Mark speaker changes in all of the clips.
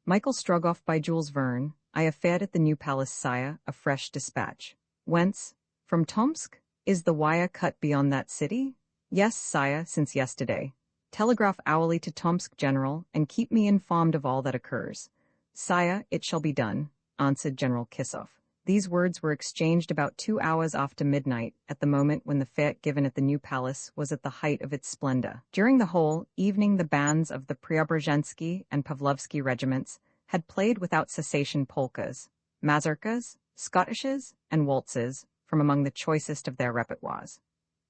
Speaker 1: Michael Strogoff by Jules Verne. I have fared at the new palace, sire, a fresh dispatch. Whence? From Tomsk? Is the wire cut beyond that city? Yes, sire, since yesterday. Telegraph hourly to Tomsk General, and keep me informed of all that occurs. Sire, it shall be done, answered General Kissoff. These words were exchanged about 2 hours after midnight, at the moment when the fete given at the new palace was at the height of its splendor. During the whole evening the bands of the Preobrazhensky and Pavlovsky regiments had played without cessation polkas, mazurkas, schottisches, and waltzes from among the choicest of their repertoires.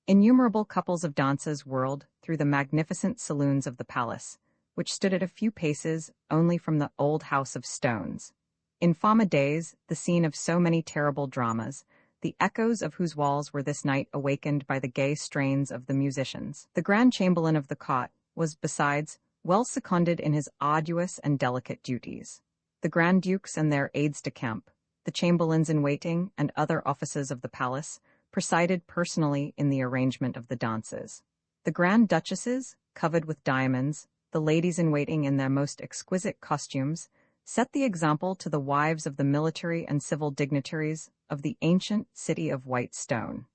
Speaker 1: Innumerable couples of dancers whirled through the magnificent saloons of the palace, which stood at a few paces only from the old house of stones. In former days, the scene of so many terrible dramas, the echoes of whose walls were this night awakened by the gay strains of the musicians. The Grand Chamberlain of the court was, besides, well seconded in his arduous and delicate duties. The Grand Dukes and their aides-de-camp, the chamberlains-in-waiting, and other officers of the palace presided personally in the arrangement of the dances. The Grand Duchesses, covered with diamonds, the ladies-in-waiting in their most exquisite costumes, set the example to the wives of the military and civil dignitaries of the ancient city of white stone.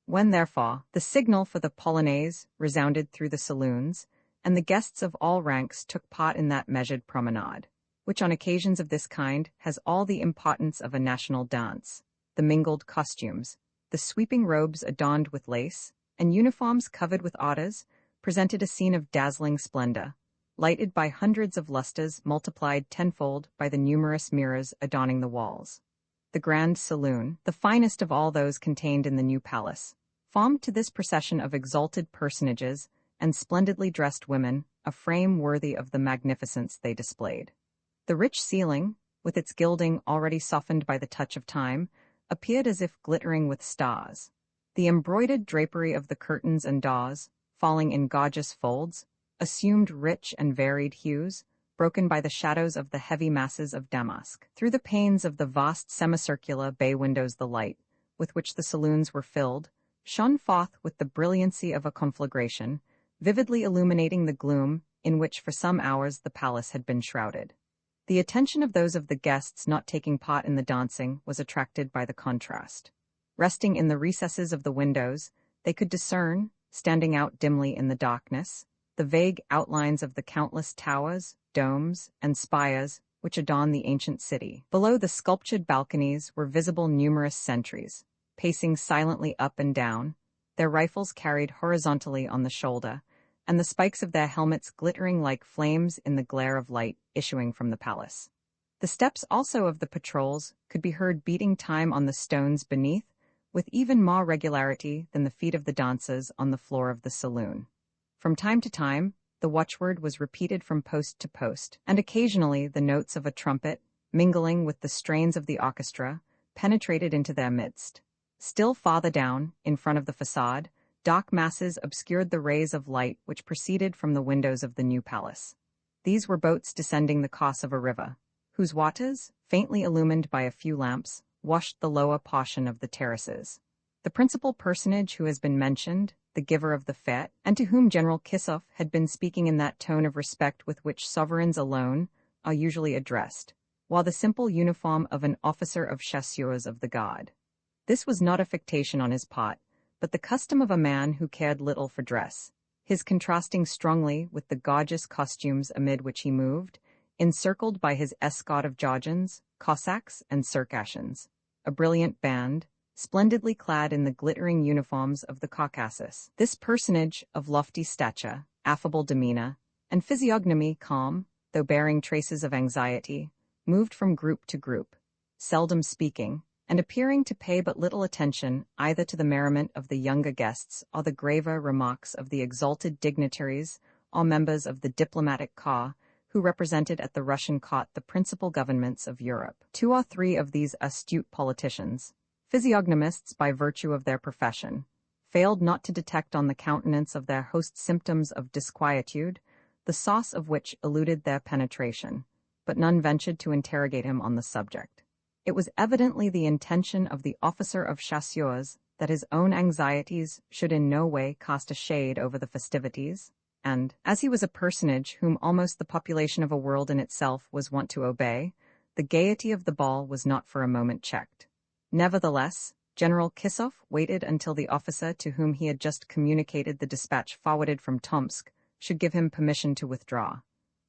Speaker 1: When, therefore, the signal for the polonaise resounded through the saloons, and the guests of all ranks took part in that measured promenade, which on occasions of this kind has all the importance of a national dance, the mingled costumes, the sweeping robes adorned with lace, and uniforms covered with orders, presented a scene of dazzling splendor, lighted by hundreds of lustres multiplied tenfold by the numerous mirrors adorning the walls. The grand saloon, the finest of all those contained in the new palace, formed to this procession of exalted personages and splendidly dressed women a frame worthy of the magnificence they displayed. The rich ceiling, with its gilding already softened by the touch of time, appeared as if glittering with stars. The embroidered drapery of the curtains and doors, falling in gorgeous folds, assumed rich and varied hues, broken by the shadows of the heavy masses of damask. Through the panes of the vast semicircular bay windows the light, with which the saloons were filled, shone forth with the brilliancy of a conflagration, vividly illuminating the gloom in which for some hours the palace had been shrouded. The attention of those of the guests not taking part in the dancing was attracted by the contrast. Resting in the recesses of the windows, they could discern, standing out dimly in the darkness, the vague outlines of the countless towers, domes, and spires which adorn the ancient city. Below the sculptured balconies were visible numerous sentries, pacing silently up and down, their rifles carried horizontally on the shoulder, and the spikes of their helmets glittering like flames in the glare of light issuing from the palace. The steps also of the patrols could be heard beating time on the stones beneath, with even more regularity than the feet of the dancers on the floor of the saloon. From time to time, the watchword was repeated from post to post, and occasionally the notes of a trumpet, mingling with the strains of the orchestra, penetrated into their midst. Still farther down, in front of the facade, dark masses obscured the rays of light which proceeded from the windows of the new palace. These were boats descending the course of a river, whose waters, faintly illumined by a few lamps, washed the lower portion of the terraces. The principal personage who has been mentioned, the giver of the fete, and to whom General Kissoff had been speaking in that tone of respect with which sovereigns alone are usually addressed, while the simple uniform of an officer of chasseurs of the guard. This was not affectation on his part, but the custom of a man who cared little for dress, his contrasting strongly with the gorgeous costumes amid which he moved, encircled by his escort of Georgians, Cossacks, and Circassians, a brilliant band, splendidly clad in the glittering uniforms of the Caucasus. This personage, of lofty stature, affable demeanor, and physiognomy calm, though bearing traces of anxiety, moved from group to group, seldom speaking, and appearing to pay but little attention either to the merriment of the younger guests or the graver remarks of the exalted dignitaries or members of the diplomatic corps who represented at the Russian court the principal governments of Europe. 2 or 3 of these astute politicians, physiognomists by virtue of their profession, failed not to detect on the countenance of their host symptoms of disquietude, the sauce of which eluded their penetration, but none ventured to interrogate him on the subject. It was evidently the intention of the officer of chasseurs that his own anxieties should in no way cast a shade over the festivities, and, as he was a personage whom almost the population of a world in itself was wont to obey, the gaiety of the ball was not for a moment checked. Nevertheless, General Kissoff waited until the officer to whom he had just communicated the dispatch forwarded from Tomsk should give him permission to withdraw.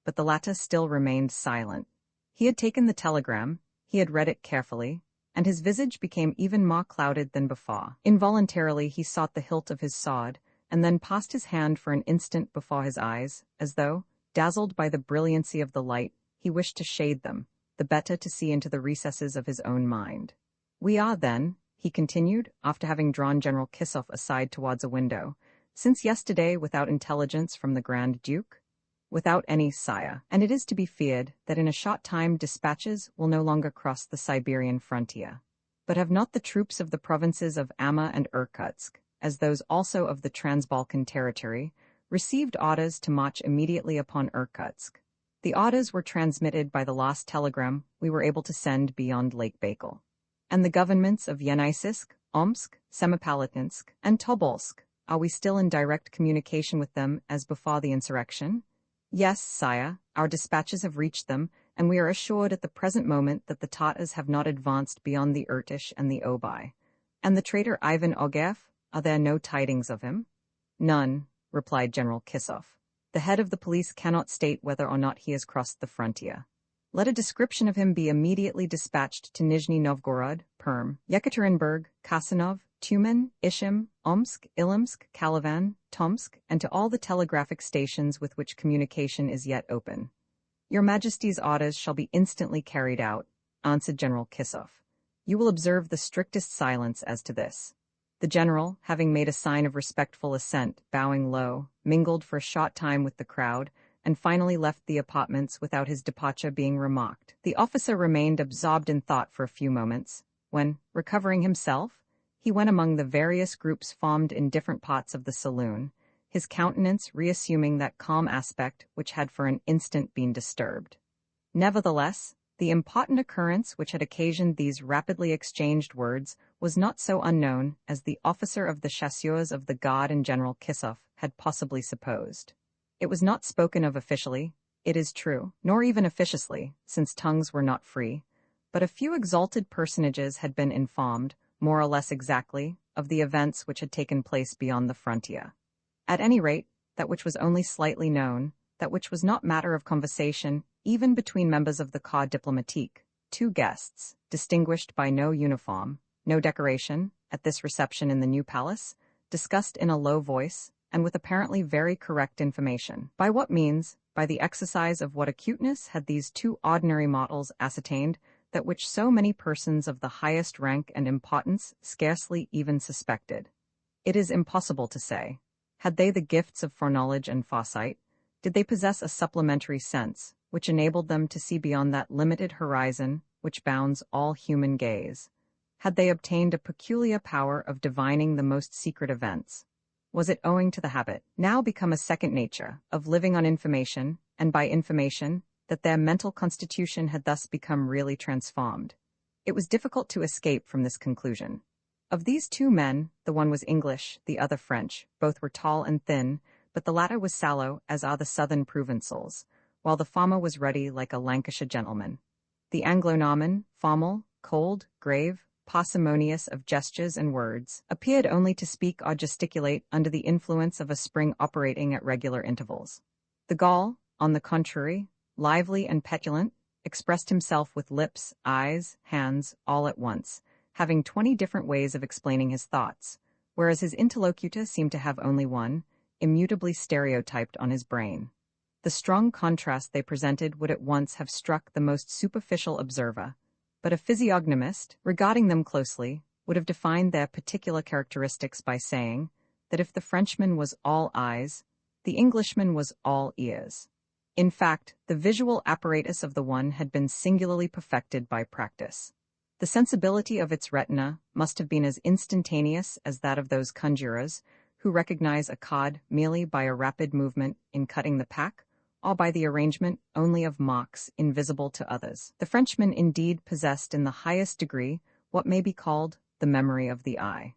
Speaker 1: But the latter still remained silent. He had taken the telegram, he had read it carefully, and his visage became even more clouded than before. Involuntarily he sought the hilt of his sword, and then passed his hand for an instant before his eyes, as though, dazzled by the brilliancy of the light, he wished to shade them, the better to see into the recesses of his own mind. "We are, then," he continued, after having drawn General Kissoff aside towards a window, "since yesterday without intelligence from the Grand Duke?" "Without any, sire, and it is to be feared that in a short time dispatches will no longer cross the Siberian frontier. But have not the troops of the provinces of Ama and Irkutsk, as those also of the Transbalkan territory, received orders to march immediately upon Irkutsk? The orders were transmitted by the last telegram we were able to send beyond Lake Baikal. And the governments of Yeniseisk, Omsk, Semipalatinsk, and Tobolsk, are we still in direct communication with them as before the insurrection?" "Yes, sire, our dispatches have reached them, and we are assured at the present moment that the Tatars have not advanced beyond the Irtish and the Obai. And the traitor Ivan Ogarev, are there no tidings of him?" "None," replied General Kissoff. "The head of the police cannot state whether or not he has crossed the frontier. Let a description of him be immediately dispatched to Nizhny Novgorod, Perm, Yekaterinburg, Kasanov, Tyumen, Ishim, Omsk, Ilimsk, Kalavan, Tomsk, and to all the telegraphic stations with which communication is yet open." "Your Majesty's orders shall be instantly carried out," answered General Kissoff. "You will observe the strictest silence as to this." The general, having made a sign of respectful assent, bowing low, mingled for a short time with the crowd, and finally left the apartments without his departure being remarked. The officer remained absorbed in thought for a few moments, when, recovering himself, he went among the various groups formed in different parts of the saloon, his countenance reassuming that calm aspect which had for an instant been disturbed. Nevertheless, the important occurrence which had occasioned these rapidly exchanged words was not so unknown as the officer of the chasseurs of the Guard and General Kissoff had possibly supposed. It was not spoken of officially, it is true, nor even officiously, since tongues were not free, but a few exalted personages had been informed, more or less exactly, of the events which had taken place beyond the frontier. At any rate, that which was only slightly known, that which was not matter of conversation, even between members of the Corps Diplomatique, two guests, distinguished by no uniform, no decoration, at this reception in the new palace, discussed in a low voice, and with apparently very correct information. By what means, by the exercise of what acuteness had these two ordinary mortals ascertained that which so many persons of the highest rank and importance scarcely even suspected? It is impossible to say. Had they the gifts of foreknowledge and foresight? Did they possess a supplementary sense, which enabled them to see beyond that limited horizon which bounds all human gaze? Had they obtained a peculiar power of divining the most secret events? Was it owing to the habit, now become a second nature, of living on information, and by information, that their mental constitution had thus become really transformed? It was difficult to escape from this conclusion. Of these two men, the one was English, the other French. Both were tall and thin, but the latter was sallow, as are the southern Provençals, while the former was ruddy like a Lancashire gentleman. The Anglo-Norman, formal, cold, grave, parsimonious of gestures and words, appeared only to speak or gesticulate under the influence of a spring operating at regular intervals. The Gaul, on the contrary, lively and petulant, expressed himself with lips, eyes, hands, all at once, having 20 different ways of explaining his thoughts, whereas his interlocutor seemed to have only one, immutably stereotyped on his brain. The strong contrast they presented would at once have struck the most superficial observer, but a physiognomist, regarding them closely, would have defined their particular characteristics by saying that if the Frenchman was all eyes, the Englishman was all ears. In fact, the visual apparatus of the one had been singularly perfected by practice. The sensibility of its retina must have been as instantaneous as that of those conjurers who recognize a cod merely by a rapid movement in cutting the pack, or by the arrangement only of marks invisible to others. The Frenchman indeed possessed in the highest degree what may be called the memory of the eye.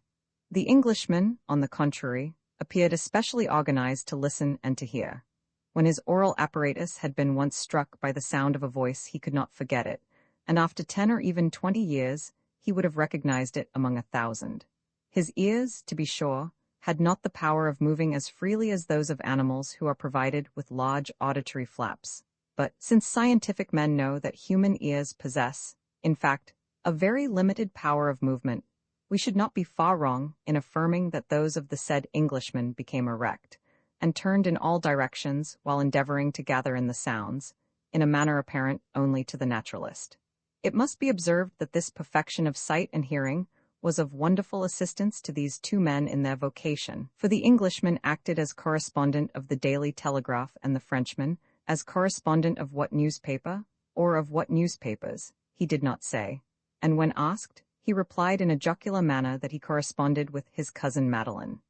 Speaker 1: The Englishman, on the contrary, appeared especially organized to listen and to hear. When his oral apparatus had been once struck by the sound of a voice, he could not forget it, and after 10 or even 20 years, he would have recognized it among 1,000. His ears, to be sure, had not the power of moving as freely as those of animals who are provided with large auditory flaps. But, since scientific men know that human ears possess, in fact, a very limited power of movement, we should not be far wrong in affirming that those of the said Englishman became erect, and turned in all directions while endeavoring to gather in the sounds, in a manner apparent only to the naturalist. It must be observed that this perfection of sight and hearing was of wonderful assistance to these two men in their vocation, for the Englishman acted as correspondent of the Daily Telegraph and the Frenchman as correspondent of what newspaper, or of what newspapers, he did not say, and when asked, he replied in a jocular manner that he corresponded with his cousin Madeline.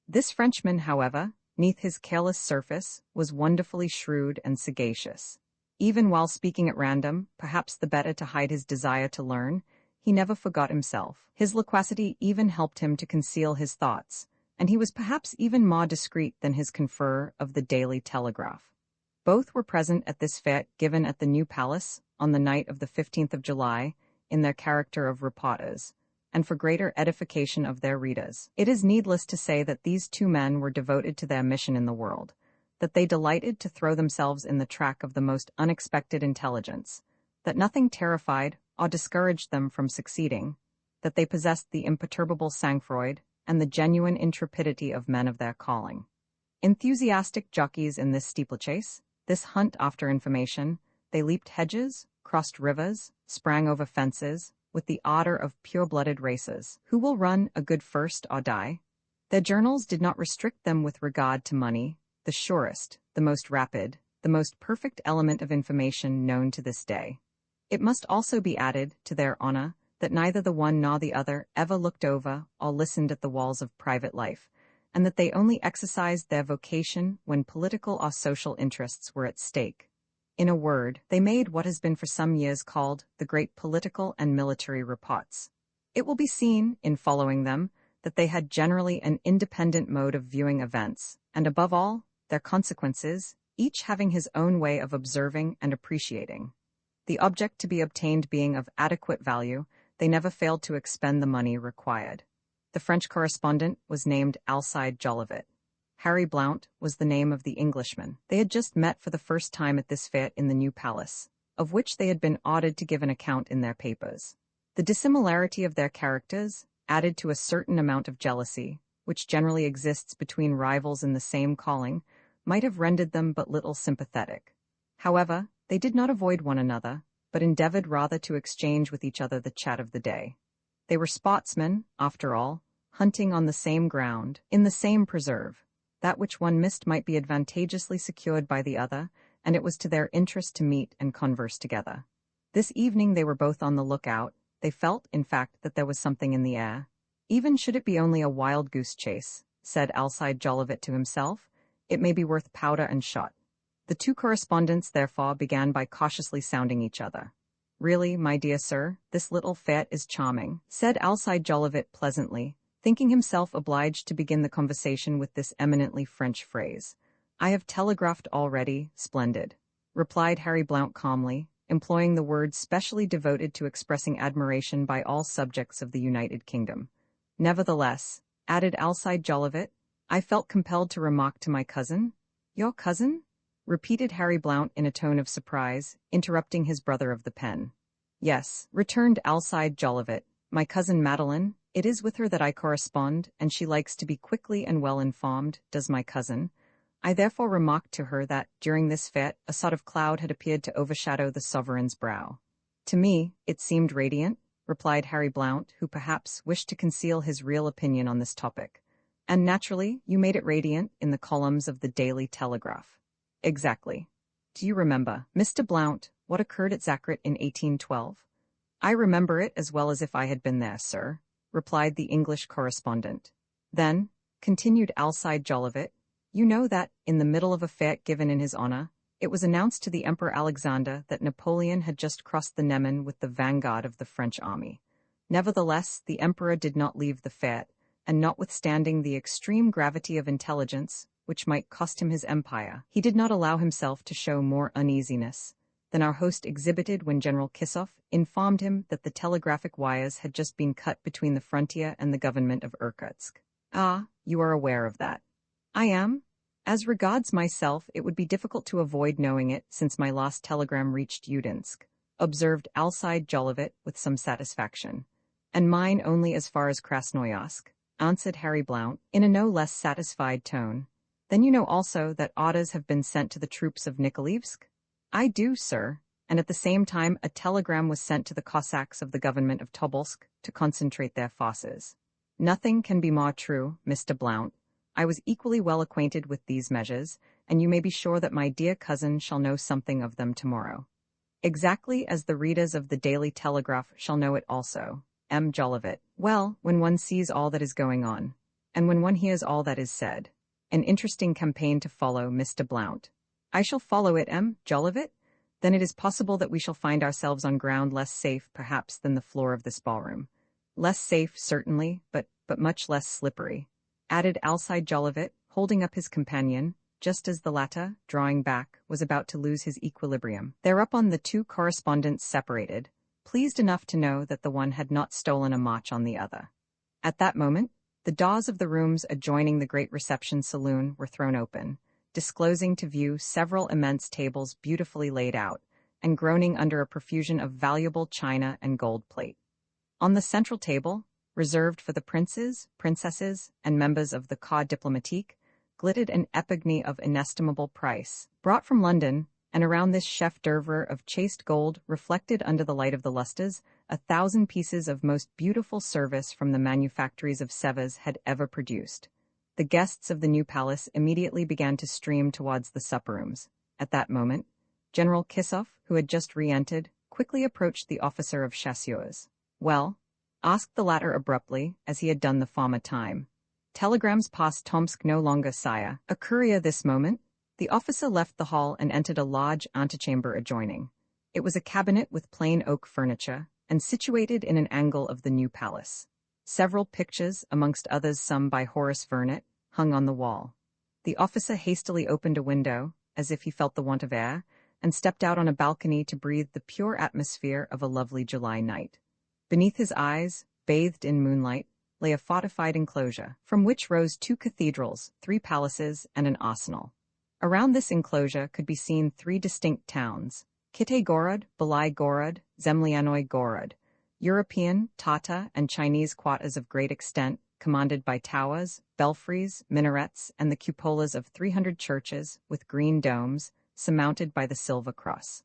Speaker 1: This Frenchman, however, neath his careless surface, was wonderfully shrewd and sagacious. Even while speaking at random, perhaps the better to hide his desire to learn, he never forgot himself. His loquacity even helped him to conceal his thoughts, and he was perhaps even more discreet than his conferrer of the Daily Telegraph. Both were present at this fête given at the New Palace on the night of the 15th of July in their character of reporters, and for greater edification of their readers. It is needless to say that these two men were devoted to their mission in the world, that they delighted to throw themselves in the track of the most unexpected intelligence, that nothing terrified or discouraged them from succeeding, that they possessed the imperturbable sang-froid and the genuine intrepidity of men of their calling. Enthusiastic jockeys in this steeplechase, this hunt after information, they leaped hedges, crossed rivers, sprang over fences, with the ardor of pure-blooded races. Who will run a good first or die? Their journals did not restrict them with regard to money, the surest, the most rapid, the most perfect element of information known to this day. It must also be added, to their honor, that neither the one nor the other ever looked over or listened at the walls of private life, and that they only exercised their vocation when political or social interests were at stake. In a word, they made what has been for some years called the great political and military reports. It will be seen, in following them, that they had generally an independent mode of viewing events, and above all, their consequences, each having his own way of observing and appreciating. The object to be obtained being of adequate value, they never failed to expend the money required. The French correspondent was named Alcide Jolivet. Harry Blount was the name of the Englishman. They had just met for the first time at this fête in the New Palace, of which they had been ordered to give an account in their papers. The dissimilarity of their characters, added to a certain amount of jealousy, which generally exists between rivals in the same calling, might have rendered them but little sympathetic. However, they did not avoid one another, but endeavored rather to exchange with each other the chat of the day. They were sportsmen, after all, hunting on the same ground, in the same preserve. That which one missed might be advantageously secured by the other, and it was to their interest to meet and converse together. This evening they were both on the lookout. They felt, in fact, that there was something in the air. Even should it be only a wild goose chase, said Alcide Jolivet to himself, it may be worth powder and shot. The two correspondents, therefore, began by cautiously sounding each other. Really, my dear sir, this little fête is charming, said Alcide Jolivet pleasantly, thinking himself obliged to begin the conversation with this eminently French phrase. I have telegraphed already, splendid, replied Harry Blount calmly, employing the word specially devoted to expressing admiration by all subjects of the United Kingdom. Nevertheless, added Alcide Jolivet, I felt compelled to remark to my cousin. Your cousin? Repeated Harry Blount in a tone of surprise, interrupting his brother of the pen. Yes, returned Alcide Jolivet, my cousin Madeline. It is with her that I correspond, and she likes to be quickly and well informed, does my cousin. I therefore remarked to her that, during this fête, a sort of cloud had appeared to overshadow the sovereign's brow. To me, it seemed radiant, replied Harry Blount, who perhaps wished to conceal his real opinion on this topic. And naturally, you made it radiant in the columns of the Daily Telegraph. Exactly. Do you remember, Mr. Blount, what occurred at Zacret in 1812? I remember it as well as if I had been there, sir, replied the English correspondent. Then, continued Alcide Jolivet, you know that, in the middle of a fête given in his honor, it was announced to the Emperor Alexander that Napoleon had just crossed the Neman with the vanguard of the French army. Nevertheless, the emperor did not leave the fête, and notwithstanding the extreme gravity of intelligence, which might cost him his empire, he did not allow himself to show more uneasiness than our host exhibited when General Kissoff informed him that the telegraphic wires had just been cut between the frontier and the government of Irkutsk. Ah, you are aware of that. I am. As regards myself, it would be difficult to avoid knowing it since my last telegram reached Udinsk, observed Alcide Jolivet with some satisfaction. And mine only as far as Krasnoyarsk, answered Harry Blount, in a no less satisfied tone. Then you know also that orders have been sent to the troops of Nikolaevsk? I do, sir, and at the same time a telegram was sent to the Cossacks of the government of Tobolsk to concentrate their forces. Nothing can be more true, Mr. Blount. I was equally well acquainted with these measures, and you may be sure that my dear cousin shall know something of them tomorrow. Exactly as the readers of the Daily Telegraph shall know it also. M. Jolivet. Well, when one sees all that is going on, and when one hears all that is said. An interesting campaign to follow, Mr. Blount. I shall follow it, M. Jolivet? Then it is possible that we shall find ourselves on ground less safe, perhaps, than the floor of this ballroom. Less safe, certainly, but much less slippery, added Alcide Jolivet, holding up his companion, just as the latter, drawing back, was about to lose his equilibrium. Thereupon the two correspondents separated, pleased enough to know that the one had not stolen a march on the other. At that moment, the doors of the rooms adjoining the great reception saloon were thrown open, disclosing to view several immense tables beautifully laid out, and groaning under a profusion of valuable china and gold plate. On the central table, reserved for the princes, princesses, and members of the Corps Diplomatique, glittered an epigny of inestimable price, brought from London, and around this chef d'oeuvre of chased gold reflected under the light of the lustres, 1,000 pieces of most beautiful service from the manufactories of Sevres had ever produced. The guests of the new palace immediately began to stream towards the supper rooms. At that moment, General Kissoff, who had just re-entered, quickly approached the officer of chasseurs. Well, asked the latter abruptly, as he had done the former time. Telegrams past Tomsk no longer, sire. A courier this moment. The officer left the hall and entered a large antechamber adjoining. It was a cabinet with plain oak furniture, and situated in an angle of the new palace. Several pictures, amongst others some by Horace Verne, hung on the wall. The officer hastily opened a window, as if he felt the want of air, and stepped out on a balcony to breathe the pure atmosphere of a lovely July night. Beneath his eyes, bathed in moonlight, lay a fortified enclosure, from which rose 2 cathedrals, 3 palaces, and an arsenal. Around this enclosure could be seen 3 distinct towns, Kitay-Gorod, Balai-Gorod, Zemlianoy-Gorod, European, Tatar, and Chinese quarters of great extent, commanded by towers, belfries, minarets, and the cupolas of 300 churches, with green domes, surmounted by the silver cross.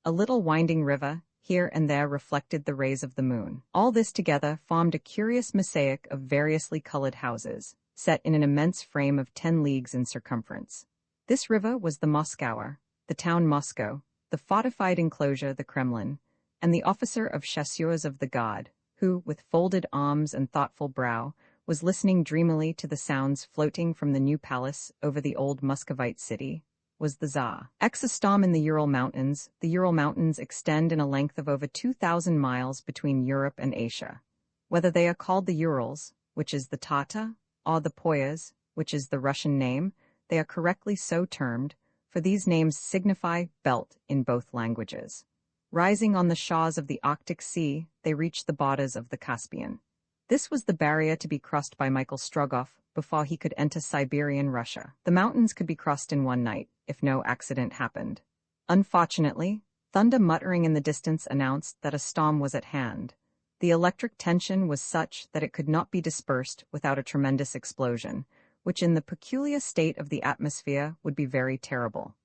Speaker 1: A little winding river, here and there reflected the rays of the moon. All this together formed a curious mosaic of variously colored houses, set in an immense frame of 10 leagues in circumference. This river was the Moskower, the town Moscow, the fortified enclosure the Kremlin, and the officer of chasseurs of the guard, who, with folded arms and thoughtful brow, was listening dreamily to the sounds floating from the new palace over the old Muscovite city, was the Tsar. Ex-a-storm in the Ural Mountains, the Ural Mountains extend in a length of over 2,000 miles between Europe and Asia. Whether they are called the Urals, which is the Tatar, or the Poyas, which is the Russian name, they are correctly so termed, for these names signify belt in both languages. Rising on the shores of the Arctic Sea, they reach the borders of the Caspian. This was the barrier to be crossed by Michael Strogoff before he could enter Siberian Russia. The mountains could be crossed in one night, if no accident happened. Unfortunately, thunder muttering in the distance announced that a storm was at hand. The electric tension was such that it could not be dispersed without a tremendous explosion, which in the peculiar state of the atmosphere would be very terrible.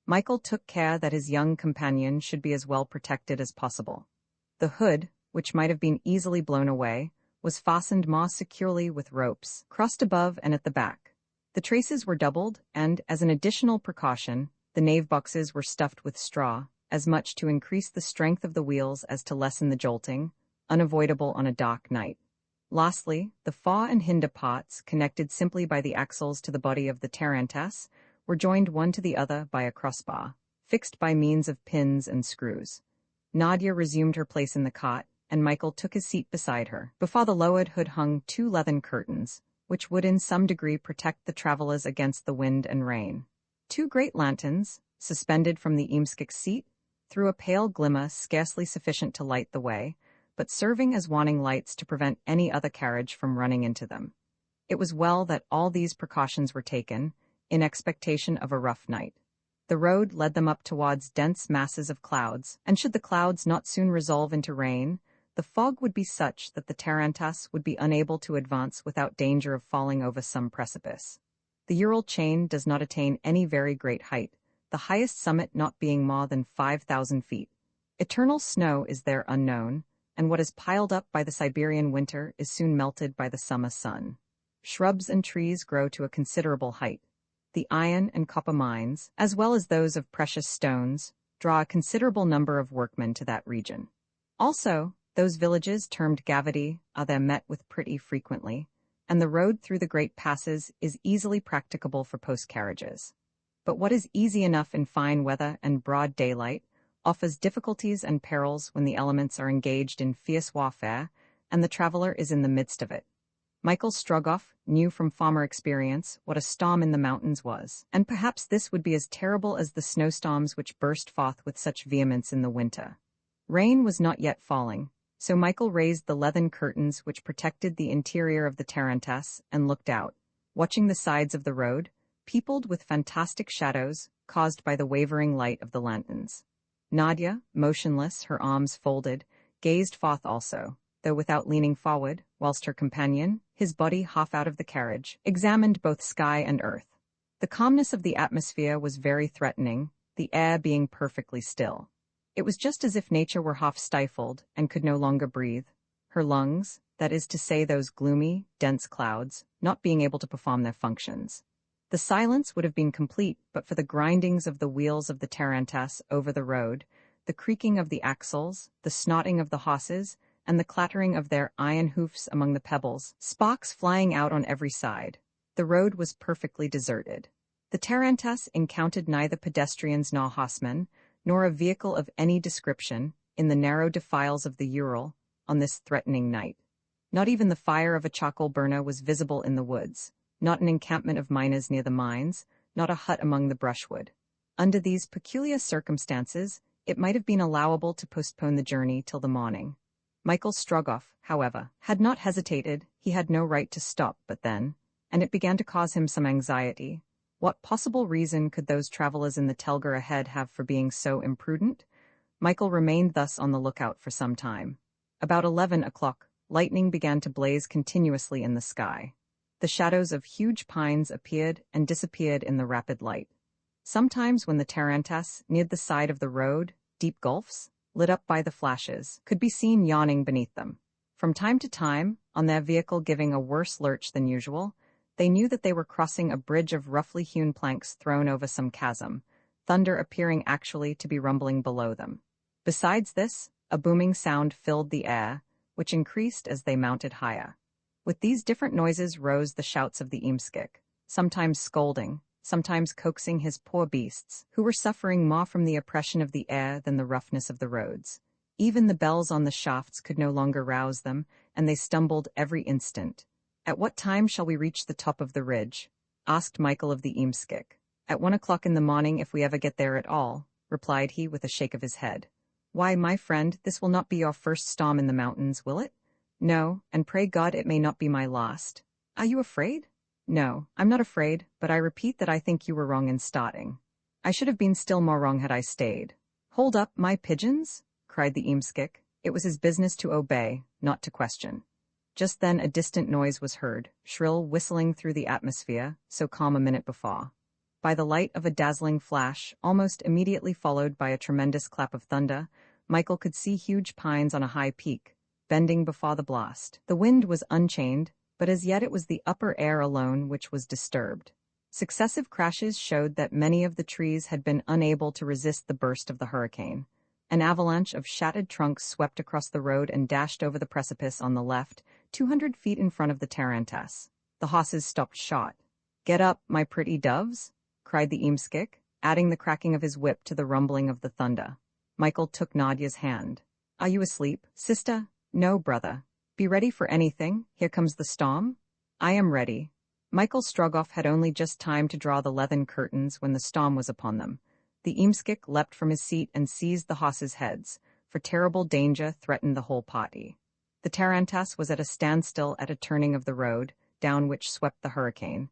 Speaker 1: Michael took care that his young companion should be as well protected as possible. The hood, which might have been easily blown away, was fastened more securely with ropes, crossed above and at the back. The traces were doubled, and, as an additional precaution, the nave boxes were stuffed with straw, as much to increase the strength of the wheels as to lessen the jolting, unavoidable on a dark night. Lastly, the fore and hinder parts, connected simply by the axles to the body of the tarantass, were joined one to the other by a crossbar, fixed by means of pins and screws. Nadia resumed her place in the cot, and Michael took his seat beside her. Before the lowered hood hung 2 leathern curtains, which would in some degree protect the travelers against the wind and rain. 2 great lanterns, suspended from the Eamskik's seat, threw a pale glimmer scarcely sufficient to light the way, but serving as warning lights to prevent any other carriage from running into them. It was well that all these precautions were taken, in expectation of a rough night. The road led them up towards dense masses of clouds, and should the clouds not soon resolve into rain, the fog would be such that the tarantass would be unable to advance without danger of falling over some precipice. The Ural chain does not attain any very great height, the highest summit not being more than 5,000 feet. Eternal snow is there unknown, and what is piled up by the Siberian winter is soon melted by the summer sun. Shrubs and trees grow to a considerable height. The iron and copper mines, as well as those of precious stones, draw a considerable number of workmen to that region. Also, those villages termed gavady are there met with pretty frequently, and the road through the great passes is easily practicable for post-carriages. But what is easy enough in fine weather and broad daylight offers difficulties and perils when the elements are engaged in fierce warfare, and the traveler is in the midst of it. Michael Strogoff knew from former experience what a storm in the mountains was, and perhaps this would be as terrible as the snowstorms which burst forth with such vehemence in the winter. Rain was not yet falling, so Michael raised the leathern curtains which protected the interior of the tarantass and looked out, watching the sides of the road, peopled with fantastic shadows caused by the wavering light of the lanterns. Nadia, motionless, her arms folded, gazed forth also, though without leaning forward, whilst her companion, his body half out of the carriage, examined both sky and earth. The calmness of the atmosphere was very threatening, the air being perfectly still. It was just as if nature were half stifled and could no longer breathe, her lungs, that is to say those gloomy, dense clouds, not being able to perform their functions. The silence would have been complete but for the grindings of the wheels of the tarantass over the road, the creaking of the axles, the snorting of the horses, and the clattering of their iron hoofs among the pebbles, sparks flying out on every side. The road was perfectly deserted. The tarantass encountered neither pedestrians nor horsemen, nor a vehicle of any description, in the narrow defiles of the Ural, on this threatening night. Not even the fire of a charcoal burner was visible in the woods, not an encampment of miners near the mines, not a hut among the brushwood. Under these peculiar circumstances, it might have been allowable to postpone the journey till the morning. Michael Strogoff, however, had not hesitated. He had no right to stop but then, and it began to cause him some anxiety. What possible reason could those travelers in the telger ahead have for being so imprudent? Michael remained thus on the lookout for some time. About 11 o'clock, lightning began to blaze continuously in the sky. The shadows of huge pines appeared and disappeared in the rapid light. Sometimes when the tarantass neared the side of the road, deep gulfs, lit up by the flashes, could be seen yawning beneath them. From time to time, on their vehicle giving a worse lurch than usual, they knew that they were crossing a bridge of roughly hewn planks thrown over some chasm, thunder appearing actually to be rumbling below them. Besides this, a booming sound filled the air, which increased as they mounted higher. With these different noises rose the shouts of the Eamskik, sometimes scolding, sometimes coaxing his poor beasts, who were suffering more from the oppression of the air than the roughness of the roads. Even the bells on the shafts could no longer rouse them, and they stumbled every instant. "At what time shall we reach the top of the ridge?" asked Michael of the Eamskik. "At 1 o'clock in the morning if we ever get there at all," replied he with a shake of his head. "Why, my friend, this will not be your first storm in the mountains, will it?" "No, and pray God it may not be my last." "Are you afraid?" "No, I'm not afraid, but I repeat that I think you were wrong in starting. I should have been still more wrong had I stayed." "Hold up, my pigeons!" cried the Eamskik. It was his business to obey, not to question. Just then a distant noise was heard, shrill whistling through the atmosphere, so calm a minute before. By the light of a dazzling flash, almost immediately followed by a tremendous clap of thunder, Michael could see huge pines on a high peak, bending before the blast. The wind was unchained, but as yet it was the upper air alone which was disturbed. Successive crashes showed that many of the trees had been unable to resist the burst of the hurricane. An avalanche of shattered trunks swept across the road and dashed over the precipice on the left, 200 feet in front of the tarantass. The horses stopped short. "Get up, my pretty doves!" cried the Eamskik, adding the cracking of his whip to the rumbling of the thunder. Michael took Nadia's hand. "Are you asleep, sister?" No, brother. Be ready for anything, here comes the storm? I am ready. Michael Strogoff had only just time to draw the leathern curtains when the storm was upon them. The Eamskik leapt from his seat and seized the horses' heads, for terrible danger threatened the whole party. The tarantass was at a standstill at a turning of the road, down which swept the hurricane.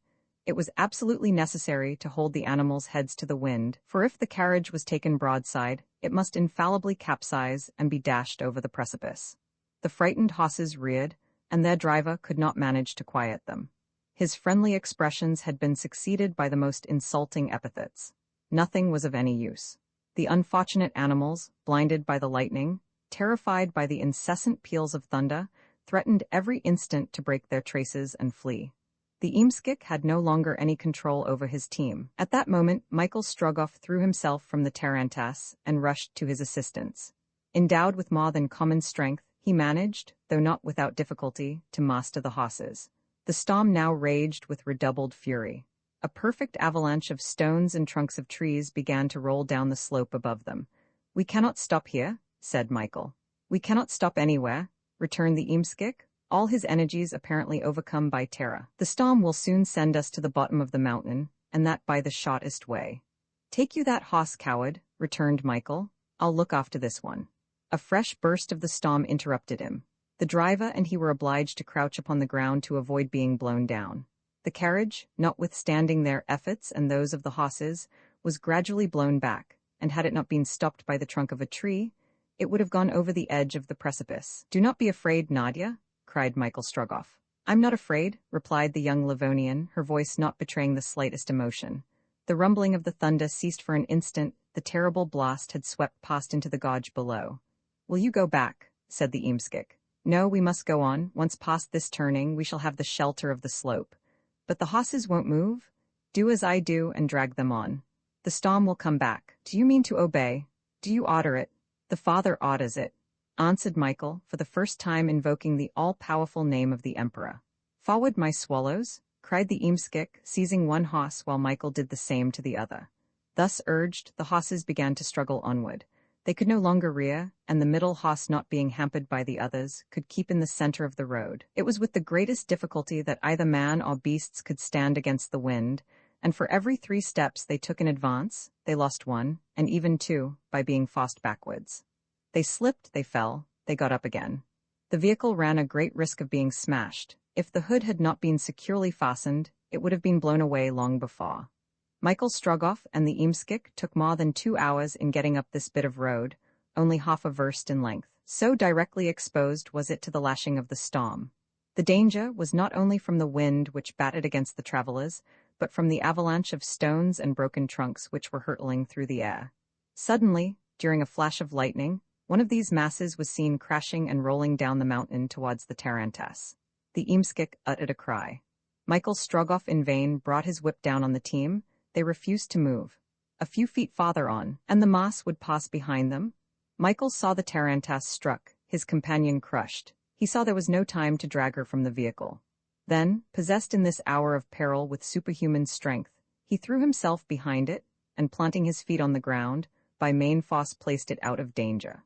Speaker 1: It was absolutely necessary to hold the animals' heads to the wind, for if the carriage was taken broadside, it must infallibly capsize and be dashed over the precipice. The frightened horses reared, and their driver could not manage to quiet them. His friendly expressions had been succeeded by the most insulting epithets. Nothing was of any use. The unfortunate animals, blinded by the lightning, terrified by the incessant peals of thunder, threatened every instant to break their traces and flee. The Eamskik had no longer any control over his team. At that moment, Michael Strogoff threw himself from the tarantass and rushed to his assistance. Endowed with more than common strength, he managed, though not without difficulty, to master the horses. The storm now raged with redoubled fury. A perfect avalanche of stones and trunks of trees began to roll down the slope above them. "We cannot stop here," said Michael. "We cannot stop anywhere," returned the Eamskik, all his energies apparently overcome by terror. "The storm will soon send us to the bottom of the mountain, and that by the shortest way." "Take you that horse, coward," returned Michael. "I'll look after this one." A fresh burst of the storm interrupted him. The driver and he were obliged to crouch upon the ground to avoid being blown down. The carriage, notwithstanding their efforts and those of the horses, was gradually blown back, and had it not been stopped by the trunk of a tree, it would have gone over the edge of the precipice. "Do not be afraid, Nadia," cried Michael Strogoff. "I'm not afraid," replied the young Livonian, her voice not betraying the slightest emotion. The rumbling of the thunder ceased for an instant. The terrible blast had swept past into the gorge below. "Will you go back?" said the Eamskik. "No, we must go on. Once past this turning, we shall have the shelter of the slope. But the horses won't move. Do as I do and drag them on. The storm will come back." "Do you mean to obey? Do you order it?" "The Father orders it," answered Michael, for the first time invoking the all-powerful name of the Emperor. "Forward, my swallows," cried the Eamskik, seizing one horse while Michael did the same to the other. Thus urged, the horses began to struggle onward. They could no longer rear, and the middle horse, not being hampered by the others, could keep in the center of the road. It was with the greatest difficulty that either man or beasts could stand against the wind, and for every 3 steps they took in advance, they lost 1, and even 2, by being forced backwards. They slipped, they fell, they got up again. The vehicle ran a great risk of being smashed. If the hood had not been securely fastened, it would have been blown away long before. Michael Strogoff and the Eamskik took more than 2 hours in getting up this bit of road, only half a verst in length. So directly exposed was it to the lashing of the storm. The danger was not only from the wind which battered against the travelers, but from the avalanche of stones and broken trunks which were hurtling through the air. Suddenly, during a flash of lightning, one of these masses was seen crashing and rolling down the mountain towards the tarantass. The Eamskik uttered a cry. Michael Strogoff in vain brought his whip down on the team. They refused to move. A few feet farther on, and the mass would pass behind them. Michael saw the tarantass struck, his companion crushed. He saw there was no time to drag her from the vehicle. Then, possessed in this hour of peril with superhuman strength, he threw himself behind it, and planting his feet on the ground, by main force placed it out of danger.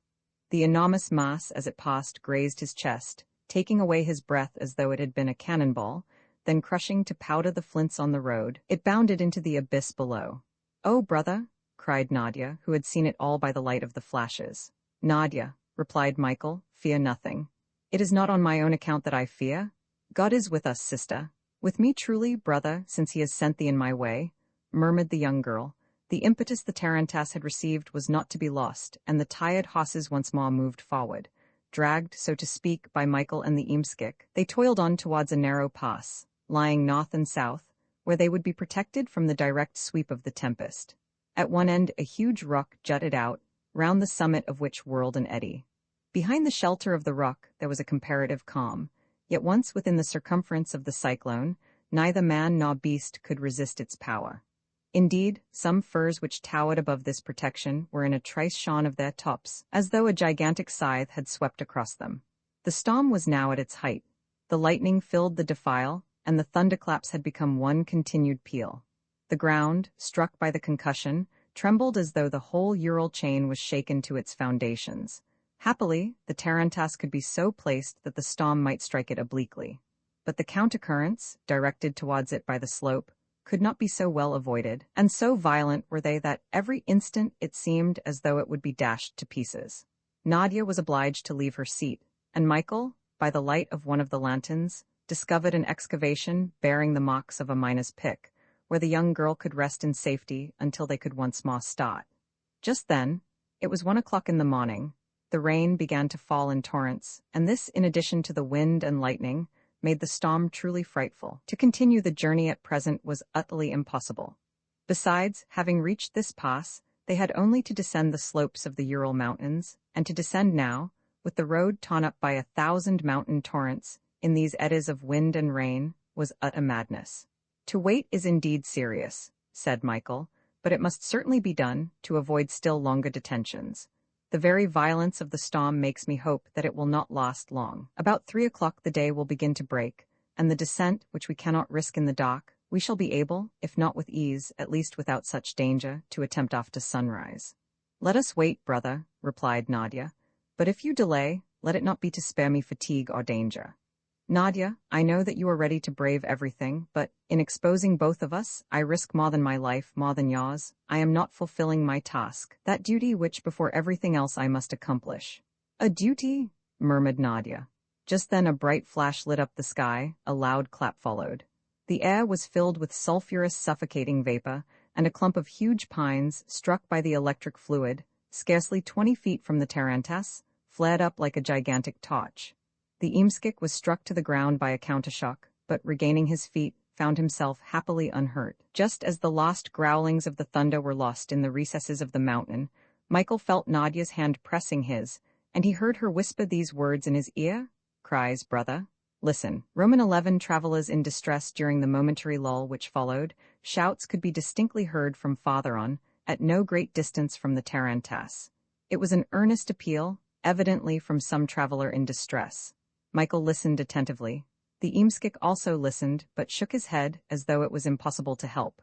Speaker 1: The enormous mass, as it passed, grazed his chest, taking away his breath as though it had been a cannonball. Then crushing to powder the flints on the road, it bounded into the abyss below. "Oh, brother," cried Nadia, who had seen it all by the light of the flashes. "Nadia," replied Michael, "fear nothing. It is not on my own account that I fear. God is with us, sister." "With me truly, brother, since he has sent thee in my way," murmured the young girl. The impetus the tarantass had received was not to be lost, and the tired horses once more moved forward. Dragged, so to speak, by Michael and the Eamskik, they toiled on towards a narrow pass, lying north and south, where they would be protected from the direct sweep of the tempest. At one end a huge rock jutted out, round the summit of which whirled an eddy. Behind the shelter of the rock there was a comparative calm, yet once within the circumference of the cyclone, neither man nor beast could resist its power. Indeed, some firs which towered above this protection were in a trice shorn of their tops, as though a gigantic scythe had swept across them. The storm was now at its height. The lightning filled the defile, and the thunderclaps had become one continued peal. The ground, struck by the concussion, trembled as though the whole Ural chain was shaken to its foundations. Happily, the tarantass could be so placed that the storm might strike it obliquely. But the countercurrents, directed towards it by the slope, could not be so well avoided, and so violent were they that every instant it seemed as though it would be dashed to pieces. Nadia was obliged to leave her seat, and Michael, by the light of one of the lanterns, discovered an excavation bearing the marks of a miner's pick, where the young girl could rest in safety until they could once more start. Just then, it was 1 o'clock in the morning. The rain began to fall in torrents, and this, in addition to the wind and lightning, made the storm truly frightful. To continue the journey at present was utterly impossible. Besides, having reached this pass, they had only to descend the slopes of the Ural Mountains, and to descend now, with the road torn up by 1,000 mountain torrents, in these eddies of wind and rain, was utter madness. To wait is indeed serious, said Michael, but it must certainly be done, to avoid still longer detentions. The very violence of the storm makes me hope that it will not last long. About 3 o'clock the day will begin to break, and the descent, which we cannot risk in the dark, we shall be able, if not with ease, at least without such danger, to attempt after sunrise. Let us wait, brother, replied Nadia, but if you delay, let it not be to spare me fatigue or danger. Nadia, I know that you are ready to brave everything, but, in exposing both of us, I risk more than my life, more than yours. I am not fulfilling my task, that duty which before everything else I must accomplish. A duty? Murmured Nadia. Just then a bright flash lit up the sky, a loud clap followed. The air was filled with sulphurous suffocating vapor, and a clump of huge pines, struck by the electric fluid, scarcely 20 feet from the tarantass, flared up like a gigantic torch. The Eamskik was struck to the ground by a countershock, but regaining his feet, found himself happily unhurt. Just as the last growlings of the thunder were lost in the recesses of the mountain, Michael felt Nadia's hand pressing his, and he heard her whisper these words in his ear. Cries, brother. Listen. Roman 11 travelers in distress during the momentary lull which followed. Shouts could be distinctly heard from farther on, at no great distance from the tarantass. It was an earnest appeal, evidently from some traveler in distress. Michael listened attentively. The Eamskik also listened, but shook his head as though it was impossible to help.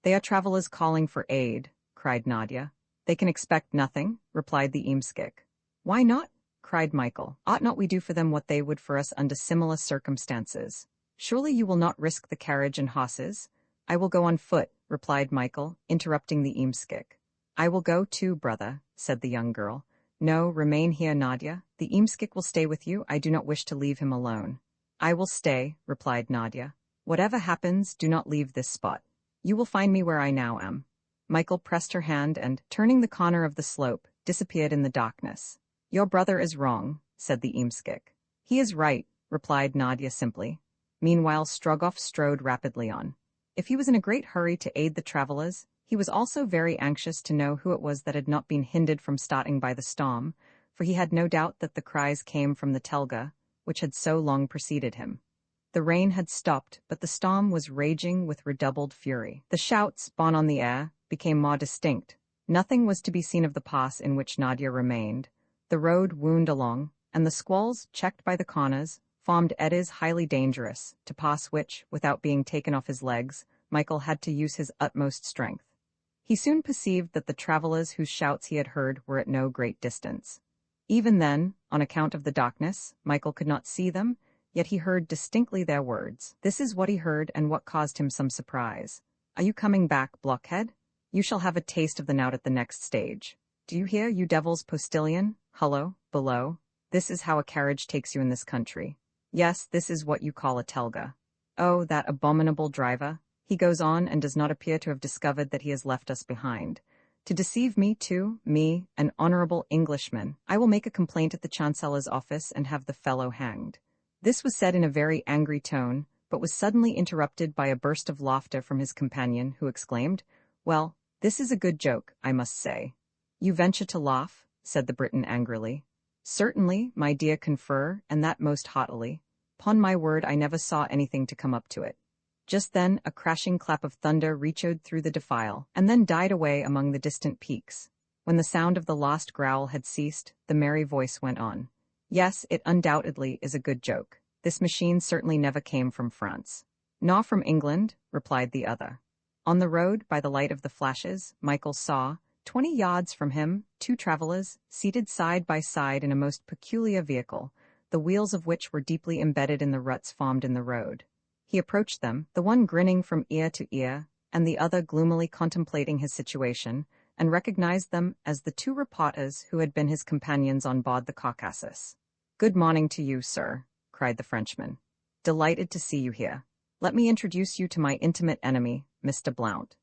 Speaker 1: They are travelers calling for aid, cried Nadia. They can expect nothing, replied the Eamskik. Why not? Cried Michael. Ought not we do for them what they would for us under similar circumstances? Surely you will not risk the carriage and horses? I will go on foot, replied Michael, interrupting the Eamskik. I will go too, brother, said the young girl. No, remain here, Nadia. The Eamskik will stay with you. I do not wish to leave him alone. I will stay, replied Nadia. Whatever happens, do not leave this spot. You will find me where I now am. Michael pressed her hand and, turning the corner of the slope, disappeared in the darkness. Your brother is wrong, said the Eamskik. He is right, replied Nadia simply. Meanwhile, Strogoff strode rapidly on. If he was in a great hurry to aid the travelers, he was also very anxious to know who it was that had not been hindered from starting by the storm, for he had no doubt that the cries came from the telga, which had so long preceded him. The rain had stopped, but the storm was raging with redoubled fury. The shouts, borne on the air, became more distinct. Nothing was to be seen of the pass in which Nadia remained. The road wound along, and the squalls, checked by the corners, formed eddies highly dangerous, to pass which, without being taken off his legs, Michael had to use his utmost strength. He soon perceived that the travelers whose shouts he had heard were at no great distance. Even then, on account of the darkness, Michael could not see them, yet he heard distinctly their words. This is what he heard and what caused him some surprise. Are you coming back, blockhead? You shall have a taste of the knout at the next stage. Do you hear, you devil's postilion? Hullo, below. This is how a carriage takes you in this country. Yes, this is what you call a telga. Oh, that abominable driver. He goes on and does not appear to have discovered that he has left us behind. To deceive me, too, me, an honorable Englishman. I will make a complaint at the Chancellor's office and have the fellow hanged. This was said in a very angry tone, but was suddenly interrupted by a burst of laughter from his companion, who exclaimed, Well, this is a good joke, I must say. You venture to laugh? Said the Briton angrily. Certainly, my dear confer, and that most haughtily. 'Pon my word, I never saw anything to come up to it. Just then a crashing clap of thunder reechoed through the defile, and then died away among the distant peaks. When the sound of the lost growl had ceased, the merry voice went on. Yes, it undoubtedly is a good joke. This machine certainly never came from France. Nor from England, replied the other. On the road, by the light of the flashes, Michael saw, 20 yards from him, two travelers, seated side by side in a most peculiar vehicle, the wheels of which were deeply embedded in the ruts formed in the road. He approached them, the one grinning from ear to ear, and the other gloomily contemplating his situation, and recognized them as the two reporters who had been his companions on board the Caucasus. "Good morning to you, sir," cried the Frenchman. "Delighted to see you here. Let me introduce you to my intimate enemy, Mr. Blount."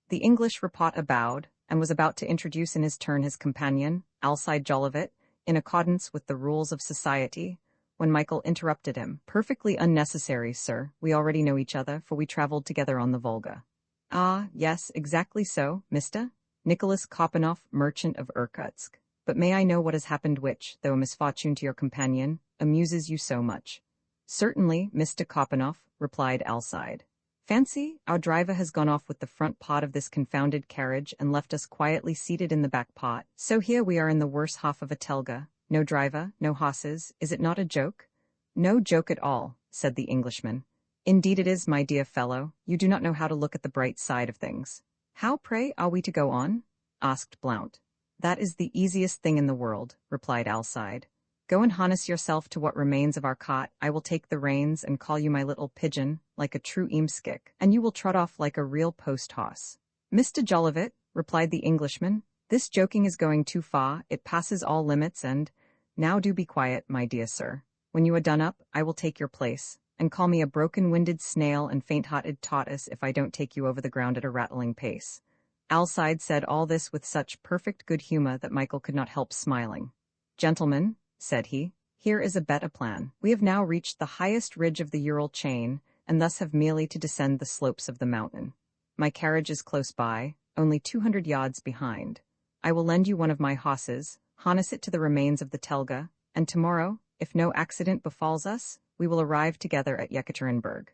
Speaker 1: The English reporter bowed, and was about to introduce in his turn his companion, Alcide Jolivet, in accordance with the rules of society, when Michael interrupted him. "Perfectly unnecessary, sir. We already know each other, for we traveled together on the Volga." "Ah, yes, exactly so, Mr. Nicholas Kopanoff, merchant of Irkutsk. But may I know what has happened which, though a misfortune to your companion, amuses you so much?" "Certainly, Mr. Kopanoff," replied Alcide. "Fancy, our driver has gone off with the front part of this confounded carriage and left us quietly seated in the back part. So here we are in the worse half of a telga. No driver, no horses. Is it not a joke?" "No joke at all," said the Englishman. "Indeed it is, my dear fellow. You do not know how to look at the bright side of things." "How, pray, are we to go on?" asked Blount. "That is the easiest thing in the world," replied Alcide. "Go and harness yourself to what remains of our cot. I will take the reins and call you my little pigeon, like a true eamskik, and you will trot off like a real post-horse." "Mr. Jolivet," replied the Englishman, "this joking is going too far. It passes all limits, and— Now do be quiet, my dear sir. When you are done up, I will take your place, and call me a broken-winded snail and faint-hearted tortoise if I don't take you over the ground at a rattling pace." Alcide said all this with such perfect good humor that Michael could not help smiling. "Gentlemen," said he, "here is a better plan. We have now reached the highest ridge of the Ural chain, and thus have merely to descend the slopes of the mountain. My carriage is close by, only 200 yards behind. I will lend you one of my horses, harness it to the remains of the telga, and tomorrow, if no accident befalls us, we will arrive together at Yekaterinburg."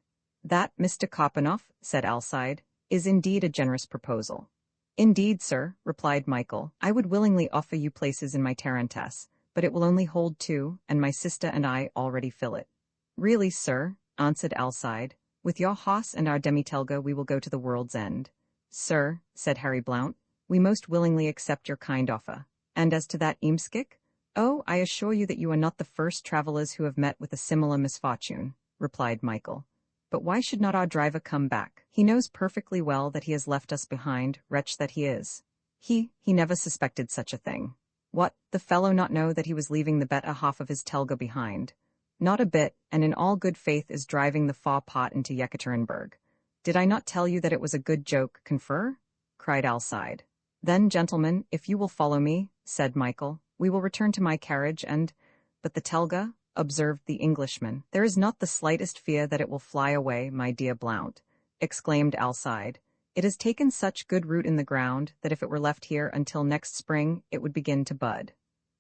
Speaker 1: "That, Mr. Kopanoff," said Alcide, "is indeed a generous proposal." "Indeed, sir," replied Michael, "I would willingly offer you places in my tarantass, but it will only hold two, and my sister and I already fill it." "Really, sir," answered Alcide, "with your horse and our demi-telga we will go to the world's end." "Sir," said Harry Blount, "we most willingly accept your kind offer. And as to that eamskik? Oh, I assure you that you are not the first travelers who have met with a similar misfortune," replied Michael. "But why should not our driver come back? He knows perfectly well that he has left us behind, wretch that he is. He never suspected such a thing. What, the fellow not know that he was leaving the better half of his telga behind? Not a bit, and in all good faith is driving the fore part into Yekaterinburg. Did I not tell you that it was a good joke, confer?" cried Alcide. "Then, gentlemen, if you will follow me," said Michael, "we will return to my carriage and— "But the telga," observed the Englishman. "There is not the slightest fear that it will fly away, my dear Blount," exclaimed Alcide. "It has taken such good root in the ground that if it were left here until next spring it would begin to bud."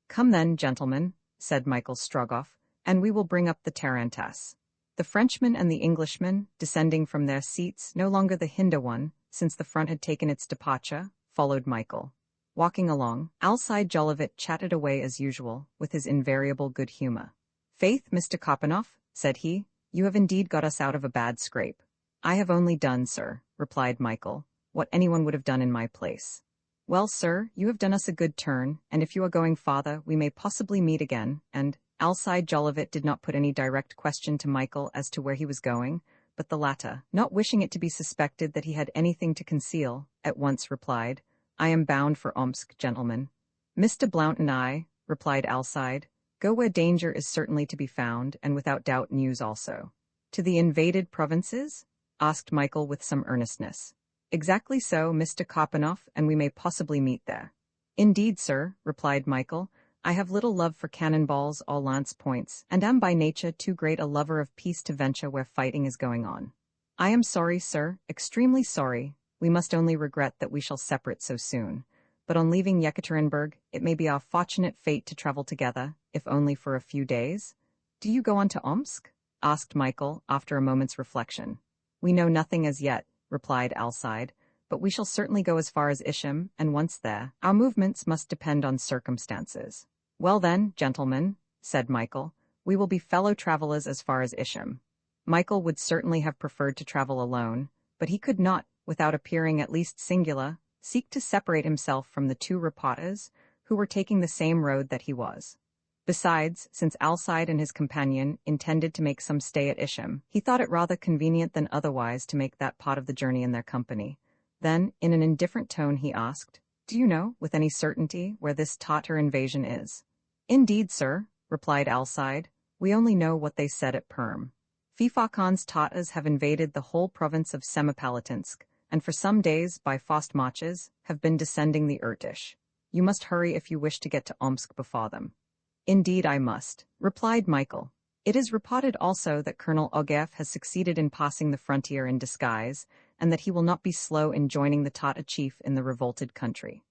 Speaker 1: "Come then, gentlemen," said Michael Strogoff, "and we will bring up the tarantass." The Frenchman and the Englishman, descending from their seats, no longer the hinder one, since the front had taken its departure, followed Michael. Walking along, Alcide Jolivet chatted away as usual, with his invariable good humor. "Faith, Mr. Kopanoff," said he, "you have indeed got us out of a bad scrape." "I have only done, sir," replied Michael, "what anyone would have done in my place." "Well, sir, you have done us a good turn, and if you are going farther, we may possibly meet again," and Alcide Jolivet did not put any direct question to Michael as to where he was going, but the latter, not wishing it to be suspected that he had anything to conceal, at once replied, "I am bound for Omsk, gentlemen." "Mr. Blount and I," replied Alcide, "go where danger is certainly to be found, and without doubt news also." "To the invaded provinces?" asked Michael with some earnestness. "Exactly so, Mr. Kopanoff, and we may possibly meet there." "Indeed, sir," replied Michael, "I have little love for cannonballs or lance points, and am by nature too great a lover of peace to venture where fighting is going on." "I am sorry, sir, extremely sorry. We must only regret that we shall separate so soon. But on leaving Yekaterinburg, it may be our fortunate fate to travel together, if only for a few days." "Do you go on to Omsk?" asked Michael, after a moment's reflection. "We know nothing as yet," replied Alcide, "but we shall certainly go as far as Ishim, and once there, our movements must depend on circumstances." "Well then, gentlemen," said Michael, "we will be fellow travelers as far as Ishim." Michael would certainly have preferred to travel alone, but he could not, without appearing at least singular, seek to separate himself from the two Rapatas, who were taking the same road that he was. Besides, since Alcide and his companion intended to make some stay at Isham, he thought it rather convenient than otherwise to make that part of the journey in their company. Then, in an indifferent tone, he asked, "Do you know, with any certainty, where this Tatar invasion is?" "Indeed, sir," replied Alcide, "we only know what they said at Perm. Fifa Khan's Tatars have invaded the whole province of Semipalatinsk, and for some days, by fast marches, have been descending the Irtish. You must hurry if you wish to get to Omsk before them." "Indeed I must," replied Michael. "It is reported also that Colonel Ogaev has succeeded in passing the frontier in disguise, and that he will not be slow in joining the Tatar chief in the revolted country."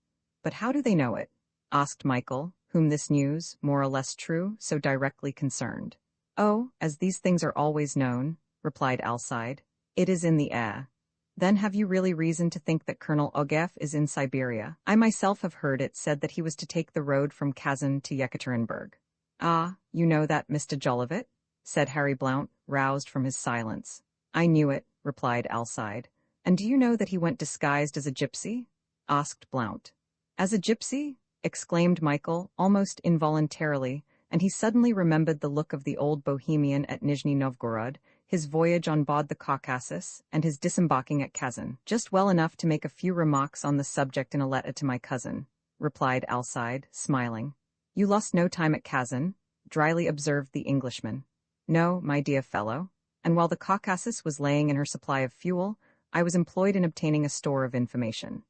Speaker 1: "But how do they know it?" asked Michael, whom this news, more or less true, so directly concerned. "Oh, as these things are always known," replied Alcide. "It is in the air." "Then have you really reason to think that Colonel Ogaev is in Siberia? I myself have heard it said that he was to take the road from Kazan to Yekaterinburg." "Ah, you know that, Mr. Jolivet?" said Harry Blount, roused from his silence. "I knew it," replied Alcide. "And do you know that he went disguised as a gypsy?" asked Blount. "As a gypsy?" exclaimed Michael, almost involuntarily, and he suddenly remembered the look of the old Bohemian at Nizhny Novgorod, his voyage on board the Caucasus, and his disembarking at Kazan. "Just well enough to make a few remarks on the subject in a letter to my cousin," replied Alcide, smiling. "You lost no time at Kazan," dryly observed the Englishman. "No, my dear fellow, and while the Caucasus was laying in her supply of fuel, I was employed in obtaining a store of information."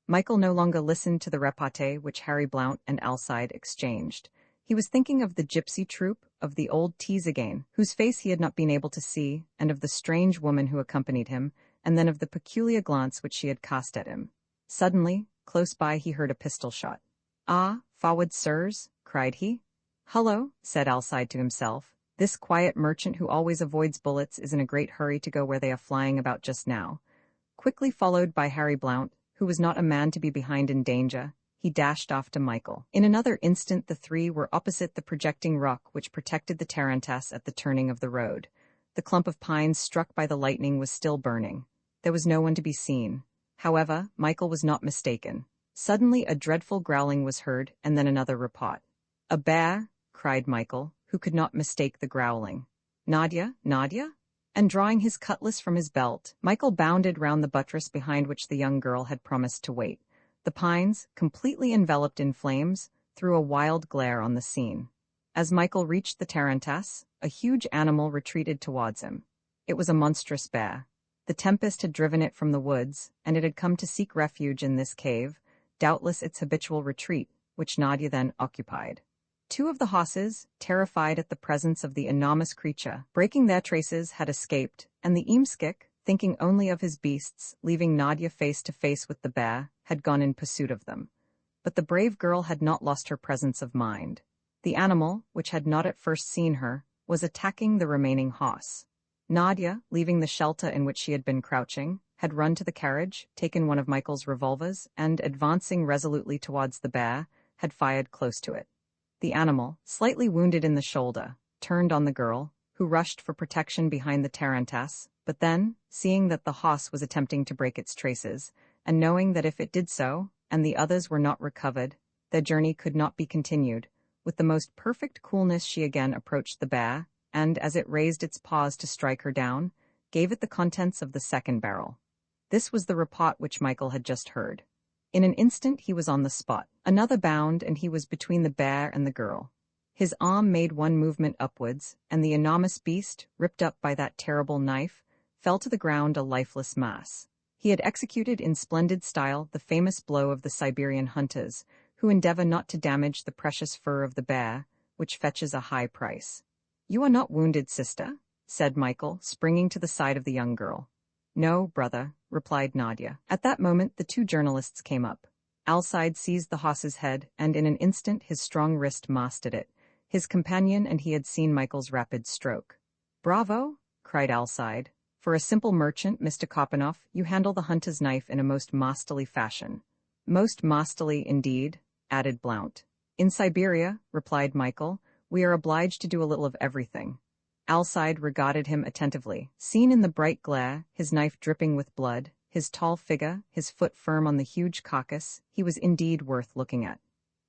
Speaker 1: Michael no longer listened to the repartee which Harry Blount and Alcide exchanged. He was thinking of the gypsy troupe, of the old Tees-again, whose face he had not been able to see, and of the strange woman who accompanied him, and then of the peculiar glance which she had cast at him. Suddenly, close by he heard a pistol shot. "Ah, forward, sirs," cried he. "Hullo," said Alcide to himself. "This quiet merchant who always avoids bullets is in a great hurry to go where they are flying about just now." Quickly followed by Harry Blount, who was not a man to be behind in danger, he dashed off to Michael. In another instant the three were opposite the projecting rock which protected the tarantass at the turning of the road. The clump of pines struck by the lightning was still burning. There was no one to be seen. However, Michael was not mistaken. Suddenly a dreadful growling was heard, and then another report. "A bear!" cried Michael, who could not mistake the growling. "Nadia, Nadia?" And drawing his cutlass from his belt, Michael bounded round the buttress behind which the young girl had promised to wait. The pines, completely enveloped in flames, threw a wild glare on the scene. As Michael reached the tarantass, a huge animal retreated towards him. It was a monstrous bear. The tempest had driven it from the woods, and it had come to seek refuge in this cave, doubtless its habitual retreat, which Nadia then occupied. Two of the horses, terrified at the presence of the enormous creature, breaking their traces, had escaped, and the Eamskik, thinking only of his beasts, leaving Nadia face to face with the bear, had gone in pursuit of them. But the brave girl had not lost her presence of mind. The animal, which had not at first seen her, was attacking the remaining horse. Nadia, leaving the shelter in which she had been crouching, had run to the carriage, taken one of Michael's revolvers, and, advancing resolutely towards the bear, had fired close to it. The animal, slightly wounded in the shoulder, turned on the girl, who rushed for protection behind the tarantass, but then, seeing that the horse was attempting to break its traces, and knowing that if it did so, and the others were not recovered, their journey could not be continued, with the most perfect coolness she again approached the bear, and, as it raised its paws to strike her down, gave it the contents of the second barrel. This was the report which Michael had just heard. In an instant he was on the spot. Another bound, and he was between the bear and the girl. His arm made one movement upwards, and the enormous beast, ripped up by that terrible knife, fell to the ground a lifeless mass. He had executed in splendid style the famous blow of the Siberian hunters, who endeavor not to damage the precious fur of the bear, which fetches a high price. "You are not wounded, sister?" said Michael, springing to the side of the young girl. "No, brother," replied Nadia. At that moment the two journalists came up. Alcide seized the horse's head, and in an instant his strong wrist mastered it. His companion and he had seen Michael's rapid stroke. "Bravo!" cried Alcide. "For a simple merchant, Mr. Kopanoff, you handle the hunter's knife in a most masterly fashion." "Most masterly, indeed," added Blount. "In Siberia," replied Michael, "we are obliged to do a little of everything." Alcide regarded him attentively. Seen in the bright glare, his knife dripping with blood, his tall figure, his foot firm on the huge carcass, he was indeed worth looking at.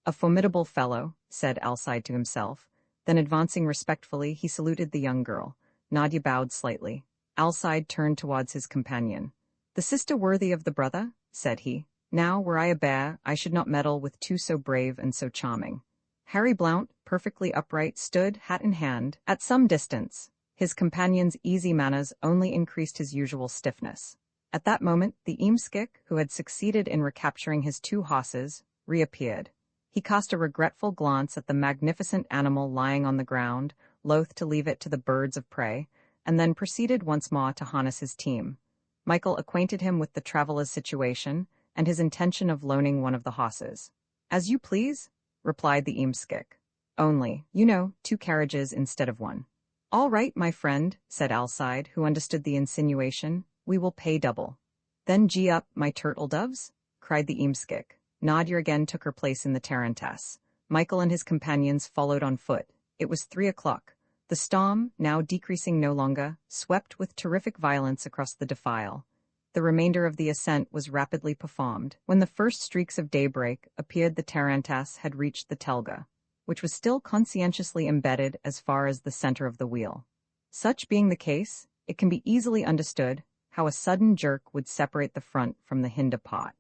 Speaker 1: "A formidable fellow," said Alcide to himself. Then advancing respectfully, he saluted the young girl. Nadia bowed slightly. Alcide turned towards his companion. "The sister worthy of the brother?" said he. "Now, were I a bear, I should not meddle with two so brave and so charming." Harry Blount, perfectly upright, stood, hat in hand, at some distance. His companion's easy manners only increased his usual stiffness. At that moment, the eamskik, who had succeeded in recapturing his two horses, reappeared. He cast a regretful glance at the magnificent animal lying on the ground, loath to leave it to the birds of prey, and then proceeded once more to harness his team. Michael acquainted him with the traveller's situation and his intention of loaning one of the horses. "As you please," replied the eamskik. "Only, you know, 2 carriages instead of 1. "All right, my friend," said Alcide, who understood the insinuation. "We will pay double." "Then gee up, my turtle doves," cried the eamskik. Nadia again took her place in the tarantass. Michael and his companions followed on foot. It was 3 o'clock. The storm, now decreasing no longer, swept with terrific violence across the defile. The remainder of the ascent was rapidly performed. When the first streaks of daybreak appeared, the tarantass had reached the telga, which was still conscientiously embedded as far as the center of the wheel. Such being the case, it can be easily understood how a sudden jerk would separate the front from the hinder part.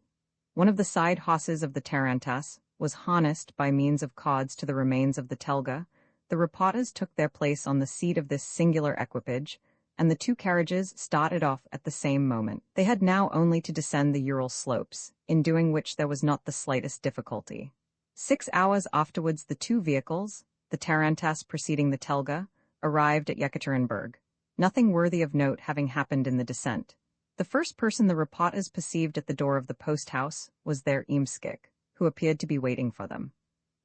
Speaker 1: One of the side horses of the tarantass was harnessed by means of cords to the remains of the telga. The reporters took their place on the seat of this singular equipage, and the 2 carriages started off at the same moment. They had now only to descend the Ural slopes, in doing which there was not the slightest difficulty. 6 hours afterwards the 2 vehicles, the tarantass preceding the telga, arrived at Yekaterinburg, nothing worthy of note having happened in the descent. The first person the reporters perceived at the door of the post-house was their eamskik, who appeared to be waiting for them.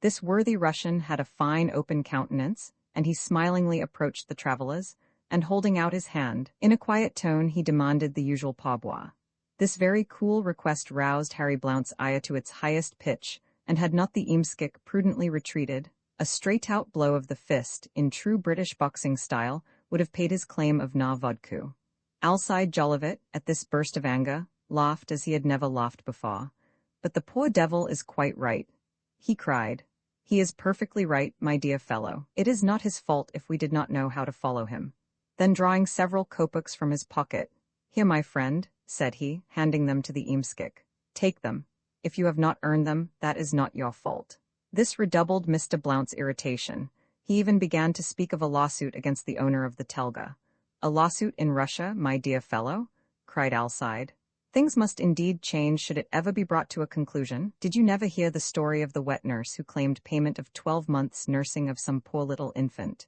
Speaker 1: This worthy Russian had a fine open countenance, and he smilingly approached the travellers, and holding out his hand, in a quiet tone he demanded the usual pourboire. This very cool request roused Harry Blount's ire to its highest pitch, and had not the eamskik prudently retreated, a straight-out blow of the fist, in true British boxing style, would have paid his claim of na vodku. Alcide Jolivet, at this burst of anger, laughed as he had never laughed before. "But the poor devil is quite right," he cried. "He is perfectly right, my dear fellow. It is not his fault if we did not know how to follow him." Then drawing several kopecks from his pocket, "Here, my friend," said he, handing them to the eamskik. "Take them. If you have not earned them, that is not your fault." This redoubled Mr. Blount's irritation. He even began to speak of a lawsuit against the owner of the telga. "A lawsuit in Russia, my dear fellow?" cried Alcide. "Things must indeed change should it ever be brought to a conclusion. Did you never hear the story of the wet nurse who claimed payment of 12 months' nursing of some poor little infant?"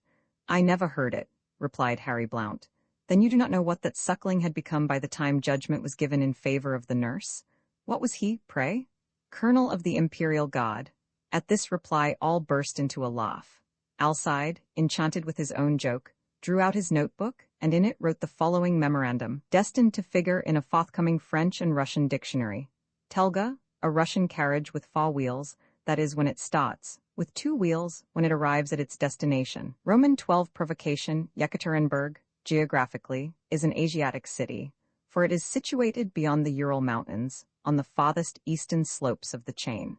Speaker 1: "I never heard it," replied Harry Blount. "Then you do not know what that suckling had become by the time judgment was given in favor of the nurse? What was he, pray?" "Colonel of the Imperial Guard." At this reply all burst into a laugh. Alcide, enchanted with his own joke, drew out his notebook, and in it wrote the following memorandum, destined to figure in a forthcoming French and Russian dictionary. "Telga, a Russian carriage with 4 wheels, that is when it starts, with 2 wheels when it arrives at its destination. Roman 12 provocation, Yekaterinburg, geographically, is an Asiatic city, for it is situated beyond the Ural Mountains, on the farthest eastern slopes of the chain.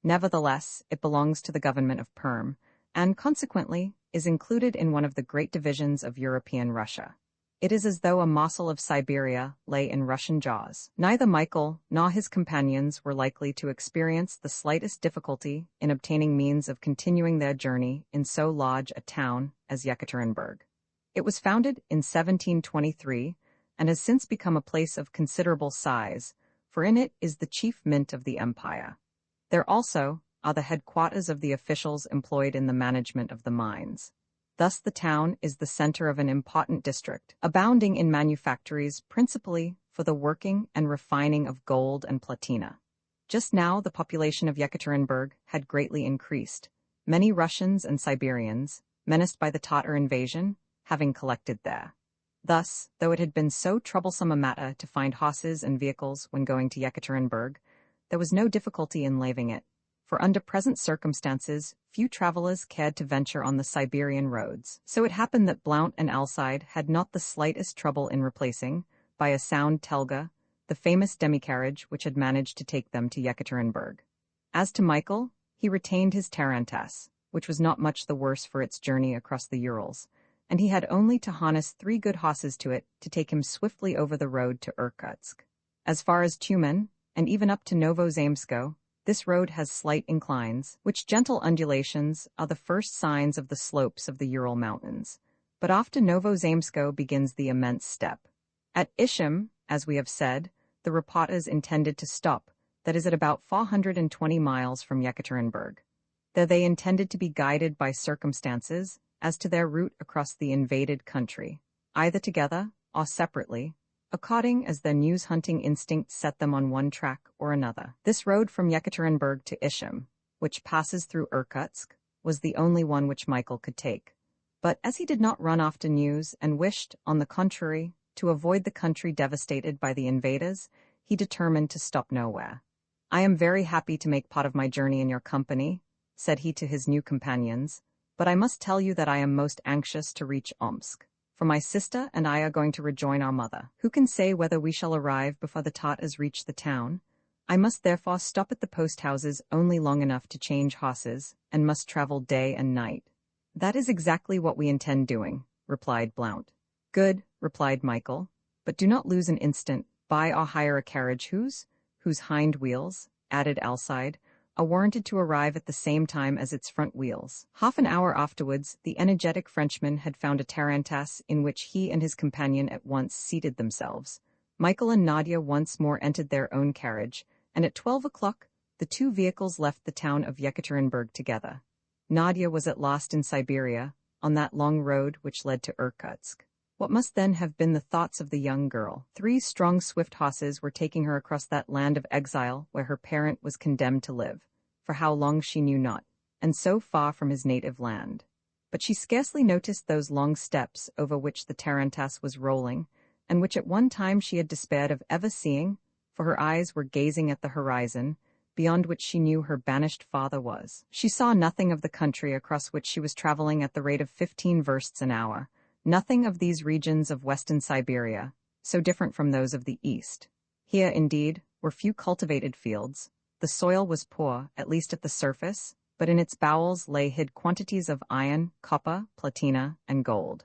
Speaker 1: Nevertheless, it belongs to the government of Perm, and consequently is included in one of the great divisions of European Russia. It is as though a morsel of Siberia lay in Russian jaws." Neither Michael nor his companions were likely to experience the slightest difficulty in obtaining means of continuing their journey in so large a town as Yekaterinburg. It was founded in 1723 and has since become a place of considerable size, for in it is the chief mint of the empire. There also are the headquarters of the officials employed in the management of the mines. Thus the town is the center of an important district, abounding in manufactories principally for the working and refining of gold and platina. Just now the population of Yekaterinburg had greatly increased, many Russians and Siberians, menaced by the Tatar invasion, having collected there. Thus, though it had been so troublesome a matter to find horses and vehicles when going to Yekaterinburg, there was no difficulty in leaving it, for under present circumstances few travelers cared to venture on the Siberian roads. So it happened that Blount and Alcide had not the slightest trouble in replacing, by a sound telga, the famous demi-carriage which had managed to take them to Yekaterinburg. As to Michael, he retained his tarantass, which was not much the worse for its journey across the Urals, and he had only to harness 3 good horses to it to take him swiftly over the road to Irkutsk. As far as Tyumen, and even up to Novozemsko, this road has slight inclines, which gentle undulations are the first signs of the slopes of the Ural Mountains. But after Novozemsko begins the immense steppe. At Ishim, as we have said, the Rapatas intended to stop, that is at about 420 miles from Yekaterinburg. There they intended to be guided by circumstances as to their route across the invaded country, either together or separately, according as their news-hunting instinct set them on one track or another. This road from Yekaterinburg to Ishim, which passes through Irkutsk, was the only one which Michael could take. But as he did not run after news and wished, on the contrary, to avoid the country devastated by the invaders, he determined to stop nowhere. "I am very happy to make part of my journey in your company," said he to his new companions, "but I must tell you that I am most anxious to reach Omsk, for my sister and I are going to rejoin our mother. Who can say whether we shall arrive before the Tatars reach the town? I must therefore stop at the post-houses only long enough to change horses, and must travel day and night." "That is exactly what we intend doing," replied Blount. "Good," replied Michael, "but do not lose an instant. Buy or hire a carriage whose hind wheels," added Alcide, "are warranted to arrive at the same time as its front wheels." Half an hour afterwards, the energetic Frenchman had found a tarantass in which he and his companion at once seated themselves. Michael and Nadia once more entered their own carriage, and at 12 o'clock the 2 vehicles left the town of Yekaterinburg together. Nadia was at last in Siberia, on that long road which led to Irkutsk. What must then have been the thoughts of the young girl? 3 strong, swift horses were taking her across that land of exile where her parent was condemned to live, for how long she knew not, and so far from his native land. But she scarcely noticed those long steppes over which the tarantass was rolling, and which at one time she had despaired of ever seeing, for her eyes were gazing at the horizon, beyond which she knew her banished father was. She saw nothing of the country across which she was traveling at the rate of 15 versts an hour, nothing of these regions of western Siberia, so different from those of the east. Here, indeed, were few cultivated fields. The soil was poor, at least at the surface, but in its bowels lay hid quantities of iron, copper, platina, and gold.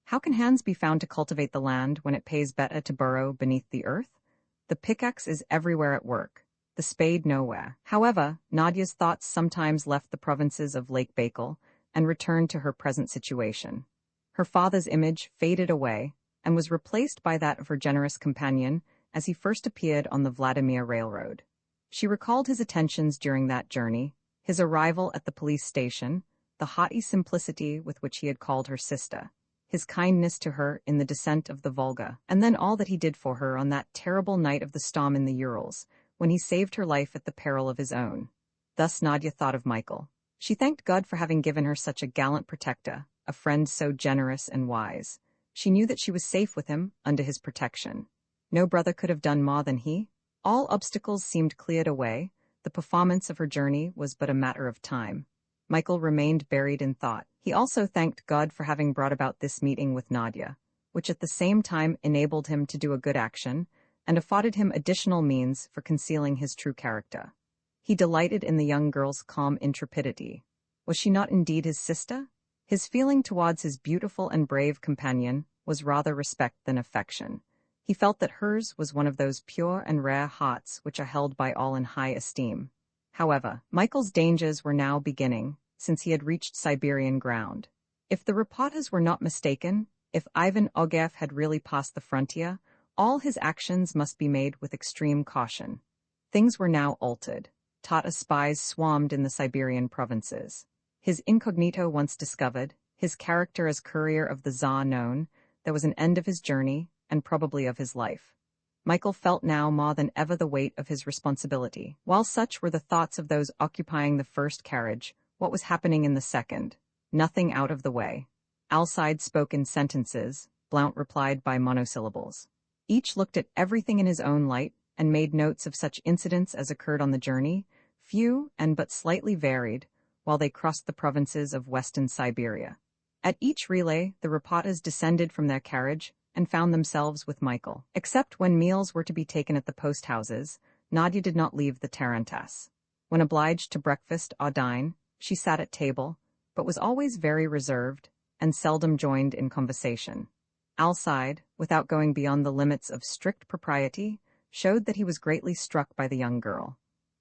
Speaker 1: How can hands be found to cultivate the land when it pays better to burrow beneath the earth? The pickaxe is everywhere at work, the spade nowhere. However, Nadia's thoughts sometimes left the provinces of Lake Baikal and returned to her present situation. Her father's image faded away and was replaced by that of her generous companion as he first appeared on the Vladimir Railroad. She recalled his attentions during that journey, his arrival at the police station, the haughty simplicity with which he had called her sister, his kindness to her in the descent of the Volga, and then all that he did for her on that terrible night of the storm in the Urals, when he saved her life at the peril of his own. Thus Nadia thought of Michael. She thanked God for having given her such a gallant protector, a friend so generous and wise. She knew that she was safe with him, under his protection. No brother could have done more than he. All obstacles seemed cleared away. The performance of her journey was but a matter of time. Michael remained buried in thought. He also thanked God for having brought about this meeting with Nadia, which at the same time enabled him to do a good action, and afforded him additional means for concealing his true character. He delighted in the young girl's calm intrepidity. Was she not indeed his sister? His feeling towards his beautiful and brave companion was rather respect than affection. He felt that hers was one of those pure and rare hearts which are held by all in high esteem. However, Michael's dangers were now beginning, since he had reached Siberian ground. If the Rapatas were not mistaken, if Ivan Ogareff had really passed the frontier, all his actions must be made with extreme caution. Things were now altered. Tatar spies swarmed in the Siberian provinces. His incognito once discovered, his character as courier of the Tsar known, there was an end of his journey, and probably of his life. Michael felt now more than ever the weight of his responsibility. While such were the thoughts of those occupying the first carriage, what was happening in the second? Nothing out of the way. Alcide spoke in sentences, Blount replied by monosyllables. Each looked at everything in his own light, and made notes of such incidents as occurred on the journey, few and but slightly varied, while they crossed the provinces of western Siberia. At each relay, the Rapatas descended from their carriage, and found themselves with Michael. Except when meals were to be taken at the post houses, Nadia did not leave the tarantass. When obliged to breakfast or dine, she sat at table, but was always very reserved and seldom joined in conversation. Alcide, without going beyond the limits of strict propriety, showed that he was greatly struck by the young girl.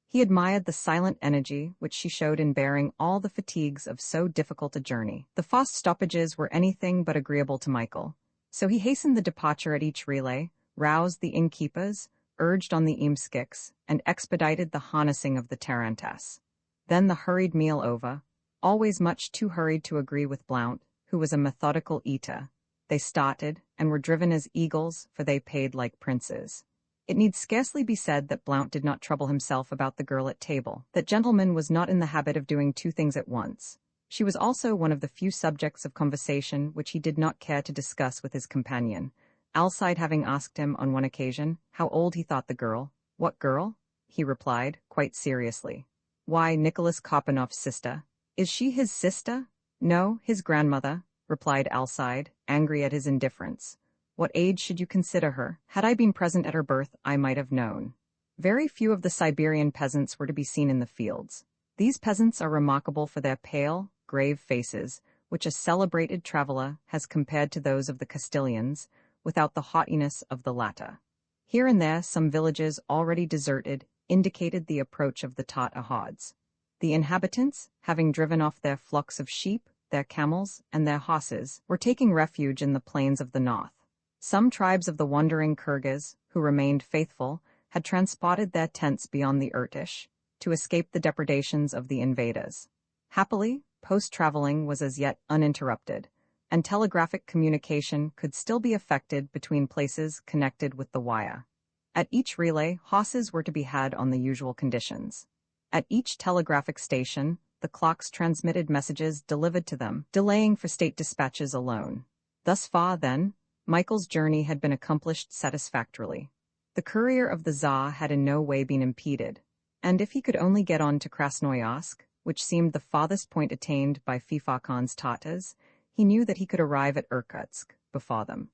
Speaker 1: He admired the silent energy which she showed in bearing all the fatigues of so difficult a journey. The fast stoppages were anything but agreeable to Michael, so he hastened the departure at each relay, roused the innkeepers, urged on the eamskiks, and expedited the harnessing of the tarantass. Then the hurried meal over, always much too hurried to agree with Blount, who was a methodical eater, they started, and were driven as eagles, for they paid like princes. It need scarcely be said that Blount did not trouble himself about the girl at table. That gentleman was not in the habit of doing two things at once. She was also one of the few subjects of conversation which he did not care to discuss with his companion, Alcide having asked him on one occasion how old he thought the girl. "What girl?" he replied, quite seriously. "Why, Nicholas Karpanoff's sister." "Is she his sister?" "No, his grandmother," replied Alcide, angry at his indifference. "What age should you consider her? Had I been present at her birth, I might have known." Very few of the Siberian peasants were to be seen in the fields. These peasants are remarkable for their pale, grave faces, which a celebrated traveller has compared to those of the Castilians, without the haughtiness of the latter. Here and there some villages already deserted indicated the approach of the Tartar hordes. The inhabitants, having driven off their flocks of sheep, their camels, and their horses, were taking refuge in the plains of the north. Some tribes of the wandering Kyrgyz, who remained faithful, had transported their tents beyond the Irtish, to escape the depredations of the invaders. Happily, post-traveling was as yet uninterrupted, and telegraphic communication could still be effected between places connected with the wire. At each relay, horses were to be had on the usual conditions. At each telegraphic station, the clocks transmitted messages delivered to them, delaying for state dispatches alone. Thus far, then, Michael's journey had been accomplished satisfactorily. The courier of the Tsar had in no way been impeded, and if he could only get on to Krasnoyarsk, which seemed the farthest point attained by Fifa Khan's Tatars, he knew that he could arrive at Irkutsk before them.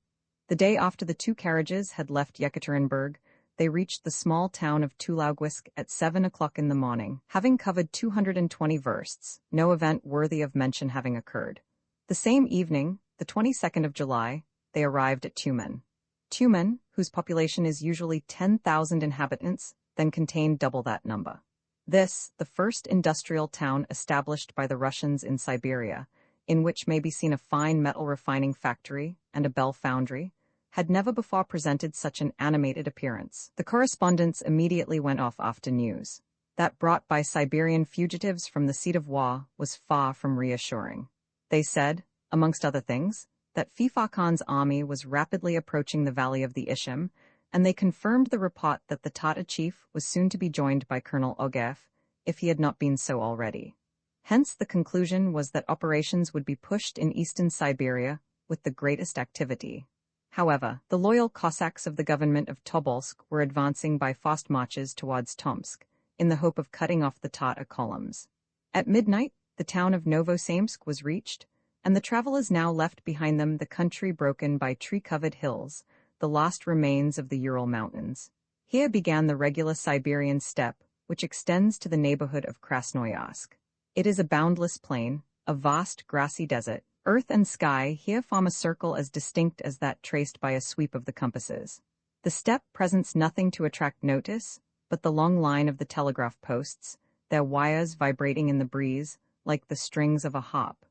Speaker 1: The day after the two carriages had left Yekaterinburg, they reached the small town of Tulaugwisk at 7 o'clock in the morning, having covered 220 versts, no event worthy of mention having occurred. The same evening, the 22nd of July, they arrived at Tumen. Tumen, whose population is usually 10,000 inhabitants, then contained double that number. This, the first industrial town established by the Russians in Siberia, in which may be seen a fine metal refining factory and a bell foundry, had never before presented such an animated appearance. The correspondents immediately went off after news. That brought by Siberian fugitives from the seat of war was far from reassuring. They said, amongst other things, that Fifa Khan's army was rapidly approaching the valley of the Ishim, and they confirmed the report that the Tatar chief was soon to be joined by Colonel Ogev, if he had not been so already. Hence the conclusion was that operations would be pushed in eastern Siberia with the greatest activity. However, the loyal Cossacks of the government of Tobolsk were advancing by fast marches towards Tomsk, in the hope of cutting off the Tatar columns. At midnight, the town of Novosemsk was reached, and the travelers now left behind them the country broken by tree-covered hills, the last remains of the Ural Mountains. Here began the regular Siberian steppe, which extends to the neighborhood of Krasnoyarsk. It is a boundless plain, a vast grassy desert. Earth and sky here form a circle as distinct as that traced by a sweep of the compasses. The steppe presents nothing to attract notice, but the long line of the telegraph posts, their wires vibrating in the breeze, like the strings of a harp.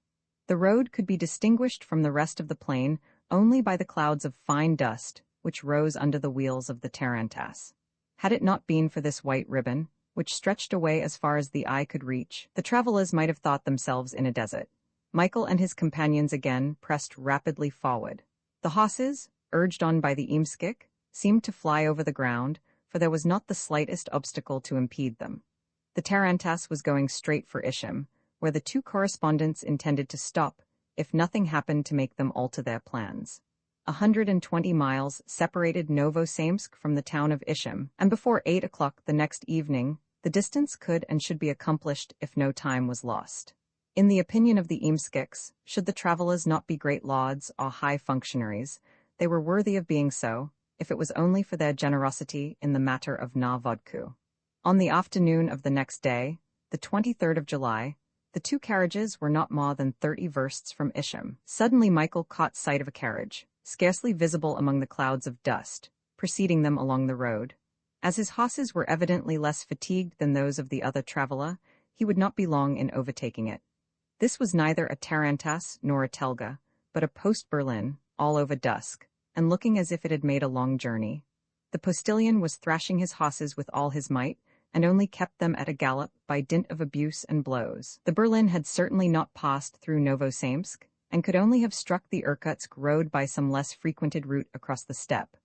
Speaker 1: The road could be distinguished from the rest of the plain only by the clouds of fine dust which rose under the wheels of the tarantass. Had it not been for this white ribbon, which stretched away as far as the eye could reach, the travelers might have thought themselves in a desert. Michael and his companions again pressed rapidly forward. The horses, urged on by the Imskik, seemed to fly over the ground, for there was not the slightest obstacle to impede them. The tarantass was going straight for Ishim, where the two correspondents intended to stop, if nothing happened to make them alter their plans. 120 miles separated Novosemsk from the town of Ishim, and before 8 o'clock the next evening, the distance could and should be accomplished if no time was lost. In the opinion of the Imskiks, should the travelers not be great lords or high functionaries, They were worthy of being so, if it was only for their generosity in the matter of na vodku. On the afternoon of the next day, the 23rd of July, the two carriages were not more than 30 versts from Isham. Suddenly Michael caught sight of a carriage, scarcely visible among the clouds of dust, preceding them along the road. As his horses were evidently less fatigued than those of the other traveller, he would not be long in overtaking it. This was neither a tarantass nor a telga, but a post-Berlin, all over dusk, and looking as if it had made a long journey. The postilion was thrashing his horses with all his might, and only kept them at a gallop by dint of abuse and blows. The Berlin had certainly not passed through Novosamsk, and could only have struck the Irkutsk road by some less frequented route across the steppe.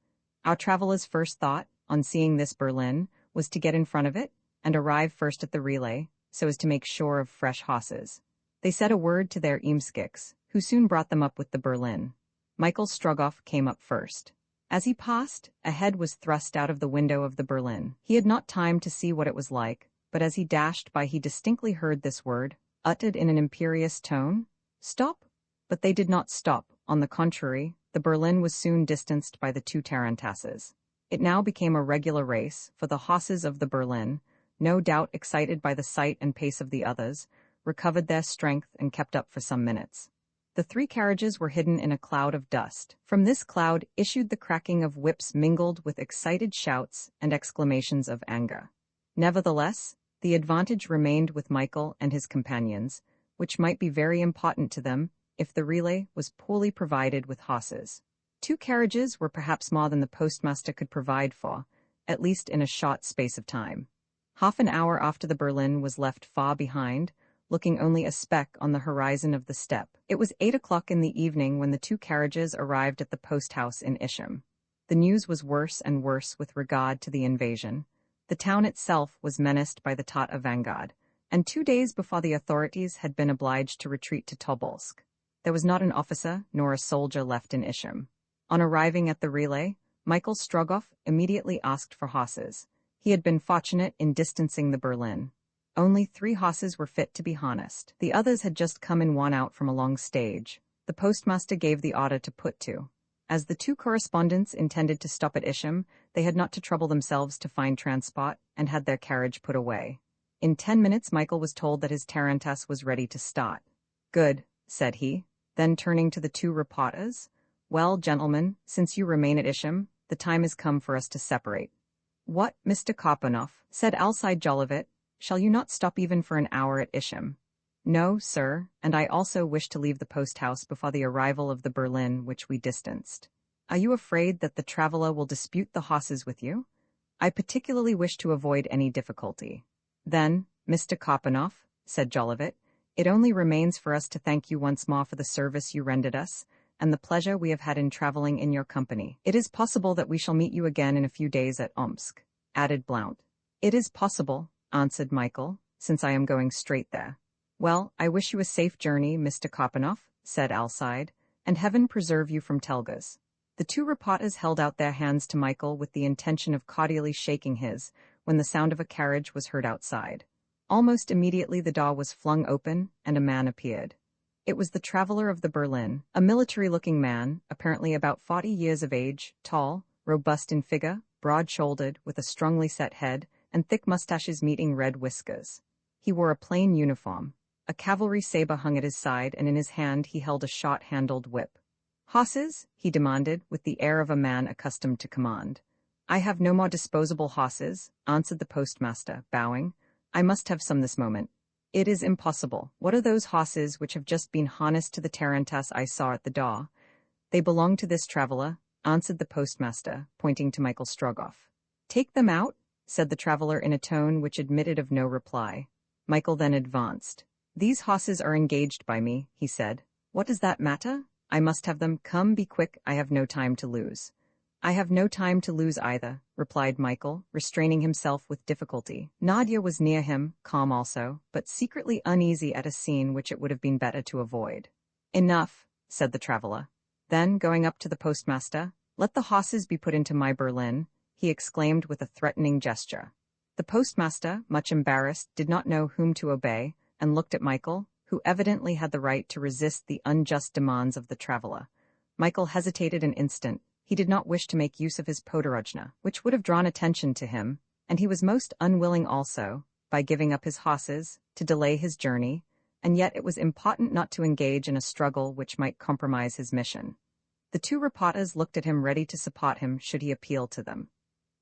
Speaker 1: Our travellers' first thought, on seeing this Berlin, was to get in front of it, and arrive first at the relay, so as to make sure of fresh horses. They said a word to their Eamskiks, who soon brought them up with the Berlin. Michael Strogoff came up first. As he passed, a head was thrust out of the window of the Berlin. He had not time to see what it was like, but as he dashed by he distinctly heard this word, uttered in an imperious tone, "Stop!" But they did not stop. On the contrary, the Berlin was soon distanced by the two tarantasses. It now became a regular race, for the horses of the Berlin, no doubt excited by the sight and pace of the others, recovered their strength and kept up for some minutes. The three carriages were hidden in a cloud of dust. From this cloud issued the cracking of whips mingled with excited shouts and exclamations of anger. Nevertheless, the advantage remained with Michael and his companions, which might be very important to them if the relay was poorly provided with horses. Two carriages were perhaps more than the postmaster could provide for, at least in a short space of time. Half an hour after the Berlin was left far behind, looking only a speck on the horizon of the steppe. It was 8 o'clock in the evening when the two carriages arrived at the post-house in Isham. The news was worse and worse with regard to the invasion. The town itself was menaced by the Tata vanguard, and 2 days before the authorities had been obliged to retreat to Tobolsk. There was not an officer nor a soldier left in Isham. On arriving at the relay, Michael Strogoff immediately asked for horses. He had been fortunate in distancing the Berlin. Only 3 horses were fit to be harnessed. The others had just come in worn out from a long stage. The postmaster gave the order to put to. As the two correspondents intended to stop at Isham, they had not to trouble themselves to find transport, and had their carriage put away. In 10 minutes Michael was told that his tarantass was ready to start. "Good," said he. Then turning to the two reporters, "Well, gentlemen, since you remain at Isham, the time has come for us to separate." "What, Mr. Karpanoff," said Alcide Jolivet, "shall you not stop even for an hour at Isham?" "No, sir, and I also wish to leave the post-house before the arrival of the Berlin which we distanced." "Are you afraid that the traveller will dispute the horses with you?" "I particularly wish to avoid any difficulty." "Then, Mr. Karpanoff," said Jolivet, "it only remains for us to thank you once more for the service you rendered us, and the pleasure we have had in travelling in your company. It is possible that we shall meet you again in a few days at Omsk," added Blount. "It is possible," answered Michael, "since I am going straight there." "Well, I wish you a safe journey, Mr. Karpanoff," said Alcide, "and heaven preserve you from telgas." The two reporters held out their hands to Michael with the intention of cordially shaking his, when the sound of a carriage was heard outside. Almost immediately the door was flung open, and a man appeared. It was the traveller of the Berlin, a military-looking man, apparently about 40 years of age, tall, robust in figure, broad-shouldered, with a strongly set head, and thick mustaches meeting red whiskers. He wore a plain uniform. A cavalry sabre hung at his side, and in his hand he held a short-handled whip. "Horses?" he demanded, with the air of a man accustomed to command. "I have no more disposable horses," answered the postmaster, bowing. "I must have some this moment." "It is impossible. What are those horses which have just been harnessed to the tarantass I saw at the door?" "They belong to this traveller," answered the postmaster, pointing to Michael Strogoff. "Take them out," said the traveller in a tone which admitted of no reply. Michael then advanced. "These horses are engaged by me," he said. "What does that matter? I must have them. Come, be quick, I have no time to lose." "I have no time to lose either," replied Michael, restraining himself with difficulty. Nadia was near him, calm also, but secretly uneasy at a scene which it would have been better to avoid. "Enough," said the traveller. Then, going up to the postmaster, "Let the horses be put into my Berlin," he exclaimed with a threatening gesture. The postmaster, much embarrassed, did not know whom to obey, and looked at Michael, who evidently had the right to resist the unjust demands of the traveller. Michael hesitated an instant. He did not wish to make use of his podorojna, which would have drawn attention to him, and he was most unwilling also, by giving up his horses, to delay his journey, and yet it was important not to engage in a struggle which might compromise his mission. The two rapatas looked at him ready to support him should he appeal to them.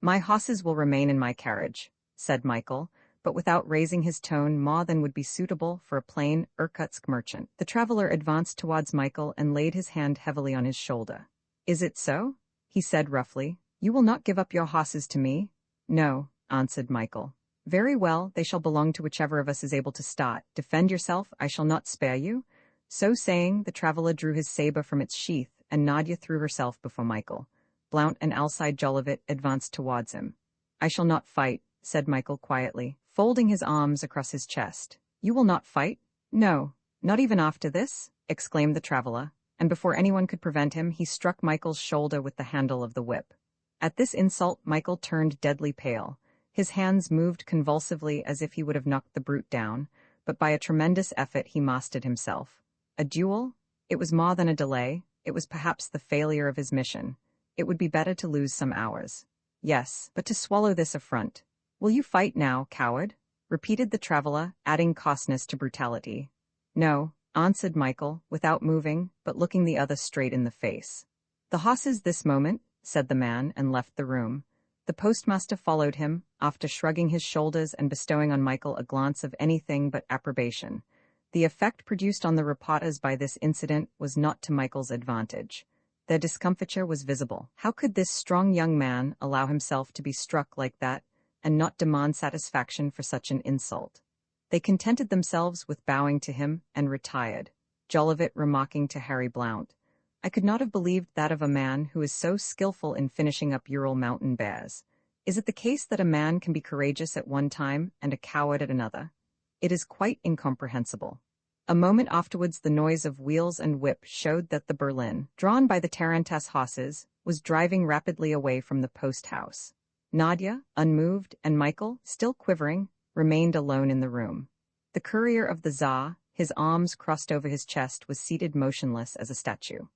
Speaker 1: "My horses will remain in my carriage," said Michael, but without raising his tone more than would be suitable for a plain Irkutsk merchant. The traveler advanced towards Michael and laid his hand heavily on his shoulder. "Is it so?" he said roughly. "You will not give up your horses to me?" "No," answered Michael. "Very well, they shall belong to whichever of us is able to start. Defend yourself, I shall not spare you." So saying, the traveler drew his saber from its sheath, and Nadia threw herself before Michael. Blount and Alcide Jolivet advanced towards him. "I shall not fight," said Michael quietly, folding his arms across his chest. "You will not fight?" "No, not even after this?" exclaimed the traveler, and before anyone could prevent him, he struck Michael's shoulder with the handle of the whip. At this insult, Michael turned deadly pale. His hands moved convulsively as if he would have knocked the brute down, but by a tremendous effort he mastered himself. A duel? It was more than a delay. It was perhaps the failure of his mission. It would be better to lose some hours. Yes, but to swallow this affront. "Will you fight now, coward?" repeated the traveler, adding coarseness to brutality. "No," answered Michael, without moving, but looking the other straight in the face. "The horses this moment," said the man, and left the room. The postmaster followed him, after shrugging his shoulders and bestowing on Michael a glance of anything but approbation. The effect produced on the rapatas by this incident was not to Michael's advantage. Their discomfiture was visible. How could this strong young man allow himself to be struck like that, and not demand satisfaction for such an insult? They contented themselves with bowing to him and retired, Jolivet remarking to Harry Blount, "I could not have believed that of a man who is so skillful in finishing up Ural mountain bears. Is it the case that a man can be courageous at one time and a coward at another? It is quite incomprehensible." A moment afterwards the noise of wheels and whip showed that the berlin, drawn by the Tarantass horses, was driving rapidly away from the post-house. Nadia, unmoved, and Michael, still quivering, remained alone in the room. The courier of the Tsar, his arms crossed over his chest, was seated motionless as a statue.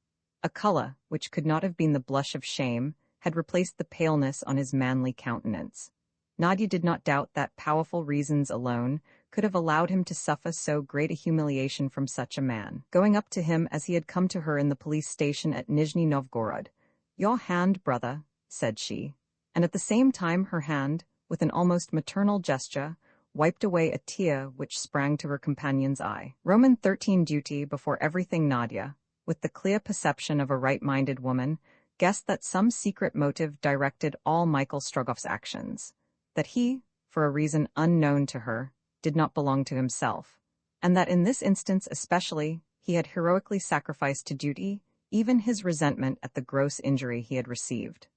Speaker 1: A color, which could not have been the blush of shame, had replaced the paleness on his manly countenance. Nadia did not doubt that powerful reasons alone could have allowed him to suffer so great a humiliation from such a man. Going up to him as he had come to her in the police station at Nizhny Novgorod, "Your hand, brother," said she, and at the same time her hand, with an almost maternal gesture, wiped away a tear which sprang to her companion's eye. Roman 13 duty before everything. Nadia, with the clear perception of a right-minded woman, guessed that some secret motive directed all Michael Strogoff's actions, that he, for a reason unknown to her, did not belong to himself, and that in this instance especially he had heroically sacrificed to duty even his resentment at the gross injury he had received.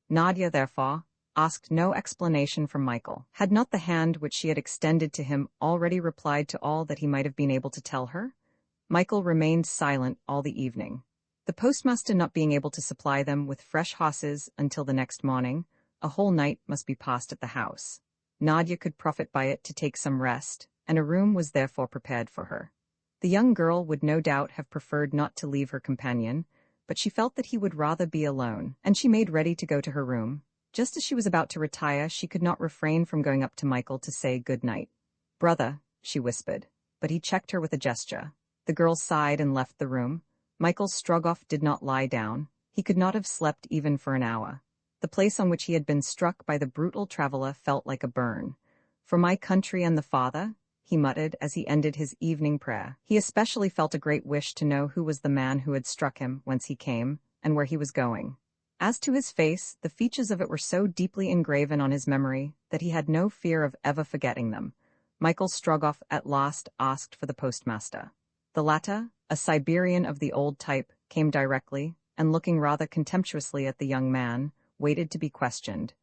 Speaker 1: Nadia, therefore, asked no explanation from Michael. Had not the hand which she had extended to him already replied to all that he might have been able to tell her? Michael remained silent all the evening. The postmaster not being able to supply them with fresh horses until the next morning, a whole night must be passed at the house. Nadia could profit by it to take some rest, and a room was therefore prepared for her. The young girl would no doubt have preferred not to leave her companion, but she felt that he would rather be alone, and she made ready to go to her room. Just as she was about to retire, she could not refrain from going up to Michael to say good night. "Brother," she whispered, but he checked her with a gesture. The girl sighed and left the room. Michael Strogoff did not lie down. He could not have slept even for an hour. The place on which he had been struck by the brutal traveler felt like a burn. "For my country and the father," he muttered as he ended his evening prayer. He especially felt a great wish to know who was the man who had struck him, whence he came, and where he was going. As to his face, the features of it were so deeply engraven on his memory that he had no fear of ever forgetting them. Michael Strogoff at last asked for the postmaster. The latter, a Siberian of the old type, came directly, and looking rather contemptuously at the young man, waited to be questioned.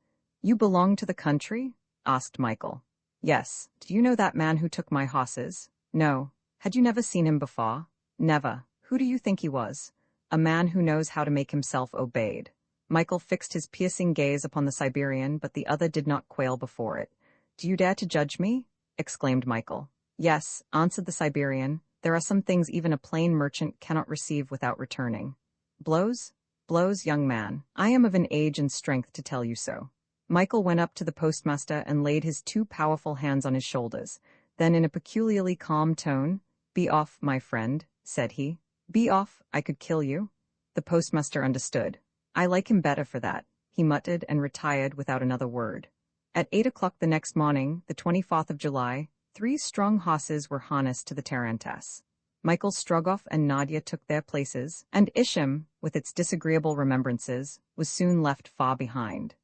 Speaker 1: "You belong to the country?" asked Michael. "Yes. Do you know that man who took my horses?" "No." "Had you never seen him before?" "Never." "Who do you think he was?" "A man who knows how to make himself obeyed." Michael fixed his piercing gaze upon the Siberian, but the other did not quail before it. "Do you dare to judge me?" exclaimed Michael. "Yes," answered the Siberian. "There are some things even a plain merchant cannot receive without returning." Blows? Blows, young man. I am of an age and strength to tell you so. Michael went up to the postmaster and laid his two powerful hands on his shoulders. Then in a peculiarly calm tone, "Be off, my friend," said he. "Be off, I could kill you." The postmaster understood. "I like him better for that," he muttered and retired without another word. At 8 o'clock the next morning, the 24th of July, 3 strong horses were harnessed to the tarantass. Michael Strogoff and Nadia took their places, and Isham, with its disagreeable remembrances, was soon left far behind.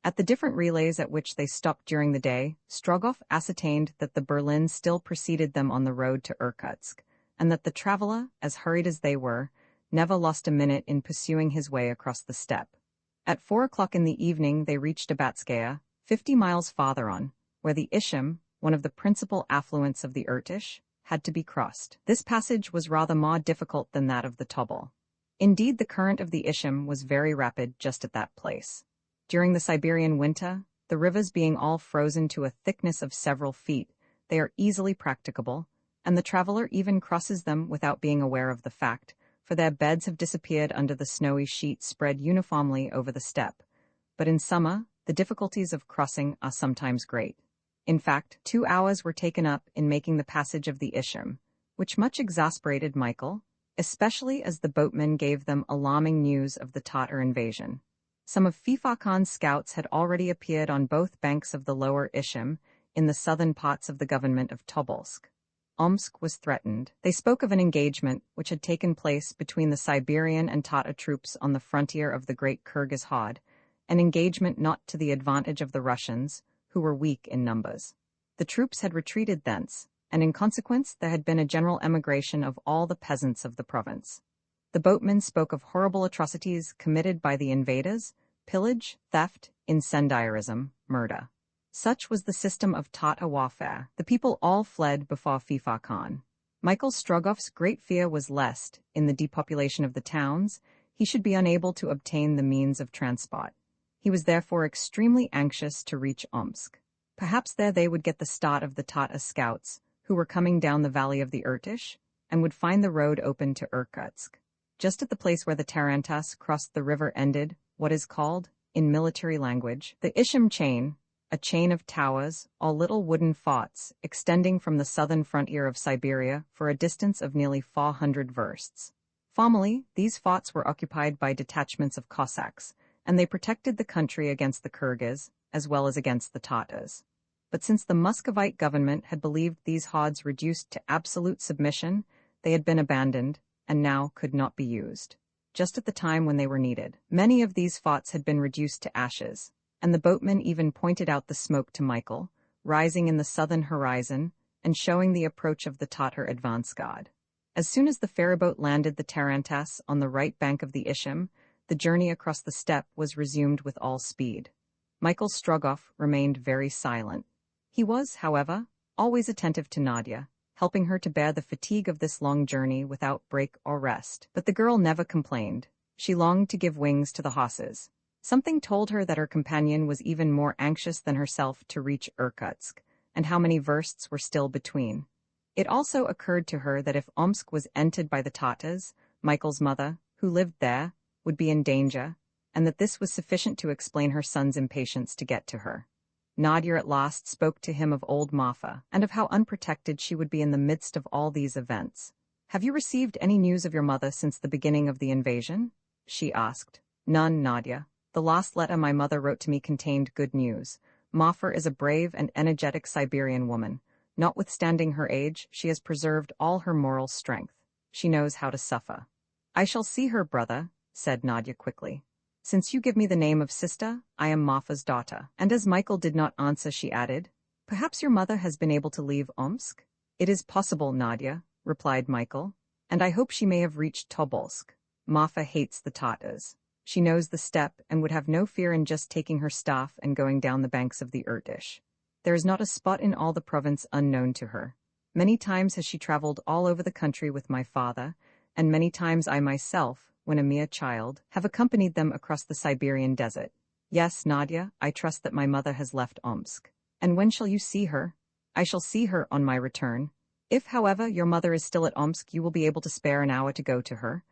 Speaker 1: At the different relays at which they stopped during the day, Strogoff ascertained that the Berlin still preceded them on the road to Irkutsk, and that the traveler, as hurried as they were, never lost a minute in pursuing his way across the steppe. At 4 o'clock in the evening they reached Abatskaya, 50 miles farther on, where the Isham, one of the principal affluents of the Irtish, had to be crossed. This passage was rather more difficult than that of the Tobol. Indeed, the current of the Isham was very rapid just at that place. During the Siberian winter, the rivers being all frozen to a thickness of several feet, they are easily practicable, and the traveler even crosses them without being aware of the fact, for their beds have disappeared under the snowy sheet spread uniformly over the steppe. But in summer, the difficulties of crossing are sometimes great. In fact, 2 hours were taken up in making the passage of the Isham, which much exasperated Michael, especially as the boatmen gave them alarming news of the Tatar invasion. Some of Fifa Khan's scouts had already appeared on both banks of the lower Isham, in the southern parts of the government of Tobolsk. Omsk was threatened. They spoke of an engagement which had taken place between the Siberian and Tatar troops on the frontier of the great Kyrgyz Horde, an engagement not to the advantage of the Russians, who were weak in numbers. The troops had retreated thence, and in consequence there had been a general emigration of all the peasants of the province. The boatmen spoke of horrible atrocities committed by the invaders, pillage, theft, incendiarism, murder. Such was the system of Tatar warfare. The people all fled before Fifa Khan. Michael Strogoff's great fear was lest, in the depopulation of the towns, he should be unable to obtain the means of transport. He was therefore extremely anxious to reach Omsk. Perhaps there they would get the start of the Tatar scouts, who were coming down the valley of the Irtish, and would find the road open to Irkutsk. Just at the place where the tarantass crossed the river ended what is called, in military language, the Isham chain, a chain of towers, all little wooden forts, extending from the southern frontier of Siberia for a distance of nearly 400 versts. Formerly, these forts were occupied by detachments of Cossacks, and they protected the country against the Kyrgyz, as well as against the Tatars. But since the Muscovite government had believed these hordes reduced to absolute submission, they had been abandoned, and now could not be used. Just at the time when they were needed, many of these forts had been reduced to ashes, and the boatman even pointed out the smoke to Michael, rising in the southern horizon, and showing the approach of the Tatar advance guard. As soon as the ferryboat landed the tarantass on the right bank of the Isham, the journey across the steppe was resumed with all speed. Michael Strogoff remained very silent. He was, however, always attentive to Nadia, helping her to bear the fatigue of this long journey without break or rest. But the girl never complained. She longed to give wings to the horses. Something told her that her companion was even more anxious than herself to reach Irkutsk, and how many versts were still between. It also occurred to her that if Omsk was entered by the Tatars, Michael's mother, who lived there, would be in danger, and that this was sufficient to explain her son's impatience to get to her. Nadia at last spoke to him of old Marfa, and of how unprotected she would be in the midst of all these events. "Have you received any news of your mother since the beginning of the invasion?" she asked. "None, Nadia. The last letter my mother wrote to me contained good news. Marfa is a brave and energetic Siberian woman. Notwithstanding her age, she has preserved all her moral strength. She knows how to suffer." "I shall see her, brother," said Nadia quickly. "Since you give me the name of sister, I am Marfa's daughter." And as Michael did not answer, she added, "Perhaps your mother has been able to leave Omsk?" "It is possible, Nadia," replied Michael, "and I hope she may have reached Tobolsk. Marfa hates the Tatars. She knows the steppe and would have no fear in just taking her staff and going down the banks of the Irtish. There is not a spot in all the province unknown to her. Many times has she traveled all over the country with my father, and many times I myself, when a mere child, have accompanied them across the Siberian desert. Yes, Nadia, I trust that my mother has left Omsk. And when shall you see her?" "I shall see her on my return. If, however, your mother is still at Omsk, you will be able to spare an hour to go to her.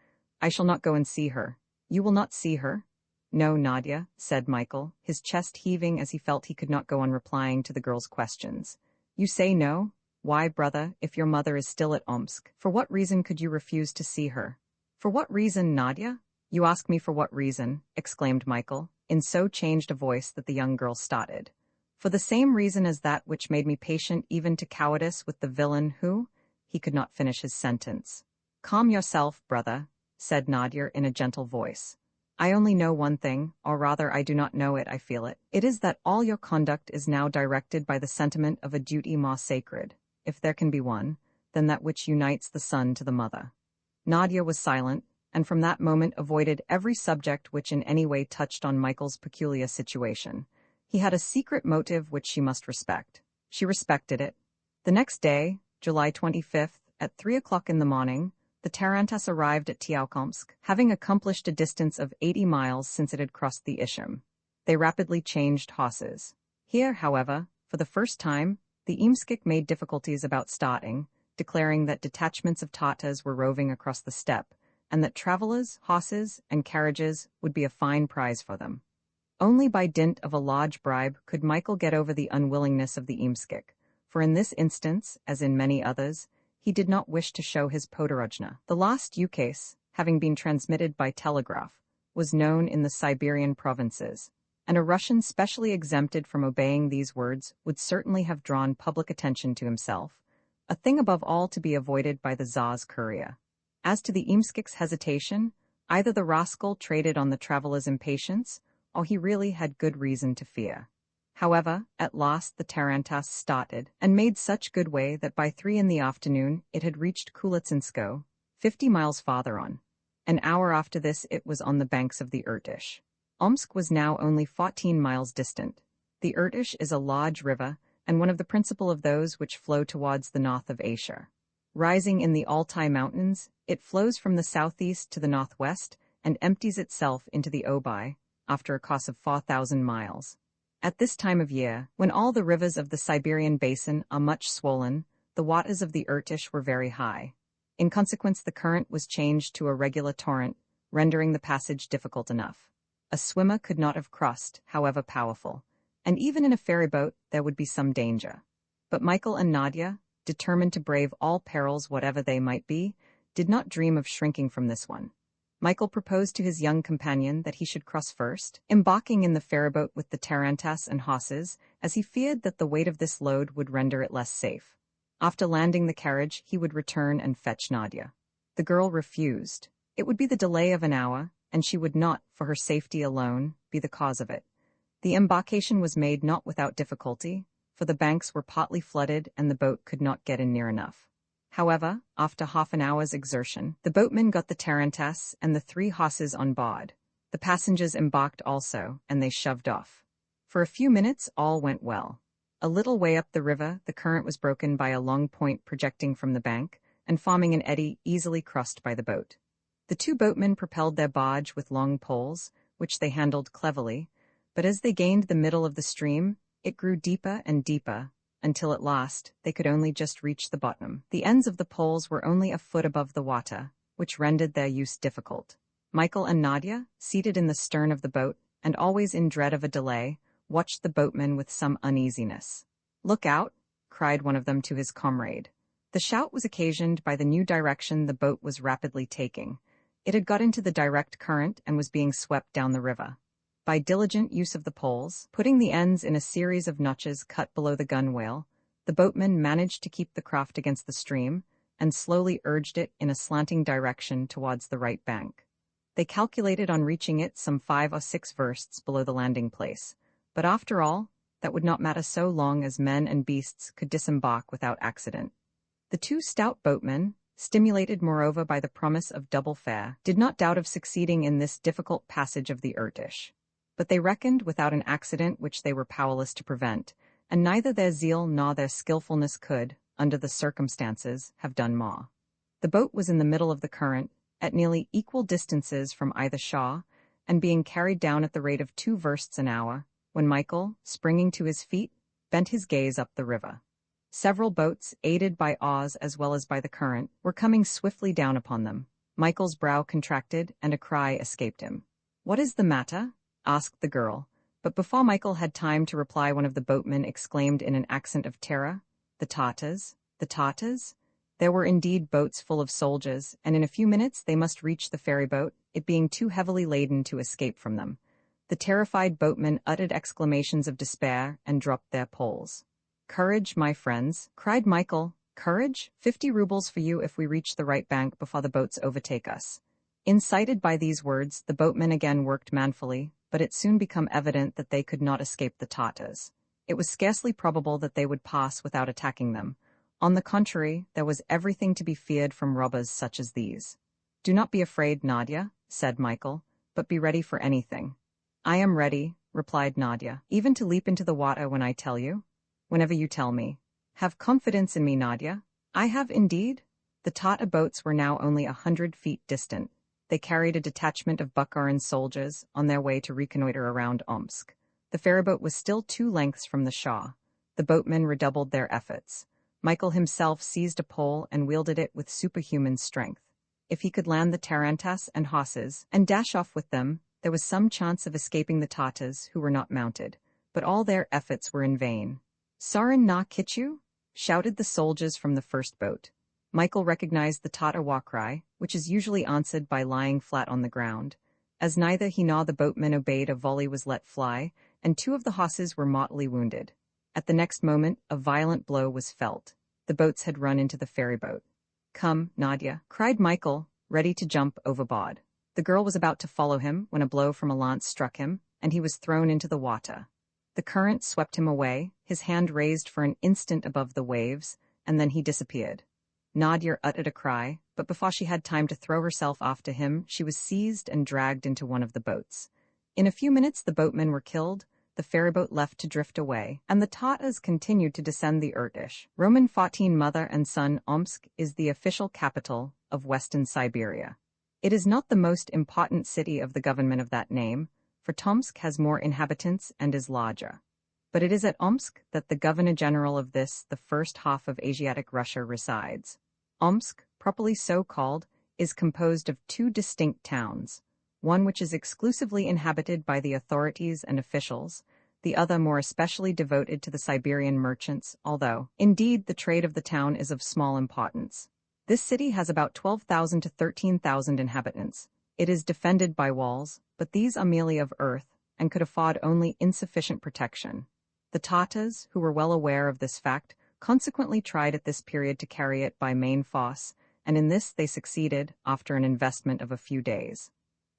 Speaker 1: I shall not go and see her. You will not see her? No, Nadia, said Michael, his chest heaving as he felt he could not go on replying to the girl's questions. You say no? Why, brother, if your mother is still at Omsk, for what reason could you refuse to see her? For what reason, Nadia? You ask me for what reason, exclaimed Michael, in so changed a voice that the young girl started. For the same reason as that which made me patient even to cowardice with the villain who— He could not finish his sentence. Calm yourself, brother, said Nadia in a gentle voice. I only know one thing, or rather I do not know it, I feel it. It is that all your conduct is now directed by the sentiment of a duty more sacred, if there can be one, than that which unites the son to the mother. Nadia was silent, and from that moment avoided every subject which in any way touched on Michael's peculiar situation. He had a secret motive which she must respect. She respected it. The next day, July 25th, at 3 o'clock in the morning, the tarantass arrived at Tiakomsk, having accomplished a distance of 80 miles since it had crossed the Ishim. They rapidly changed horses. Here, however, for the first time, the Imskik made difficulties about starting, declaring that detachments of Tatars were roving across the steppe, and that travelers, horses, and carriages would be a fine prize for them. Only by dint of a large bribe could Michael get over the unwillingness of the Imskik, for in this instance, as in many others, he did not wish to show his podorojna. The last ukase, having been transmitted by telegraph, was known in the Siberian provinces, and a Russian specially exempted from obeying these words would certainly have drawn public attention to himself, a thing above all to be avoided by the Tsar's courier. As to the Imskik's hesitation, either the rascal traded on the traveller's impatience, or he really had good reason to fear. However, at last the tarantass started, and made such good way that by 3 in the afternoon it had reached Kulitsinsko, 50 miles farther on. An hour after this it was on the banks of the Irtish. Omsk was now only 14 miles distant. The Irtish is a large river, and one of the principal of those which flow towards the north of Asia. Rising in the Altai Mountains, it flows from the southeast to the northwest and empties itself into the Obi, after a course of 4,000 miles. At this time of year, when all the rivers of the Siberian basin are much swollen, the waters of the Irtish were very high. In consequence, the current was changed to a regular torrent, rendering the passage difficult enough. A swimmer could not have crossed, however powerful, and even in a ferry boat there would be some danger. But Michael and Nadia, determined to brave all perils whatever they might be, did not dream of shrinking from this one. Michael proposed to his young companion that he should cross first, embarking in the ferryboat with the tarantass and horses, as he feared that the weight of this load would render it less safe. After landing the carriage, he would return and fetch Nadia. The girl refused. It would be the delay of an hour, and she would not, for her safety alone, be the cause of it. The embarkation was made not without difficulty, for the banks were partly flooded and the boat could not get in near enough. However, after half an hour's exertion, the boatman got the tarantass and the 3 horses on board. The passengers embarked also, and they shoved off. For a few minutes all went well. A little way up the river, the current was broken by a long point projecting from the bank, and forming an eddy easily crossed by the boat. The 2 boatmen propelled their barge with long poles, which they handled cleverly, but as they gained the middle of the stream, it grew deeper and deeper, until at last they could only just reach the bottom. The ends of the poles were only a foot above the water, which rendered their use difficult. Michael and Nadia, seated in the stern of the boat, and always in dread of a delay, watched the boatman with some uneasiness. "Look out!" cried one of them to his comrade. The shout was occasioned by the new direction the boat was rapidly taking. It had got into the direct current and was being swept down the river. By diligent use of the poles, putting the ends in a series of notches cut below the gunwale, the boatmen managed to keep the craft against the stream, and slowly urged it in a slanting direction towards the right bank. They calculated on reaching it some 5 or 6 versts below the landing place, but after all, that would not matter so long as men and beasts could disembark without accident. The 2 stout boatmen, stimulated moreover by the promise of double fare, did not doubt of succeeding in this difficult passage of the Irtish. But they reckoned without an accident which they were powerless to prevent, and neither their zeal nor their skillfulness could, under the circumstances, have done more. The boat was in the middle of the current, at nearly equal distances from either shore, and being carried down at the rate of 2 versts an hour, when Michael, springing to his feet, bent his gaze up the river. Several boats, aided by oars as well as by the current, were coming swiftly down upon them. Michael's brow contracted and a cry escaped him. "What is the matter?" asked the girl. But before Michael had time to reply, one of the boatmen exclaimed in an accent of terror, "The Tartars! The Tartars!" There were indeed boats full of soldiers, and in a few minutes they must reach the ferryboat, it being too heavily laden to escape from them. The terrified boatmen uttered exclamations of despair and dropped their poles. "Courage, my friends," cried Michael. "Courage? 50 rubles for you if we reach the right bank before the boats overtake us." Incited by these words, the boatmen again worked manfully, but it soon became evident that they could not escape the Tartars. It was scarcely probable that they would pass without attacking them. On the contrary, there was everything to be feared from robbers such as these. "Do not be afraid, Nadia," said Michael, "but be ready for anything." "I am ready," replied Nadia, "even to leap into the water when I tell you." "Whenever you tell me." "Have confidence in me, Nadia." "I have indeed." The Tartar boats were now only 100 feet distant. They carried a detachment of Bukharan soldiers on their way to reconnoiter around Omsk. The ferryboat was still 2 lengths from the Shah. The boatmen redoubled their efforts. Michael himself seized a pole and wielded it with superhuman strength. If he could land the tarantass and horses and dash off with them, there was some chance of escaping the Tartars, who were not mounted. But all their efforts were in vain. "Sarin na Kichu?" shouted the soldiers from the first boat. Michael recognized the Tatar war cry, which is usually answered by lying flat on the ground. As neither he nor the boatman obeyed, a volley was let fly, and 2 of the horses were mortally wounded. At the next moment, a violent blow was felt. The boats had run into the ferryboat. "Come, Nadia," cried Michael, ready to jump overboard. The girl was about to follow him when a blow from a lance struck him, and he was thrown into the water. The current swept him away, his hand raised for an instant above the waves, and then he disappeared. Nadia uttered a cry, but before she had time to throw herself after him, she was seized and dragged into one of the boats. In a few minutes the boatmen were killed, the ferryboat left to drift away, and the Tartars continued to descend the Irtish. Roman 14 Mother and son. Omsk is the official capital of Western Siberia. It is not the most important city of the government of that name, for Tomsk has more inhabitants and is larger. But it is at Omsk that the Governor-General of this, the first half of Asiatic Russia, resides. Omsk, properly so called, is composed of 2 distinct towns, one which is exclusively inhabited by the authorities and officials, the other more especially devoted to the Siberian merchants, although, indeed, the trade of the town is of small importance. This city has about 12,000 to 13,000 inhabitants. It is defended by walls, but these are merely of earth and could afford only insufficient protection. The Tartars, who were well aware of this fact, consequently tried at this period to carry it by main force, and in this they succeeded after an investment of a few days.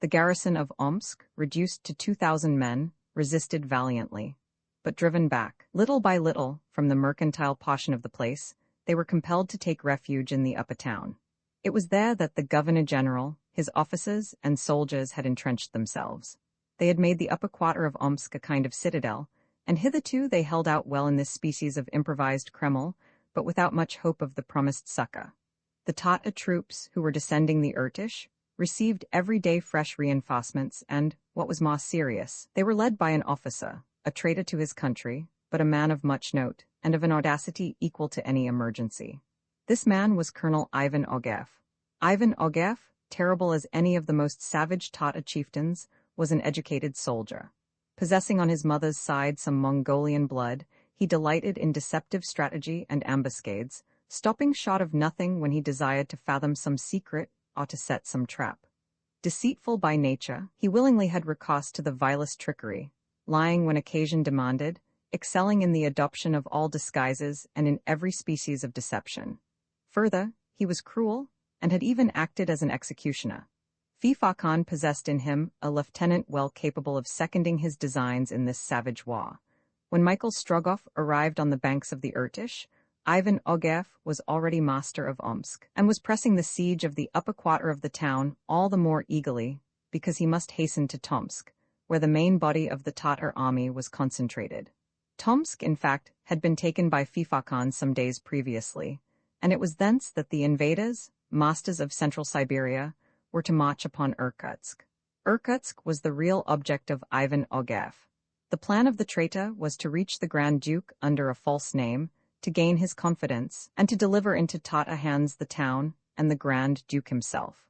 Speaker 1: The garrison of Omsk, reduced to 2,000 men, resisted valiantly. But driven back, little by little, from the mercantile portion of the place, they were compelled to take refuge in the upper town. It was there that the Governor-General, his officers, and soldiers had entrenched themselves. They had made the upper quarter of Omsk a kind of citadel, and hitherto they held out well in this species of improvised Kreml, but without much hope of the promised succor. The Tatar troops, who were descending the Irtish, received every day fresh reinforcements, and, what was more serious, they were led by an officer, a traitor to his country, but a man of much note, and of an audacity equal to any emergency. This man was Colonel Ivan Ogareff. Ivan Ogareff, terrible as any of the most savage Tatar chieftains, was an educated soldier. Possessing on his mother's side some Mongolian blood, he delighted in deceptive strategy and ambuscades, stopping short of nothing when he desired to fathom some secret or to set some trap. Deceitful by nature, he willingly had recourse to the vilest trickery, lying when occasion demanded, excelling in the adoption of all disguises and in every species of deception. Further, he was cruel, and had even acted as an executioner. Fifa Khan possessed in him a lieutenant well capable of seconding his designs in this savage war. When Michael Strogoff arrived on the banks of the Irtish, Ivan Ogareff was already master of Omsk, and was pressing the siege of the upper quarter of the town all the more eagerly, because he must hasten to Tomsk, where the main body of the Tatar army was concentrated. Tomsk, in fact, had been taken by Fifa Khan some days previously, and it was thence that the invaders, masters of central Siberia, were to march upon Irkutsk. Irkutsk was the real object of Ivan Ogareff. The plan of the traitor was to reach the Grand Duke under a false name, to gain his confidence, and to deliver into Tatar hands the town and the Grand Duke himself.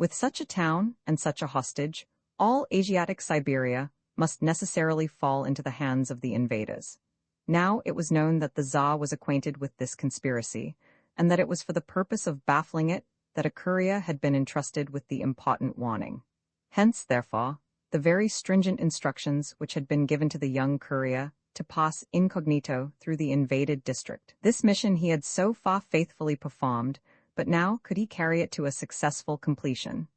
Speaker 1: With such a town and such a hostage, all Asiatic Siberia must necessarily fall into the hands of the invaders. Now it was known that the Tsar was acquainted with this conspiracy, and that it was for the purpose of baffling it that a courier had been entrusted with the important warning. Hence, therefore, the very stringent instructions which had been given to the young courier to pass incognito through the invaded district. This mission he had so far faithfully performed, but now could he carry it to a successful completion?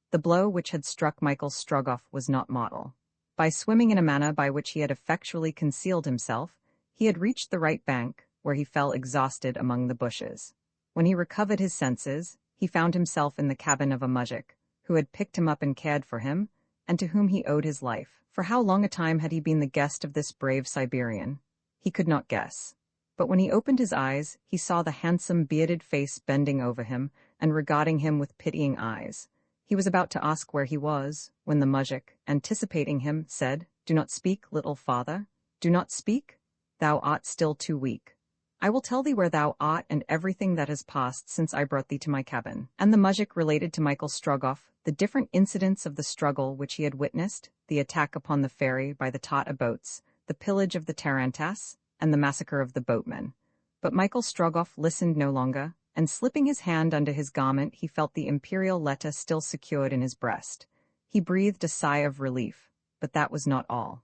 Speaker 1: The blow which had struck Michael Strogoff was not mortal. By swimming in a manner by which he had effectually concealed himself, he had reached the right bank, where he fell exhausted among the bushes. When he recovered his senses, he found himself in the cabin of a mujik, who had picked him up and cared for him, and to whom he owed his life. For how long a time had he been the guest of this brave Siberian? He could not guess. But when he opened his eyes, he saw the handsome bearded face bending over him and regarding him with pitying eyes. He was about to ask where he was, when the mujik, anticipating him, said, "Do not speak, little father. Do not speak. Thou art still too weak. I will tell thee where thou art and everything that has passed since I brought thee to my cabin." And the mujik related to Michael Strogoff the different incidents of the struggle which he had witnessed, the attack upon the ferry by the Tatar boats, the pillage of the tarantass, and the massacre of the boatmen. But Michael Strogoff listened no longer, and slipping his hand under his garment he felt the imperial letter still secured in his breast. He breathed a sigh of relief, but that was not all.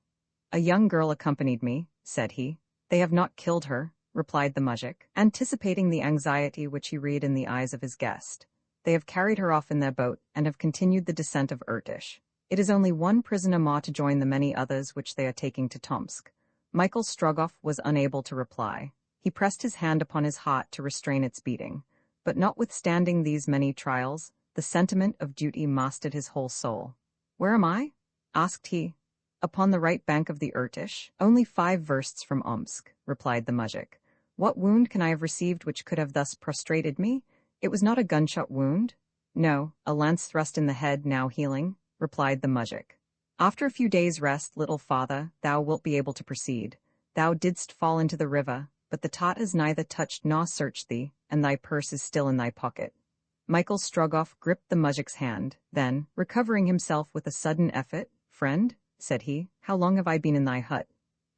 Speaker 1: "A young girl accompanied me," said he. "They have not killed her," replied the mujik, anticipating the anxiety which he read in the eyes of his guest. "They have carried her off in their boat, and have continued the descent of Irtish. It is only one prisoner more to join the many others which they are taking to Tomsk." Michael Strogoff was unable to reply. He pressed his hand upon his heart to restrain its beating. But notwithstanding these many trials, the sentiment of duty mastered his whole soul. "Where am I?" asked he. "Upon the right bank of the Irtish, only 5 versts from Omsk," replied the mujik. "What wound can I have received which could have thus prostrated me? It was not a gunshot wound." "No, a lance thrust in the head, now healing," replied the mujik. "After a few days' rest, little father, thou wilt be able to proceed. Thou didst fall into the river, but the Tatars neither touched nor searched thee, and thy purse is still in thy pocket." Michael Strogoff gripped the mujik's hand, then, recovering himself with a sudden effort, "Friend," said he, "how long have I been in thy hut?"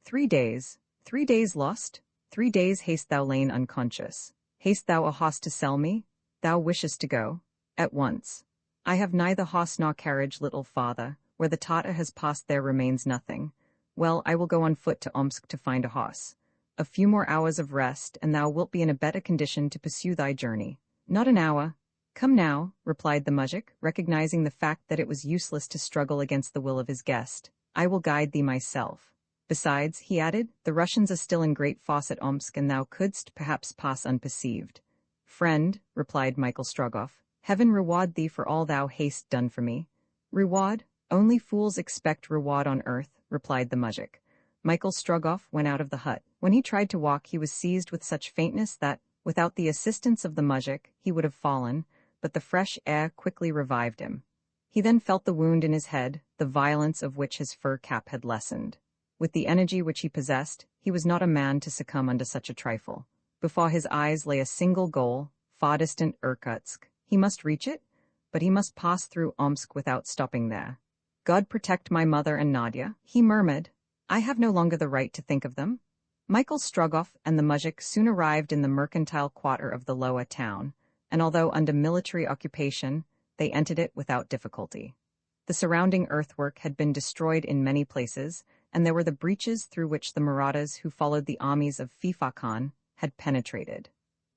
Speaker 1: 3 days. 3 days lost? 3 days hast thou lain unconscious. Hast thou a horse to sell me? Thou wishest to go? At once. I have neither horse nor carriage, little father. Where the Tatar has passed there remains nothing. Well, I will go on foot to Omsk to find a horse. A few more hours of rest, and thou wilt be in a better condition to pursue thy journey. Not an hour. Come now, replied the mujik, recognizing the fact that it was useless to struggle against the will of his guest. I will guide thee myself. Besides, he added, the Russians are still in great force at Omsk, and thou couldst perhaps pass unperceived. Friend, replied Michael Strogoff, heaven reward thee for all thou hast done for me. Reward? Only fools expect reward on earth, replied the mujik. Michael Strogoff went out of the hut. When he tried to walk, he was seized with such faintness that, without the assistance of the mujik, he would have fallen, but the fresh air quickly revived him. He then felt the wound in his head, the violence of which his fur cap had lessened. With the energy which he possessed, he was not a man to succumb under such a trifle. Before his eyes lay a single goal, far distant Irkutsk. He must reach it, but he must pass through Omsk without stopping there. God protect my mother and Nadia, he murmured. I have no longer the right to think of them. Michael Strogoff and the mujik soon arrived in the mercantile quarter of the Loa town, and although under military occupation, they entered it without difficulty. The surrounding earthwork had been destroyed in many places, and there were the breaches through which the Marathas who followed the armies of Fifa Khan had penetrated.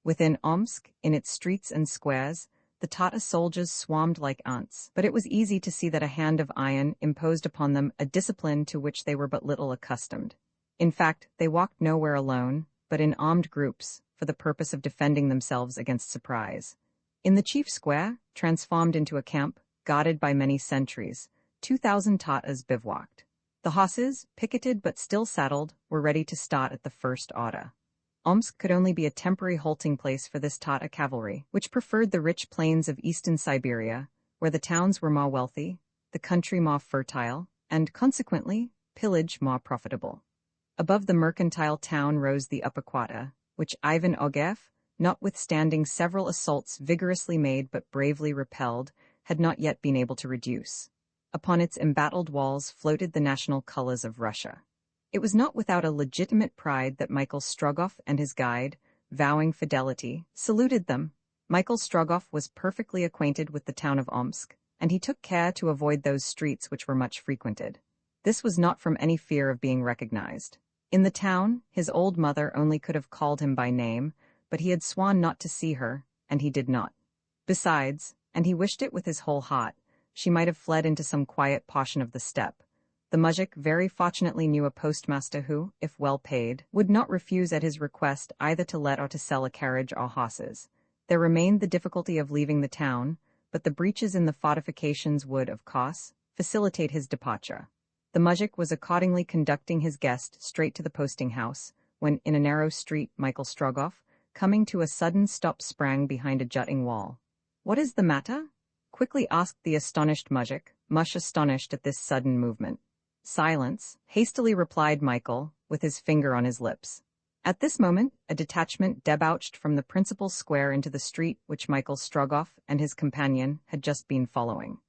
Speaker 1: Within Omsk, in its streets and squares, the Tatar soldiers swarmed like ants, but it was easy to see that a hand of iron imposed upon them a discipline to which they were but little accustomed. In fact, they walked nowhere alone, but in armed groups, for the purpose of defending themselves against surprise. In the chief square, transformed into a camp, guarded by many sentries, 2,000 Tatars bivouacked. The horses, picketed but still saddled, were ready to start at the first order. Omsk could only be a temporary halting place for this Tatar cavalry, which preferred the rich plains of eastern Siberia, where the towns were more wealthy, the country more fertile, and, consequently, pillage more profitable. Above the mercantile town rose the upper quarter, which Ivan Ogev, notwithstanding several assaults vigorously made but bravely repelled, had not yet been able to reduce. Upon its embattled walls floated the national colors of Russia. It was not without a legitimate pride that Michael Strogoff and his guide, vowing fidelity, saluted them. Michael Strogoff was perfectly acquainted with the town of Omsk, and he took care to avoid those streets which were much frequented. This was not from any fear of being recognized. In the town, his old mother only could have called him by name, but he had sworn not to see her, and he did not. Besides, and he wished it with his whole heart, she might have fled into some quiet portion of the steppe. The muzhik very fortunately knew a postmaster who, if well paid, would not refuse at his request either to let or to sell a carriage or horses. There remained the difficulty of leaving the town, but the breaches in the fortifications would, of course, facilitate his departure. The muzhik was accordingly conducting his guest straight to the posting-house, when in a narrow street Michael Strogoff, coming to a sudden stop, sprang behind a jutting wall. "What is the matter?" quickly asked the astonished muzhik, much astonished at this sudden movement. "Silence," hastily replied Michael, with his finger on his lips. At this moment, a detachment debouched from the principal square into the street which Michael Strogoff and his companion had just been following.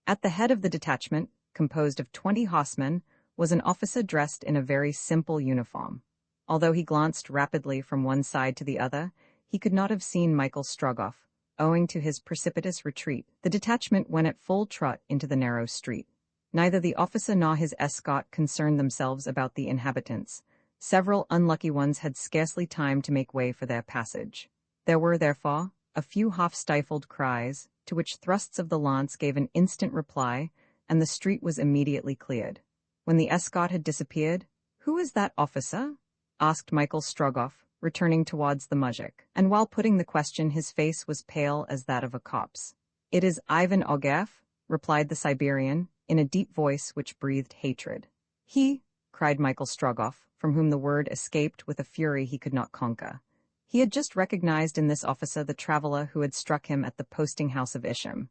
Speaker 1: At the head of the detachment, composed of 20 horsemen, was an officer dressed in a very simple uniform. Although he glanced rapidly from one side to the other, he could not have seen Michael Strogoff, owing to his precipitous retreat. The detachment went at full trot into the narrow street. Neither the officer nor his escort concerned themselves about the inhabitants. Several unlucky ones had scarcely time to make way for their passage. There were, therefore, a few half-stifled cries, to which thrusts of the lance gave an instant reply, and the street was immediately cleared. When the escort had disappeared, "Who is that officer?" asked Michael Strogoff, returning towards the muzhik, and while putting the question his face was pale as that of a corpse. "It is Ivan Ogev," replied the Siberian, in a deep voice which breathed hatred. "He," cried Michael Strogoff, from whom the word escaped with a fury he could not conquer. He had just recognized in this officer the traveler who had struck him at the posting-house of Isham,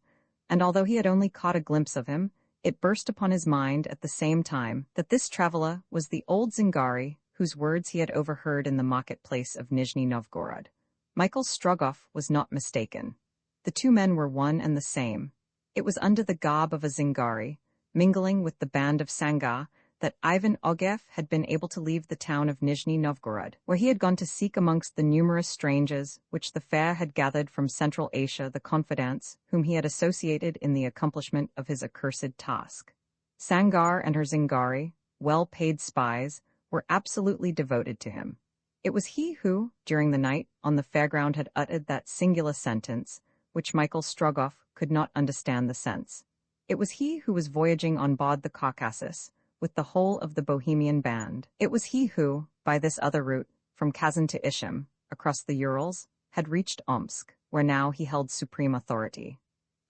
Speaker 1: and although he had only caught a glimpse of him, it burst upon his mind at the same time that this traveler was the old Zingari whose words he had overheard in the marketplace of Nizhny Novgorod. Michael Strogoff was not mistaken. The two men were one and the same. It was under the garb of a Zingari, mingling with the band of Sangar, that Ivan Ogev had been able to leave the town of Nizhny Novgorod, where he had gone to seek amongst the numerous strangers which the fair had gathered from Central Asia the confidants whom he had associated in the accomplishment of his accursed task. Sangar and her Zingari, well-paid spies, were absolutely devoted to him. It was he who, during the night, on the fairground had uttered that singular sentence, which Michael Strogoff could not understand the sense. It was he who was voyaging on board the Caucasus, with the whole of the Bohemian band. It was he who, by this other route, from Kazan to Ishim, across the Urals, had reached Omsk, where now he held supreme authority.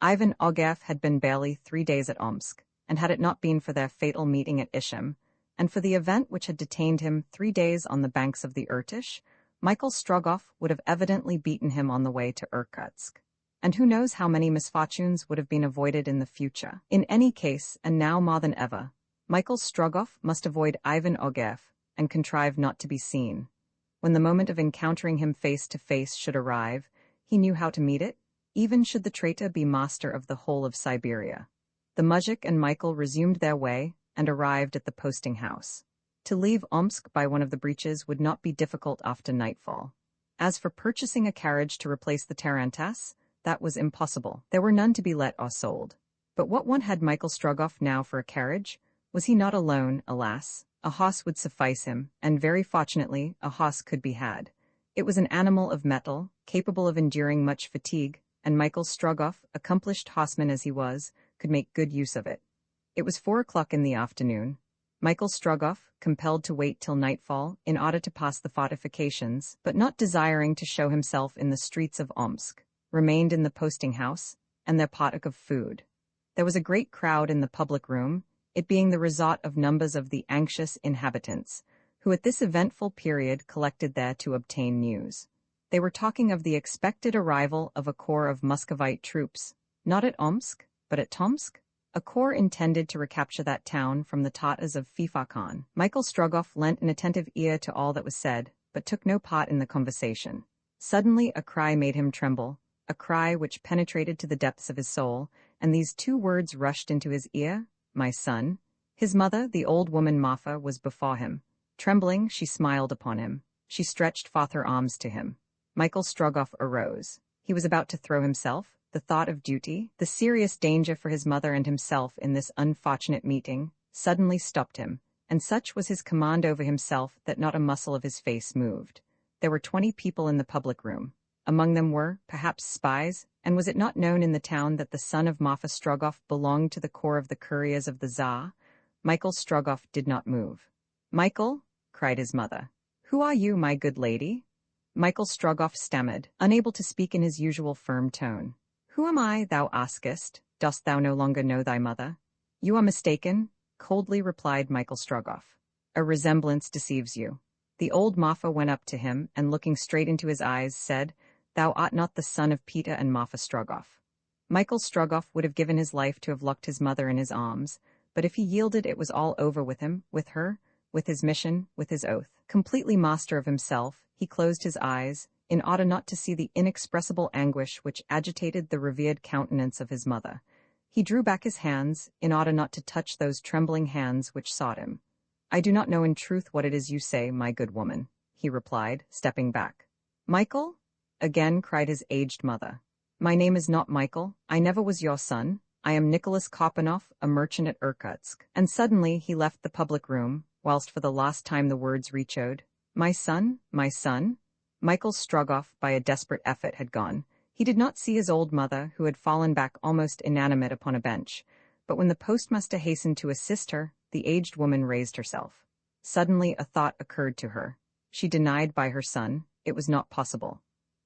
Speaker 1: Ivan Ogev had been barely 3 days at Omsk, and had it not been for their fatal meeting at Ishim, and for the event which had detained him 3 days on the banks of the Irtish, Michael Strogoff would have evidently beaten him on the way to Irkutsk. And who knows how many misfortunes would have been avoided in the future. In any case, and now more than ever, Michael Strogoff must avoid Ivan Ogev, and contrive not to be seen. When the moment of encountering him face to face should arrive, he knew how to meet it, even should the traitor be master of the whole of Siberia. The muzhik and Michael resumed their way, and arrived at the posting-house. To leave Omsk by one of the breaches would not be difficult after nightfall. As for purchasing a carriage to replace the tarantass, that was impossible. There were none to be let or sold. But what one had Michael Strogoff now for a carriage? Was he not alone, alas? A horse would suffice him, and very fortunately a horse could be had. It was an animal of metal, capable of enduring much fatigue, and Michael Strogoff, accomplished horseman as he was, could make good use of it. It was 4 o'clock in the afternoon. Michael Strogoff, compelled to wait till nightfall in order to pass the fortifications, but not desiring to show himself in the streets of Omsk, remained in the posting-house, and their partook of food. There was a great crowd in the public room, it being the resort of numbers of the anxious inhabitants, who at this eventful period collected there to obtain news. They were talking of the expected arrival of a corps of Muscovite troops, not at Omsk, but at Tomsk, a corps intended to recapture that town from the Tatars of Fifa Khan. Michael Strogoff lent an attentive ear to all that was said, but took no part in the conversation. Suddenly a cry made him tremble, a cry which penetrated to the depths of his soul, and these two words rushed into his ear, "My son." His mother, the old woman Marfa, was before him. Trembling, she smiled upon him. She stretched forth her arms to him. Michael Strogoff arose. He was about to throw himself. The thought of duty, the serious danger for his mother and himself in this unfortunate meeting, suddenly stopped him, and such was his command over himself that not a muscle of his face moved. There were 20 people in the public room. Among them were, perhaps, spies, and was it not known in the town that the son of Marfa Strogoff belonged to the corps of the couriers of the Tsar? Michael Strogoff did not move. "Michael," cried his mother. "Who are you, my good lady?" Michael Strogoff stammered, unable to speak in his usual firm tone. "Who am I, thou askest? Dost thou no longer know thy mother?" "You are mistaken," coldly replied Michael Strogoff. "A resemblance deceives you." The old Marfa went up to him, and looking straight into his eyes, said, "Thou art not the son of Peter and Marfa Strogoff." Michael Strogoff would have given his life to have locked his mother in his arms, but if he yielded it was all over with him, with her, with his mission, with his oath. Completely master of himself, he closed his eyes, in order not to see the inexpressible anguish which agitated the revered countenance of his mother. He drew back his hands, in order not to touch those trembling hands which sought him. "I do not know in truth what it is you say, my good woman," he replied, stepping back. "Michael?" again cried his aged mother. "My name is not Michael. I never was your son. I am Nicholas Kopanoff, a merchant at Irkutsk." And suddenly he left the public room, whilst for the last time the words re-echoed, "My son, my son." Michael Strogoff, by a desperate effort, had gone. He did not see his old mother, who had fallen back almost inanimate upon a bench, but when the postmaster hastened to assist her, the aged woman raised herself. Suddenly a thought occurred to her. She denied by her son. It was not possible.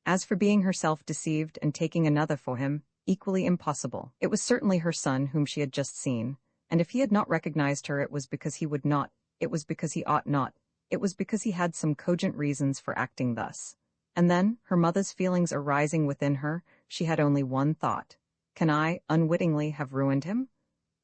Speaker 1: As for being herself deceived and taking another for him, equally impossible. It was certainly her son whom she had just seen, and if he had not recognized her it was because he would not, it was because he ought not, it was because he had some cogent reasons for acting thus. And then, her mother's feelings arising within her, she had only one thought. "Can I, unwittingly, have ruined him?"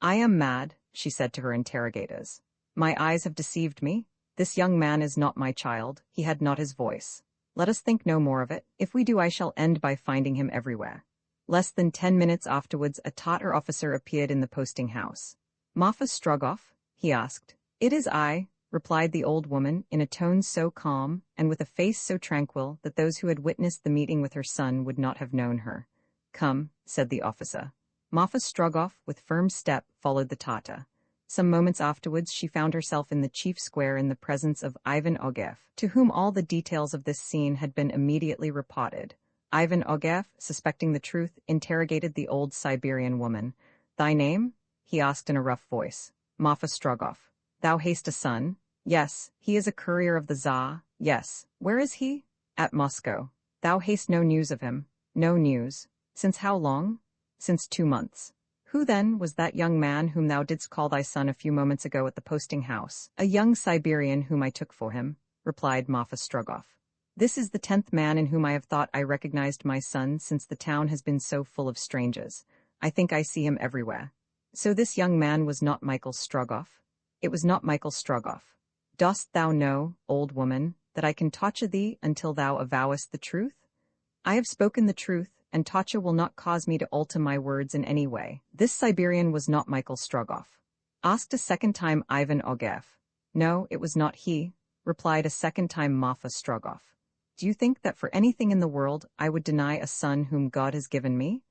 Speaker 1: "I am mad," she said to her interrogators. "My eyes have deceived me. This young man is not my child. He had not his voice. Let us think no more of it. If we do, I shall end by finding him everywhere." Less than 10 minutes afterwards, a Tatar officer appeared in the posting house. "Marfa Strogoff?" he asked. "It is I," replied the old woman, in a tone so calm, and with a face so tranquil, that those who had witnessed the meeting with her son would not have known her. "Come," said the officer. Marfa Strogoff, with firm step, followed the Tatar. Some moments afterwards she found herself in the chief square in the presence of Ivan Ogeff, to whom all the details of this scene had been immediately reported. Ivan Ogeff, suspecting the truth, interrogated the old Siberian woman. "Thy name?" he asked in a rough voice. "Marfa Strogoff." "Thou hast a son?" "Yes." "He is a courier of the Tsar?" "Yes." "Where is he?" "At Moscow." "Thou hast no news of him?" "No news." "Since how long?" "Since 2 months." "Who, then, was that young man whom thou didst call thy son a few moments ago at the posting house?" "A young Siberian whom I took for him," replied Marfa Strogoff. "This is the 10th man in whom I have thought I recognized my son since the town has been so full of strangers. I think I see him everywhere." "So this young man was not Michael Strogoff?" "It was not Michael Strogoff." "Dost thou know, old woman, that I can torture thee until thou avowest the truth?" "I have spoken the truth, and torture will not cause me to alter my words in any way. This Siberian was not Michael Strogoff." Asked a second time Ivan Ogeff. "No, it was not he," replied a second time Marfa Strogoff. "Do you think that for anything in the world I would deny a son whom God has given me?"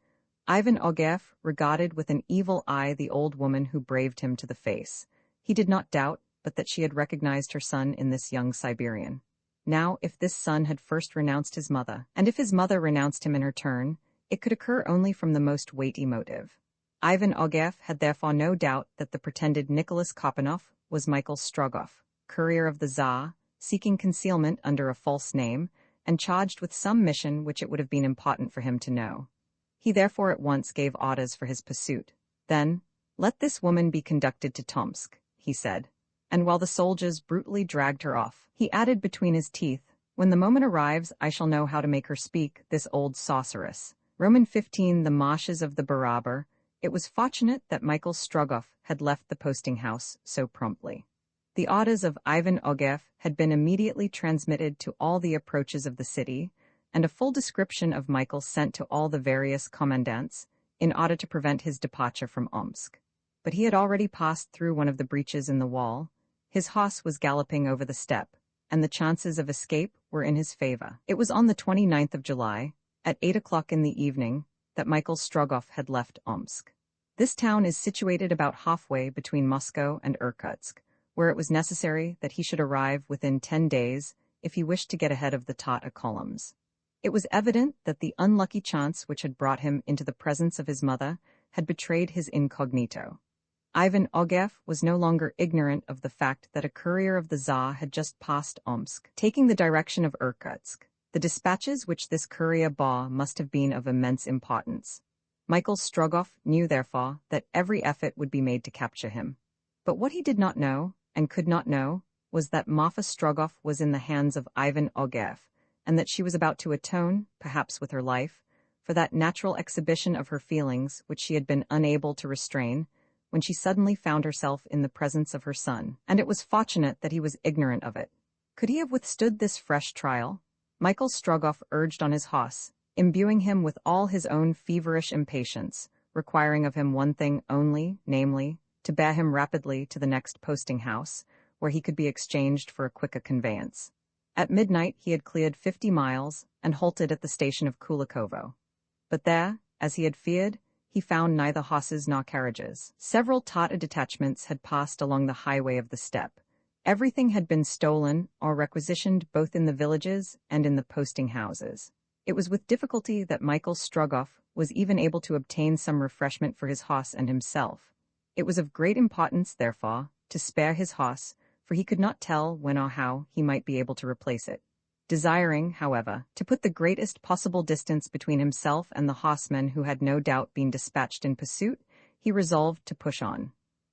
Speaker 1: Ivan Ogeff regarded with an evil eye the old woman who braved him to the face. He did not doubt but that she had recognized her son in this young Siberian. Now, if this son had first renounced his mother, and if his mother renounced him in her turn, it could occur only from the most weighty motive. Ivan Ogeff had therefore no doubt that the pretended Nicholas Kopanoff was Michael Strogoff, courier of the Tsar, seeking concealment under a false name, and charged with some mission which it would have been important for him to know. He therefore at once gave orders for his pursuit. Then, "Let this woman be conducted to Tomsk," he said. And while the soldiers brutally dragged her off, he added between his teeth, "When the moment arrives, I shall know how to make her speak, this old sorceress." Roman 15. The marshes of the Barabar. It was fortunate that Michael Strogoff had left the posting house so promptly. The orders of Ivan Ogeff had been immediately transmitted to all the approaches of the city, and a full description of Michael sent to all the various commandants, in order to prevent his departure from Omsk. But he had already passed through one of the breaches in the wall. His horse was galloping over the steppe, and the chances of escape were in his favor. It was on the 29th of July, at 8 o'clock in the evening, that Michael Strogoff had left Omsk. This town is situated about halfway between Moscow and Irkutsk, where it was necessary that he should arrive within 10 days if he wished to get ahead of the Tatar columns. It was evident that the unlucky chance which had brought him into the presence of his mother had betrayed his incognito. Ivan Ogev was no longer ignorant of the fact that a courier of the Tsar had just passed Omsk, taking the direction of Irkutsk. The dispatches which this courier bore must have been of immense importance. Michael Strogoff knew, therefore, that every effort would be made to capture him. But what he did not know, and could not know, was that Marfa Strogoff was in the hands of Ivan Ogev, and that she was about to atone, perhaps with her life, for that natural exhibition of her feelings which she had been unable to restrain, when she suddenly found herself in the presence of her son, and it was fortunate that he was ignorant of it. Could he have withstood this fresh trial? Michael Strogoff urged on his horse, imbuing him with all his own feverish impatience, requiring of him one thing only, namely, to bear him rapidly to the next posting-house, where he could be exchanged for a quicker conveyance. At midnight he had cleared 50 miles and halted at the station of Kulikovo. But there, as he had feared, he found neither horses nor carriages. Several Tatar detachments had passed along the highway of the steppe. Everything had been stolen or requisitioned both in the villages and in the posting-houses. It was with difficulty that Michael Strogoff was even able to obtain some refreshment for his horse and himself. It was of great importance, therefore, to spare his horse, for he could not tell when or how he might be able to replace it. Desiring, however, to put the greatest possible distance between himself and the horsemen who had no doubt been dispatched in pursuit, he resolved to push on.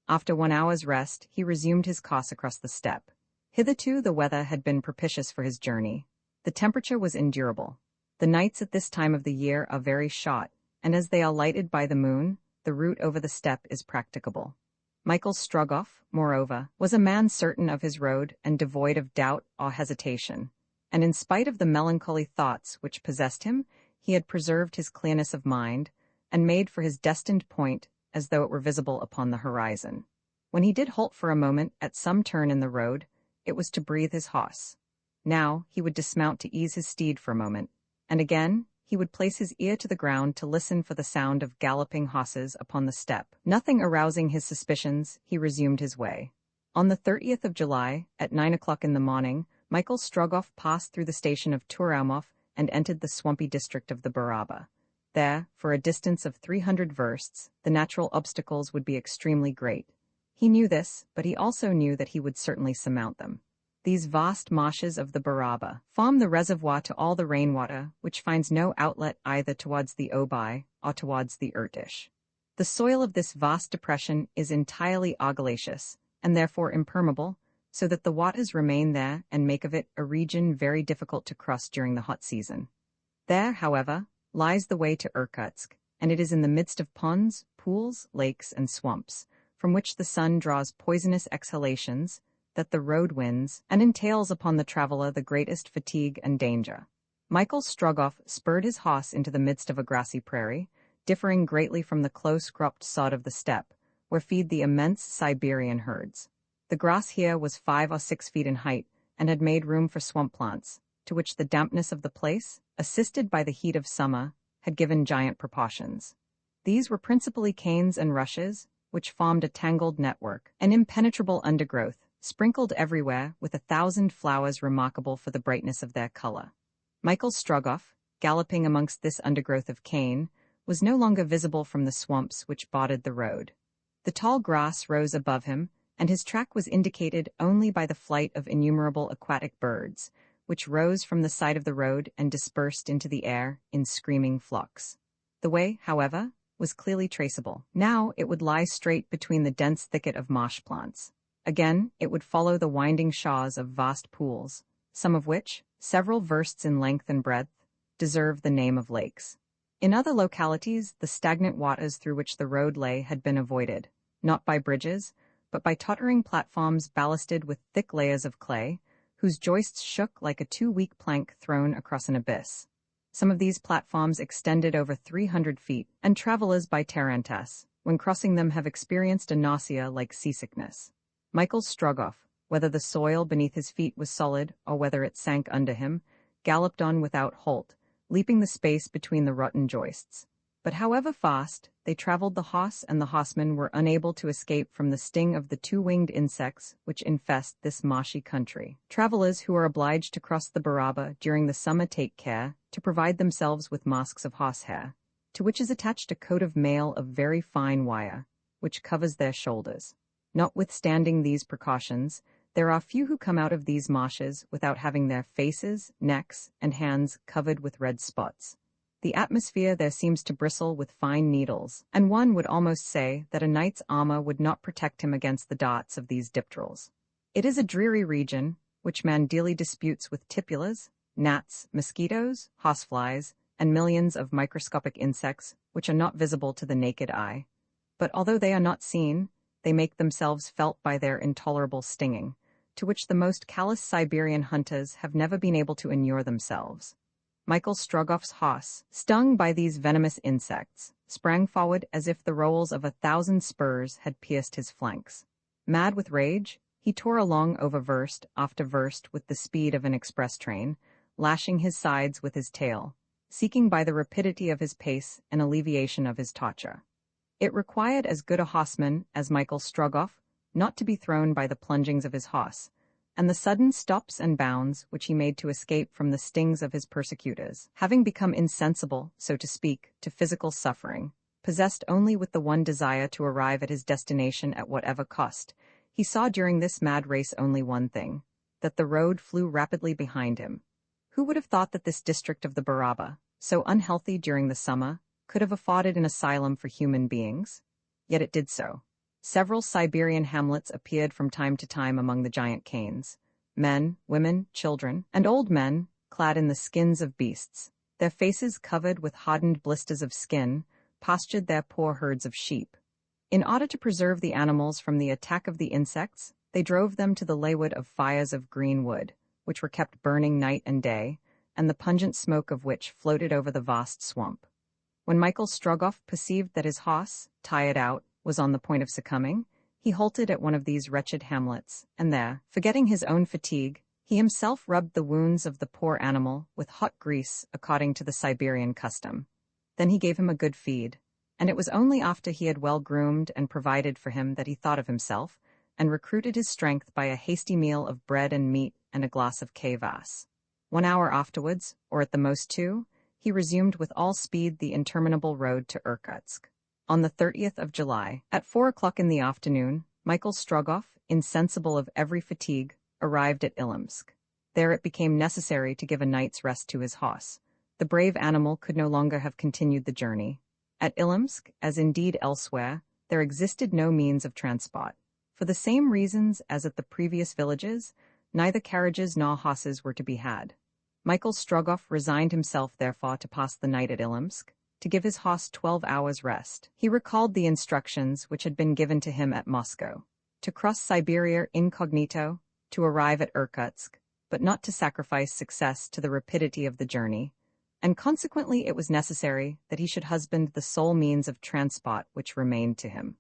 Speaker 1: After 1 hour's rest, he resumed his course across the steppe. Hitherto the weather had been propitious for his journey. The temperature was endurable. The nights at this time of the year are very short, and as they are lighted by the moon, the route over the steppe is practicable. Michael Strogoff, moreover, was a man certain of his road and devoid of doubt or hesitation, and in spite of the melancholy thoughts which possessed him, he had preserved his clearness of mind, and made for his destined point as though it were visible upon the horizon. When he did halt for a moment at some turn in the road, it was to breathe his horse. Now he would dismount to ease his steed for a moment, and again he would place his ear to the ground to listen for the sound of galloping horses upon the steppe. Nothing arousing his suspicions, he resumed his way. On the 30th of July, at 9 o'clock in the morning, Michael Strogoff passed through the station of Turaumov and entered the swampy district of the Baraba. There, for a distance of 300 versts, the natural obstacles would be extremely great. He knew this, but he also knew that he would certainly surmount them. These vast marshes of the Baraba form the reservoir to all the rainwater, which finds no outlet either towards the Obi or towards the Irtish. The soil of this vast depression is entirely argillaceous, and therefore impermeable, so that the waters remain there and make of it a region very difficult to cross during the hot season. There, however, lies the way to Irkutsk, and it is in the midst of ponds, pools, lakes, and swamps, from which the sun draws poisonous exhalations, that the road winds, and entails upon the traveler the greatest fatigue and danger. Michael Strogoff spurred his horse into the midst of a grassy prairie, differing greatly from the close-cropped sod of the steppe, where feed the immense Siberian herds. The grass here was 5 or 6 feet in height, and had made room for swamp plants, to which the dampness of the place, assisted by the heat of summer, had given giant proportions. These were principally canes and rushes, which formed a tangled network, an impenetrable undergrowth, sprinkled everywhere with 1,000 flowers remarkable for the brightness of their color. Michael Strogoff, galloping amongst this undergrowth of cane, was no longer visible from the swamps which bordered the road. The tall grass rose above him, and his track was indicated only by the flight of innumerable aquatic birds, which rose from the side of the road and dispersed into the air in screaming flocks. The way, however, was clearly traceable. Now it would lie straight between the dense thicket of marsh plants. Again, it would follow the winding shaws of vast pools, some of which, several versts in length and breadth, deserve the name of lakes. In other localities, the stagnant waters through which the road lay had been avoided, not by bridges, but by tottering platforms ballasted with thick layers of clay, whose joists shook like a too weak plank thrown across an abyss. Some of these platforms extended over 300 feet, and travelers by Tarantas, when crossing them, have experienced a nausea like seasickness. Michael Strogoff, whether the soil beneath his feet was solid or whether it sank under him, galloped on without halt, leaping the space between the rotten joists. But however fast they traveled, the horse and the horseman were unable to escape from the sting of the two-winged insects which infest this marshy country. Travelers who are obliged to cross the Baraba during the summer take care to provide themselves with masks of horsehair, to which is attached a coat of mail of very fine wire, which covers their shoulders. Notwithstanding these precautions, there are few who come out of these marshes without having their faces, necks, and hands covered with red spots. The atmosphere there seems to bristle with fine needles, and one would almost say that a knight's armor would not protect him against the darts of these dipterals. It is a dreary region, which man dearly disputes with tipulas, gnats, mosquitoes, horseflies, and millions of microscopic insects which are not visible to the naked eye. But although they are not seen, they make themselves felt by their intolerable stinging, to which the most callous Siberian hunters have never been able to inure themselves. Michael Strogoff's horse, stung by these venomous insects, sprang forward as if the rowels of 1,000 spurs had pierced his flanks. Mad with rage, he tore along over verst after verst with the speed of an express train, lashing his sides with his tail, seeking by the rapidity of his pace an alleviation of his torture. It required as good a horseman as Michael Strogoff not to be thrown by the plungings of his horse, and the sudden stops and bounds which he made to escape from the stings of his persecutors, having become insensible, so to speak, to physical suffering, possessed only with the one desire to arrive at his destination at whatever cost, he saw during this mad race only one thing, that the road flew rapidly behind him. Who would have thought that this district of the Baraba, so unhealthy during the summer, could have afforded an asylum for human beings? Yet it did so. Several Siberian hamlets appeared from time to time among the giant canes. Men, women, children, and old men, clad in the skins of beasts, their faces covered with hardened blisters of skin, pastured their poor herds of sheep. In order to preserve the animals from the attack of the insects, they drove them to the laywood of fires of green wood, which were kept burning night and day, and the pungent smoke of which floated over the vast swamp. When Michael Strogoff perceived that his horse, tired out, was on the point of succumbing, he halted at one of these wretched hamlets, and there, forgetting his own fatigue, he himself rubbed the wounds of the poor animal with hot grease according to the Siberian custom. Then he gave him a good feed, and it was only after he had well groomed and provided for him that he thought of himself, and recruited his strength by a hasty meal of bread and meat and a glass of kvass. 1 hour afterwards, or at the most 2, he resumed with all speed the interminable road to Irkutsk. On the 30th of July, at 4 o'clock in the afternoon, Michael Strogoff, insensible of every fatigue, arrived at Ilimsk. There it became necessary to give a night's rest to his horse. The brave animal could no longer have continued the journey. At Ilimsk, as indeed elsewhere, there existed no means of transport. For the same reasons as at the previous villages, neither carriages nor horses were to be had. Michael Strogoff resigned himself therefore to pass the night at Ilimsk, to give his horse 12 hours' rest. He recalled the instructions which had been given to him at Moscow, to cross Siberia incognito, to arrive at Irkutsk, but not to sacrifice success to the rapidity of the journey, and consequently it was necessary that he should husband the sole means of transport which remained to him.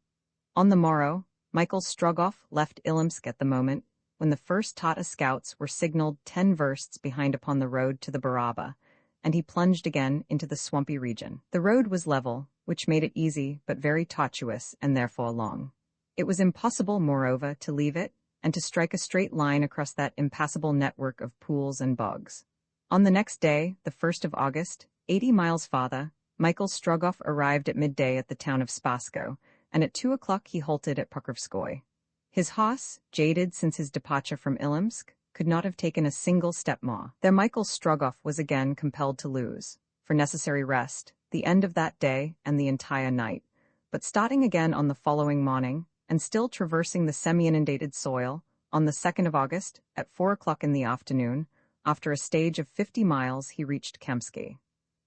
Speaker 1: On the morrow, Michael Strogoff left Ilimsk at the moment when the first Tata scouts were signaled 10 versts behind upon the road to the Baraba, and he plunged again into the swampy region. The road was level, which made it easy but very tortuous and therefore long. It was impossible, moreover, to leave it and to strike a straight line across that impassable network of pools and bogs. On the next day, the 1st of August, 80 miles farther, Michael Strogoff arrived at midday at the town of Spasko, and at 2 o'clock he halted at Pokrovskoy. His horse, jaded since his departure from Ilimsk, could not have taken a single step more. There Michael Strogoff was again compelled to lose, for necessary rest, the end of that day and the entire night, but starting again on the following morning, and still traversing the semi-inundated soil, on the 2nd of August, at 4 o'clock in the afternoon, after a stage of 50 miles he reached Kamsky.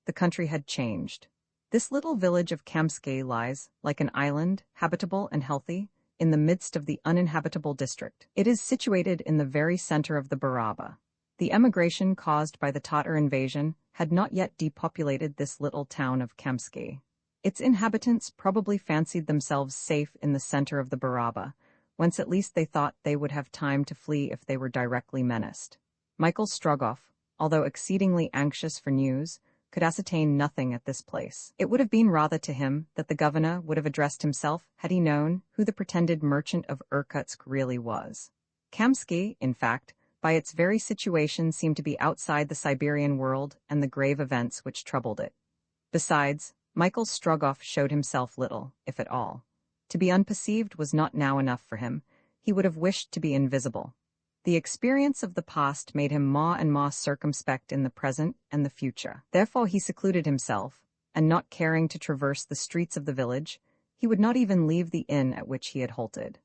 Speaker 1: The country had changed. This little village of Kamsky lies, like an island, habitable and healthy, in the midst of the uninhabitable district. It is situated in the very center of the Baraba. The emigration caused by the Tatar invasion had not yet depopulated this little town of Kamsky. Its inhabitants probably fancied themselves safe in the center of the Baraba, whence at least they thought they would have time to flee if they were directly menaced. Michael Strogoff, although exceedingly anxious for news, could ascertain nothing at this place. It would have been rather to him that the governor would have addressed himself had he known who the pretended merchant of Irkutsk really was. Kamsky, in fact, by its very situation seemed to be outside the Siberian world and the grave events which troubled it. Besides, Michael Strogoff showed himself little, if at all. To be unperceived was not now enough for him. He would have wished to be invisible. The experience of the past made him more and more circumspect in the present and the future. Therefore he secluded himself, and not caring to traverse the streets of the village, he would not even leave the inn at which he had halted.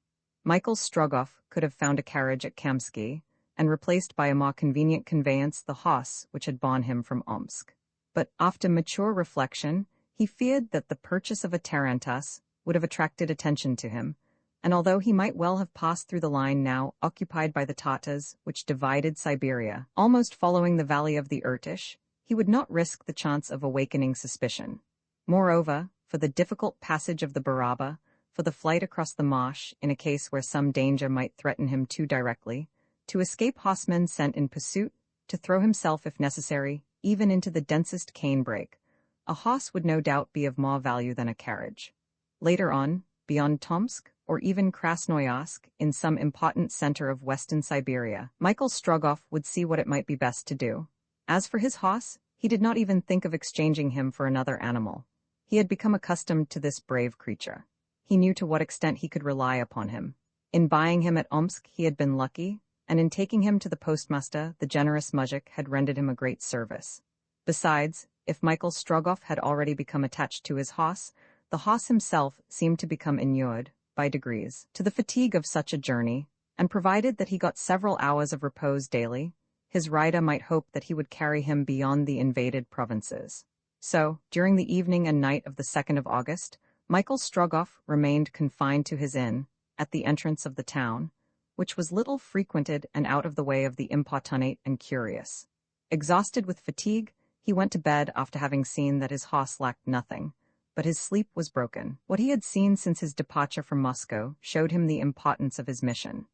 Speaker 1: Michael Strogoff could have found a carriage at Kamsky, and replaced by a more convenient conveyance the horse which had borne him from Omsk. But after mature reflection, he feared that the purchase of a tarantass would have attracted attention to him, and although he might well have passed through the line now occupied by the Tatars which divided Siberia, almost following the valley of the Irtish, he would not risk the chance of awakening suspicion. Moreover, for the difficult passage of the Baraba, for the flight across the marsh in a case where some danger might threaten him too directly, to escape horsemen sent in pursuit, to throw himself if necessary, even into the densest canebrake, a horse would no doubt be of more value than a carriage. Later on, beyond Tomsk, or even Krasnoyarsk, in some important center of western Siberia, Michael Strogoff would see what it might be best to do. As for his horse, he did not even think of exchanging him for another animal. He had become accustomed to this brave creature. He knew to what extent he could rely upon him. In buying him at Omsk he had been lucky, and in taking him to the postmaster the generous muzhik had rendered him a great service. Besides, if Michael Strogoff had already become attached to his horse, the horse himself seemed to become inured, by degrees, to the fatigue of such a journey, and provided that he got several hours of repose daily, his rider might hope that he would carry him beyond the invaded provinces. So, during the evening and night of the 2nd of August, Michael Strogoff remained confined to his inn, at the entrance of the town, which was little frequented and out of the way of the importunate and curious. Exhausted with fatigue, he went to bed after having seen that his horse lacked nothing, but his sleep was broken. What he had seen since his departure from Moscow showed him the importance of his mission.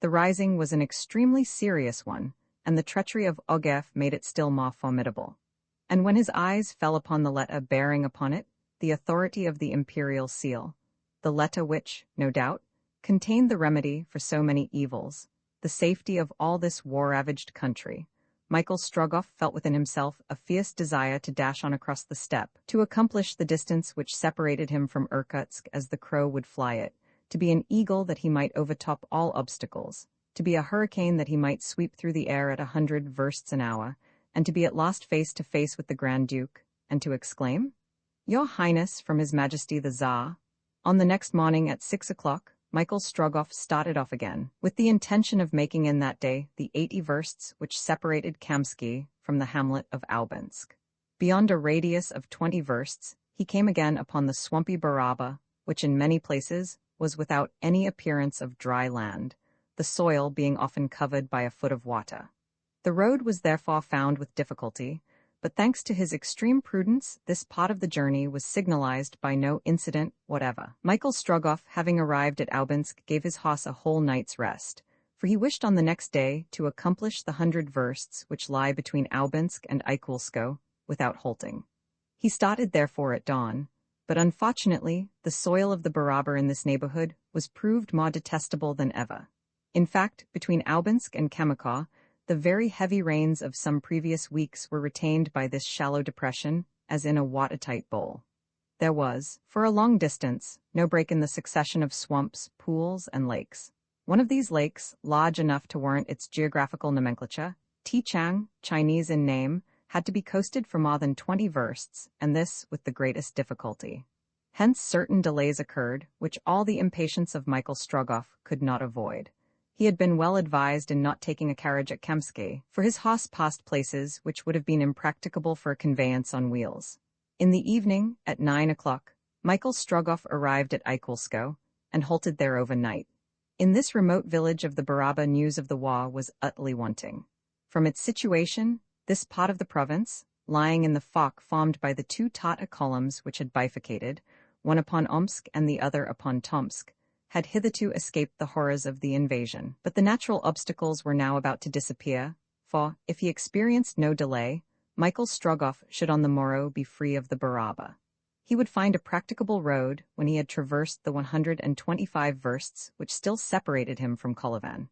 Speaker 1: The rising was an extremely serious one, and the treachery of Ogev made it still more formidable. And when his eyes fell upon the letter bearing upon it the authority of the imperial seal, the letter which, no doubt, contained the remedy for so many evils, the safety of all this war-ravaged country, Michael Strogoff felt within himself a fierce desire to dash on across the steppe, to accomplish the distance which separated him from Irkutsk as the crow would fly it, to be an eagle that he might overtop all obstacles, to be a hurricane that he might sweep through the air at 100 versts an hour, and to be at last face to face with the Grand Duke, and to exclaim, "Your Highness, from His Majesty the Tsar." On the next morning at 6 o'clock, Michael Strogoff started off again, with the intention of making in that day the 80 versts which separated Kamsky from the hamlet of Albinsk. Beyond a radius of 20 versts, he came again upon the swampy Baraba, which in many places was without any appearance of dry land, the soil being often covered by a foot of water. The road was therefore found with difficulty, but thanks to his extreme prudence, this part of the journey was signalized by no incident whatever. Michael Strogoff, having arrived at Albinsk, gave his horse a whole night's rest, for he wished on the next day to accomplish the 100 versts which lie between Albinsk and Ikulsko without halting. He started therefore at dawn, but unfortunately the soil of the Baraba in this neighborhood was proved more detestable than ever. In fact, between Albinsk and Kamykar, the very heavy rains of some previous weeks were retained by this shallow depression, as in a watertight bowl. There was, for a long distance, no break in the succession of swamps, pools, and lakes. One of these lakes, large enough to warrant its geographical nomenclature, Tichang, Chinese in name, had to be coasted for more than 20 versts, and this with the greatest difficulty. Hence certain delays occurred, which all the impatience of Michael Strogoff could not avoid. He had been well advised in not taking a carriage at Kamsky, for his horse passed places which would have been impracticable for a conveyance on wheels. In the evening, at 9 o'clock, Michael Strogoff arrived at Ikulsko, and halted there overnight. In this remote village of the Baraba news of the war was utterly wanting. From its situation, this part of the province, lying in the fork formed by the two Tata columns which had bifurcated, one upon Omsk and the other upon Tomsk, had hitherto escaped the horrors of the invasion. But the natural obstacles were now about to disappear, for, if he experienced no delay, Michael Strogoff should on the morrow be free of the Baraba. He would find a practicable road when he had traversed the 125 versts which still separated him from Kolovan.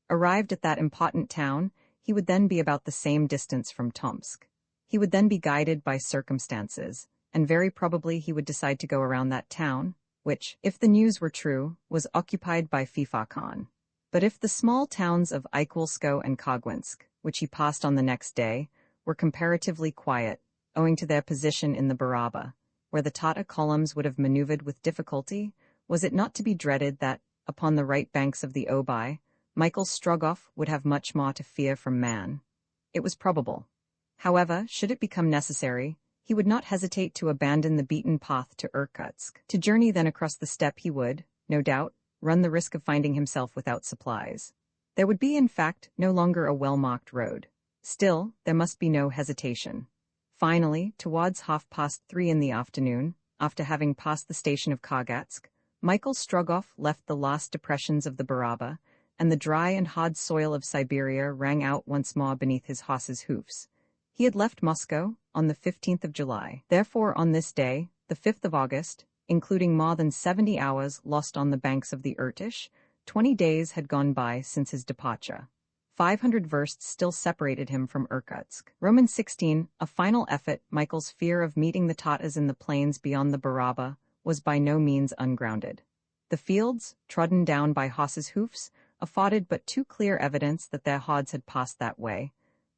Speaker 1: Arrived at that important town, he would then be about the same distance from Tomsk. He would then be guided by circumstances, and very probably he would decide to go around that town, which, if the news were true, was occupied by Fifa Khan. But if the small towns of Ikwilsko and Kogwinsk, which he passed on the next day, were comparatively quiet, owing to their position in the Baraba, where the Tata columns would have maneuvered with difficulty, was it not to be dreaded that, upon the right banks of the Obi, Michael Strogoff would have much more to fear from man? It was probable. However, should it become necessary, he would not hesitate to abandon the beaten path to Irkutsk. To journey then across the steppe he would, no doubt, run the risk of finding himself without supplies. There would be, in fact, no longer a well-marked road. Still, there must be no hesitation. Finally, towards 3:30 in the afternoon, after having passed the station of Kargatsk, Michael Strogoff left the last depressions of the Baraba, and the dry and hard soil of Siberia rang out once more beneath his horse's hoofs. He had left Moscow on the 15th of July. Therefore, on this day, the 5th of August, including more than 70 hours lost on the banks of the Irtish, 20 days had gone by since his departure. 500 versts still separated him from Irkutsk. Roman 16, a final effort. Michael's fear of meeting the Tatars in the plains beyond the Baraba was by no means ungrounded. The fields, trodden down by horses' hoofs, afforded but too clear evidence that their hordes had passed that way.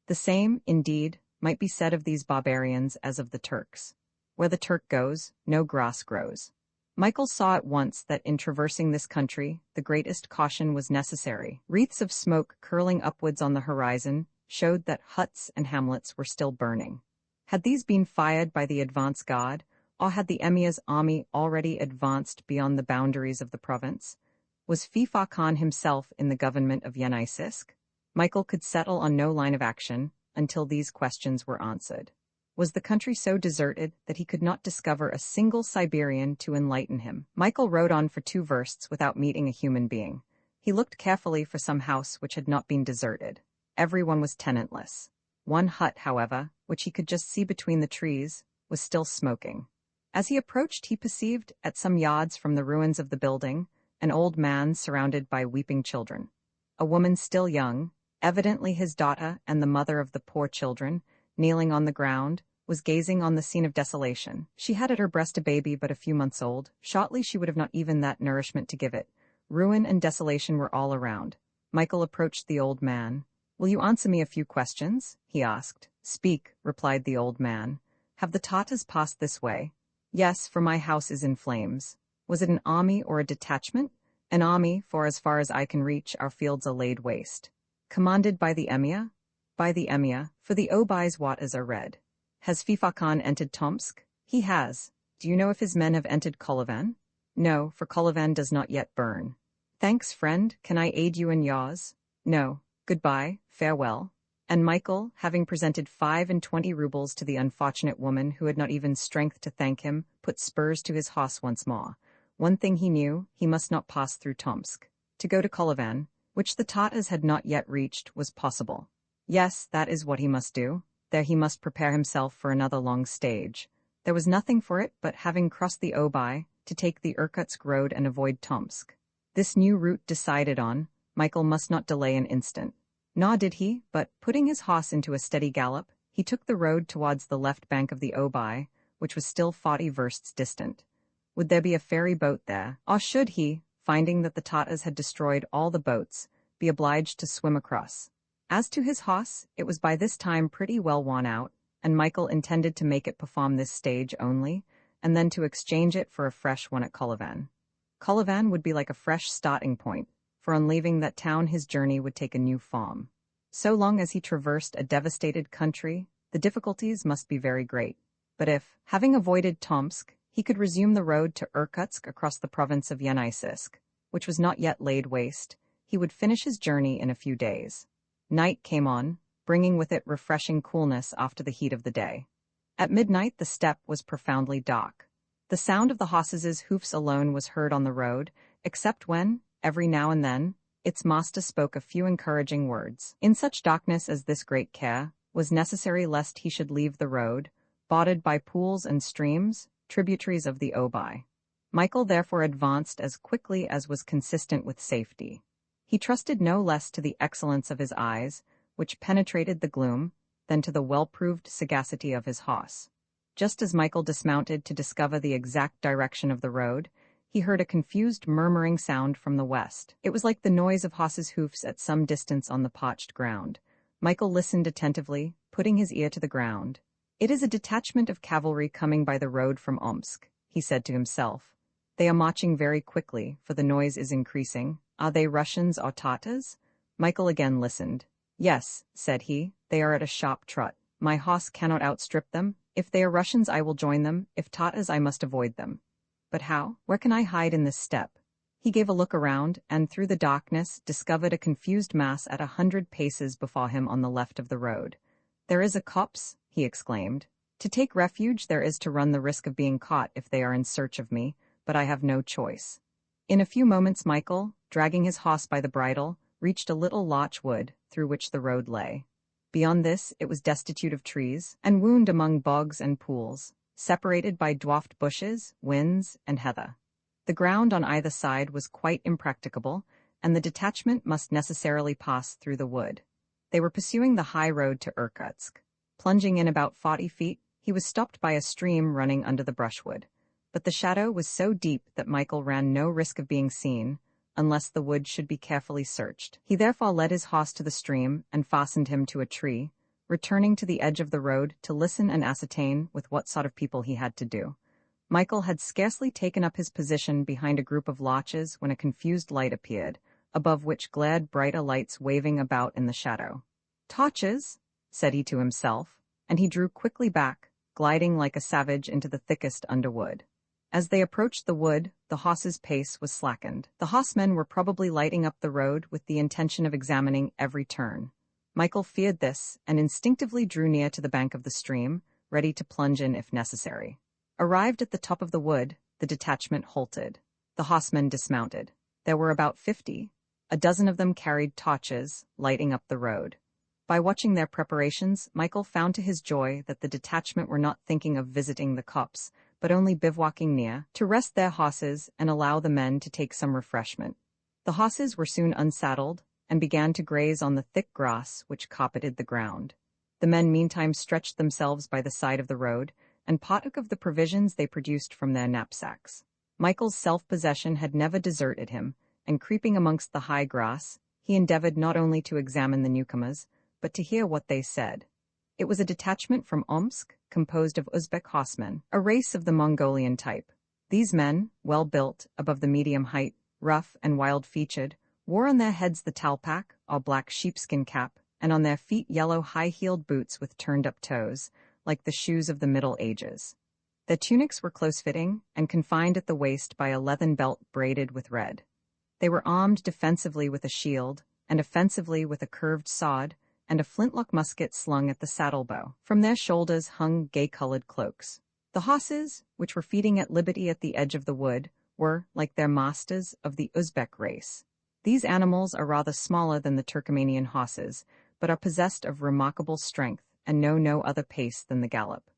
Speaker 1: The same, indeed, might be said of these barbarians as of the Turks. Where the Turk goes, no grass grows. Michael saw at once that in traversing this country, the greatest caution was necessary. Wreaths of smoke curling upwards on the horizon showed that huts and hamlets were still burning. Had these been fired by the advance guard, or had the Emir's army already advanced beyond the boundaries of the province? Was Fifa Khan himself in the government of Yeniseisk? Michael could settle on no line of action until these questions were answered. Was the country so deserted that he could not discover a single Siberian to enlighten him? Michael rode on for 2 versts without meeting a human being. He looked carefully for some house which had not been deserted. Everyone was tenantless. One hut, however, which he could just see between the trees, was still smoking. As he approached, he perceived, at some yards from the ruins of the building, an old man surrounded by weeping children. A woman still young, evidently his daughter and the mother of the poor children, kneeling on the ground, was gazing on the scene of desolation. She had at her breast a baby but a few months old. Shortly she would have not even that nourishment to give it. Ruin and desolation were all around. Michael approached the old man. "Will you answer me a few questions?" he asked. "Speak," replied the old man. "Have the Tatars passed this way?" "Yes, for my house is in flames." "Was it an army or a detachment?" "An army, for as far as I can reach, our fields are laid waste." "Commanded by the Emir?" "By the Emir, for the Obi's waters are red." "Has Fifa Khan entered Tomsk?" "He has." "Do you know if his men have entered Kolovan?" "No, for Kolovan does not yet burn." "Thanks, friend. Can I aid you in yours?" "No. Goodbye, farewell." And Michael, having presented 25 rubles to the unfortunate woman who had not even strength to thank him, put spurs to his horse once more. One thing he knew, he must not pass through Tomsk. To go to Kolovan, which the Tatars had not yet reached, was possible. Yes, that is what he must do. There he must prepare himself for another long stage. There was nothing for it but, having crossed the Obi, to take the Irkutsk road and avoid Tomsk. This new route decided on, Michael must not delay an instant. Nor did he, but, putting his horse into a steady gallop, he took the road towards the left bank of the Obi, which was still 40 versts distant. Would there be a ferry boat there, or should he, finding that the Tatars had destroyed all the boats, be obliged to swim across? As to his horse, it was by this time pretty well worn out, and Michael intended to make it perform this stage only, and then to exchange it for a fresh one at Kolovan. Kolovan would be like a fresh starting point, for on leaving that town his journey would take a new form. So long as he traversed a devastated country, the difficulties must be very great. But if, having avoided Tomsk, he could resume the road to Irkutsk across the province of Yeniseisk, which was not yet laid waste, he would finish his journey in a few days. Night came on. bringing with it refreshing coolness after the heat of the day. At midnight the steppe was profoundly dark. The sound of the horses' hoofs alone was heard on the road, except when, every now and then, its master spoke a few encouraging words. In such darkness as this great care was necessary lest he should leave the road, bordered by pools and streams, tributaries of the Obi. Michael therefore advanced as quickly as was consistent with safety. He trusted no less to the excellence of his eyes, which penetrated the gloom, than to the well-proved sagacity of his horse. Just as Michael dismounted to discover the exact direction of the road, he heard a confused murmuring sound from the west. It was like the noise of horses' hoofs at some distance on the parched ground. Michael listened attentively, putting his ear to the ground. "It is a detachment of cavalry coming by the road from Omsk," he said to himself. "They are marching very quickly, for the noise is increasing. Are they Russians or Tartars?" Michael again listened. "Yes," said he, "they are at a sharp trot. My horse cannot outstrip them. If they are Russians I will join them, if Tartars I must avoid them. But how? Where can I hide in this steppe?" He gave a look around, and through the darkness discovered a confused mass at 100 paces before him on the left of the road. "There is a copse," he exclaimed. "To take refuge there is to run the risk of being caught if they are in search of me, but I have no choice." In a few moments Michael, dragging his horse by the bridle, reached a little larch wood, through which the road lay. Beyond this it was destitute of trees, and wound among bogs and pools, separated by dwarfed bushes, whins, and heather. The ground on either side was quite impracticable, and the detachment must necessarily pass through the wood. They were pursuing the high road to Irkutsk. Plunging in about 40 feet, he was stopped by a stream running under the brushwood. But the shadow was so deep that Michael ran no risk of being seen, unless the wood should be carefully searched. He therefore led his horse to the stream and fastened him to a tree, returning to the edge of the road to listen and ascertain with what sort of people he had to do. Michael had scarcely taken up his position behind a group of larches when a confused light appeared, above which glared brighter lights waving about in the shadow. "Torches," said he to himself, and he drew quickly back, gliding like a savage into the thickest underwood. As they approached the wood, the horse's pace was slackened. The horsemen were probably lighting up the road with the intention of examining every turn. Michael feared this, and instinctively drew near to the bank of the stream, ready to plunge in if necessary. Arrived at the top of the wood, the detachment halted. The horsemen dismounted. There were about 50. A dozen of them carried torches, lighting up the road. By watching their preparations, Michael found to his joy that the detachment were not thinking of visiting the copse, but only bivouacking near, to rest their horses and allow the men to take some refreshment. The horses were soon unsaddled, and began to graze on the thick grass which carpeted the ground. The men meantime stretched themselves by the side of the road, and partook of the provisions they produced from their knapsacks. Michael's self-possession had never deserted him, and creeping amongst the high grass, he endeavored not only to examine the newcomers, but to hear what they said. It was a detachment from Omsk, composed of Uzbek horsemen, a race of the Mongolian type. These men, well-built, above the medium height, rough and wild-featured, wore on their heads the talpak, or black sheepskin cap, and on their feet yellow high-heeled boots with turned-up toes, like the shoes of the Middle Ages. Their tunics were close-fitting, and confined at the waist by a leathern belt braided with red. They were armed defensively with a shield, and offensively with a curved sword, and a flintlock musket slung at the saddle-bow. From their shoulders hung gay-colored cloaks. The horses, which were feeding at liberty at the edge of the wood, were, like their masters, of the Uzbek race. These animals are rather smaller than the Turkomanian horses, but are possessed of remarkable strength, and know no other pace than the gallop.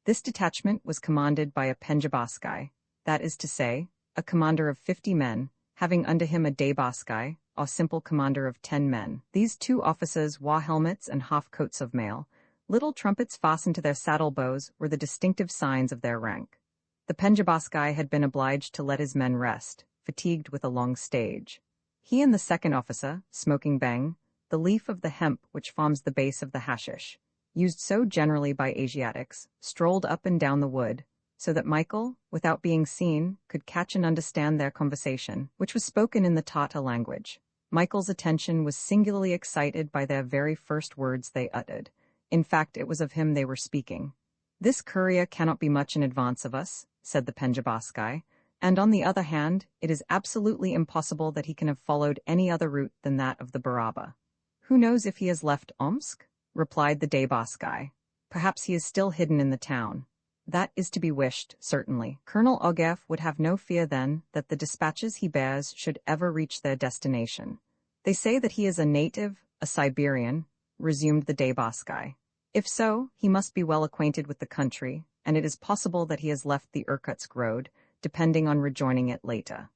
Speaker 1: This detachment was commanded by a penjabaskai, that is to say, a commander of 50 men, having under him a daybaskai, or simple commander of 10 men. These 2 officers wore helmets and half-coats of mail. Little trumpets fastened to their saddle bows were the distinctive signs of their rank. The penjabaskai had been obliged to let his men rest, fatigued with a long stage. He and the second officer, smoking bang, the leaf of the hemp which forms the base of the hashish, used so generally by Asiatics, strolled up and down the wood, so that Michael, without being seen, could catch and understand their conversation, which was spoken in the Tata language. Michael's attention was singularly excited by their very first words they uttered. In fact, it was of him they were speaking. "This courier cannot be much in advance of us," said the penjabaskai, "and on the other hand, it is absolutely impossible that he can have followed any other route than that of the Baraba. Who knows if he has left Omsk?" replied the day boss guy. Perhaps he is still hidden in the town. That is to be wished, certainly. Colonel Strogoff would have no fear then that the dispatches he bears should ever reach their destination. They say that he is a native, a Siberian, resumed the day boss guy. If so, he must be well acquainted with the country, and it is possible that he has left the Irkutsk road, depending on rejoining it later.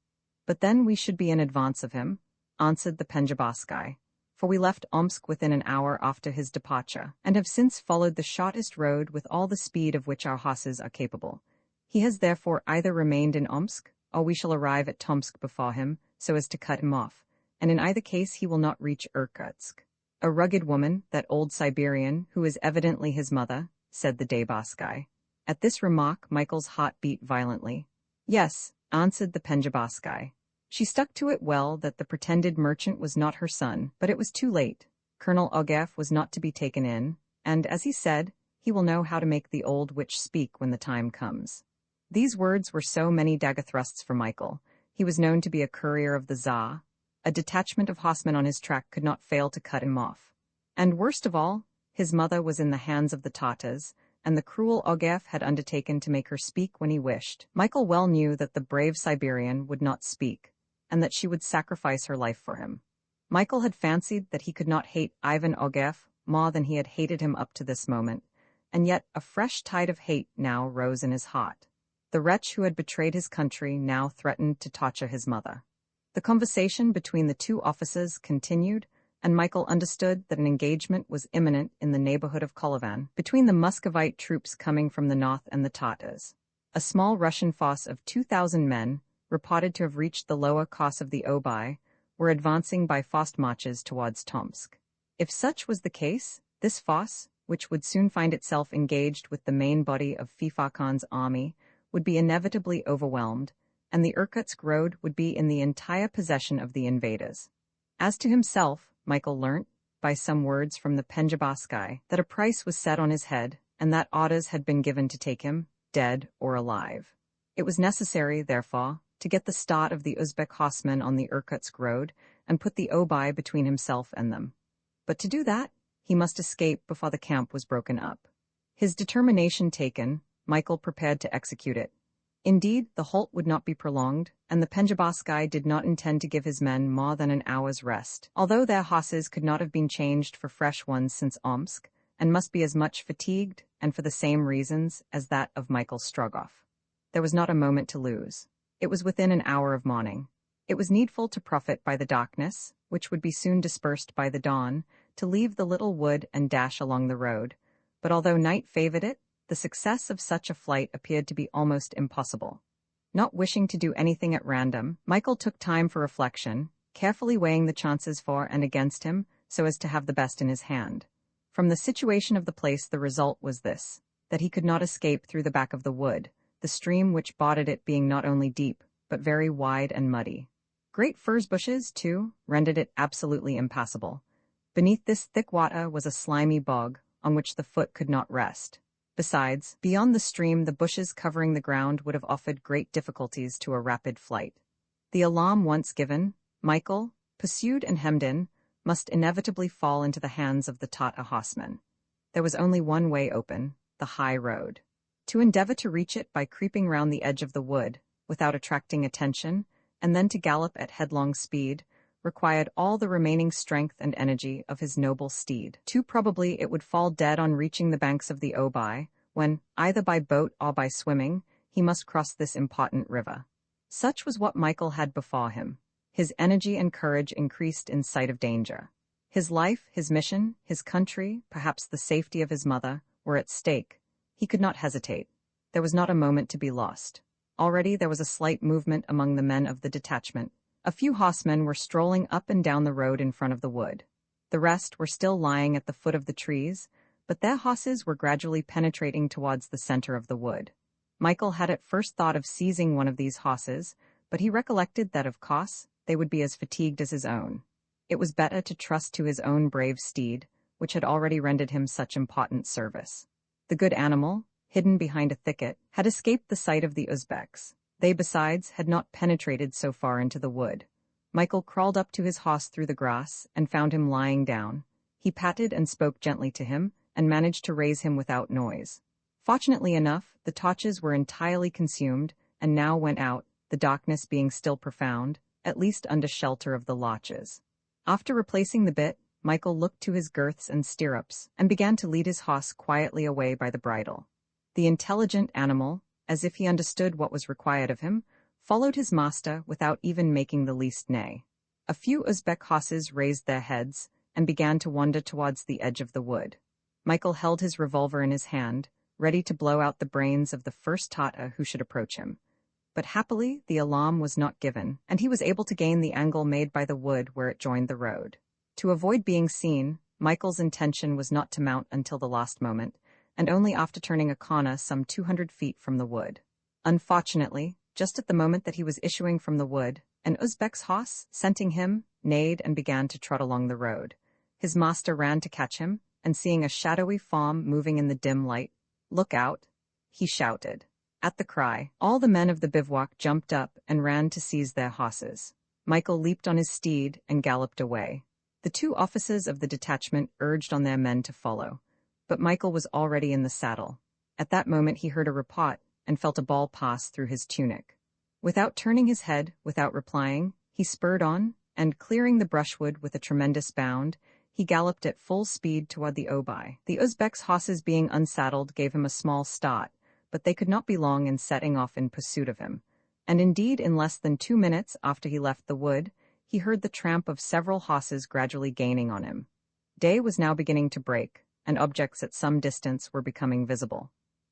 Speaker 1: But then we should be in advance of him, answered the Penjabaskai, for we left Omsk within an hour after his departure, and have since followed the shortest road with all the speed of which our horses are capable. He has therefore either remained in Omsk, or we shall arrive at Tomsk before him, so as to cut him off, and in either case he will not reach Irkutsk. A rugged woman, that old Siberian, who is evidently his mother, said the Debaskai. At this remark Michael's heart beat violently. Yes, answered the Penjabaskai. She stuck to it well that the pretended merchant was not her son, but it was too late. Colonel Strogoff was not to be taken in, and, as he said, he will know how to make the old witch speak when the time comes. These words were so many dagger thrusts for Michael. He was known to be a courier of the Tsar. A detachment of horsemen on his track could not fail to cut him off. And worst of all, his mother was in the hands of the Tatars, and the cruel Strogoff had undertaken to make her speak when he wished. Michael well knew that the brave Siberian would not speak, and that she would sacrifice her life for him. Michael had fancied that he could not hate Ivan Strogoff more than he had hated him up to this moment, and yet a fresh tide of hate now rose in his heart. The wretch who had betrayed his country now threatened to torture his mother. The conversation between the two officers continued, and Michael understood that an engagement was imminent in the neighborhood of Kolovan between the Muscovite troops coming from the north and the Tatars. A small Russian force of 2,000 men, reported to have reached the lower Kos of the Obai, were advancing by fast marches towards Tomsk. If such was the case, this force, which would soon find itself engaged with the main body of Fifa Khan's army, would be inevitably overwhelmed, and the Irkutsk road would be in the entire possession of the invaders. As to himself, Michael learnt, by some words from the Penjabaskai, that a price was set on his head, and that orders had been given to take him, dead or alive. It was necessary, therefore, to get the start of the Uzbek horsemen on the Irkutsk road and put the Obai between himself and them. But to do that, he must escape before the camp was broken up. His determination taken, Michael prepared to execute it. Indeed, the halt would not be prolonged, and the Penjabaskai did not intend to give his men more than an hour's rest, although their horses could not have been changed for fresh ones since Omsk, and must be as much fatigued, and for the same reasons, as that of Michael Strogoff. There was not a moment to lose. It was within an hour of morning. It was needful to profit by the darkness, which would be soon dispersed by the dawn, to leave the little wood and dash along the road. But although night favored it, the success of such a flight appeared to be almost impossible. Not wishing to do anything at random, Michael took time for reflection, carefully weighing the chances for and against him so as to have the best in his hand. From the situation of the place the result was this, that he could not escape through the back of the wood, the stream which bordered it being not only deep, but very wide and muddy. Great furze bushes, too, rendered it absolutely impassable. Beneath this thick water was a slimy bog, on which the foot could not rest. Besides, beyond the stream the bushes covering the ground would have offered great difficulties to a rapid flight. The alarm once given, Michael, pursued and hemmed in, must inevitably fall into the hands of the Tatar horsemen. There was only one way open, the high road. To endeavor to reach it by creeping round the edge of the wood, without attracting attention, and then to gallop at headlong speed, required all the remaining strength and energy of his noble steed. Too probably it would fall dead on reaching the banks of the Obai, when, either by boat or by swimming, he must cross this important river. Such was what Michael had before him. His energy and courage increased in sight of danger. His life, his mission, his country, perhaps the safety of his mother, were at stake. He could not hesitate. There was not a moment to be lost. Already there was a slight movement among the men of the detachment. A few horsemen were strolling up and down the road in front of the wood. The rest were still lying at the foot of the trees, but their horses were gradually penetrating towards the center of the wood. Michael had at first thought of seizing one of these horses, but he recollected that, of course, they would be as fatigued as his own. It was better to trust to his own brave steed, which had already rendered him such important service. The good animal, hidden behind a thicket, had escaped the sight of the Uzbeks. They, besides, had not penetrated so far into the wood. Michael crawled up to his horse through the grass and found him lying down. He patted and spoke gently to him, and managed to raise him without noise. Fortunately enough, the torches were entirely consumed, and now went out, the darkness being still profound, at least under shelter of the larches. After replacing the bit, Michael looked to his girths and stirrups, and began to lead his horse quietly away by the bridle. The intelligent animal, as if he understood what was required of him, followed his master without even making the least neigh. A few Uzbek horses raised their heads, and began to wander towards the edge of the wood. Michael held his revolver in his hand, ready to blow out the brains of the first Tatar who should approach him. But happily, the alarm was not given, and he was able to gain the angle made by the wood where it joined the road. To avoid being seen, Michael's intention was not to mount until the last moment, and only after turning a corner some 200 feet from the wood. Unfortunately, just at the moment that he was issuing from the wood, an Uzbek's horse, scenting him, neighed and began to trot along the road. His master ran to catch him, and seeing a shadowy form moving in the dim light, "Look out!" he shouted. At the cry, all the men of the bivouac jumped up and ran to seize their horses. Michael leaped on his steed and galloped away. The two officers of the detachment urged on their men to follow, but Michael was already in the saddle. At that moment he heard a report and felt a ball pass through his tunic. Without turning his head, without replying, he spurred on, and clearing the brushwood with a tremendous bound, he galloped at full speed toward the Obi. The Uzbek's horses being unsaddled gave him a small start, but they could not be long in setting off in pursuit of him. And indeed, in less than 2 minutes after he left the wood, he heard the tramp of several horses gradually gaining on him. Day was now beginning to break, and objects at some distance were becoming visible.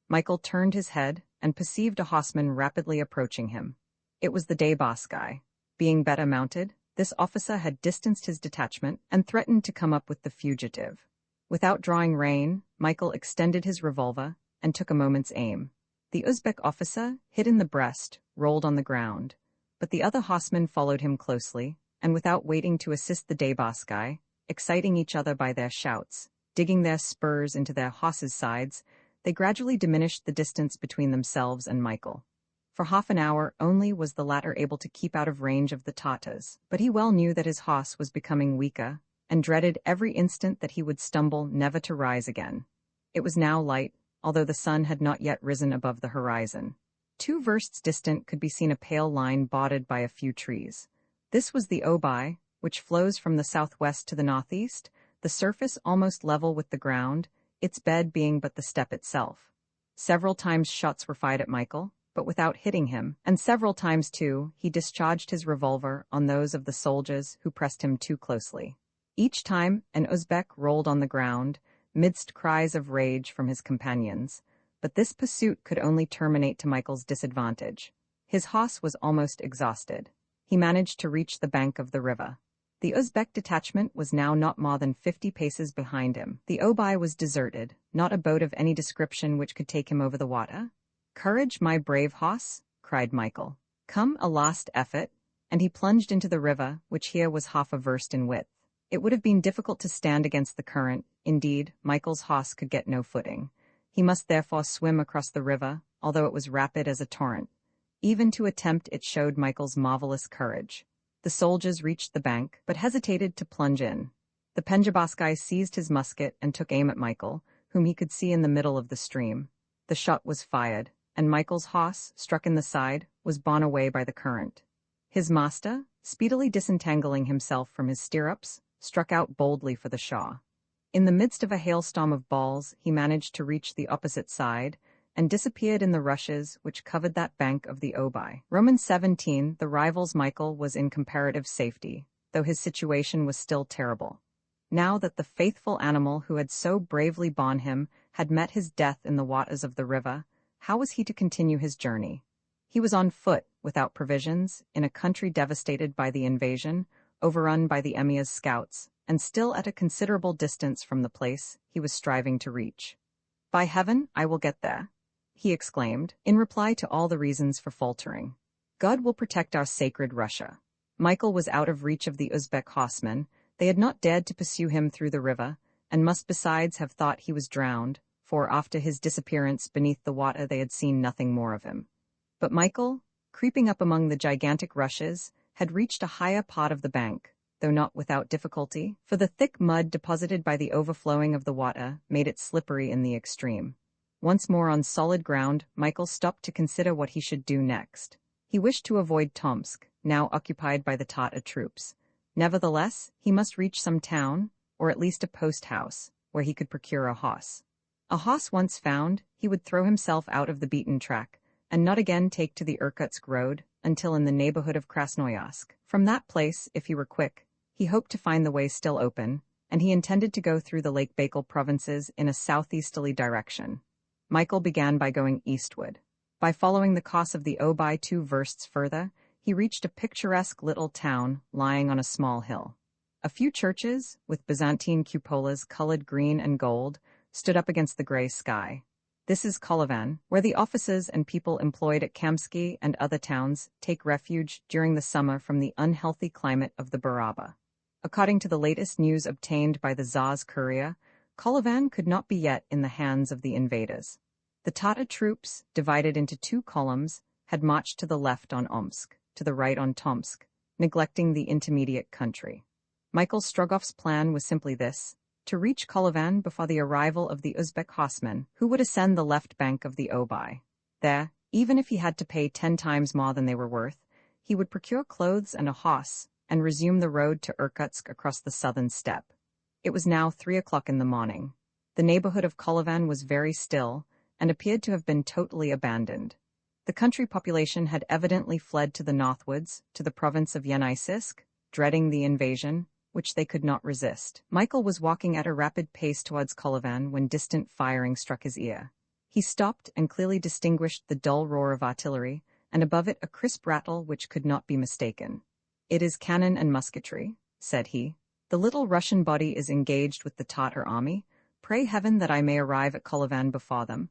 Speaker 1: Michael turned his head and perceived a horseman rapidly approaching him. It was the day boss guy. Being better mounted, this officer had distanced his detachment and threatened to come up with the fugitive. Without drawing rein, Michael extended his revolver and took a moment's aim. The Uzbek officer, hit in the breast, rolled on the ground, but the other horsemen followed him closely, and without waiting to assist the day-boss guy, exciting each other by their shouts, digging their spurs into their horses' sides, they gradually diminished the distance between themselves and Michael. For half an hour only was the latter able to keep out of range of the Tatars, but he well knew that his horse was becoming weaker, and dreaded every instant that he would stumble never to rise again. It was now light, although the sun had not yet risen above the horizon. 2 versts distant could be seen a pale line bordered by a few trees. This was the Obi, which flows from the southwest to the northeast, the surface almost level with the ground, its bed being but the steppe itself. Several times shots were fired at Michael, but without hitting him, and several times, too, he discharged his revolver on those of the soldiers who pressed him too closely. Each time, an Uzbek rolled on the ground, midst cries of rage from his companions, but this pursuit could only terminate to Michael's disadvantage. His horse was almost exhausted. He managed to reach the bank of the river. The Uzbek detachment was now not more than 50 paces behind him. The Obi was deserted, not a boat of any description which could take him over the water. "Courage, my brave horse," cried Michael. "Come, a last effort," and he plunged into the river, which here was half a verst in width. It would have been difficult to stand against the current. Indeed, Michael's horse could get no footing. He must therefore swim across the river, although it was rapid as a torrent. Even to attempt it showed Michael's marvelous courage. The soldiers reached the bank, but hesitated to plunge in. The Penjabaskai seized his musket and took aim at Michael, whom he could see in the middle of the stream. The shot was fired, and Michael's horse, struck in the side, was borne away by the current. His master, speedily disentangling himself from his stirrups, struck out boldly for the Shah. In the midst of a hailstorm of balls, he managed to reach the opposite side, and disappeared in the rushes which covered that bank of the Obi. Romans 17, the rival's Michael was in comparative safety, though his situation was still terrible. Now that the faithful animal who had so bravely borne him had met his death in the waters of the river, how was he to continue his journey? He was on foot, without provisions, in a country devastated by the invasion, overrun by the Emir's scouts, and still at a considerable distance from the place he was striving to reach. "By heaven, I will get there," he exclaimed, in reply to all the reasons for faltering. "God will protect our sacred Russia." Michael was out of reach of the Uzbek horsemen. They had not dared to pursue him through the river, and must besides have thought he was drowned, for after his disappearance beneath the water they had seen nothing more of him. But Michael, creeping up among the gigantic rushes, had reached a higher part of the bank. though not without difficulty, for the thick mud deposited by the overflowing of the water made it slippery in the extreme. Once more on solid ground, Michael stopped to consider what he should do next. He wished to avoid Tomsk, now occupied by the Tatar troops. Nevertheless, he must reach some town, or at least a post house, where he could procure a horse. A horse once found, he would throw himself out of the beaten track, and not again take to the Irkutsk road until in the neighborhood of Krasnoyarsk. From that place, if he were quick, he hoped to find the way still open, and he intended to go through the Lake Baikal provinces in a southeasterly direction. Michael began by going eastward. By following the course of the Obi 2 versts further, he reached a picturesque little town lying on a small hill. A few churches, with Byzantine cupolas colored green and gold, stood up against the gray sky. This is Kolovan, where the officers and people employed at Kamsky and other towns take refuge during the summer from the unhealthy climate of the Baraba. According to the latest news obtained by the Tsar's courier, Kolovan could not be yet in the hands of the invaders. The Tatar troops, divided into 2 columns, had marched to the left on Omsk, to the right on Tomsk, neglecting the intermediate country. Michael Strogoff's plan was simply this: to reach Kolovan before the arrival of the Uzbek horsemen, who would ascend the left bank of the Obi. There, even if he had to pay 10 times more than they were worth, he would procure clothes and a horse, and resume the road to Irkutsk across the southern steppe. It was now 3 o'clock in the morning. The neighborhood of Kolovan was very still, and appeared to have been totally abandoned. The country population had evidently fled to the northwards, to the province of Yeniseisk, dreading the invasion, which they could not resist. Michael was walking at a rapid pace towards Kolovan when distant firing struck his ear. He stopped and clearly distinguished the dull roar of artillery, and above it a crisp rattle which could not be mistaken. "It is cannon and musketry," said he. "The little Russian body is engaged with the Tatar army. Pray heaven that I may arrive at Kolovan before them."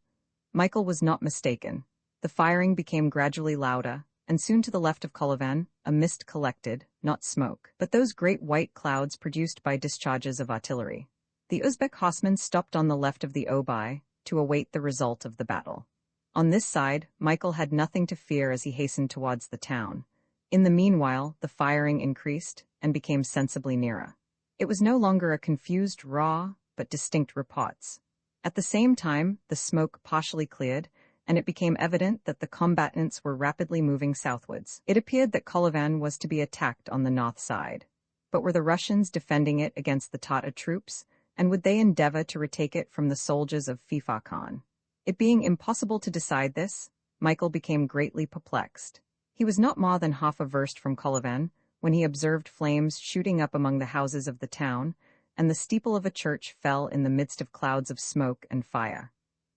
Speaker 1: Michael was not mistaken. The firing became gradually louder, and soon to the left of Kolovan, a mist collected, not smoke, but those great white clouds produced by discharges of artillery. The Uzbek horsemen stopped on the left of the Obi to await the result of the battle. On this side, Michael had nothing to fear as he hastened towards the town. In the meanwhile, the firing increased and became sensibly nearer. It was no longer a confused raw, but distinct reports. At the same time, the smoke partially cleared, and it became evident that the combatants were rapidly moving southwards. It appeared that Kolovan was to be attacked on the north side. But were the Russians defending it against the Tatar troops, and would they endeavor to retake it from the soldiers of Fifa Khan? It being impossible to decide this, Michael became greatly perplexed. He was not more than half a verst from Kolovan when he observed flames shooting up among the houses of the town, and the steeple of a church fell in the midst of clouds of smoke and fire.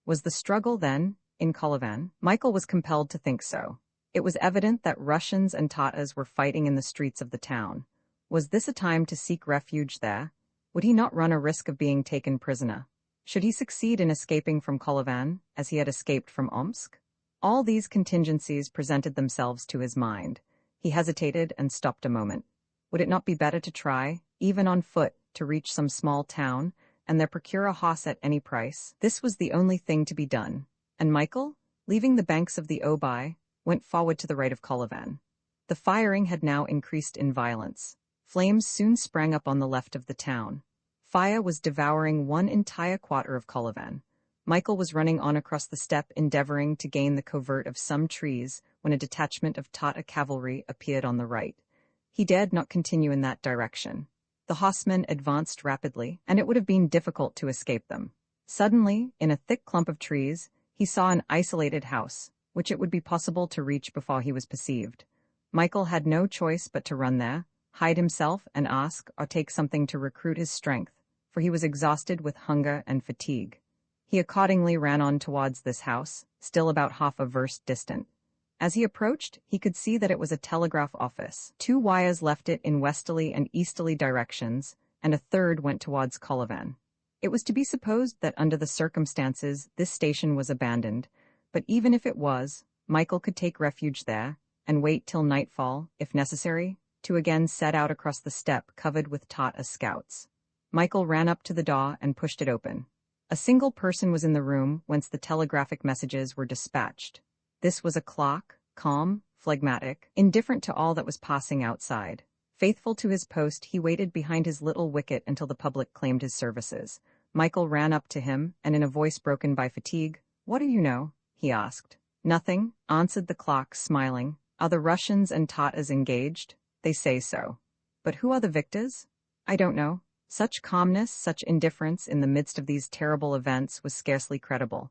Speaker 1: Was the struggle, then, in Kolovan? Michael was compelled to think so. It was evident that Russians and Tatars were fighting in the streets of the town. Was this a time to seek refuge there? Would he not run a risk of being taken prisoner? Should he succeed in escaping from Kolovan, as he had escaped from Omsk? All these contingencies presented themselves to his mind. He hesitated and stopped a moment. Would it not be better to try, even on foot, to reach some small town, and there procure a horse at any price? This was the only thing to be done. And Michael, leaving the banks of the Obi, went forward to the right of Kolovan. The firing had now increased in violence. Flames soon sprang up on the left of the town. Fire was devouring one entire quarter of Kolovan. Michael was running on across the steppe, endeavoring to gain the covert of some trees, when a detachment of Tatar cavalry appeared on the right. He dared not continue in that direction. The horsemen advanced rapidly, and it would have been difficult to escape them. Suddenly, in a thick clump of trees, he saw an isolated house, which it would be possible to reach before he was perceived. Michael had no choice but to run there, hide himself, and ask or take something to recruit his strength, for he was exhausted with hunger and fatigue. He accordingly ran on towards this house, still about half a verst distant. As he approached, he could see that it was a telegraph office. 2 wires left it in westerly and easterly directions, and a third went towards Kolovan. It was to be supposed that under the circumstances this station was abandoned, but even if it was, Michael could take refuge there, and wait till nightfall, if necessary, to again set out across the steppe covered with Tatar scouts. Michael ran up to the door and pushed it open. A single person was in the room whence the telegraphic messages were dispatched. This was a clock, calm, phlegmatic, indifferent to all that was passing outside. Faithful to his post, he waited behind his little wicket until the public claimed his services. Michael ran up to him, and in a voice broken by fatigue, "What do you know?" he asked. "Nothing," answered the clerk, smiling. "Are the Russians and Tartars engaged?" "They say so." "But who are the victors?" "I don't know." Such calmness, such indifference in the midst of these terrible events was scarcely credible.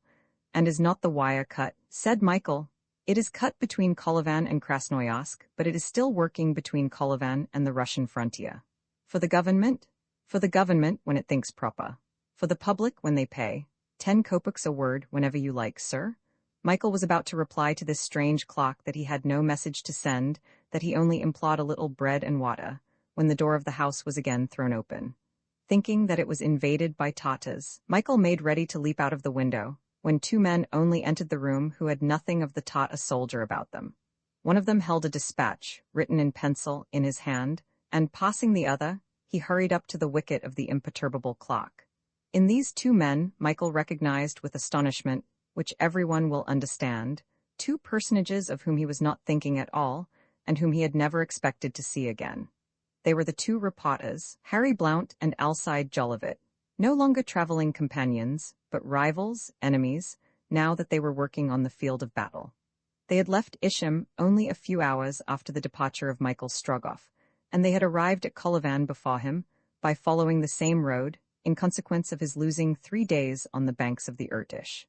Speaker 1: "And is not the wire cut?" said Michael. "It is cut between Kolyvan and Krasnoyarsk, but it is still working between Kolyvan and the Russian frontier." "For the government?" "For the government when it thinks proper. For the public when they pay. 10 kopecks a word whenever you like, sir." Michael was about to reply to this strange clock that he had no message to send, that he only implored a little bread and water, when the door of the house was again thrown open. Thinking that it was invaded by Tartars, Michael made ready to leap out of the window, when 2 men only entered the room who had nothing of the Tartar soldier about them. One of them held a dispatch, written in pencil, in his hand, and, passing the other, he hurried up to the wicket of the imperturbable clerk. In these 2 men, Michael recognized with astonishment, which everyone will understand, 2 personages of whom he was not thinking at all, and whom he had never expected to see again. They were the 2 reporters, Harry Blount and Alcide Jolivet, no longer traveling companions, but rivals, enemies, now that they were working on the field of battle. They had left Isham only a few hours after the departure of Michael Strogoff, and they had arrived at Kolyvan before him, by following the same road, in consequence of his losing 3 days on the banks of the Irtish.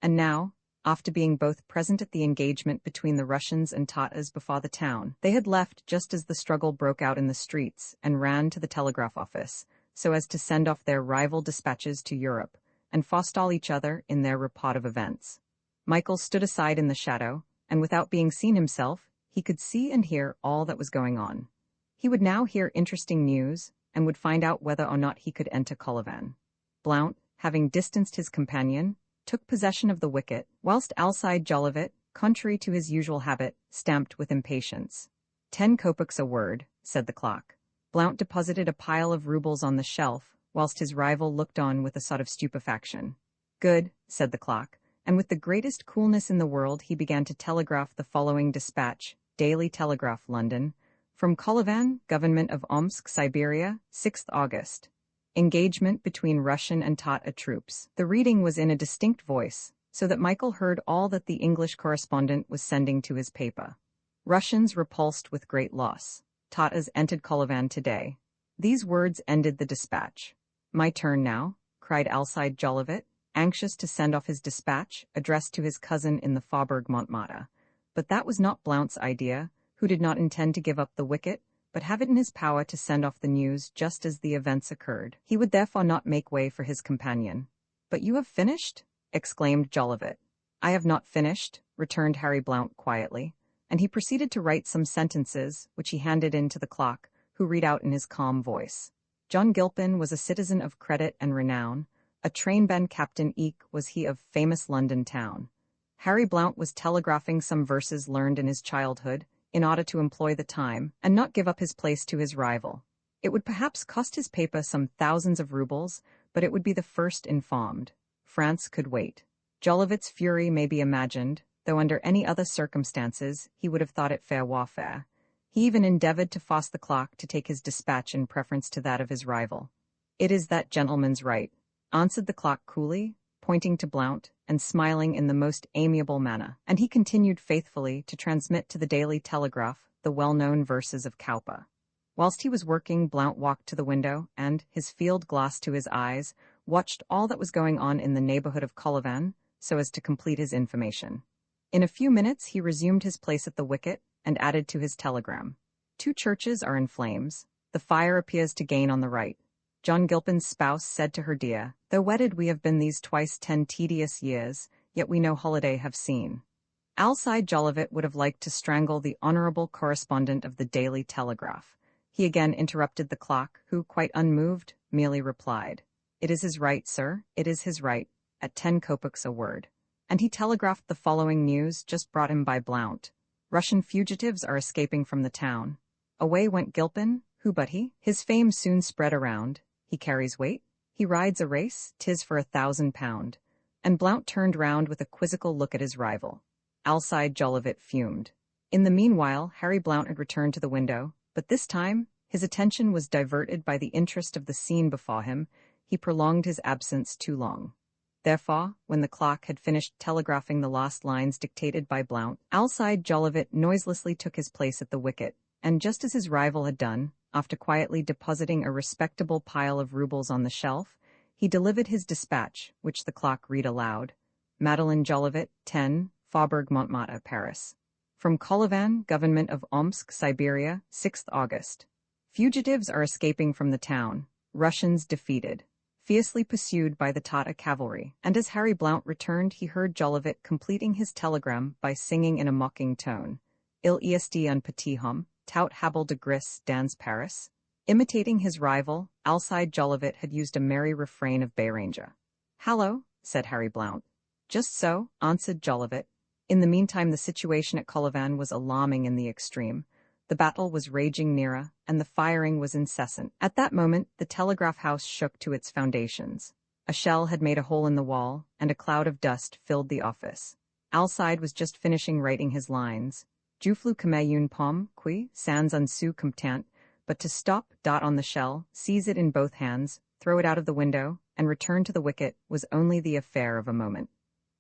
Speaker 1: And now, after being both present at the engagement between the Russians and Tartars before the town, they had left just as the struggle broke out in the streets and ran to the telegraph office, so as to send off their rival dispatches to Europe, and forestall each other in their report of events. Michael stood aside in the shadow, and without being seen himself, he could see and hear all that was going on. He would now hear interesting news, and would find out whether or not he could enter Kolyvan. Blount, having distanced his companion, took possession of the wicket, whilst Alcide Jolivet, contrary to his usual habit, stamped with impatience. 10 kopecks a word, said the clerk. Blount deposited a pile of rubles on the shelf, whilst his rival looked on with a sort of stupefaction. Good, said the clerk, and with the greatest coolness in the world he began to telegraph the following dispatch, Daily Telegraph, London, from Kolyvan, Government of Omsk, Siberia, 6th August. Engagement between Russian and Tartar troops. The reading was in a distinct voice, so that Michael heard all that the English correspondent was sending to his paper. Russians repulsed with great loss. Tartars entered Kolyvan today. These words ended the dispatch. My turn now, cried Alcide Jolivet, anxious to send off his dispatch, addressed to his cousin in the Faubourg Montmartre. But that was not Blount's idea, who did not intend to give up the wicket, but have it in his power to send off the news just as the events occurred. He would therefore not make way for his companion. But you have finished? Exclaimed Jolivet. I have not finished, returned Harry Blount quietly, and he proceeded to write some sentences, which he handed in to the clerk, who read out in his calm voice. John Gilpin was a citizen of credit and renown. A train-band captain eke was he of famous London town. Harry Blount was telegraphing some verses learned in his childhood, in order to employ the time, and not give up his place to his rival. It would perhaps cost his paper some thousands of rubles, but it would be the first informed. France could wait. Jolivet's fury may be imagined, though under any other circumstances he would have thought it fair warfare. He even endeavored to force the clerk to take his dispatch in preference to that of his rival. It is that gentleman's right, answered the clerk coolly, pointing to Blount, and smiling in the most amiable manner, and he continued faithfully to transmit to the Daily Telegraph the well-known verses of Cowper. Whilst he was working, Blount walked to the window, and, his field glass to his eyes, watched all that was going on in the neighborhood of Kolyvan, so as to complete his information. In a few minutes he resumed his place at the wicket, and added to his telegram. 2 churches are in flames. The fire appears to gain on the right. John Gilpin's spouse said to her dear, though wedded we have been these twice 10 tedious years, yet we no holiday have seen. Alcide Jolivet would have liked to strangle the honorable correspondent of the Daily Telegraph. He again interrupted the clerk, who, quite unmoved, merely replied, It is his right, sir, it is his right, at 10 kopecks a word. And he telegraphed the following news just brought him by Blount. Russian fugitives are escaping from the town. Away went Gilpin, who but he? His fame soon spread around. He carries weight, he rides a race, 'tis for £1,000. And Blount turned round with a quizzical look at his rival. Alcide Jolivet fumed. In the meanwhile, Harry Blount had returned to the window, but this time His attention was diverted by the interest of the scene before him. He prolonged his absence too long. Therefore, when the clerk had finished telegraphing the last lines dictated by Blount, Alcide Jolivet noiselessly took his place at the wicket, and just as his rival had done, after quietly depositing a respectable pile of rubles on the shelf, he delivered his dispatch, which the clerk read aloud. Madeleine Jolivet, 10, Faubourg Montmartre, Paris. From Kolyvan, Government of Omsk, Siberia, 6th August. Fugitives are escaping from the town. Russians defeated. Fiercely pursued by the Tatar cavalry, and as Harry Blount returned he heard Jolivet completing his telegram by singing in a mocking tone, Il est un petit homme, tout habile de gris dans Paris. Imitating his rival, Alcide Jolivet had used a merry refrain of Béranger. Hallo, said Harry Blount. Just so, answered Jolivet. In the meantime the situation at Kolyvan was alarming in the extreme. The battle was raging nearer, and the firing was incessant. At that moment, the telegraph house shook to its foundations. A shell had made a hole in the wall, and a cloud of dust filled the office. Alcide was just finishing writing his lines. Je flus comme une pomme, qui, sans un sou comptant, but to stop, dot on the shell, seize it in both hands, throw it out of the window, and return to the wicket was only the affair of a moment.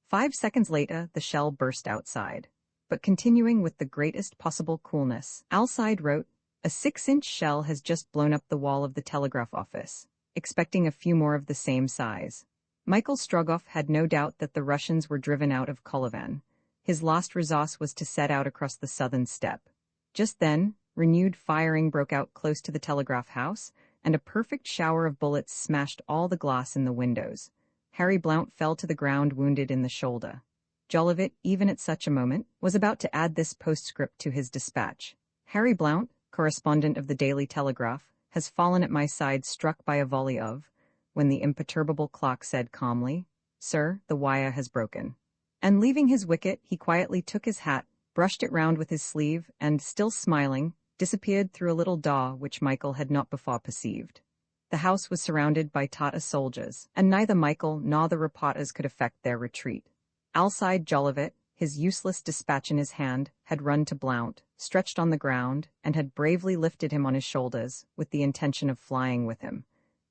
Speaker 1: 5 seconds later, the shell burst outside. But continuing with the greatest possible coolness, Alcide wrote, "A 6-inch shell has just blown up the wall of the telegraph office," expecting a few more of the same size. Michael Strogoff had no doubt that the Russians were driven out of Kolyvan. His last resource was to set out across the southern steppe. Just then, renewed firing broke out close to the telegraph house, and a perfect shower of bullets smashed all the glass in the windows. Harry Blount fell to the ground wounded in the shoulder. Jolivet, even at such a moment, was about to add this postscript to his dispatch. Harry Blount, correspondent of the Daily Telegraph, has fallen at my side struck by a volley of, when the imperturbable clock said calmly, "Sir, the wire has broken." And leaving his wicket, he quietly took his hat, brushed it round with his sleeve, and, still smiling, disappeared through a little door which Michael had not before perceived. The house was surrounded by Tatar soldiers, and neither Michael nor the reporters could effect their retreat. Alcide Jolivet, his useless dispatch in his hand, had run to Blount, stretched on the ground, and had bravely lifted him on his shoulders, with the intention of flying with him.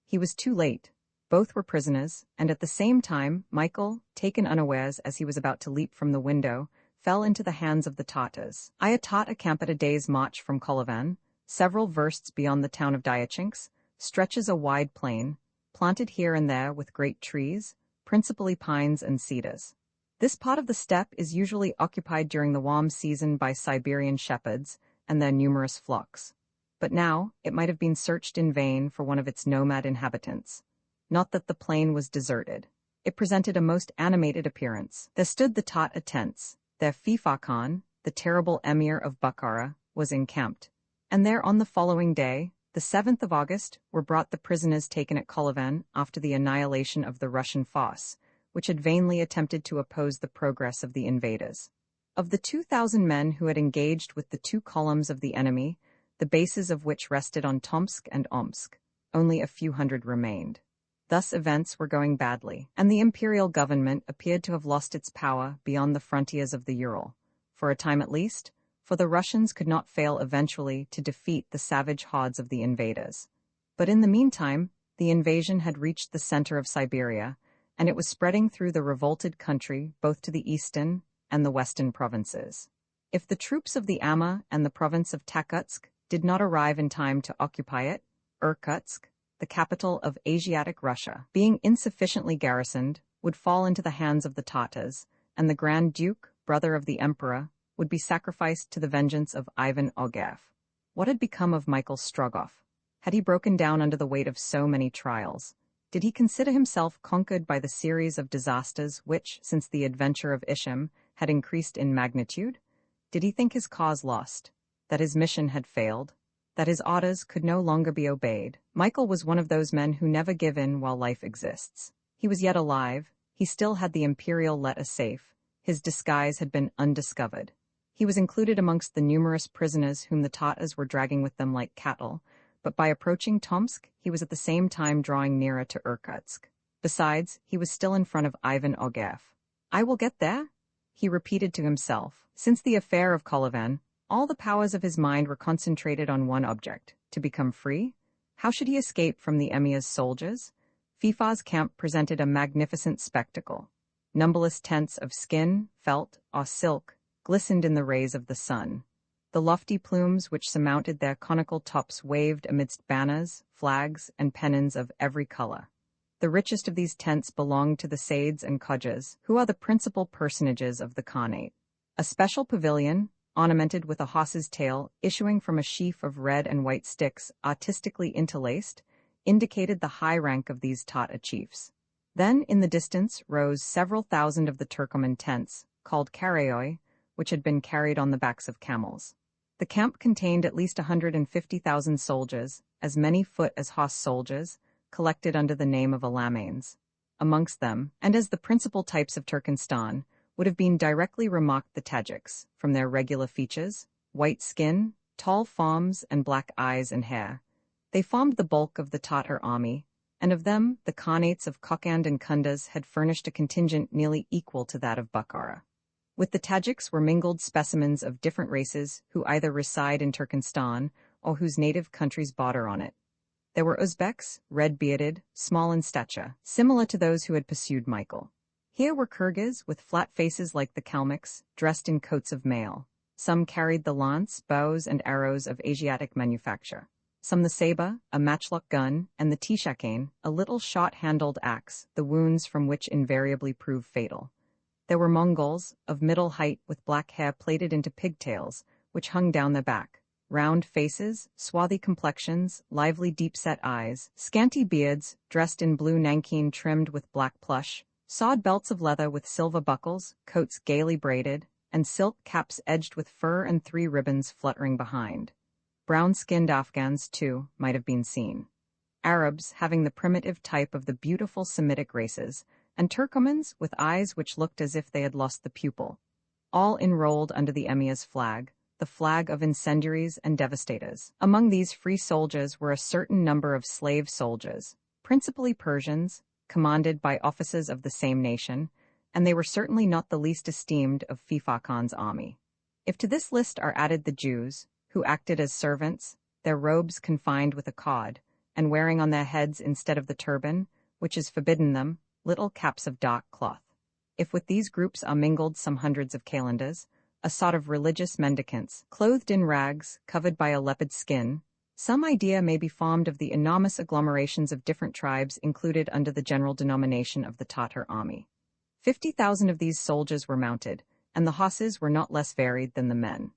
Speaker 1: He was too late. Both were prisoners, and at the same time, Michael, taken unawares as he was about to leap from the window, fell into the hands of the Tatars. A Tatar camp at a day's march from Kolyvan, several versts beyond the town of Diachinsk, stretches a wide plain, planted here and there with great trees, principally pines and cedars. This part of the steppe is usually occupied during the warm season by Siberian shepherds and their numerous flocks. But now, it might have been searched in vain for one of its nomad inhabitants. Not that the plain was deserted. It presented a most animated appearance. There stood the Tatar tents. Their Fifa Khan, the terrible emir of Bukhara, was encamped. And there on the following day, the 7th of August, were brought the prisoners taken at Kolyvan after the annihilation of the Russian force, which had vainly attempted to oppose the progress of the invaders. Of the 2,000 men who had engaged with the 2 columns of the enemy, the bases of which rested on Tomsk and Omsk, only a few hundred remained. Thus events were going badly, and the imperial government appeared to have lost its power beyond the frontiers of the Ural, for a time at least, for the Russians could not fail eventually to defeat the savage hordes of the invaders. But in the meantime, the invasion had reached the center of Siberia, and it was spreading through the revolted country both to the eastern and the western provinces. If the troops of the Ama and the province of Takutsk did not arrive in time to occupy it, Irkutsk, the capital of Asiatic Russia, being insufficiently garrisoned, would fall into the hands of the Tatars, and the Grand Duke, brother of the Emperor, would be sacrificed to the vengeance of Ivan Ogarev. What had become of Michael Strogoff? Had he broken down under the weight of so many trials? Did he consider himself conquered by the series of disasters which, since the adventure of Isham, had increased in magnitude? Did he think his cause lost? That his mission had failed? That his orders could no longer be obeyed? Michael was one of those men who never give in while life exists. He was yet alive. He still had the imperial letter safe. His disguise had been undiscovered. He was included amongst the numerous prisoners whom the Tatars were dragging with them like cattle, but by approaching Tomsk, he was at the same time drawing nearer to Irkutsk. Besides, he was still in front of Ivan Ogarev. "I will get there," he repeated to himself. Since the affair of Kolyvan, All the powers of his mind were concentrated on one object: to become free. How should he escape from the emir's soldiers? Fifa's camp presented a magnificent spectacle. Numberless tents of skin, felt, or silk glistened in the rays of the sun. The lofty plumes which surmounted their conical tops waved amidst banners, flags, and pennons of every color. The richest of these tents belonged to the Saids and Khajas, who are the principal personages of the Khanate. A special pavilion, ornamented with a horse's tail issuing from a sheaf of red and white sticks artistically interlaced, indicated the high rank of these Tata chiefs. Then, in the distance, rose several thousand of the Turkoman tents, called karayoi, which had been carried on the backs of camels. The camp contained at least 150,000 soldiers, as many foot as horse soldiers, collected under the name of alamanes. Amongst them, and as the principal types of Turkestan, would have been directly remarked the Tajiks, from their regular features, white skin, tall forms, and black eyes and hair. They formed the bulk of the Tatar army, and of them the Khanates of Kokand and Kundas had furnished a contingent nearly equal to that of Bukhara. With the Tajiks were mingled specimens of different races who either reside in Turkestan or whose native countries border on it. There were Uzbeks, red-bearded, small in stature, similar to those who had pursued Michael. Here were Kyrgyz, with flat faces like the Kalmyks, dressed in coats of mail. Some carried the lance, bows, and arrows of Asiatic manufacture. Some the saber, a matchlock gun, and the tishakane, a little short-handled axe, the wounds from which invariably prove fatal. There were Mongols, of middle height with black hair plaited into pigtails, which hung down their back. Round faces, swarthy complexions, lively deep-set eyes, scanty beards, dressed in blue nankeen trimmed with black plush, sawed belts of leather with silver buckles, coats gaily braided, and silk caps edged with fur and 3 ribbons fluttering behind. Brown-skinned Afghans, too, might have been seen. Arabs, having the primitive type of the beautiful Semitic races, and Turkomans with eyes which looked as if they had lost the pupil. All enrolled under the emir's flag, the flag of incendiaries and devastators. Among these free soldiers were a certain number of slave soldiers, principally Persians, commanded by officers of the same nation, and they were certainly not the least esteemed of Fifa Khan's army. If to this list are added the Jews, who acted as servants, their robes confined with a cod, and wearing on their heads instead of the turban, which is forbidden them, little caps of dark cloth. If with these groups are mingled some hundreds of Kalandas, a sort of religious mendicants, clothed in rags, covered by a leopard skin, some idea may be formed of the enormous agglomerations of different tribes included under the general denomination of the Tatar army. 50,000 of these soldiers were mounted, and the horses were not less varied than the men.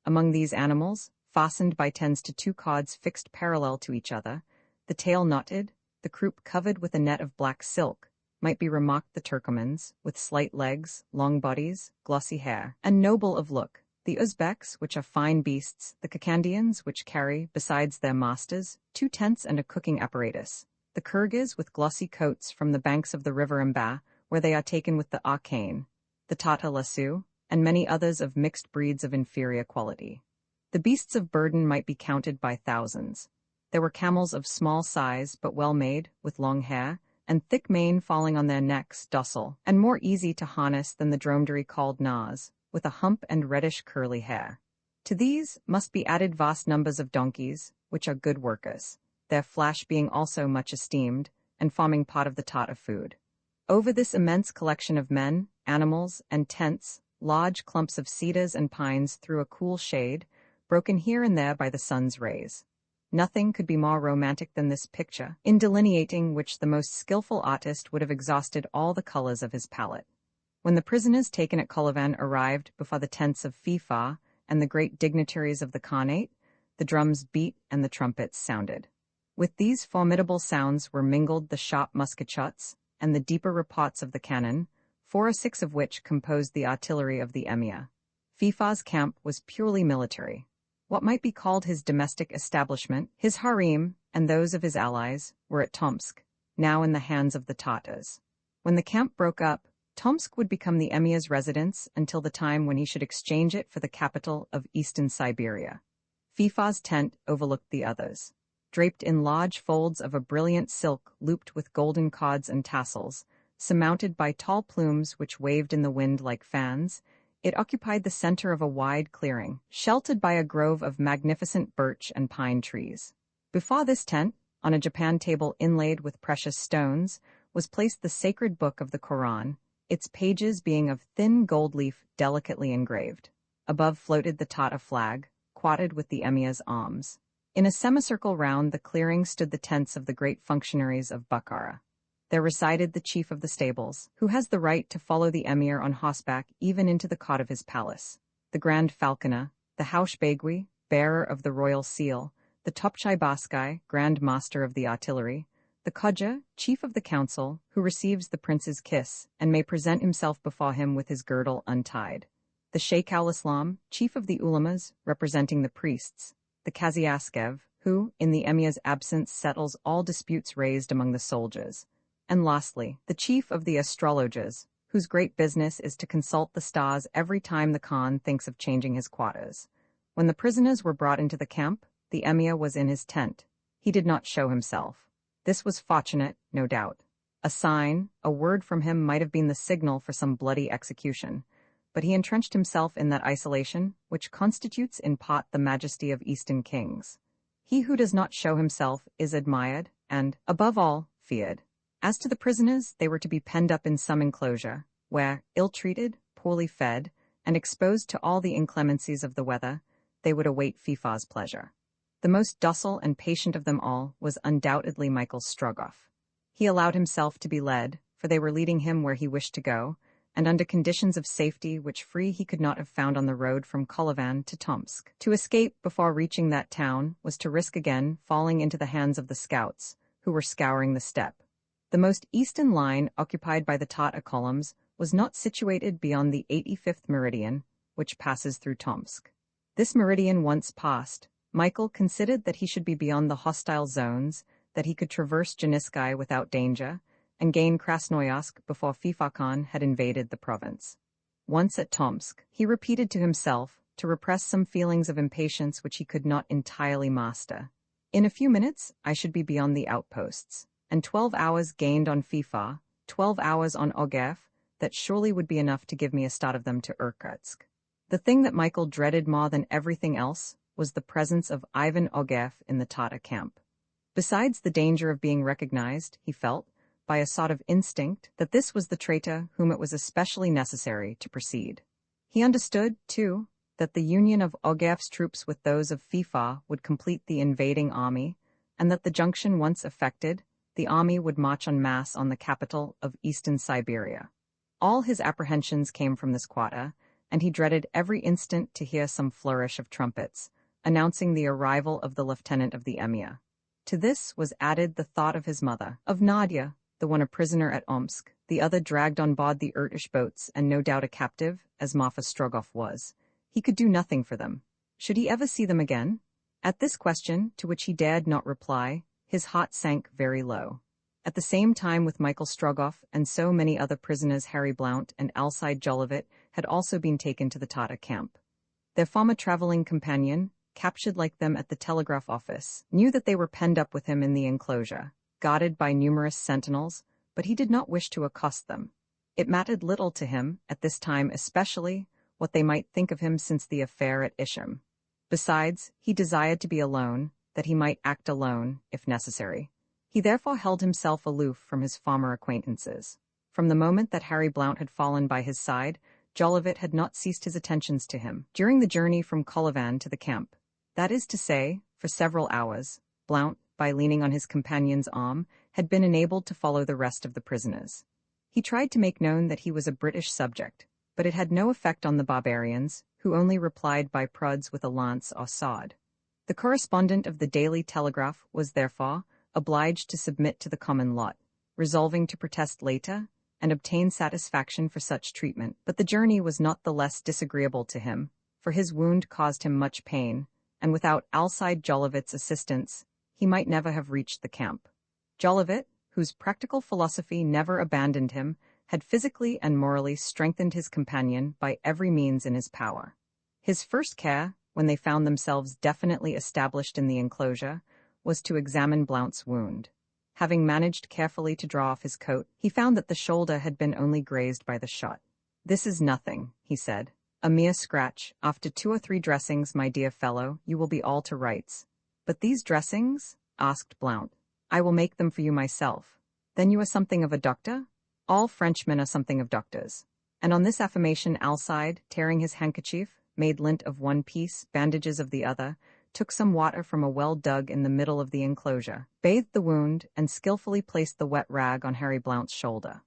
Speaker 1: Among these animals, fastened by tens to 2 cords fixed parallel to each other, the tail knotted, the croup covered with a net of black silk, might be remarked the Turkomans, with slight legs, long bodies, glossy hair, and noble of look, the Uzbeks, which are fine beasts, the Kakandians, which carry, besides their masters, 2 tents and a cooking apparatus, the Kyrgyz with glossy coats from the banks of the river Imba, where they are taken with the Arkane, the Tata Lasso, and many others of mixed breeds of inferior quality. The beasts of burden might be counted by thousands. There were camels of small size but well made, with long hair, and thick mane falling on their necks, docile, and more easy to harness than the dromedary called Naz, with a hump and reddish curly hair. To these must be added vast numbers of donkeys, which are good workers, their flesh being also much esteemed, and forming part of the Tata food. Over this immense collection of men, animals, and tents, large clumps of cedars and pines threw a cool shade, broken here and there by the sun's rays. Nothing could be more romantic than this picture, in delineating which the most skillful artist would have exhausted all the colors of his palette. When the prisoners taken at Kolovan arrived before the tents of Fifa and the great dignitaries of the Khanate, the drums beat and the trumpets sounded. With these formidable sounds were mingled the sharp musket shots and the deeper reports of the cannon, 4 or 6 of which composed the artillery of the emir. Fifa's camp was purely military. What might be called his domestic establishment, his harem, and those of his allies, were at Tomsk, now in the hands of the Tatars. When the camp broke up, Tomsk would become the emir's residence until the time when he should exchange it for the capital of Eastern Siberia. Fifa's tent overlooked the others. Draped in large folds of a brilliant silk looped with golden cords and tassels, surmounted by tall plumes which waved in the wind like fans, It occupied the center of a wide clearing, sheltered by a grove of magnificent birch and pine trees. Before this tent, on a Japan table inlaid with precious stones, was placed the sacred book of the Koran, its pages being of thin gold leaf delicately engraved. Above floated the Tata flag, quoted with the emir's arms. In a semicircle round the clearing stood the tents of the great functionaries of Bukhara. There resided the chief of the stables, who has the right to follow the emir on horseback even into the court of his palace, the grand falconer, the Haush Begui, bearer of the royal seal, the Topchai Baskai, grand master of the artillery, the Kodja, chief of the council, who receives the prince's kiss and may present himself before him with his girdle untied, the Sheikh al-Islam, chief of the ulamas, representing the priests, the Kaziaskev, who, in the emir's absence, settles all disputes raised among the soldiers, and lastly, the chief of the astrologers, whose great business is to consult the stars every time the Khan thinks of changing his quarters. When the prisoners were brought into the camp, the emir was in his tent. He did not show himself. This was fortunate, no doubt. A sign, a word from him might have been the signal for some bloody execution, but he entrenched himself in that isolation which constitutes in part the majesty of Eastern kings. He who does not show himself is admired and, above all, feared. As to the prisoners, they were to be penned up in some enclosure, where, ill-treated, poorly fed, and exposed to all the inclemencies of the weather, they would await Fifa's pleasure. The most docile and patient of them all was undoubtedly Michael Strogoff. He allowed himself to be led, for they were leading him where he wished to go, and under conditions of safety which free he could not have found on the road from Kolovan to Tomsk. To escape before reaching that town was to risk again falling into the hands of the scouts, who were scouring the steppe. The most eastern line occupied by the Tata columns was not situated beyond the 85th meridian, which passes through Tomsk. This meridian once passed, Michael considered that he should be beyond the hostile zones, that he could traverse Janiskai without danger, and gain Krasnoyarsk before Fifa Khan had invaded the province. Once at Tomsk, he repeated to himself, to repress some feelings of impatience which he could not entirely master, "In a few minutes I should be beyond the outposts, and 12 hours gained on Fifa, 12 hours on Ogev, that surely would be enough to give me a start of them to Irkutsk." The thing that Michael dreaded more than everything else was the presence of Ivan Ogev in the Tata camp. Besides the danger of being recognized, he felt, by a sort of instinct, that this was the traitor whom it was especially necessary to precede. He understood, too, that the union of Ogev's troops with those of Fifa would complete the invading army, and that the junction once effected, the army would march en masse on the capital of eastern Siberia. All his apprehensions came from this quarter, and he dreaded every instant to hear some flourish of trumpets, announcing the arrival of the lieutenant of the emir. To this was added the thought of his mother, of Nadia, the one a prisoner at Omsk, the other dragged on board the Irtish boats and no doubt a captive, as Marfa Strogoff was. He could do nothing for them. Should he ever see them again? At this question, to which he dared not reply, his heart sank very low. At the same time with Michael Strogoff and so many other prisoners, Harry Blount and Alcide Jolivet had also been taken to the Tata camp. Their former traveling companion, captured like them at the telegraph office, knew that they were penned up with him in the enclosure, guarded by numerous sentinels, but he did not wish to accost them. It mattered little to him, at this time especially, what they might think of him since the affair at Isham. Besides, he desired to be alone, that he might act alone, if necessary. He therefore held himself aloof from his former acquaintances. From the moment that Harry Blount had fallen by his side, Jolivet had not ceased his attentions to him. During the journey from Kolovan to the camp, that is to say, for several hours, Blount, by leaning on his companion's arm, had been enabled to follow the rest of the prisoners. He tried to make known that he was a British subject, but it had no effect on the barbarians, who only replied by prods with a lance or sword. The correspondent of the Daily Telegraph was, therefore, obliged to submit to the common lot, resolving to protest later and obtain satisfaction for such treatment. But the journey was not the less disagreeable to him, for his wound caused him much pain, and without Alcide Jolivet's assistance, he might never have reached the camp. Jolivet, whose practical philosophy never abandoned him, had physically and morally strengthened his companion by every means in his power. His first care, when they found themselves definitely established in the enclosure, was to examine Blount's wound. Having managed carefully to draw off his coat, he found that the shoulder had been only grazed by the shot. "This is nothing," he said. A mere scratch. After 2 or 3 dressings, my dear fellow, you will be all to rights. But these dressings? Asked Blount. I will make them for you myself. Then you are something of a doctor? All Frenchmen are something of doctors. And on this affirmation Alcide, tearing his handkerchief, made lint of one piece, bandages of the other, took some water from a well dug in the middle of the enclosure, bathed the wound, and skillfully placed the wet rag on Harry Blount's shoulder.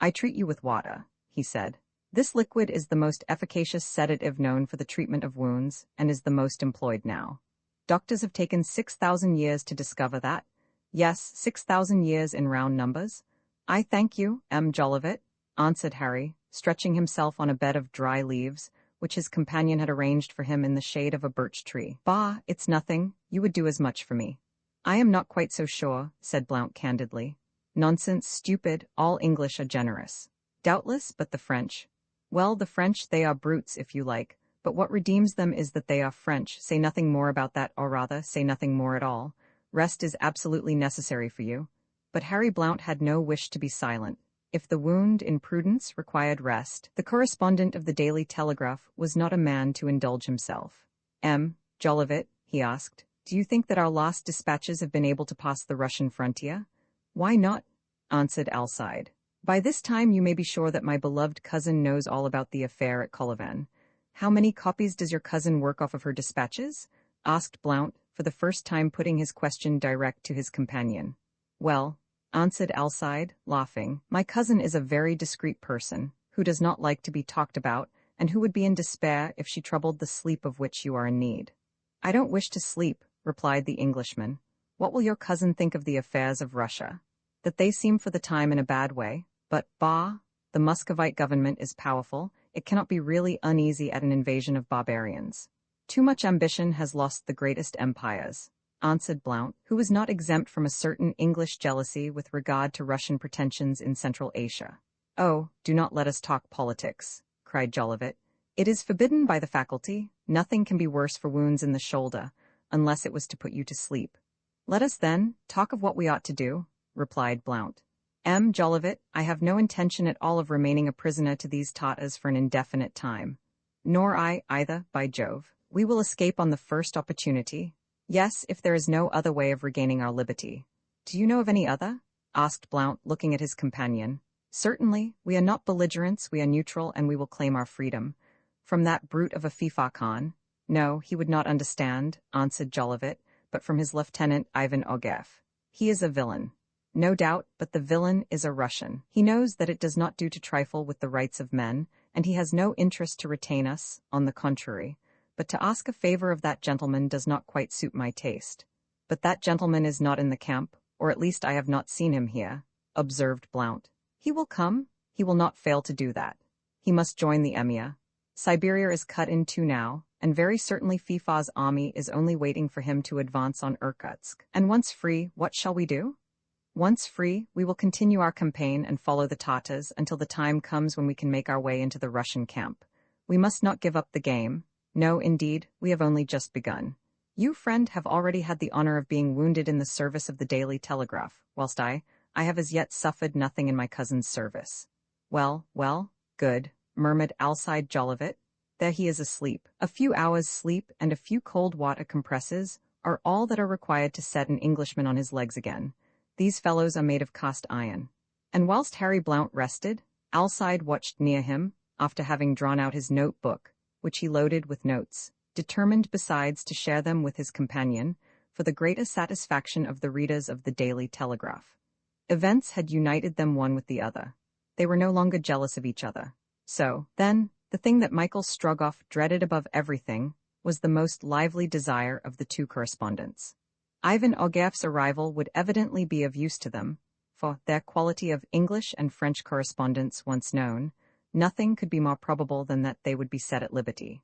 Speaker 1: I treat you with water, he said. This liquid is the most efficacious sedative known for the treatment of wounds, and is the most employed now. Doctors have taken 6,000 years to discover that. Yes, 6,000 years in round numbers. I thank you, M. Jolivet, answered Harry, stretching himself on a bed of dry leaves, which his companion had arranged for him in the shade of a birch tree. Bah, it's nothing. You would do as much for me. I am not quite so sure, said Blount candidly. Nonsense, stupid. All English are generous. Doubtless, but the French. Well, the French, they are brutes, if you like, but what redeems them is that they are French. Say nothing more about that, or rather, say nothing more at all. Rest is absolutely necessary for you. But Harry Blount had no wish to be silent. If the wound, in prudence, required rest, the correspondent of the Daily Telegraph was not a man to indulge himself. M. Jolivet, he asked, do you think that our last dispatches have been able to pass the Russian frontier? Why not? Answered Alcide. By this time you may be sure that my beloved cousin knows all about the affair at Colivin. How many copies does your cousin work off of her dispatches? Asked Blount, for the first time putting his question direct to his companion. Well, answered Alcide, laughing, my cousin is a very discreet person, who does not like to be talked about, and who would be in despair if she troubled the sleep of which you are in need. I don't wish to sleep, replied the Englishman. What will your cousin think of the affairs of Russia? That they seem for the time in a bad way, but, bah, the Muscovite government is powerful, it cannot be really uneasy at an invasion of barbarians. Too much ambition has lost the greatest empires, answered Blount, who was not exempt from a certain English jealousy with regard to Russian pretensions in Central Asia. Oh, do not let us talk politics, cried Jolivet. It is forbidden by the faculty. Nothing can be worse for wounds in the shoulder, unless it was to put you to sleep. Let us, then, talk of what we ought to do, replied Blount. M. Jolivet, I have no intention at all of remaining a prisoner to these Tatars for an indefinite time. Nor I, either, by Jove. We will escape on the first opportunity. Yes, if there is no other way of regaining our liberty. Do you know of any other? Asked Blount, looking at his companion. Certainly, we are not belligerents, we are neutral, and we will claim our freedom. From that brute of a Fifa Khan? No, he would not understand, answered Jolivet, but from his lieutenant Ivan Ogeff. He is a villain. No doubt, but the villain is a Russian. He knows that it does not do to trifle with the rights of men, and he has no interest to retain us, on the contrary. But to ask a favor of that gentleman does not quite suit my taste. But that gentleman is not in the camp, or at least I have not seen him here, observed Blount. He will come. He will not fail to do that. He must join the Emir. Siberia is cut in two now, and very certainly Fifa's army is only waiting for him to advance on Irkutsk. And once free, what shall we do? Once free, we will continue our campaign and follow the Tatars until the time comes when we can make our way into the Russian camp. We must not give up the game. No, indeed, we have only just begun. You, friend, have already had the honor of being wounded in the service of the Daily Telegraph, whilst I have as yet suffered nothing in my cousin's service. Well, good, murmured Alcide Jolivet. There he is asleep. A few hours' sleep and a few cold water compresses are all that are required to set an Englishman on his legs again. These fellows are made of cast iron. And whilst Harry Blount rested, Alcide watched near him, after having drawn out his note-book, which he loaded with notes, determined besides to share them with his companion, for the greater satisfaction of the readers of the Daily Telegraph. Events had united them one with the other. They were no longer jealous of each other. So, then, the thing that Michael Strogoff dreaded above everything was the most lively desire of the two correspondents. Ivan Ogeff's arrival would evidently be of use to them, for their quality of English and French correspondents once known, nothing could be more probable than that they would be set at liberty.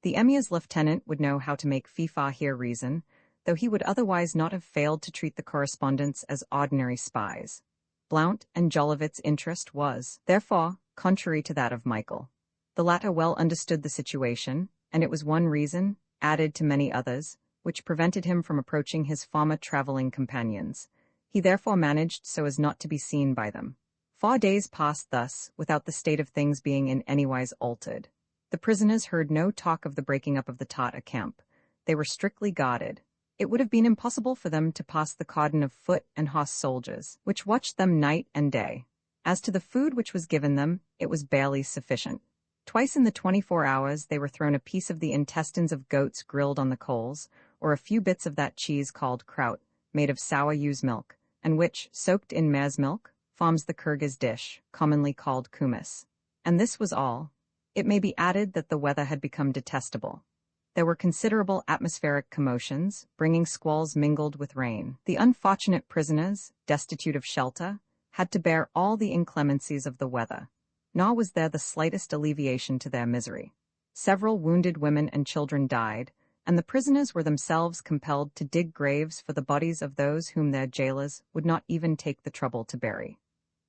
Speaker 1: The Emir's lieutenant would know how to make Fifa hear reason, though he would otherwise not have failed to treat the correspondents as ordinary spies. Blount and Jolivet's interest was, therefore, contrary to that of Michael. The latter well understood the situation, and it was one reason, added to many others, which prevented him from approaching his former traveling companions. He therefore managed so as not to be seen by them. 4 days passed thus, without the state of things being in anywise altered. The prisoners heard no talk of the breaking up of the Tartar camp. They were strictly guarded. It would have been impossible for them to pass the cordon of foot and horse soldiers, which watched them night and day. As to the food which was given them, it was barely sufficient. Twice in the 24 hours they were thrown a piece of the intestines of goats grilled on the coals, or a few bits of that cheese called kraut, made of sour ewe's milk, and which, soaked in mare's milk, forms the Kyrgyz dish, commonly called kumis. And this was all. It may be added that the weather had become detestable. There were considerable atmospheric commotions, bringing squalls mingled with rain. The unfortunate prisoners, destitute of shelter, had to bear all the inclemencies of the weather, nor was there the slightest alleviation to their misery. Several wounded women and children died, and the prisoners were themselves compelled to dig graves for the bodies of those whom their jailers would not even take the trouble to bury.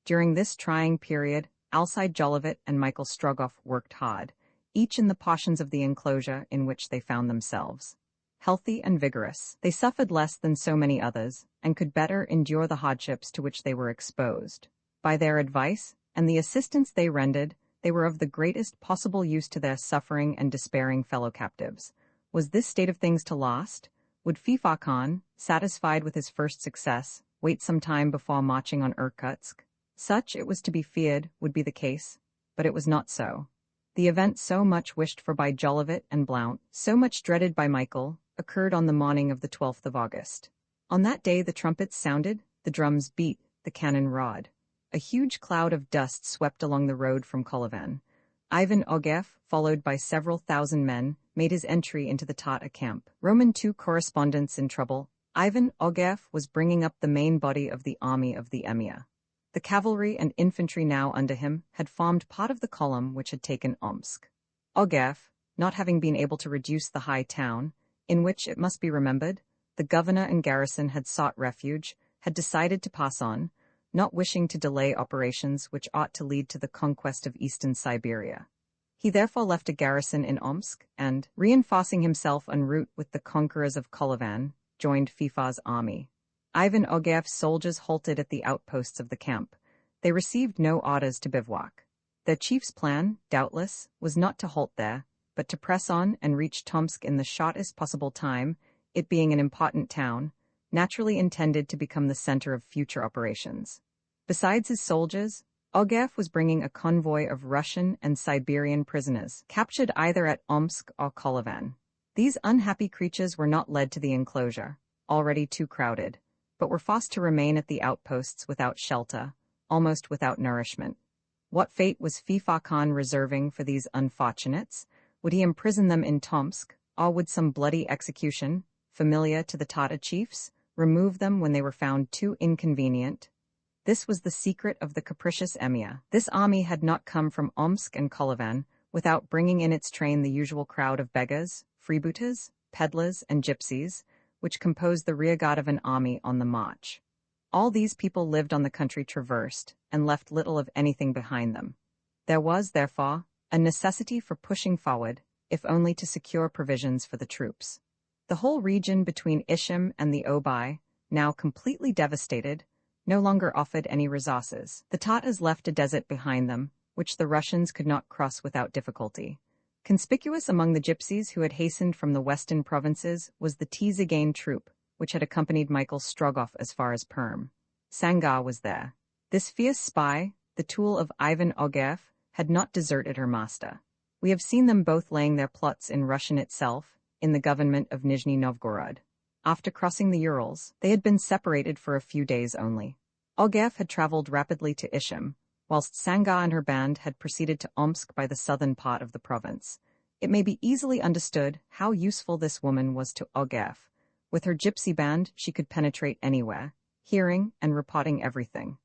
Speaker 1: During this trying period, Alcide Jolivet and Michael Strogoff worked hard, each in the portions of the enclosure in which they found themselves. Healthy and vigorous, they suffered less than so many others, and could better endure the hardships to which they were exposed. By their advice, and the assistance they rendered, they were of the greatest possible use to their suffering and despairing fellow-captives. Was this state of things to last? Would Fifa Khan, satisfied with his first success, wait some time before marching on Irkutsk? Such, it was to be feared, would be the case, but it was not so. The event so much wished for by Jolivet and Blount, so much dreaded by Michael, occurred on the morning of the 12th of August. On that day the trumpets sounded, the drums beat, the cannon roared. A huge cloud of dust swept along the road from Kolyvan. Ivan Ogev, followed by several thousand men, made his entry into the Tartar camp. Roman II correspondents in trouble. Ivan Ogev was bringing up the main body of the army of the Emir. The cavalry and infantry now under him had formed part of the column which had taken Omsk. Ogev, not having been able to reduce the high town, in which, it must be remembered, the governor and garrison had sought refuge, had decided to pass on, not wishing to delay operations which ought to lead to the conquest of eastern Siberia. He therefore left a garrison in Omsk and, reinforcing himself en route with the conquerors of Kolyvan, joined Fifa's army. Ivan Ogev's soldiers halted at the outposts of the camp. They received no orders to bivouac. Their chief's plan, doubtless, was not to halt there, but to press on and reach Tomsk in the shortest possible time, it being an important town, naturally intended to become the center of future operations. Besides his soldiers, Ogev was bringing a convoy of Russian and Siberian prisoners, captured either at Omsk or Kolyvan. These unhappy creatures were not led to the enclosure, already too crowded, but were forced to remain at the outposts without shelter, almost without nourishment. What fate was Fifa Khan reserving for these unfortunates? Would he imprison them in Tomsk, or would some bloody execution, familiar to the Tartar chiefs, remove them when they were found too inconvenient? This was the secret of the capricious Emir. This army had not come from Omsk and Kolyvan without bringing in its train the usual crowd of beggars, freebooters, peddlers, and gypsies, which composed the rearguard of an army on the march. All these people lived on the country traversed, and left little of anything behind them. There was, therefore, a necessity for pushing forward, if only to secure provisions for the troops. The whole region between Ishim and the Obi, now completely devastated, no longer offered any resources. The Tatars left a desert behind them, which the Russians could not cross without difficulty. Conspicuous among the gypsies who had hastened from the western provinces was the Tzigane troop, which had accompanied Michael Strogoff as far as Perm. Sangar was there. This fierce spy, the tool of Ivan Ogev, had not deserted her master. We have seen them both laying their plots in Russian itself, in the government of Nizhny Novgorod. After crossing the Urals, they had been separated for a few days only. Ogev had traveled rapidly to Ishim, whilst Sangar and her band had proceeded to Omsk by the southern part of the province. It may be easily understood how useful this woman was to Ogev. With her gypsy band, she could penetrate anywhere, hearing and reporting everything.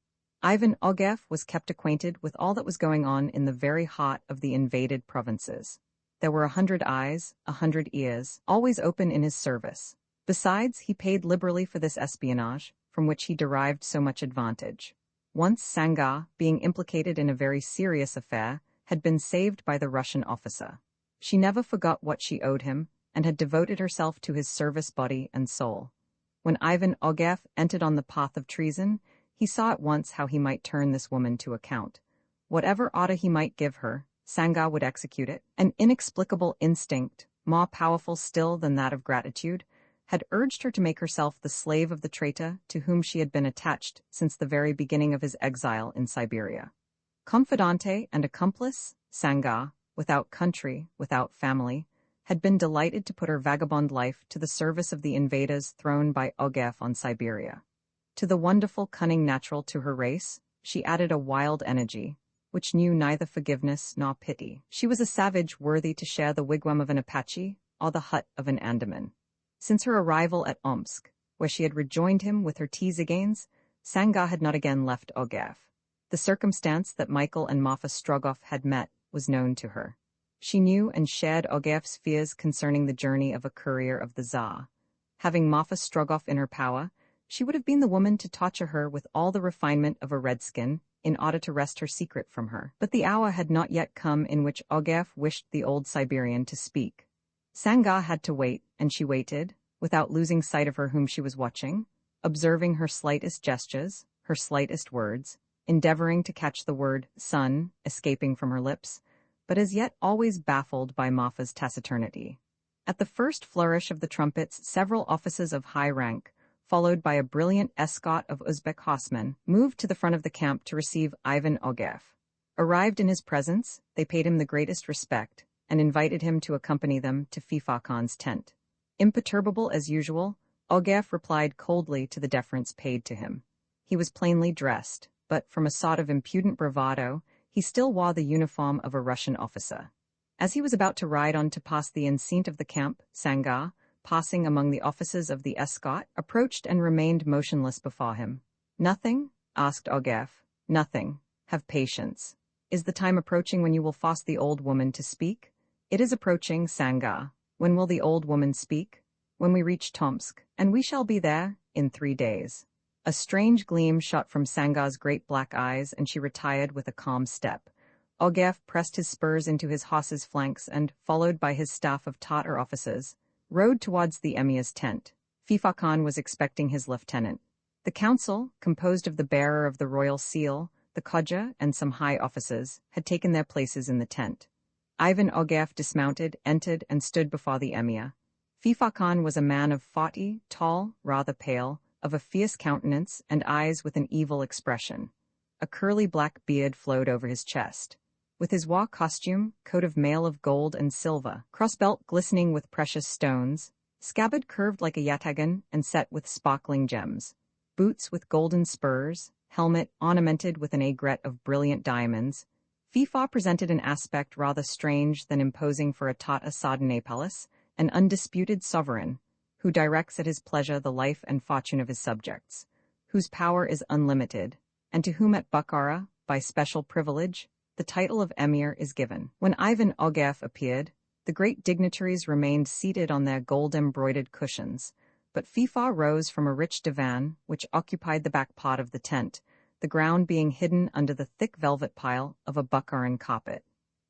Speaker 1: Ivan Ogev was kept acquainted with all that was going on in the very heart of the invaded provinces. There were 100 eyes, 100 ears, always open in his service. Besides, he paid liberally for this espionage, from which he derived so much advantage. Once Sangar, being implicated in a very serious affair, had been saved by the Russian officer. She never forgot what she owed him, and had devoted herself to his service body and soul. When Ivan Ogev entered on the path of treason, he saw at once how he might turn this woman to account. Whatever order he might give her, Sanga would execute it. An inexplicable instinct, more powerful still than that of gratitude, had urged her to make herself the slave of the traitor to whom she had been attached since the very beginning of his exile in Siberia. Confidante and accomplice, Sanga, without country, without family, had been delighted to put her vagabond life to the service of the invaders thrown by Strogoff on Siberia. To the wonderful cunning natural to her race, she added a wild energy, which knew neither forgiveness nor pity. She was a savage worthy to share the wigwam of an Apache or the hut of an Andaman. Since her arrival at Omsk, where she had rejoined him with her Tzigans, Sanga had not again left Strogoff. The circumstance that Michael and Marfa Strogoff had met was known to her. She knew and shared Strogoff's fears concerning the journey of a courier of the Tsar. Having Marfa Strogoff in her power, she would have been the woman to torture her with all the refinement of a redskin in order to wrest her secret from her. But the hour had not yet come in which Strogoff wished the old Siberian to speak. Sanga had to wait, and she waited, without losing sight of her whom she was watching, observing her slightest gestures, her slightest words, endeavoring to catch the word son escaping from her lips, but as yet always baffled by Marfa's taciturnity. At the first flourish of the trumpets, several officers of high rank, followed by a brilliant escort of Uzbek horsemen, moved to the front of the camp to receive Ivan Strogoff. Arrived in his presence, they paid him the greatest respect, and invited him to accompany them to Fifa Khan's tent. Imperturbable as usual, Strogoff replied coldly to the deference paid to him. He was plainly dressed, but from a sort of impudent bravado, he still wore the uniform of a Russian officer. As he was about to ride on to pass the enceinte of the camp, Sanga, passing among the officers of the escort, approached and remained motionless before him. "Nothing?" asked Strogoff. "Nothing. Have patience. Is the time approaching when you will force the old woman to speak?" "It is approaching, Sanga. When will the old woman speak?" "When we reach Tomsk, and we shall be there in 3 days." A strange gleam shot from Sanga's great black eyes, and she retired with a calm step. Strogoff pressed his spurs into his horse's flanks and, followed by his staff of Tatar officers, rode towards the emir's tent. Fifa Khan was expecting his lieutenant. The council, composed of the bearer of the royal seal, the Khodja, and some high officers, had taken their places in the tent. Ivan Strogoff dismounted, entered, and stood before the emir. Fifa Khan was a man of 40, tall, rather pale, of a fierce countenance and eyes with an evil expression. A curly black beard flowed over his chest. With his war costume, coat of mail of gold and silver, crossbelt glistening with precious stones, scabbard curved like a yatagan and set with sparkling gems, boots with golden spurs, helmet ornamented with an aigrette of brilliant diamonds, Fifa presented an aspect rather strange than imposing for a Tata Sardanapalus, an undisputed sovereign, who directs at his pleasure the life and fortune of his subjects, whose power is unlimited, and to whom at Bukhara, by special privilege, the title of emir is given. When Ivan Strogoff appeared, the great dignitaries remained seated on their gold-embroidered cushions, but Fifa rose from a rich divan which occupied the back part of the tent, the ground being hidden under the thick velvet pile of a Bukharan carpet.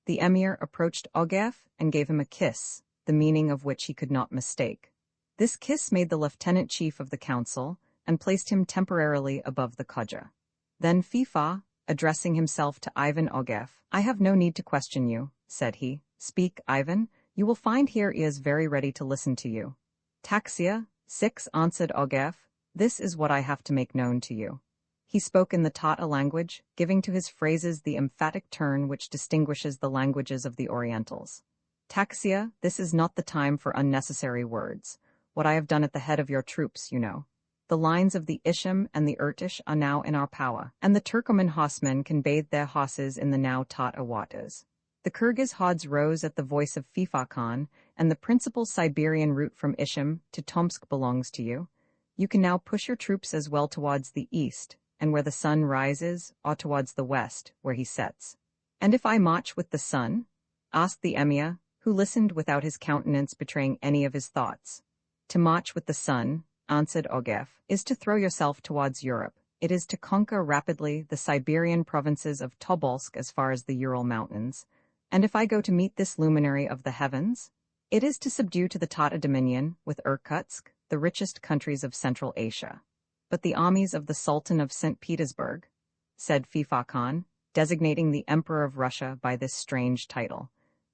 Speaker 1: The emir approached Strogoff and gave him a kiss, the meaning of which he could not mistake. This kiss made the lieutenant chief of the council and placed him temporarily above the Khodja. Then Fifa, addressing himself to Ivan Strogoff, "I have no need to question you," said he. "Speak, Ivan. You will find here ears very ready to listen to you." "Taxia, 6," answered Strogoff. "This is what I have to make known to you." He spoke in the Tata language, giving to his phrases the emphatic turn which distinguishes the languages of the Orientals. "Taxia, this is not the time for unnecessary words. What I have done at the head of your troops, you know. The lines of the Ishim and the Irtish are now in our power, and the Turkoman horsemen can bathe their horses in the now Tata waters. The Kyrgyz hordes rose at the voice of Fifa Khan, and the principal Siberian route from Ishim to Tomsk belongs to you. You can now push your troops as well towards the east, and where the sun rises, or towards the west, where he sets." "And if I march with the sun?" asked the emir, who listened without his countenance betraying any of his thoughts. "To march with the sun," answered Strogoff, "is to throw yourself towards Europe. It is to conquer rapidly the Siberian provinces of Tobolsk as far as the Ural Mountains. And if I go to meet this luminary of the heavens, it is to subdue to the Tata dominion, with Irkutsk, the richest countries of Central Asia." "But the armies of the Sultan of St. Petersburg," said Fifa Khan, designating the Emperor of Russia by this strange title.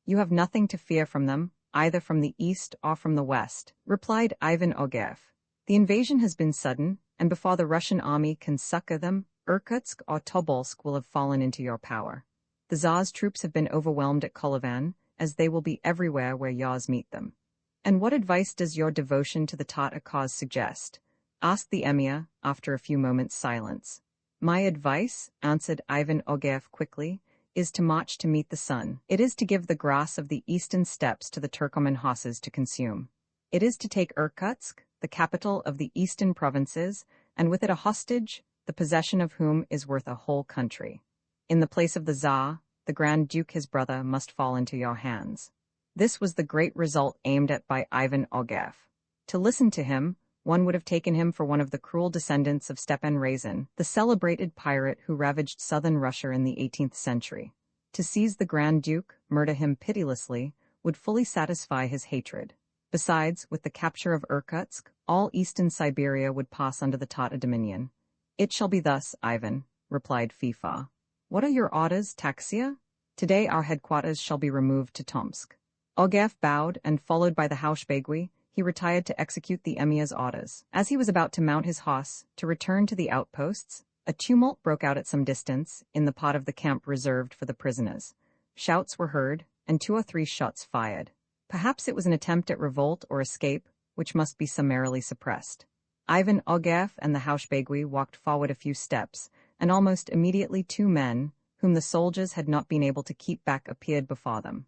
Speaker 1: "You have nothing to fear from them, either from the east or from the west," replied Ivan Ogarev. "The invasion has been sudden, and before the Russian army can succor them, Irkutsk or Tobolsk will have fallen into your power. The Tsar's troops have been overwhelmed at Kolovan, as they will be everywhere where yours meet them." "And what advice does your devotion to the Tatar cause suggest?" asked the emir, after a few moments' silence. "My advice," answered Ivan Ogarev quickly, "is to march to meet the sun. It is to give the grass of the eastern steppes to the Turkoman horses to consume. It is to take Irkutsk, the capital of the eastern provinces, and with it a hostage, the possession of whom is worth a whole country. In the place of the Tsar, the Grand Duke his brother must fall into your hands." This was the great result aimed at by Ivan Ogarev. To listen to him, one would have taken him for one of the cruel descendants of Stepan Razin, the celebrated pirate who ravaged southern Russia in the 18th century. To seize the Grand Duke, murder him pitilessly, would fully satisfy his hatred. Besides, with the capture of Irkutsk, all eastern Siberia would pass under the Tatar dominion. "It shall be thus, Ivan," replied Fifa. "What are your orders, Taxia?" "Today our headquarters shall be removed to Tomsk." Ogarev bowed, and followed by the Haushbegui, he retired to execute the emir's orders. As he was about to mount his horse, to return to the outposts, a tumult broke out at some distance, in the part of the camp reserved for the prisoners. Shouts were heard, and 2 or 3 shots fired. Perhaps it was an attempt at revolt or escape, which must be summarily suppressed. Ivan Ogarev and the Haushbegui walked forward a few steps, and almost immediately 2 men, whom the soldiers had not been able to keep back, appeared before them.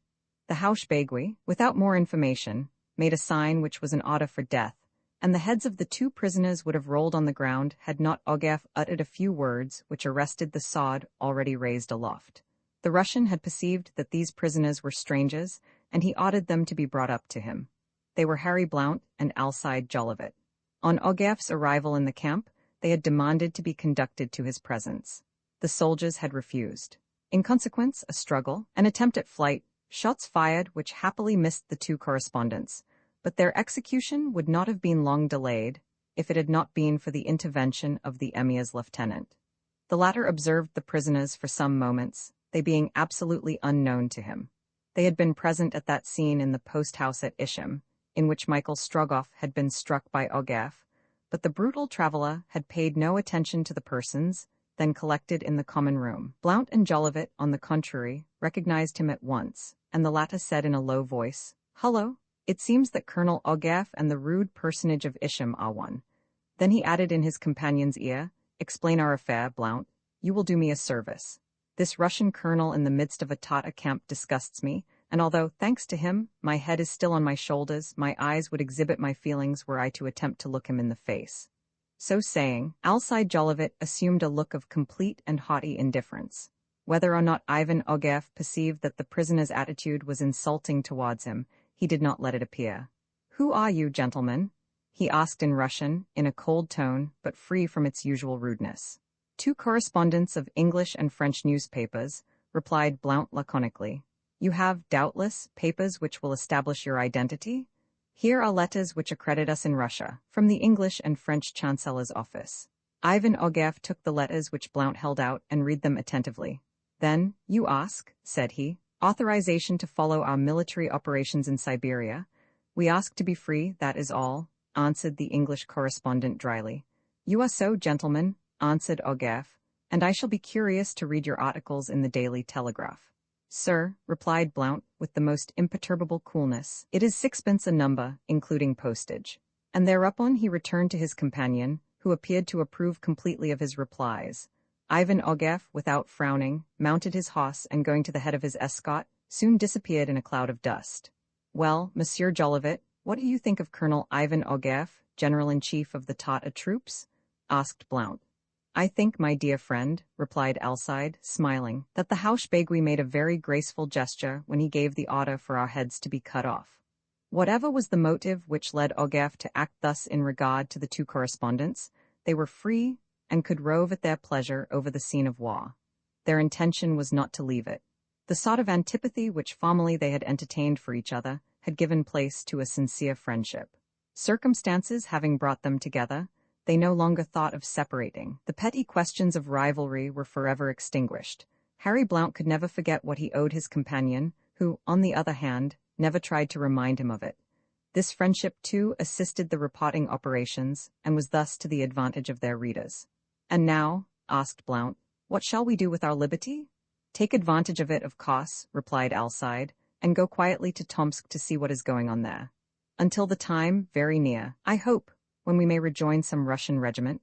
Speaker 1: The Haushbegui, without more information, made a sign which was an order for death, and the heads of the 2 prisoners would have rolled on the ground had not Ogarev uttered a few words which arrested the sword already raised aloft. The Russian had perceived that these prisoners were strangers, and he ordered them to be brought up to him. They were Harry Blount and Alcide Jolivet. On Ogarev's arrival in the camp, they had demanded to be conducted to his presence. The soldiers had refused. In consequence, a struggle, an attempt at flight, shots fired which happily missed the 2 correspondents, but their execution would not have been long delayed if it had not been for the intervention of the emir's lieutenant. The latter observed the prisoners for some moments, they being absolutely unknown to him. They had been present at that scene in the post-house at Ishim, in which Michael Strogoff had been struck by Ogarev, but the brutal traveler had paid no attention to the persons then collected in the common room. Blount and Jolivet, on the contrary, recognized him at once, and the latter said in a low voice, "Hullo, it seems that Colonel Ogarev and the rude personage of Ishim are one." Then he added in his companion's ear, "Explain our affair, Blount. You will do me a service. This Russian colonel in the midst of a Tatar camp disgusts me, and although, thanks to him, my head is still on my shoulders, my eyes would exhibit my feelings were I to attempt to look him in the face." So saying, Alcide Jolivet assumed a look of complete and haughty indifference. Whether or not Ivan Ogarev perceived that the prisoner's attitude was insulting towards him, he did not let it appear. "Who are you, gentlemen?" he asked in Russian, in a cold tone, but free from its usual rudeness. "2 correspondents of English and French newspapers," replied Blount laconically. "You have, doubtless, papers which will establish your identity? Here are letters which accredit us in Russia, from the English and French Chancellor's office." Ivan Ogarev took the letters which Blount held out and read them attentively. "Then, you ask," said he, "authorization to follow our military operations in Siberia. We ask to be free, that is all," answered the English correspondent dryly. "You are so, gentlemen," answered Ogarev, "and I shall be curious to read your articles in the Daily Telegraph." "Sir," replied Blount, with the most imperturbable coolness, "it is 6 a number, including postage." And thereupon he returned to his companion, who appeared to approve completely of his replies. Ivan Ogarev, without frowning, mounted his horse and going to the head of his escort, soon disappeared in a cloud of dust. "Well, Monsieur Jolivet, what do you think of Colonel Ivan Ogarev, General-in-Chief of the Tatar troops?" asked Blount. "I think, my dear friend," replied Alcide, smiling, "that the Haushbegui made a very graceful gesture when he gave the order for our heads to be cut off." Whatever was the motive which led Ogarev to act thus in regard to the 2 correspondents, they were free and could rove at their pleasure over the scene of war. Their intention was not to leave it. The sort of antipathy which formerly they had entertained for each other had given place to a sincere friendship. Circumstances having brought them together, they no longer thought of separating. The petty questions of rivalry were forever extinguished. Harry Blount could never forget what he owed his companion, who, on the other hand, never tried to remind him of it. This friendship, too, assisted the repotting operations, and was thus to the advantage of their readers. "And now," asked Blount, "what shall we do with our liberty?" "Take advantage of it, of course," replied Alcide, "and go quietly to Tomsk to see what is going on there. Until the time, very near, I hope, when we may rejoin some Russian regiment.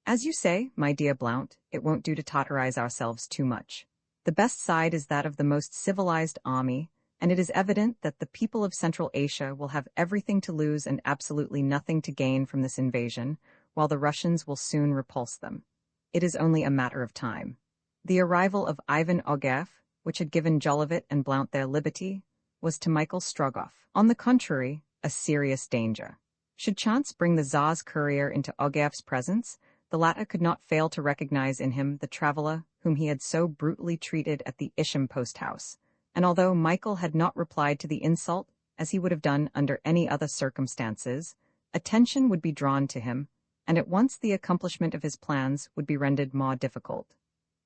Speaker 1: As you say, my dear Blount, it won't do to totterize ourselves too much. The best side is that of the most civilized army, and it is evident that the people of Central Asia will have everything to lose and absolutely nothing to gain from this invasion, while the Russians will soon repulse them. It is only a matter of time." The arrival of Ivan Ogareff, which had given Jolivet and Blount their liberty, was to Michael Strogoff, on the contrary, a serious danger. Should chance bring the Tsar's courier into Ogareff's presence, the latter could not fail to recognize in him the traveler whom he had so brutally treated at the Isham post house, and although Michael had not replied to the insult as he would have done under any other circumstances, attention would be drawn to him, and at once the accomplishment of his plans would be rendered more difficult.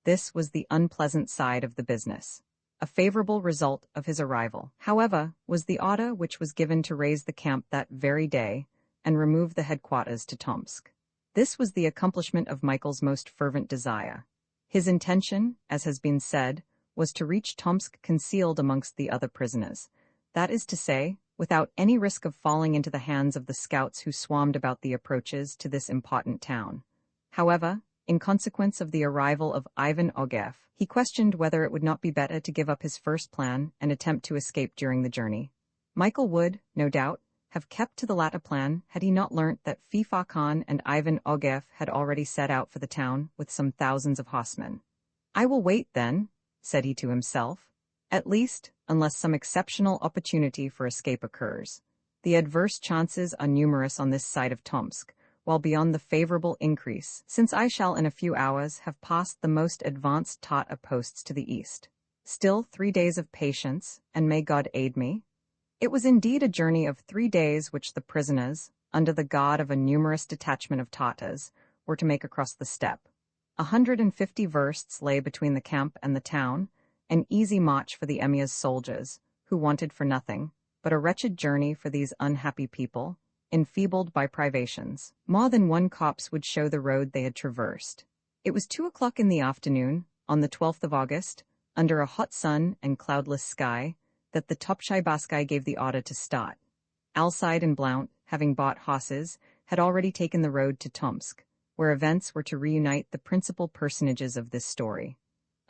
Speaker 1: This was the unpleasant side of the business. A favorable result of his arrival, however, was the order which was given to raise the camp that very day and remove the headquarters to Tomsk. This was the accomplishment of Michael's most fervent desire. His intention, as has been said, was to reach Tomsk concealed amongst the other prisoners, that is to say, without any risk of falling into the hands of the scouts who swarmed about the approaches to this important town. However, in consequence of the arrival of Ivan Ogareff, he questioned whether it would not be better to give up his first plan and attempt to escape during the journey. Michael would, no doubt, have kept to the latter plan had he not learnt that Fifa Khan and Ivan Ogareff had already set out for the town with some thousands of horsemen. "I will wait, then," said he to himself, "at least, unless some exceptional opportunity for escape occurs. The adverse chances are numerous on this side of Tomsk, while beyond the favorable increase, since I shall in a few hours have passed the most advanced Tatar posts to the east. Still 3 days of patience, and may God aid me." It was indeed a journey of 3 days which the prisoners, under the guard of a numerous detachment of Tatars, were to make across the steppe. 150 versts lay between the camp and the town, an easy march for the Emir's soldiers, who wanted for nothing, but a wretched journey for these unhappy people, enfeebled by privations. More than one copse would show the road they had traversed. It was 2 o'clock in the afternoon, on the 12th of August, under a hot sun and cloudless sky, that the Topshai gave the order to start. Alcide and Blount, having bought horses, had already taken the road to Tomsk, where events were to reunite the principal personages of this story.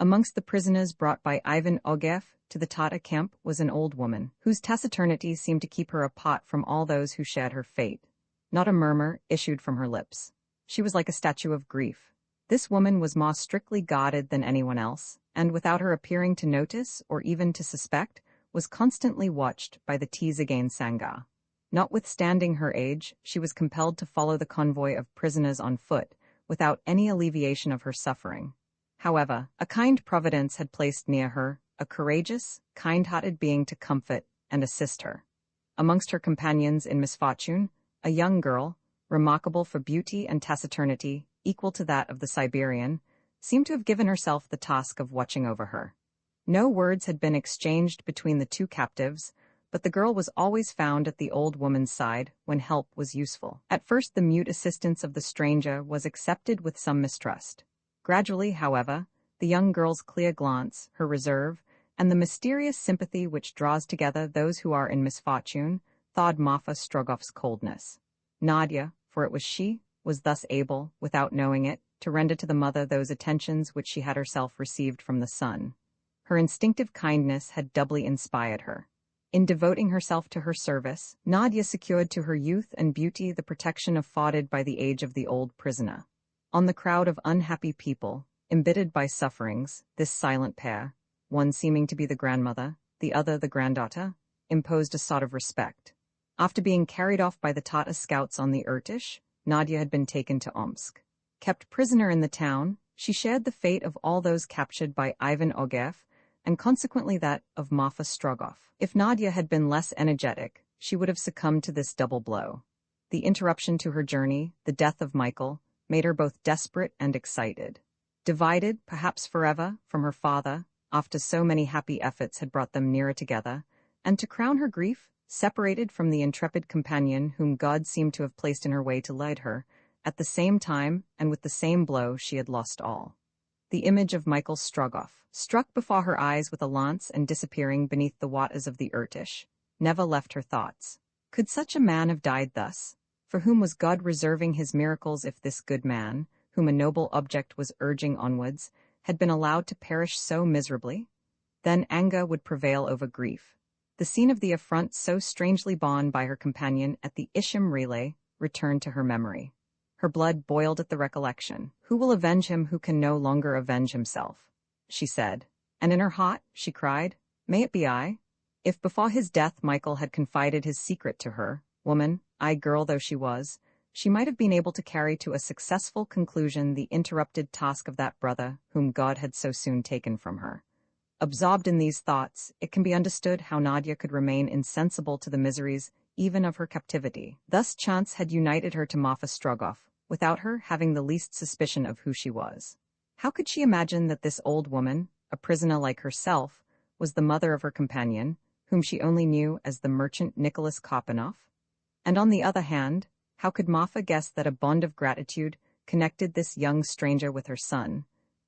Speaker 1: Amongst the prisoners brought by Ivan Ogareff to the Tatar camp was an old woman, whose taciturnity seemed to keep her apart from all those who shared her fate. Not a murmur issued from her lips. She was like a statue of grief. This woman was more strictly guarded than anyone else, and without her appearing to notice or even to suspect, was constantly watched by the Tzigane Sangha. Notwithstanding her age, she was compelled to follow the convoy of prisoners on foot, without any alleviation of her suffering. However, a kind providence had placed near her a courageous, kind-hearted being to comfort and assist her. Amongst her companions in misfortune, a young girl, remarkable for beauty and taciturnity, equal to that of the Siberian, seemed to have given herself the task of watching over her. No words had been exchanged between the two captives, but the girl was always found at the old woman's side when help was useful. At first the mute assistance of the stranger was accepted with some mistrust. Gradually, however, the young girl's clear glance, her reserve, and the mysterious sympathy which draws together those who are in misfortune, thawed Marfa Strogoff's coldness. Nadia, for it was she, was thus able, without knowing it, to render to the mother those attentions which she had herself received from the son. Her instinctive kindness had doubly inspired her. In devoting herself to her service, Nadia secured to her youth and beauty the protection afforded by the age of the old prisoner. On the crowd of unhappy people, embittered by sufferings, this silent pair, one seeming to be the grandmother, the other the granddaughter, imposed a sort of respect. After being carried off by the Tatar scouts on the Irtish, Nadia had been taken to Omsk. Kept prisoner in the town, she shared the fate of all those captured by Ivan Ogareff, and consequently that of Marfa Strogoff. If Nadia had been less energetic, she would have succumbed to this double blow. The interruption to her journey, the death of Michael, made her both desperate and excited. Divided, perhaps forever, from her father, after so many happy efforts had brought them nearer together, and to crown her grief, separated from the intrepid companion whom God seemed to have placed in her way to lead her, at the same time and with the same blow she had lost all. The image of Michael Strogoff, struck before her eyes with a lance and disappearing beneath the waters of the Irtish, never left her thoughts. Could such a man have died thus? For whom was God reserving his miracles if this good man, whom a noble object was urging onwards, had been allowed to perish so miserably? Then anger would prevail over grief. The scene of the affront so strangely borne by her companion at the Isham relay returned to her memory. Her blood boiled at the recollection. Who will avenge him who can no longer avenge himself? She said. And in her heart, she cried, may it be I? If before his death Michael had confided his secret to her, woman, girl though she was, she might have been able to carry to a successful conclusion the interrupted task of that brother whom God had so soon taken from her. Absorbed in these thoughts, it can be understood how Nadia could remain insensible to the miseries even of her captivity. Thus chance had united her to Marfa Strogoff, without her having the least suspicion of who she was. How could she imagine that this old woman, a prisoner like herself, was the mother of her companion, whom she only knew as the merchant Nicholas Kopanoff? And on the other hand, how could Marfa guess that a bond of gratitude connected this young stranger with her son?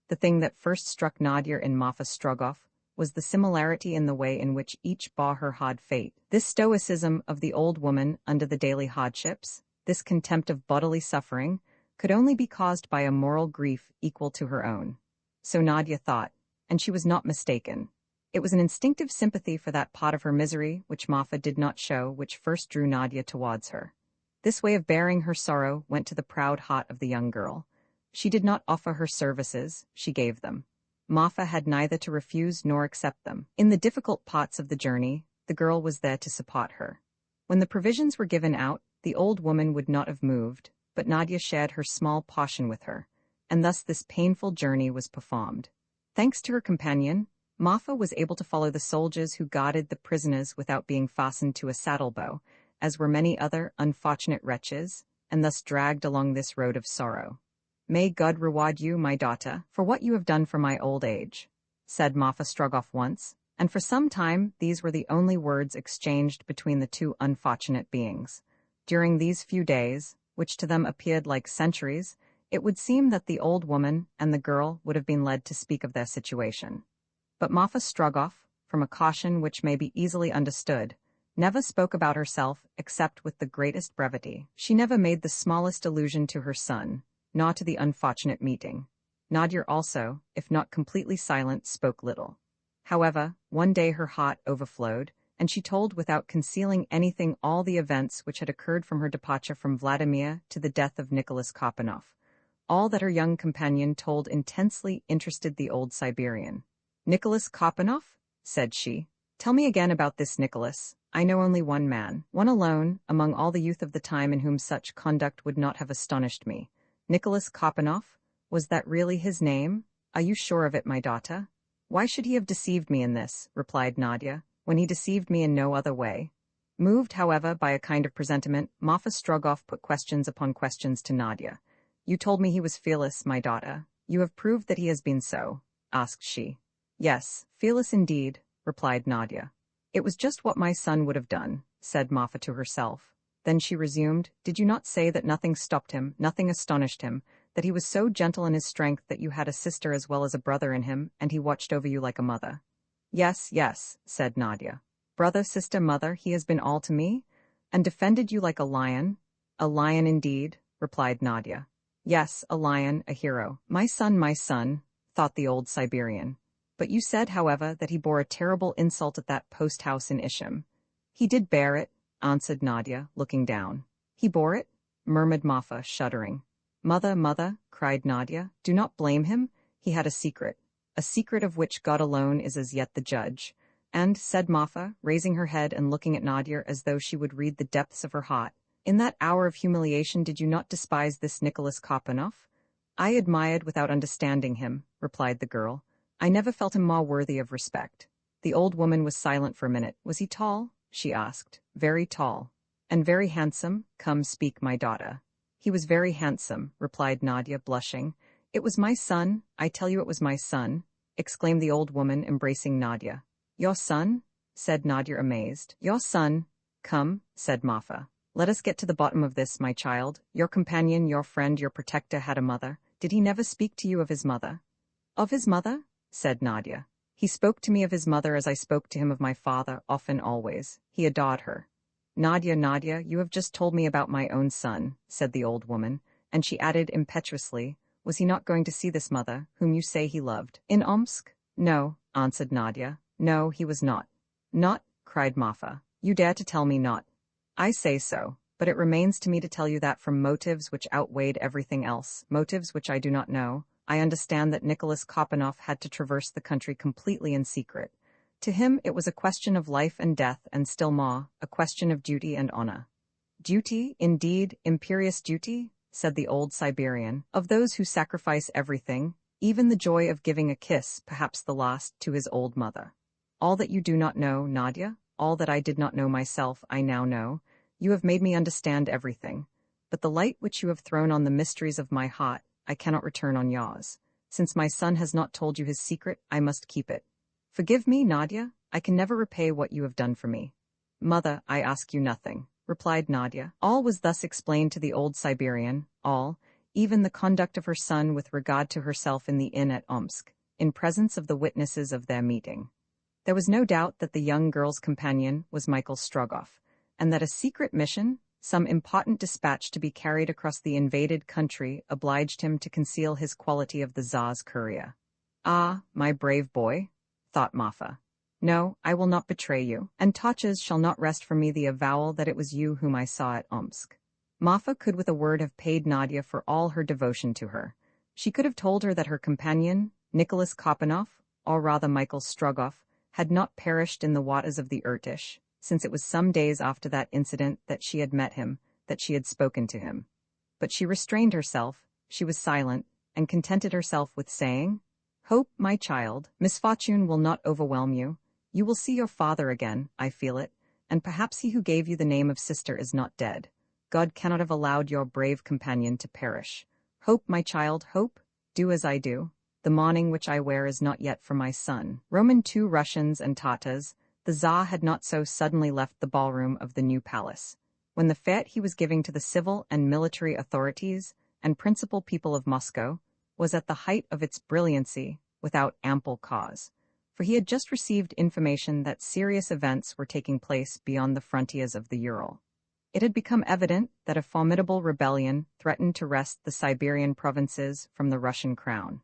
Speaker 1: The thing that first struck Nadia in Marfa Strogoff was the similarity in the way in which each bore her hard fate. This stoicism of the old woman under the daily hardships, this contempt of bodily suffering, could only be caused by a moral grief equal to her own. So Nadia thought, and she was not mistaken. It was an instinctive sympathy for that part of her misery which Marfa did not show which first drew Nadia towards her. This way of bearing her sorrow went to the proud heart of the young girl. She did not offer her services, she gave them. Marfa had neither to refuse nor accept them. In the difficult parts of the journey, the girl was there to support her. When the provisions were given out, the old woman would not have moved, but Nadia shared her small portion with her, and thus this painful journey was performed. Thanks to her companion, Marfa was able to follow the soldiers who guarded the prisoners without being fastened to a saddle-bow, as were many other unfortunate wretches, and thus dragged along this road of sorrow. May God reward you, my daughter, for what you have done for my old age, said Marfa Strogoff once, and for some time these were the only words exchanged between the two unfortunate beings. During these few days, which to them appeared like centuries, it would seem that the old woman and the girl would have been led to speak of their situation. But Marfa Strogoff, from a caution which may be easily understood, never spoke about herself except with the greatest brevity. She never made the smallest allusion to her son, nor to the unfortunate meeting. Nadia also, if not completely silent, spoke little. However, one day her heart overflowed, and she told without concealing anything all the events which had occurred from her departure from Vladimir to the death of Nicholas Kopanoff. All that her young companion told intensely interested the old Siberian. Nicholas Kopanoff? Said she. Tell me again about this Nicholas. I know only one man, one alone, among all the youth of the time in whom such conduct would not have astonished me. Nicholas Kopanoff? Was that really his name? Are you sure of it, my daughter? Why should he have deceived me in this, replied Nadia, when he deceived me in no other way? Moved, however, by a kind of presentiment, Marfa Strogoff put questions upon questions to Nadia. You told me he was fearless, my daughter. You have proved that he has been so, asked she. Yes, fearless indeed, replied Nadia. It was just what my son would have done, said Marfa to herself. Then she resumed, did you not say that nothing stopped him, nothing astonished him, that he was so gentle in his strength that you had a sister as well as a brother in him, and he watched over you like a mother? Yes, yes, said Nadia. Brother, sister, mother, he has been all to me, and defended you like a lion. A lion indeed, replied Nadia. Yes, a lion, a hero. My son, thought the old Siberian. But you said, however, that he bore a terrible insult at that post-house in Isham. He did bear it, answered Nadia, looking down. He bore it? Murmured Marfa, shuddering. Mother, mother, cried Nadia, do not blame him. He had a secret of which God alone is as yet the judge. And, said Marfa, raising her head and looking at Nadia as though she would read the depths of her heart, in that hour of humiliation did you not despise this Nicholas Kopanoff? I admired without understanding him, replied the girl. I never felt him more worthy of respect. The old woman was silent for a minute. Was he tall? She asked. Very tall. And very handsome? Come, speak, my daughter. He was very handsome, replied Nadia, blushing. It was my son, I tell you it was my son, exclaimed the old woman, embracing Nadia. Your son? Said Nadia, amazed. Your son. Come, said Marfa. Let us get to the bottom of this, my child. Your companion, your friend, your protector had a mother. Did he never speak to you of his mother? Of his mother? Said Nadia. He spoke to me of his mother as I spoke to him of my father, often, always. He adored her. Nadia, Nadia, you have just told me about my own son, said the old woman, and she added impetuously, was he not going to see this mother, whom you say he loved, in Omsk? No, answered Nadia. No, he was not. Not? Cried Marfa. You dare to tell me not? I say so, but it remains to me to tell you that from motives which outweighed everything else, motives which I do not know, I understand that Nicholas Kopanoff had to traverse the country completely in secret. To him it was a question of life and death, and still more, a question of duty and honor. Duty, indeed, imperious duty, said the old Siberian, of those who sacrifice everything, even the joy of giving a kiss, perhaps the last, to his old mother. All that you do not know, Nadia, all that I did not know myself, I now know. You have made me understand everything. But the light which you have thrown on the mysteries of my heart, I cannot return on yours. Since my son has not told you his secret, I must keep it. Forgive me, Nadia, I can never repay what you have done for me. Mother, I ask you nothing, replied Nadia. All was thus explained to the old Siberian, all, even the conduct of her son with regard to herself in the inn at Omsk, in presence of the witnesses of their meeting. There was no doubt that the young girl's companion was Michael Strogoff, and that a secret mission, some important dispatch to be carried across the invaded country, obliged him to conceal his quality of the Tsar's courier. Ah, my brave boy, thought Marfa. No, I will not betray you, and Tachas shall not wrest from me the avowal that it was you whom I saw at Omsk. Marfa could with a word have paid Nadia for all her devotion to her. She could have told her that her companion, Nicholas Kopanoff, or rather Michael Strogoff, had not perished in the waters of the Irtish, since it was some days after that incident that she had met him, that she had spoken to him. But she restrained herself, she was silent, and contented herself with saying, Hope, my child, misfortune will not overwhelm you. You will see your father again, I feel it, and perhaps he who gave you the name of sister is not dead. God cannot have allowed your brave companion to perish. Hope, my child, hope, do as I do. The mourning which I wear is not yet for my son. Roman 2 Russians and Tatars, the Tsar had not so suddenly left the ballroom of the new palace. When the fete he was giving to the civil and military authorities and principal people of Moscow was at the height of its brilliancy, without ample cause, for he had just received information that serious events were taking place beyond the frontiers of the Ural. It had become evident that a formidable rebellion threatened to wrest the Siberian provinces from the Russian crown.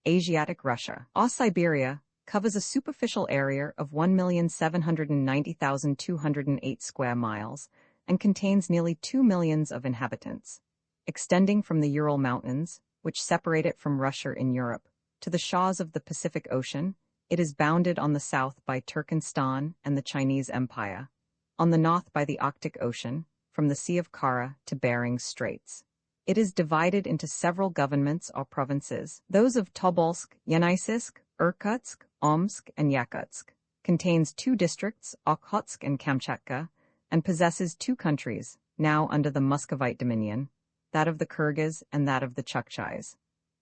Speaker 1: Asiatic Russia, or Siberia, covers a superficial area of 1,790,208 square miles and contains nearly 2 millions of inhabitants. Extending from the Ural Mountains, which separate it from Russia in Europe, to the shores of the Pacific Ocean, it is bounded on the south by Turkestan and the Chinese Empire, on the north by the Arctic Ocean, from the Sea of Kara to Bering's Straits. It is divided into several governments or provinces, those of Tobolsk, Yeniseisk, Irkutsk, Omsk, and Yakutsk, contains 2 districts, Okhotsk and Kamchatka, and possesses 2 countries, now under the Muscovite dominion, that of the Kyrgyz and that of the Chukchis.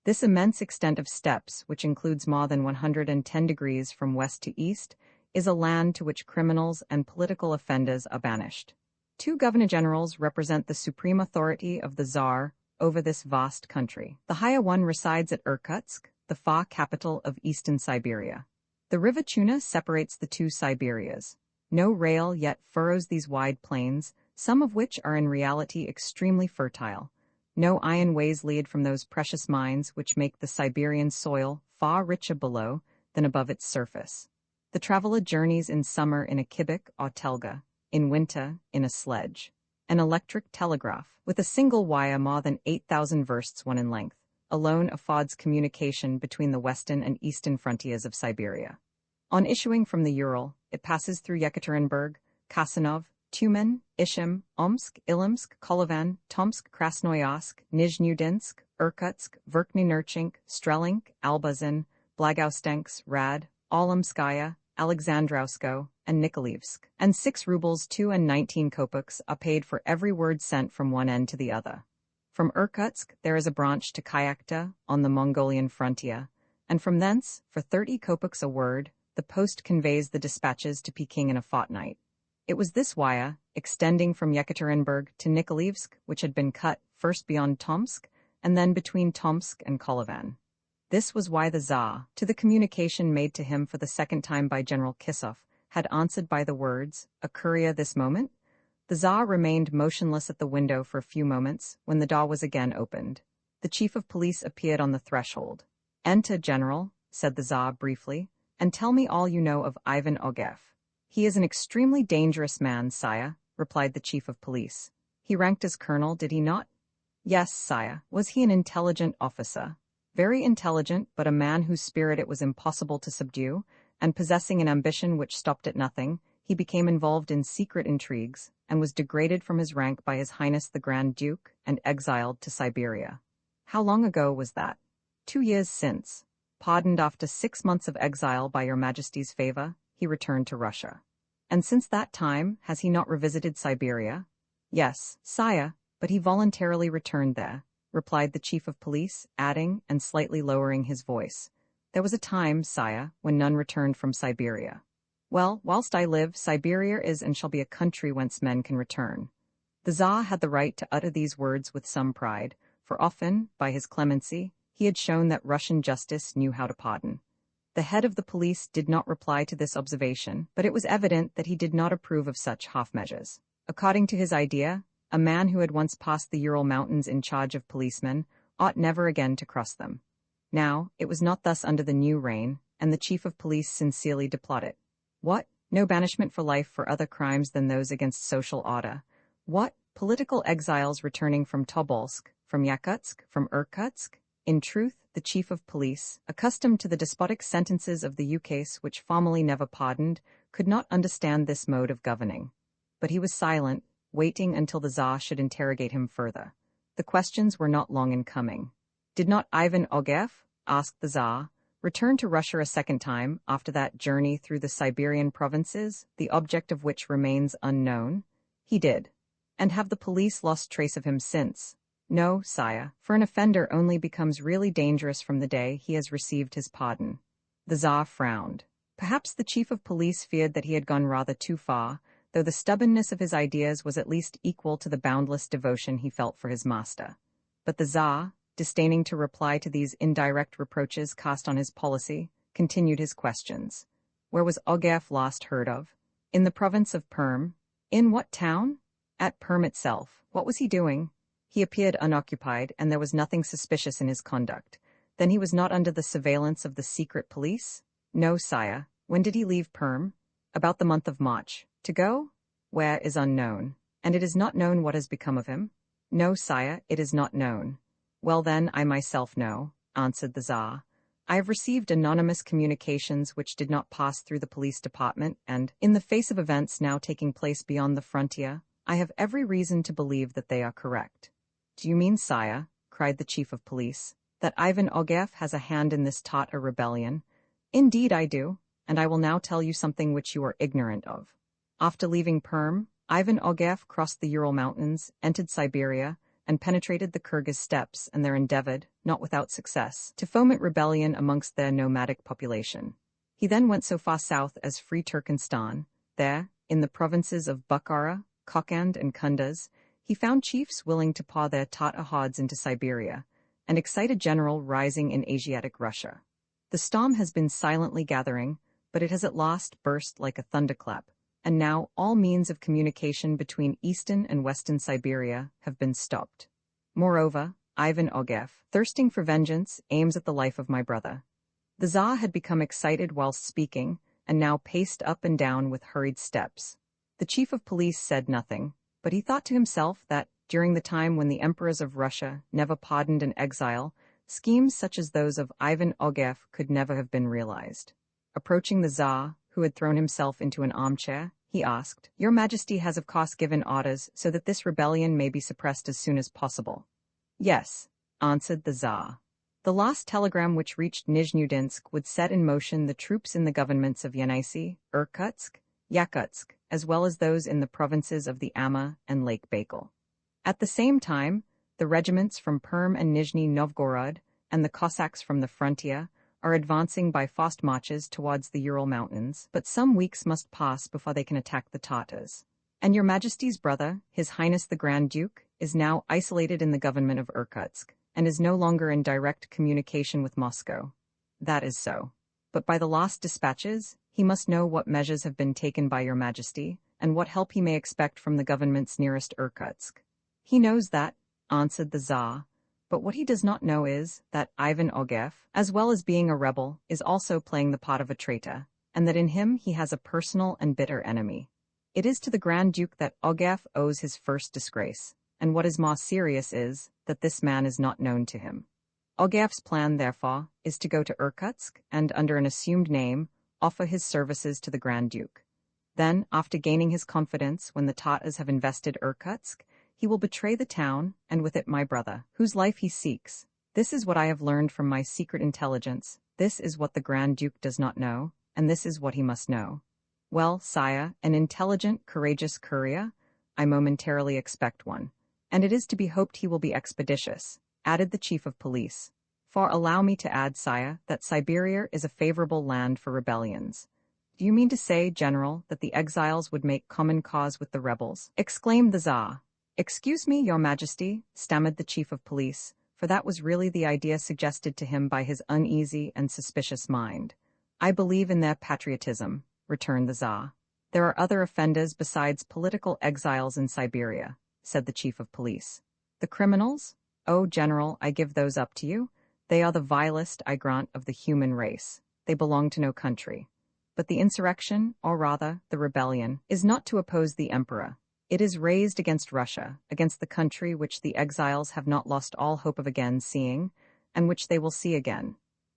Speaker 1: This immense extent of steppes, which includes more than 110 degrees from west to east, is a land to which criminals and political offenders are banished. 2 governor-generals represent the supreme authority of the Tsar over this vast country. The higher one resides at Irkutsk, the far capital of eastern Siberia. The river Chuna separates the 2 Siberias. No rail yet furrows these wide plains, some of which are in reality extremely fertile. No iron ways lead from those precious mines which make the Siberian soil far richer below than above its surface. The traveler journeys in summer in a kibik or telga, in winter in a sledge. An electric telegraph, with a single wire more than 8,000 versts one in length, alone affords communication between the western and eastern frontiers of Siberia. On issuing from the Ural, it passes through Yekaterinburg, Kasanov, Tyumen, Ishim, Omsk, Ilimsk, Kolovan, Tomsk, Krasnoyarsk, Nizhnyudinsk, Irkutsk, Verkhny Nerchinsk, Strelinsk, Albazin, Blagaustensk, Rad, Olimskaya, Alexandrovsko, and Nikolaevsk, and 6 rubles 2 and 19 kopecks are paid for every word sent from one end to the other. From Irkutsk there is a branch to Kayakta on the Mongolian frontier, and from thence, for 30 kopecks a word, the post conveys the dispatches to Peking in a fortnight. It was this wire, extending from Yekaterinburg to Nikolaevsk, which had been cut first beyond Tomsk, and then between Tomsk and Kolovan. This was why the Tsar, to the communication made to him for the second time by General Kisov, had answered by the words, "A courier this moment?" The Tsar remained motionless at the window for a few moments, when the door was again opened. The chief of police appeared on the threshold. "Enter, General," said the Tsar briefly, "and tell me all you know of Ivan Ogev." "He is an extremely dangerous man, sire," replied the chief of police. "He ranked as colonel, did he not?" "Yes, sire." "Was he an intelligent officer?" "Very intelligent, but a man whose spirit it was impossible to subdue, and possessing an ambition which stopped at nothing, he became involved in secret intrigues, and was degraded from his rank by His Highness the Grand Duke, and exiled to Siberia." "How long ago was that?" 2 years since. Pardoned after 6 months of exile by your Majesty's favor, he returned to Russia. "And since that time, has he not revisited Siberia?" "Yes, sire, but he voluntarily returned there," replied the chief of police, adding, and slightly lowering his voice, "There was a time, sire, when none returned from Siberia. Well, whilst I live, Siberia is and shall be a country whence men can return." The Tsar had the right to utter these words with some pride, for often, by his clemency, he had shown that Russian justice knew how to pardon. The head of the police did not reply to this observation, but it was evident that he did not approve of such half-measures. According to his idea, a man who had once passed the Ural Mountains in charge of policemen ought never again to cross them. Now, it was not thus under the new reign, and the chief of police sincerely deplored it. What? No banishment for life for other crimes than those against social order? What? Political exiles returning from Tobolsk, from Yakutsk, from Irkutsk? In truth, the chief of police, accustomed to the despotic sentences of the ukase which formerly never pardoned, could not understand this mode of governing. But he was silent, waiting until the Tsar should interrogate him further. The questions were not long in coming. "Did not Ivan Ogev," asked the Tsar, "return to Russia a second time after that journey through the Siberian provinces, the object of which remains unknown?" "He did." "And have the police lost trace of him since?" "No, sire, for an offender only becomes really dangerous from the day he has received his pardon." The Tsar frowned. Perhaps the chief of police feared that he had gone rather too far, though the stubbornness of his ideas was at least equal to the boundless devotion he felt for his master. But the Tsar, disdaining to reply to these indirect reproaches cast on his policy, continued his questions. "Where was Ogev last heard of?" "In the province of Perm." "In what town?" "At Perm itself." "What was he doing?" "He appeared unoccupied, and there was nothing suspicious in his conduct." "Then he was not under the surveillance of the secret police?" "No, sire." "When did he leave Perm?" "About the month of March." "To go?" "Where is unknown." "And it is not known what has become of him?" "No, sire, it is not known." "Well then, I myself know," answered the Tsar. "I have received anonymous communications which did not pass through the police department, and, in the face of events now taking place beyond the frontier, I have every reason to believe that they are correct." "Do you mean, sire," cried the chief of police, "that Ivan Ogev has a hand in this Tatar rebellion?" "Indeed I do, and I will now tell you something which you are ignorant of. After leaving Perm, Ivan Ogev crossed the Ural Mountains, entered Siberia, and penetrated the Kyrgyz steppes, and there endeavored, not without success, to foment rebellion amongst their nomadic population. He then went so far south as Free Turkestan. There, in the provinces of Bukhara, Kokand, and Kunduz, he found chiefs willing to paw their Tatar hordes into Siberia, and excite a general rising in Asiatic Russia. The storm has been silently gathering, but it has at last burst like a thunderclap, and now all means of communication between eastern and western Siberia have been stopped. Moreover, Ivan Ogev, thirsting for vengeance, aims at the life of my brother." The Tsar had become excited whilst speaking, and now paced up and down with hurried steps. The chief of police said nothing, but he thought to himself that, during the time when the emperors of Russia never pardoned an exile, schemes such as those of Ivan Ogev could never have been realized. Approaching the Tsar, who had thrown himself into an armchair, he asked, "Your Majesty has of course given orders so that this rebellion may be suppressed as soon as possible?" "Yes," answered the Tsar. "The last telegram which reached Nizhneudinsk would set in motion the troops in the governments of Yenisei, Irkutsk, Yakutsk, as well as those in the provinces of the Amur and Lake Baikal. At the same time, The regiments from Perm and Nizhny Novgorod, and the Cossacks from the frontier, are advancing by fast marches towards the Ural Mountains, but some weeks must pass before they can attack the Tatars. And your Majesty's brother, His Highness the Grand Duke, is now isolated in the government of Irkutsk, and is no longer in direct communication with Moscow. That is so. But by the last dispatches, he must know what measures have been taken by your Majesty, and what help he may expect from the governments nearest Irkutsk. He knows that, answered the Tsar, but what he does not know is that Ivan Ogev, as well as being a rebel, is also playing the part of a traitor, and that in him he has a personal and bitter enemy. It is to the Grand Duke that Ogev owes his first disgrace, and what is more serious is that this man is not known to him. Ogev's plan, therefore, is to go to Irkutsk and, under an assumed name, offer his services to the Grand Duke. Then, after gaining his confidence when the Tatars have invested Irkutsk, he will betray the town, and with it my brother, whose life he seeks. This is what I have learned from my secret intelligence. This is what the Grand Duke does not know, and this is what he must know. Well, sire, an intelligent, courageous courier? I momentarily expect one. And it is to be hoped he will be expeditious, added the chief of police. For allow me to add, sire, that Siberia is a favorable land for rebellions. Do you mean to say, General, that the exiles would make common cause with the rebels? Exclaimed the Tsar. Excuse me, your Majesty, stammered the chief of police, for that was really the idea suggested to him by his uneasy and suspicious mind. I believe in their patriotism, returned the Tsar. There are other offenders besides political exiles in Siberia, said the chief of police. The criminals? Oh, General, I give those up to you. They are the vilest, I grant, of the human race. They belong to no country. But the insurrection, or rather, the rebellion, is not to oppose the emperor. It is raised against Russia, against the country which the exiles have not lost all hope of again seeing, and which they will see again.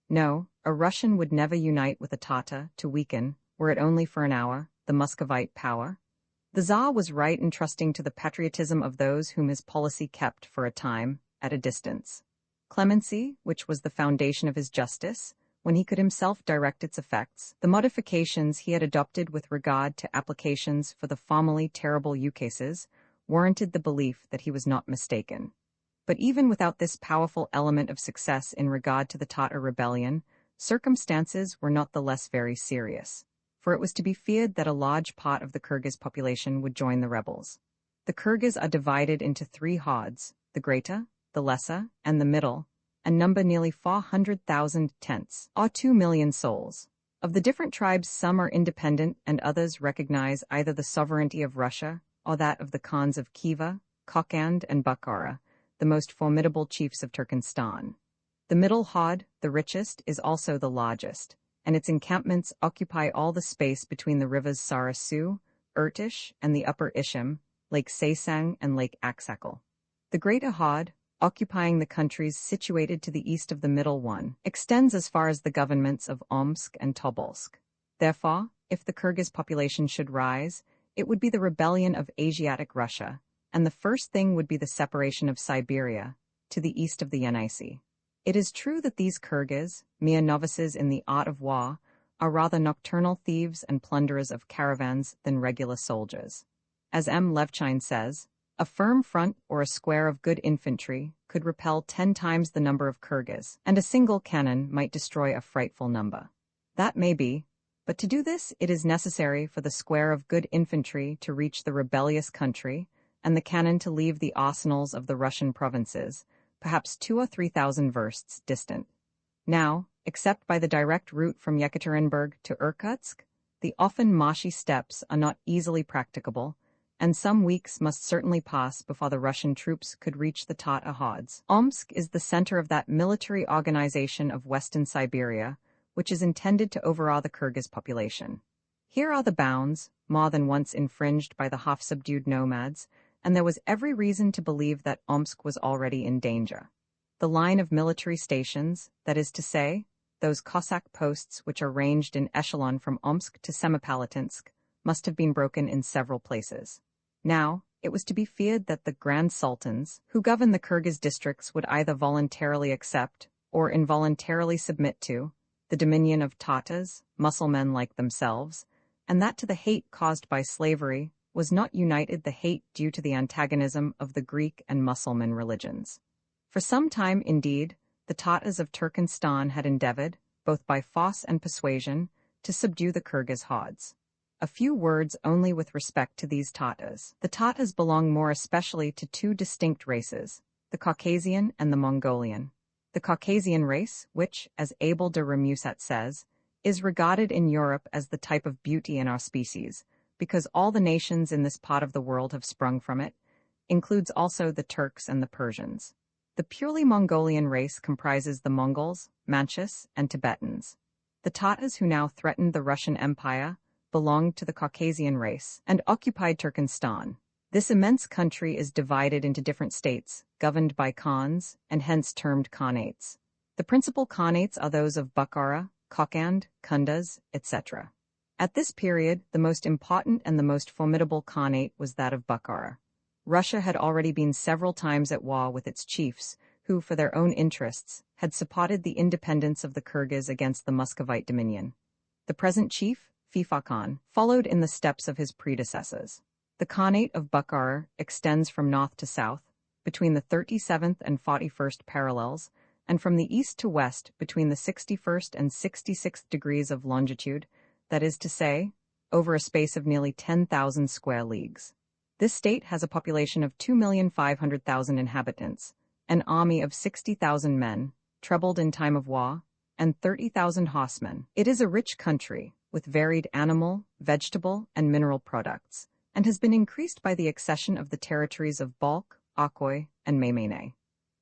Speaker 1: No, a Russian would never unite with a Tatar to weaken, were it only for an hour, the Muscovite power. The Tsar was right in trusting to the patriotism of those whom his policy kept, for a time, at a distance. Clemency, which was the foundation of his justice, when he could himself direct its effects, the modifications he had adopted with regard to applications for the formerly terrible ukases, warranted the belief that he was not mistaken. But even without this powerful element of success in regard to the Tatar rebellion, circumstances were not the less very serious, for it was to be feared that a large part of the Kyrgyz population would join the rebels. The Kyrgyz are divided into 3 hordes, the Greater, the Lesser, and the Middle, and number nearly 400,000 tenths, or 2 million souls. Of the different tribes, some are independent and others recognize either the sovereignty of Russia or that of the Khans of Khiva, Kokand, and Bukhara, the most formidable chiefs of Turkestan. The middle horde, the richest, is also the largest, and its encampments occupy all the space between the rivers Sarasu, Irtish, and the upper Ishim, Lake Saysang, and Lake Aksakal. The Greater Horde, occupying the countries situated to the east of the middle one, extends as far as the governments of Omsk and Tobolsk. Therefore, if the Kyrgyz population should rise, it would be the rebellion of Asiatic Russia, and the first thing would be the separation of Siberia, to the east of the Yenisei. It is true that these Kyrgyz, mere novices in the art of war, are rather nocturnal thieves and plunderers of caravans than regular soldiers. As M. Levchine says, a firm front or a square of good infantry could repel 10 times the number of Kyrgyz, and a single cannon might destroy a frightful number. That may be, but to do this it is necessary for the square of good infantry to reach the rebellious country, and the cannon to leave the arsenals of the Russian provinces, perhaps 2,000 or 3,000 versts distant. Now, except by the direct route from Yekaterinburg to Irkutsk, the often marshy steppes are not easily practicable, and some weeks must certainly pass before the Russian troops could reach the Tatar hordes. Omsk is the center of that military organization of Western Siberia, which is intended to overawe the Kyrgyz population. Here are the bounds, more than once infringed by the half-subdued nomads, and there was every reason to believe that Omsk was already in danger. The line of military stations, that is to say, those Cossack posts which are ranged in echelon from Omsk to Semipalatinsk, must have been broken in several places. Now, it was to be feared that the Grand Sultans, who govern the Kyrgyz districts, would either voluntarily accept, or involuntarily submit to, the dominion of Tatars, Mussulmen like themselves, and that to the hate caused by slavery was not united the hate due to the antagonism of the Greek and Mussulman religions. For some time, indeed, the Tatars of Turkestan had endeavored, both by force and persuasion, to subdue the Kyrgyz hordes. A few words only with respect to these Tatars. The Tatars belong more especially to two distinct races, the Caucasian and the Mongolian. The Caucasian race, which, as Abel de Remusat says, is regarded in Europe as the type of beauty in our species, because all the nations in this part of the world have sprung from it, includes also the Turks and the Persians. The purely Mongolian race comprises the Mongols, Manchus, and Tibetans. The Tatars who now threatened the Russian Empire belonged to the Caucasian race and occupied Turkestan. This immense country is divided into different states, governed by khans, and hence termed khanates. The principal khanates are those of Bukhara, Kokand, Kunduz, etc. At this period, the most important and the most formidable khanate was that of Bukhara. Russia had already been several times at war with its chiefs, who, for their own interests, had supported the independence of the Kyrgyz against the Muscovite dominion. The present chief, Fifa Khan, followed in the steps of his predecessors. The Khanate of Bukhara extends from north to south, between the 37th and 41st parallels, and from the east to west between the 61st and 66th degrees of longitude, that is to say, over a space of nearly 10,000 square leagues. This state has a population of 2,500,000 inhabitants, an army of 60,000 men, trebled in time of war, and 30,000 horsemen. It is a rich country, with varied animal, vegetable, and mineral products, and has been increased by the accession of the territories of Balkh, Akkoy, and Maymene.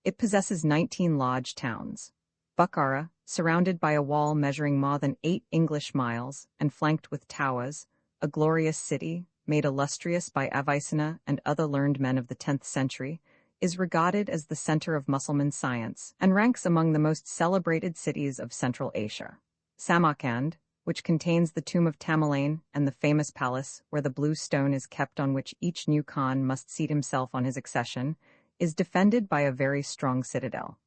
Speaker 1: It possesses 19 large towns. Bukhara, surrounded by a wall measuring more than 8 English miles and flanked with towers, a glorious city, made illustrious by Avicenna and other learned men of the 10th century, is regarded as the center of Mussulman science and ranks among the most celebrated cities of Central Asia. Samarkand, which contains the tomb of Tamerlane and the famous palace where the blue stone is kept on which each new Khan must seat himself on his accession, is defended by a very strong citadel.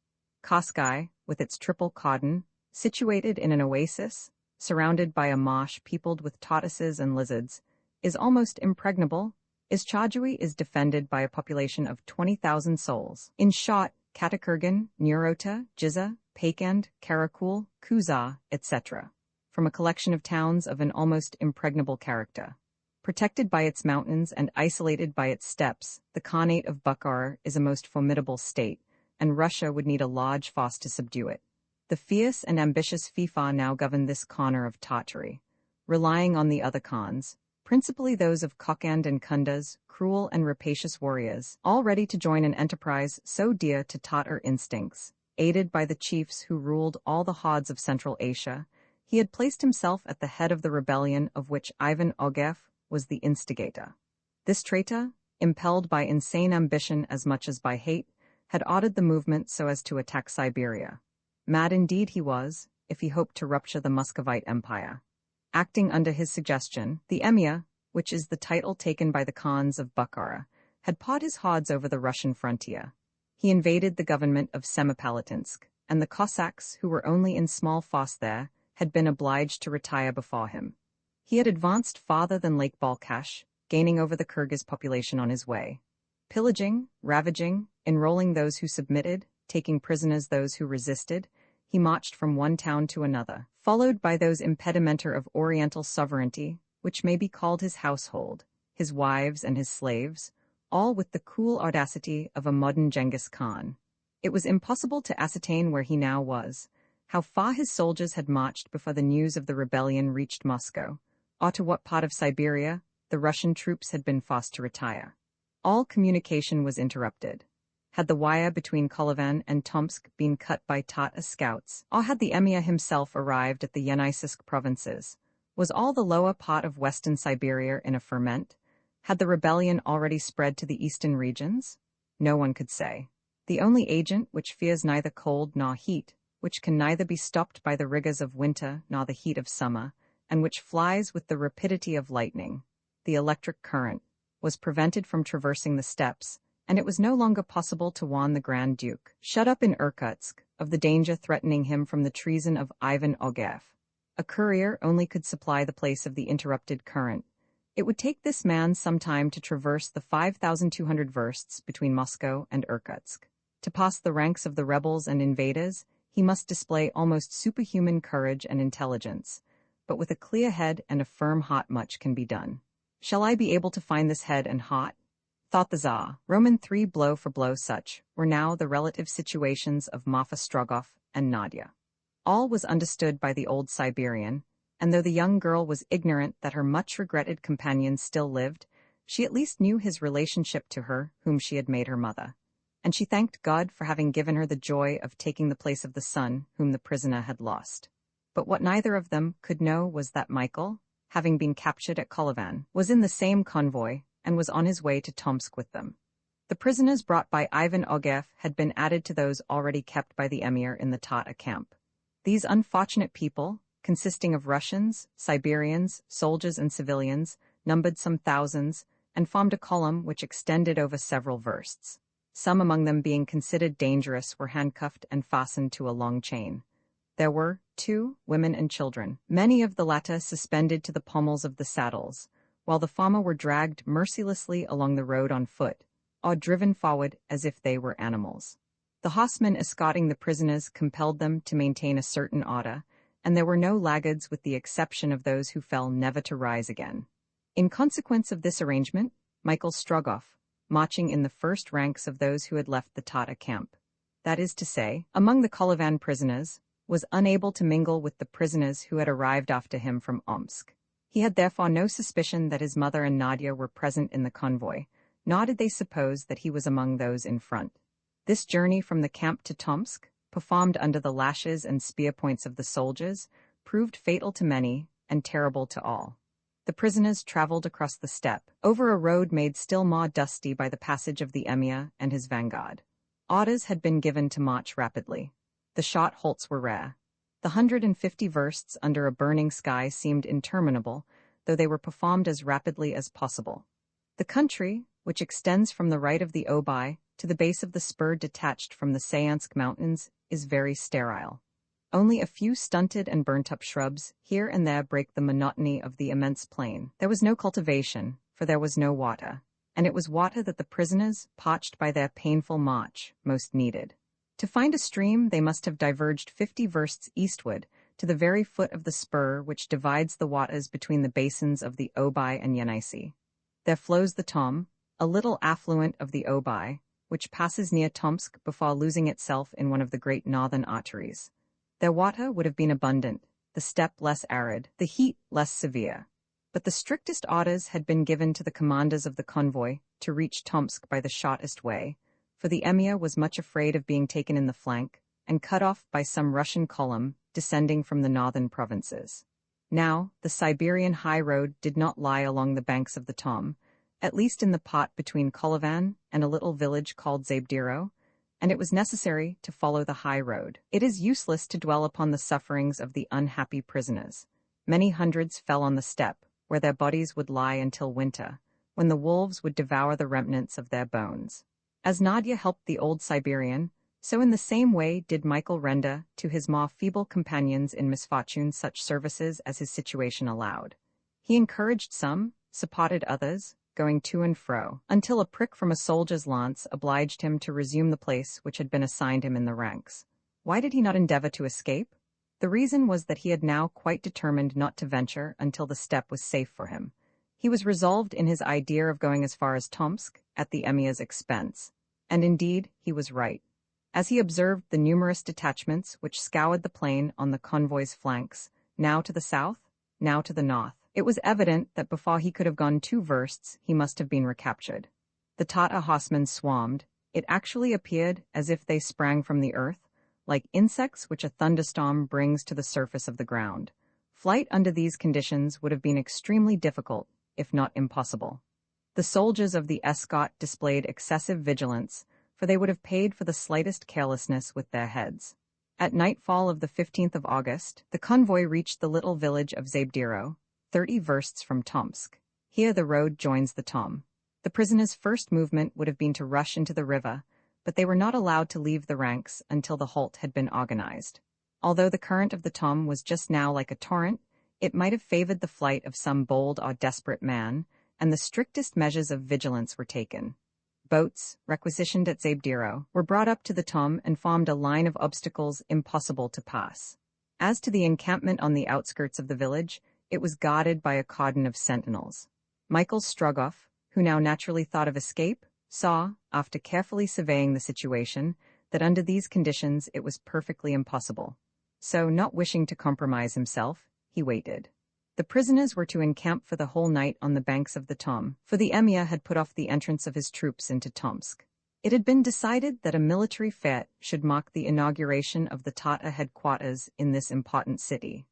Speaker 1: Kashgai, with its triple cordon, situated in an oasis, surrounded by a marsh peopled with tortoises and lizards, is almost impregnable. Izchajui is defended by a population of 20,000 souls. In short, Katakurgan, Nurota, Jiza, Pakand, Karakul, Kuzar, etc. From a collection of towns of an almost impregnable character. Protected by its mountains and isolated by its steppes, the Khanate of Bukhara is a most formidable state, and Russia would need a large force to subdue it. The fierce and ambitious Fifa now govern this corner of Tartary, relying on the other Khans, principally those of Kokand and Kunduz, cruel and rapacious warriors, all ready to join an enterprise so dear to Tatar instincts. Aided by the chiefs who ruled all the hordes of Central Asia, he had placed himself at the head of the rebellion of which Ivan Ogev was the instigator. This traitor, impelled by insane ambition as much as by hate, had ordered the movement so as to attack Siberia. Mad indeed he was, if he hoped to rupture the Muscovite Empire. Acting under his suggestion, the Emir, which is the title taken by the Khans of Bukhara, had pawed his hordes over the Russian frontier. He invaded the government of Semipalatinsk, and the Cossacks, who were only in small force there, had been obliged to retire before him. He had advanced farther than Lake Balkhash, gaining over the Kyrgyz population on his way. Pillaging, ravaging, enrolling those who submitted, taking prisoners those who resisted, he marched from one town to another, followed by those impedimenta of Oriental sovereignty, which may be called his household, his wives and his slaves, all with the cool audacity of a modern Genghis Khan. It was impossible to ascertain where he now was, how far his soldiers had marched before the news of the rebellion reached Moscow, or to what part of Siberia the Russian troops had been forced to retire. All communication was interrupted. Had the wire between Kolovan and Tomsk been cut by Tatar scouts, or had the Emir himself arrived at the Yeniseisk provinces? Was all the lower part of western Siberia in a ferment? Had the rebellion already spread to the eastern regions? No one could say. The only agent which fears neither cold nor heat, which can neither be stopped by the rigors of winter nor the heat of summer, and which flies with the rapidity of lightning, the electric current, was prevented from traversing the steppes, and it was no longer possible to warn the Grand Duke, shut up in Irkutsk, of the danger threatening him from the treason of Ivan Ogev. A courier only could supply the place of the interrupted current, It would take this man some time to traverse the 5,200 versts between Moscow and Irkutsk. To pass the ranks of the rebels and invaders, he must display almost superhuman courage and intelligence. But with a clear head and a firm heart much can be done. Shall I be able to find this head and heart? Thought the Tsar. Roman III blow for blow such were now the relative situations of Marfa Strogoff and Nadia. All was understood by the old Siberian, and though the young girl was ignorant that her much-regretted companion still lived, she at least knew his relationship to her whom she had made her mother. And she thanked God for having given her the joy of taking the place of the son whom the prisoner had lost. But what neither of them could know was that Michael, having been captured at Kolyvan, was in the same convoy and was on his way to Tomsk with them. The prisoners brought by Ivan Ogev had been added to those already kept by the emir in the Tatar camp. These unfortunate people, consisting of Russians, Siberians, soldiers and civilians, numbered some thousands, and formed a column which extended over several versts. Some among them being considered dangerous were handcuffed and fastened to a long chain. There were, too, women and children, many of the latter suspended to the pommels of the saddles, while the former were dragged mercilessly along the road on foot, or driven forward as if they were animals. The horsemen escorting the prisoners compelled them to maintain a certain order, and there were no laggards with the exception of those who fell never to rise again. In consequence of this arrangement, Michael Strogoff, marching in the first ranks of those who had left the Tatar camp, that is to say, among the Kolyvan prisoners, was unable to mingle with the prisoners who had arrived after him from Omsk. He had therefore no suspicion that his mother and Nadia were present in the convoy, nor did they suppose that he was among those in front. This journey from the camp to Tomsk, performed under the lashes and spear points of the soldiers, proved fatal to many and terrible to all. The prisoners traveled across the steppe, over a road made still more dusty by the passage of the emir and his vanguard. Orders had been given to march rapidly. The short halts were rare. The 150 versts under a burning sky seemed interminable, though they were performed as rapidly as possible. The country, which extends from the right of the Obai to the base of the spur detached from the Sayansk mountains, is very sterile. Only a few stunted and burnt-up shrubs here and there break the monotony of the immense plain. There was no cultivation, for there was no water, and it was water that the prisoners, parched by their painful march, most needed. To find a stream, they must have diverged 50 versts eastward, to the very foot of the spur which divides the waters between the basins of the Obai and Yenisei. There flows the Tom, a little affluent of the Obai, which passes near Tomsk before losing itself in one of the great northern arteries. Their water would have been abundant, the steppe less arid, the heat less severe. But the strictest orders had been given to the commanders of the convoy to reach Tomsk by the shortest way, for the emir was much afraid of being taken in the flank and cut off by some Russian column descending from the northern provinces. Now, the Siberian high road did not lie along the banks of the Tom, at least in the part between Kolyvan and a little village called Zabdiro, and it was necessary to follow the high road. It is useless to dwell upon the sufferings of the unhappy prisoners. Many hundreds fell on the steppe, where their bodies would lie until winter, when the wolves would devour the remnants of their bones. As Nadia helped the old Siberian, so in the same way did Michael render to his more feeble companions in misfortune such services as his situation allowed. He encouraged some, supported others, going to and fro, until a prick from a soldier's lance obliged him to resume the place which had been assigned him in the ranks. Why did he not endeavor to escape? The reason was that he had now quite determined not to venture until the steppe was safe for him. He was resolved in his idea of going as far as Tomsk, at the emir's expense. And indeed, he was right. As he observed the numerous detachments which scoured the plain on the convoy's flanks, now to the south, now to the north, it was evident that before he could have gone 2 versts, he must have been recaptured. The Tatar horsemen swarmed. It actually appeared as if they sprang from the earth, like insects which a thunderstorm brings to the surface of the ground. Flight under these conditions would have been extremely difficult, if not impossible. The soldiers of the escort displayed excessive vigilance, for they would have paid for the slightest carelessness with their heads. At nightfall of the 15th of August, the convoy reached the little village of Zabdiro, 30 versts from Tomsk. Here the road joins the Tom. The prisoners' first movement would have been to rush into the river, but they were not allowed to leave the ranks until the halt had been organized. Although the current of the Tom was just now like a torrent, It might have favored the flight of some bold or desperate man, and the strictest measures of vigilance were taken. Boats, requisitioned at Zabdiro, were brought up to the Tom and formed a line of obstacles impossible to pass. As to the encampment on the outskirts of the village, it was guarded by a cordon of sentinels. Michael Strogoff, who now naturally thought of escape, saw, after carefully surveying the situation, that under these conditions it was perfectly impossible. So, not wishing to compromise himself, he waited. The prisoners were to encamp for the whole night on the banks of the Tom, for the emir had put off the entrance of his troops into Tomsk. It had been decided that a military fete should mark the inauguration of the Tatar headquarters in this important city.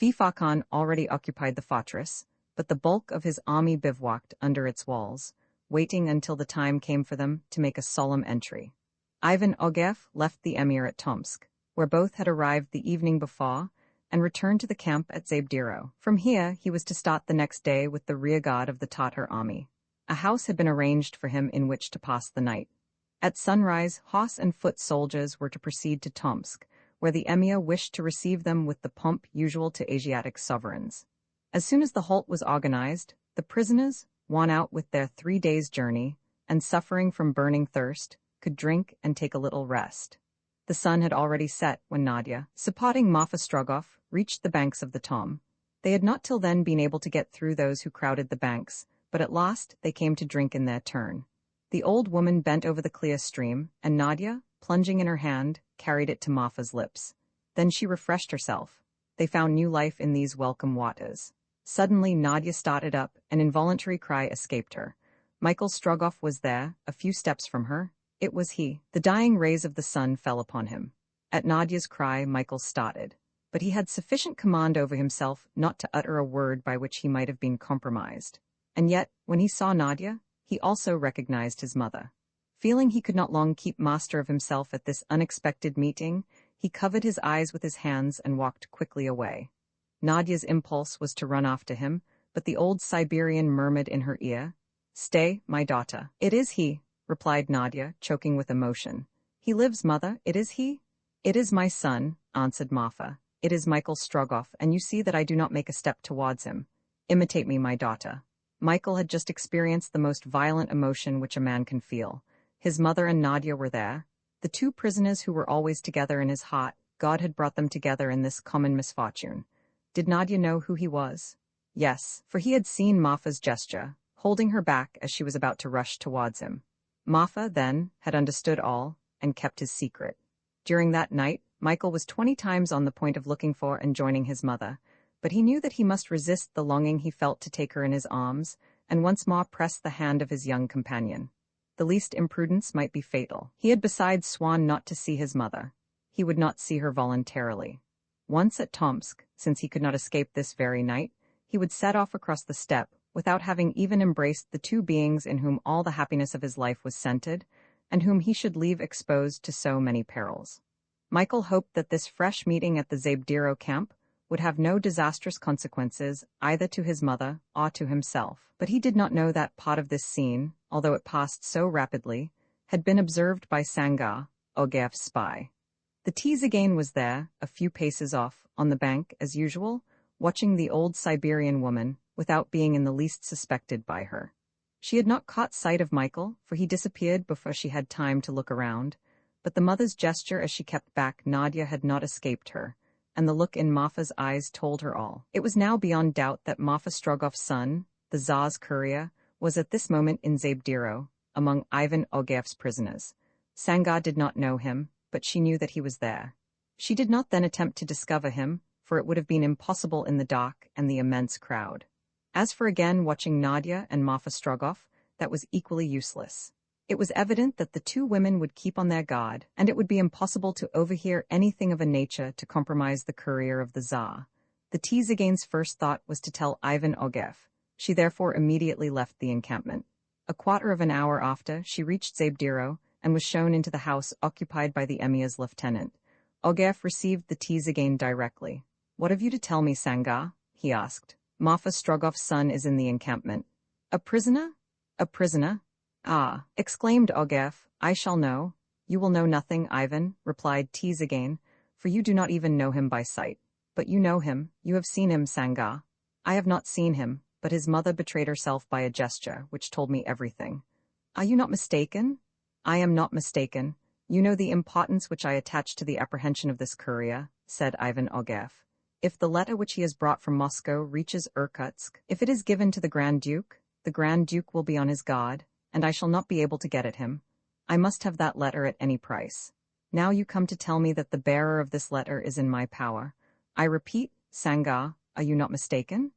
Speaker 1: Fifa Khan already occupied the fortress, but the bulk of his army bivouacked under its walls, waiting until the time came for them to make a solemn entry. Ivan Ogev left the emir at Tomsk, where both had arrived the evening before, and returned to the camp at Zabdiro. From here, he was to start the next day with the rearguard of the Tatar army. A house had been arranged for him in which to pass the night. At sunrise, horse and foot soldiers were to proceed to Tomsk, where the emir wished to receive them with the pomp usual to Asiatic sovereigns. As soon as the halt was organized, the prisoners, worn out with their 3 days' journey, and suffering from burning thirst, could drink and take a little rest. The sun had already set when Nadia, supporting Marfa Strogoff, reached the banks of the Tom. They had not till then been able to get through those who crowded the banks, but at last they came to drink in their turn. The old woman bent over the clear stream, and Nadia, plunging in her hand, carried it to Marfa's lips. Then she refreshed herself. They found new life in these welcome waters. Suddenly Nadia started up, an involuntary cry escaped her. Michael Strogoff was there, a few steps from her. It was he. The dying rays of the sun fell upon him. At Nadia's cry, Michael started. But he had sufficient command over himself not to utter a word by which he might have been compromised. And yet, when he saw Nadia, he also recognized his mother. Feeling he could not long keep master of himself at this unexpected meeting, he covered his eyes with his hands and walked quickly away. Nadia's impulse was to run after him, but the old Siberian murmured in her ear, "Stay, my daughter." "It is he," replied Nadia, choking with emotion. "He lives, mother, it is he?" "It is my son," answered Marfa. "It is Michael Strogoff, and you see that I do not make a step towards him. Imitate me, my daughter." Michael had just experienced the most violent emotion which a man can feel. His mother and Nadia were there. The two prisoners who were always together in his heart, God had brought them together in this common misfortune. Did Nadia know who he was? Yes, for he had seen Marfa's gesture, holding her back as she was about to rush towards him. Marfa, then, had understood all, and kept his secret. During that night, Michael was 20 times on the point of looking for and joining his mother, but he knew that he must resist the longing he felt to take her in his arms, and once more press the hand of his young companion. The least imprudence might be fatal. He had besides sworn not to see his mother. He would not see her voluntarily. Once at Tomsk, since he could not escape this very night, he would set off across the steppe, without having even embraced the two beings in whom all the happiness of his life was centered, and whom he should leave exposed to so many perils. Michael hoped that this fresh meeting at the Zabdiro camp would have no disastrous consequences either to his mother or to himself, but he did not know that part of this scene, although it passed so rapidly, had been observed by Sangar, Ogev's spy. The Tzigane was there, a few paces off, on the bank, as usual, watching the old Siberian woman, without being in the least suspected by her. She had not caught sight of Michael, for he disappeared before she had time to look around, but the mother's gesture as she kept back Nadia had not escaped her, and the look in Marfa's eyes told her all. It was now beyond doubt that Marfa Strogoff's son, the Tsar's courier, was at this moment in Zabdiro, among Ivan Ogev's prisoners. Sangar did not know him, but she knew that he was there. She did not then attempt to discover him, for it would have been impossible in the dark and the immense crowd. As for again watching Nadia and Marfa Strogoff, that was equally useless. It was evident that the two women would keep on their guard, and it would be impossible to overhear anything of a nature to compromise the courier of the Tsar. The Tzagane's first thought was to tell Ivan Ogev. She therefore immediately left the encampment. A quarter of an hour after, she reached Zabdiro, and was shown into the house occupied by the emir's lieutenant. Ogev received the Tzigane directly. "What have you to tell me, Sangar?" he asked. "Marfa Strogoff's son is in the encampment." "A prisoner? A prisoner?" "Ah," exclaimed Ogev, "I shall know." "You will know nothing, Ivan," replied Tzigane, "for you do not even know him by sight. But you know him, you have seen him, Sanga. I have not seen him, but his mother betrayed herself by a gesture, which told me everything. Are you not mistaken? I am not mistaken. You know the importance which I attach to the apprehension of this courier, said Ivan Ogev. If the letter which he has brought from Moscow reaches Irkutsk, if it is given to the Grand Duke will be on his guard, and I shall not be able to get at him. I must have that letter at any price. Now you come to tell me that the bearer of this letter is in my power. I repeat, Sanga, are you not mistaken?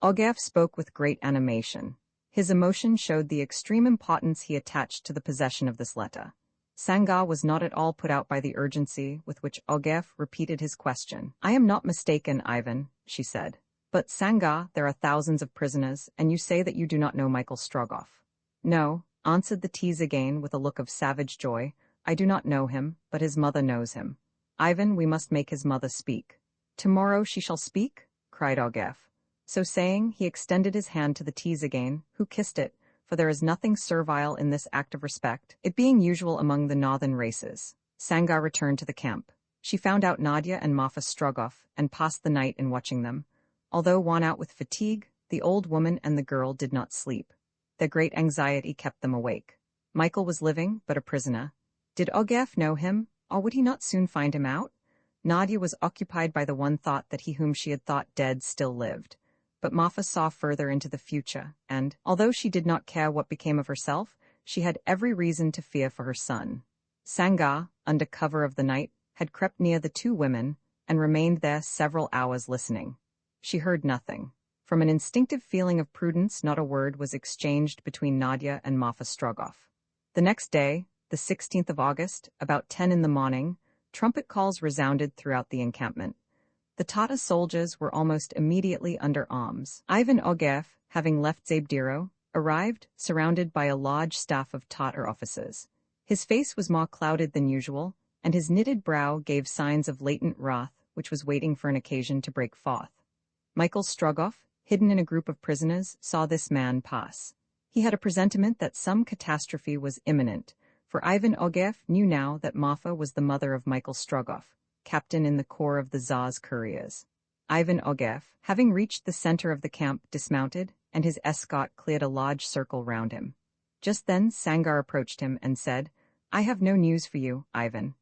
Speaker 1: Ogev spoke with great animation. His emotion showed the extreme importance he attached to the possession of this letter. Sanga was not at all put out by the urgency with which Ogev repeated his question. I am not mistaken, Ivan, she said. But Sanga, there are thousands of prisoners, and you say that you do not know Michael Strogoff. No, answered the tease again with a look of savage joy. I do not know him, but his mother knows him. Ivan, we must make his mother speak. Tomorrow she shall speak? Cried Ogev. So saying, he extended his hand to the tease again, who kissed it, for there is nothing servile in this act of respect, it being usual among the northern races. Sanga returned to the camp. She found out Nadia and Marfa Strogoff, and passed the night in watching them. Although worn out with fatigue, the old woman and the girl did not sleep. Their great anxiety kept them awake. Michael was living, but a prisoner. Did Ogev know him, or would he not soon find him out? Nadia was occupied by the one thought that he whom she had thought dead still lived. But Marfa saw further into the future, and, although she did not care what became of herself, she had every reason to fear for her son. Sanga, under cover of the night, had crept near the two women, and remained there several hours listening. She heard nothing. From an instinctive feeling of prudence, not a word was exchanged between Nadia and Marfa Strogoff. The next day, the 16th of August, about 10 in the morning, trumpet calls resounded throughout the encampment. The Tatar soldiers were almost immediately under arms. Ivan Ogev, having left Zabdiro, arrived, surrounded by a large staff of Tatar officers. His face was more clouded than usual, and his knitted brow gave signs of latent wrath, which was waiting for an occasion to break forth. Michael Strogoff, hidden in a group of prisoners, saw this man pass. He had a presentiment that some catastrophe was imminent, for Ivan Ogev knew now that Marfa was the mother of Michael Strogoff, captain in the corps of the Tsar's couriers. Ivan Ogev, having reached the center of the camp, dismounted, and his escort cleared a large circle round him. Just then Sangar approached him and said, I have no news for you, Ivan.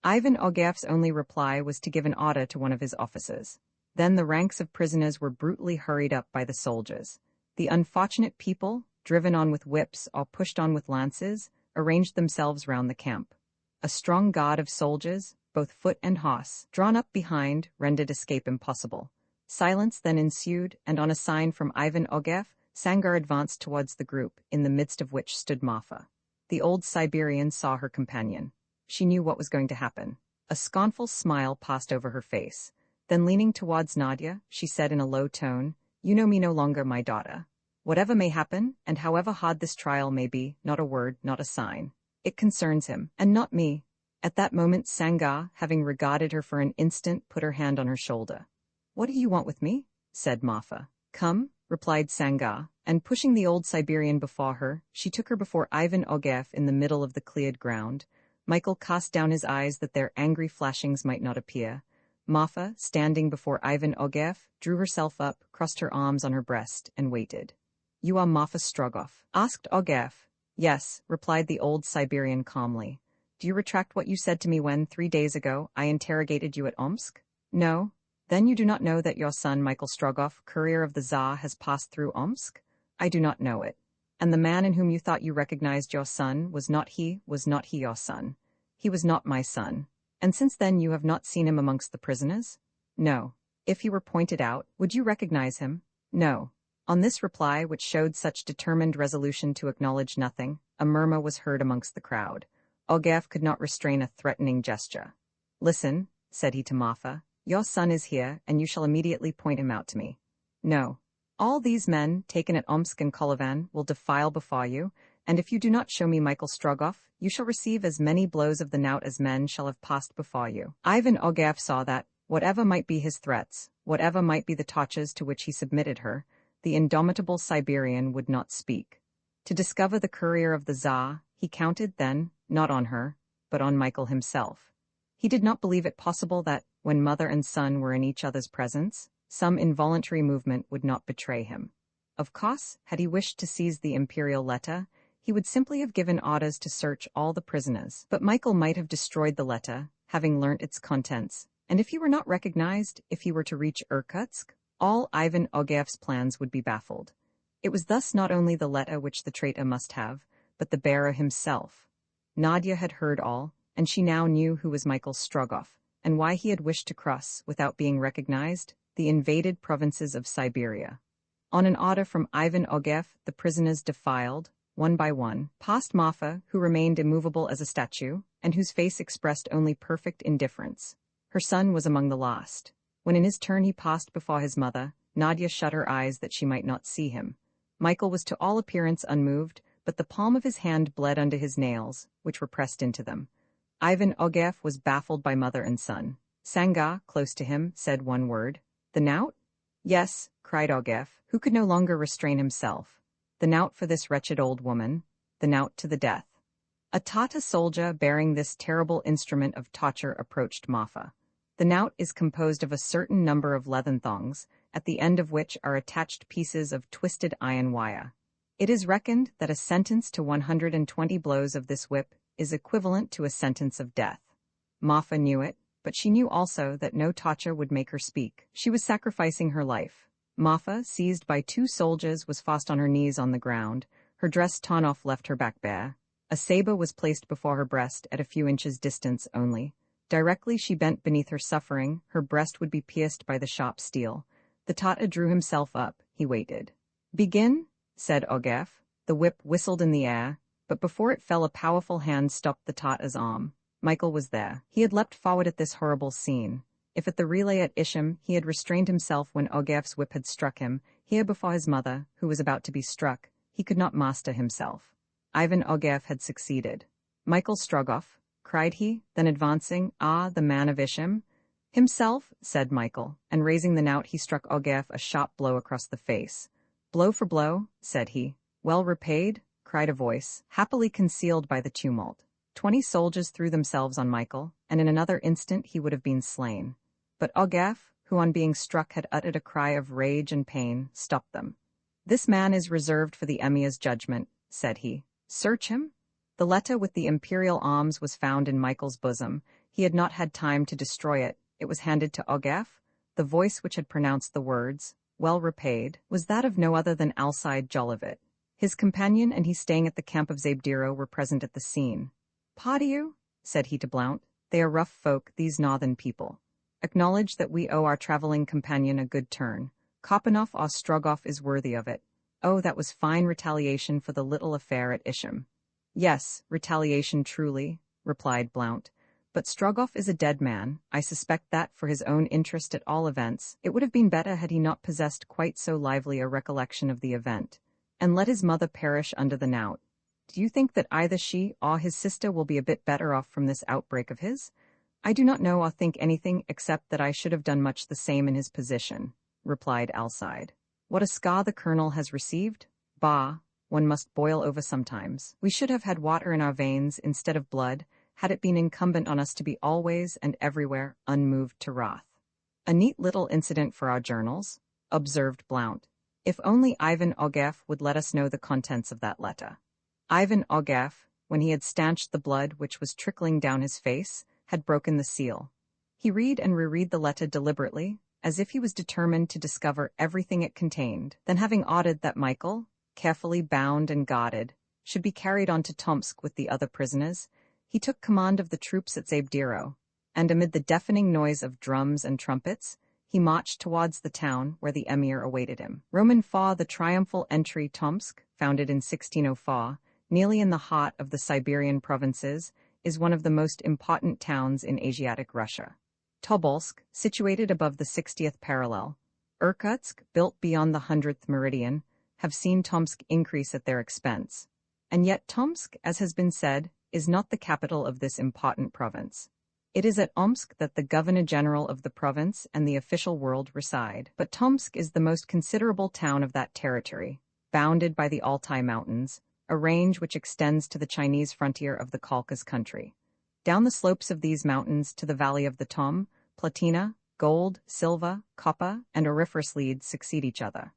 Speaker 1: Ivan Ogev's only reply was to give an order to one of his officers. Then the ranks of prisoners were brutally hurried up by the soldiers. The unfortunate people, driven on with whips or pushed on with lances, arranged themselves round the camp. A strong guard of soldiers, both foot and horse, drawn up behind, rendered escape impossible. Silence then ensued, and on a sign from Ivan Ogev, Sangar advanced towards the group, in the midst of which stood Marfa. The old Siberian saw her companion. She knew what was going to happen. A scornful smile passed over her face. Then leaning towards Nadia, she said in a low tone, You know me no longer, my daughter. Whatever may happen, and however hard this trial may be, not a word, not a sign. It concerns him, and not me. At that moment Sangar, having regarded her for an instant, put her hand on her shoulder. What do you want with me? Said Marfa. Come, replied Sangar, and pushing the old Siberian before her, she took her before Ivan Ogev in the middle of the cleared ground. Michael cast down his eyes that their angry flashings might not appear. Marfa, standing before Ivan Ogev, drew herself up, crossed her arms on her breast, and waited. You are Marfa Strogoff? Asked Ogev. Yes, replied the old Siberian calmly. Do you retract what you said to me when, 3 days ago, I interrogated you at Omsk? No. Then you do not know that your son, Michael Strogoff, courier of the Tsar, has passed through Omsk? I do not know it. And the man in whom you thought you recognized your son, was not he your son? He was not my son. And since then you have not seen him amongst the prisoners? No. If he were pointed out, would you recognize him? No. On this reply, which showed such determined resolution to acknowledge nothing, a murmur was heard amongst the crowd. Ogev could not restrain a threatening gesture. Listen, said he to Marfa, your son is here, and you shall immediately point him out to me. No. All these men, taken at Omsk and Kolovan, will defile before you, and if you do not show me Michael Strogoff, you shall receive as many blows of the knout as men shall have passed before you. Ivan Ogev saw that, whatever might be his threats, whatever might be the tortures to which he submitted her, the indomitable Siberian would not speak. To discover the courier of the Tsar, he counted then, not on her, but on Michael himself. He did not believe it possible that, when mother and son were in each other's presence, some involuntary movement would not betray him. Of course, had he wished to seize the imperial letter, he would simply have given orders to search all the prisoners. But Michael might have destroyed the letter, having learnt its contents, and if he were not recognized, if he were to reach Irkutsk, all Ivan Ogeff's plans would be baffled. It was thus not only the letter which the traitor must have, but the bearer himself. Nadia had heard all, and she now knew who was Michael Strogoff, and why he had wished to cross, without being recognized, the invaded provinces of Siberia. On an order from Ivan Ogeff, the prisoners defiled, one by one, past Marfa, who remained immovable as a statue, and whose face expressed only perfect indifference. Her son was among the last. When in his turn he passed before his mother, Nadia shut her eyes that she might not see him. Michael was to all appearance unmoved, but the palm of his hand bled under his nails, which were pressed into them. Ivan Ogeff was baffled by mother and son. Sanga, close to him, said one word. "The knout?" "Yes," cried Ogeff, who could no longer restrain himself. "The knout for this wretched old woman, the knout to the death." A Tatar soldier bearing this terrible instrument of torture approached Marfa. The knout is composed of a certain number of leathern thongs, at the end of which are attached pieces of twisted iron wire. It is reckoned that a sentence to 120 blows of this whip is equivalent to a sentence of death. Marfa knew it, but she knew also that no torture would make her speak. She was sacrificing her life. Marfa, seized by two soldiers, was fast on her knees on the ground. Her dress torn off left her back bare. A saber was placed before her breast at a few inches distance only. Directly she bent beneath her suffering, her breast would be pierced by the sharp steel. The Tatar drew himself up. He waited. "Begin," said Ogeff. The whip whistled in the air, but before it fell a powerful hand stopped the Tatar's arm. Michael was there. He had leapt forward at this horrible scene. If at the relay at Isham he had restrained himself when Ogeff's whip had struck him, here before his mother, who was about to be struck, he could not master himself. Ivan Ogeff had succeeded. "Michael Strogoff," cried he, then advancing, "Ah, the man of Isham?" "Himself," said Michael, and raising the knout he struck Ogeff a sharp blow across the face. "Blow for blow," said he. "Well repaid," cried a voice, happily concealed by the tumult. 20 soldiers threw themselves on Michael, and in another instant he would have been slain. But Ogeff, who on being struck had uttered a cry of rage and pain, stopped them. "This man is reserved for the emir's judgment," said he. "Search him." The letter with the imperial arms was found in Michael's bosom. He had not had time to destroy it. It was handed to Ogeff. The voice which had pronounced the words, "well repaid," was that of no other than Alcide Jolivet. His companion and he staying at the camp of Zabdiro were present at the scene. "Pardieu," said he to Blount, "they are rough folk, these northern people. Acknowledge that we owe our traveling companion a good turn. Kopanoff or Strogoff is worthy of it. Oh, that was fine retaliation for the little affair at Isham." "Yes, retaliation truly," replied Blount. "But Strogoff is a dead man. I suspect that, for his own interest at all events, it would have been better had he not possessed quite so lively a recollection of the event, and let his mother perish under the knout. Do you think that either she or his sister will be a bit better off from this outbreak of his?" "I do not know or think anything except that I should have done much the same in his position," replied Alcide. "What a scar the colonel has received? Bah, one must boil over sometimes. We should have had water in our veins instead of blood, had it been incumbent on us to be always and everywhere unmoved to wrath." "A neat little incident for our journals," observed Blount. "If only Ivan Ogeff would let us know the contents of that letter." Ivan Ogeff, when he had stanched the blood which was trickling down his face, had broken the seal. He read and reread the letter deliberately, as if he was determined to discover everything it contained. Then, having ordered that Michael, carefully bound and guarded, should be carried on to Tomsk with the other prisoners, he took command of the troops at Zabdiro, and amid the deafening noise of drums and trumpets, he marched towards the town where the emir awaited him. Roman IV, the triumphal entry Tomsk, founded in 1604, nearly in the heart of the Siberian provinces, is one of the most important towns in Asiatic Russia. Tobolsk, situated above the 60th parallel, Irkutsk, built beyond the 100th meridian, have seen Tomsk increase at their expense. And yet Tomsk, as has been said, is not the capital of this important province. It is at Omsk that the Governor-General of the province and the official world reside. But Tomsk is the most considerable town of that territory, bounded by the Altai Mountains, a range which extends to the Chinese frontier of the Caucasus country. Down the slopes of these mountains to the valley of the Tom, platina, gold, silver, copper, and auriferous leads succeed each other.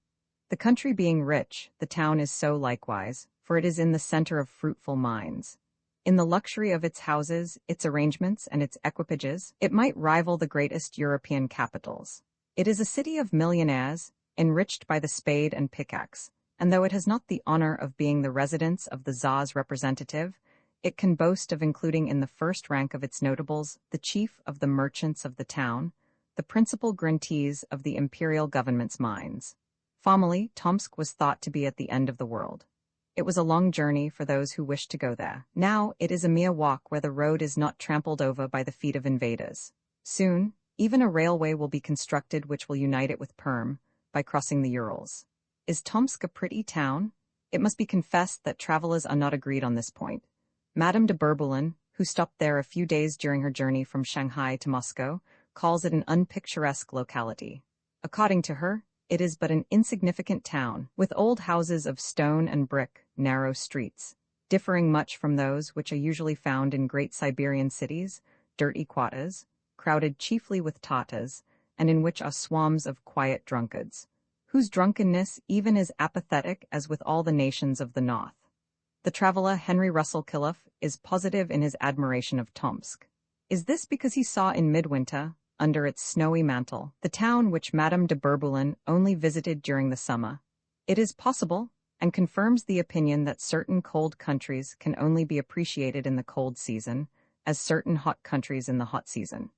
Speaker 1: The country being rich, the town is so likewise, for it is in the center of fruitful mines. In the luxury of its houses, its arrangements, and its equipages, it might rival the greatest European capitals. It is a city of millionaires, enriched by the spade and pickaxe, and though it has not the honor of being the residence of the Tsar's representative, it can boast of including in the first rank of its notables the chief of the merchants of the town, the principal grantees of the imperial government's mines. Formerly, Tomsk was thought to be at the end of the world. It was a long journey for those who wished to go there. Now it is a mere walk where the road is not trampled over by the feet of invaders. Soon, even a railway will be constructed which will unite it with Perm by crossing the Urals. Is Tomsk a pretty town? It must be confessed that travelers are not agreed on this point. Madame de Bourboulon, who stopped there a few days during her journey from Shanghai to Moscow, calls it an unpicturesque locality. According to her, it is but an insignificant town, with old houses of stone and brick, narrow streets, differing much from those which are usually found in great Siberian cities, dirty quarters, crowded chiefly with Tatars, and in which are swarms of quiet drunkards, whose drunkenness even is apathetic as with all the nations of the north. The traveler Henry Russell Killiff is positive in his admiration of Tomsk. Is this because he saw in midwinter, under its snowy mantle, the town which Madame de Bourboulon only visited during the summer? It is possible, and confirms the opinion that certain cold countries can only be appreciated in the cold season, as certain hot countries in the hot season.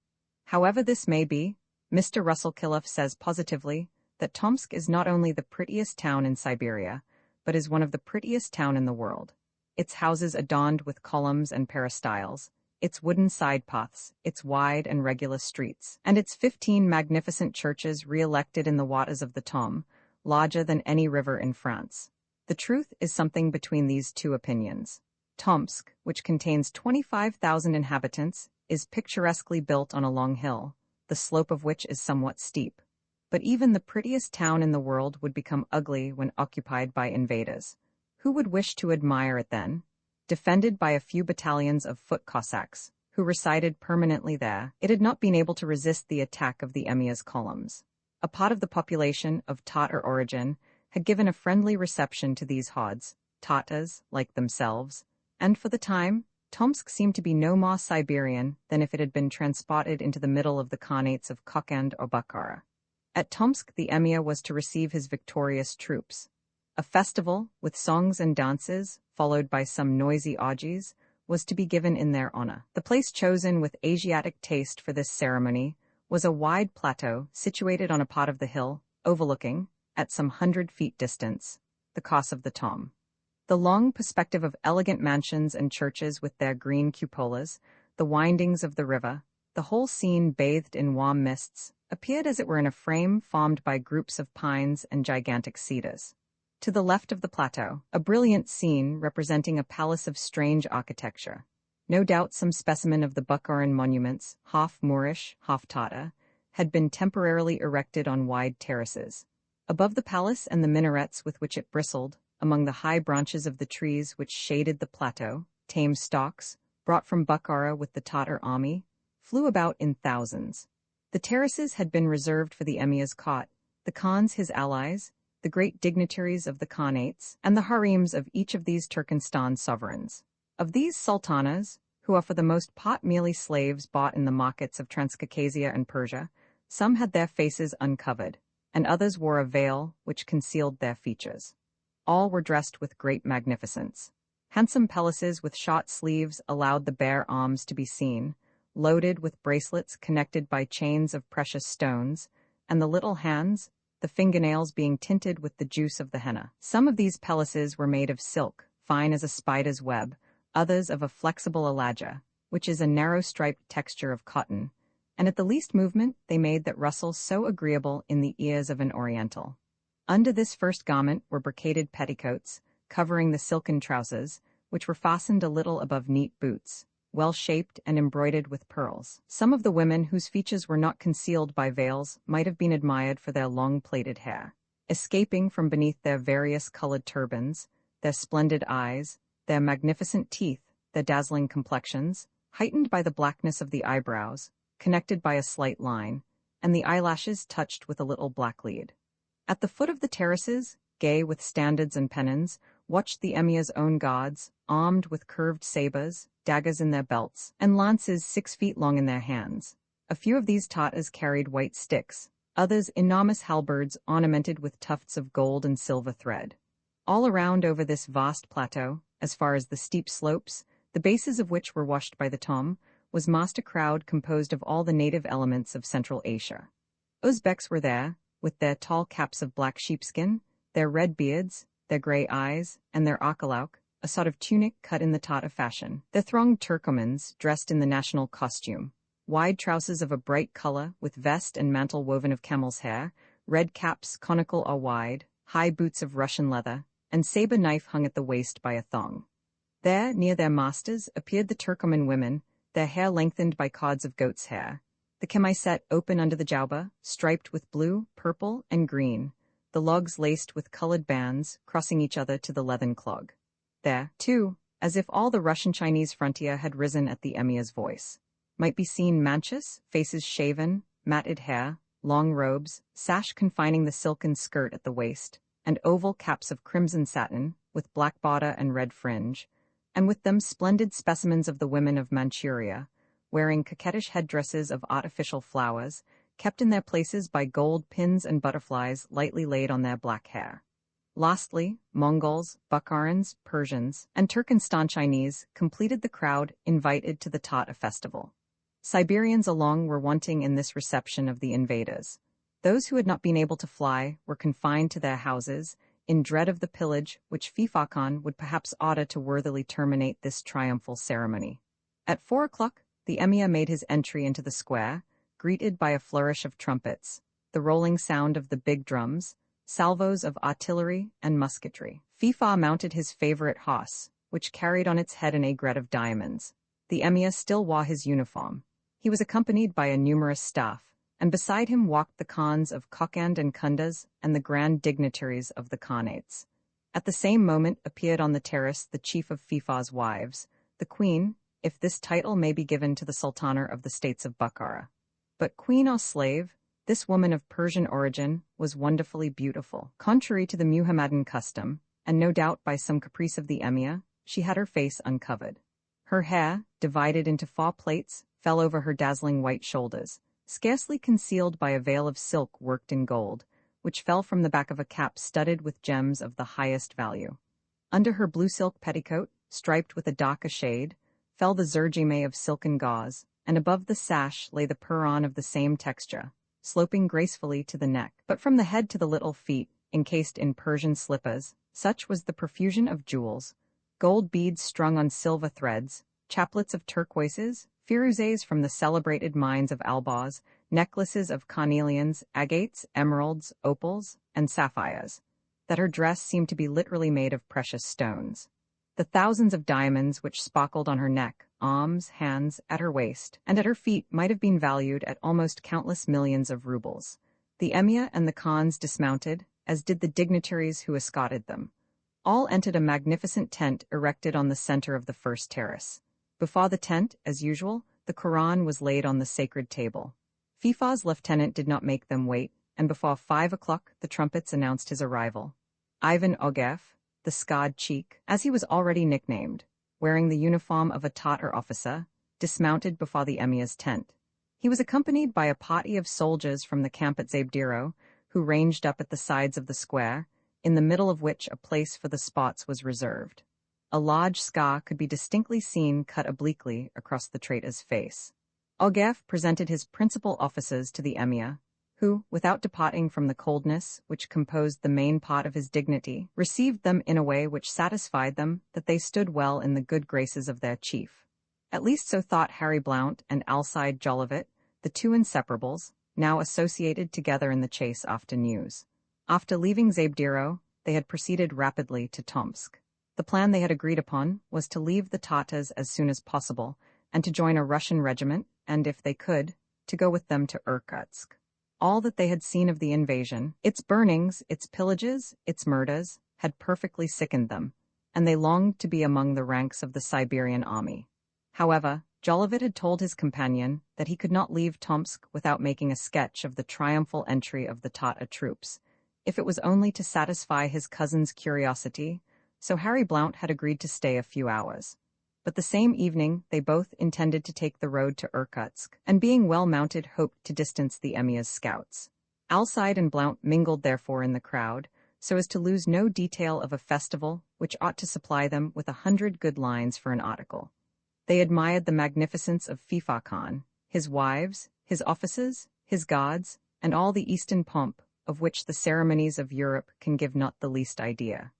Speaker 1: However this may be, Mr. Russell Killiff says positively that Tomsk is not only the prettiest town in Siberia, but is one of the prettiest town in the world. Its houses adorned with columns and peristyles, its wooden side paths, its wide and regular streets, and its 15 magnificent churches re-elected in the waters of the Tom, larger than any river in France. The truth is something between these two opinions. Tomsk, which contains 25,000 inhabitants, is picturesquely built on a long hill, the slope of which is somewhat steep. But even the prettiest town in the world would become ugly when occupied by invaders. Who would wish to admire it then? Defended by a few battalions of foot Cossacks, who resided permanently there, it had not been able to resist the attack of the Emir's columns. A part of the population of Tatar origin had given a friendly reception to these hordes, Tatars, like themselves, and for the time, Tomsk seemed to be no more Siberian than if it had been transported into the middle of the Khanates of Kokand or Bukhara. At Tomsk the Emir was to receive his victorious troops. A festival, with songs and dances, followed by some noisy orgies, was to be given in their honor. The place chosen with Asiatic taste for this ceremony was a wide plateau situated on a part of the hill, overlooking, at some 100 feet distance, the Kos of the Tom. The long perspective of elegant mansions and churches with their green cupolas, the windings of the river, the whole scene bathed in warm mists, appeared as it were in a frame formed by groups of pines and gigantic cedars. To the left of the plateau, a brilliant scene representing a palace of strange architecture. No doubt some specimen of the Bukharan monuments, half Moorish, half Tatar, had been temporarily erected on wide terraces. Above the palace and the minarets with which it bristled, among the high branches of the trees which shaded the plateau, tame storks, brought from Bukhara with the Tatar army, flew about in thousands. The terraces had been reserved for the Emir's court, the Khans his allies, the great dignitaries of the Khanates, and the harems of each of these Turkestan sovereigns. Of these sultanas, who are for the most part merely slaves bought in the markets of Transcaucasia and Persia, some had their faces uncovered, and others wore a veil which concealed their features. All were dressed with great magnificence. Handsome pelisses with short sleeves allowed the bare arms to be seen, loaded with bracelets connected by chains of precious stones, and the little hands, the fingernails being tinted with the juice of the henna. Some of these pelisses were made of silk, fine as a spider's web, others of a flexible alaja, which is a narrow striped texture of cotton, and at the least movement they made that rustle so agreeable in the ears of an Oriental. Under this first garment were brocaded petticoats, covering the silken trousers, which were fastened a little above neat boots, well-shaped and embroidered with pearls. Some of the women whose features were not concealed by veils might have been admired for their long plaited hair. Escaping from beneath their various colored turbans, their splendid eyes, their magnificent teeth, their dazzling complexions, heightened by the blackness of the eyebrows, connected by a slight line, and the eyelashes touched with a little black lead. At the foot of the terraces, gay with standards and pennons, watched the emir's own guards, armed with curved sabers, daggers in their belts, and lances 6 feet long in their hands. A few of these Tatars carried white sticks, others enormous halberds ornamented with tufts of gold and silver thread. All around over this vast plateau, as far as the steep slopes, the bases of which were washed by the Tom, was massed a crowd composed of all the native elements of Central Asia. Uzbeks were there, with their tall caps of black sheepskin, their red beards, their grey eyes, and their akalauk, a sort of tunic cut in the Tatar fashion. There thronged Turkomans, dressed in the national costume, wide trousers of a bright color with vest and mantle woven of camel's hair, red caps conical or wide, high boots of Russian leather, and saber knife hung at the waist by a thong. There, near their masters, appeared the Turkoman women, their hair lengthened by cords of goat's hair, the chemisette open under the jauba, striped with blue, purple, and green, the logs laced with colored bands, crossing each other to the leathern clog. There, too, as if all the Russian-Chinese frontier had risen at the emir's voice, might be seen manchus, faces shaven, matted hair, long robes, sash confining the silken skirt at the waist, and oval caps of crimson satin, with black border and red fringe, and with them splendid specimens of the women of Manchuria, wearing coquettish headdresses of artificial flowers, kept in their places by gold pins and butterflies lightly laid on their black hair. Lastly, Mongols, Bukharans, Persians, and Turkestan Chinese completed the crowd invited to the Tatar festival. Siberians alone were wanting in this reception of the invaders. Those who had not been able to fly were confined to their houses, in dread of the pillage which Fifa Khan would perhaps order to worthily terminate this triumphal ceremony. At 4 o'clock, the emir made his entry into the square, greeted by a flourish of trumpets, the rolling sound of the big drums, salvos of artillery and musketry. Fifa mounted his favorite horse, which carried on its head an aigrette of diamonds. The emir still wore his uniform. He was accompanied by a numerous staff, and beside him walked the khans of Kokand and Kundas and the grand dignitaries of the khanates. At the same moment appeared on the terrace the chief of Fifa's wives, the queen, if this title may be given to the sultana of the states of Bukhara. But queen or slave, this woman of Persian origin was wonderfully beautiful. Contrary to the Muhammadan custom, and no doubt by some caprice of the emir, she had her face uncovered. Her hair, divided into 4 plaits, fell over her dazzling white shoulders, scarcely concealed by a veil of silk worked in gold, which fell from the back of a cap studded with gems of the highest value. Under her blue silk petticoat, striped with a darker shade, fell the zergime of silken gauze, and above the sash lay the puran of the same texture, sloping gracefully to the neck. But from the head to the little feet, encased in Persian slippers, such was the profusion of jewels, gold beads strung on silver threads, chaplets of turquoises, firuzes from the celebrated mines of Alborz, necklaces of carnelians, agates, emeralds, opals, and sapphires, that her dress seemed to be literally made of precious stones. The thousands of diamonds which sparkled on her neck, arms, hands, at her waist, and at her feet might have been valued at almost countless millions of rubles. The emir and the khans dismounted, as did the dignitaries who escorted them. All entered a magnificent tent erected on the center of the first terrace. Before the tent, as usual, the Quran was laid on the sacred table. Fifa's lieutenant did not make them wait, and before 5 o'clock the trumpets announced his arrival. Ivan Ogev, the scarred cheek, as he was already nicknamed, wearing the uniform of a Tatar officer, dismounted before the emir's tent. He was accompanied by a party of soldiers from the camp at Zabdiro, who ranged up at the sides of the square, in the middle of which a place for the spots was reserved. A large scar could be distinctly seen cut obliquely across the traitor's face. Ogev presented his principal officers to the emir, who, without departing from the coldness which composed the main part of his dignity, received them in a way which satisfied them that they stood well in the good graces of their chief. At least so thought Harry Blount and Alcide Jolivet, the two inseparables, now associated together in the chase after news. After leaving Zabdiro, they had proceeded rapidly to Tomsk. The plan they had agreed upon was to leave the Tatars as soon as possible, and to join a Russian regiment, and, if they could, to go with them to Irkutsk. All that they had seen of the invasion, its burnings, its pillages, its murders, had perfectly sickened them, and they longed to be among the ranks of the Siberian army. However, Jolivet had told his companion that he could not leave Tomsk without making a sketch of the triumphal entry of the Tata troops, if it was only to satisfy his cousin's curiosity, so Harry Blount had agreed to stay a few hours. But the same evening they both intended to take the road to Irkutsk, and being well mounted hoped to distance the Emir's scouts. Alcide and Blount mingled therefore in the crowd, so as to lose no detail of a festival which ought to supply them with 100 good lines for an article. They admired the magnificence of Fifa Khan, his wives, his officers, his guards, and all the Eastern pomp, of which the ceremonies of Europe can give not the least idea.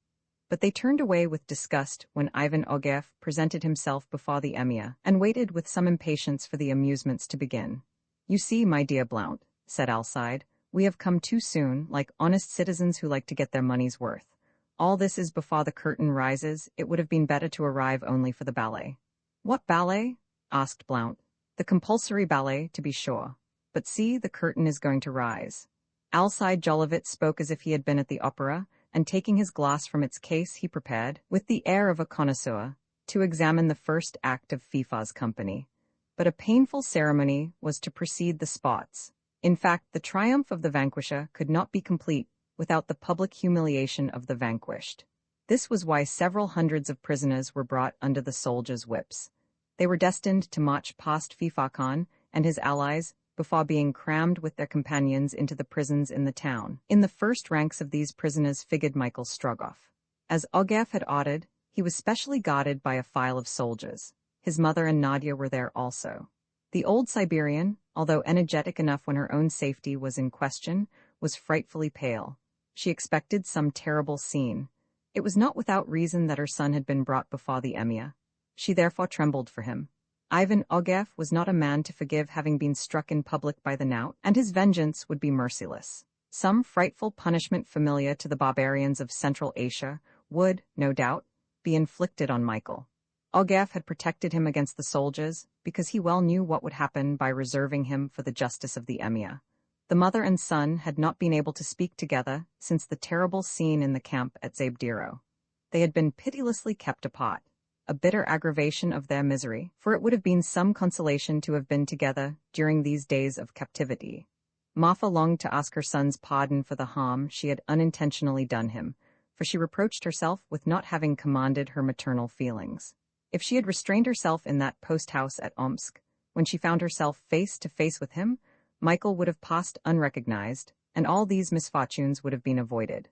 Speaker 1: But they turned away with disgust when Ivan Ogier presented himself before the Emir, and waited with some impatience for the amusements to begin. "You see, my dear Blount," said Alcide, "we have come too soon, like honest citizens who like to get their money's worth. All this is before the curtain rises. It would have been better to arrive only for the ballet." "What ballet?" asked Blount. "The compulsory ballet, to be sure. But see, the curtain is going to rise." Alcide Jolivet spoke as if he had been at the opera, and taking his glass from its case he prepared, with the air of a connoisseur, to examine the first act of Fifa's company. But a painful ceremony was to precede the spots. In fact, the triumph of the vanquisher could not be complete without the public humiliation of the vanquished. This was why several hundreds of prisoners were brought under the soldiers' whips. They were destined to march past Fifa Khan and his allies before being crammed with their companions into the prisons in the town. In the first ranks of these prisoners figured Michael Strogoff. As Ogier had ordered, he was specially guarded by a file of soldiers. His mother and Nadia were there also. The old Siberian, although energetic enough when her own safety was in question, was frightfully pale. She expected some terrible scene. It was not without reason that her son had been brought before the Emir. She therefore trembled for him. Ivan Ogier was not a man to forgive having been struck in public by the knout, and his vengeance would be merciless. Some frightful punishment familiar to the barbarians of Central Asia would, no doubt, be inflicted on Michael. Ogier had protected him against the soldiers because he well knew what would happen by reserving him for the justice of the Emir. The mother and son had not been able to speak together since the terrible scene in the camp at Zabdiro. They had been pitilessly kept apart, a bitter aggravation of their misery, for it would have been some consolation to have been together during these days of captivity. Marfa longed to ask her son's pardon for the harm she had unintentionally done him, for she reproached herself with not having commanded her maternal feelings. If she had restrained herself in that post-house at Omsk, when she found herself face to face with him, Michael would have passed unrecognized, and all these misfortunes would have been avoided.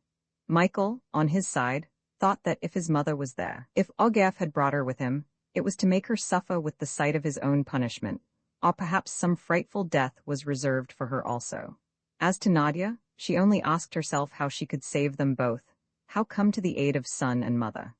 Speaker 1: Michael, on his side, thought that if his mother was there, if Ogier had brought her with him, it was to make her suffer with the sight of his own punishment, or perhaps some frightful death was reserved for her also. As to Nadia, she only asked herself how she could save them both, how come to the aid of son and mother.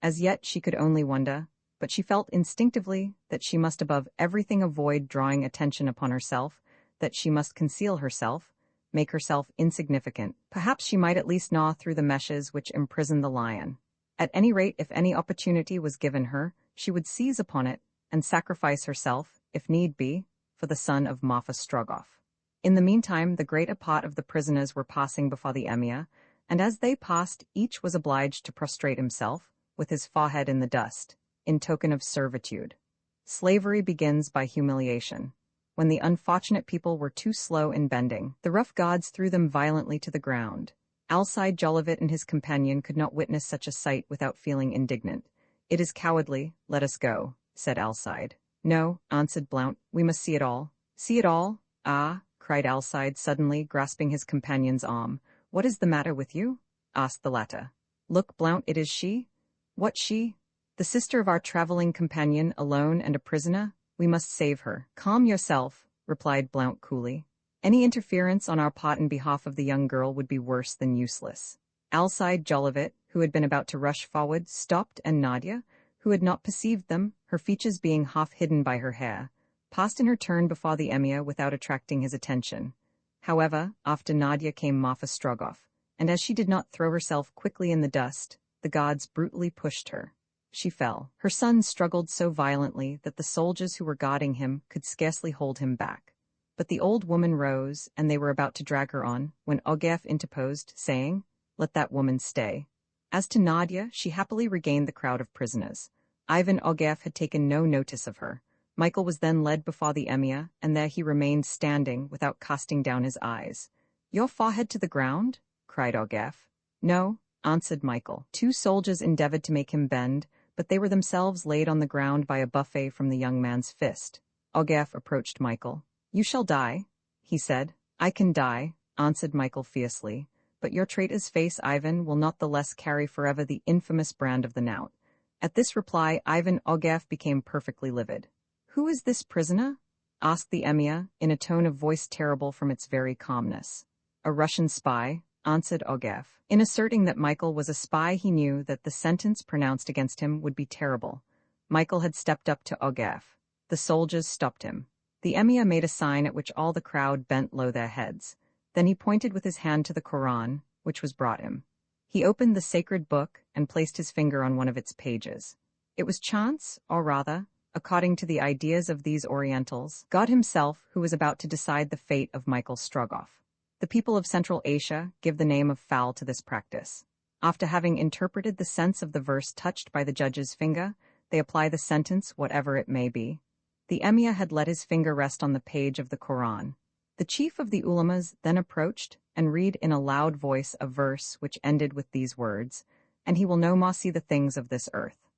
Speaker 1: As yet she could only wonder, but she felt instinctively that she must above everything avoid drawing attention upon herself, that she must conceal herself, make herself insignificant. Perhaps she might at least gnaw through the meshes which imprisoned the lion. At any rate, if any opportunity was given her, she would seize upon it and sacrifice herself, if need be, for the son of Marfa Strogoff. In the meantime, the greater part of the prisoners were passing before the Emir, and as they passed, each was obliged to prostrate himself, with his forehead in the dust, in token of servitude. Slavery begins by humiliation. When the unfortunate people were too slow in bending, the rough gods threw them violently to the ground. Alcide Jolivet and his companion could not witness such a sight without feeling indignant. "It is cowardly, let us go," said Alcide. "No," answered Blount, "we must see it all." "See it all? Ah," cried Alcide suddenly, grasping his companion's arm. "What is the matter with you?" asked the latter. "Look, Blount, it is she." "What she?" "The sister of our traveling companion, alone and a prisoner. We must save her." "Calm yourself," replied Blount coolly. "Any interference on our part in behalf of the young girl would be worse than useless." Alcide Jolivet, who had been about to rush forward, stopped, and Nadia, who had not perceived them, her features being half hidden by her hair, passed in her turn before the Emir without attracting his attention. However, after Nadia came Marfa Strogoff, and as she did not throw herself quickly in the dust, the gods brutally pushed her. She fell. Her son struggled so violently that the soldiers who were guarding him could scarcely hold him back. But the old woman rose, and they were about to drag her on, when Ogier interposed, saying, "Let that woman stay." As to Nadia, she happily regained the crowd of prisoners. Ivan Ogier had taken no notice of her, Michael was then led before the emir, and there he remained standing without casting down his eyes. "Your forehead to the ground?" cried Strogoff. "No," answered Michael. 2 soldiers endeavored to make him bend, but they were themselves laid on the ground by a buffet from the young man's fist. Strogoff approached Michael. "You shall die," he said. "I can die," answered Michael fiercely, "but your traitor's face, Ivan, will not the less carry forever the infamous brand of the knout." At this reply, Ivan Strogoff became perfectly livid. "Who is this prisoner?" asked the emir, in a tone of voice terrible from its very calmness. "A Russian spy," answered Strogoff. In asserting that Michael was a spy, he knew that the sentence pronounced against him would be terrible. Michael had stepped up to Strogoff. The soldiers stopped him. The emir made a sign at which all the crowd bent low their heads. Then he pointed with his hand to the Koran, which was brought him. He opened the sacred book and placed his finger on one of its pages. It was chance, or rather, according to the ideas of these Orientals, God himself who was about to decide the fate of Michael Strogoff. The people of Central Asia give the name of foul to this practice. After having interpreted the sense of the verse touched by the judge's finger, they apply the sentence whatever it may be. The emir had let his finger rest on the page of the Koran. The chief of the ulamas then approached and read in a loud voice a verse which ended with these words, "And he will no more see the things of this earth."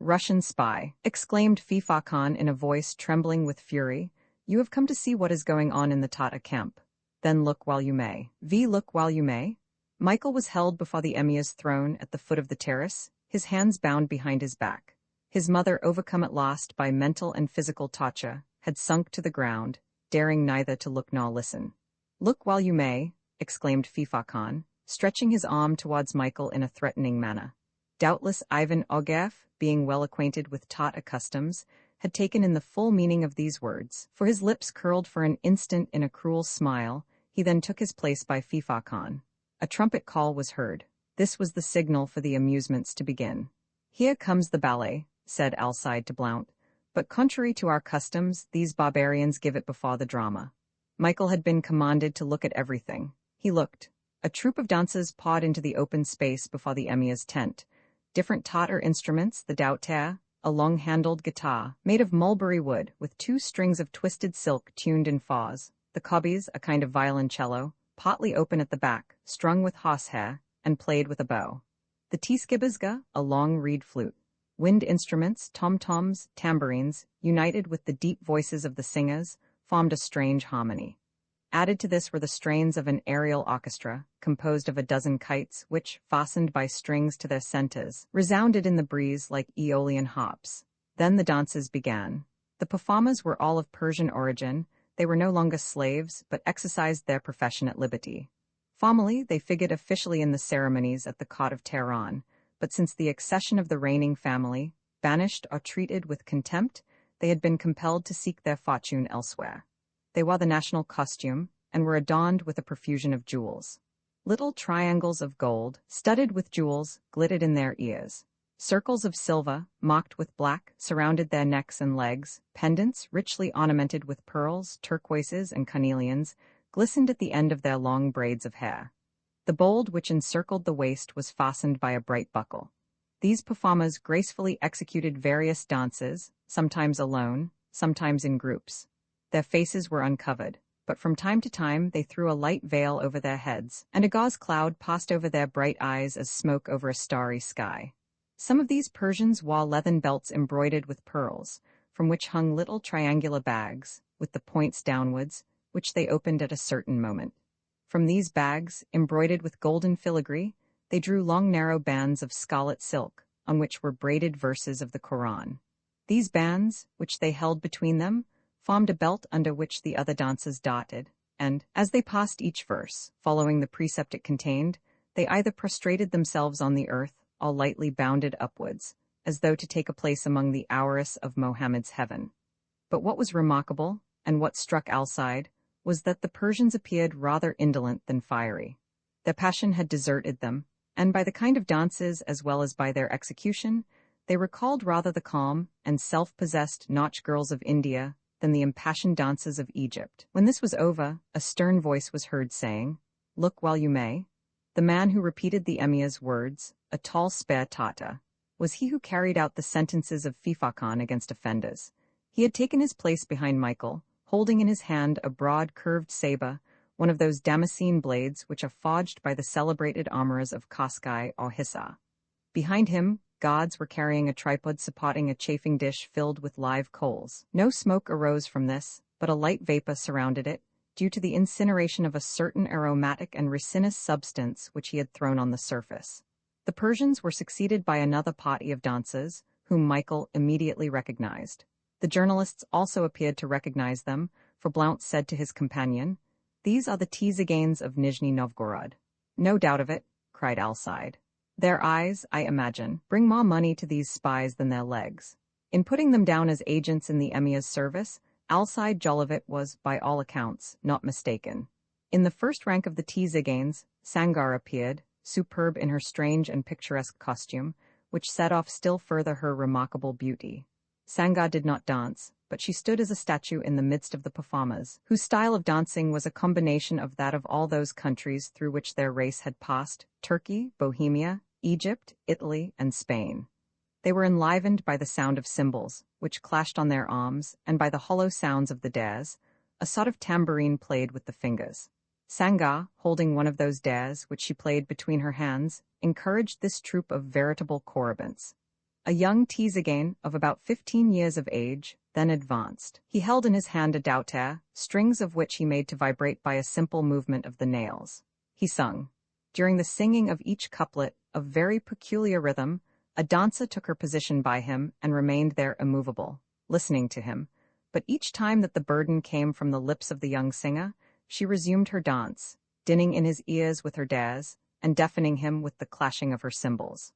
Speaker 1: "Russian spy," exclaimed Fifa Khan in a voice trembling with fury, "you have come to see what is going on in the Tatar camp. Then look while you may." Look while you may? Michael was held before the emir's throne at the foot of the terrace, his hands bound behind his back. His mother, overcome at last by mental and physical torture, had sunk to the ground, daring neither to look nor listen. "Look while you may," exclaimed Fifa Khan, stretching his arm towards Michael in a threatening manner. Doubtless Ivan Strogoff, being well acquainted with Tatar customs, had taken in the full meaning of these words, for his lips curled for an instant in a cruel smile. He then took his place by Fifa Khan. A trumpet call was heard. This was the signal for the amusements to begin. "Here comes the ballet," said Alcide to Blount. "But contrary to our customs, these barbarians give it before the drama." Michael had been commanded to look at everything. He looked. A troupe of dancers pawed into the open space before the emir's tent. Different Tatar instruments, the dautar, a long-handled guitar, made of mulberry wood, with 2 strings of twisted silk tuned in fars, the kobis, a kind of violoncello, partly open at the back, strung with horsehair, and played with a bow. The tiskibizga, a long reed flute. Wind instruments, tom-toms, tambourines, united with the deep voices of the singers, formed a strange harmony. Added to this were the strains of an aerial orchestra, composed of a dozen kites which, fastened by strings to their centers, resounded in the breeze like Aeolian harps. Then the dances began. The performers were all of Persian origin. They were no longer slaves, but exercised their profession at liberty. Formerly, they figured officially in the ceremonies at the court of Tehran, but since the accession of the reigning family, banished or treated with contempt, they had been compelled to seek their fortune elsewhere. They wore the national costume and were adorned with a profusion of jewels. Little triangles of gold, studded with jewels, glittered in their ears. Circles of silver, marked with black, surrounded their necks and legs. Pendants, richly ornamented with pearls, turquoises, and carnelians, glistened at the end of their long braids of hair. The bold which encircled the waist was fastened by a bright buckle. These performers gracefully executed various dances, sometimes alone, sometimes in groups. Their faces were uncovered, but from time to time they threw a light veil over their heads, and a gauze cloud passed over their bright eyes as smoke over a starry sky. Some of these Persians wore leathern belts embroidered with pearls, from which hung little triangular bags, with the points downwards, which they opened at a certain moment. From these bags, embroidered with golden filigree, they drew long narrow bands of scarlet silk, on which were braided verses of the Koran. These bands, which they held between them, formed a belt under which the other dancers darted, and, as they passed each verse, following the precept it contained, they either prostrated themselves on the earth or lightly bounded upwards, as though to take a place among the Awaris of Mohammed's heaven. But what was remarkable, and what struck Alcide, was that the Persians appeared rather indolent than fiery. Their passion had deserted them, and by the kind of dances as well as by their execution, they recalled rather the calm and self-possessed nautch girls of India than the impassioned dances of Egypt. When this was over, a stern voice was heard saying, "Look while you may." The man who repeated the emir's words, a tall spare Tatar, was he who carried out the sentences of Fifa Khan against offenders. He had taken his place behind Michael, holding in his hand a broad curved saber, one of those Damascene blades which are forged by the celebrated armorers of Cascais or Hissa. Behind him, guards were carrying a tripod supporting a chafing dish filled with live coals. No smoke arose from this, but a light vapor surrounded it, due to the incineration of a certain aromatic and resinous substance which he had thrown on the surface. The Persians were succeeded by another party of dancers, whom Michael immediately recognized. The journalists also appeared to recognize them, for Blount said to his companion, "These are the Tzigans of Nizhny Novgorod." "No doubt of it," cried Alcide. "Their eyes, I imagine, bring more money to these spies than their legs." In putting them down as agents in the Emir's service, Alcide Jolivet was, by all accounts, not mistaken. In the first rank of the Tzigans, Sangar appeared, superb in her strange and picturesque costume, which set off still further her remarkable beauty. Sangar did not dance, but she stood as a statue in the midst of the performers, whose style of dancing was a combination of that of all those countries through which their race had passed: Turkey, Bohemia, Egypt, Italy, and Spain. They were enlivened by the sound of cymbals, which clashed on their arms, and by the hollow sounds of the dares, a sort of tambourine played with the fingers. Sangar, holding one of those dares, which she played between her hands, encouraged this troop of veritable corribants. A young Tzigan, of about 15 years of age, then advanced. He held in his hand a dauter, strings of which he made to vibrate by a simple movement of the nails. He sung. During the singing of each couplet, of very peculiar rhythm, a dancer took her position by him and remained there immovable, listening to him, but each time that the burden came from the lips of the young singer, she resumed her dance, dinning in his ears with her dares, and deafening him with the clashing of her cymbals.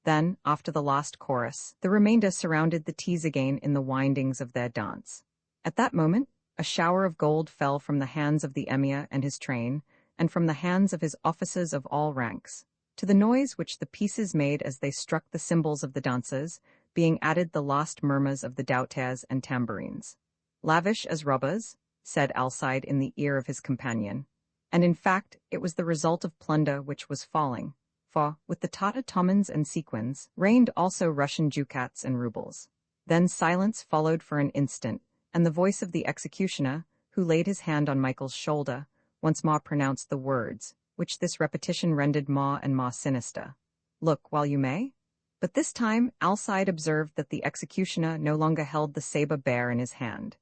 Speaker 1: Then, after the last chorus, the remainder surrounded the Tzigan in the windings of their dance. At that moment, a shower of gold fell from the hands of the Emir and his train, and from the hands of his officers of all ranks. To the noise which the pieces made as they struck the cymbals of the dancers, being added the last murmurs of the dauters and tambourines. "Lavish as robbers," said Alcide in the ear of his companion, and in fact it was the result of plunder which was falling, for, with the Tatar tomans and sequins, reigned also Russian ducats and rubles. Then silence followed for an instant, and the voice of the executioner, who laid his hand on Michael's shoulder, once more pronounced the words, which this repetition rendered more and more sinister. "Look while you may?" But this time Alcide observed that the executioner no longer held the saber bare in his hand.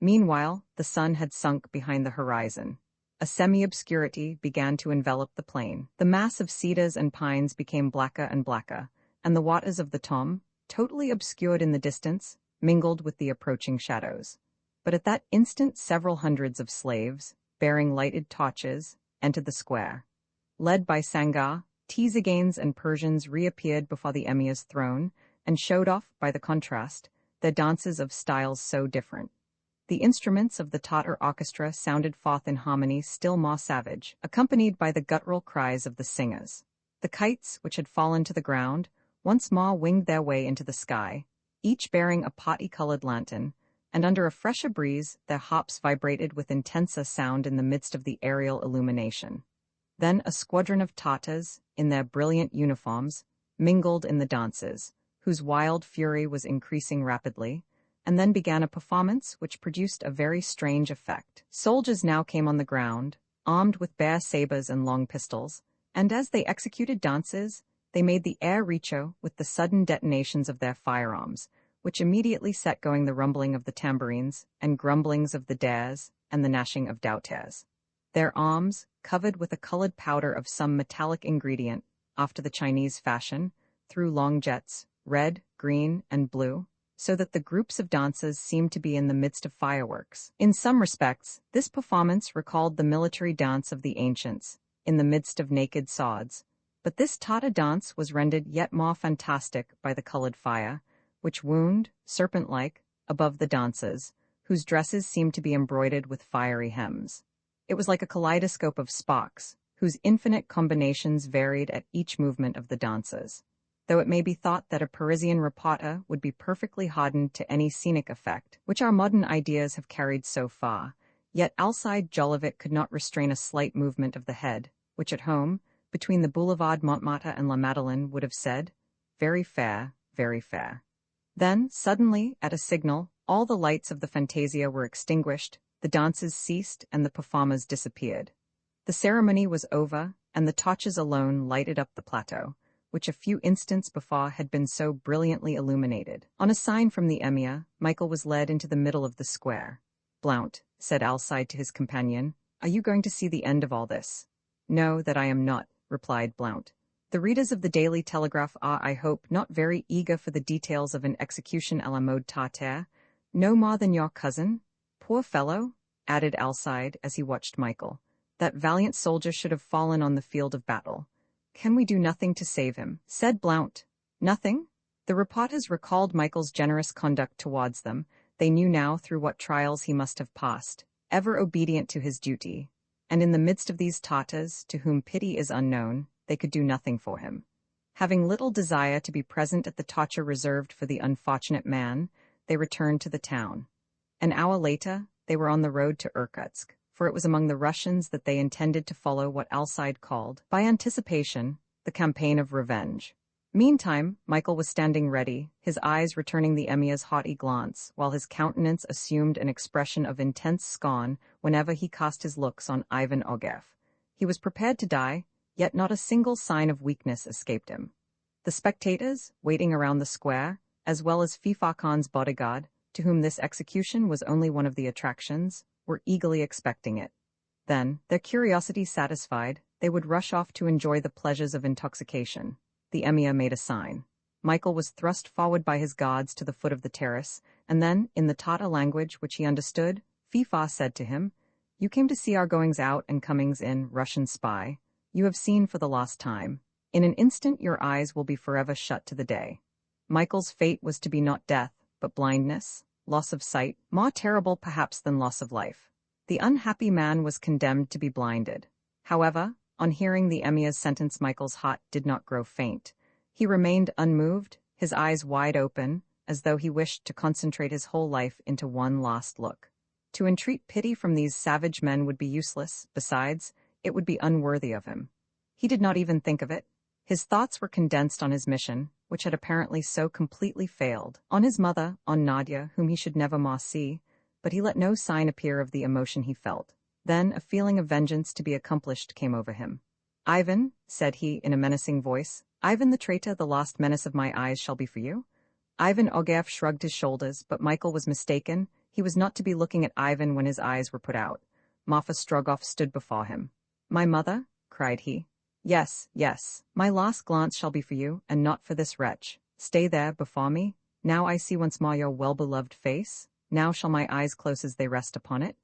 Speaker 1: Meanwhile, the sun had sunk behind the horizon. A semi-obscurity began to envelop the plain. The mass of cedars and pines became blacker and blacker, and the waters of the Tom, totally obscured in the distance, mingled with the approaching shadows. But at that instant several hundreds of slaves, bearing lighted torches, entered the square. Led by Sangar, Tzigans and Persians reappeared before the Emir's throne, and showed off, by the contrast, their dances of styles so different. The instruments of the Tatar orchestra sounded forth in harmony still more savage, accompanied by the guttural cries of the singers. The kites, which had fallen to the ground, once more winged their way into the sky, each bearing a potty-colored lantern, and under a fresher breeze their harps vibrated with intenser sound in the midst of the aerial illumination. Then a squadron of Tatars, in their brilliant uniforms, mingled in the dances, whose wild fury was increasing rapidly, and then began a performance which produced a very strange effect. Soldiers now came on the ground, armed with bare sabers and long pistols, and as they executed dances, they made the air reecho with the sudden detonations of their firearms, which immediately set going the rumbling of the tambourines and grumblings of the dares and the gnashing of dauters. Their arms, covered with a colored powder of some metallic ingredient, after the Chinese fashion, threw long jets, red, green, and blue, so that the groups of dancers seemed to be in the midst of fireworks. In some respects, this performance recalled the military dance of the ancients, in the midst of naked swords, but this Tatar dance was rendered yet more fantastic by the colored fire, which wound, serpent-like, above the dancers, whose dresses seemed to be embroidered with fiery hems. It was like a kaleidoscope of sparks, whose infinite combinations varied at each movement of the dancers. Though it may be thought that a Parisian reporter would be perfectly hardened to any scenic effect, which our modern ideas have carried so far, yet Alcide Jolivet could not restrain a slight movement of the head, which at home, between the Boulevard Montmartre and La Madeleine, would have said, "Very fair, very fair." Then, suddenly, at a signal, All the lights of the fantasia were extinguished, the dances ceased, and the performers disappeared. The ceremony was over, and the torches alone lighted up the plateau, which a few instants before had been so brilliantly illuminated. On a sign from the emir, Michael was led into the middle of the square. "Blount," said Alcide to his companion, "are you going to see the end of all this?" "No, that I am not," replied Blount. "The readers of the Daily Telegraph are, I hope, not very eager for the details of an execution à la mode Tartare. No more than your cousin? Poor fellow," added Alcide as he watched Michael. "That valiant soldier should have fallen on the field of battle. Can we do nothing to save him?" said Blount. "Nothing?" The reporters recalled Michael's generous conduct towards them. They knew now through what trials he must have passed, ever obedient to his duty. And in the midst of these Tartars, to whom pity is unknown, they could do nothing for him. Having little desire to be present at the torture reserved for the unfortunate man, they returned to the town. An hour later, they were on the road to Irkutsk, for it was among the Russians that they intended to follow what Alcide called, by anticipation, the campaign of revenge. Meantime, Michael was standing ready, his eyes returning the emir's haughty glance, while his countenance assumed an expression of intense scorn whenever he cast his looks on Ivan Ogev. He was prepared to die, yet not a single sign of weakness escaped him. The spectators, waiting around the square, as well as Fifa Khan's bodyguard, to whom this execution was only one of the attractions, were eagerly expecting it. Then, their curiosity satisfied, they would rush off to enjoy the pleasures of intoxication. The emir made a sign. Michael was thrust forward by his guards to the foot of the terrace, and then, in the Tatar language which he understood, Fifa said to him, "You came to see our goings out and comings in, Russian spy. You have seen for the last time. In an instant your eyes will be forever shut to the day." Michael's fate was to be not death, but blindness, loss of sight, more terrible perhaps than loss of life. The unhappy man was condemned to be blinded. However, on hearing the emir's sentence, Michael's heart did not grow faint. He remained unmoved, his eyes wide open, as though he wished to concentrate his whole life into one last look. To entreat pity from these savage men would be useless. Besides, it would be unworthy of him. He did not even think of it. His thoughts were condensed on his mission, which had apparently so completely failed, on his mother, on Nadia, whom he should never more see, but he let no sign appear of the emotion he felt. Then a feeling of vengeance to be accomplished came over him. "Ivan," said he in a menacing voice, "Ivan the traitor, the last menace of my eyes shall be for you." Ivan Ogev shrugged his shoulders, but Michael was mistaken. He was not to be looking at Ivan when his eyes were put out. Marfa Strogoff stood before him. "My mother?" cried he. "Yes, yes, my last glance shall be for you, and not for this wretch. Stay there, before me. Now I see once more your well-beloved face. Now shall my eyes close as they rest upon it."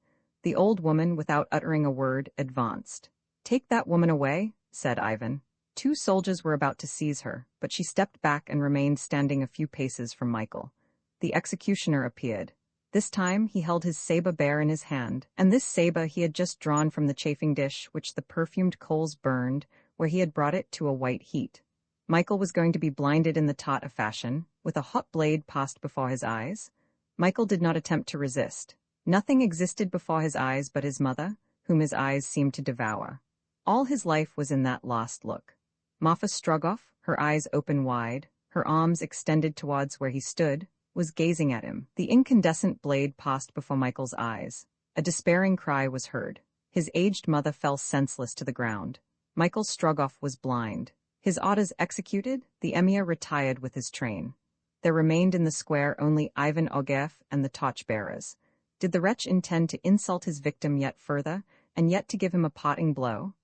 Speaker 1: The old woman, without uttering a word, advanced. "Take that woman away," said Ivan. Two soldiers were about to seize her, but she stepped back and remained standing a few paces from Michael. The executioner appeared. This time he held his saber bare in his hand, and this saber he had just drawn from the chafing dish which the perfumed coals burned, where he had brought it to a white heat. Michael was going to be blinded in the Tatar fashion, with a hot blade passed before his eyes. Michael did not attempt to resist. Nothing existed before his eyes but his mother, whom his eyes seemed to devour. All his life was in that last look. Marfa Strogoff, her eyes open wide, her arms extended towards where he stood, was gazing at him. The incandescent blade passed before Michael's eyes. A despairing cry was heard. His aged mother fell senseless to the ground. Michael Strogoff was blind. His orders executed, the emir retired with his train. There remained in the square only Ivan Ogev and the torch-bearers. Did the wretch intend to insult his victim yet further, and yet to give him a parting blow?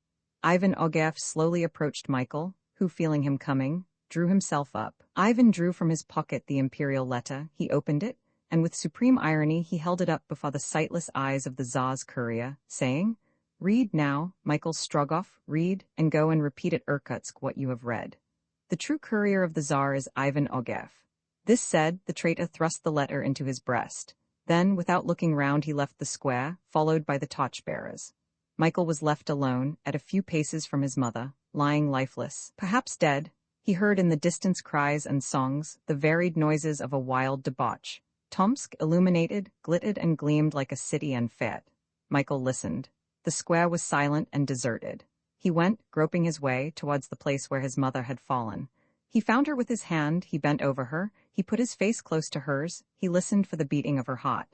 Speaker 1: Ivan Ogev slowly approached Michael, who, feeling him coming, drew himself up. Ivan drew from his pocket the imperial letter, he opened it, and with supreme irony he held it up before the sightless eyes of the Tsar's courier, saying, "Read now, Michael Strogoff, read, and go and repeat at Irkutsk what you have read. The true courier of the Tsar is Ivan Ogev." This said, the traitor thrust the letter into his breast. Then, without looking round, he left the square, followed by the torch-bearers. Michael was left alone, at a few paces from his mother, lying lifeless, perhaps dead. He heard in the distance cries and songs, the varied noises of a wild debauch. Tomsk, illuminated, glittered and gleamed like a city en fête. Michael listened. The square was silent and deserted. He went, groping his way, towards the place where his mother had fallen. He found her with his hand, he bent over her, he put his face close to hers, he listened for the beating of her heart.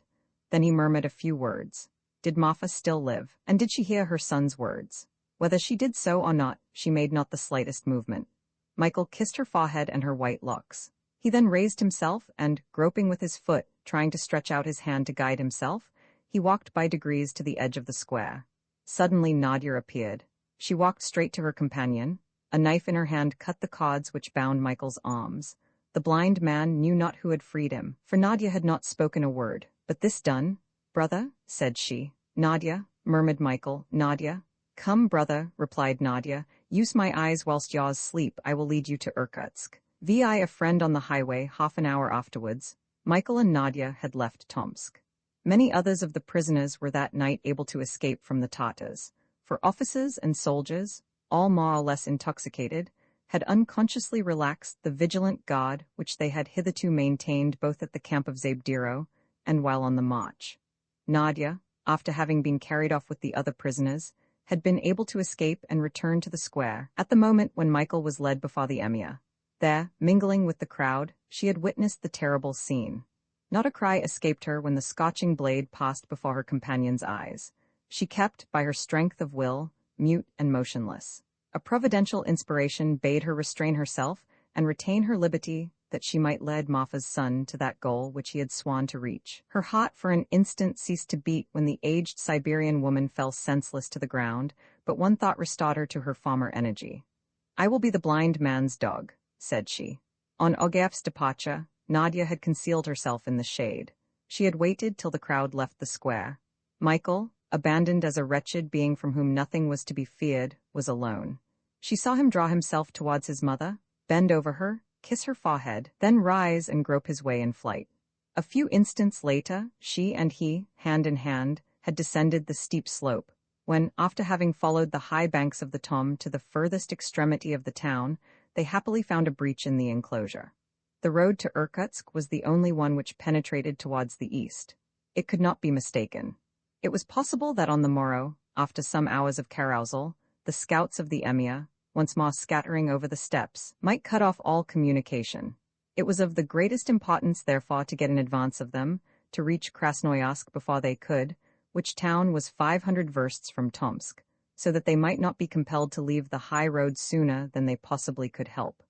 Speaker 1: Then he murmured a few words. Did Marfa still live, and did she hear her son's words? Whether she did so or not, she made not the slightest movement. Michael kissed her forehead and her white locks. He then raised himself and, groping with his foot, trying to stretch out his hand to guide himself, he walked by degrees to the edge of the square. Suddenly Nadia appeared. She walked straight to her companion. A knife in her hand cut the cords which bound Michael's arms. The blind man knew not who had freed him, for Nadia had not spoken a word. But this done, "Brother," said she. "Nadia," murmured Michael. "Nadia." "Come, brother," replied Nadia. "Use my eyes whilst yours sleep. I will lead you to Irkutsk." Vi a friend on the highway half an hour afterwards. Michael and Nadia had left Tomsk. Many others of the prisoners were that night able to escape from the Tatars, for officers and soldiers, all more or less intoxicated, had unconsciously relaxed the vigilant guard which they had hitherto maintained both at the camp of Zabdiro and while on the march. Nadia, after having been carried off with the other prisoners, had been able to escape and return to the square at the moment when Michael was led before the emir. There, mingling with the crowd, she had witnessed the terrible scene. Not a cry escaped her when the scorching blade passed before her companion's eyes. She kept, by her strength of will, mute and motionless. A providential inspiration bade her restrain herself and retain her liberty that she might lead Marfa's son to that goal which he had sworn to reach. Her heart for an instant ceased to beat when the aged Siberian woman fell senseless to the ground, but one thought restored her to her former energy. "I will be the blind man's dog," said she. On Ogeff's departure, Nadia had concealed herself in the shade. She had waited till the crowd left the square. Michael, abandoned as a wretched being from whom nothing was to be feared, was alone. She saw him draw himself towards his mother, bend over her, kiss her forehead, then rise and grope his way in flight. A few instants later, she and he, hand in hand, had descended the steep slope, when, after having followed the high banks of the Tom to the furthest extremity of the town, they happily found a breach in the enclosure. The road to Irkutsk was the only one which penetrated towards the east. It could not be mistaken. It was possible that on the morrow, after some hours of carousal, the scouts of the emir, once more scattering over the steppes, might cut off all communication. It was of the greatest importance, therefore, to get in advance of them, to reach Krasnoyarsk before they could, which town was 500 versts from Tomsk, so that they might not be compelled to leave the high road sooner than they possibly could help.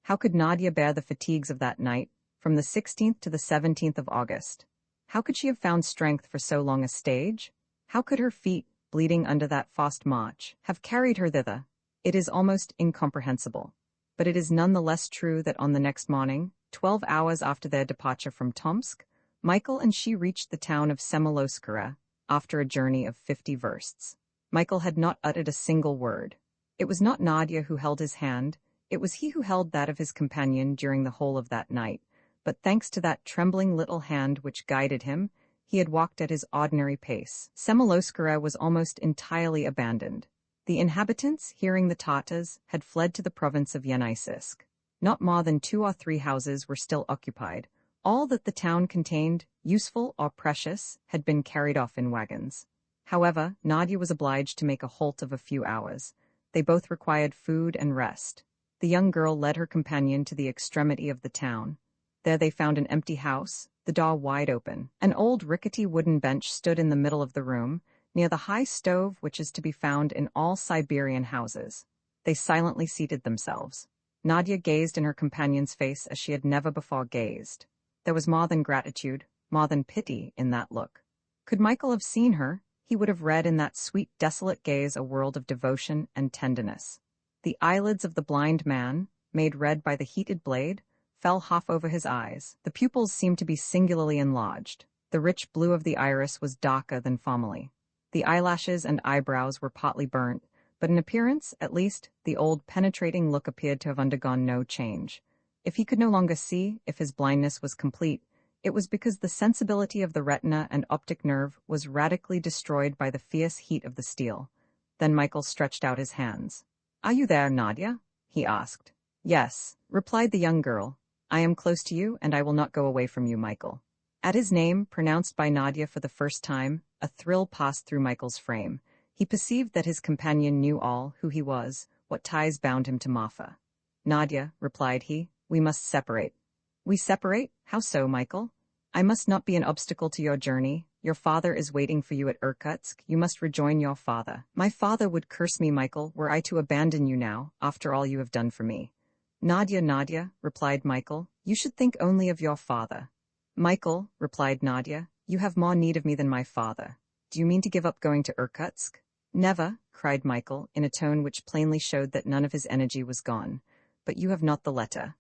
Speaker 1: How could Nadia bear the fatigues of that night, from the 16th to the 17th of August? How could she have found strength for so long a stage? How could her feet, bleeding under that fast march, have carried her thither? It is almost incomprehensible. But it is none the less true that on the next morning, 12 hours after their departure from Tomsk, Michael and she reached the town of Semilowskaya, after a journey of 50 versts. Michael had not uttered a single word. It was not Nadia who held his hand, it was he who held that of his companion during the whole of that night, but thanks to that trembling little hand which guided him, he had walked at his ordinary pace. Semilowskaya was almost entirely abandoned. The inhabitants, hearing the Tatars, had fled to the province of Yeniseisk. Not more than 2 or 3 houses were still occupied. All that the town contained, useful or precious, had been carried off in wagons. However, Nadia was obliged to make a halt of a few hours. They both required food and rest. The young girl led her companion to the extremity of the town. There they found an empty house, the door wide open. An old rickety wooden bench stood in the middle of the room, near the high stove which is to be found in all Siberian houses. They silently seated themselves. Nadia gazed in her companion's face as she had never before gazed. There was more than gratitude, more than pity in that look. Could Michael have seen her, he would have read in that sweet, desolate gaze a world of devotion and tenderness. The eyelids of the blind man, made red by the heated blade, fell half over his eyes. The pupils seemed to be singularly enlarged. The rich blue of the iris was darker than formerly. The eyelashes and eyebrows were partly burnt, but in appearance, at least, the old penetrating look appeared to have undergone no change. If he could no longer see, if his blindness was complete, it was because the sensibility of the retina and optic nerve was radically destroyed by the fierce heat of the steel. Then Michael stretched out his hands. "Are you there, Nadia?" he asked. "Yes," replied the young girl. "I am close to you, and I will not go away from you, Michael." At his name, pronounced by Nadia for the first time, a thrill passed through Michael's frame. He perceived that his companion knew all, who he was, what ties bound him to Marfa. Nadia, replied he, we must separate. We separate? How so, Michael? I must not be an obstacle to your journey. Your father is waiting for you at Irkutsk. You must rejoin your father. My father would curse me, Michael, were I to abandon you now, after all you have done for me. Nadia, replied Michael, you should think only of your father. Michael, replied Nadia, you have more need of me than my father. Do you mean to give up going to Irkutsk? Never, cried Michael, in a tone which plainly showed that none of his energy was gone. But you have not the letter.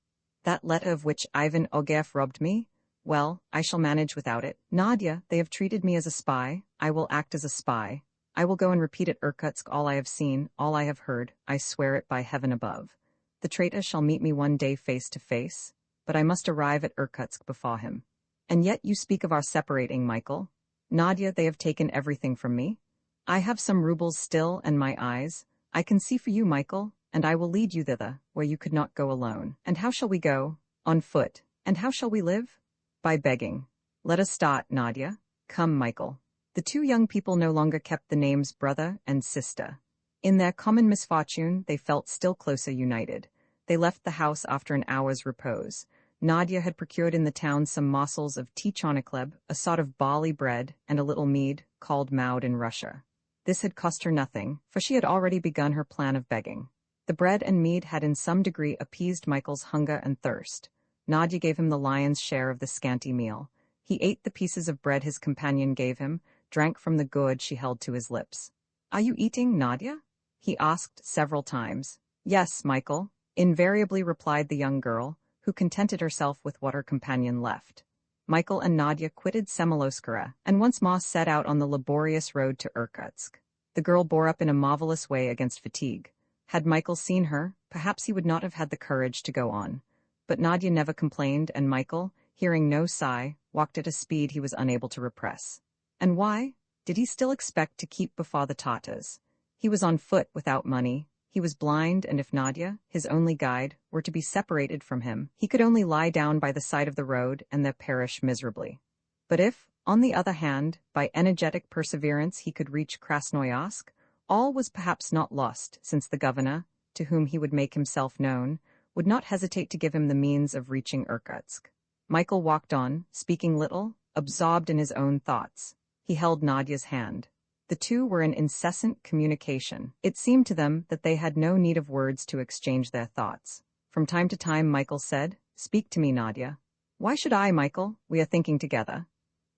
Speaker 1: That letter of which Ivan Ogarev robbed me? Well, I shall manage without it. Nadia, they have treated me as a spy. I will act as a spy. I will go and repeat at Irkutsk all I have seen, all I have heard. I swear it by heaven above. The traitor shall meet me one day face to face, but I must arrive at Irkutsk before him. And yet you speak of our separating, Michael. Nadia, they have taken everything from me. I have some rubles still, and my eyes. I can see for you, Michael, and I will lead you thither, where you could not go alone. And how shall we go? On foot. And how shall we live? By begging. Let us start, Nadia. Come, Michael. The two young people no longer kept the names brother and sister. In their common misfortune, they felt still closer united. They left the house after an hour's repose. Nadia had procured in the town some morsels of tichonicleb, a sort of barley bread, and a little mead, called maud in Russia. This had cost her nothing, for she had already begun her plan of begging. The bread and mead had in some degree appeased Michael's hunger and thirst. Nadia gave him the lion's share of the scanty meal. He ate the pieces of bread his companion gave him, drank from the gourd she held to his lips. "Are you eating, Nadia?" he asked several times. "Yes, Michael," invariably replied the young girl, who contented herself with what her companion left. Michael and Nadia quitted Semilowskaya and once more set out on the laborious road to Irkutsk. The girl bore up in a marvelous way against fatigue. Had Michael seen her, perhaps he would not have had the courage to go on. But Nadia never complained, and Michael, hearing no sigh, walked at a speed he was unable to repress. And why? Did he still expect to keep before the Tatars? He was on foot without money. He was blind, and if Nadia, his only guide, were to be separated from him, he could only lie down by the side of the road and there perish miserably. But if, on the other hand, by energetic perseverance he could reach Krasnoyarsk, all was perhaps not lost, since the governor, to whom he would make himself known, would not hesitate to give him the means of reaching Irkutsk. Michael walked on, speaking little, absorbed in his own thoughts. He held Nadia's hand. The two were in incessant communication. It seemed to them that they had no need of words to exchange their thoughts. From time to time Michael said, "Speak to me, Nadia." "Why should I, Michael? We are thinking together."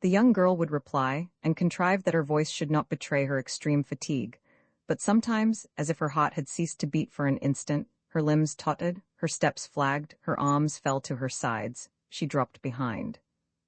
Speaker 1: The young girl would reply, and contrive that her voice should not betray her extreme fatigue. But sometimes, as if her heart had ceased to beat for an instant, her limbs tottered, her steps flagged, her arms fell to her sides. She dropped behind.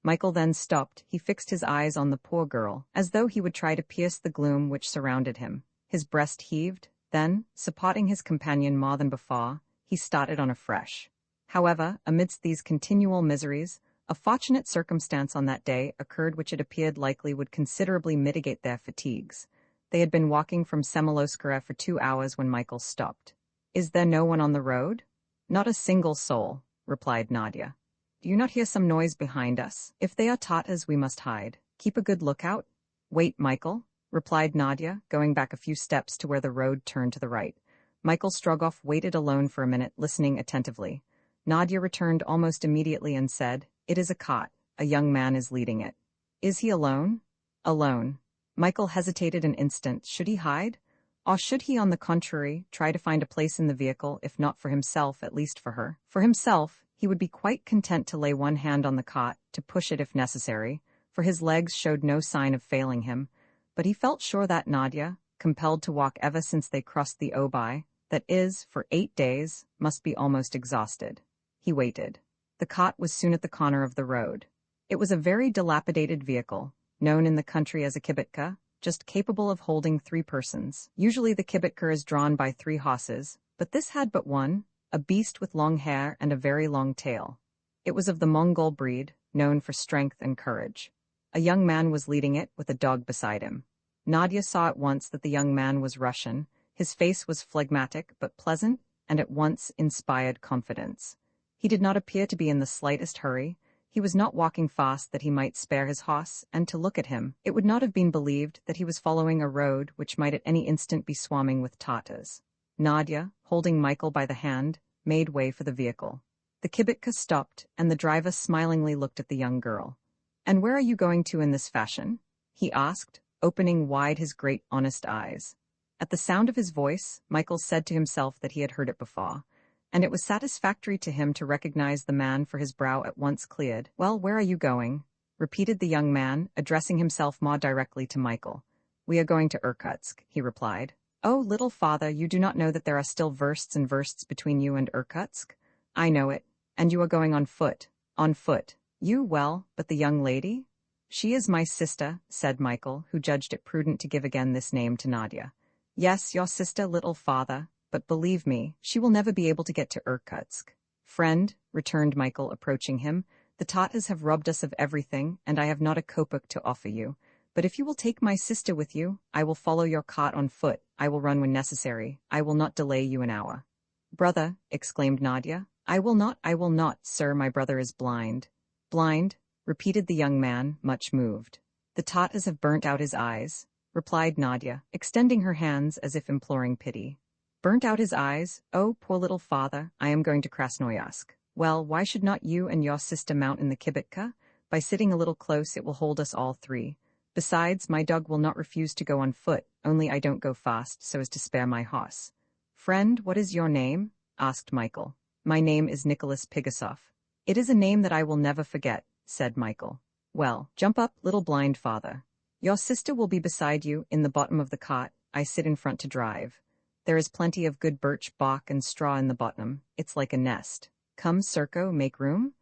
Speaker 1: Michael then stopped. He fixed his eyes on the poor girl, as though he would try to pierce the gloom which surrounded him. His breast heaved. Then, supporting his companion more than before, he started on afresh. However, amidst these continual miseries, a fortunate circumstance on that day occurred which it appeared likely would considerably mitigate their fatigues. They had been walking from Semilowskaya for 2 hours when Michael stopped. "Is there no one on the road?" "Not a single soul," replied Nadia. "Do you not hear some noise behind us? If they are Tatars, we must hide. Keep a good lookout." "Wait, Michael," replied Nadia, going back a few steps to where the road turned to the right. Michael Strogoff waited alone for a minute, listening attentively. Nadia returned almost immediately and said, "It is a cot. A young man is leading it." "Is he alone?" "Alone." Michael hesitated an instant. Should he hide? Or should he, on the contrary, try to find a place in the vehicle, if not for himself, at least for her? For himself, he would be quite content to lay one hand on the cot, to push it if necessary, for his legs showed no sign of failing him. But he felt sure that Nadia, compelled to walk ever since they crossed the Obi, that is, for 8 days, must be almost exhausted. He waited. The cot was soon at the corner of the road. It was a very dilapidated vehicle, known in the country as a kibitka, just capable of holding 3 persons. Usually the kibitka is drawn by 3 horses, but this had but one, a beast with long hair and a very long tail. It was of the Mongol breed, known for strength and courage. A young man was leading it, with a dog beside him. Nadia saw at once that the young man was Russian. His face was phlegmatic but pleasant, and at once inspired confidence. He did not appear to be in the slightest hurry. He was not walking fast that he might spare his horse, and to look at him, it would not have been believed that he was following a road which might at any instant be swarming with Tatars. Nadia, holding Michael by the hand, made way for the vehicle. The kibitka stopped, and the driver smilingly looked at the young girl. "And where are you going to in this fashion?" he asked, opening wide his great honest eyes. At the sound of his voice, Michael said to himself that he had heard it before, and it was satisfactory to him to recognize the man, for his brow at once cleared. "Well, where are you going?" repeated the young man, addressing himself more directly to Michael. "We are going to Irkutsk," he replied. "Oh, little father, you do not know that there are still versts and versts between you and Irkutsk?" "I know it. And you are going on foot." "On foot. You, well, but the young lady?" "She is my sister," said Michael, who judged it prudent to give again this name to Nadia. "Yes, your sister, little father, but believe me, she will never be able to get to Irkutsk." "Friend," returned Michael, approaching him, "the Tatars have robbed us of everything, and I have not a kopeck to offer you. But if you will take my sister with you, I will follow your cart on foot, I will run when necessary, I will not delay you an hour." "Brother," exclaimed Nadia, I will not, sir, my brother is blind." "Blind?" repeated the young man, much moved. "The Tatars have burnt out his eyes," replied Nadia, extending her hands as if imploring pity. "Burnt out his eyes? Oh, poor little father, I am going to Krasnoyarsk." "Well, why should not you and your sister mount in the kibitka? By sitting a little close it will hold us all three. Besides, my dog will not refuse to go on foot, only I don't go fast so as to spare my horse." "Friend, what is your name?" asked Michael. "My name is Nicholas Pigasoff." "It is a name that I will never forget," said Michael. "Well, jump up, little blind father. Your sister will be beside you, in the bottom of the cart, I sit in front to drive. There is plenty of good birch bark and straw in the bottom, it's like a nest. Come, Serko, make room?"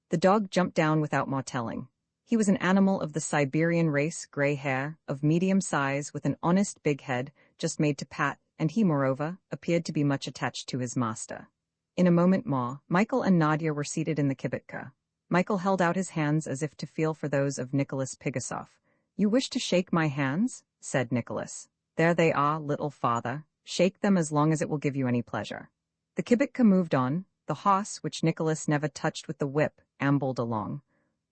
Speaker 1: The dog jumped down without more telling. He was an animal of the Siberian race, gray hair, of medium size, with an honest big head, just made to pat, and he, moreover, appeared to be much attached to his master. In a moment more, Michael and Nadia were seated in the kibitka. Michael held out his hands as if to feel for those of Nicholas Pigasoff. "You wish to shake my hands?" said Nicholas. "There they are, little father. Shake them as long as it will give you any pleasure." The kibitka moved on. The horse, which Nicholas never touched with the whip, ambled along.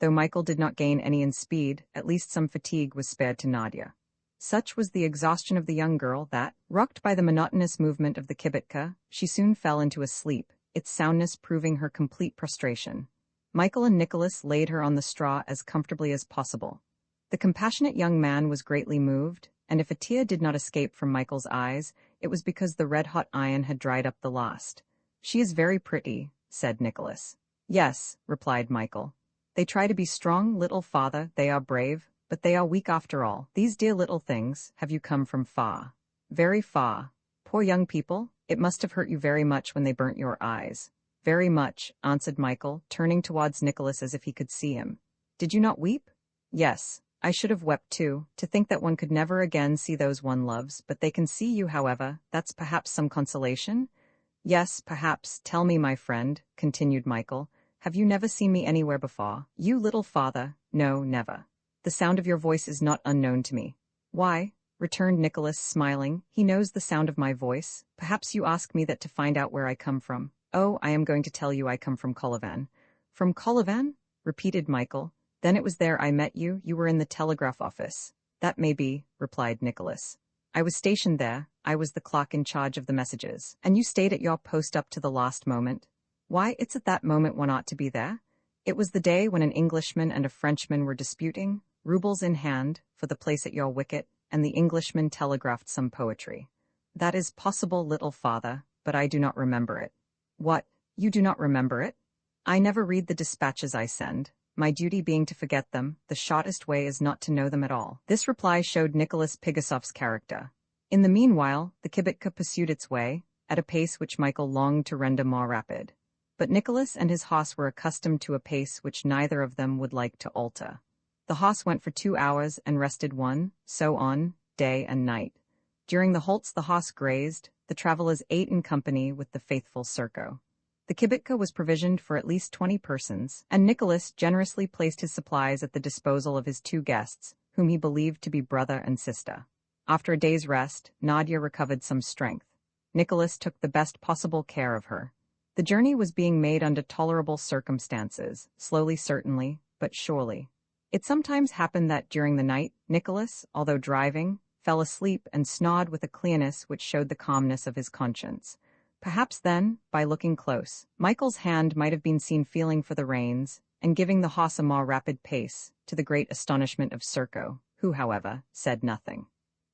Speaker 1: Though Michael did not gain any in speed, at least some fatigue was spared to Nadia. Such was the exhaustion of the young girl that, rocked by the monotonous movement of the kibitka, she soon fell into a sleep, its soundness proving her complete prostration. Michael and Nicholas laid her on the straw as comfortably as possible. The compassionate young man was greatly moved, and if a tear did not escape from Michael's eyes, it was because the red-hot iron had dried up the last. "She is very pretty," said Nicholas. "Yes," replied Michael. "They try to be strong, little father, they are brave, but they are weak after all. These dear little things, have you come from far?" "Very far." "Poor young people, it must have hurt you very much when they burnt your eyes." "Very much," answered Michael, turning towards Nicholas as if he could see him. "Did you not weep?" "Yes, I should have wept too, to think that one could never again see those one loves, but they can see you, however, that's perhaps some consolation?" "Yes, perhaps. Tell me, my friend," continued Michael, "have you never seen me anywhere before?" "You, little father? No, never. The sound of your voice is not unknown to me." "Why?" returned Nicholas, smiling. "He knows the sound of my voice. Perhaps you ask me that to find out where I come from. Oh, I am going to tell you I come from Kolovan." "From Kolovan?" repeated Michael. "Then it was there I met you. You were in the telegraph office." "That may be," replied Nicholas. "I was stationed there. I was the clerk in charge of the messages." "And you stayed at your post up to the last moment?" "Why, it's at that moment one ought to be there. It was the day when an Englishman and a Frenchman were disputing, rubles in hand, for the place at your wicket, and the Englishman telegraphed some poetry." "That is possible, little father, but I do not remember it." "What, you do not remember it?" "I never read the dispatches I send. My duty being to forget them, the shortest way is not to know them at all." This reply showed Nicholas Pigasoff's character. In the meanwhile, the kibitka pursued its way, at a pace which Michael longed to render more rapid. But Nicholas and his horse were accustomed to a pace which neither of them would like to alter. The horse went for 2 hours and rested one, so on, day and night. During the halts the horse grazed, the travelers ate in company with the faithful Serko. The kibitka was provisioned for at least 20 persons, and Nicholas generously placed his supplies at the disposal of his 2 guests, whom he believed to be brother and sister. After a day's rest, Nadia recovered some strength. Nicholas took the best possible care of her. The journey was being made under tolerable circumstances, slowly certainly, but surely. It sometimes happened that during the night, Nicholas, although driving, fell asleep and snored with a clearness which showed the calmness of his conscience. Perhaps then, by looking close, Michael's hand might have been seen feeling for the reins and giving the horse a more rapid pace, to the great astonishment of Serko, who, however, said nothing.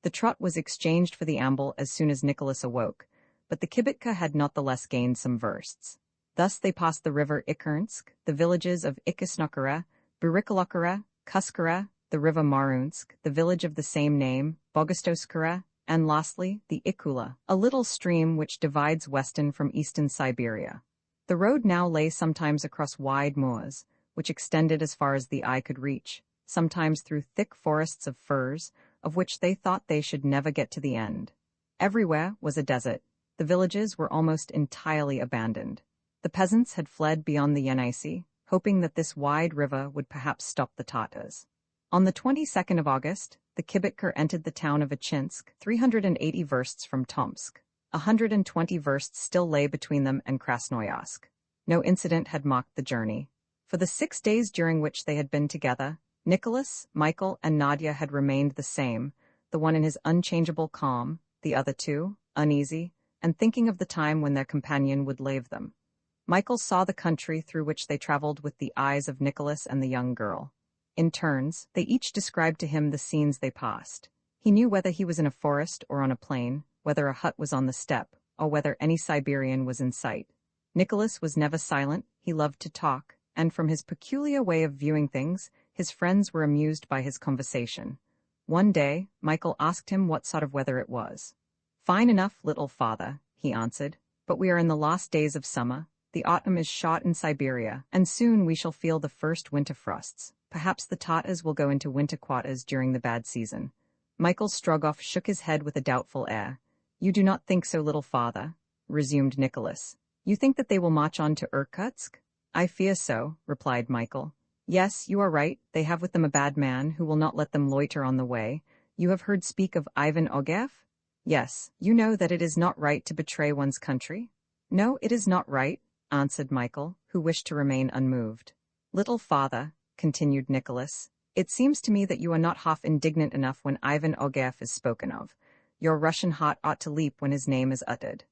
Speaker 1: The trot was exchanged for the amble as soon as Nicholas awoke, but the kibitka had not the less gained some versts. Thus they passed the river Ikernsk, the villages of Ikisnokara, Burikalokara, Kuskara, the river Marunsk, the village of the same name, Bogostoskara, and lastly, the Ikula, a little stream which divides western from eastern Siberia. The road now lay sometimes across wide moors, which extended as far as the eye could reach, sometimes through thick forests of firs, of which they thought they should never get to the end. Everywhere was a desert. The villages were almost entirely abandoned. The peasants had fled beyond the Yenisei, hoping that this wide river would perhaps stop the Tatars. On the 22nd of August, the kibitka entered the town of Achinsk, 380 versts from Tomsk. 120 versts still lay between them and Krasnoyarsk. No incident had marked the journey. For the 6 days during which they had been together, Nicholas, Michael, and Nadia had remained the same, the one in his unchangeable calm, the other two, uneasy, and thinking of the time when their companion would leave them. Michael saw the country through which they traveled with the eyes of Nicholas and the young girl. In turns, they each described to him the scenes they passed. He knew whether he was in a forest or on a plain, whether a hut was on the steppe, or whether any Siberian was in sight. Nicholas was never silent, he loved to talk, and from his peculiar way of viewing things, his friends were amused by his conversation. One day, Michael asked him what sort of weather it was. "Fine enough, little father," he answered, "but we are in the last days of summer. The autumn is short in Siberia, and soon we shall feel the first winter frosts. Perhaps the Tatars will go into winter quarters during the bad season." Michael Strogoff shook his head with a doubtful air. "You do not think so, little father," resumed Nicholas. "You think that they will march on to Irkutsk?" "I fear so," replied Michael. "Yes, you are right, they have with them a bad man who will not let them loiter on the way. You have heard speak of Ivan Ogarev?" "Yes, you know that it is not right to betray one's country?" "No, it is not right," answered Michael, who wished to remain unmoved. "Little father," continued Nicholas, "it seems to me that you are not half indignant enough when Ivan Ogarev is spoken of. Your Russian heart ought to leap when his name is uttered."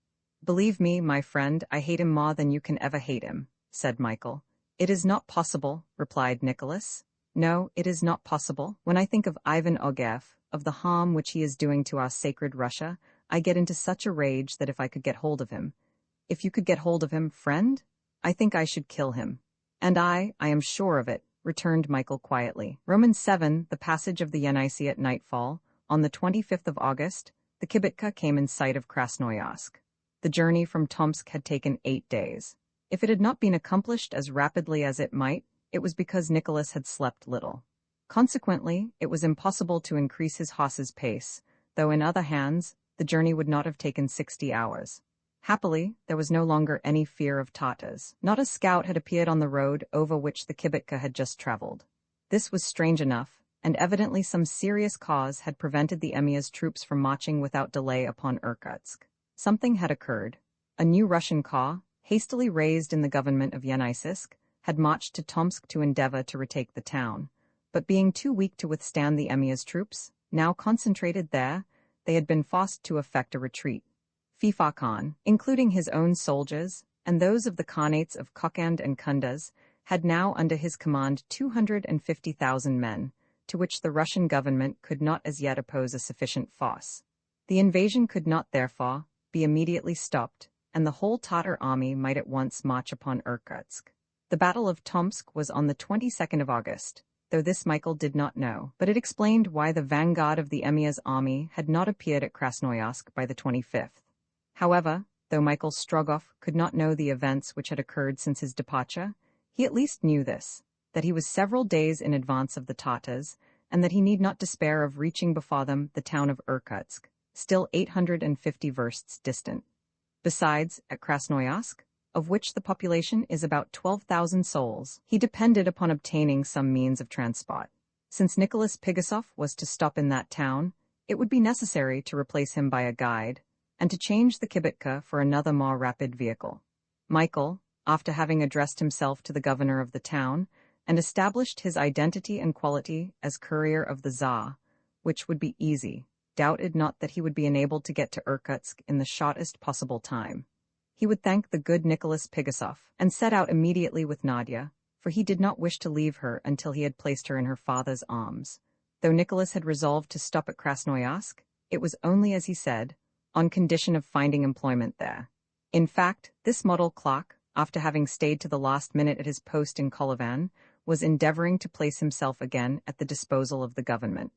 Speaker 1: "Believe me, my friend, I hate him more than you can ever hate him," said Michael. "It is not possible," replied Nicholas. "No, it is not possible. When I think of Ivan Ogarev, of the harm which he is doing to our sacred Russia, I get into such a rage that if I could get hold of him—" "If you could get hold of him, friend? I think I should kill him." "And I am sure of it," returned Michael quietly. Romans 7, the passage of the Yenisei at nightfall. On the 25th of August, the kibitka came in sight of Krasnoyarsk. The journey from Tomsk had taken 8 days. If it had not been accomplished as rapidly as it might, it was because Nicholas had slept little. Consequently, it was impossible to increase his horse's pace, though in other hands, the journey would not have taken 60 hours. Happily, there was no longer any fear of Tatars. Not a scout had appeared on the road over which the kibitka had just traveled. This was strange enough, and evidently some serious cause had prevented the emir's troops from marching without delay upon Irkutsk. Something had occurred. A new Russian corps, hastily raised in the government of Yeniseisk, had marched to Tomsk to endeavor to retake the town, but being too weak to withstand the emir's troops, now concentrated there, they had been forced to effect a retreat. Fifa Khan, including his own soldiers, and those of the Khanates of Kokand and Kunduz, had now under his command 250,000 men, to which the Russian government could not as yet oppose a sufficient force. The invasion could not, therefore, be immediately stopped, and the whole Tatar army might at once march upon Irkutsk. The Battle of Tomsk was on the 22nd of August, though this Michael did not know, but it explained why the vanguard of the emir's army had not appeared at Krasnoyarsk by the 25th. However, though Michael Strogoff could not know the events which had occurred since his departure, he at least knew this, that he was several days in advance of the Tatars, and that he need not despair of reaching before them the town of Irkutsk, still 850 versts distant. Besides, at Krasnoyarsk, of which the population is about 12,000 souls, he depended upon obtaining some means of transport. Since Nicholas Pigasov was to stop in that town, it would be necessary to replace him by a guide, and to change the kibitka for another more rapid vehicle. Michael, after having addressed himself to the governor of the town, and established his identity and quality as courier of the Tsar, which would be easy, doubted not that he would be enabled to get to Irkutsk in the shortest possible time. He would thank the good Nicholas Pigasoff and set out immediately with Nadia, for he did not wish to leave her until he had placed her in her father's arms. Though Nicholas had resolved to stop at Krasnoyarsk, it was only as he said, on condition of finding employment there. In fact, this model clerk, after having stayed to the last minute at his post in Kolovan, was endeavoring to place himself again at the disposal of the government.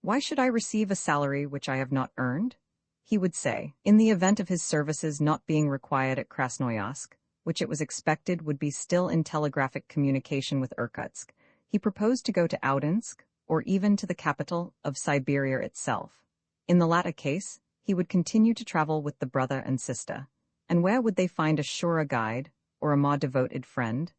Speaker 1: "Why should I receive a salary which I have not earned?" he would say. In the event of his services not being required at Krasnoyarsk, which it was expected would be still in telegraphic communication with Irkutsk, he proposed to go to Audensk, or even to the capital of Siberia itself. In the latter case, he would continue to travel with the brother and sister. And where would they find a surer guide, or a more devoted friend?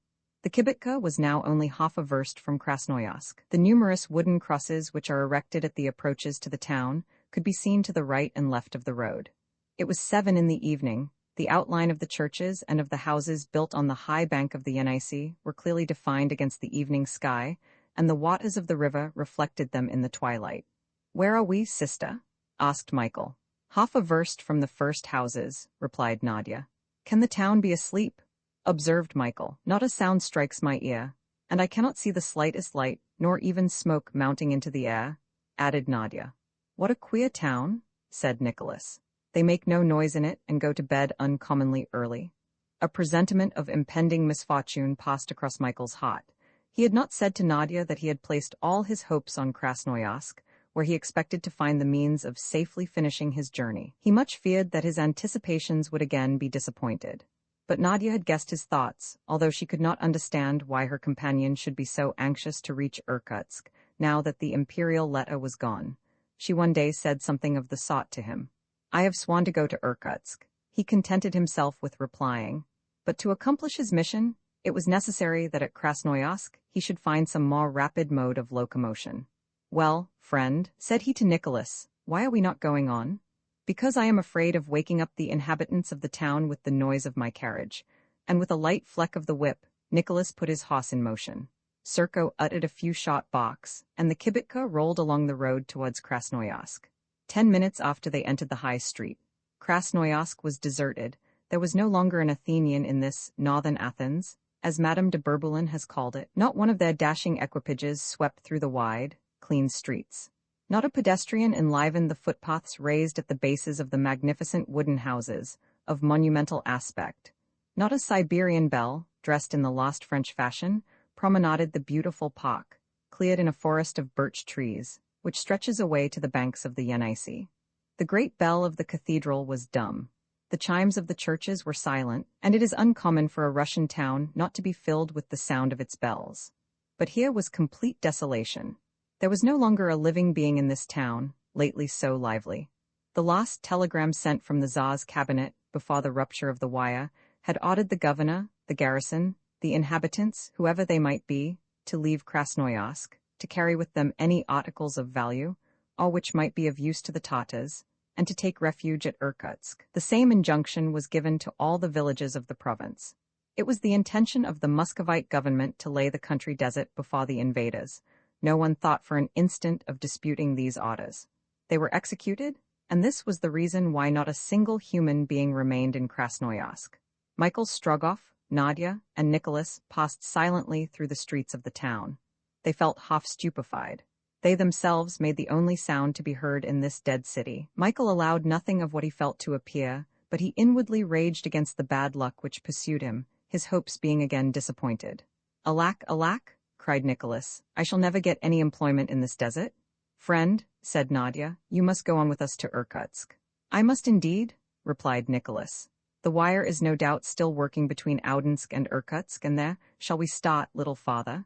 Speaker 1: The kibitka was now only half a verst from Krasnoyarsk. The numerous wooden crosses which are erected at the approaches to the town could be seen to the right and left of the road. It was 7 in the evening. The outline of the churches and of the houses built on the high bank of the Yenisei were clearly defined against the evening sky, and the waters of the river reflected them in the twilight. "Where are we, sister?" asked Michael. "Half a verst from the first houses," replied Nadia. "Can the town be asleep?" observed Michael. "Not a sound strikes my ear, and I cannot see the slightest light, nor even smoke mounting into the air," added Nadia. "What a queer town," said Nicholas. "They make no noise in it and go to bed uncommonly early." A presentiment of impending misfortune passed across Michael's heart. He had not said to Nadia that he had placed all his hopes on Krasnoyarsk, where he expected to find the means of safely finishing his journey. He much feared that his anticipations would again be disappointed. But Nadia had guessed his thoughts, although she could not understand why her companion should be so anxious to reach Irkutsk, now that the imperial letter was gone. She one day said something of the sort to him. "I have sworn to go to Irkutsk." He contented himself with replying. But to accomplish his mission, it was necessary that at Krasnoyarsk he should find some more rapid mode of locomotion. "Well, friend," said he to Nicholas, "why are we not going on?" "Because I am afraid of waking up the inhabitants of the town with the noise of my carriage." And with a light fleck of the whip, Nicholas put his horse in motion. Serko uttered a few short barks, and the kibitka rolled along the road towards Krasnoyarsk. 10 minutes after they entered the high street. Krasnoyarsk was deserted. There was no longer an Athenian in this northern Athens, as Madame de Bourboulon has called it. Not one of their dashing equipages swept through the wide, clean streets. Not a pedestrian enlivened the footpaths raised at the bases of the magnificent wooden houses, of monumental aspect. Not a Siberian belle, dressed in the lost French fashion, promenaded the beautiful park, cleared in a forest of birch trees, which stretches away to the banks of the Yenisei. The great bell of the cathedral was dumb. The chimes of the churches were silent, and it is uncommon for a Russian town not to be filled with the sound of its bells. But here was complete desolation. There was no longer a living being in this town, lately so lively. The last telegram sent from the Tsar's cabinet, before the rupture of the wire, had ordered the governor, the garrison, the inhabitants, whoever they might be, to leave Krasnoyarsk, to carry with them any articles of value, all which might be of use to the Tatars, and to take refuge at Irkutsk. The same injunction was given to all the villages of the province. It was the intention of the Muscovite government to lay the country desert before the invaders. No one thought for an instant of disputing these orders. They were executed, and this was the reason why not a single human being remained in Krasnoyarsk. Michael Strogoff, Nadia, and Nicholas passed silently through the streets of the town. They felt half stupefied. They themselves made the only sound to be heard in this dead city. Michael allowed nothing of what he felt to appear, but he inwardly raged against the bad luck which pursued him, his hopes being again disappointed. "Alack, alack!" cried Nicholas. "I shall never get any employment in this desert." "Friend," said Nadia, "you must go on with us to Irkutsk." "I must indeed," replied Nicholas. "The wire is no doubt still working between Audensk and Irkutsk, and there shall we start, little father."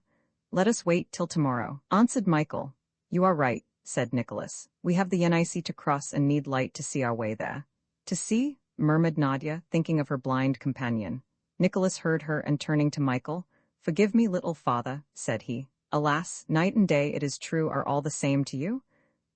Speaker 1: "Let us wait till tomorrow," answered Michael. "You are right," said Nicholas. "We have the Yenisei to cross and need light to see our way there." "To see?" murmured Nadia, thinking of her blind companion. Nicholas heard her, and turning to Michael, "Forgive me, little father," said he. "Alas, night and day, it is true, are all the same to you?"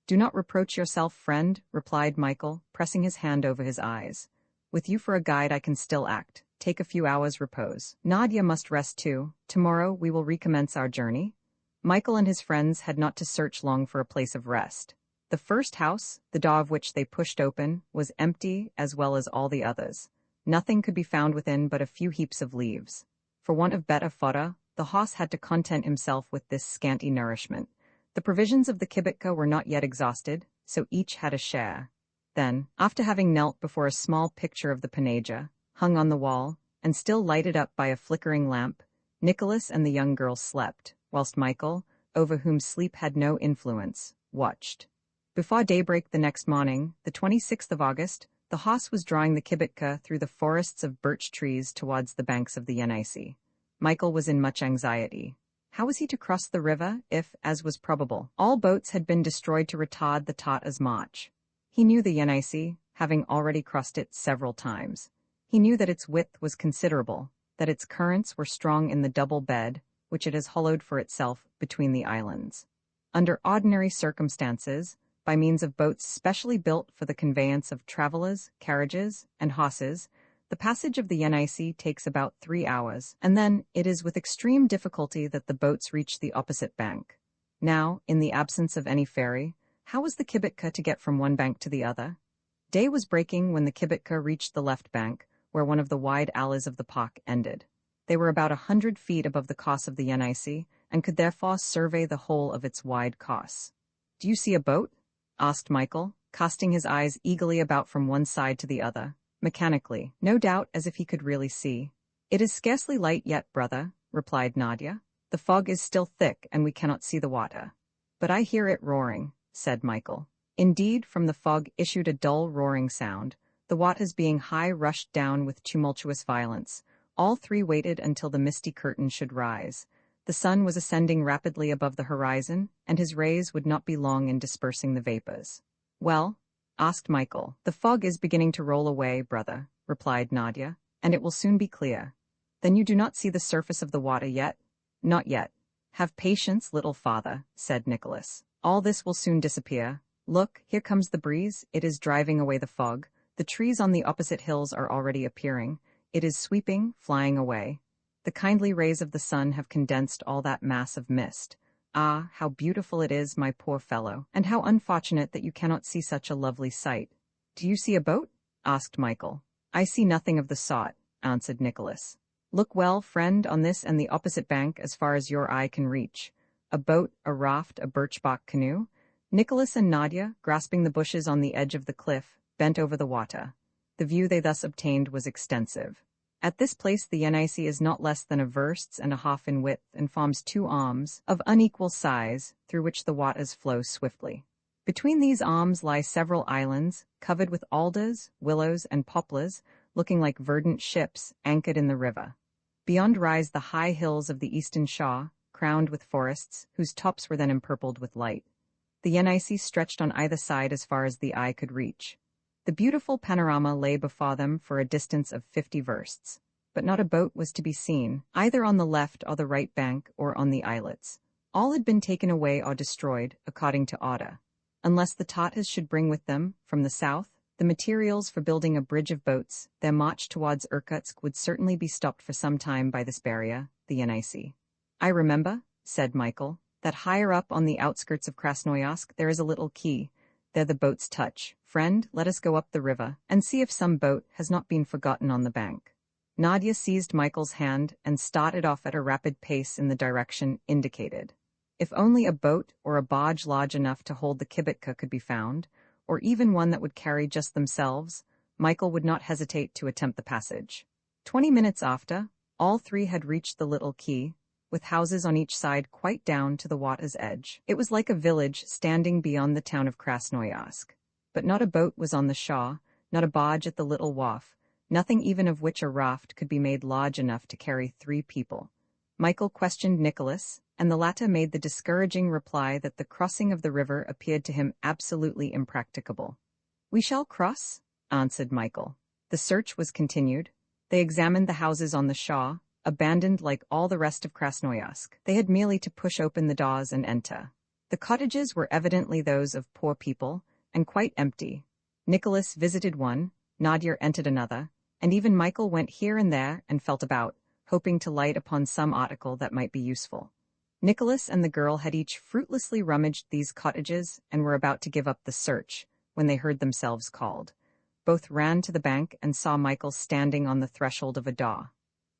Speaker 1: "Do not reproach yourself, friend," replied Michael, pressing his hand over his eyes. "With you for a guide I can still act. Take a few hours' repose. Nadia must rest too. Tomorrow we will recommence our journey." Michael and his friends had not to search long for a place of rest. The first house, the door of which they pushed open, was empty as well as all the others. Nothing could be found within but a few heaps of leaves. For want of better fodder, the hoss had to content himself with this scanty nourishment. The provisions of the kibitka were not yet exhausted, so each had a share. Then, after having knelt before a small picture of the Panagia, hung on the wall, and still lighted up by a flickering lamp, Nicholas and the young girl slept, whilst Michael, over whom sleep had no influence, watched. Before daybreak the next morning, the 26th of August, the hoss was drawing the kibitka through the forests of birch trees towards the banks of the Yenisei. Michael was in much anxiety. How was he to cross the river if, as was probable, all boats had been destroyed to retard the Tartars' march? He knew the Yenisei, having already crossed it several times. He knew that its width was considerable, that its currents were strong in the double bed, which it has hollowed for itself between the islands. Under ordinary circumstances, by means of boats specially built for the conveyance of travelers, carriages, and horses, the passage of the Yenisei takes about 3 hours, and then it is with extreme difficulty that the boats reach the opposite bank. Now, in the absence of any ferry, how was the kibitka to get from one bank to the other? Day was breaking when the kibitka reached the left bank, where one of the wide alleys of the park ended. They were about 100 feet above the course of the Yenisei, and could therefore survey the whole of its wide course. "Do you see a boat?" asked Michael, casting his eyes eagerly about from one side to the other, mechanically, no doubt as if he could really see. "It is scarcely light yet, brother," replied Nadia. "The fog is still thick and we cannot see the water." "But I hear it roaring," said Michael. Indeed, from the fog issued a dull roaring sound, the waters being high rushed down with tumultuous violence. All three waited until the misty curtain should rise. The sun was ascending rapidly above the horizon, and his rays would not be long in dispersing the vapors. "Well?" asked Michael. "The fog is beginning to roll away, brother," replied Nadia, "and it will soon be clear." "Then you do not see the surface of the water yet?" "Not yet." "Have patience, little father," said Nicholas. "All this will soon disappear. Look, here comes the breeze, it is driving away the fog. The trees on the opposite hills are already appearing. It is sweeping, flying away. The kindly rays of the sun have condensed all that mass of mist. Ah, how beautiful it is, my poor fellow, and how unfortunate that you cannot see such a lovely sight." "Do you see a boat?" asked Michael. "I see nothing of the sort," answered Nicholas. "Look well, friend, on this and the opposite bank as far as your eye can reach. A boat, a raft, a birch-bark canoe." Nicholas and Nadia, grasping the bushes on the edge of the cliff, bent over the water. The view they thus obtained was extensive. At this place the Yenisei is not less than a verst and a half in width and forms 2 arms, of unequal size, through which the waters flow swiftly. Between these arms lie several islands, covered with alders, willows, and poplars, looking like verdant ships anchored in the river. Beyond rise the high hills of the eastern shore, crowned with forests, whose tops were then empurpled with light. The Yenisei stretched on either side as far as the eye could reach. The beautiful panorama lay before them for a distance of 50 versts, but not a boat was to be seen, either on the left or the right bank or on the islets. All had been taken away or destroyed, according to order. Unless the Tartars should bring with them, from the south, the materials for building a bridge of boats, their march towards Irkutsk would certainly be stopped for some time by this barrier, the Yenisei. "I remember," said Michael, "that higher up on the outskirts of Krasnoyarsk there is a little quay. There the boats touch. Friend, let us go up the river, and see if some boat has not been forgotten on the bank." Nadia seized Michael's hand and started off at a rapid pace in the direction indicated. If only a boat or a barge large enough to hold the kibitka could be found, or even one that would carry just themselves, Michael would not hesitate to attempt the passage. 20 minutes after, all three had reached the little quay, with houses on each side quite down to the water's edge. It was like a village standing beyond the town of Krasnoyarsk. But not a boat was on the shore, not a barge at the little wharf, nothing even of which a raft could be made large enough to carry 3 people. Michael questioned Nicholas, and the latter made the discouraging reply that the crossing of the river appeared to him absolutely impracticable. "We shall cross," answered Michael. The search was continued. They examined the houses on the shore, abandoned like all the rest of Krasnoyarsk. They had merely to push open the doors and enter. The cottages were evidently those of poor people, and quite empty. Nicholas visited one, Nadia entered another, and even Michael went here and there and felt about, hoping to light upon some article that might be useful. Nicholas and the girl had each fruitlessly rummaged these cottages and were about to give up the search, when they heard themselves called. Both ran to the bank and saw Michael standing on the threshold of a door.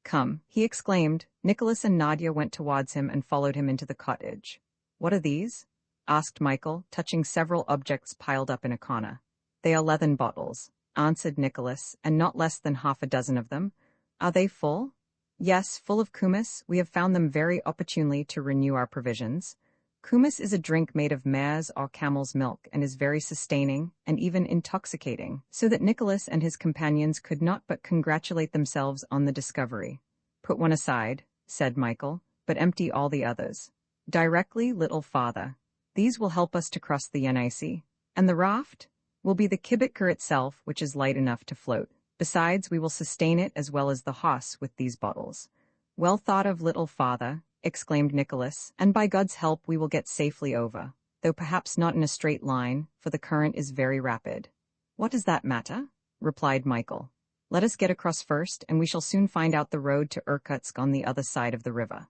Speaker 1: "Come," he exclaimed. Nicholas and Nadia went towards him and followed him into the cottage. "What are these?" asked Michael, touching several objects piled up in a corner. "They are leathern bottles," answered Nicholas, "and not less than half a dozen of them." "Are they full?" "Yes, full of kumis. We have found them very opportunely to renew our provisions. Kumis is a drink made of mare's or camel's milk and is very sustaining and even intoxicating, so that Nicholas and his companions could not but congratulate themselves on the discovery. "Put one aside," said Michael, "but empty all the others." "Directly, little father. These will help us to cross the Yenisei. And the raft will be the kibitka itself, which is light enough to float. Besides, we will sustain it as well as the horse with these bottles." "Well thought of, little father," exclaimed Nicholas, "and by God's help we will get safely over, though perhaps not in a straight line, for the current is very rapid." "What does that matter?" replied Michael. "Let us get across first, and we shall soon find out the road to Irkutsk on the other side of the river."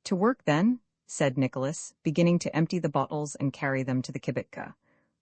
Speaker 1: "To work, then," said Nicholas, beginning to empty the bottles and carry them to the kibitka.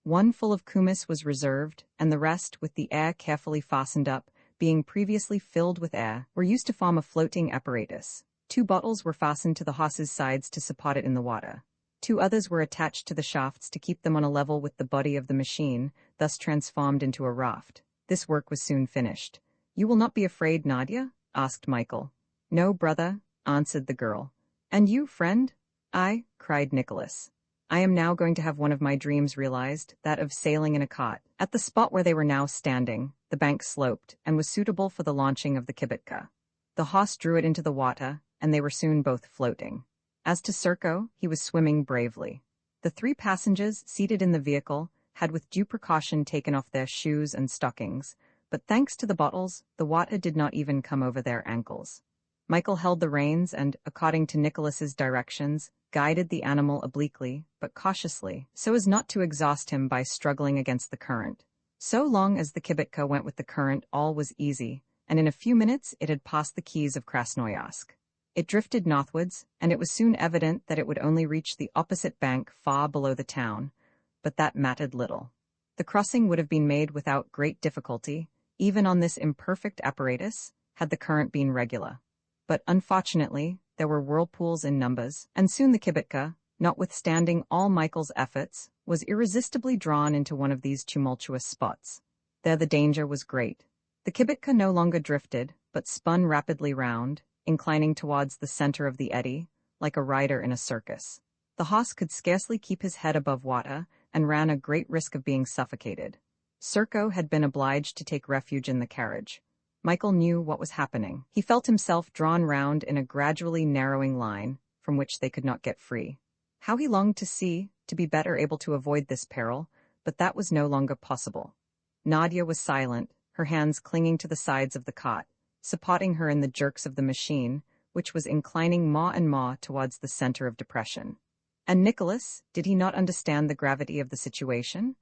Speaker 1: One full of kumis was reserved, and the rest, with the air carefully fastened up, being previously filled with air, were used to form a floating apparatus. 2 bottles were fastened to the horse's sides to support it in the water. 2 others were attached to the shafts to keep them on a level with the body of the machine, thus transformed into a raft. This work was soon finished. "You will not be afraid, Nadia?" asked Michael. "No, brother," answered the girl. "And you, friend?" "I," cried Nicholas. "I am now going to have one of my dreams realized, that of sailing in a cot." At the spot where they were now standing, the bank sloped and was suitable for the launching of the kibitka. The horse drew it into the water, and they were soon both floating. As to Serko, he was swimming bravely. The 3 passengers seated in the vehicle had with due precaution taken off their shoes and stockings, but thanks to the bottles, the water did not even come over their ankles. Michael held the reins and, according to Nicholas's directions, guided the animal obliquely, but cautiously, so as not to exhaust him by struggling against the current. So long as the kibitka went with the current, all was easy, and in a few minutes it had passed the quays of Krasnoyarsk. It drifted northwards, and it was soon evident that it would only reach the opposite bank far below the town, but that mattered little. The crossing would have been made without great difficulty, even on this imperfect apparatus, had the current been regular. But unfortunately, there were whirlpools in numbers, and soon the kibitka, notwithstanding all Michael's efforts, was irresistibly drawn into one of these tumultuous spots. There the danger was great. The kibitka no longer drifted, but spun rapidly round, inclining towards the center of the eddy, like a rider in a circus. The horse could scarcely keep his head above water, and ran a great risk of being suffocated. Serko had been obliged to take refuge in the carriage. Michael knew what was happening. He felt himself drawn round in a gradually narrowing line, from which they could not get free. How he longed to be better able to avoid this peril, but that was no longer possible. Nadia was silent, her hands clinging to the sides of the cot, supporting her in the jerks of the machine, which was inclining more and more towards the center of depression. And Nicholas, did he not understand the gravity of the situation?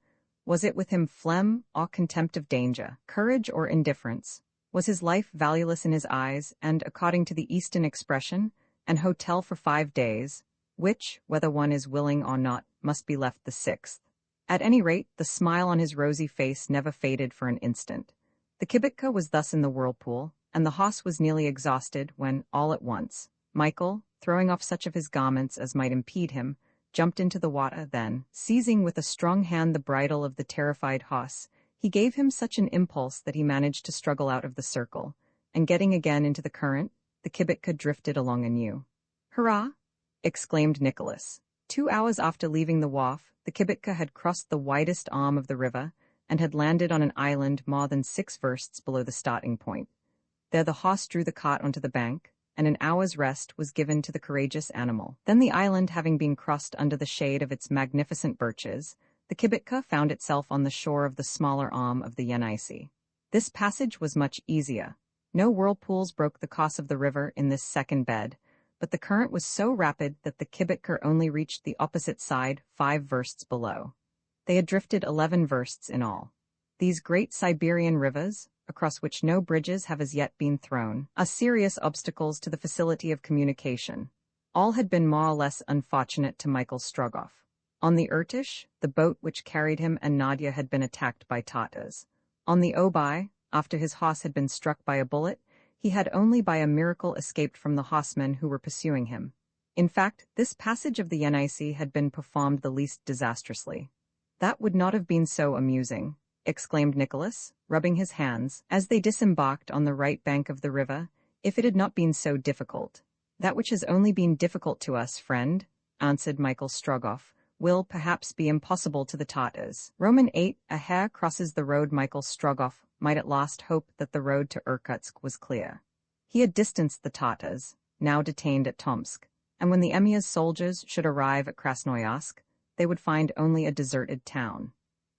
Speaker 1: Was it with him phlegm or contempt of danger, courage or indifference? Was his life valueless in his eyes, and, according to the Eastern expression, an hotel for 5 days, which, whether one is willing or not, must be left the 6th? At any rate, the smile on his rosy face never faded for an instant. The kibitka was thus in the whirlpool, and the horse was nearly exhausted when, all at once, Michael, throwing off such of his garments as might impede him, jumped into the water. Then, seizing with a strong hand the bridle of the terrified horse, he gave him such an impulse that he managed to struggle out of the circle, and getting again into the current, the kibitka drifted along anew. "Hurrah!" exclaimed Nicholas. 2 hours after leaving the wharf, the kibitka had crossed the widest arm of the river, and had landed on an island more than 6 versts below the starting point. There the horse drew the cart onto the bank, and an hour's rest was given to the courageous animal. Then, the island having been crossed under the shade of its magnificent birches, the kibitka found itself on the shore of the smaller arm of the Yenisei. This passage was much easier. No whirlpools broke the course of the river in this second bed, but the current was so rapid that the kibitka only reached the opposite side 5 versts below. They had drifted 11 versts in all. These great Siberian rivers, across which no bridges have as yet been thrown, are serious obstacles to the facility of communication. All had been more or less unfortunate to Michael Strogoff. On the Irtish, the boat which carried him and Nadia had been attacked by Tatars. On the Obi, after his horse had been struck by a bullet, he had only by a miracle escaped from the horsemen who were pursuing him. In fact, this passage of the Yenisei had been performed the least disastrously. That would not have been so amusing, exclaimed Nicholas, rubbing his hands, as they disembarked on the right bank of the river, if it had not been so difficult. That which has only been difficult to us, friend, answered Michael Strogoff, will perhaps be impossible to the Tartars. Roman 8. A hare crosses the road. Michael Strogoff might at last hope that the road to Irkutsk was clear. He had distanced the Tartars, now detained at Tomsk, and when the Emir's soldiers should arrive at Krasnoyarsk, they would find only a deserted town.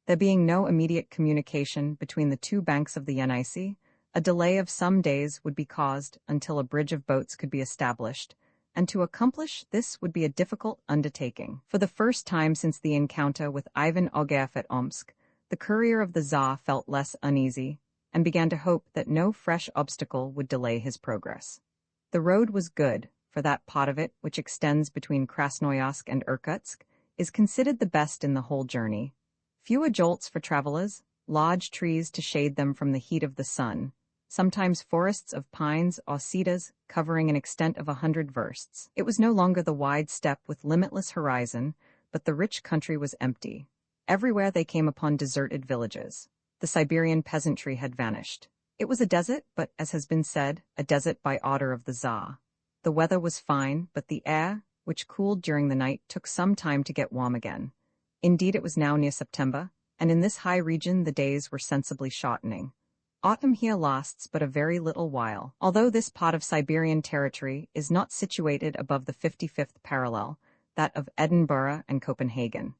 Speaker 1: There being no immediate communication between the two banks of the Yenisei, a delay of some days would be caused until a bridge of boats could be established, and to accomplish this would be a difficult undertaking. For the first time since the encounter with Ivan Ogarev at Omsk, the courier of the Tsar felt less uneasy, and began to hope that no fresh obstacle would delay his progress. The road was good, for that part of it which extends between Krasnoyarsk and Irkutsk is considered the best in the whole journey. Fewer jolts for travelers, large trees to shade them from the heat of the sun, sometimes forests of pines or cedars covering an extent of 100 versts. It was no longer the wide steppe with limitless horizon, but the rich country was empty. Everywhere they came upon deserted villages. The Siberian peasantry had vanished. It was a desert, but, as has been said, a desert by order of the Tsar. The weather was fine, but the air, which cooled during the night, took some time to get warm again. Indeed, it was now near September, and in this high region the days were sensibly shortening. Autumn here lasts but a very little while. Although this part of Siberian territory is not situated above the 55th parallel, that of Edinburgh and Copenhagen.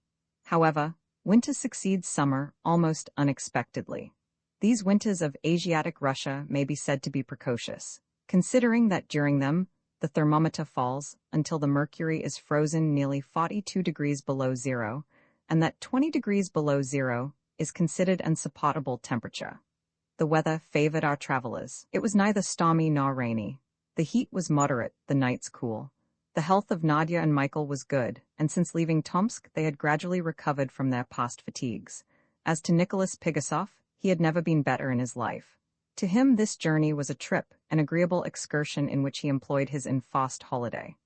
Speaker 1: However, winter succeeds summer almost unexpectedly. These winters of Asiatic Russia may be said to be precocious, considering that during them the thermometer falls until the mercury is frozen nearly 42 degrees below zero, and that 20 degrees below zero is considered an insupportable temperature. The weather favored our travelers. It was neither stormy nor rainy. The heat was moderate, the nights cool. The health of Nadia and Michael was good, and since leaving Tomsk they had gradually recovered from their past fatigues. As to Nicholas Pigasov, he had never been better in his life. To him this journey was a trip, an agreeable excursion in which he employed his enforced holiday.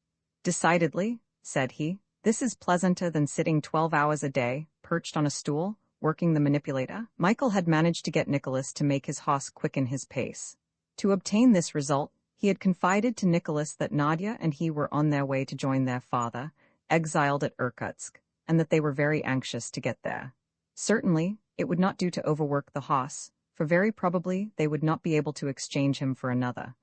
Speaker 1: "Decidedly," said he, "this is pleasanter than sitting 12 hours a day, perched on a stool, working the manipulator." Michael had managed to get Nicholas to make his horse quicken his pace. To obtain this result, he had confided to Nicholas that Nadia and he were on their way to join their father, exiled at Irkutsk, and that they were very anxious to get there. Certainly, it would not do to overwork the horse, for very probably they would not be able to exchange him for another.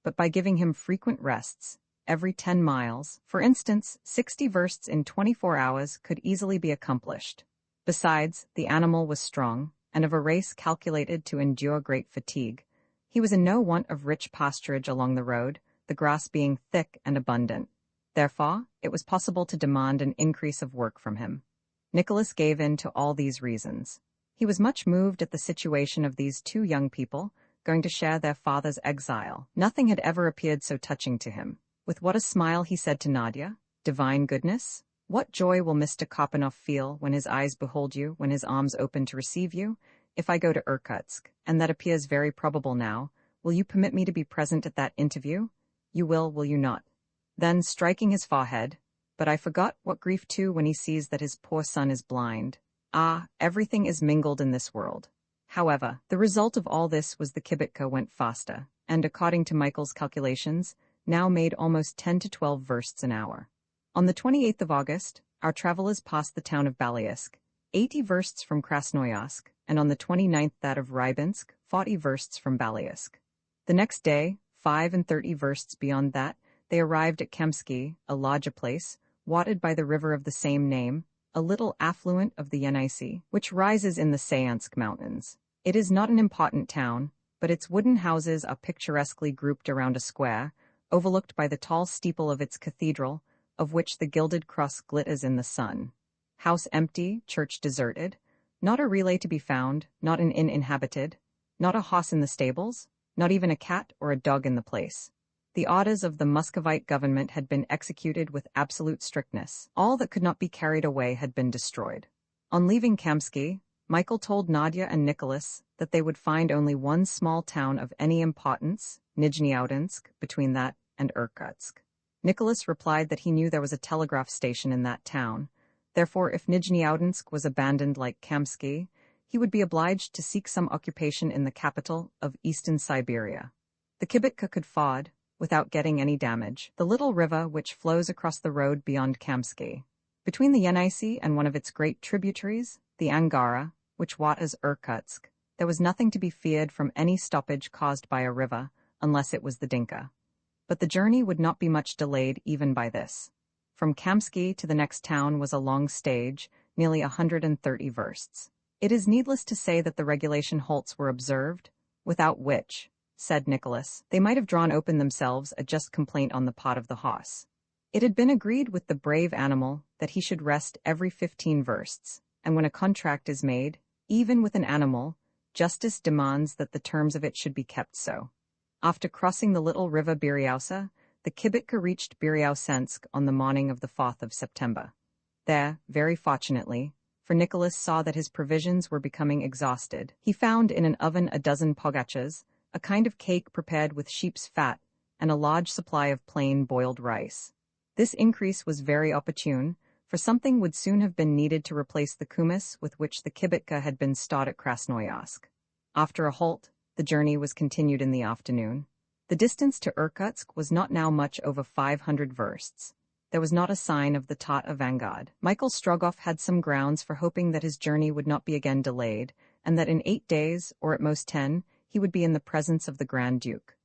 Speaker 1: But by giving him frequent rests, every 10 miles, for instance, 60 versts in 24 hours could easily be accomplished. Besides, the animal was strong, and of a race calculated to endure great fatigue. He was in no want of rich pasturage along the road, the grass being thick and abundant. Therefore, it was possible to demand an increase of work from him. Nicholas gave in to all these reasons. He was much moved at the situation of these two young people, going to share their father's exile. Nothing had ever appeared so touching to him. With what a smile he said to Nadia, "Divine goodness! What joy will Mr. Kopanoff feel when his eyes behold you, when his arms open to receive you? If I go to Irkutsk, and that appears very probable now, will you permit me to be present at that interview? You will you not?" Then, striking his forehead, "But I forgot what grief too when he sees that his poor son is blind. Ah, everything is mingled in this world." However, the result of all this was the kibitka went faster, and according to Michael's calculations, now made almost 10 to 12 versts an hour. On the 28th of August, our travelers passed the town of Balyisk, 80 versts from Krasnoyarsk, and on the 29th that of Rybinsk, 40 versts from Balyisk. The next day, 35 versts beyond that, they arrived at Kemsky, a larger place, watered by the river of the same name, a little affluent of the Yenisei, which rises in the Sayansk Mountains. It is not an important town, but its wooden houses are picturesquely grouped around a square, overlooked by the tall steeple of its cathedral, of which the gilded cross glitters in the sun. House empty, church deserted, not a relay to be found, not an inn inhabited, not a horse in the stables, not even a cat or a dog in the place. The orders of the Muscovite government had been executed with absolute strictness. All that could not be carried away had been destroyed. On leaving Kamsky, Michael told Nadia and Nicholas that they would find only one small town of any importance, Nizhny between that and Irkutsk. Nicholas replied that he knew there was a telegraph station in that town. Therefore, if Nizhny was abandoned like Kamsky, he would be obliged to seek some occupation in the capital of Eastern Siberia. The kibitka could ford, without getting any damage, the little river which flows across the road beyond Kamsky. Between the Yenisei and one of its great tributaries, the Angara, which waters Irkutsk, there was nothing to be feared from any stoppage caused by a river, unless it was the Dinka. But the journey would not be much delayed even by this. From Kamsky to the next town was a long stage, nearly 130 versts. It is needless to say that the regulation halts were observed, without which, said Nicholas, they might have drawn open themselves a just complaint on the part of the horse. It had been agreed with the brave animal that he should rest every 15 versts, and when a contract is made, even with an animal, justice demands that the terms of it should be kept so. After crossing the little river Beryausa, the kibitka reached Beryausensk on the morning of the 4th of September. There, very fortunately, for Nicholas saw that his provisions were becoming exhausted, he found in an oven a dozen pogachas, a kind of cake prepared with sheep's fat, and a large supply of plain boiled rice. This increase was very opportune, for something would soon have been needed to replace the kumis with which the kibitka had been stored at Krasnoyarsk. After a halt, the journey was continued in the afternoon. The distance to Irkutsk was not now much over 500 versts. There was not a sign of the Tata vanguard. Michael Strogoff had some grounds for hoping that his journey would not be again delayed, and that in 8 days, or at most 10, he would be in the presence of the Grand Duke.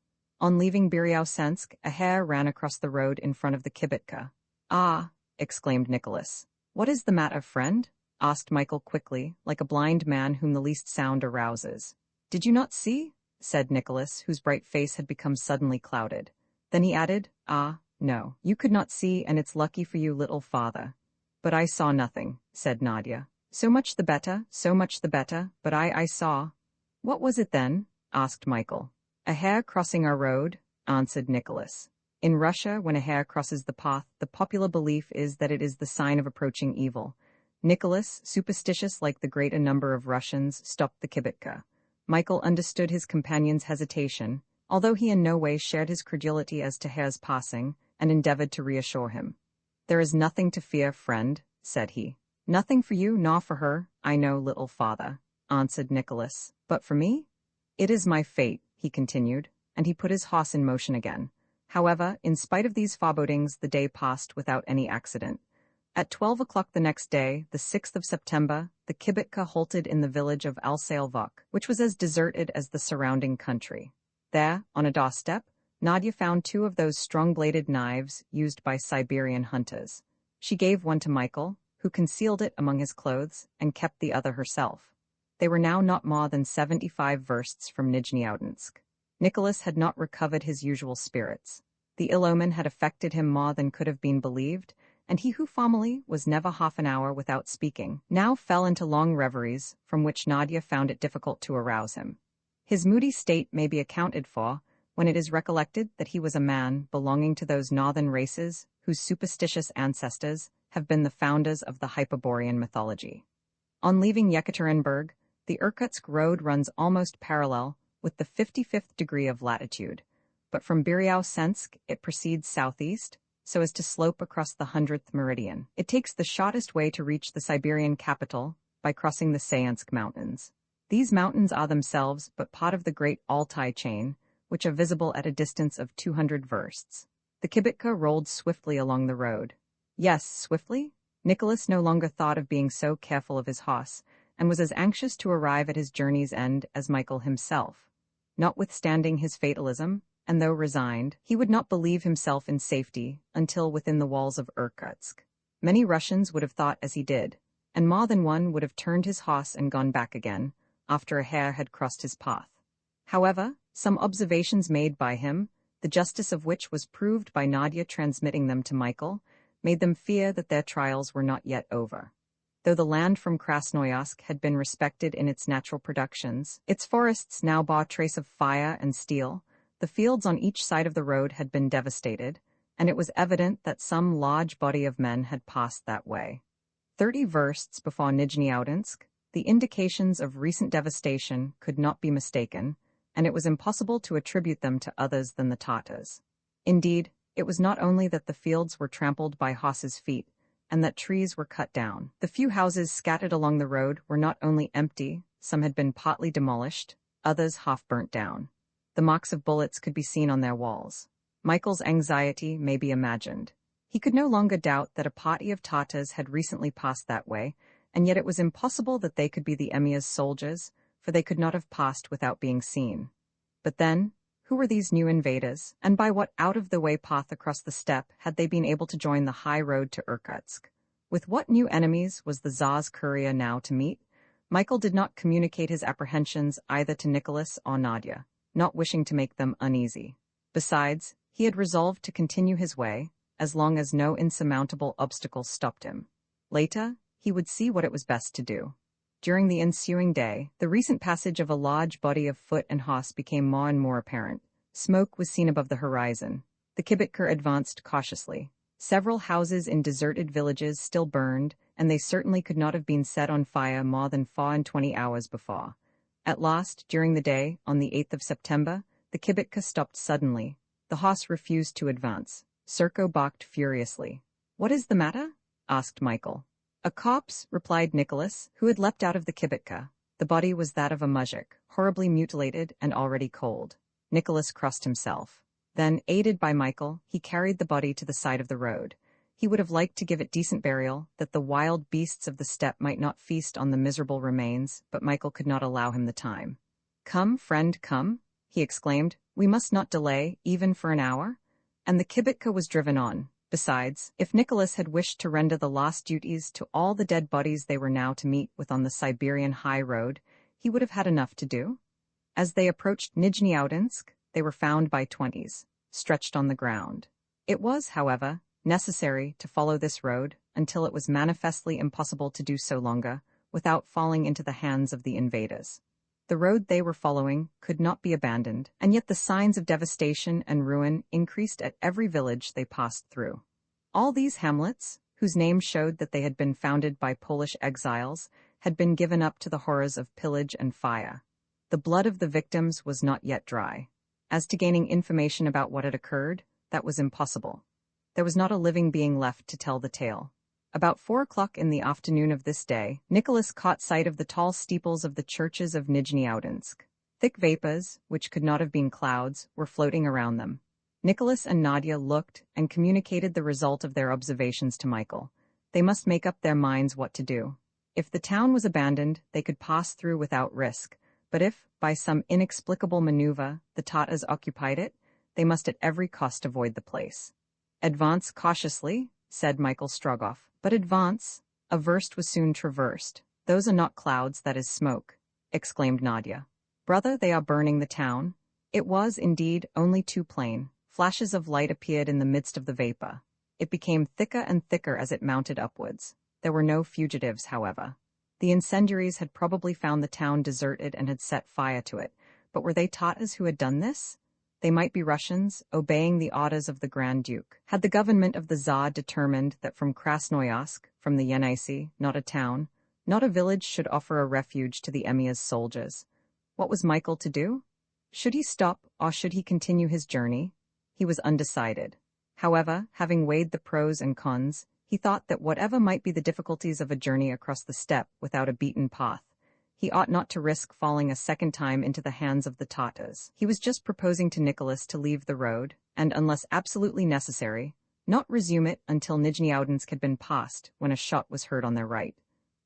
Speaker 1: On leaving Beryausensk, a hare ran across the road in front of the kibitka. "Ah!" exclaimed Nicholas. "What is the matter, friend?" asked Michael quickly, like a blind man whom the least sound arouses. "Did you not see?" said Nicholas, whose bright face had become suddenly clouded. Then he added, "Ah, no, you could not see, and it's lucky for you, little father." "But I saw nothing," said Nadia. So much the better, but I saw." "What was it then?" asked Michael. "A hare crossing our road," answered Nicholas. In Russia, when a hare crosses the path, the popular belief is that it is the sign of approaching evil. Nicholas, superstitious like the greater number of Russians, stopped the kibitka. Michael understood his companion's hesitation, although he in no way shared his credulity as to hares passing, and endeavored to reassure him. "There is nothing to fear, friend," said he. "Nothing for you, nor for her, I know, little father," answered Nicholas. "But for me? It is my fate," he continued, and he put his horse in motion again. However, in spite of these forebodings, the day passed without any accident. At 12 o'clock the next day, the 6th of September, the kibitka halted in the village of Alsailvok, which was as deserted as the surrounding country. There, on a doorstep, Nadia found 2 of those strong-bladed knives used by Siberian hunters. She gave one to Michael, who concealed it among his clothes, and kept the other herself. They were now not more than 75 versts from Nizhny. Nicholas had not recovered his usual spirits. The ill omen had affected him more than could have been believed, and he who formerly was never half an hour without speaking, now fell into long reveries from which Nadia found it difficult to arouse him. His moody state may be accounted for when it is recollected that he was a man belonging to those northern races whose superstitious ancestors have been the founders of the Hyperborean mythology. On leaving Yekaterinburg, the Irkutsk road runs almost parallel with the 55th degree of latitude, but from Beryausensk it proceeds southeast, so as to slope across the 100th meridian. It takes the shortest way to reach the Siberian capital by crossing the Sayansk Mountains. These mountains are themselves but part of the great Altai chain, which are visible at a distance of 200 versts. The kibitka rolled swiftly along the road. Yes, swiftly? Nicholas no longer thought of being so careful of his horse, and was as anxious to arrive at his journey's end as Michael himself. Notwithstanding his fatalism, and though resigned, he would not believe himself in safety until within the walls of Irkutsk. Many Russians would have thought as he did, and more than one would have turned his horse and gone back again, after a hare had crossed his path. However, some observations made by him, the justice of which was proved by Nadia transmitting them to Michael, made them fear that their trials were not yet over. Though the land from Krasnoyarsk had been respected in its natural productions, its forests now bore trace of fire and steel, the fields on each side of the road had been devastated, and it was evident that some large body of men had passed that way. 30 versts before Nizhny, The indications of recent devastation could not be mistaken, and it was impossible to attribute them to others than the Tatars. Indeed, it was not only that the fields were trampled by horses' feet, and that trees were cut down. The few houses scattered along the road were not only empty, some had been partly demolished, others half burnt down. The marks of bullets could be seen on their walls. Michael's anxiety may be imagined. He could no longer doubt that a party of Tatars had recently passed that way, and yet it was impossible that they could be the emir's soldiers, for they could not have passed without being seen. But then, who were these new invaders, and by what out-of-the-way path across the steppe had they been able to join the high road to Irkutsk? With what new enemies was the Tsar's courier now to meet? Michael did not communicate his apprehensions either to Nicholas or Nadia, not wishing to make them uneasy. Besides, he had resolved to continue his way, as long as no insurmountable obstacles stopped him. Later, he would see what it was best to do. During the ensuing day, the recent passage of a large body of foot and horse became more and more apparent. Smoke was seen above the horizon. The kibitka advanced cautiously. Several houses in deserted villages still burned, and they certainly could not have been set on fire more than 24 hours before. At last, during the day, on the 8th of September, the kibitka stopped suddenly. The horse refused to advance. Serko barked furiously. "What is the matter?" asked Michael. "A corpse," replied Nicholas, who had leapt out of the kibitka. The body was that of a muzhik, horribly mutilated and already cold. Nicholas crossed himself. Then, aided by Michael, he carried the body to the side of the road. He would have liked to give it decent burial, that the wild beasts of the steppe might not feast on the miserable remains, but Michael could not allow him the time. "Come, friend, come," he exclaimed. "We must not delay, even for an hour." And the kibitka was driven on. Besides, if Nicholas had wished to render the last duties to all the dead bodies they were now to meet with on the Siberian high road, he would have had enough to do. As they approached Nizhny Udinsk, they were found by 20s, stretched on the ground. It was, however, necessary to follow this road until it was manifestly impossible to do so longer without falling into the hands of the invaders. The road they were following could not be abandoned, and yet the signs of devastation and ruin increased at every village they passed through. All these hamlets, whose names showed that they had been founded by Polish exiles, had been given up to the horrors of pillage and fire. The blood of the victims was not yet dry. As to gaining information about what had occurred, that was impossible. There was not a living being left to tell the tale. About 4 o'clock in the afternoon of this day, Nicholas caught sight of the tall steeples of the churches of Nizhny Udinsk. Thick vapors, which could not have been clouds, were floating around them. Nicholas and Nadia looked and communicated the result of their observations to Michael. They must make up their minds what to do. If the town was abandoned, they could pass through without risk, but if, by some inexplicable maneuver, the Tatars occupied it, they must at every cost avoid the place. "Advance cautiously," said Michael Strogoff. "But advance." A verst was soon traversed. "Those are not clouds, that is smoke," exclaimed Nadia. "Brother, they are burning the town." It was, indeed, only too plain. Flashes of light appeared in the midst of the vapor. It became thicker and thicker as it mounted upwards. There were no fugitives, however. The incendiaries had probably found the town deserted and had set fire to it, but were they Tatars who had done this? They might be Russians, obeying the orders of the Grand Duke. Had the government of the Tsar determined that from Krasnoyarsk, from the Yenisei, not a town, not a village should offer a refuge to the emir's soldiers? What was Michael to do? Should he stop, or should he continue his journey? He was undecided. However, having weighed the pros and cons, he thought that whatever might be the difficulties of a journey across the steppe without a beaten path, he ought not to risk falling a second time into the hands of the Tatars. He was just proposing to Nicholas to leave the road, and unless absolutely necessary, not resume it until Nizhny Udinsk had been passed, when a shot was heard on their right.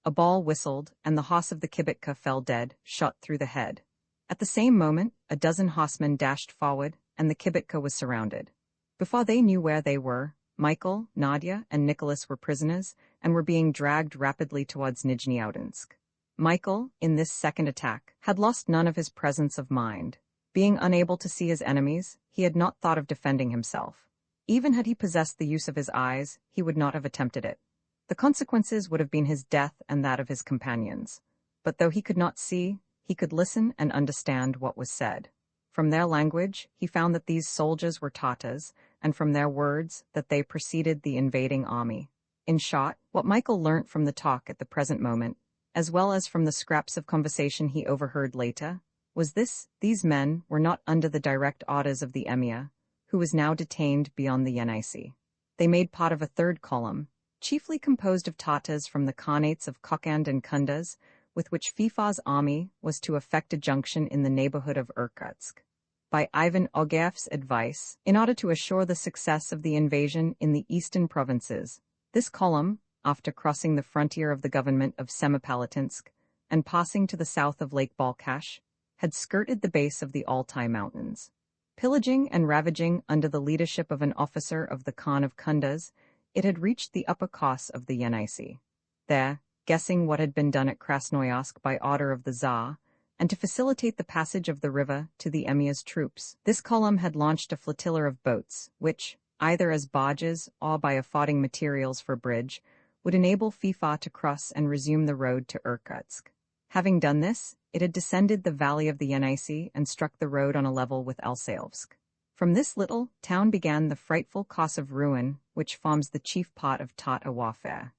Speaker 1: A ball whistled, and the horse of the kibitka fell dead, shot through the head. At the same moment, a dozen horsemen dashed forward, and the kibitka was surrounded. Before they knew where they were, Michael, Nadia, and Nicholas were prisoners, and were being dragged rapidly towards Nizhny Udinsk. Michael, in this second attack, had lost none of his presence of mind. Being unable to see his enemies, he had not thought of defending himself. Even had he possessed the use of his eyes, he would not have attempted it. The consequences would have been his death and that of his companions. But though he could not see, he could listen and understand what was said. From their language, he found that these soldiers were Tatars, and from their words, that they preceded the invading army. In short, what Michael learnt from the talk at the present moment, as well as from the scraps of conversation he overheard later, was these men were not under the direct orders of the emir, who was now detained beyond the Yenisei. They made part of a third column, chiefly composed of Tatars from the Khanates of Kokand and Kunduz, with which Fifa's army was to effect a junction in the neighborhood of Irkutsk. By Ivan Ogeff's advice, in order to assure the success of the invasion in the eastern provinces, this column, after crossing the frontier of the government of Semipalatinsk and passing to the south of Lake Balkhash, had skirted the base of the Altai Mountains. Pillaging and ravaging under the leadership of an officer of the Khan of Kunduz, it had reached the upper Kos of the Yenisei. There, guessing what had been done at Krasnoyarsk by order of the Tsar, and to facilitate the passage of the river to the emir's troops, this column had launched a flotilla of boats, which, either as barges or by affording materials for bridge, would enable Fifa to cross and resume the road to Irkutsk. Having done this, it had descended the valley of the Yenisei and struck the road on a level with Alsaovsk. From this little town began the frightful Kos of ruin, which forms the chief part of Tatar warfare.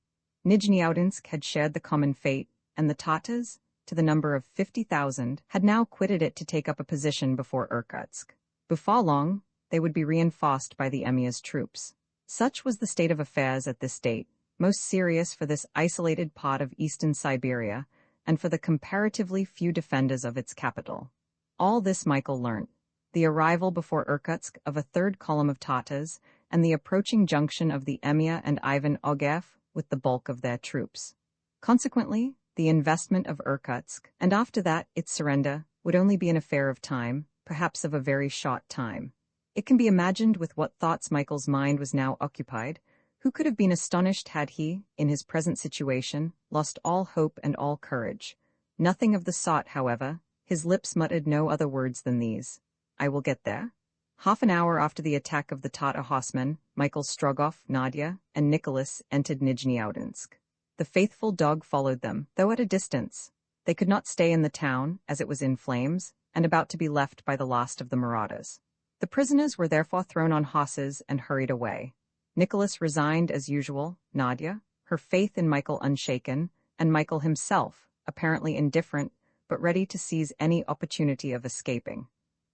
Speaker 1: Nizhneudinsk had shared the common fate, and the Tatars, to the number of 50,000, had now quitted it to take up a position before Irkutsk. Before long, they would be reinforced by the emir's troops. Such was the state of affairs at this date, most serious for this isolated part of eastern Siberia, and for the comparatively few defenders of its capital. All this Michael learnt: the arrival before Irkutsk of a third column of Tatars, and the approaching junction of the emir and Ivan Ogeff with the bulk of their troops. Consequently, the investment of Irkutsk, and after that its surrender, would only be an affair of time, perhaps of a very short time. It can be imagined with what thoughts Michael's mind was now occupied. Who could have been astonished had he, in his present situation, lost all hope and all courage? Nothing of the sort, however. His lips muttered no other words than these: "I will get there." Half an hour after the attack of the Tatar horsemen, Michael, Strogoff, Nadia, and Nicholas entered Nizhneudinsk. The faithful dog followed them, though at a distance. They could not stay in the town, as it was in flames, and about to be left by the last of the marauders. The prisoners were therefore thrown on horses and hurried away. Nicholas resigned as usual, Nadia, her faith in Michael unshaken, and Michael himself, apparently indifferent, but ready to seize any opportunity of escaping.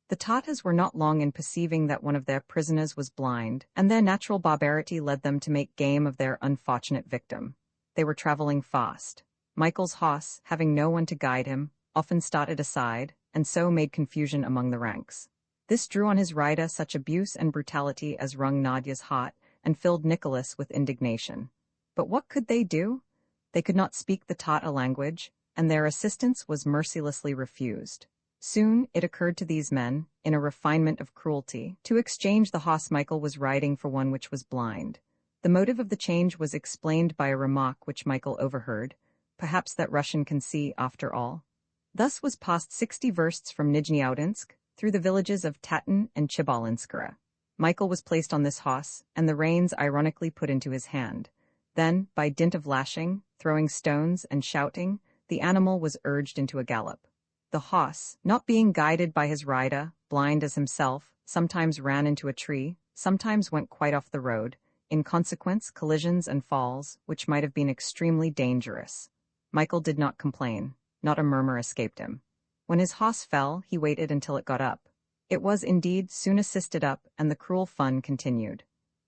Speaker 1: The Tatars were not long in perceiving that one of their prisoners was blind, and their natural barbarity led them to make game of their unfortunate victim. They were traveling fast. Michael's horse, having no one to guide him, often started aside, and so made confusion among the ranks. This drew on his rider such abuse and brutality as wrung Nadia's heart, and filled Nicholas with indignation. But what could they do? They could not speak the Tatar language, and their assistance was mercilessly refused. Soon it occurred to these men, in a refinement of cruelty, to exchange the horse Michael was riding for one which was blind. The motive of the change was explained by a remark which Michael overheard: "Perhaps that Russian can see, after all." Thus was passed 60 versts from Nizhneudinsk, through the villages of Tatin and Chibalinskara. Michael was placed on this horse, and the reins ironically put into his hand. Then, by dint of lashing, throwing stones, and shouting, the animal was urged into a gallop. The horse, not being guided by his rider, blind as himself, sometimes ran into a tree, sometimes went quite off the road, in consequence collisions and falls, which might have been extremely dangerous. Michael did not complain. Not a murmur escaped him. When his horse fell, he waited until it got up. It was indeed soon assisted up, and the cruel fun continued.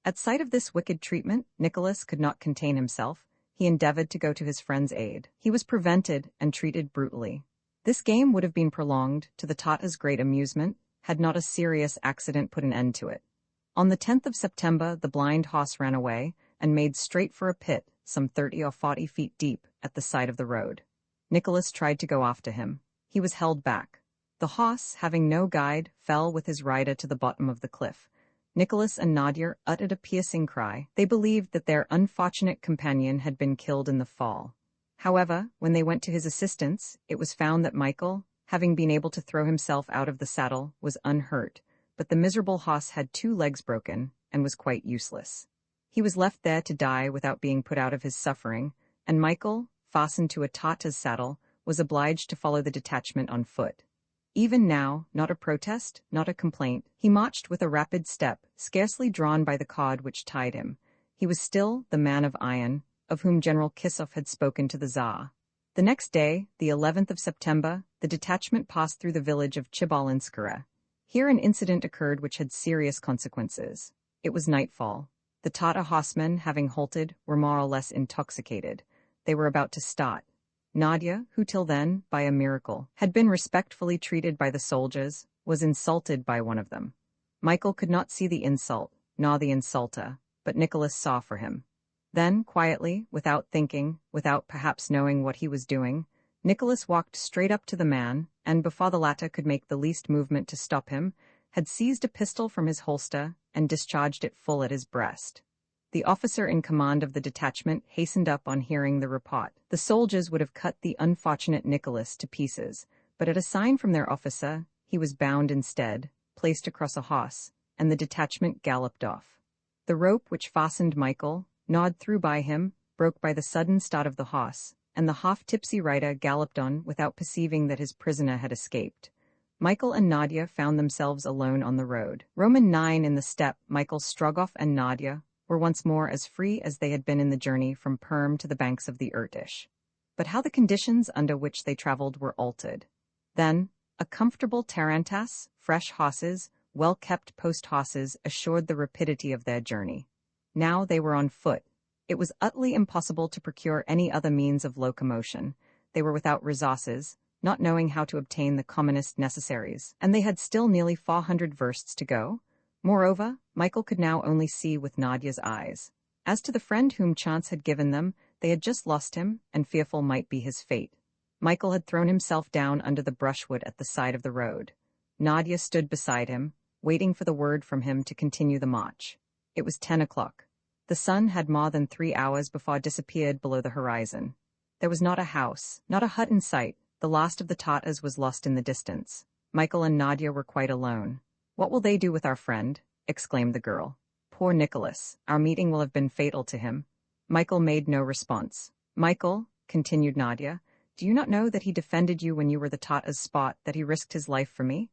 Speaker 1: At sight of this wicked treatment, Nicholas could not contain himself. He endeavored to go to his friend's aid. He was prevented and treated brutally. This game would have been prolonged, to the Tatars' great amusement, had not a serious accident put an end to it. On the 10th of September, the blind horse ran away, and made straight for a pit, some 30 or 40 feet deep, at the side of the road. Nicholas tried to go after him. He was held back. The horse, having no guide, fell with his rider to the bottom of the cliff. Nicholas and Nadia uttered a piercing cry. They believed that their unfortunate companion had been killed in the fall. However, when they went to his assistance, it was found that Michael, having been able to throw himself out of the saddle, was unhurt, but the miserable horse had 2 legs broken, and was quite useless. He was left there to die without being put out of his suffering, and Michael, fastened to a Tatar's saddle, was obliged to follow the detachment on foot. Even now, not a protest, not a complaint, he marched with a rapid step, scarcely drawn by the cord which tied him. He was still the man of iron, of whom General Kisov had spoken to the Tsar. The next day, the 11th of September, the detachment passed through the village of Chibalinskara. Here an incident occurred which had serious consequences. It was nightfall. The Tatar horsemen, having halted, were more or less intoxicated. They were about to start. Nadia, who till then, by a miracle, had been respectfully treated by the soldiers, was insulted by one of them. Michael could not see the insult, nor the insulter, but Nicholas saw for him. Then, quietly, without thinking, without perhaps knowing what he was doing, Nicholas walked straight up to the man, and before the latter could make the least movement to stop him, had seized a pistol from his holster and discharged it full at his breast. The officer in command of the detachment hastened up on hearing the report. The soldiers would have cut the unfortunate Nicholas to pieces, but at a sign from their officer, he was bound instead, placed across a horse, and the detachment galloped off. The rope which fastened Michael, gnawed through by him, broke by the sudden start of the horse, and the half-tipsy rider galloped on without perceiving that his prisoner had escaped. Michael and Nadia found themselves alone on the road. Roman 9 in the steppe, Michael, Strogoff, and Nadia were once more as free as they had been in the journey from Perm to the banks of the Irtish. But how the conditions under which they traveled were altered. Then, a comfortable tarantass, fresh horses, well-kept post-horses assured the rapidity of their journey. Now they were on foot. It was utterly impossible to procure any other means of locomotion. They were without resources, not knowing how to obtain the commonest necessaries, and they had still nearly 400 versts to go. Moreover, Michael could now only see with Nadia's eyes. As to the friend whom chance had given them, they had just lost him, and fearful might be his fate. Michael had thrown himself down under the brushwood at the side of the road. Nadia stood beside him, waiting for the word from him to continue the march. It was 10 o'clock. The sun had more than 3 hours before it disappeared below the horizon. There was not a house, not a hut in sight. The last of the Tatars was lost in the distance. Michael and Nadia were quite alone. "What will they do with our friend?" exclaimed the girl. "Poor Nicholas, our meeting will have been fatal to him." Michael made no response. "Michael," continued Nadia, "do you not know that he defended you when you were the Tatar's spot, that he risked his life for me?"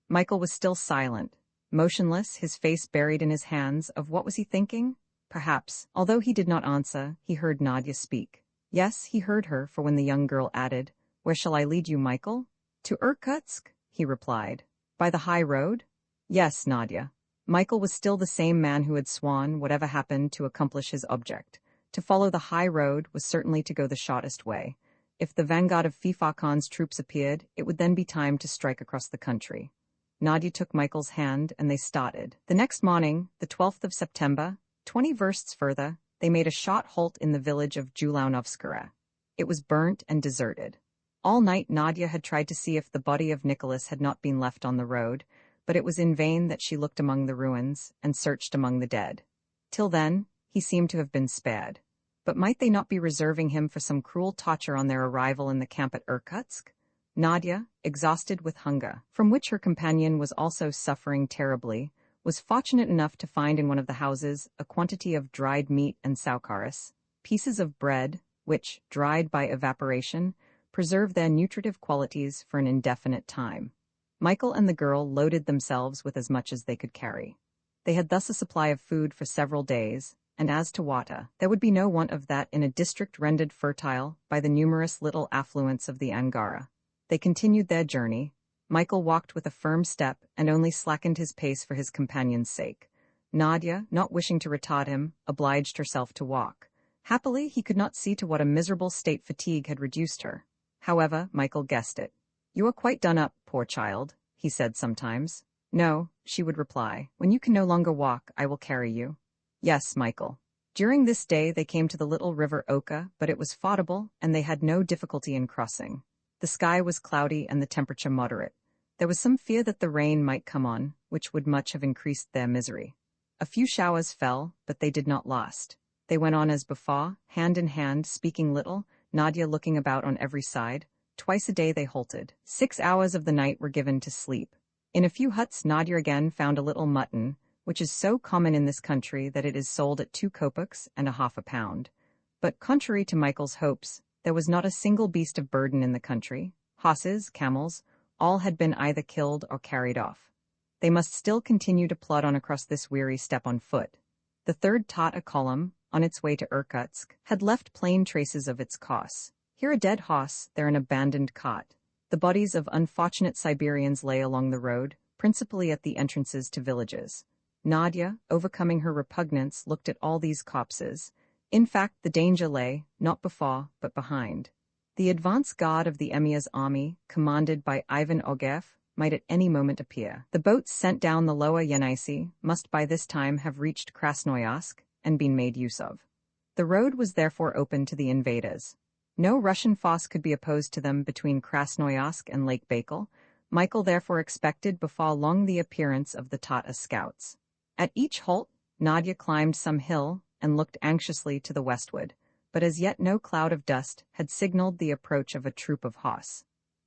Speaker 1: Michael was still silent, motionless, his face buried in his hands. Of what was he thinking? Perhaps, although he did not answer, he heard Nadia speak. Yes, he heard her, for when the young girl added, "Where shall I lead you, Michael?" "To Irkutsk," he replied. "By the high road?" "Yes, Nadia." Michael was still the same man who had sworn, whatever happened, to accomplish his object. To follow the high road was certainly to go the shortest way. If the vanguard of Fifa Khan's troops appeared, it would then be time to strike across the country. Nadia took Michael's hand, and they started. The next morning, the 12th of September, 20 versts further, they made a short halt in the village of Julaunovskara. It was burnt and deserted. All night Nadia had tried to see if the body of Nicholas had not been left on the road, but it was in vain that she looked among the ruins and searched among the dead. Till then, he seemed to have been spared. But might they not be reserving him for some cruel torture on their arrival in the camp at Irkutsk? Nadia, exhausted with hunger, from which her companion was also suffering terribly, was fortunate enough to find in one of the houses a quantity of dried meat and saukaris, pieces of bread, which, dried by evaporation, preserve their nutritive qualities for an indefinite time. Michael and the girl loaded themselves with as much as they could carry. They had thus a supply of food for several days, and as to water, there would be no want of that in a district rendered fertile by the numerous little affluents of the Angara. They continued their journey. Michael walked with a firm step and only slackened his pace for his companion's sake. Nadia, not wishing to retard him, obliged herself to walk. Happily, he could not see to what a miserable state fatigue had reduced her. However, Michael guessed it. "You are quite done up, poor child," he said sometimes. "No," she would reply. "When you can no longer walk, I will carry you." "Yes, Michael." During this day they came to the little river Oka, but it was fordable, and they had no difficulty in crossing. The sky was cloudy and the temperature moderate. There was some fear that the rain might come on, which would much have increased their misery. A few showers fell, but they did not last. They went on as before, hand in hand, speaking little, Nadia looking about on every side. Twice a day they halted. 6 hours of the night were given to sleep. In a few huts Nadia again found a little mutton, which is so common in this country that it is sold at 2 kopecks and a half a pound. But contrary to Michael's hopes, there was not a single beast of burden in the country. Horses, camels, all had been either killed or carried off. They must still continue to plod on across this weary steppe on foot. The third Tatar column, on its way to Irkutsk, had left plain traces of its course. Here a dead horse, there an abandoned cot. The bodies of unfortunate Siberians lay along the road, principally at the entrances to villages. Nadia, overcoming her repugnance, looked at all these corpses. In fact, the danger lay, not before, but behind. The advance guard of the Emir's army, commanded by Ivan Ogev, might at any moment appear. The boats sent down the lower Yenisei must by this time have reached Krasnoyarsk and been made use of. The road was therefore open to the invaders. No Russian force could be opposed to them between Krasnoyarsk and Lake Baikal. Michael therefore expected before long the appearance of the Tatar scouts. At each halt, Nadia climbed some hill and looked anxiously to the westward, but as yet no cloud of dust had signaled the approach of a troop of horse.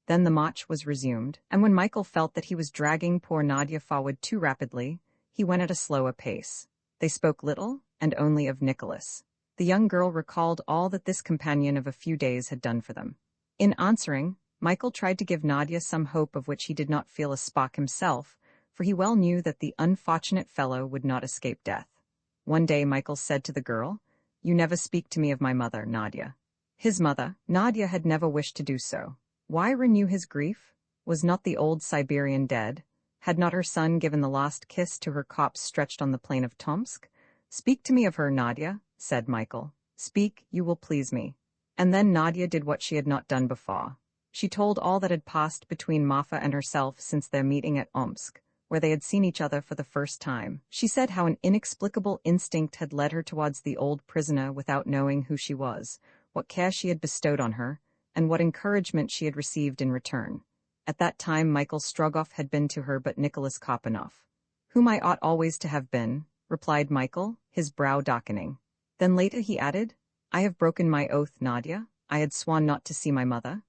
Speaker 1: Then the march was resumed, and when Michael felt that he was dragging poor Nadia forward too rapidly, he went at a slower pace. They spoke little, and only of Nicholas. The young girl recalled all that this companion of a few days had done for them. In answering, Michael tried to give Nadia some hope of which he did not feel a spark himself, for he well knew that the unfortunate fellow would not escape death. One day Michael said to the girl, "You never speak to me of my mother, Nadia." His mother, Nadia, had never wished to do so. Why renew his grief? Was not the old Siberian dead? Had not her son given the last kiss to her corpse stretched on the plain of Tomsk? "Speak to me of her, Nadia," said Michael. "Speak, you will please me." And then Nadia did what she had not done before. She told all that had passed between Marfa and herself since their meeting at Omsk, where they had seen each other for the first time. She said how an inexplicable instinct had led her towards the old prisoner without knowing who she was, what care she had bestowed on her, and what encouragement she had received in return. At that time Michael Strogoff had been to her but Nicholas Kopanov. "Whom I ought always to have been," replied Michael, his brow darkening. Then later he added, "I have broken my oath, Nadia. I had sworn not to see my mother."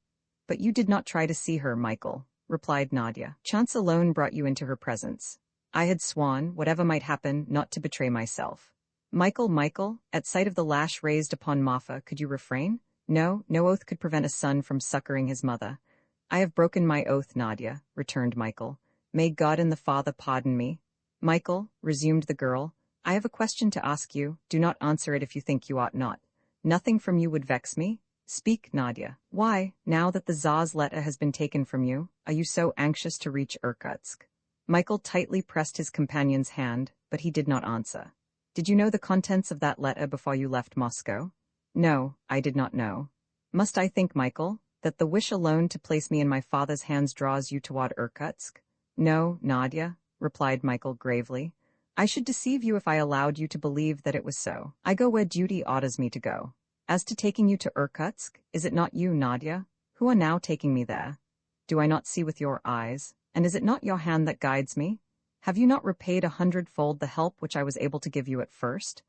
Speaker 1: "But you did not try to see her, Michael," replied Nadia. "Chance alone brought you into her presence. I had sworn, whatever might happen, not to betray myself." Michael, at sight of the lash raised upon Marfa, could you refrain? No oath could prevent a son from succoring his mother. "I have broken my oath, Nadia," returned Michael. "May God and the Father pardon me." "Michael," resumed the girl, "I have a question to ask you. Do not answer it if you think you ought not. Nothing from you would vex me. Speak, Nadia. Why, now that the Tsar's letter has been taken from you, are you so anxious to reach Irkutsk?" Michael tightly pressed his companion's hand, but he did not answer. "Did you know the contents of that letter before you left Moscow?" "No, I did not know." "Must I think, Michael, that the wish alone to place me in my father's hands draws you toward Irkutsk?" "No, Nadia," replied Michael gravely. "I should deceive you if I allowed you to believe that it was so. I go where duty orders me to go. As to taking you to Irkutsk, is it not you, Nadia, who are now taking me there? Do I not see with your eyes, and is it not your hand that guides me? Have you not repaid 100-fold the help which I was able to give you at first?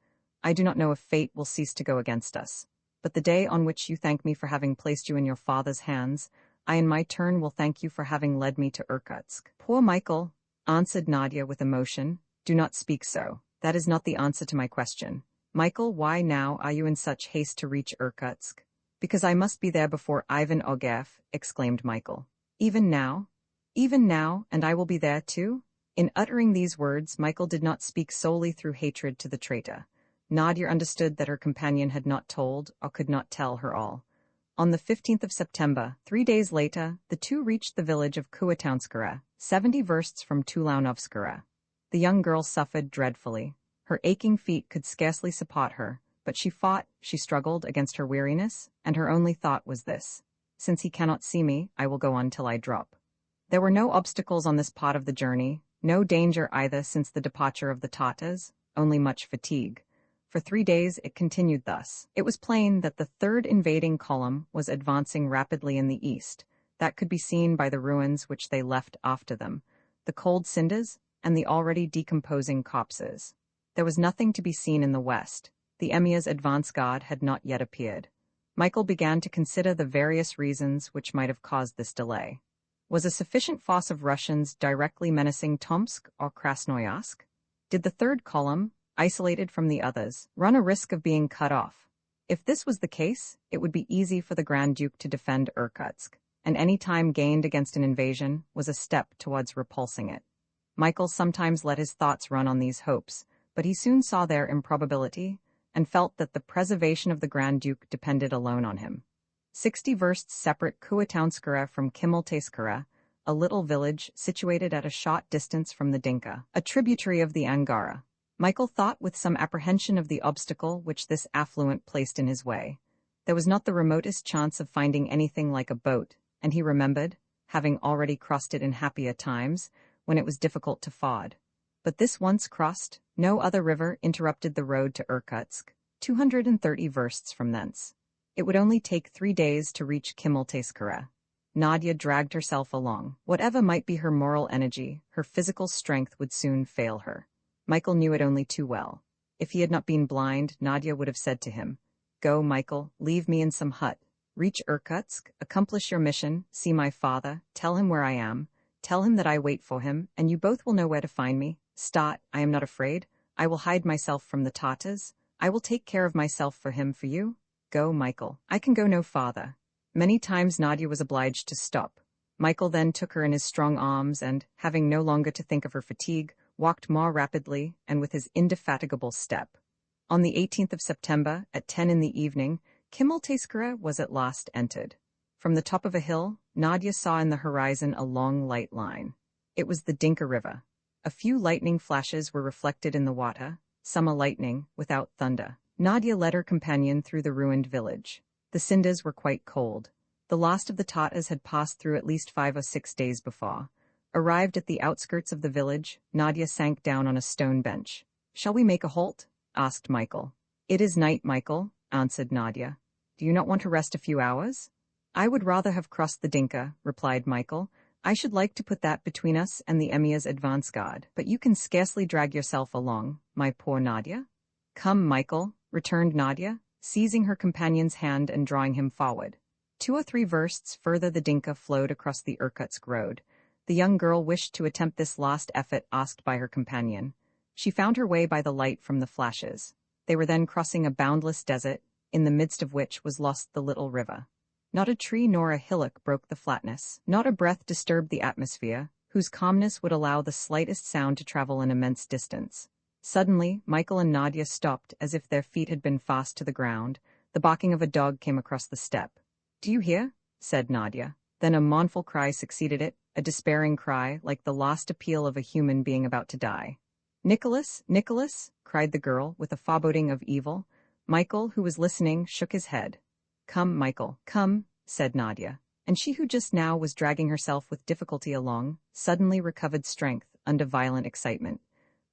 Speaker 1: I do not know if fate will cease to go against us, but the day on which you thank me for having placed you in your father's hands, I in my turn will thank you for having led me to Irkutsk." "Poor Michael," answered Nadia with emotion, "do not speak so. That is not the answer to my question. Michael, why now are you in such haste to reach Irkutsk?" "Because I must be there before Ivan Ogev," exclaimed Michael. "Even now?" "Even now, and I will be there too?" In uttering these words, Michael did not speak solely through hatred to the traitor. Nadia understood that her companion had not told, or could not tell, her all. On the 15th of September, 3 days later, the two reached the village of Kuatanskara, 70 versts from Tulaunovskara. The young girl suffered dreadfully. Her aching feet could scarcely support her, but she fought, she struggled against her weariness, and her only thought was this: "Since he cannot see me, I will go on till I drop." There were no obstacles on this part of the journey, no danger either since the departure of the Tatars, only much fatigue. For 3 days it continued thus. It was plain that the third invading column was advancing rapidly in the east. That could be seen by the ruins which they left after them, the cold cinders, and the already decomposing corpses. There was nothing to be seen in the west. The Emir's advance guard had not yet appeared. Michael began to consider the various reasons which might have caused this delay. Was a sufficient force of Russians directly menacing Tomsk or Krasnoyarsk? Did the third column, isolated from the others, run a risk of being cut off? If this was the case, it would be easy for the Grand Duke to defend Irkutsk, and any time gained against an invasion was a step towards repulsing it. Michael sometimes let his thoughts run on these hopes, but he soon saw their improbability, and felt that the preservation of the Grand Duke depended alone on him. 60 versts separate Kuataunskara from Kimilteiskara, a little village situated at a short distance from the Dinka, a tributary of the Angara. Michael thought with some apprehension of the obstacle which this affluent placed in his way. There was not the remotest chance of finding anything like a boat, and he remembered, having already crossed it in happier times, when it was difficult to ford. But this once crossed, no other river interrupted the road to Irkutsk, 230 versts from thence. It would only take 3 days to reach Kimilteiskara. Nadia dragged herself along. Whatever might be her moral energy, her physical strength would soon fail her. Michael knew it only too well. If he had not been blind, Nadia would have said to him, "Go, Michael, leave me in some hut. Reach Irkutsk, accomplish your mission, see my father, tell him where I am, tell him that I wait for him, and you both will know where to find me. Start, I am not afraid. I will hide myself from the Tatars. I will take care of myself for him for you. Go, Michael. I can go no farther." Many times Nadia was obliged to stop. Michael then took her in his strong arms and, having no longer to think of her fatigue, walked more rapidly and with his indefatigable step. On the 18th of September, at 10 in the evening, Kimilteiskara was at last entered. From the top of a hill, Nadia saw in the horizon a long light line. It was the Dinka River. A few lightning flashes were reflected in the water, some a lightning, without thunder. Nadia led her companion through the ruined village. The cinders were quite cold. The last of the Tatars had passed through at least 5 or 6 days before. Arrived at the outskirts of the village, Nadia sank down on a stone bench. "Shall we make a halt?" asked Michael. "It is night, Michael," answered Nadia. "Do you not want to rest a few hours?" "I would rather have crossed the Dinka," replied Michael. "I should like to put that between us and the Emir's advance guard, but you can scarcely drag yourself along, my poor Nadia." "Come, Michael," returned Nadia, seizing her companion's hand and drawing him forward. 2 or 3 versts further the Dinka flowed across the Irkutsk road. The young girl wished to attempt this last effort asked by her companion. She found her way by the light from the flashes. They were then crossing a boundless desert, in the midst of which was lost the little river. Not a tree nor a hillock broke the flatness. Not a breath disturbed the atmosphere, whose calmness would allow the slightest sound to travel an immense distance. Suddenly, Michael and Nadia stopped as if their feet had been fast to the ground. The barking of a dog came across the steppe. "Do you hear?" said Nadia. Then a mournful cry succeeded it, a despairing cry, like the last appeal of a human being about to die. "Nicholas, Nicholas!" cried the girl, with a foreboding of evil. Michael, who was listening, shook his head. "Come, Michael, come," said Nadia, and she who just now was dragging herself with difficulty along, suddenly recovered strength under violent excitement.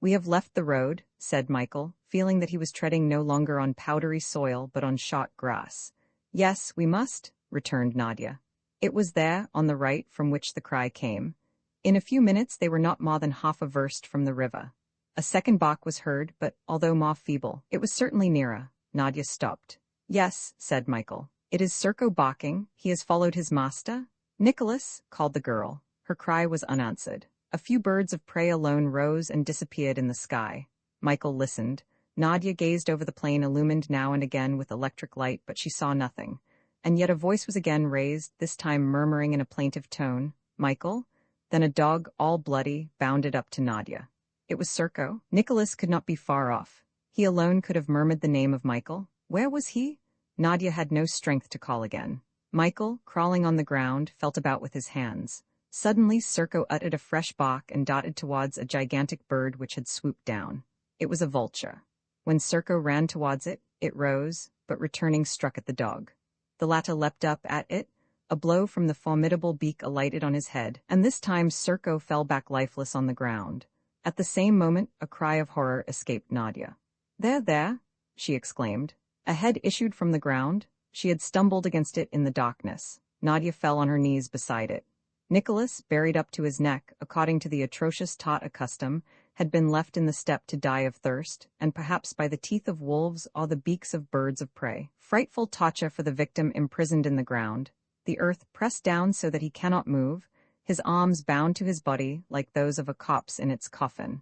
Speaker 1: "We have left the road," said Michael, feeling that he was treading no longer on powdery soil but on shot grass. "Yes, we must," returned Nadia. It was there, on the right, from which the cry came. In a few minutes they were not more than half a verst from the river. A second bark was heard, but, although more feeble, it was certainly nearer. Nadia stopped. "Yes," said Michael. "It is Serko barking. He has followed his master." "Nicholas," called the girl. Her cry was unanswered. A few birds of prey alone rose and disappeared in the sky. Michael listened. Nadia gazed over the plain illumined now and again with electric light, but she saw nothing. And yet a voice was again raised, this time murmuring in a plaintive tone, "Michael?" Then a dog, all bloody, bounded up to Nadia. It was Serko. Nicholas could not be far off. He alone could have murmured the name of Michael. Where was he? Nadia had no strength to call again. Michael, crawling on the ground, felt about with his hands. Suddenly Serko uttered a fresh bark and darted towards a gigantic bird which had swooped down. It was a vulture. When Serko ran towards it, it rose, but returning struck at the dog. The latter leapt up at it. A blow from the formidable beak alighted on his head, and this time Serko fell back lifeless on the ground. At the same moment, a cry of horror escaped Nadia. There," she exclaimed. A head issued from the ground. She had stumbled against it in the darkness. Nadia fell on her knees beside it. Nicholas, buried up to his neck, according to the atrocious Tata custom, had been left in the steppe to die of thirst, and perhaps by the teeth of wolves or the beaks of birds of prey. Frightful torture for the victim imprisoned in the ground, the earth pressed down so that he cannot move, his arms bound to his body like those of a corpse in its coffin.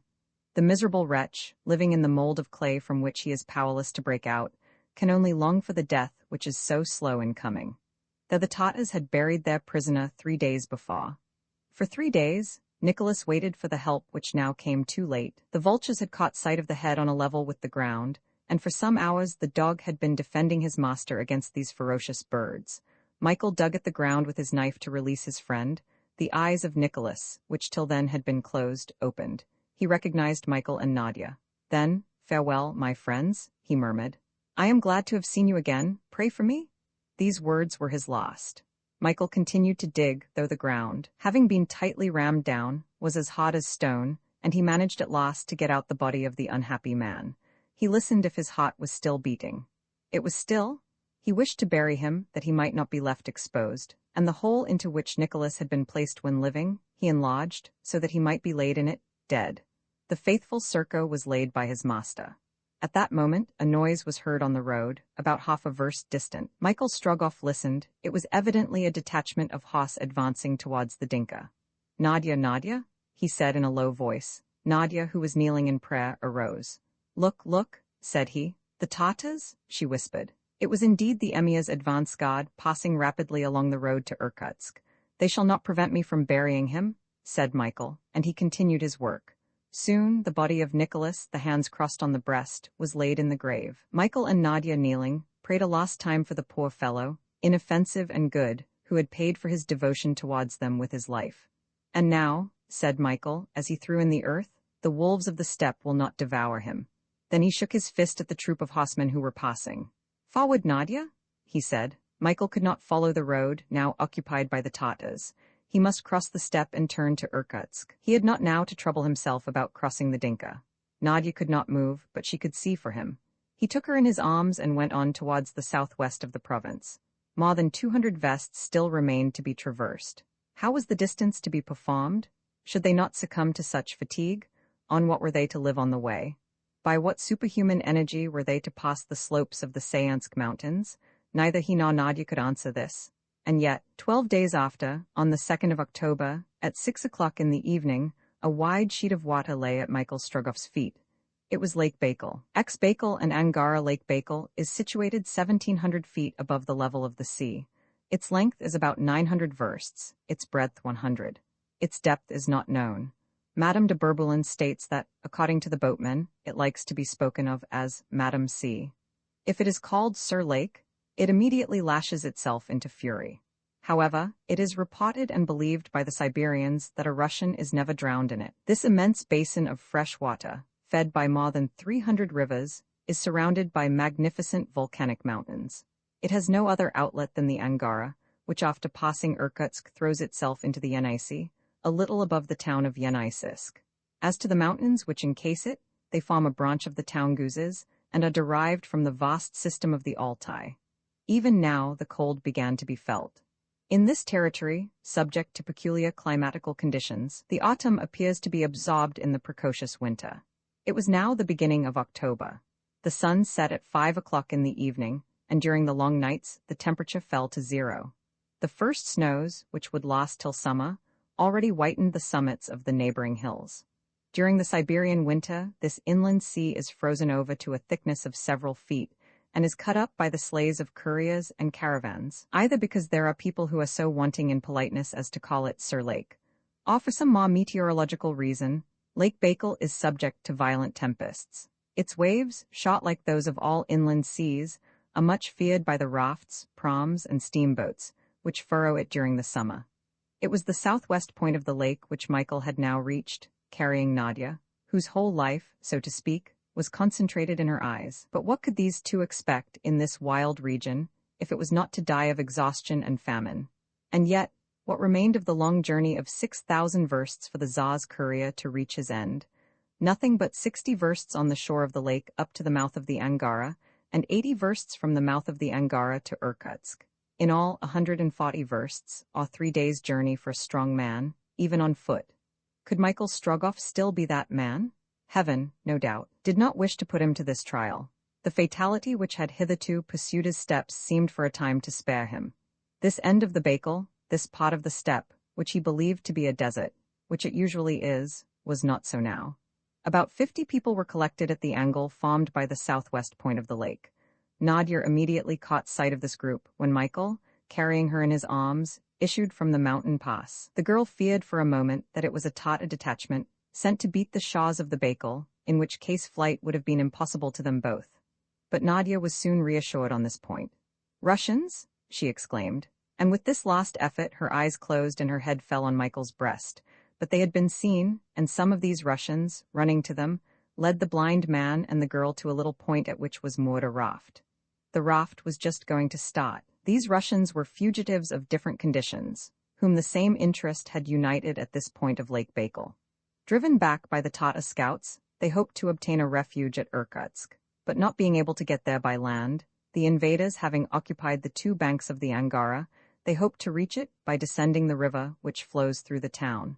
Speaker 1: The miserable wretch, living in the mold of clay from which he is powerless to break out, can only long for the death which is so slow in coming. Though the Tatars had buried their prisoner 3 days before. For 3 days, Nicholas waited for the help which now came too late. The vultures had caught sight of the head on a level with the ground, and for some hours the dog had been defending his master against these ferocious birds. Michael dug at the ground with his knife to release his friend. The eyes of Nicholas, which till then had been closed, opened. He recognized Michael and Nadia. Then, "Farewell, my friends," he murmured. "I am glad to have seen you again. Pray for me." These words were his last. Michael continued to dig, though the ground, having been tightly rammed down, was as hard as stone, and he managed at last to get out the body of the unhappy man. He listened if his heart was still beating. It was still. He wished to bury him, that he might not be left exposed, and the hole into which Nicholas had been placed when living, he enlarged, so that he might be laid in it, dead. The faithful Serko was laid by his master. At that moment, a noise was heard on the road, about half a verst distant. Michael Strogoff listened. It was evidently a detachment of horse advancing towards the Dinka. "Nadia, Nadia," he said in a low voice. Nadia, who was kneeling in prayer, arose. "Look, look," said he. "The Tartars?" she whispered. It was indeed the Emir's advance guard, passing rapidly along the road to Irkutsk. "They shall not prevent me from burying him," said Michael, and he continued his work. Soon, the body of Nicholas, the hands crossed on the breast, was laid in the grave. Michael and Nadia, kneeling, prayed a last time for the poor fellow, inoffensive and good, who had paid for his devotion towards them with his life. "And now," said Michael, as he threw in the earth, "the wolves of the steppe will not devour him." Then he shook his fist at the troop of horsemen who were passing. "Forward, Nadia," he said. Michael could not follow the road, now occupied by the Tartars. He must cross the steppe and turn to Irkutsk. He had not now to trouble himself about crossing the Dinka. Nadia could not move, but she could see for him. He took her in his arms and went on towards the southwest of the province. More than 200 vests still remained to be traversed. How was the distance to be performed? Should they not succumb to such fatigue? On what were they to live on the way? By what superhuman energy were they to pass the slopes of the Sayansk Mountains? Neither he nor Nadia could answer this. And yet, 12 days after, on the 2nd of October, at 6 o'clock in the evening, a wide sheet of water lay at Michael Strogoff's feet. It was Lake Baikal. Ex-Baikal and Angara Lake Baikal is situated 1,700 feet above the level of the sea. Its length is about 900 versts, its breadth 100. Its depth is not known. Madame de Bourboulon states that, according to the boatmen, it likes to be spoken of as Madame Sea. If it is called Sir Lake, it immediately lashes itself into fury. However, it is reported and believed by the Siberians that a Russian is never drowned in it. This immense basin of fresh water, fed by more than 300 rivers, is surrounded by magnificent volcanic mountains. It has no other outlet than the Angara, which after passing Irkutsk throws itself into the Yenisei, a little above the town of Yeniseisk. As to the mountains which encase it, they form a branch of the Tounguzes and are derived from the vast system of the Altai. Even now, the cold began to be felt. In this territory, subject to peculiar climatical conditions, the autumn appears to be absorbed in the precocious winter. It was now the beginning of October. The sun set at 5 o'clock in the evening, and during the long nights, the temperature fell to 0. The first snows, which would last till summer, already whitened the summits of the neighboring hills. During the Siberian winter, this inland sea is frozen over to a thickness of several feet, and is cut up by the sleighs of couriers and caravans, either because there are people who are so wanting in politeness as to call it Sir Lake, or for some more meteorological reason. Lake Baikal is subject to violent tempests. Its waves, shot like those of all inland seas, are much feared by the rafts, praams, and steamboats, which furrow it during the summer. It was the southwest point of the lake which Michael had now reached, carrying Nadia, whose whole life, so to speak, was concentrated in her eyes. But what could these two expect in this wild region, if it was not to die of exhaustion and famine? And yet, what remained of the long journey of 6,000 versts for the Tsar's courier to reach his end? Nothing but 60 versts on the shore of the lake up to the mouth of the Angara, and 80 versts from the mouth of the Angara to Irkutsk. In all, 140 versts, or 3 days' journey for a strong man, even on foot. Could Michael Strogoff still be that man? Heaven, no doubt, did not wish to put him to this trial. The fatality which had hitherto pursued his steps seemed for a time to spare him. This end of the Baikal, this pot of the steppe, which he believed to be a desert, which it usually is, was not so now. About 50 people were collected at the angle formed by the southwest point of the lake. Nadia immediately caught sight of this group when Michael, carrying her in his arms, issued from the mountain pass. The girl feared for a moment that it was a Tatar detachment sent to beat the Shahs of the Baikal, in which case flight would have been impossible to them both. But Nadia was soon reassured on this point. "Russians?" she exclaimed. And with this last effort, her eyes closed and her head fell on Michael's breast. But they had been seen, and some of these Russians, running to them, led the blind man and the girl to a little point at which was moored a raft. The raft was just going to start. These Russians were fugitives of different conditions, whom the same interest had united at this point of Lake Baikal. Driven back by the Tatar scouts, they hoped to obtain a refuge at Irkutsk, but not being able to get there by land, the invaders having occupied the two banks of the Angara, they hoped to reach it by descending the river which flows through the town.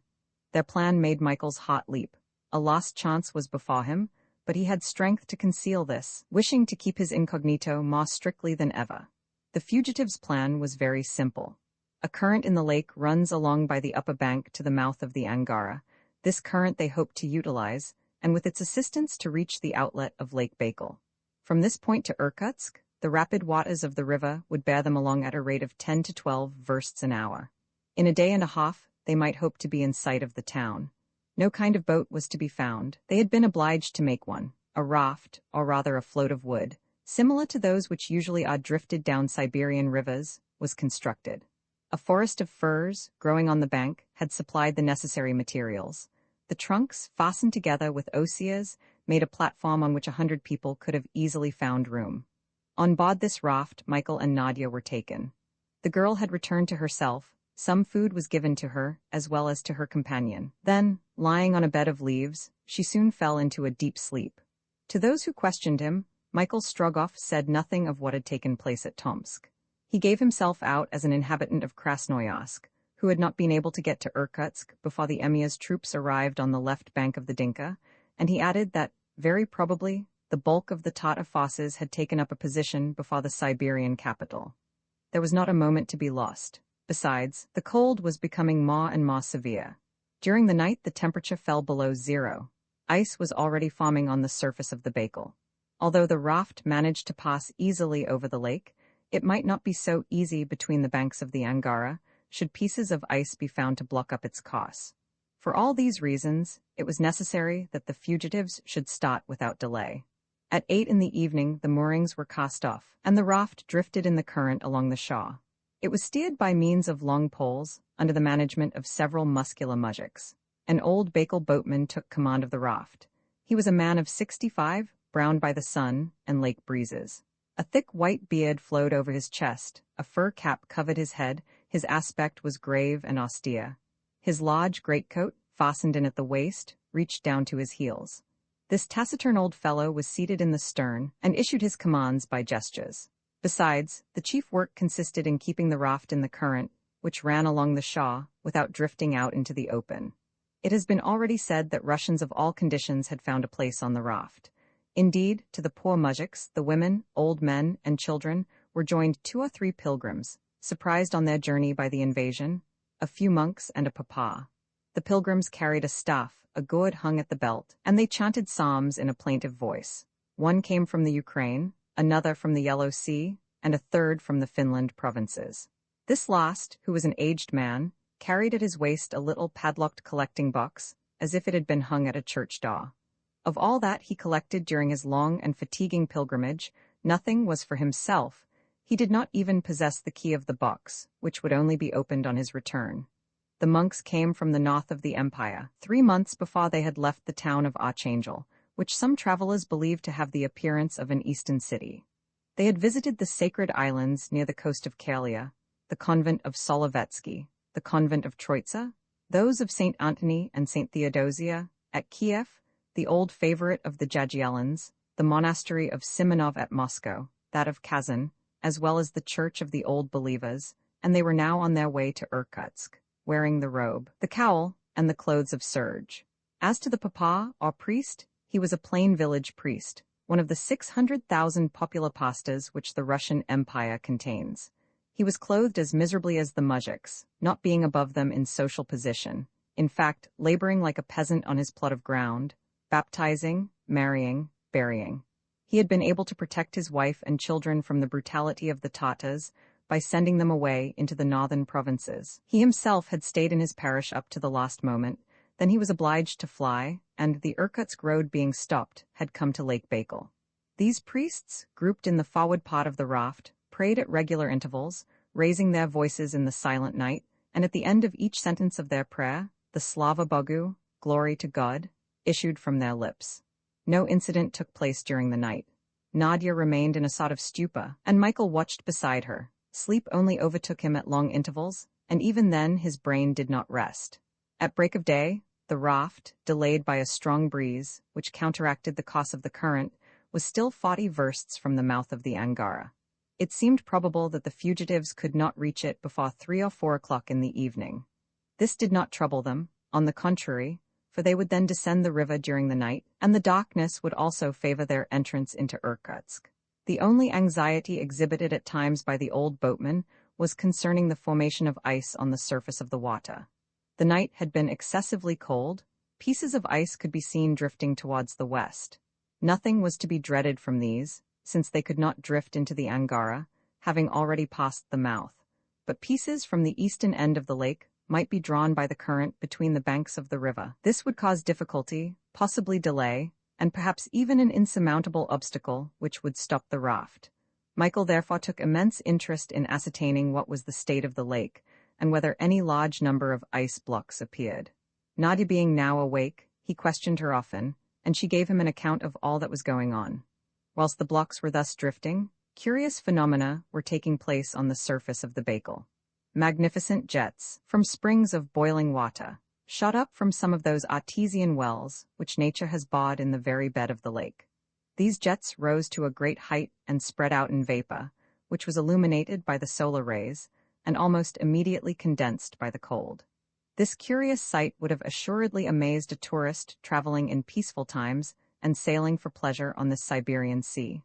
Speaker 1: Their plan made Michael's heart leap. A lost chance was before him, but he had strength to conceal this, wishing to keep his incognito more strictly than ever. The fugitives' plan was very simple. A current in the lake runs along by the upper bank to the mouth of the Angara. This current they hoped to utilize, and with its assistance to reach the outlet of Lake Baikal. From this point to Irkutsk, the rapid waters of the river would bear them along at a rate of 10 to 12 versts an hour. In a day and a half, they might hope to be in sight of the town. No kind of boat was to be found. They had been obliged to make one, a raft, or rather a float of wood, similar to those which usually are drifted down Siberian rivers, was constructed. A forest of firs, growing on the bank, had supplied the necessary materials. The trunks, fastened together with osiers, made a platform on which 100 people could have easily found room. On board this raft, Michael and Nadia were taken. The girl had returned to herself. Some food was given to her, as well as to her companion. Then, lying on a bed of leaves, she soon fell into a deep sleep. To those who questioned him, Michael Strogoff said nothing of what had taken place at Tomsk. He gave himself out as an inhabitant of Krasnoyarsk, who had not been able to get to Irkutsk before the emir's troops arrived on the left bank of the Dinka, and he added that, very probably, the bulk of the Tatar forces had taken up a position before the Siberian capital. There was not a moment to be lost. Besides, the cold was becoming more and more severe. During the night the temperature fell below zero. Ice was already forming on the surface of the Baikal. Although the raft managed to pass easily over the lake, it might not be so easy between the banks of the Angara, should pieces of ice be found to block up its course. For all these reasons, it was necessary that the fugitives should start without delay. At 8 in the evening the moorings were cast off, and the raft drifted in the current along the shore. It was steered by means of long poles, under the management of several muscular mujiks. An old Baikal boatman took command of the raft. He was a man of 65, browned by the sun and lake breezes. A thick white beard flowed over his chest, a fur cap covered his head, his aspect was grave and austere. His large greatcoat, fastened in at the waist, reached down to his heels. This taciturn old fellow was seated in the stern, and issued his commands by gestures. Besides, the chief work consisted in keeping the raft in the current, which ran along the shore, without drifting out into the open. It has been already said that Russians of all conditions had found a place on the raft. Indeed, to the poor mujiks, the women, old men, and children were joined 2 or 3 pilgrims, surprised on their journey by the invasion, a few monks and a papa. The pilgrims carried a staff, a gourd hung at the belt, and they chanted psalms in a plaintive voice. One came from the Ukraine, another from the Yellow Sea, and a third from the Finland provinces. This last, who was an aged man, carried at his waist a little padlocked collecting box, as if it had been hung at a church door. Of all that he collected during his long and fatiguing pilgrimage, nothing was for himself. He did not even possess the key of the box, which would only be opened on his return. The monks came from the north of the empire, 3 months before they had left the town of Archangel, which some travelers believed to have the appearance of an eastern city. They had visited the sacred islands near the coast of Karelia, the convent of Solovetsky, the convent of Troitsa, those of St. Antony and St. Theodosia, at Kiev, the old favorite of the Jagiellons, the monastery of Simonov at Moscow, that of Kazan, as well as the church of the Old Believers, and they were now on their way to Irkutsk, wearing the robe, the cowl, and the clothes of serge. As to the papa, or priest, he was a plain village priest, one of the 600,000 populapastas which the Russian Empire contains. He was clothed as miserably as the mujiks, not being above them in social position, in fact, laboring like a peasant on his plot of ground, baptizing, marrying, burying. He had been able to protect his wife and children from the brutality of the Tatars by sending them away into the northern provinces. He himself had stayed in his parish up to the last moment, then he was obliged to fly, and, the Irkutsk road being stopped, had come to Lake Baikal. These priests, grouped in the forward part of the raft, prayed at regular intervals, raising their voices in the silent night, and at the end of each sentence of their prayer, the Slava Bogu, glory to God, issued from their lips. No incident took place during the night. Nadia remained in a sort of stupor, and Michael watched beside her. Sleep only overtook him at long intervals, and even then his brain did not rest. At break of day, the raft, delayed by a strong breeze, which counteracted the course of the current, was still 40 versts from the mouth of the Angara. It seemed probable that the fugitives could not reach it before 3 or 4 o'clock in the evening. This did not trouble them, on the contrary, for they would then descend the river during the night, and the darkness would also favor their entrance into Irkutsk. The only anxiety exhibited at times by the old boatman was concerning the formation of ice on the surface of the water. The night had been excessively cold. Pieces of ice could be seen drifting towards the west. Nothing was to be dreaded from these, since they could not drift into the Angara, having already passed the mouth, but pieces from the eastern end of the lake might be drawn by the current between the banks of the river. This would cause difficulty, possibly delay, and perhaps even an insurmountable obstacle which would stop the raft. Michael therefore took immense interest in ascertaining what was the state of the lake, and whether any large number of ice blocks appeared. Nadia being now awake, he questioned her often, and she gave him an account of all that was going on. Whilst the blocks were thus drifting, curious phenomena were taking place on the surface of the Baikal. Magnificent jets, from springs of boiling water, shot up from some of those artesian wells which nature has bored in the very bed of the lake. These jets rose to a great height and spread out in vapor, which was illuminated by the solar rays, and almost immediately condensed by the cold. This curious sight would have assuredly amazed a tourist traveling in peaceful times and sailing for pleasure on this Siberian sea.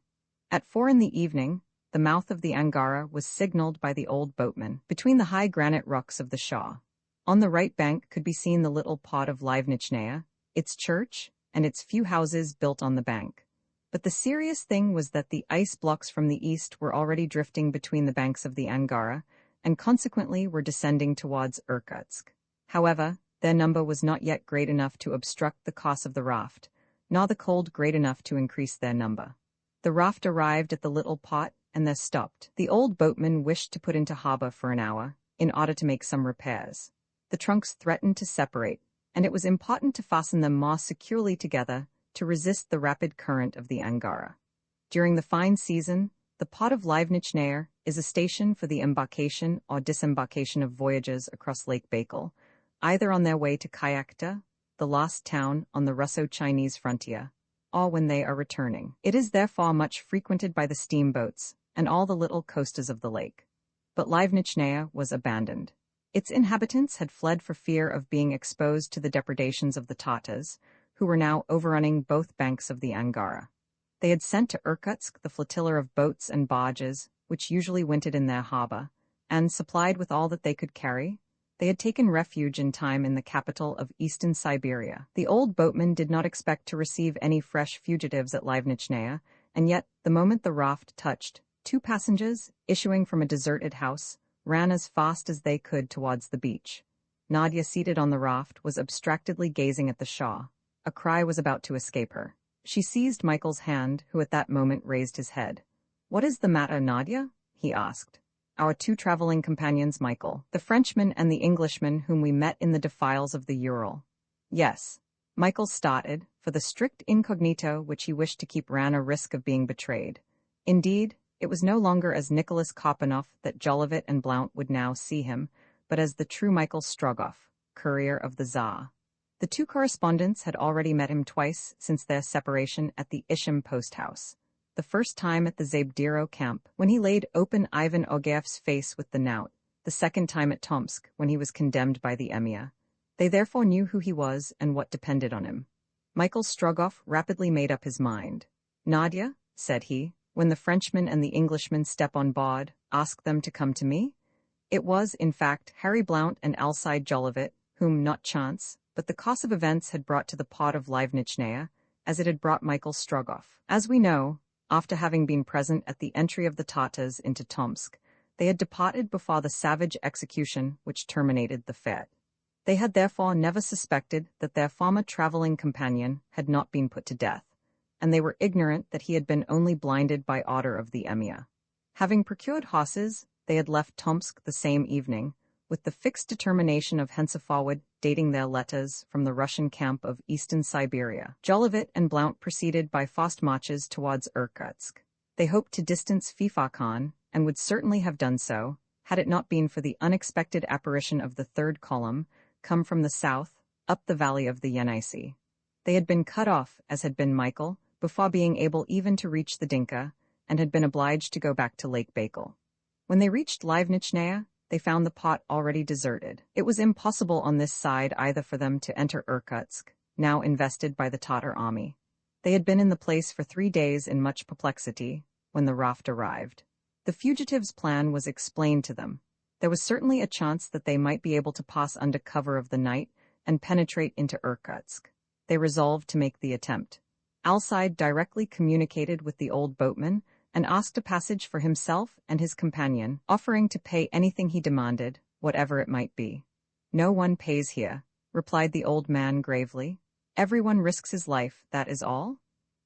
Speaker 1: At 4 in the evening, the mouth of the Angara was signaled by the old boatman between the high granite rocks of the Shaw. On the right bank could be seen the little pot of Livnichnaya, its church, and its few houses built on the bank. But the serious thing was that the ice blocks from the east were already drifting between the banks of the Angara, and consequently were descending towards Irkutsk. However, their number was not yet great enough to obstruct the course of the raft, nor the cold great enough to increase their number. The raft arrived at the little pot, and there stopped. The old boatman wished to put into harbor for an hour, in order to make some repairs. The trunks threatened to separate, and it was important to fasten them more securely together to resist the rapid current of the Angara. During the fine season, the pot of Livnichnaya is a station for the embarkation or disembarkation of voyagers across Lake Baikal, either on their way to Kayakta, the lost town on the Russo-Chinese frontier, or when they are returning. It is therefore much frequented by the steamboats and all the little coasters of the lake. But Livnichnaya was abandoned. Its inhabitants had fled for fear of being exposed to the depredations of the Tatars, who were now overrunning both banks of the Angara. They had sent to Irkutsk the flotilla of boats and barges, which usually wintered in their harbor, and, supplied with all that they could carry, they had taken refuge in time in the capital of eastern Siberia. The old boatman did not expect to receive any fresh fugitives at Livnichnaya, and yet, the moment the raft touched, 2 passengers, issuing from a deserted house, ran as fast as they could towards the beach. Nadia, seated on the raft, was abstractedly gazing at the Shaw. A cry was about to escape her. She seized Michael's hand, who at that moment raised his head. "What is the matter, Nadia?" he asked. "Our 2 traveling companions, Michael, the Frenchman and the Englishman whom we met in the defiles of the Ural." "Yes." Michael started, for the strict incognito which he wished to keep ran a risk of being betrayed. Indeed, it was no longer as Nicholas Kopanoff that Jolivet and Blount would now see him, but as the true Michael Strogoff, courier of the Tsar. The 2 correspondents had already met him twice since their separation at the Ishim post house. The first time at the Zabdiro camp, when he laid open Ivan Ogaev's face with the knout, the second time at Tomsk, when he was condemned by the Emir. They therefore knew who he was and what depended on him. Michael Strogoff rapidly made up his mind. "Nadia," said he, "when the Frenchman and the Englishman step on board, ask them to come to me." It was, in fact, Harry Blount and Alcide Jolivet, whom not chance, but the course of events had brought to the pot of Livnichnaya, as it had brought Michael Strogoff. As we know, after having been present at the entry of the Tatars into Tomsk, they had departed before the savage execution which terminated the fete. They had therefore never suspected that their former traveling companion had not been put to death, and they were ignorant that he had been only blinded by order of the Emir. Having procured horses, they had left Tomsk the same evening, with the fixed determination of henceforward dating their letters from the Russian camp of eastern Siberia. Jolivet and Blount proceeded by fast marches towards Irkutsk. They hoped to distance Fifa Khan, and would certainly have done so, had it not been for the unexpected apparition of the third column, come from the south, up the valley of the Yenisei. They had been cut off, as had been Michael, before being able even to reach the Dinka, and had been obliged to go back to Lake Baikal. When they reached Livnichnaya, they found the pot already deserted. It was impossible on this side either for them to enter Irkutsk, now invested by the Tatar army. They had been in the place for 3 days in much perplexity, when the raft arrived. The fugitives' plan was explained to them. There was certainly a chance that they might be able to pass under cover of the night and penetrate into Irkutsk. They resolved to make the attempt. Alcide directly communicated with the old boatman and asked a passage for himself and his companion, offering to pay anything he demanded, whatever it might be. "No one pays here," replied the old man gravely. "Everyone risks his life, that is all."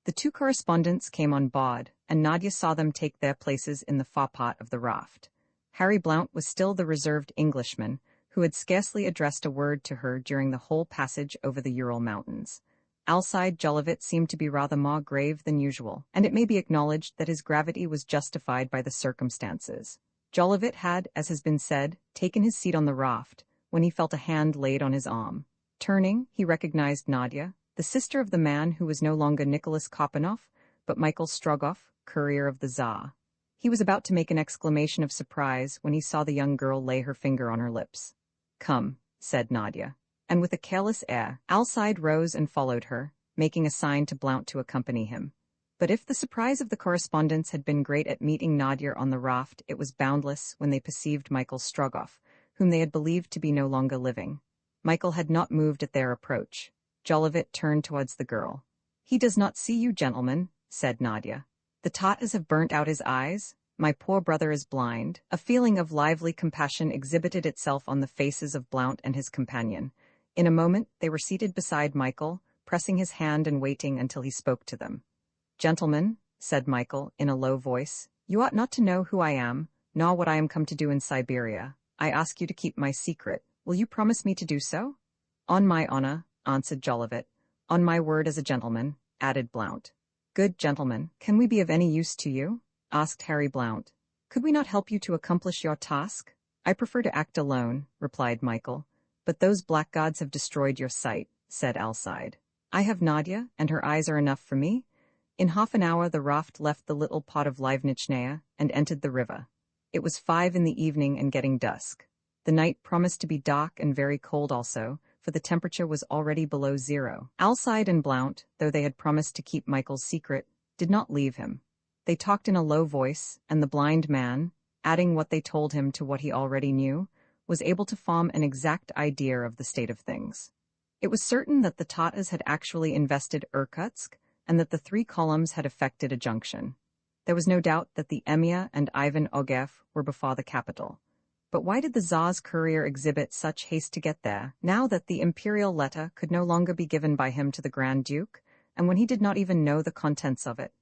Speaker 1: The 2 correspondents came on board, and Nadia saw them take their places in the forepart of the raft. Harry Blount was still the reserved Englishman, who had scarcely addressed a word to her during the whole passage over the Ural Mountains. Alcide Jolivet seemed to be rather more grave than usual, and it may be acknowledged that his gravity was justified by the circumstances. Jolivet had, as has been said, taken his seat on the raft, when he felt a hand laid on his arm. Turning, he recognized Nadia, the sister of the man who was no longer Nicholas Kopanoff, but Michael Strogoff, courier of the Tsar. He was about to make an exclamation of surprise when he saw the young girl lay her finger on her lips. "Come," said Nadia. And with a careless air, Alcide rose and followed her, making a sign to Blount to accompany him. But if the surprise of the correspondents had been great at meeting Nadia on the raft, it was boundless when they perceived Michael Strogoff, whom they had believed to be no longer living. Michael had not moved at their approach. Jolivet turned towards the girl. "He does not see you, gentlemen," said Nadia. "The Tatars have burnt out his eyes. My poor brother is blind." A feeling of lively compassion exhibited itself on the faces of Blount and his companion. In a moment they were seated beside Michael, pressing his hand and waiting until he spoke to them. "Gentlemen," said Michael in a low voice, "you ought not to know who I am, nor what I am come to do in Siberia. I ask you to keep my secret. Will you promise me to do so?" "On my honor," answered Jolivet. "On my word as a gentleman," added Blount. "Good gentlemen, can we be of any use to you?" asked Harry Blount. "Could we not help you to accomplish your task?" "I prefer to act alone," replied Michael. "But those blackguards have destroyed your sight," said Alcide. "I have Nadia, and her eyes are enough for me." In half an hour the raft left the little pot of Livnichnaya and entered the river. It was 5 in the evening and getting dusk. The night promised to be dark and very cold also, for the temperature was already below 0. Alcide and Blount, though they had promised to keep Michael's secret, did not leave him. They talked in a low voice, and the blind man, adding what they told him to what he already knew, was able to form an exact idea of the state of things. It was certain that the Tatars had actually invested Irkutsk, and that the 3 columns had effected a junction. There was no doubt that the Emir and Ivan Ogev were before the capital. But why did the Tsar's courier exhibit such haste to get there, now that the imperial letter could no longer be given by him to the Grand Duke, and when he did not even know the contents of it?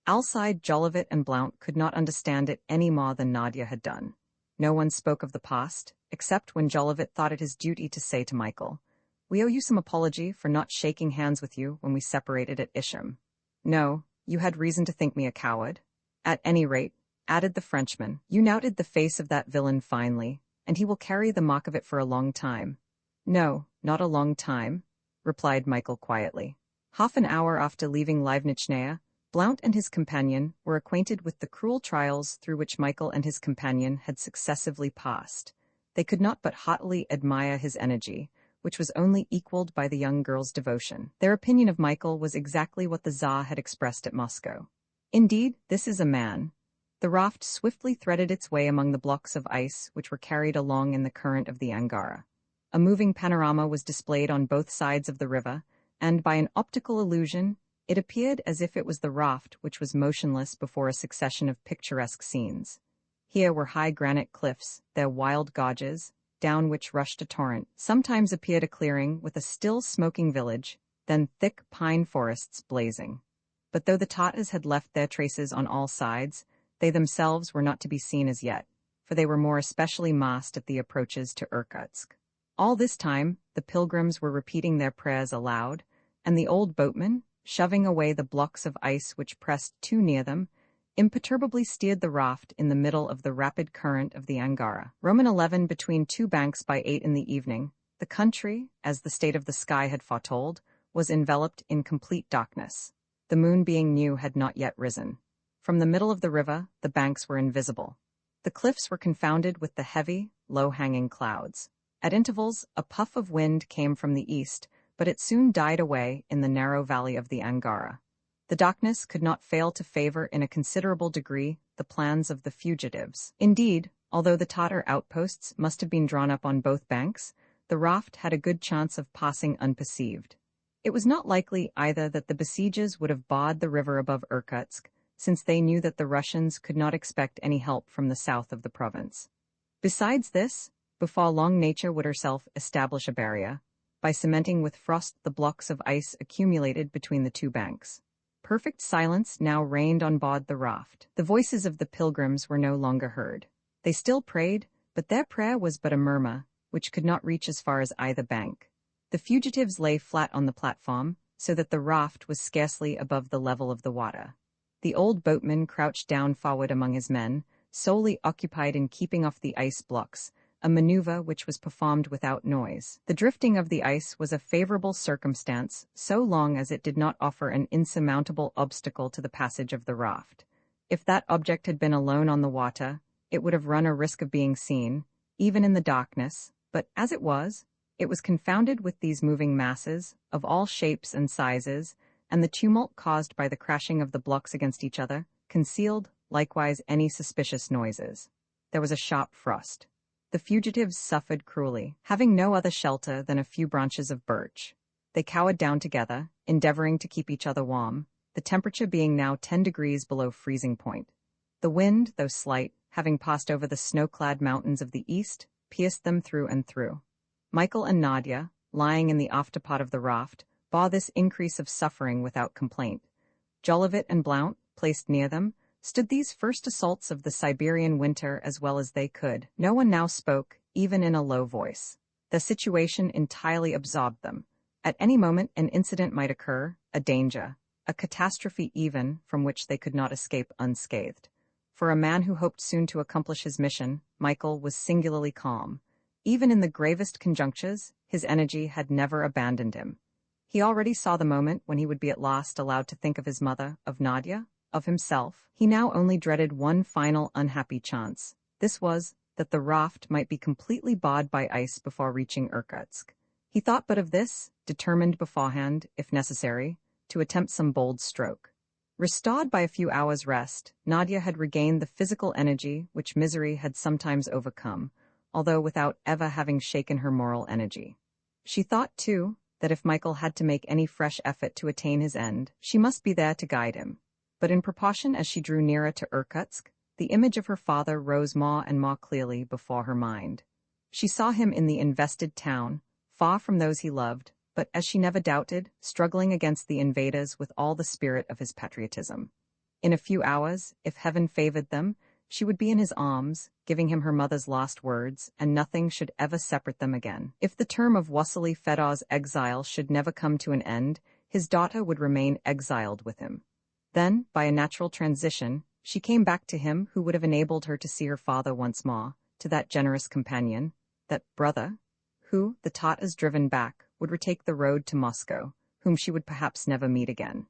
Speaker 1: Alcide, Jolivet, and Blount could not understand it any more than Nadia had done. No one spoke of the past, except when Jolivet thought it his duty to say to Michael, "We owe you some apology for not shaking hands with you when we separated at Isham. No, you had reason to think me a coward. At any rate," added the Frenchman, "you knouted the face of that villain finely, and he will carry the mark of it for a long time." "No, not a long time," replied Michael quietly. Half an hour after leaving Livnichnaya, Blount and his companion were acquainted with the cruel trials through which Michael and his companion had successively passed. They could not but heartily admire his energy, which was only equaled by the young girl's devotion. Their opinion of Michael was exactly what the Tsar had expressed at Moscow. "Indeed, this is a man." The raft swiftly threaded its way among the blocks of ice which were carried along in the current of the Angara. A moving panorama was displayed on both sides of the river, and by an optical illusion, it appeared as if it was the raft which was motionless before a succession of picturesque scenes. Here were high granite cliffs, their wild gorges, down which rushed a torrent. Sometimes appeared a clearing with a still smoking village, then thick pine forests blazing. But though the Tatars had left their traces on all sides, they themselves were not to be seen as yet, for they were more especially massed at the approaches to Irkutsk. All this time, the pilgrims were repeating their prayers aloud, and the old boatman, shoving away the blocks of ice which pressed too near them, imperturbably steered the raft in the middle of the rapid current of the Angara. Roman 11 between two banks by 8 in the evening, the country, as the state of the sky had foretold, was enveloped in complete darkness. The moon being new had not yet risen. From the middle of the river, the banks were invisible. The cliffs were confounded with the heavy, low-hanging clouds. At intervals, a puff of wind came from the east, but it soon died away in the narrow valley of the Angara. The darkness could not fail to favor in a considerable degree the plans of the fugitives. Indeed, although the Tatar outposts must have been drawn up on both banks, the raft had a good chance of passing unperceived. It was not likely either that the besiegers would have barred the river above Irkutsk, since they knew that the Russians could not expect any help from the south of the province. Besides this, before long nature would herself establish a barrier, by cementing with frost the blocks of ice accumulated between the two banks. Perfect silence now reigned on board the raft. The voices of the pilgrims were no longer heard. They still prayed, but their prayer was but a murmur, which could not reach as far as either bank. The fugitives lay flat on the platform, so that the raft was scarcely above the level of the water. The old boatman crouched down forward among his men, solely occupied in keeping off the ice blocks, a maneuver which was performed without noise. The drifting of the ice was a favorable circumstance, so long as it did not offer an insurmountable obstacle to the passage of the raft. If that object had been alone on the water, it would have run a risk of being seen, even in the darkness, but as it was confounded with these moving masses, of all shapes and sizes, and the tumult caused by the crashing of the blocks against each other concealed, likewise, any suspicious noises. There was a sharp frost. The fugitives suffered cruelly, having no other shelter than a few branches of birch. They cowered down together, endeavoring to keep each other warm, the temperature being now 10 degrees below freezing point. The wind, though slight, having passed over the snow-clad mountains of the east, pierced them through and through. Michael and Nadia, lying in the afterpart of the raft, bore this increase of suffering without complaint. Jolivet and Blount, placed near them, stood these first assaults of the Siberian winter as well as they could. No one now spoke, even in a low voice. The situation entirely absorbed them. At any moment an incident might occur, a danger, a catastrophe even, from which they could not escape unscathed. For a man who hoped soon to accomplish his mission, Michael was singularly calm. Even in the gravest conjunctures, his energy had never abandoned him. He already saw the moment when he would be at last allowed to think of his mother, of Nadia, of himself. He now only dreaded one final unhappy chance. This was, that the raft might be completely barred by ice before reaching Irkutsk. He thought but of this, determined beforehand, if necessary, to attempt some bold stroke. Restored by a few hours' rest, Nadia had regained the physical energy which misery had sometimes overcome, although without ever having shaken her moral energy. She thought, too, that if Michael had to make any fresh effort to attain his end, she must be there to guide him. But in proportion as she drew nearer to Irkutsk, the image of her father rose more and more clearly before her mind. She saw him in the invested town, far from those he loved, but, as she never doubted, struggling against the invaders with all the spirit of his patriotism. In a few hours, if heaven favored them, she would be in his arms, giving him her mother's last words, and nothing should ever separate them again. If the term of Wassily Fedor's exile should never come to an end, his daughter would remain exiled with him. Then, by a natural transition, she came back to him who would have enabled her to see her father once more, to that generous companion, that brother, who, the Tatars driven back, would retake the road to Moscow, whom she would perhaps never meet again.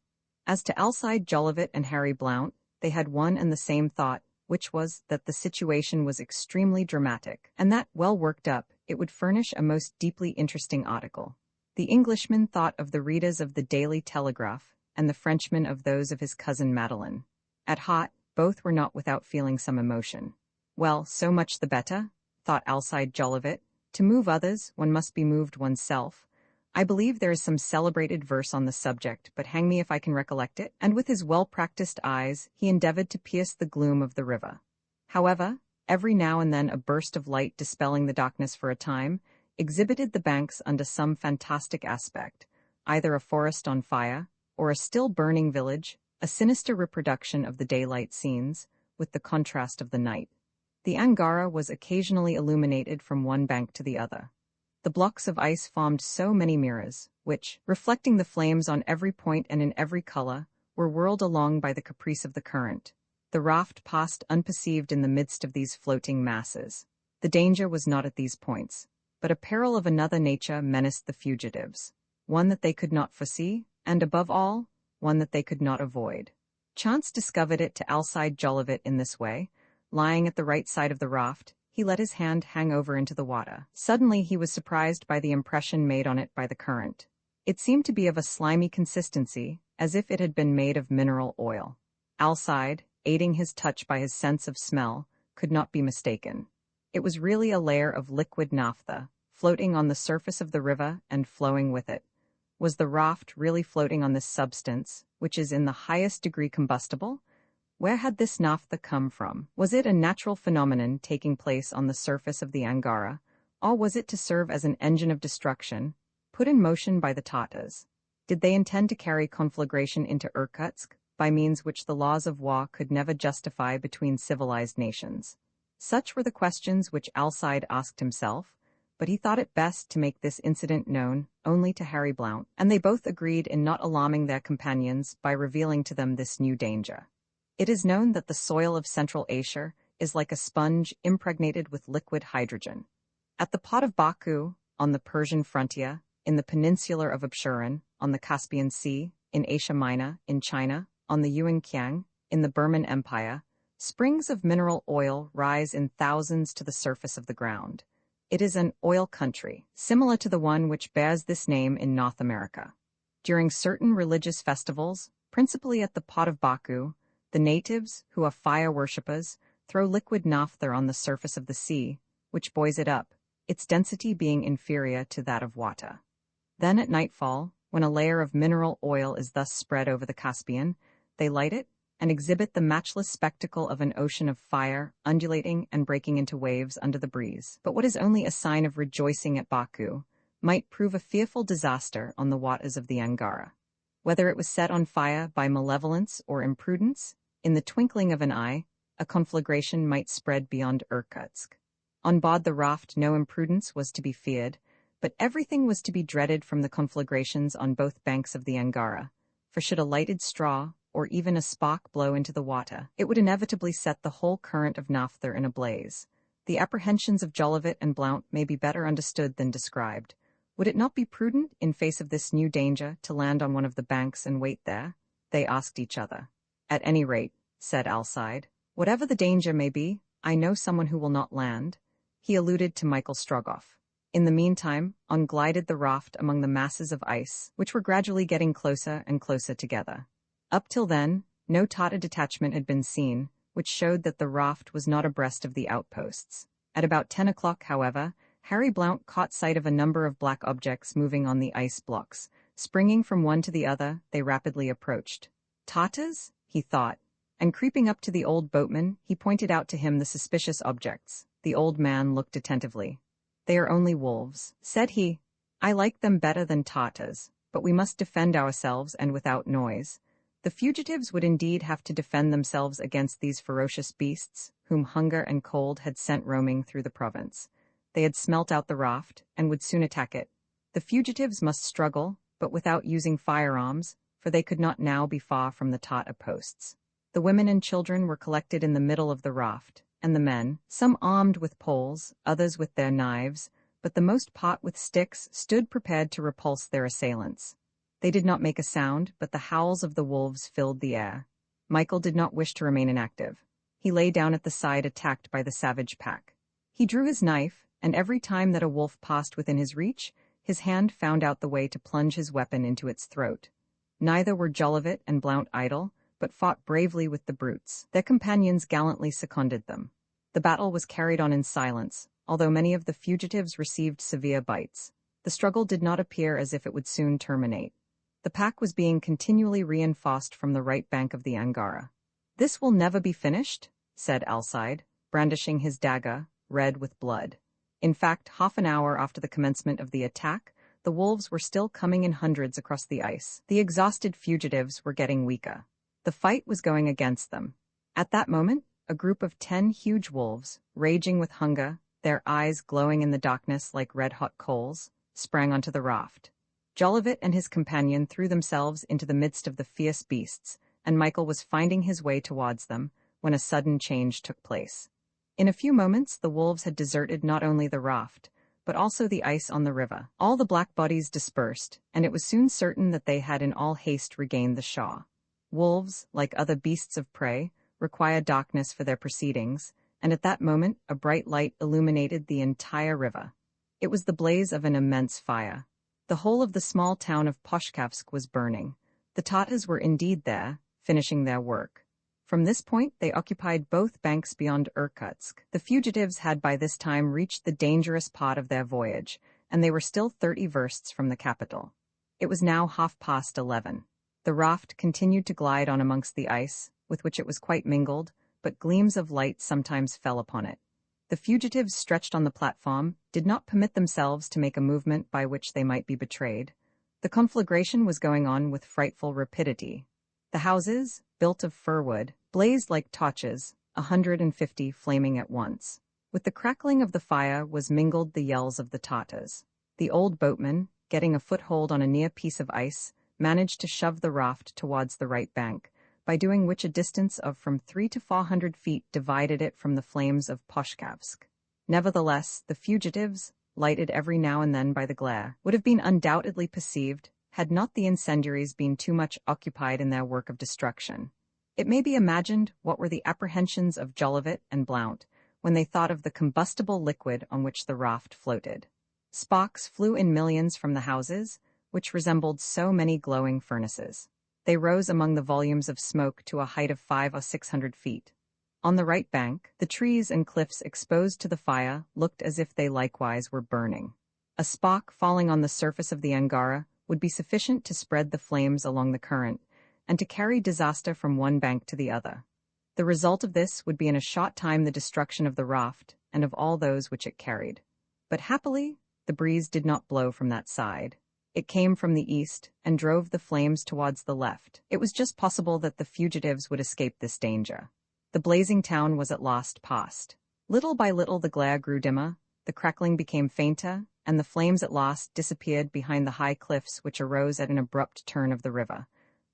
Speaker 1: As to Alcide Jolivet and Harry Blount, they had one and the same thought, which was that the situation was extremely dramatic, and that, well worked up, it would furnish a most deeply interesting article. The Englishman thought of the readers of the Daily Telegraph, and the Frenchman of those of his cousin Madeleine. At heart, both were not without feeling some emotion. Well, so much the better, thought Alcide Jolivet. To move others, one must be moved oneself. I believe there is some celebrated verse on the subject, but hang me if I can recollect it. And with his well-practiced eyes, he endeavored to pierce the gloom of the river. However, every now and then a burst of light dispelling the darkness for a time, exhibited the banks under some fantastic aspect, either a forest on fire, or a still burning village, a sinister reproduction of the daylight scenes, with the contrast of the night. The Angara was occasionally illuminated from one bank to the other. The blocks of ice formed so many mirrors, which, reflecting the flames on every point and in every color, were whirled along by the caprice of the current. The raft passed unperceived in the midst of these floating masses. The danger was not at these points, but a peril of another nature menaced the fugitives, one that they could not foresee, and above all, one that they could not avoid. Chance discovered it to Alcide Jolivet in this way. Lying at the right side of the raft, he let his hand hang over into the water. Suddenly he was surprised by the impression made on it by the current. It seemed to be of a slimy consistency, as if it had been made of mineral oil. Alcide, aiding his touch by his sense of smell, could not be mistaken. It was really a layer of liquid naphtha, floating on the surface of the river and flowing with it. Was the raft really floating on this substance, which is in the highest degree combustible? Where had this naphtha come from? Was it a natural phenomenon taking place on the surface of the Angara, or was it to serve as an engine of destruction, put in motion by the Tatars? Did they intend to carry conflagration into Irkutsk, by means which the laws of war could never justify between civilized nations? Such were the questions which Alcide asked himself, but he thought it best to make this incident known only to Harry Blount, and they both agreed in not alarming their companions by revealing to them this new danger. It is known that the soil of Central Asia is like a sponge impregnated with liquid hydrogen. At the Pot of Baku, on the Persian frontier, in the peninsula of Absheron, on the Caspian Sea, in Asia Minor, in China, on the Yuankiang, in the Burman Empire, springs of mineral oil rise in thousands to the surface of the ground. It is an oil country, similar to the one which bears this name in North America. During certain religious festivals, principally at the Pot of Baku, the natives, who are fire worshippers, throw liquid naphtha on the surface of the sea, which buoys it up, its density being inferior to that of water. Then at nightfall, when a layer of mineral oil is thus spread over the Caspian, they light it and exhibit the matchless spectacle of an ocean of fire undulating and breaking into waves under the breeze. But what is only a sign of rejoicing at Baku might prove a fearful disaster on the waters of the Angara. Whether it was set on fire by malevolence or imprudence, in the twinkling of an eye, a conflagration might spread beyond Irkutsk. On board the raft no imprudence was to be feared, but everything was to be dreaded from the conflagrations on both banks of the Angara, for should a lighted straw or even a spark blow into the water, it would inevitably set the whole current of naphtha in a blaze. The apprehensions of Jolivet and Blount may be better understood than described. Would it not be prudent, in face of this new danger, to land on one of the banks and wait there? They asked each other. At any rate, said Alcide, whatever the danger may be, I know someone who will not land. He alluded to Michael Strogoff. In the meantime, on glided the raft among the masses of ice, which were gradually getting closer and closer together. Up till then, no Tatar detachment had been seen, which showed that the raft was not abreast of the outposts. At about 10 o'clock, however, Harry Blount caught sight of a number of black objects moving on the ice blocks. Springing from one to the other, they rapidly approached. Tatars? He thought, and creeping up to the old boatman, he pointed out to him the suspicious objects. The old man looked attentively. They are only wolves, said he. I like them better than Tatars, but we must defend ourselves and without noise. The fugitives would indeed have to defend themselves against these ferocious beasts, whom hunger and cold had sent roaming through the province. They had smelt out the raft, and would soon attack it. The fugitives must struggle, but without using firearms, for they could not now be far from the Tatar posts. The women and children were collected in the middle of the raft, and the men, some armed with poles, others with their knives, but the most part with sticks, stood prepared to repulse their assailants. They did not make a sound, but the howls of the wolves filled the air. Michael did not wish to remain inactive. He lay down at the side attacked by the savage pack. He drew his knife, and every time that a wolf passed within his reach, his hand found out the way to plunge his weapon into its throat. Neither were Jolivet and Blount idle, but fought bravely with the brutes. Their companions gallantly seconded them. The battle was carried on in silence, although many of the fugitives received severe bites. The struggle did not appear as if it would soon terminate. The pack was being continually reinforced from the right bank of the Angara. This will never be finished, said Alcide, brandishing his dagger, red with blood. In fact, half an hour after the commencement of the attack, the wolves were still coming in hundreds across the ice. The exhausted fugitives were getting weaker. The fight was going against them. At that moment, a group of 10 huge wolves, raging with hunger, their eyes glowing in the darkness like red-hot coals, sprang onto the raft. Jolivet and his companion threw themselves into the midst of the fierce beasts, and Michael was finding his way towards them when a sudden change took place. In a few moments, the wolves had deserted not only the raft, but also the ice on the river. All the black bodies dispersed, and it was soon certain that they had in all haste regained the shore. Wolves, like other beasts of prey, require darkness for their proceedings, and at that moment a bright light illuminated the entire river. It was the blaze of an immense fire. The whole of the small town of Poshkavsk was burning. The Tatars were indeed there, finishing their work. From this point they occupied both banks beyond Irkutsk. The fugitives had by this time reached the dangerous part of their voyage, and they were still 30 versts from the capital. It was now 11:30. The raft continued to glide on amongst the ice, with which it was quite mingled, but gleams of light sometimes fell upon it. The fugitives stretched on the platform did not permit themselves to make a movement by which they might be betrayed. The conflagration was going on with frightful rapidity. The houses, built of fir wood, blazed like torches, 150 flaming at once. With the crackling of the fire was mingled the yells of the Tatars. The old boatman, getting a foothold on a near piece of ice, managed to shove the raft towards the right bank, by doing which a distance of from 300 to 400 feet divided it from the flames of Poshkavsk. Nevertheless, the fugitives, lighted every now and then by the glare, would have been undoubtedly perceived, had not the incendiaries been too much occupied in their work of destruction. It may be imagined what were the apprehensions of Jolivet and Blount when they thought of the combustible liquid on which the raft floated. Sparks flew in millions from the houses, which resembled so many glowing furnaces. They rose among the volumes of smoke to a height of 500 or 600 feet. On the right bank, the trees and cliffs exposed to the fire looked as if they likewise were burning. A spark falling on the surface of the Angara would be sufficient to spread the flames along the current, and to carry disaster from one bank to the other. The result of this would be in a short time the destruction of the raft, and of all those which it carried. But happily, the breeze did not blow from that side. It came from the east, and drove the flames towards the left. It was just possible that the fugitives would escape this danger. The blazing town was at last past. Little by little the glare grew dimmer, the crackling became fainter, and the flames at last disappeared behind the high cliffs which arose at an abrupt turn of the river.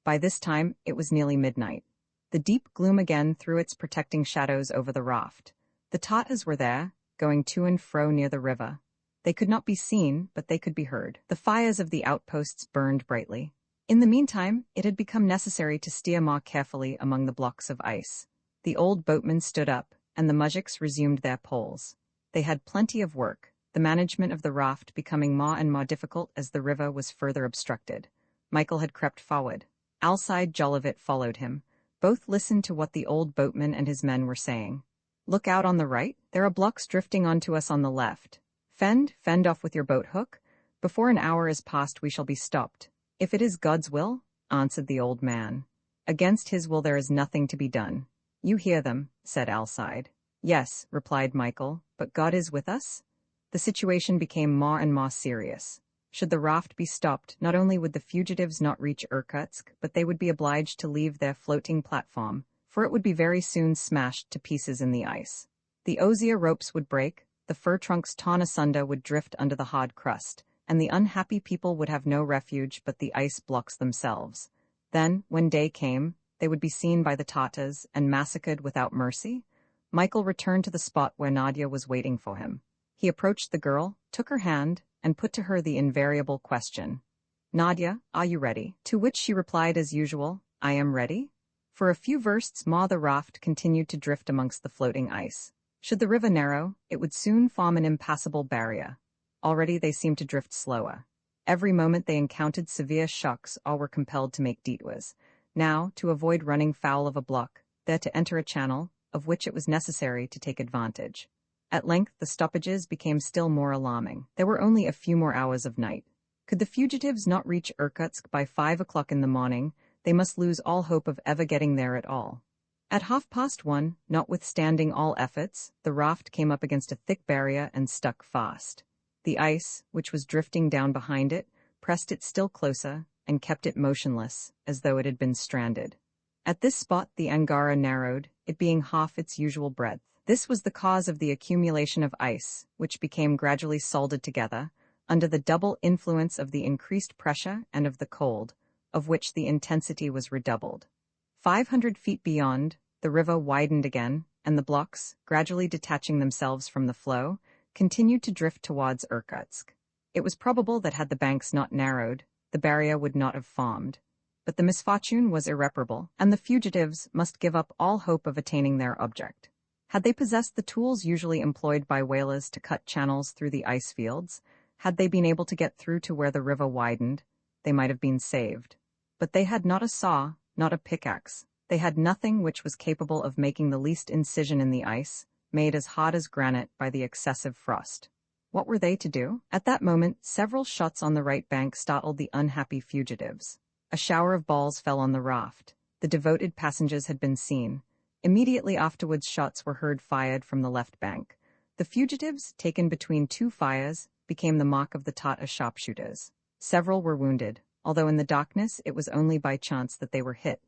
Speaker 1: By this time it was nearly midnight. The deep gloom again threw its protecting shadows over the raft. The Tatars were there, going to and fro near the river. They could not be seen, but they could be heard. The fires of the outposts burned brightly. In the meantime, it had become necessary to steer more carefully among the blocks of ice. The old boatman stood up, and the muzhiks resumed their poles. They had plenty of work, the management of the raft becoming more and more difficult as the river was further obstructed. Michael had crept forward. Alcide Jolivet followed him. Both listened to what the old boatman and his men were saying. "Look out on the right. There are blocks drifting onto us on the left. Fend off with your boat hook. Before an hour is past we shall be stopped." "If it is God's will," answered the old man. "Against his will there is nothing to be done." "You hear them," said Alcide. "Yes," replied Michael, "but God is with us?" The situation became more and more serious. Should the raft be stopped, not only would the fugitives not reach Irkutsk, but they would be obliged to leave their floating platform, for it would be very soon smashed to pieces in the ice. The osier ropes would break, the fir trunks torn asunder would drift under the hard crust, and the unhappy people would have no refuge but the ice blocks themselves. Then, when day came, they would be seen by the Tatars and massacred without mercy. Michael returned to the spot where Nadia was waiting for him. He approached the girl, took her hand, and put to her the invariable question, "Nadia, are you ready?" To which she replied as usual, "I am ready." For a few versts more the raft continued to drift amongst the floating ice. Should the river narrow, it would soon form an impassable barrier. Already they seemed to drift slower. Every moment they encountered severe shocks or were compelled to make detours. Now, to avoid running foul of a block, there to enter a channel, of which it was necessary to take advantage. At length the stoppages became still more alarming. There were only a few more hours of night. Could the fugitives not reach Irkutsk by 5 o'clock in the morning, they must lose all hope of ever getting there at all. At 1:30, notwithstanding all efforts, the raft came up against a thick barrier and stuck fast. The ice, which was drifting down behind it, pressed it still closer and kept it motionless, as though it had been stranded. At this spot the Angara narrowed, it being half its usual breadth. This was the cause of the accumulation of ice, which became gradually soldered together, under the double influence of the increased pressure and of the cold, of which the intensity was redoubled. 500 feet beyond, the river widened again, and the blocks, gradually detaching themselves from the flow, continued to drift towards Irkutsk. It was probable that had the banks not narrowed, the barrier would not have formed. But the misfortune was irreparable, and the fugitives must give up all hope of attaining their object. Had they possessed the tools usually employed by whalers to cut channels through the ice fields, had they been able to get through to where the river widened, they might have been saved. But they had not a saw, not a pickaxe. They had nothing which was capable of making the least incision in the ice, made as hard as granite by the excessive frost. What were they to do? At that moment, several shots on the right bank startled the unhappy fugitives. A shower of balls fell on the raft. The devoted passengers had been seen. Immediately afterwards shots were heard fired from the left bank. The fugitives, taken between two fires, became the mark of the Tatar sharpshooters. Several were wounded, although in the darkness it was only by chance that they were hit.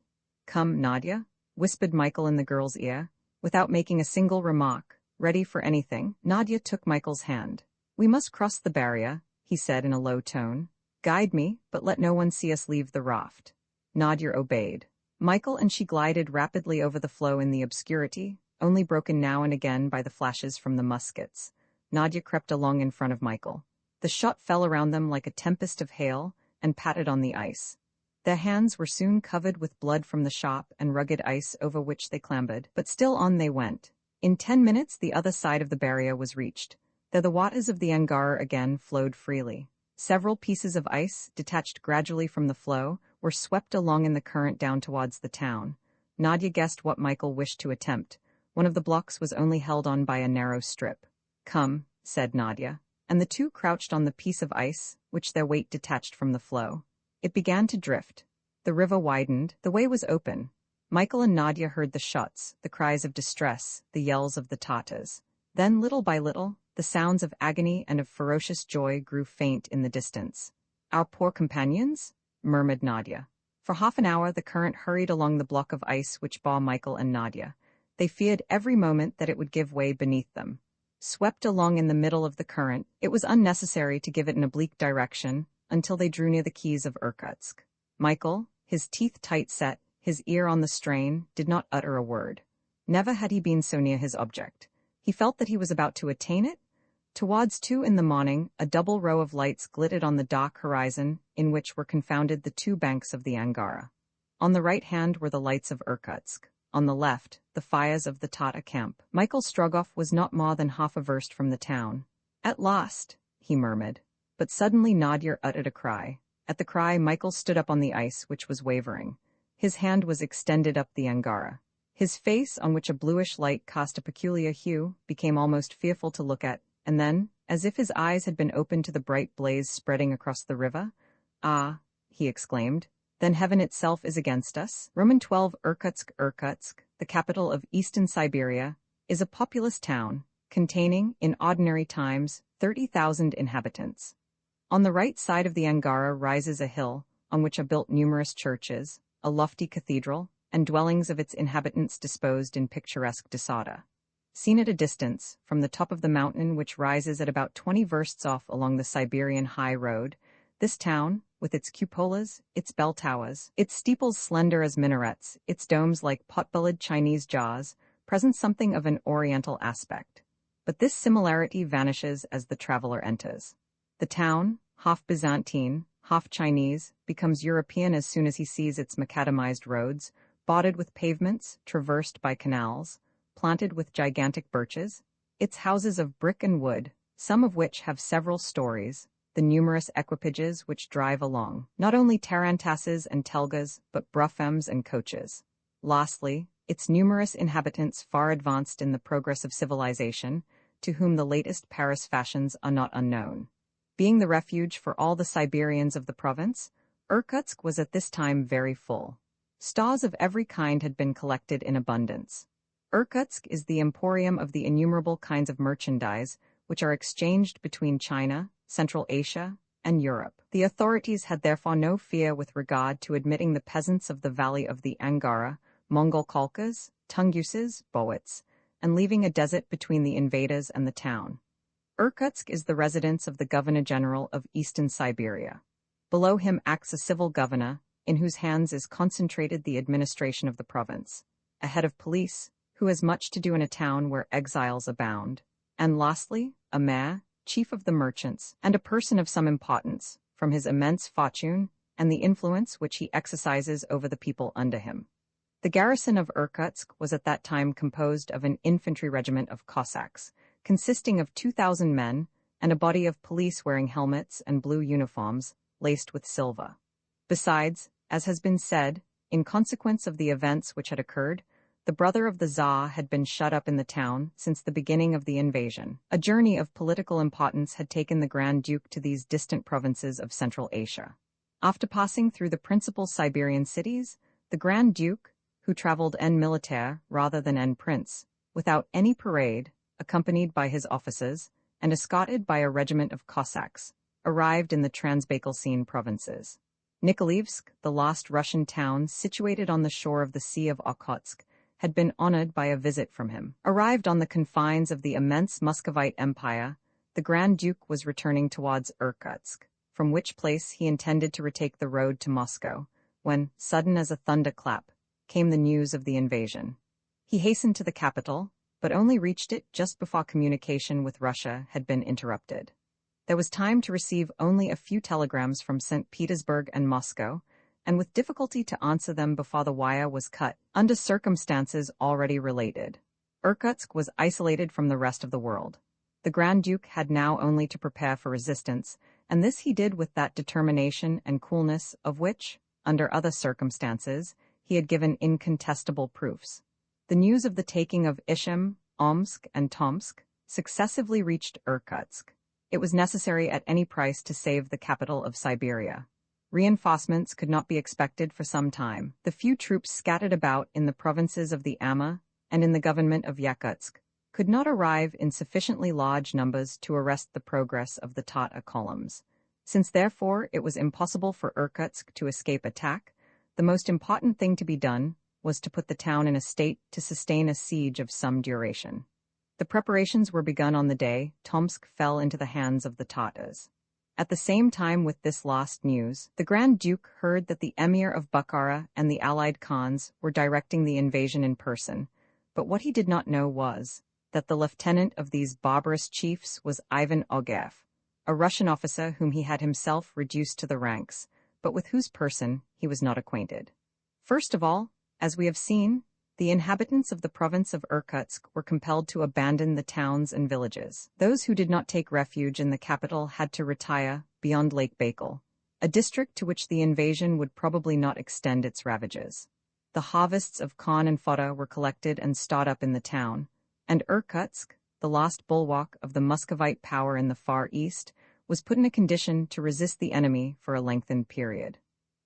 Speaker 1: "Come, Nadia," whispered Michael in the girl's ear. Without making a single remark, ready for anything, Nadia took Michael's hand. "We must cross the barrier," he said in a low tone. "Guide me, but let no one see us leave the raft." Nadia obeyed. Michael and she glided rapidly over the floe in the obscurity, only broken now and again by the flashes from the muskets. Nadia crept along in front of Michael. The shot fell around them like a tempest of hail and patted on the ice. Their hands were soon covered with blood from the sharp and rugged ice over which they clambered, but still on they went. In 10 minutes the other side of the barrier was reached. There the waters of the Angara again flowed freely. Several pieces of ice, detached gradually from the floe, were swept along in the current down towards the town. Nadia guessed what Michael wished to attempt. One of the blocks was only held on by a narrow strip. "Come," said Nadia, and the two crouched on the piece of ice, which their weight detached from the floe. It began to drift. The river widened, the way was open. Michael and Nadia heard the shots, the cries of distress, the yells of the Tatars. Then, little by little, the sounds of agony and of ferocious joy grew faint in the distance. "Our poor companions?" murmured Nadia. For half an hour the current hurried along the block of ice which bore Michael and Nadia. They feared every moment that it would give way beneath them. Swept along in the middle of the current, it was unnecessary to give it an oblique direction until they drew near the quays of Irkutsk. Michael, his teeth tight set, his ear on the strain, did not utter a word. Never had he been so near his object. He felt that he was about to attain it. Towards 2 in the morning, a double row of lights glittered on the dark horizon, in which were confounded the two banks of the Angara. On the right hand were the lights of Irkutsk. On the left, the fires of the Tatar camp. Michael Strogoff was not more than half a verst from the town. "At last," he murmured. But suddenly Nadia uttered a cry. At the cry, Michael stood up on the ice, which was wavering. His hand was extended up the Angara. His face, on which a bluish light cast a peculiar hue, became almost fearful to look at, and then, as if his eyes had been opened to the bright blaze spreading across the river, "Ah," he exclaimed, "then heaven itself is against us." Roman 12 Irkutsk, the capital of Eastern Siberia, is a populous town, containing, in ordinary times, 30,000 inhabitants. On the right side of the Angara rises a hill, on which are built numerous churches, a lofty cathedral, and dwellings of its inhabitants disposed in picturesque disorder. Seen at a distance, from the top of the mountain which rises at about 20 versts off along the Siberian high road, this town, with its cupolas, its bell towers, its steeples slender as minarets, its domes like pot-bellied Chinese jaws, presents something of an oriental aspect. But this similarity vanishes as the traveler enters. The town, half Byzantine, half Chinese, becomes European as soon as he sees its macadamized roads, boarded with pavements, traversed by canals, planted with gigantic birches, its houses of brick and wood, some of which have several stories, the numerous equipages which drive along, not only tarantasses and telgas, but broughams and coaches. Lastly, its numerous inhabitants far advanced in the progress of civilization, to whom the latest Paris fashions are not unknown. Being the refuge for all the Siberians of the province, Irkutsk was at this time very full. Stores of every kind had been collected in abundance. Irkutsk is the emporium of the innumerable kinds of merchandise which are exchanged between China, Central Asia, and Europe. The authorities had therefore no fear with regard to admitting the peasants of the valley of the Angara, Mongol Khalkhas, Tungus's, Boets, and leaving a desert between the invaders and the town. Irkutsk is the residence of the Governor-General of Eastern Siberia. Below him acts a civil governor, in whose hands is concentrated the administration of the province, a head of police, who has much to do in a town where exiles abound, and lastly, a mayor, chief of the merchants, and a person of some importance, from his immense fortune and the influence which he exercises over the people under him. The garrison of Irkutsk was at that time composed of an infantry regiment of Cossacks, consisting of 2,000 men, and a body of police wearing helmets and blue uniforms, laced with silver. Besides, as has been said, in consequence of the events which had occurred, the brother of the Tsar had been shut up in the town since the beginning of the invasion. A journey of political importance had taken the Grand Duke to these distant provinces of Central Asia. After passing through the principal Siberian cities, the Grand Duke, who traveled en militaire rather than en prince, without any parade, accompanied by his officers, and escorted by a regiment of Cossacks, arrived in the Transbaikal provinces. Nikolaevsk, the last Russian town situated on the shore of the Sea of Okhotsk, had been honored by a visit from him. Arrived on the confines of the immense Muscovite Empire, the Grand Duke was returning towards Irkutsk, from which place he intended to retake the road to Moscow, when, sudden as a thunderclap, came the news of the invasion. He hastened to the capital, but only reached it just before communication with Russia had been interrupted. There was time to receive only a few telegrams from St. Petersburg and Moscow, and with difficulty to answer them before the wire was cut, under circumstances already related. Irkutsk was isolated from the rest of the world. The Grand Duke had now only to prepare for resistance, and this he did with that determination and coolness of which, under other circumstances, he had given incontestable proofs. The news of the taking of Ishim, Omsk, and Tomsk successively reached Irkutsk. It was necessary at any price to save the capital of Siberia. Reinforcements could not be expected for some time. The few troops scattered about in the provinces of the Ama and in the government of Yakutsk could not arrive in sufficiently large numbers to arrest the progress of the Tatar columns. Since therefore it was impossible for Irkutsk to escape attack, the most important thing to be done was to put the town in a state to sustain a siege of some duration. The preparations were begun on the day Tomsk fell into the hands of the Tatars. At the same time with this last news, the Grand Duke heard that the Emir of Bukhara and the allied Khans were directing the invasion in person, but what he did not know was that the lieutenant of these barbarous chiefs was Ivan Ogarev, a Russian officer whom he had himself reduced to the ranks, but with whose person he was not acquainted. First of all, as we have seen, the inhabitants of the province of Irkutsk were compelled to abandon the towns and villages. Those who did not take refuge in the capital had to retire beyond Lake Baikal, a district to which the invasion would probably not extend its ravages. The harvests of corn and fodder were collected and stored up in the town, and Irkutsk, the last bulwark of the Muscovite power in the Far East, was put in a condition to resist the enemy for a lengthened period.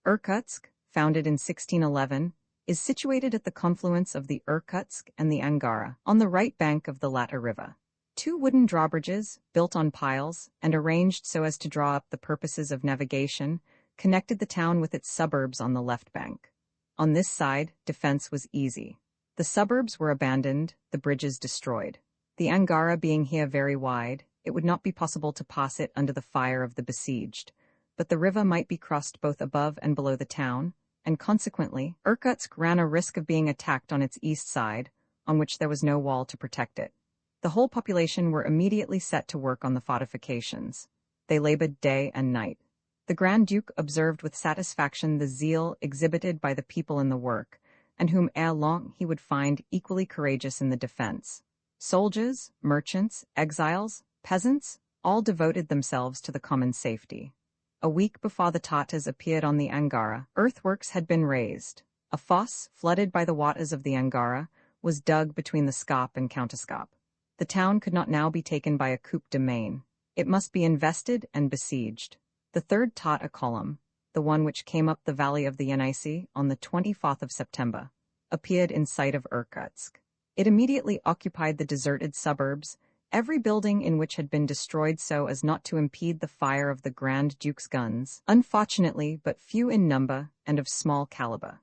Speaker 1: Irkutsk, founded in 1611, is situated at the confluence of the Irkutsk and the Angara, on the right bank of the latter river. Two wooden drawbridges, built on piles and arranged so as to draw up the purposes of navigation, connected the town with its suburbs on the left bank. On this side, defense was easy. The suburbs were abandoned, the bridges destroyed. The Angara being here very wide, it would not be possible to pass it under the fire of the besieged, but the river might be crossed both above and below the town, and consequently, Irkutsk ran a risk of being attacked on its east side, on which there was no wall to protect it. The whole population were immediately set to work on the fortifications. They labored day and night. The Grand Duke observed with satisfaction the zeal exhibited by the people in the work, and whom ere long he would find equally courageous in the defense. Soldiers, merchants, exiles, peasants, all devoted themselves to the common safety. A week before the Tatars appeared on the Angara, earthworks had been raised. A fosse, flooded by the waters of the Angara, was dug between the Skop and Counterskop. The town could not now be taken by a coup de main. It must be invested and besieged. The third Tatar column, the one which came up the valley of the Yenisei on the 24th of September, appeared in sight of Irkutsk. It immediately occupied the deserted suburbs, every building in which had been destroyed so as not to impede the fire of the Grand Duke's guns, unfortunately but few in number and of small caliber.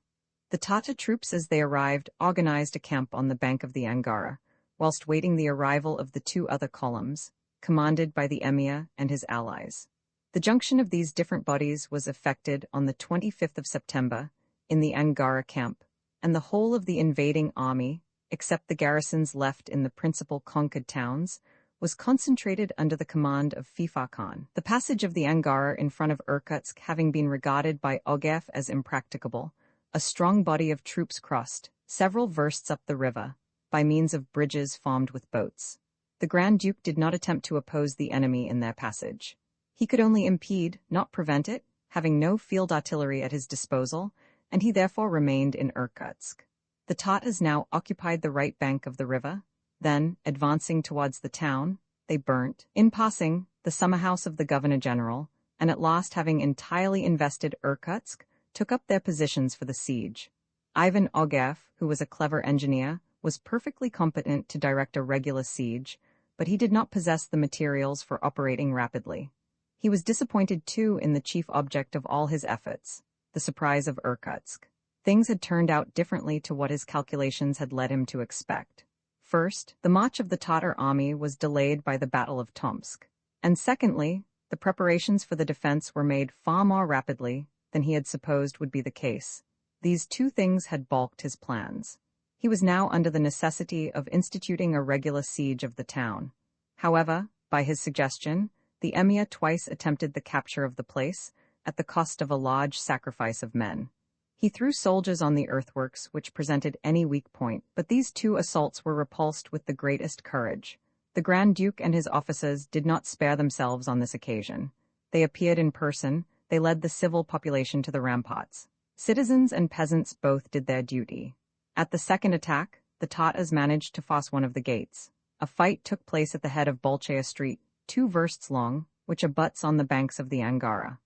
Speaker 1: The Tatar troops as they arrived organized a camp on the bank of the Angara, whilst waiting the arrival of the two other columns, commanded by the emir and his allies. The junction of these different bodies was effected on the 25th of September in the Angara camp, and the whole of the invading army, except the garrisons left in the principal conquered towns, was concentrated under the command of Fifa Khan. The passage of the Angara in front of Irkutsk having been regarded by Strogoff as impracticable, a strong body of troops crossed, several versts up the river, by means of bridges formed with boats. The Grand Duke did not attempt to oppose the enemy in their passage. He could only impede, not prevent it, having no field artillery at his disposal, and he therefore remained in Irkutsk. The Tatars now occupied the right bank of the river. Then, advancing towards the town, they burnt, in passing, the summer house of the governor-general, and at last having entirely invested Irkutsk, took up their positions for the siege. Ivan Strogoff, who was a clever engineer, was perfectly competent to direct a regular siege, but he did not possess the materials for operating rapidly. He was disappointed too in the chief object of all his efforts, the surprise of Irkutsk. Things had turned out differently to what his calculations had led him to expect. First, the march of the Tatar army was delayed by the Battle of Tomsk, and secondly, the preparations for the defense were made far more rapidly than he had supposed would be the case. These two things had balked his plans. He was now under the necessity of instituting a regular siege of the town. However, by his suggestion, the emir twice attempted the capture of the place, at the cost of a large sacrifice of men. He threw soldiers on the earthworks which presented any weak point, but these two assaults were repulsed with the greatest courage. The Grand Duke and his officers did not spare themselves on this occasion. They appeared in person, they led the civil population to the ramparts. Citizens and peasants both did their duty. At the second attack, the Tatars managed to force one of the gates. A fight took place at the head of Bolshaya Street, 2 versts long, which abuts on the banks of the Angara.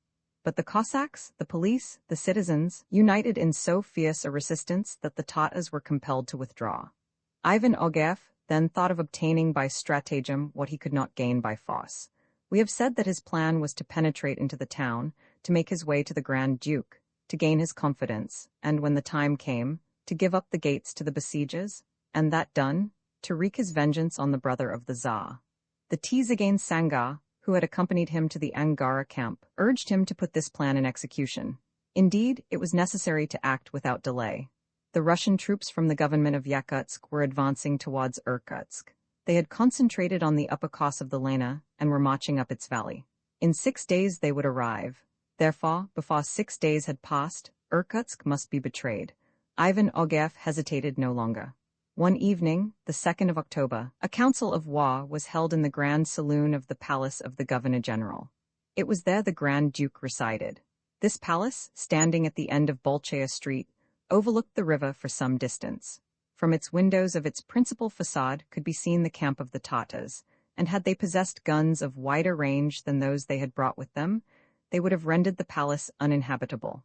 Speaker 1: But the Cossacks, the police, the citizens, united in so fierce a resistance that the Tatars were compelled to withdraw. Ivan Strogoff then thought of obtaining by stratagem what he could not gain by force. We have said that his plan was to penetrate into the town, to make his way to the Grand Duke, to gain his confidence, and when the time came, to give up the gates to the besiegers, and that done, to wreak his vengeance on the brother of the Tsar. The Tzigane Sangar, who had accompanied him to the Angara camp, urged him to put this plan in execution. Indeed, it was necessary to act without delay. The Russian troops from the government of Yakutsk were advancing towards Irkutsk. They had concentrated on the upper Kos of the Lena and were marching up its valley. In 6 days they would arrive. Therefore, before 6 days had passed, Irkutsk must be betrayed. Ivan Strogoff hesitated no longer. One evening, the 2nd of October, a council of war was held in the grand saloon of the palace of the governor-general. It was there the Grand Duke resided. This palace, standing at the end of Bolshaya Street, overlooked the river for some distance. From its windows of its principal facade could be seen the camp of the Tatars, and had they possessed guns of wider range than those they had brought with them, they would have rendered the palace uninhabitable.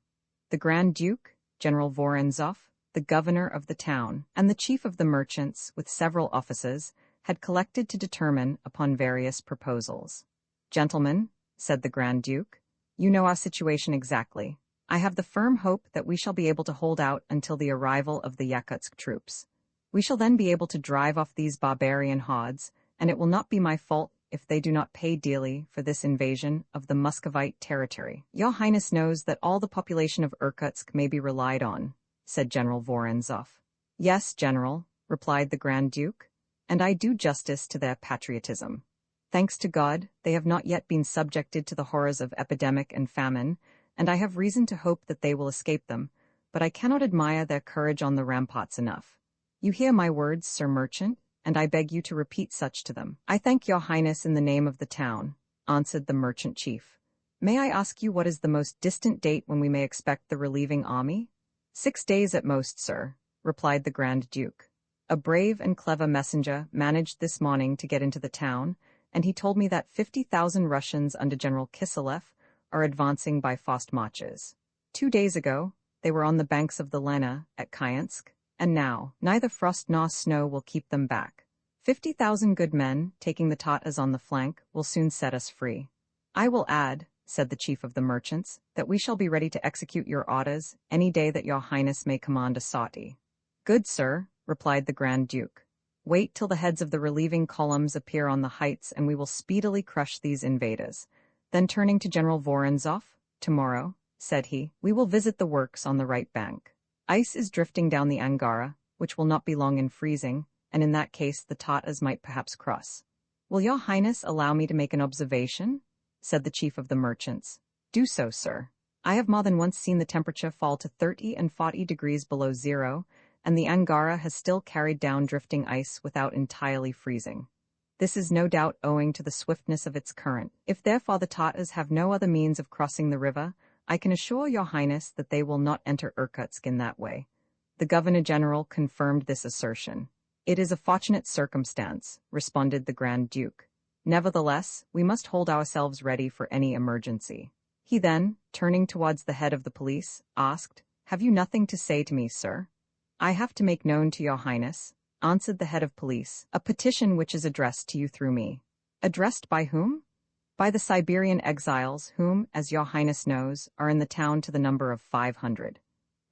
Speaker 1: The Grand Duke, General Vorontsov, the governor of the town, and the chief of the merchants, with several officers, had collected to determine upon various proposals. "Gentlemen," said the Grand Duke, "you know our situation exactly. I have the firm hope that we shall be able to hold out until the arrival of the Yakutsk troops. We shall then be able to drive off these barbarian hordes, and it will not be my fault if they do not pay dearly for this invasion of the Muscovite territory. Your Highness knows that all the population of Irkutsk may be relied on," said General Vorontsov. "Yes, General," replied the Grand Duke, "and I do justice to their patriotism. Thanks to God, they have not yet been subjected to the horrors of epidemic and famine, and I have reason to hope that they will escape them, but I cannot admire their courage on the ramparts enough. You hear my words, Sir Merchant, and I beg you to repeat such to them." "I thank your Highness in the name of the town," answered the merchant chief. "May I ask you what is the most distant date when we may expect the relieving army?" 6 days at most, sir," replied the Grand Duke. "A brave and clever messenger managed this morning to get into the town, and he told me that 50,000 Russians under General Kiselev are advancing by fast marches. 2 days ago, they were on the banks of the Lena at Kyansk, and now, neither frost nor snow will keep them back. 50,000 good men, taking the Tatars on the flank, will soon set us free. I will add, said the chief of the merchants, that we shall be ready to execute your orders any day that your highness may command a sortie. Good sir, replied the Grand Duke. Wait till the heads of the relieving columns appear on the heights and we will speedily crush these invaders. Then turning to General Vorontsov, tomorrow, said he, we will visit the works on the right bank. Ice is drifting down the Angara, which will not be long in freezing, and in that case the Tatars might perhaps cross. Will your highness allow me to make an observation? Said the chief of the merchants. Do so, sir. I have more than once seen the temperature fall to 30 and 40 degrees below zero, and the Angara has still carried down drifting ice without entirely freezing. This is no doubt owing to the swiftness of its current. If therefore the Tatars have no other means of crossing the river, I can assure your highness that they will not enter Irkutsk in that way. The Governor-General confirmed this assertion. It is a fortunate circumstance, responded the Grand Duke. Nevertheless, we must hold ourselves ready for any emergency. He then, turning towards the head of the police, asked, Have you nothing to say to me, sir? I have to make known to your highness, answered the head of police, a petition which is addressed to you through me. Addressed by whom? By the Siberian exiles whom, as your highness knows, are in the town to the number of 500.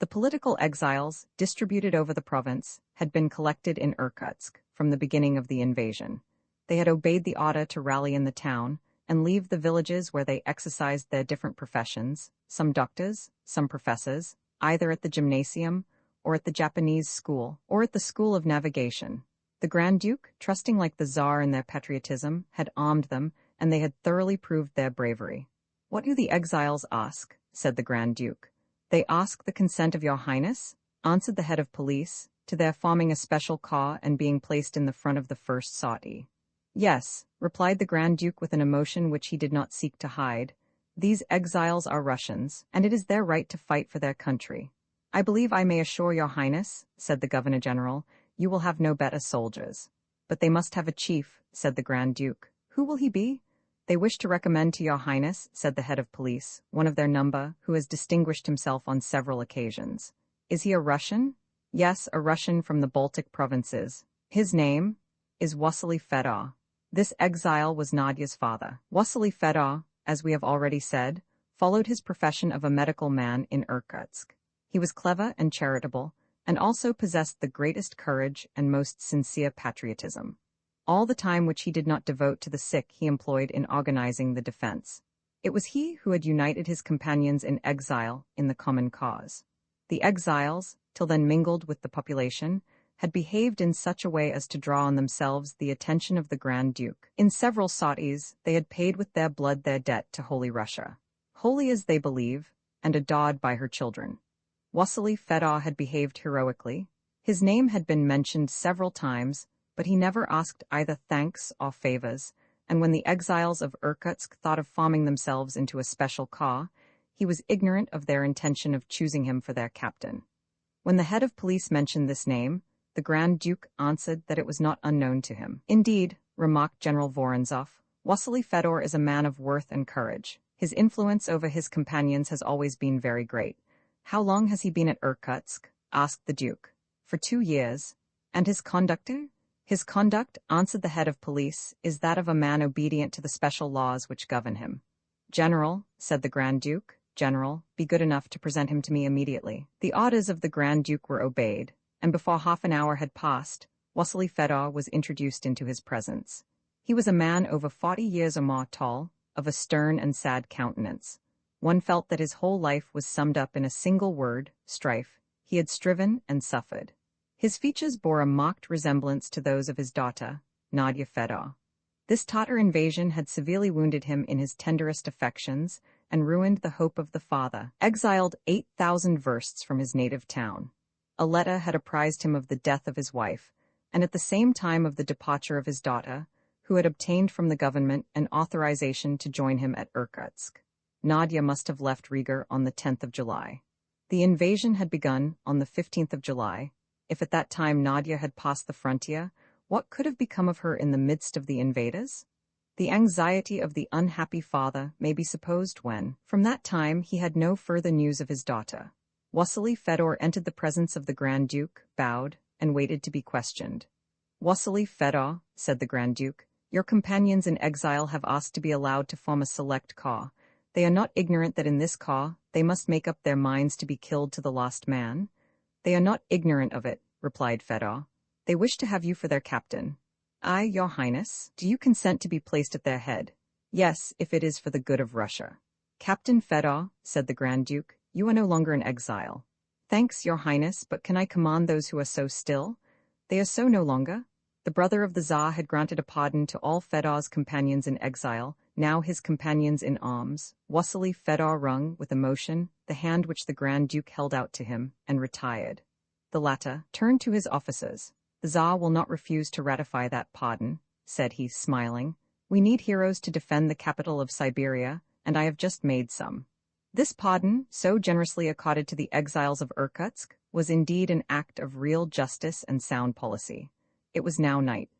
Speaker 1: The political exiles, distributed over the province, had been collected in Irkutsk from the beginning of the invasion. They had obeyed the order to rally in the town and leave the villages where they exercised their different professions, some doctors, some professors, either at the gymnasium or at the Japanese school or at the School of Navigation. The Grand Duke, trusting like the Tsar in their patriotism, had armed them, and they had thoroughly proved their bravery. What do the exiles ask? Said the Grand Duke. They ask the consent of your highness, answered the head of police, to their forming a special car and being placed in the front of the first sortie. Yes, replied the Grand Duke with an emotion which he did not seek to hide. These exiles are Russians, and it is their right to fight for their country. I believe I may assure your highness, said the Governor-General, you will have no better soldiers. But they must have a chief, said the Grand Duke. Who will he be? They wish to recommend to your highness, said the head of police, one of their number, who has distinguished himself on several occasions. Is he a Russian? Yes, a Russian from the Baltic provinces. His name is Vasily Fedor. This exile was Nadia's father. Vasily Fedor, as we have already said, followed his profession of a medical man in Irkutsk. He was clever and charitable, and also possessed the greatest courage and most sincere patriotism. All the time which he did not devote to the sick he employed in organizing the defense. It was he who had united his companions in exile in the common cause. The exiles, till then mingled with the population, had behaved in such a way as to draw on themselves the attention of the Grand Duke. In several sorties, they had paid with their blood their debt to Holy Russia, holy as they believe, and adored by her children. Vasily Fedor had behaved heroically. His name had been mentioned several times, but he never asked either thanks or favors, and when the exiles of Irkutsk thought of forming themselves into a special corps, he was ignorant of their intention of choosing him for their captain. When the head of police mentioned this name, the Grand Duke answered that it was not unknown to him. Indeed, remarked General Vorontsov, Vasily Fedor is a man of worth and courage. His influence over his companions has always been very great. How long has he been at Irkutsk? Asked the Duke. For 2 years. And his conductor? His conduct, answered the head of police, is that of a man obedient to the special laws which govern him. General, said the Grand Duke, General, be good enough to present him to me immediately. The orders of the Grand Duke were obeyed, and before half an hour had passed, Vasily Fedor was introduced into his presence. He was a man over 40 years or more tall, of a stern and sad countenance. One felt that his whole life was summed up in a single word, strife. He had striven and suffered. His features bore a marked resemblance to those of his daughter, Nadia Fedor. This Tatar invasion had severely wounded him in his tenderest affections and ruined the hope of the father, exiled 8,000 versts from his native town. A letter had apprised him of the death of his wife, and at the same time of the departure of his daughter, who had obtained from the government an authorization to join him at Irkutsk. Nadia must have left Riga on the 10th of July. The invasion had begun on the 15th of July. If at that time Nadia had passed the frontier, what could have become of her in the midst of the invaders? The anxiety of the unhappy father may be supposed when, from that time, he had no further news of his daughter. Vasily Fedor entered the presence of the Grand Duke, bowed, and waited to be questioned. Vasily Fedor, said the Grand Duke, your companions in exile have asked to be allowed to form a select corps. They are not ignorant that in this car they must make up their minds to be killed to the last man. They are not ignorant of it, replied Fedor. They wish to have you for their captain. I, your highness, do you consent to be placed at their head? Yes, if it is for the good of Russia. Captain Fedor, said the Grand Duke, you are no longer in exile. Thanks, your highness, but can I command those who are so still? They are so no longer. The brother of the Tsar had granted a pardon to all Fedor's companions in exile, now his companions in arms. Wassily Fedor wrung, with emotion, the hand which the Grand Duke held out to him, and retired. The latter turned to his officers. The Tsar will not refuse to ratify that pardon, said he, smiling. We need heroes to defend the capital of Siberia, and I have just made some. This pardon, so generously accorded to the exiles of Irkutsk, was indeed an act of real justice and sound policy. It was now night.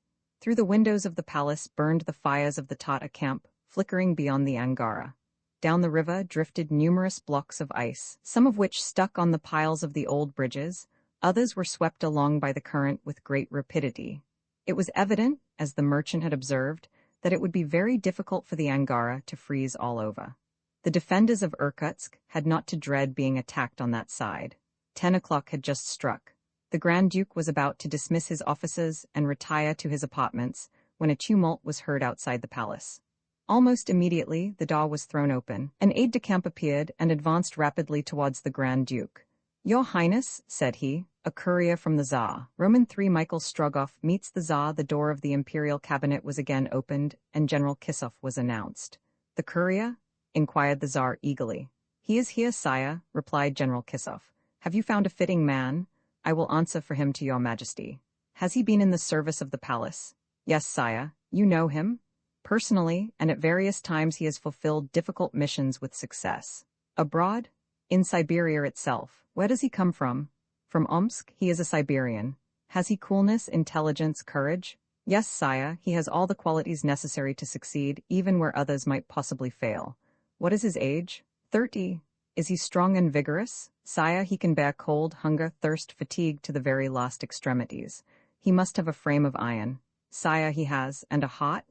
Speaker 1: Through the windows of the palace burned the fires of the Tatar camp, flickering beyond the Angara. Down the river drifted numerous blocks of ice, some of which stuck on the piles of the old bridges. Others were swept along by the current with great rapidity. It was evident, as the merchant had observed, that it would be very difficult for the Angara to freeze all over. The defenders of Irkutsk had not to dread being attacked on that side. 10 o'clock had just struck. The Grand Duke was about to dismiss his officers and retire to his apartments when a tumult was heard outside the palace. Almost immediately the door was thrown open. An aide-de-camp appeared and advanced rapidly towards the Grand Duke. Your Highness, said he, a courier from the Tsar. Roman III Michael Strogoff meets the Tsar. The door of the imperial cabinet was again opened, and General Kisov was announced. The courier? Inquired the Tsar eagerly. He is here, sire, replied General Kisov. Have you found a fitting man? I will answer for him to your majesty. Has he been in the service of the palace? Yes, sire. You know him? Personally, and at various times he has fulfilled difficult missions with success. Abroad? In Siberia itself. Where does he come from? From Omsk. He is a Siberian. Has he coolness, intelligence, courage? Yes, sire, he has all the qualities necessary to succeed, even where others might possibly fail. What is his age? 30. Is he strong and vigorous? Sire, he can bear cold, hunger, thirst, fatigue to the very last extremities. He must have a frame of iron. Sire, he has, and a heart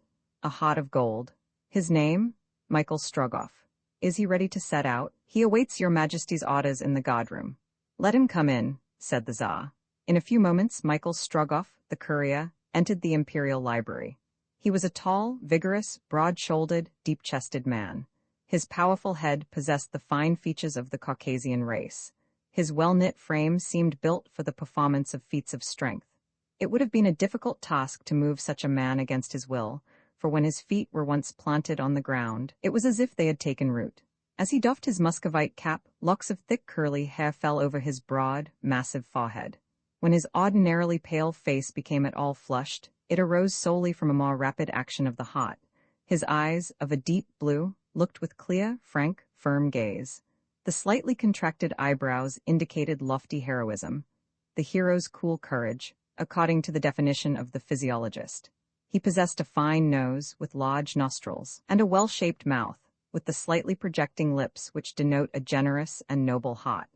Speaker 1: of gold. His name? Michael Strogoff. Is he ready to set out? He awaits your majesty's orders in the guardroom. Let him come in, said the Tsar. In a few moments, Michael Strogoff, the courier, entered the imperial library. He was a tall, vigorous, broad-shouldered, deep-chested man. His powerful head possessed the fine features of the Caucasian race. His well-knit frame seemed built for the performance of feats of strength. It would have been a difficult task to move such a man against his will, for when his feet were once planted on the ground, it was as if they had taken root. As he doffed his Muscovite cap, locks of thick curly hair fell over his broad, massive forehead. When his ordinarily pale face became at all flushed, it arose solely from a more rapid action of the heart. His eyes, of a deep blue, looked with clear, frank, firm gaze. The slightly contracted eyebrows indicated lofty heroism, the hero's cool courage, according to the definition of the physiologist. He possessed a fine nose with large nostrils, and a well-shaped mouth, with the slightly projecting lips which denote a generous and noble heart.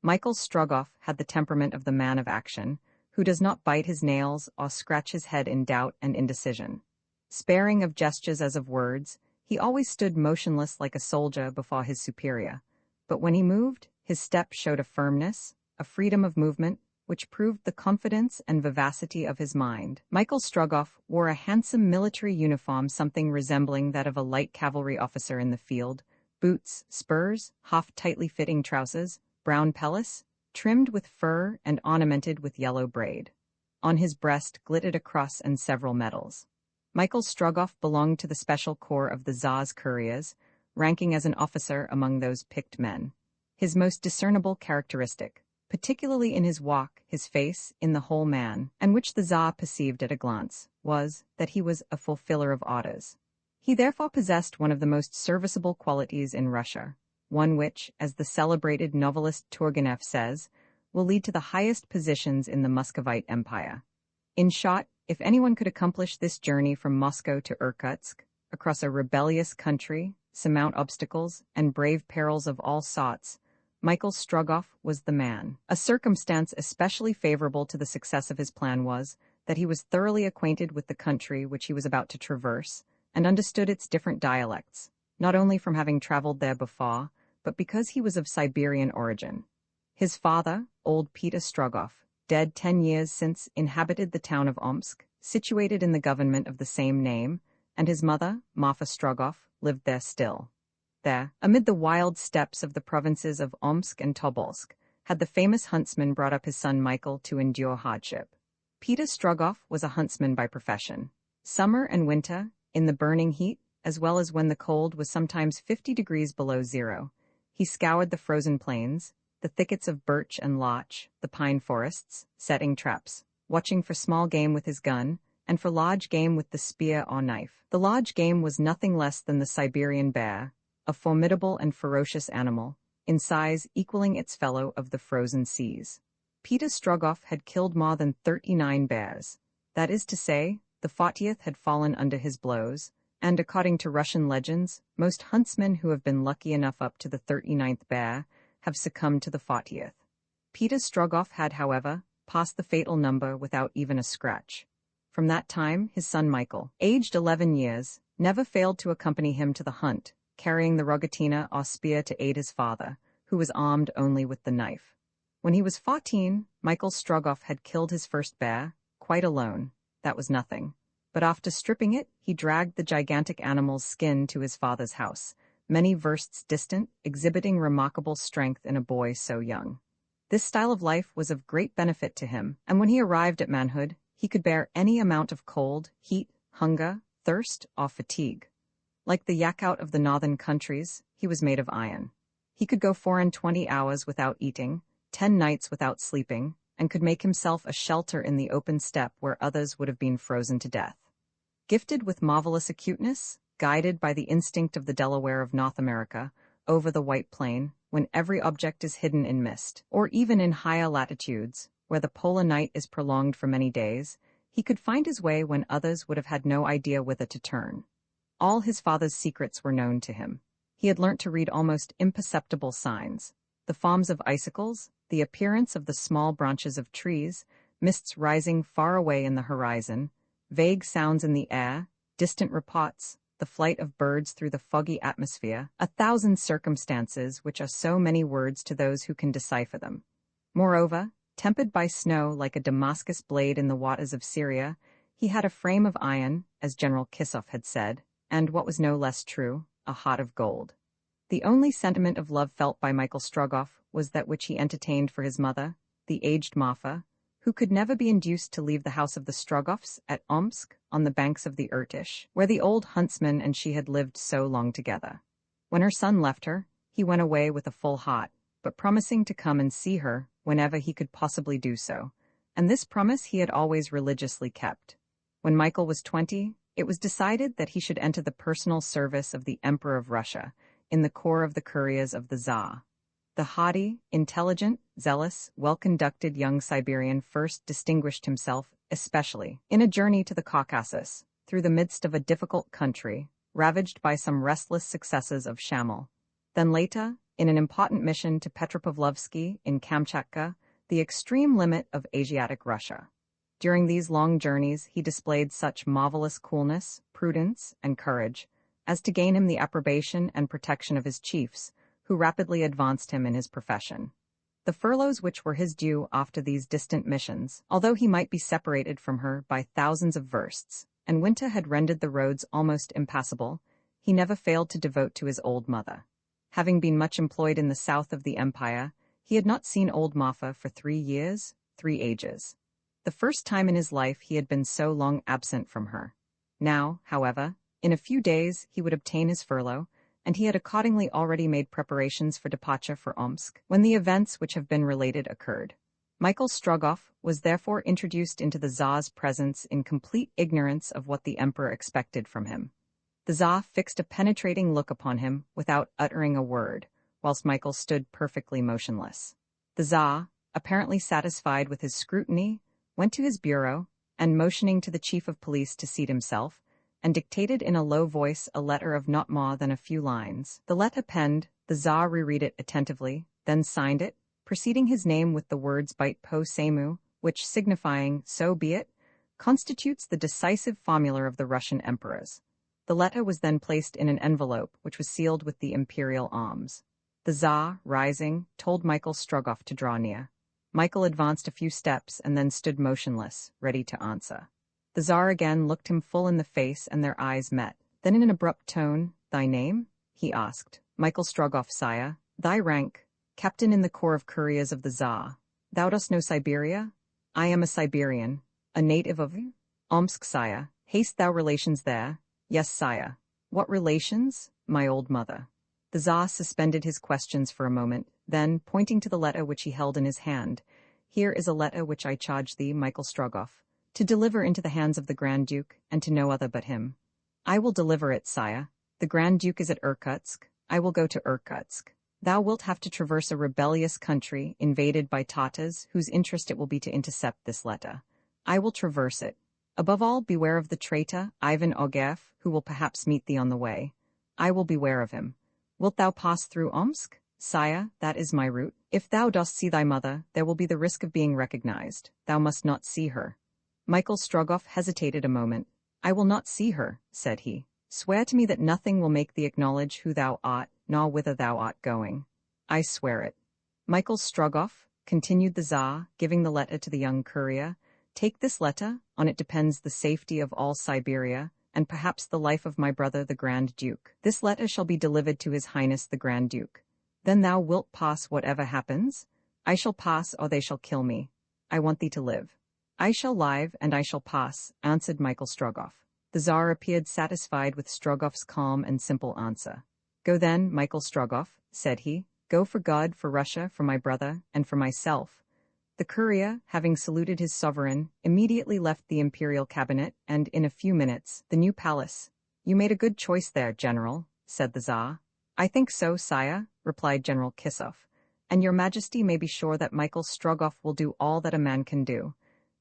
Speaker 1: Michael Strogoff had the temperament of the man of action, who does not bite his nails or scratch his head in doubt and indecision. Sparing of gestures as of words, he always stood motionless like a soldier before his superior, but when he moved, his step showed a firmness, a freedom of movement, which proved the confidence and vivacity of his mind. Michael Strogoff wore a handsome military uniform, something resembling that of a light cavalry officer in the field, boots, spurs, half-tightly fitting trousers, brown pelisse, trimmed with fur and ornamented with yellow braid. On his breast glittered a cross and several medals. Michael Strogoff belonged to the special corps of the Tsar's couriers, ranking as an officer among those picked men. His most discernible characteristic, particularly in his walk, his face, in the whole man, and which the Tsar perceived at a glance, was that he was a fulfiller of orders. He therefore possessed one of the most serviceable qualities in Russia, one which, as the celebrated novelist Turgenev says, will lead to the highest positions in the Muscovite Empire. In short, if anyone could accomplish this journey from Moscow to Irkutsk, across a rebellious country, surmount obstacles, and brave perils of all sorts, Michael Strogoff was the man. A circumstance especially favorable to the success of his plan was that he was thoroughly acquainted with the country which he was about to traverse, and understood its different dialects. not only from having traveled there before, but because he was of Siberian origin. His father, old Peter Strogoff, dead 10 years since, inhabited the town of Omsk, situated in the government of the same name, and his mother, Marfa Strogoff, lived there still. There, amid the wild steppes of the provinces of Omsk and Tobolsk, had the famous huntsman brought up his son Michael to endure hardship. Peter Strogoff was a huntsman by profession. Summer and winter, in the burning heat, as well as when the cold was sometimes 50 degrees below zero, he scoured the frozen plains, the thickets of birch and larch, the pine forests, setting traps, watching for small game with his gun, and for large game with the spear or knife. The large game was nothing less than the Siberian bear, a formidable and ferocious animal, in size equaling its fellow of the frozen seas. Peter Strogoff had killed more than 39 bears. That is to say, the 40th had fallen under his blows, and according to Russian legends, most huntsmen who have been lucky enough up to the 39th bear have succumbed to the 40th. Peter Strogoff had, however, passed the fatal number without even a scratch. From that time, his son Michael, aged 11 years, never failed to accompany him to the hunt, carrying the rogatina or spear to aid his father, who was armed only with the knife. When he was 14, Michael Strogoff had killed his first bear, quite alone. That was nothing. But after stripping it, he dragged the gigantic animal's skin to his father's house, many versts distant, exhibiting remarkable strength in a boy so young. This style of life was of great benefit to him, and when he arrived at manhood, he could bear any amount of cold, heat, hunger, thirst, or fatigue. Like the yakout of the northern countries, he was made of iron. He could go 24 hours without eating, 10 nights without sleeping, and could make himself a shelter in the open steppe where others would have been frozen to death. Gifted with marvelous acuteness, guided by the instinct of the Delaware of North America, over the White Plain, when every object is hidden in mist, or even in higher latitudes, where the polar night is prolonged for many days, he could find his way when others would have had no idea whither to turn. All his father's secrets were known to him. He had learnt to read almost imperceptible signs, the forms of icicles, the appearance of the small branches of trees, mists rising far away in the horizon, vague sounds in the air, distant reports, the flight of birds through the foggy atmosphere, 1,000 circumstances which are so many words to those who can decipher them. Moreover, tempered by snow like a Damascus blade in the waters of Syria, he had a frame of iron, as General Kissoff had said, and, what was no less true, a heart of gold. The only sentiment of love felt by Michael Strogoff was that which he entertained for his mother, the aged Marfa, who could never be induced to leave the house of the Strogoffs at Omsk on the banks of the Irtish, where the old huntsman and she had lived so long together. When her son left her, he went away with a full heart, but promising to come and see her whenever he could possibly do so, and this promise he had always religiously kept. When Michael was 20, it was decided that he should enter the personal service of the Emperor of Russia, in the corps of the couriers of the Tsar. The haughty, intelligent, zealous, well-conducted young Siberian first distinguished himself, especially, in a journey to the Caucasus, through the midst of a difficult country, ravaged by some restless successes of Shamil. Then later, in an important mission to Petropavlovsky in Kamchatka, the extreme limit of Asiatic Russia. During these long journeys he displayed such marvelous coolness, prudence, and courage, as to gain him the approbation and protection of his chiefs, who rapidly advanced him in his profession. The furloughs which were his due after these distant missions, although he might be separated from her by thousands of versts, and winter had rendered the roads almost impassable, he never failed to devote to his old mother. Having been much employed in the south of the empire, he had not seen old Marfa for 3 years, 3 ages. The first time in his life he had been so long absent from her. Now, however, in a few days he would obtain his furlough, and he had accordingly already made preparations for departure for Omsk, when the events which have been related occurred. Michael Strogoff was therefore introduced into the Tsar's presence in complete ignorance of what the Emperor expected from him. The Tsar fixed a penetrating look upon him without uttering a word, whilst Michael stood perfectly motionless. The Tsar, apparently satisfied with his scrutiny, went to his bureau, and motioning to the chief of police to seat himself, and dictated in a low voice a letter of not more than a few lines. The letter penned, the Tsar reread it attentively, then signed it, preceding his name with the words "Byt po semu," which, signifying "so be it," constitutes the decisive formula of the Russian emperors. The letter was then placed in an envelope, which was sealed with the imperial arms. The Tsar, rising, told Michael Strogoff to draw near. Michael advanced a few steps and then stood motionless, ready to answer. The Tsar again looked him full in the face and their eyes met. Then in an abrupt tone, "Thy name?" he asked. "Michael Strogoff, sire." "Thy rank?" "Captain in the Corps of Couriers of the Tsar." "Thou dost know Siberia?" "I am a Siberian." "A native of Omsk, sire." "Hast thou relations there?" "Yes, sire." "What relations?" "My old mother." The Tsar suspended his questions for a moment, then, pointing to the letter which he held in his hand, "Here is a letter which I charge thee, Michael Strogoff, to deliver into the hands of the Grand Duke, and to no other but him." "I will deliver it, sire." "The Grand Duke is at Irkutsk." "I will go to Irkutsk." "Thou wilt have to traverse a rebellious country, invaded by Tatars, whose interest it will be to intercept this letter." "I will traverse it." "Above all, beware of the traitor, Ivan Ogareff, who will perhaps meet thee on the way." "I will beware of him." "Wilt thou pass through Omsk?" "Sire, that is my route." "If thou dost see thy mother, there will be the risk of being recognized. Thou must not see her." Michael Strogoff hesitated a moment. "I will not see her," said he. "Swear to me that nothing will make thee acknowledge who thou art, nor whither thou art going." "I swear it." "Michael Strogoff," continued the Tsar, giving the letter to the young courier, "take this letter, on it depends the safety of all Siberia, and perhaps the life of my brother the Grand Duke. This letter shall be delivered to His Highness the Grand Duke. Then thou wilt pass whatever happens?" "I shall pass, or they shall kill me. I want thee to live." "I shall live, and I shall pass," answered Michael Strogoff. The Tsar appeared satisfied with Strogoff's calm and simple answer. "Go then, Michael Strogoff," said he. "Go for God, for Russia, for my brother, and for myself." The courier, having saluted his sovereign, immediately left the imperial cabinet, and in a few minutes, the new palace. "You made a good choice there, General," said the Tsar. "I think so, sire," replied General Kissoff. "And your Majesty may be sure that Michael Strogoff will do all that a man can do."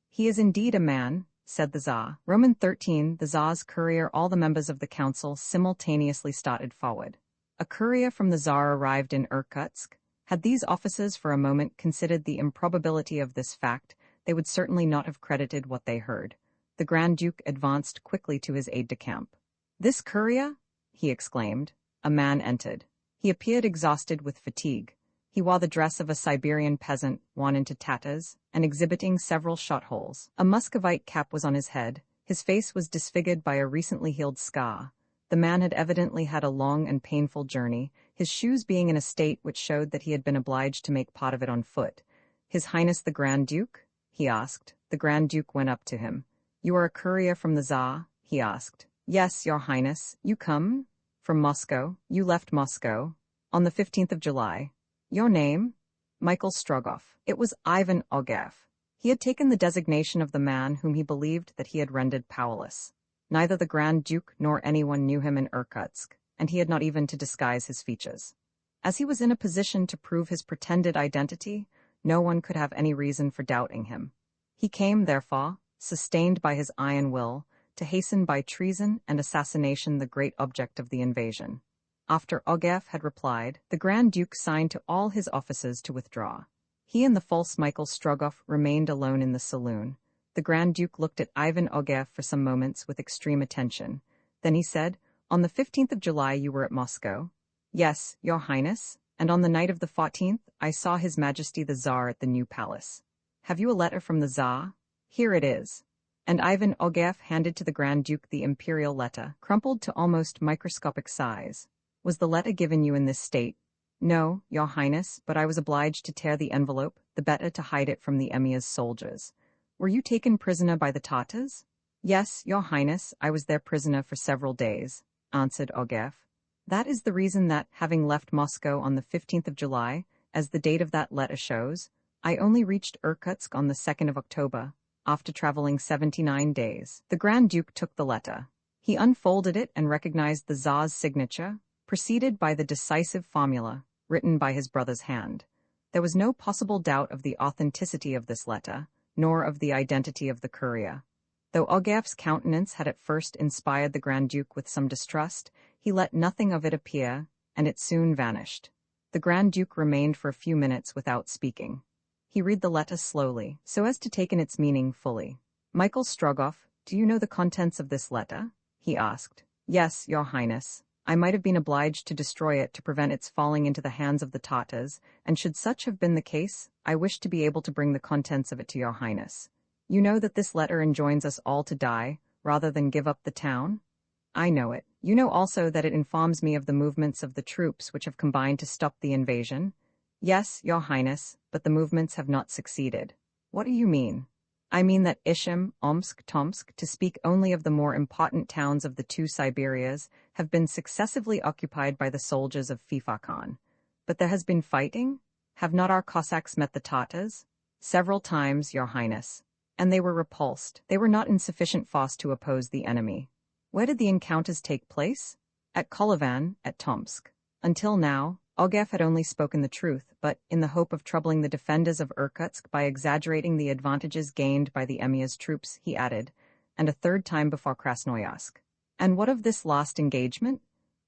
Speaker 1: "He is indeed a man," said the Tsar. Roman 13, the Tsar's courier, all the members of the council simultaneously started forward. A courier from the Tsar arrived in Irkutsk. Had these officers for a moment considered the improbability of this fact, they would certainly not have credited what they heard. The Grand Duke advanced quickly to his aide-de-camp. "This courier?" he exclaimed. A man entered. He appeared exhausted with fatigue. He wore the dress of a Siberian peasant, worn into tatters, and exhibiting several shot holes. A Muscovite cap was on his head. His face was disfigured by a recently healed scar. The man had evidently had a long and painful journey, his shoes being in a state which showed that he had been obliged to make part of it on foot. "His Highness the Grand Duke?" he asked. The Grand Duke went up to him. "You are a courier from the Tsar?" he asked. "Yes, Your Highness. You come?" "From Moscow." "You left Moscow?" "On the 15th of July." "Your name?" "Michael Strogoff." It was Ivan Ogareff. He had taken the designation of the man whom he believed that he had rendered powerless. Neither the Grand Duke nor anyone knew him in Irkutsk, and he had not even to disguise his features. As he was in a position to prove his pretended identity, no one could have any reason for doubting him. He came, therefore, sustained by his iron will, to hasten by treason and assassination the great object of the invasion. After Ogareff had replied, the Grand Duke signed to all his officers to withdraw. He and the false Michael Strogoff remained alone in the saloon. The Grand Duke looked at Ivan Ogareff for some moments with extreme attention. Then he said, "On the 15th of July you were at Moscow?" "Yes, Your Highness, and on the night of the 14th I saw His Majesty the Tsar at the new palace." "Have you a letter from the Tsar?" "Here it is." And Ivan Ogareff handed to the Grand Duke the imperial letter, crumpled to almost microscopic size. "Was the letter given you in this state?" "No, Your Highness, but I was obliged to tear the envelope, the better to hide it from the Emir's soldiers." "Were you taken prisoner by the Tatars?" "Yes, Your Highness, I was their prisoner for several days," answered Ogareff. "That is the reason that, having left Moscow on the 15th of July, as the date of that letter shows, I only reached Irkutsk on the 2nd of October, after traveling 79 days. The Grand Duke took the letter. He unfolded it and recognized the Tsar's signature, preceded by the decisive formula, written by his brother's hand. There was no possible doubt of the authenticity of this letter, nor of the identity of the courier. Though Ogareff's countenance had at first inspired the Grand Duke with some distrust, he let nothing of it appear, and it soon vanished. The Grand Duke remained for a few minutes without speaking. He read the letter slowly, so as to take in its meaning fully. "Michael Strogoff, do you know the contents of this letter?" he asked. Yes, your highness. I might have been obliged to destroy it to prevent its falling into the hands of the Tatars, and should such have been the case, I wish to be able to bring the contents of it to your highness. You know that this letter enjoins us all to die, rather than give up the town? I know it. You know also that it informs me of the movements of the troops which have combined to stop the invasion? Yes, your highness, but the movements have not succeeded. What do you mean? I mean that Ishim, Omsk, Tomsk, to speak only of the more important towns of the two Siberias, have been successively occupied by the soldiers of Fifa Khan. But there has been fighting? Have not our Cossacks met the Tatars? Several times, your highness. And they were repulsed. They were not in sufficient force to oppose the enemy. Where did the encounters take place? At Kolovan, at Tomsk. Until now, Ogev had only spoken the truth, but, in the hope of troubling the defenders of Irkutsk by exaggerating the advantages gained by the emir's troops, he added, and a third time before Krasnoyarsk. And what of this last engagement?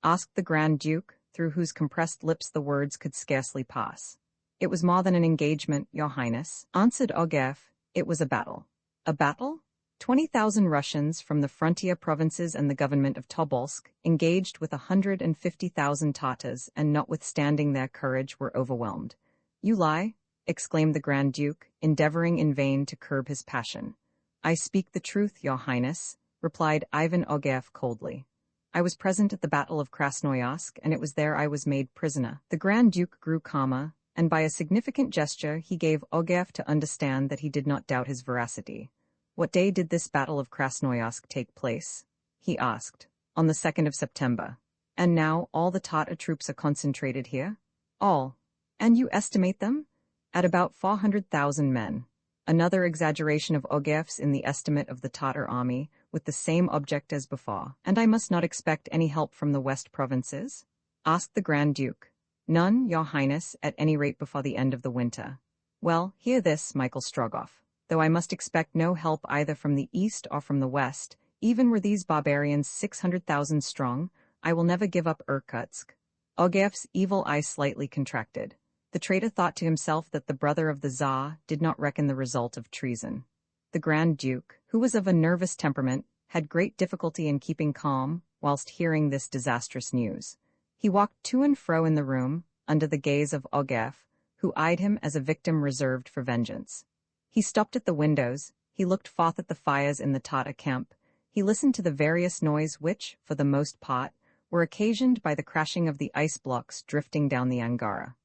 Speaker 1: Asked the Grand Duke, through whose compressed lips the words could scarcely pass. It was more than an engagement, your highness, answered Ogev. It was a battle. A battle? 20,000 Russians from the frontier provinces and the government of Tobolsk engaged with 150,000 Tatars, and notwithstanding their courage were overwhelmed. You lie, exclaimed the Grand Duke, endeavoring in vain to curb his passion. I speak the truth, your highness, replied Ivan Ogev coldly. I was present at the Battle of Krasnoyarsk, and it was there I was made prisoner. The Grand Duke grew calmer, and by a significant gesture he gave Ogev to understand that he did not doubt his veracity. What day did this Battle of Krasnoyarsk take place? He asked. On the 2nd of September. And now all the Tatar troops are concentrated here? All. And you estimate them? At about 400,000 men. Another exaggeration of Ogev's in the estimate of the Tatar army, with the same object as before. And I must not expect any help from the West provinces? Asked the Grand Duke. None, your highness, at any rate before the end of the winter. Well, hear this, Michael Strogoff. Though I must expect no help either from the east or from the west, even were these barbarians 600,000 strong, I will never give up Irkutsk. Ogev's evil eye slightly contracted. The traitor thought to himself that the brother of the Tsar did not reckon the result of treason. The Grand Duke, who was of a nervous temperament, had great difficulty in keeping calm whilst hearing this disastrous news. He walked to and fro in the room, under the gaze of Ogev, who eyed him as a victim reserved for vengeance. He stopped at the windows, he looked forth at the fires in the Tatar camp, he listened to the various noise which, for the most part, were occasioned by the crashing of the ice blocks drifting down the Angara.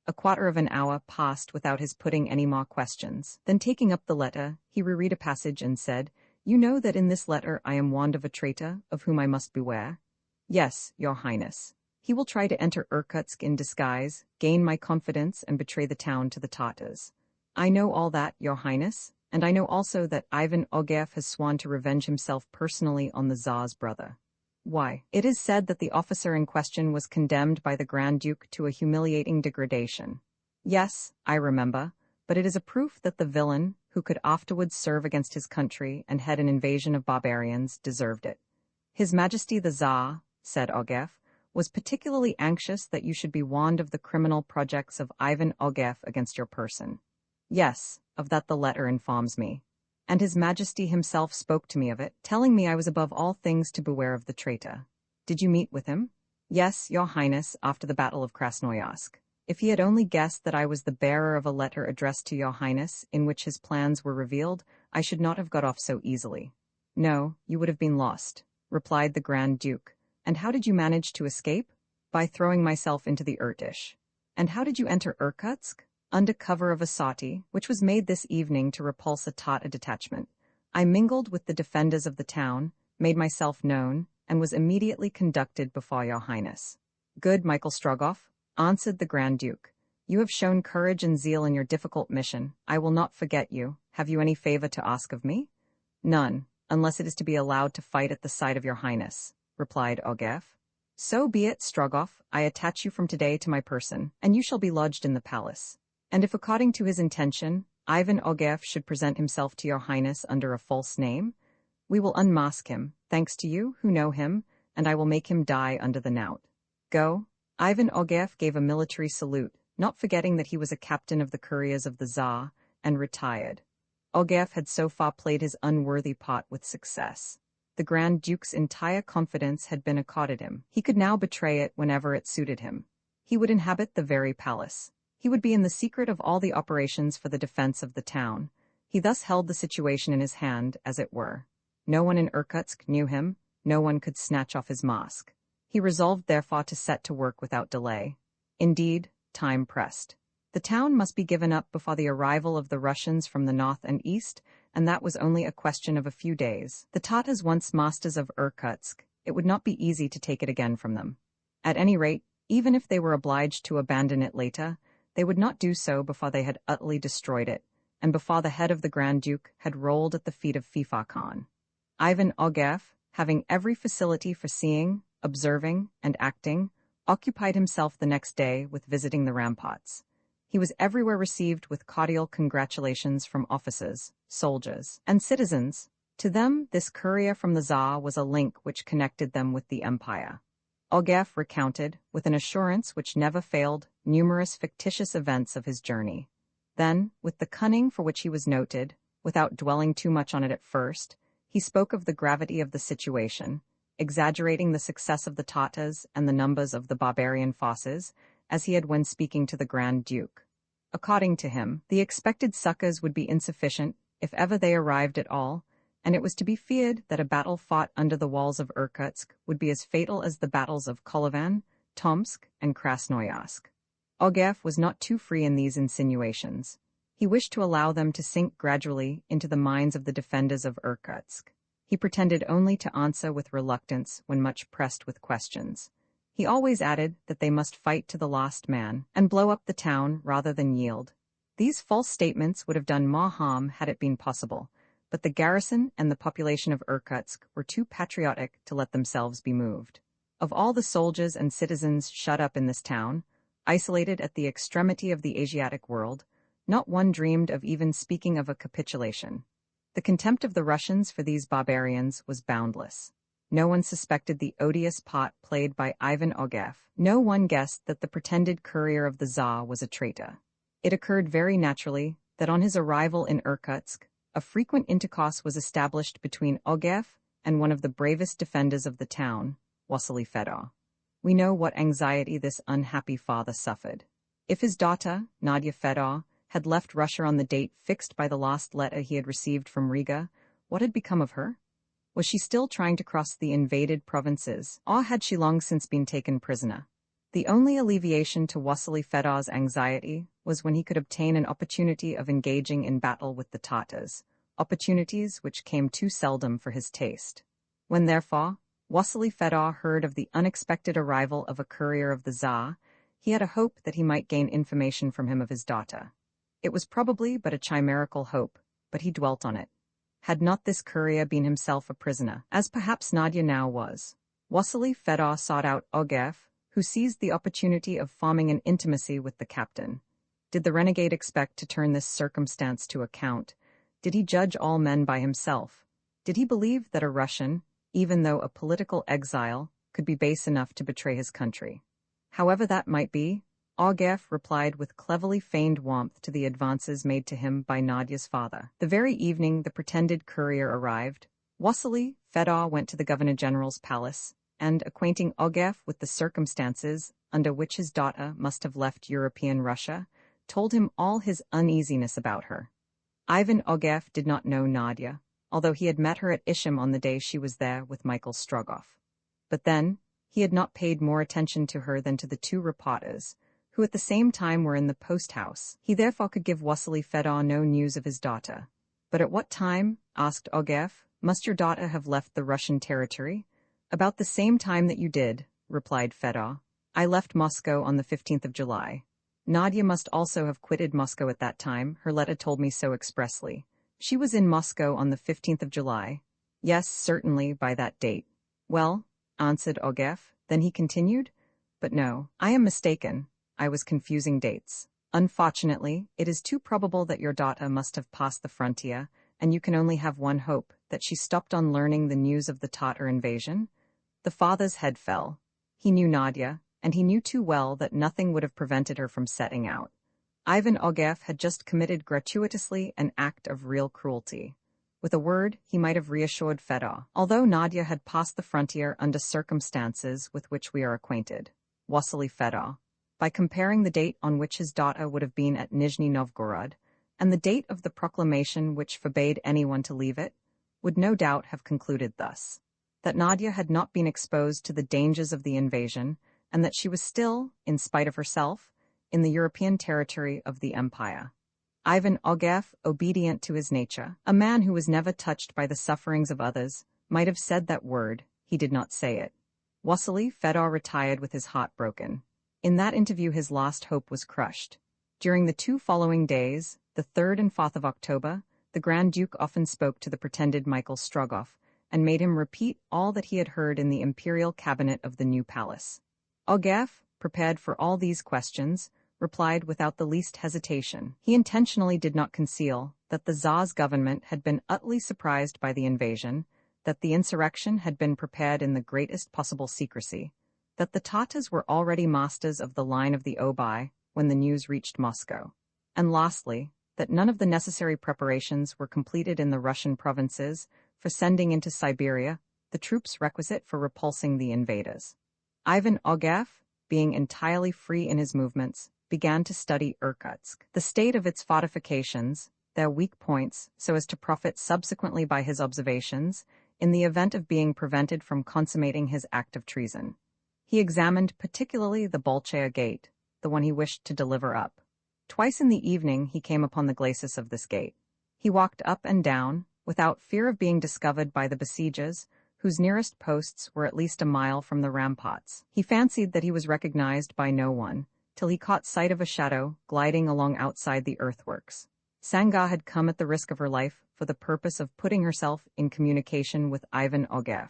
Speaker 1: A quarter of an hour passed without his putting any more questions. Then taking up the letter, he reread a passage and said, You know that in this letter I am warned of a traitor, of whom I must beware? Yes, your highness. He will try to enter Irkutsk in disguise, gain my confidence, and betray the town to the Tatars. I know all that, your highness, and I know also that Ivan Ogev has sworn to revenge himself personally on the Tsar's brother. Why? It is said that the officer in question was condemned by the Grand Duke to a humiliating degradation. Yes, I remember, but it is a proof that the villain, who could afterwards serve against his country and head an invasion of barbarians, deserved it. His Majesty the Tsar, said Ogev, was particularly anxious that you should be warned of the criminal projects of Ivan Ogev against your person. Yes, of that the letter informs me. And His Majesty himself spoke to me of it, telling me I was above all things to beware of the traitor. Did you meet with him? Yes, your highness, after the Battle of Krasnoyarsk. If he had only guessed that I was the bearer of a letter addressed to your highness, in which his plans were revealed, I should not have got off so easily. No, you would have been lost, replied the Grand Duke. And how did you manage to escape? By throwing myself into the Irtish. And how did you enter Irkutsk? Under cover of a sortie, which was made this evening to repulse a Tatar detachment. I mingled with the defenders of the town, made myself known, and was immediately conducted before your highness. Good, Michael Strogoff, answered the Grand Duke. You have shown courage and zeal in your difficult mission. I will not forget you. Have you any favor to ask of me? None, unless it is to be allowed to fight at the side of your highness, replied Ogev. So be it, Strogoff. I attach you from today to my person, and you shall be lodged in the palace. And if according to his intention, Ivan Ogev should present himself to your highness under a false name, we will unmask him, thanks to you, who know him, and I will make him die under the knout. Go. Ivan Ogev gave a military salute, not forgetting that he was a captain of the couriers of the Tsar, and retired. Ogev had so far played his unworthy part with success. The Grand Duke's entire confidence had been accorded him. He could now betray it whenever it suited him. He would inhabit the very palace. He would be in the secret of all the operations for the defense of the town. He thus held the situation in his hand, as it were. No one in Irkutsk knew him, no one could snatch off his mask. He resolved therefore to set to work without delay. Indeed, time pressed. The town must be given up before the arrival of the Russians from the north and east, and that was only a question of a few days. The Tatars once masters of Irkutsk, it would not be easy to take it again from them. At any rate, even if they were obliged to abandon it later, they would not do so before they had utterly destroyed it, and before the head of the Grand Duke had rolled at the feet of Fifa Khan. Ivan Ogev, having every facility for seeing, observing, and acting, occupied himself the next day with visiting the ramparts. He was everywhere received with cordial congratulations from officers, soldiers, and citizens. To them, this courier from the Tsar was a link which connected them with the empire. Ogev recounted, with an assurance which never failed, numerous fictitious events of his journey. Then, with the cunning for which he was noted, without dwelling too much on it at first, he spoke of the gravity of the situation, exaggerating the success of the Tatars and the numbers of the barbarian forces, as he had when speaking to the Grand Duke. According to him, the expected succors would be insufficient, if ever they arrived at all, and it was to be feared that a battle fought under the walls of Irkutsk would be as fatal as the battles of Kolyvan, Tomsk, and Krasnoyarsk. Ogev was not too free in these insinuations. He wished to allow them to sink gradually into the minds of the defenders of Irkutsk. He pretended only to answer with reluctance when much pressed with questions. He always added that they must fight to the last man and blow up the town rather than yield. These false statements would have done more harm had it been possible, but the garrison and the population of Irkutsk were too patriotic to let themselves be moved. Of all the soldiers and citizens shut up in this town, isolated at the extremity of the Asiatic world, not one dreamed of even speaking of a capitulation. The contempt of the Russians for these barbarians was boundless. No one suspected the odious part played by Ivan Ogev. No one guessed that the pretended courier of the Tsar was a traitor. It occurred very naturally that on his arrival in Irkutsk, a frequent intercourse was established between Ogev and one of the bravest defenders of the town, Vasily Fedor. We know what anxiety this unhappy father suffered. If his daughter, Nadia Fedor, had left Russia on the date fixed by the last letter he had received from Riga, what had become of her? Was she still trying to cross the invaded provinces, or had she long since been taken prisoner? The only alleviation to Vasily Fedor's anxiety was when he could obtain an opportunity of engaging in battle with the Tatars, opportunities which came too seldom for his taste. When, therefore, Vasily Fedor heard of the unexpected arrival of a courier of the Tsar, he had a hope that he might gain information from him of his daughter. It was probably but a chimerical hope, but he dwelt on it. Had not this courier been himself a prisoner, as perhaps Nadia now was? Vasily Fedor sought out Ogev, who seized the opportunity of forming an intimacy with the captain. Did the renegade expect to turn this circumstance to account? Did he judge all men by himself? Did he believe that a Russian, even though a political exile, could be base enough to betray his country? However that might be, Ogev replied with cleverly feigned warmth to the advances made to him by Nadia's father. The very evening the pretended courier arrived, Vasily Fedor went to the Governor-General's palace, and, acquainting Ogev with the circumstances under which his daughter must have left European Russia, told him all his uneasiness about her. Ivan Ogev did not know Nadia, although he had met her at Ishim on the day she was there with Michael Strogoff. But then, he had not paid more attention to her than to the two reporters, who at the same time were in the post-house. He therefore could give Vasily Fedor no news of his daughter. But at what time, asked Ogev, must your daughter have left the Russian territory? About the same time that you did, replied Fedor. I left Moscow on the 15th of July. Nadia must also have quitted Moscow at that time, her letter told me so expressly. She was in Moscow on the 15th of July. Yes, certainly, by that date. Well, answered Ogev. Then he continued, but no, I am mistaken. I was confusing dates. Unfortunately, it is too probable that your daughter must have passed the frontier, and you can only have one hope, that she stopped on learning the news of the Tatar invasion. The father's head fell. He knew Nadia, and he knew too well that nothing would have prevented her from setting out. Ivan Ogev had just committed gratuitously an act of real cruelty. With a word, he might have reassured Fedor, although Nadia had passed the frontier under circumstances with which we are acquainted. Vasily Fedor, by comparing the date on which his daughter would have been at Nizhny Novgorod, and the date of the proclamation which forbade anyone to leave it, would no doubt have concluded thus: that Nadia had not been exposed to the dangers of the invasion, and that she was still, in spite of herself, in the European territory of the Empire. Ivan Ogarev, obedient to his nature, a man who was never touched by the sufferings of others, might have said that word. He did not say it. Vasily Fedor retired with his heart broken. In that interview his last hope was crushed. During the 2 following days, the 3rd and 4th of October, the Grand Duke often spoke to the pretended Michael Strogoff, and made him repeat all that he had heard in the imperial cabinet of the new palace. Ogarev, prepared for all these questions, replied without the least hesitation. He intentionally did not conceal that the Tsar's government had been utterly surprised by the invasion, that the insurrection had been prepared in the greatest possible secrecy, that the Tatars were already masters of the line of the Oby when the news reached Moscow, and lastly, that none of the necessary preparations were completed in the Russian provinces for sending into Siberia the troops requisite for repulsing the invaders. Ivan Ogarev, being entirely free in his movements, began to study Irkutsk, the state of its fortifications, their weak points, so as to profit subsequently by his observations, in the event of being prevented from consummating his act of treason. He examined particularly the Bolshaya Gate, the one he wished to deliver up. Twice in the evening he came upon the glacis of this gate. He walked up and down, without fear of being discovered by the besiegers, whose nearest posts were at least a mile from the ramparts. He fancied that he was recognized by no one, till he caught sight of a shadow gliding along outside the earthworks. Sanga had come at the risk of her life for the purpose of putting herself in communication with Ivan Ogarev.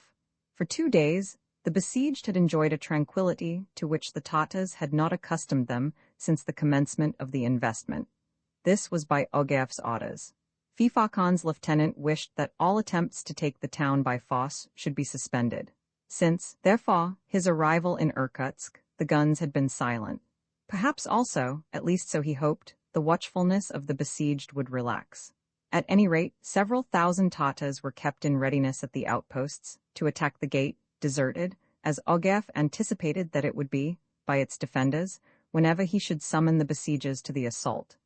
Speaker 1: For 2 days, the besieged had enjoyed a tranquility to which the Tatars had not accustomed them since the commencement of the investment. This was by Ogarev's orders. Fifa Khan's lieutenant wished that all attempts to take the town by force should be suspended. Since, therefore, his arrival in Irkutsk, the guns had been silent. Perhaps also, at least so he hoped, the watchfulness of the besieged would relax. At any rate, several thousand Tatars were kept in readiness at the outposts to attack the gate, deserted, as Ogarev anticipated that it would be, by its defenders, whenever he should summon the besiegers to the assault.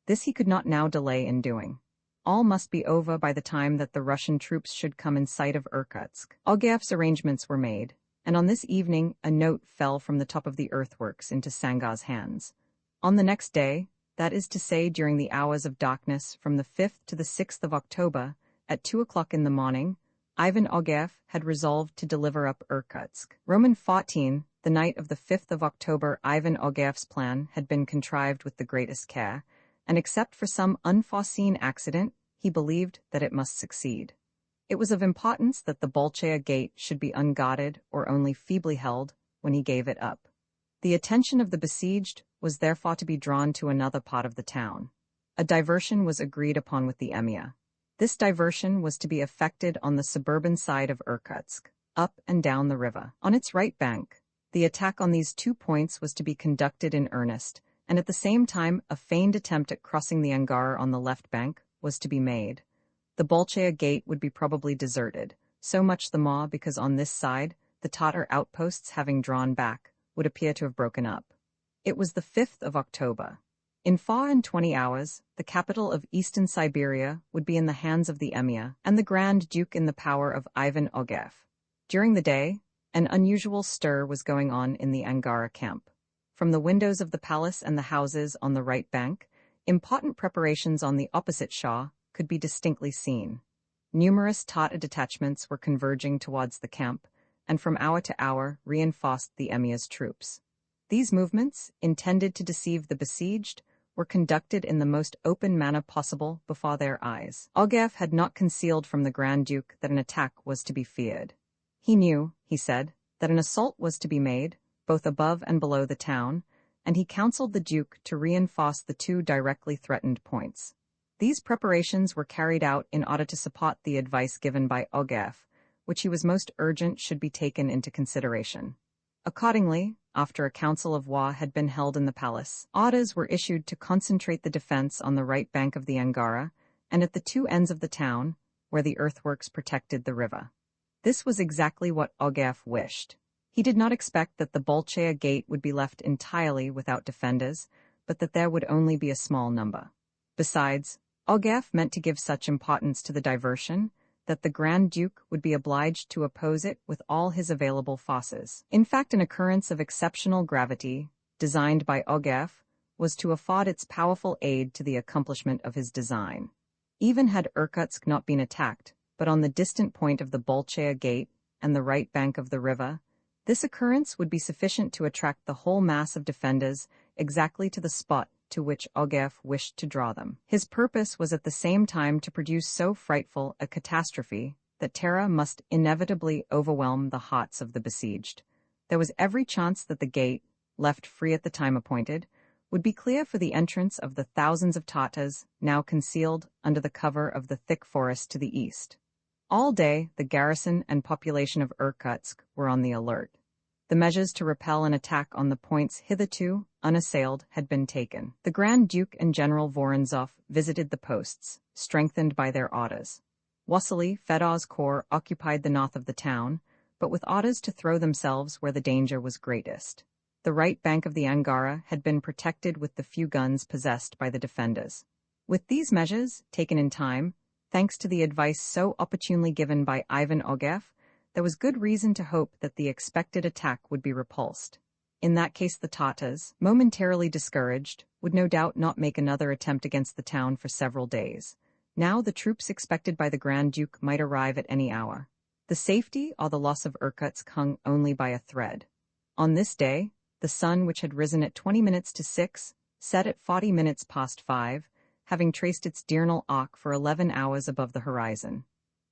Speaker 1: This he could not now delay in doing. All must be over by the time that the Russian troops should come in sight of Irkutsk. Ogarev's arrangements were made, and on this evening a note fell from the top of the earthworks into Sanga's hands. On the next day, that is to say during the hours of darkness from the 5th to the 6th of October, at 2 o'clock in the morning, Ivan Ogarev had resolved to deliver up Irkutsk. Roman 14, the night of the 5th of October, Ivan Ogarev's plan had been contrived with the greatest care, and except for some unforeseen accident, he believed that it must succeed. It was of importance that the Bolshaya Gate should be unguarded or only feebly held when he gave it up. The attention of the besieged was therefore to be drawn to another part of the town. A diversion was agreed upon with the emir. This diversion was to be effected on the suburban side of Irkutsk, up and down the river. On its right bank, the attack on these 2 points was to be conducted in earnest, and at the same time a feigned attempt at crossing the Angara on the left bank was to be made. The Bolshaya Gate would be probably deserted, so much the more because on this side, the Tatar outposts having drawn back, would appear to have broken up. It was the 5th of October. In 24 hours, the capital of Eastern Siberia would be in the hands of the emir, and the Grand Duke in the power of Ivan Ogarev. During the day, an unusual stir was going on in the Angara camp. From the windows of the palace and the houses on the right bank, important preparations on the opposite shore could be distinctly seen. Numerous Tatar detachments were converging towards the camp, and from hour to hour reinforced the emir's troops. These movements, intended to deceive the besieged, were conducted in the most open manner possible before their eyes. Ogarev had not concealed from the Grand Duke that an attack was to be feared. He knew, he said, that an assault was to be made, both above and below the town, and he counseled the Duke to reinforce the 2 directly threatened points. These preparations were carried out in order to support the advice given by Ogarev, which he was most urgent should be taken into consideration. Accordingly, after a council of war had been held in the palace, orders were issued to concentrate the defense on the right bank of the Angara, and at the 2 ends of the town, where the earthworks protected the river. This was exactly what Strogoff wished. He did not expect that the Bolchaia Gate would be left entirely without defenders, but that there would only be a small number. Besides, Strogoff meant to give such importance to the diversion that the Grand Duke would be obliged to oppose it with all his available forces. In fact, an occurrence of exceptional gravity, designed by Strogoff, was to afford its powerful aid to the accomplishment of his design. Even had Irkutsk not been attacked, but on the distant point of the Bolchaia Gate and the right bank of the river, this occurrence would be sufficient to attract the whole mass of defenders exactly to the spot to which Strogoff wished to draw them. His purpose was at the same time to produce so frightful a catastrophe that terror must inevitably overwhelm the hearts of the besieged. There was every chance that the gate, left free at the time appointed, would be clear for the entrance of the thousands of Tatars now concealed under the cover of the thick forest to the east. All day, the garrison and population of Irkutsk were on the alert. The measures to repel an attack on the points hitherto unassailed had been taken. The Grand Duke and General Vorontsov visited the posts, strengthened by their orders. Wassily Fedor's corps occupied the north of the town, but with orders to throw themselves where the danger was greatest. The right bank of the Angara had been protected with the few guns possessed by the defenders. With these measures, taken in time, thanks to the advice so opportunely given by Ivan Strogoff, there was good reason to hope that the expected attack would be repulsed. In that case the Tatars, momentarily discouraged, would no doubt not make another attempt against the town for several days. Now the troops expected by the Grand Duke might arrive at any hour. The safety or the loss of Irkutsk hung only by a thread. On this day, the sun, which had risen at 20 minutes to 6, set at 40 minutes past 5, having traced its diurnal arc for 11 hours above the horizon.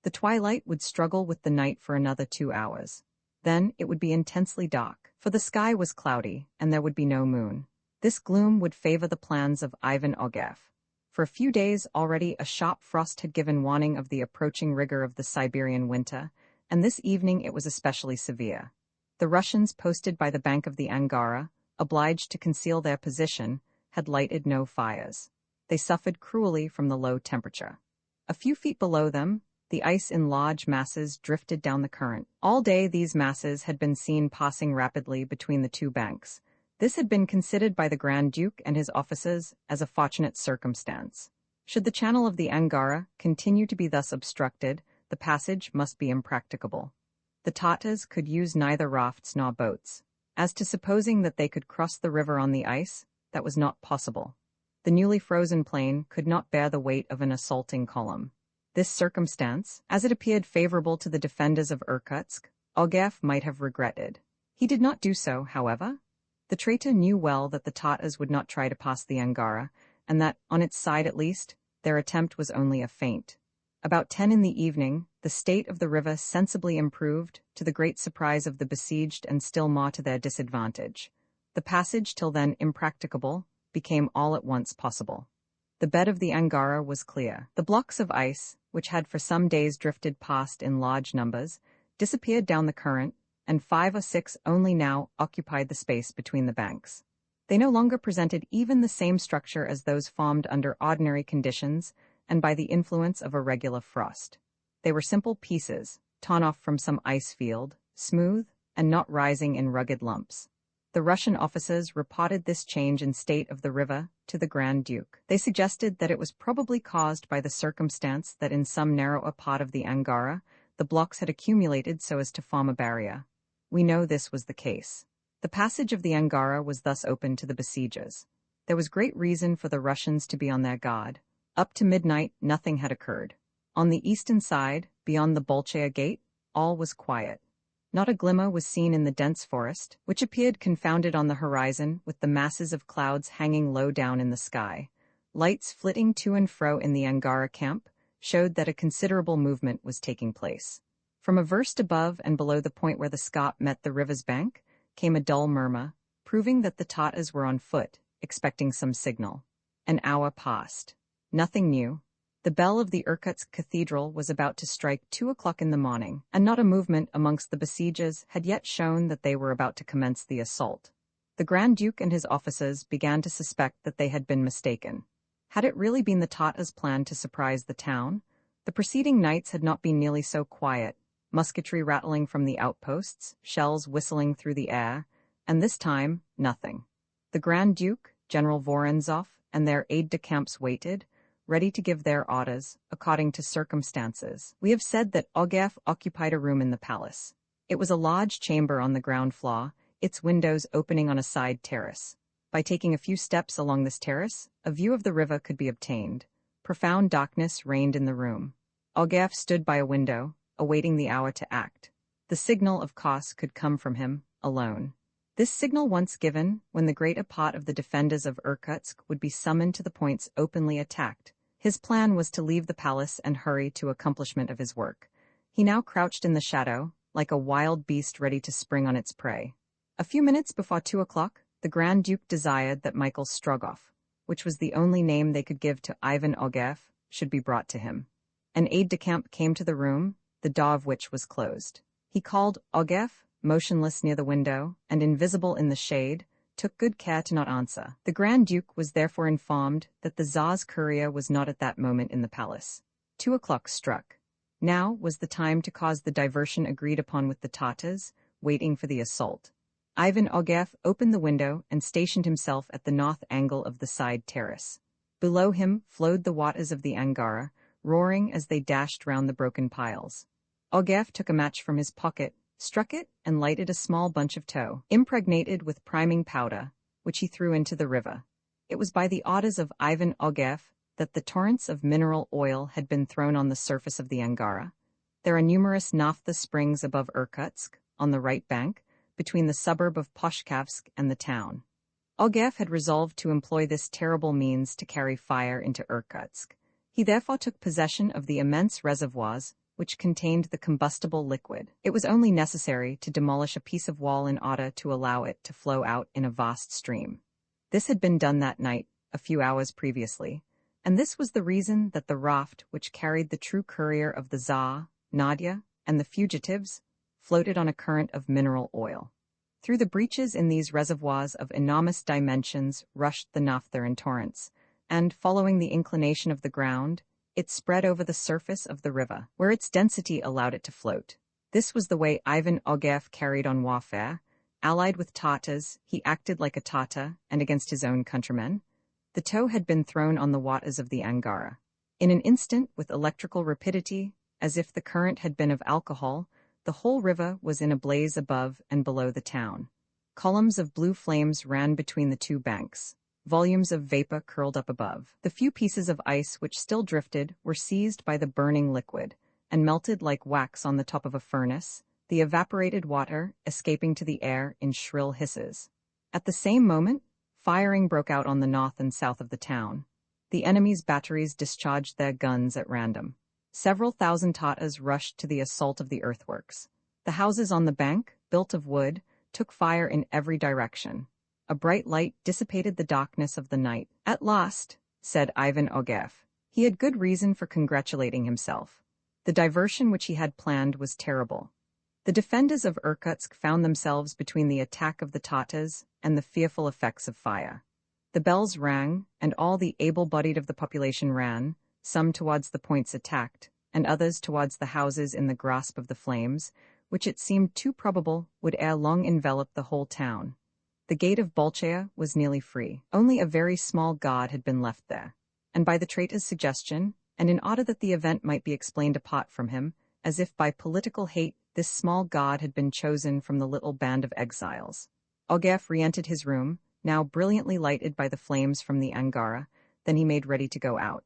Speaker 1: The twilight would struggle with the night for another 2 hours. Then it would be intensely dark, for the sky was cloudy, and there would be no moon. This gloom would favor the plans of Ivan Strogoff. For a few days already a sharp frost had given warning of the approaching rigor of the Siberian winter, and this evening it was especially severe. The Russians posted by the bank of the Angara, obliged to conceal their position, had lighted no fires. They suffered cruelly from the low temperature. A few feet below them, the ice in large masses drifted down the current. All day these masses had been seen passing rapidly between the two banks. This had been considered by the Grand Duke and his officers as a fortunate circumstance. Should the channel of the Angara continue to be thus obstructed, the passage must be impracticable. The Tatars could use neither rafts nor boats. As to supposing that they could cross the river on the ice, that was not possible. The newly frozen plain could not bear the weight of an assaulting column. This circumstance, as it appeared favorable to the defenders of Irkutsk, Strogoff might have regretted. He did not do so, however. The traitor knew well that the Tatars would not try to pass the Angara, and that, on its side at least, their attempt was only a feint. About 10 in the evening, the state of the river sensibly improved, to the great surprise of the besieged and still more to their disadvantage. The passage, till then impracticable, became all at once possible. The bed of the Angara was clear. The blocks of ice, which had for some days drifted past in large numbers, disappeared down the current, and 5 or 6 only now occupied the space between the banks. They no longer presented even the same structure as those formed under ordinary conditions and by the influence of a regular frost. They were simple pieces, torn off from some ice field, smooth, and not rising in rugged lumps. The Russian officers reported this change in state of the river to the Grand Duke. They suggested that it was probably caused by the circumstance that in some narrower part of the Angara, the blocks had accumulated so as to form a barrier. We know this was the case. The passage of the Angara was thus open to the besiegers. There was great reason for the Russians to be on their guard. Up to midnight, nothing had occurred. On the eastern side, beyond the Bolchaia Gate, all was quiet. Not a glimmer was seen in the dense forest, which appeared confounded on the horizon with the masses of clouds hanging low down in the sky. Lights flitting to and fro in the Angara camp showed that a considerable movement was taking place. From a verst above and below the point where the Skop met the river's bank, came a dull murmur, proving that the Tatars were on foot, expecting some signal. An hour passed. Nothing new. The bell of the Irkutsk cathedral was about to strike 2 o'clock in the morning, and not a movement amongst the besiegers had yet shown that they were about to commence the assault. The Grand Duke and his officers began to suspect that they had been mistaken. Had it really been the Tatars' plan to surprise the town? The preceding nights had not been nearly so quiet, musketry rattling from the outposts, shells whistling through the air, and this time, nothing. The Grand Duke, General Vorontsov, and their aide-de-camps waited, ready to give their orders, according to circumstances. We have said that Strogoff occupied a room in the palace. It was a large chamber on the ground floor, its windows opening on a side terrace. By taking a few steps along this terrace, a view of the river could be obtained. Profound darkness reigned in the room. Strogoff stood by a window, awaiting the hour to act. The signal, of course, could come from him, alone. This signal once given, when the greater part of the defenders of Irkutsk would be summoned to the points openly attacked, his plan was to leave the palace and hurry to accomplishment of his work. He now crouched in the shadow, like a wild beast ready to spring on its prey. A few minutes before 2 o'clock, the Grand Duke desired that Michael Strogoff, which was the only name they could give to Ivan Strogoff, should be brought to him. An aide-de-camp came to the room, the door of which was closed. He called Strogoff, motionless near the window, and invisible in the shade, took good care to not answer. The Grand Duke was therefore informed that the Tsar's courier was not at that moment in the palace. 2 o'clock struck. Now was the time to cause the diversion agreed upon with the Tartars, waiting for the assault. Ivan Strogoff opened the window and stationed himself at the north angle of the side terrace. Below him flowed the waters of the Angara, roaring as they dashed round the broken piles. Strogoff took a match from his pocket, struck it, and lighted a small bunch of tow, impregnated with priming powder, which he threw into the river. It was by the orders of Ivan Strogoff that the torrents of mineral oil had been thrown on the surface of the Angara. There are numerous naphtha springs above Irkutsk, on the right bank, between the suburb of Poshkavsk and the town. Strogoff had resolved to employ this terrible means to carry fire into Irkutsk. He therefore took possession of the immense reservoirs which contained the combustible liquid. It was only necessary to demolish a piece of wall in order to allow it to flow out in a vast stream. This had been done that night, a few hours previously, and this was the reason that the raft which carried the true courier of the Tsar, Nadia, and the fugitives, floated on a current of mineral oil. Through the breaches in these reservoirs of enormous dimensions rushed the naphtha in torrents, and, following the inclination of the ground, it spread over the surface of the river, where its density allowed it to float. This was the way Ivan Strogoff carried on warfare. Allied with Tartars, he acted like a Tatar, and against his own countrymen. The tow had been thrown on the waters of the Angara. In an instant, with electrical rapidity, as if the current had been of alcohol, the whole river was in a blaze above and below the town. Columns of blue flames ran between the two banks. Volumes of vapor curled up above. The few pieces of ice which still drifted were seized by the burning liquid, and melted like wax on the top of a furnace, the evaporated water escaping to the air in shrill hisses. At the same moment, firing broke out on the north and south of the town. The enemy's batteries discharged their guns at random. Several thousand Tatars rushed to the assault of the earthworks. The houses on the bank, built of wood, took fire in every direction. A bright light dissipated the darkness of the night. At last, said Ivan Strogoff. He had good reason for congratulating himself. The diversion which he had planned was terrible. The defenders of Irkutsk found themselves between the attack of the Tatars and the fearful effects of fire. The bells rang, and all the able-bodied of the population ran, some towards the points attacked, and others towards the houses in the grasp of the flames, which it seemed too probable would ere long envelop the whole town. The gate of Bolchaia was nearly free. Only a very small guard had been left there, and by the traitor's suggestion, and in order that the event might be explained apart from him, as if by political hate, this small guard had been chosen from the little band of exiles. Strogoff re-entered his room, now brilliantly lighted by the flames from the Angara. Then he made ready to go out.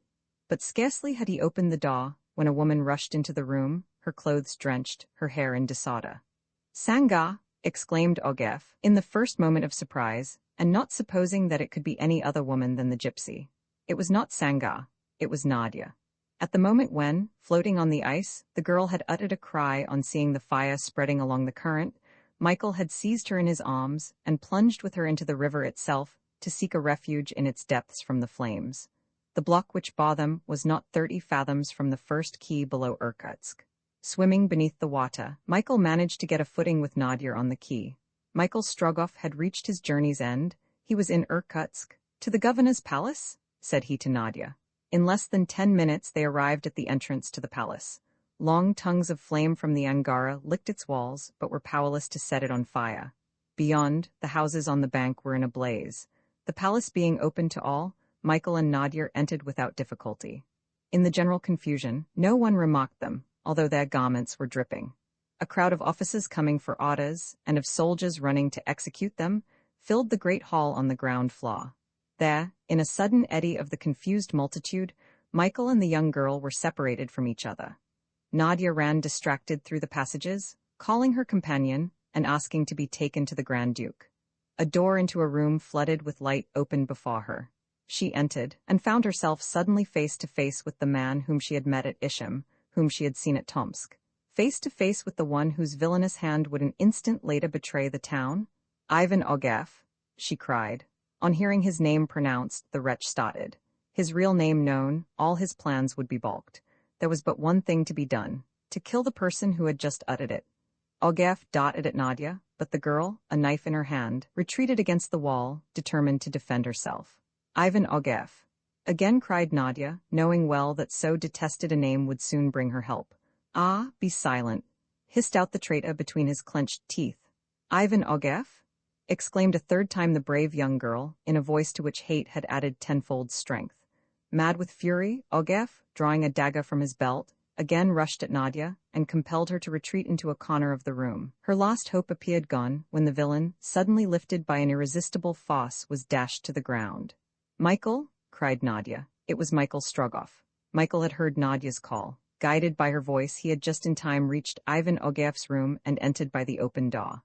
Speaker 1: But scarcely had he opened the door when a woman rushed into the room, her clothes drenched, her hair in disorder. "Sanga!" exclaimed Strogoff, in the first moment of surprise, and not supposing that it could be any other woman than the gypsy. It was not Sanga, it was Nadia. At the moment when, floating on the ice, the girl had uttered a cry on seeing the fire spreading along the current, Michael had seized her in his arms and plunged with her into the river itself to seek a refuge in its depths from the flames. The block which bore them was not 30 fathoms from the first quay below Irkutsk. Swimming beneath the water, Michael managed to get a footing with Nadia on the quay. Michael Strogoff had reached his journey's end. He was in Irkutsk. "To the governor's palace?" said he to Nadia. In less than 10 minutes they arrived at the entrance to the palace. Long tongues of flame from the Angara licked its walls, but were powerless to set it on fire. Beyond, the houses on the bank were in a blaze. The palace being open to all, Michael and Nadia entered without difficulty. In the general confusion, no one remarked them, although their garments were dripping. A crowd of officers coming for orders, and of soldiers running to execute them, filled the great hall on the ground floor. There, in a sudden eddy of the confused multitude, Michael and the young girl were separated from each other. Nadia ran distracted through the passages, calling her companion and asking to be taken to the Grand Duke. A door into a room flooded with light opened before her. She entered, and found herself suddenly face to face with the man whom she had met at Ishim, whom she had seen at Tomsk. Face to face with the one whose villainous hand would an instant later betray the town? Ivan Strogoff, she cried. On hearing his name pronounced, the wretch started. His real name known, all his plans would be balked. There was but one thing to be done, to kill the person who had just uttered it. Strogoff darted at Nadia, but the girl, a knife in her hand, retreated against the wall, determined to defend herself. Ivan Strogoff, again cried Nadia, knowing well that so detested a name would soon bring her help. Ah, be silent, hissed out the traitor between his clenched teeth. Ivan Strogoff? Exclaimed a third time the brave young girl, in a voice to which hate had added tenfold strength. Mad with fury, Strogoff, drawing a dagger from his belt, again rushed at Nadia, and compelled her to retreat into a corner of the room. Her last hope appeared gone, when the villain, suddenly lifted by an irresistible force, was dashed to the ground. "Michael!" cried Nadia. It was Michael Strogoff. Michael had heard Nadia's call. Guided by her voice, he had just in time reached Ivan Strogoff's room and entered by the open door.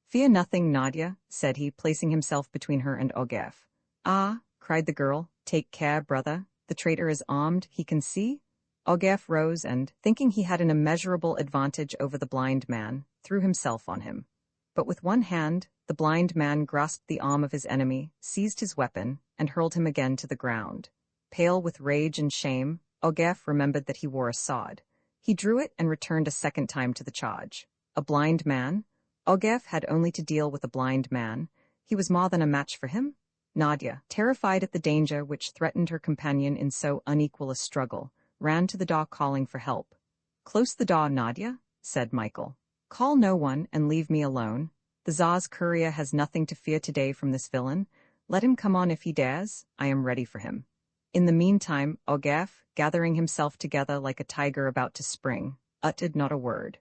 Speaker 1: "Fear nothing, Nadia," said he, placing himself between her and Strogoff. "Ah," cried the girl, "take care, brother. The traitor is armed, he can see." Strogoff rose and, thinking he had an immeasurable advantage over the blind man, threw himself on him. But with one hand, the blind man grasped the arm of his enemy, seized his weapon, and hurled him again to the ground. Pale with rage and shame, Strogoff remembered that he wore a sword. He drew it and returned a second time to the charge. A blind man? Strogoff had only to deal with a blind man. He was more than a match for him. Nadia, terrified at the danger which threatened her companion in so unequal a struggle, ran to the door calling for help. "Close the door, Nadia," said Michael. "Call no one and leave me alone. The Tsar's courier has nothing to fear today from this villain. Let him come on if he dares. I am ready for him." In the meantime, Strogoff, gathering himself together like a tiger about to spring, uttered not a word.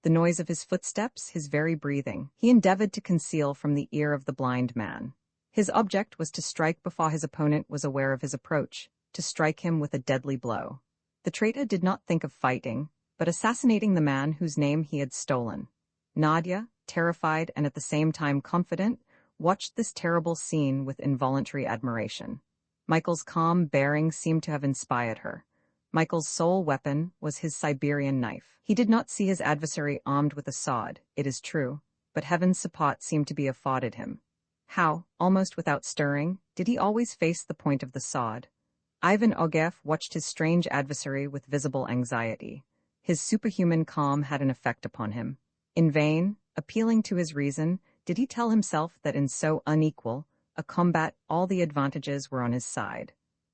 Speaker 1: The noise of his footsteps, his very breathing, he endeavored to conceal from the ear of the blind man. His object was to strike before his opponent was aware of his approach, to strike him with a deadly blow. The traitor did not think of fighting, but assassinating the man whose name he had stolen. Nadia, terrified and at the same time confident, watched this terrible scene with involuntary admiration. Michael's calm bearing seemed to have inspired her. Michael's sole weapon was his Siberian knife. He did not see his adversary armed with a sword, it is true, but heaven's support seemed to be afforded him. How, almost without stirring, did he always face the point of the sword? Ivan Strogoff watched his strange adversary with visible anxiety. His superhuman calm had an effect upon him. In vain, appealing to his reason, did he tell himself that in so unequal a combat all the advantages were on his side.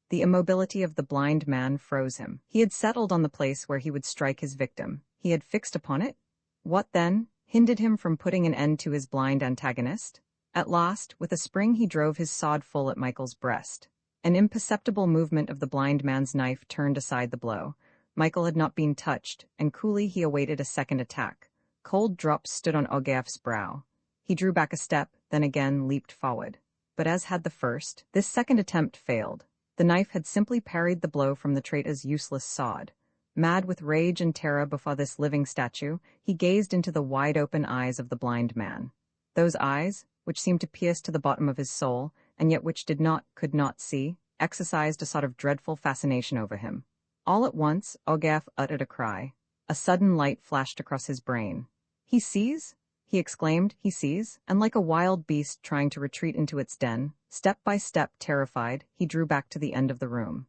Speaker 1: The immobility of the blind man froze him. He had settled on the place where he would strike his victim. He had fixed upon it. What, then, hindered him from putting an end to his blind antagonist? At last, with a spring he drove his sword full at Michael's breast. An imperceptible movement of the blind man's knife turned aside the blow. Michael had not been touched, and coolly he awaited a second attack. Cold drops stood on Strogoff's brow. He drew back a step, then again leaped forward. But as had the first, this second attempt failed. The knife had simply parried the blow from the traitor's useless sword. Mad with rage and terror before this living statue, he gazed into the wide-open eyes of the blind man. Those eyes, which seemed to pierce to the bottom of his soul, and yet which could not see, exercised a sort of dreadful fascination over him. All at once, Strogoff uttered a cry. A sudden light flashed across his brain. "He sees?" he exclaimed. "He sees," and like a wild beast trying to retreat into its den, step by step, terrified, he drew back to the end of the room.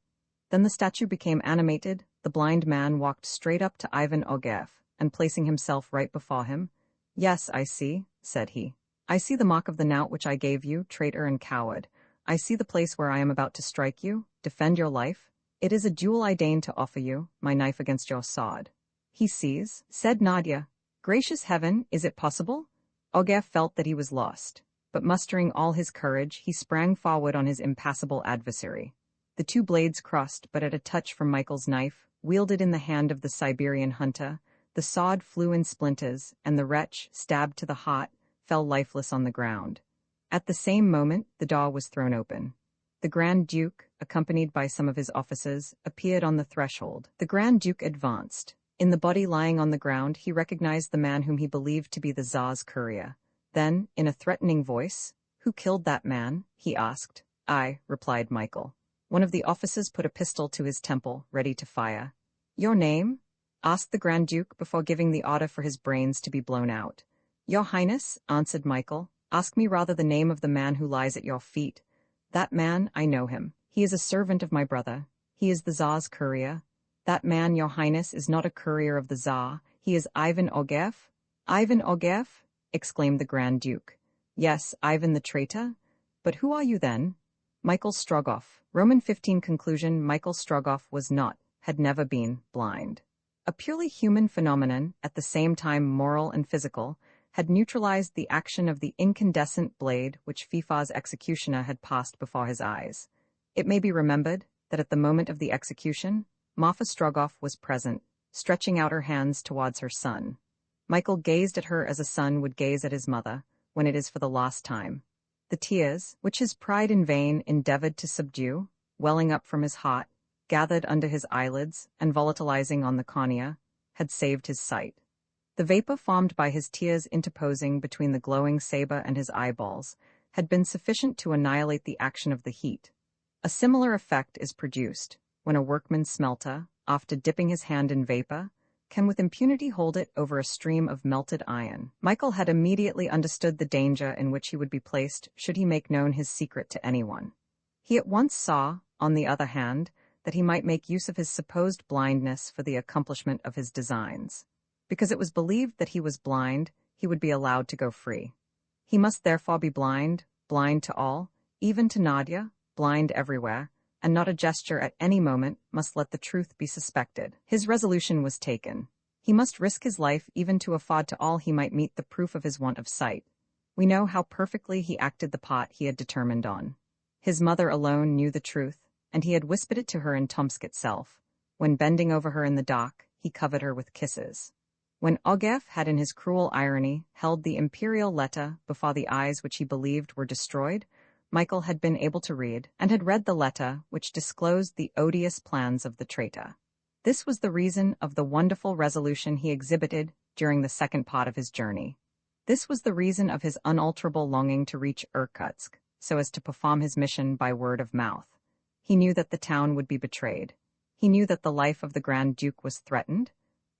Speaker 1: Then the statue became animated, the blind man walked straight up to Ivan Strogoff, and placing himself right before him, "Yes, I see," said he. "I see the mark of the knout which I gave you, traitor and coward. I see the place where I am about to strike you. Defend your life." "It is a jewel I deign to offer you, my knife against your sword." "He sees," said Nadia. "Gracious heaven, is it possible?" Ogier felt that he was lost, but mustering all his courage, he sprang forward on his impassible adversary. The two blades crossed, but at a touch from Michael's knife, wielded in the hand of the Siberian hunter, the sword flew in splinters, and the wretch, stabbed to the heart, fell lifeless on the ground. At the same moment, the door was thrown open. The Grand Duke, accompanied by some of his officers, appeared on the threshold. The Grand Duke advanced. In the body lying on the ground, he recognized the man whom he believed to be the Tsar's courier. Then, in a threatening voice, "Who killed that man?" he asked. "I," replied Michael. One of the officers put a pistol to his temple, ready to fire. "Your name?" asked the Grand Duke before giving the order for his brains to be blown out. "Your Highness," answered Michael, "ask me rather the name of the man who lies at your feet. That man, I know him. He is a servant of my brother. He is the Tsar's courier. That man, your Highness, is not a courier of the Tsar. He is Ivan Ogier." "Ivan Ogier?" exclaimed the Grand Duke. "Yes, Ivan the traitor. But who are you then?" "Michael Strogoff." Roman 15 conclusion: Michael Strogoff was not, had never been, blind. A purely human phenomenon, at the same time moral and physical, had neutralized the action of the incandescent blade which Fifa's executioner had passed before his eyes. It may be remembered that at the moment of the execution, Marfa Strogoff was present, stretching out her hands towards her son. Michael gazed at her as a son would gaze at his mother, when it is for the last time. The tears, which his pride in vain endeavored to subdue, welling up from his heart, gathered under his eyelids and volatilizing on the cornea, had saved his sight. The vapor formed by his tears interposing between the glowing saber and his eyeballs had been sufficient to annihilate the action of the heat. A similar effect is produced when a workman's smelter, after dipping his hand in vapor, can with impunity hold it over a stream of melted iron. Michael had immediately understood the danger in which he would be placed should he make known his secret to anyone. He at once saw, on the other hand, that he might make use of his supposed blindness for the accomplishment of his designs. Because it was believed that he was blind, he would be allowed to go free. He must therefore be blind, blind to all, even to Nadia, blind everywhere, and not a gesture at any moment must let the truth be suspected. His resolution was taken. He must risk his life even to afford to all he might meet the proof of his want of sight. We know how perfectly he acted the part he had determined on. His mother alone knew the truth, and he had whispered it to her in Tomsk itself. When bending over her in the dock, he covered her with kisses. When Ogier had in his cruel irony held the imperial letter before the eyes which he believed were destroyed, Michael had been able to read, and had read the letter which disclosed the odious plans of the traitor. This was the reason of the wonderful resolution he exhibited during the second part of his journey. This was the reason of his unalterable longing to reach Irkutsk, so as to perform his mission by word of mouth. He knew that the town would be betrayed. He knew that the life of the Grand Duke was threatened.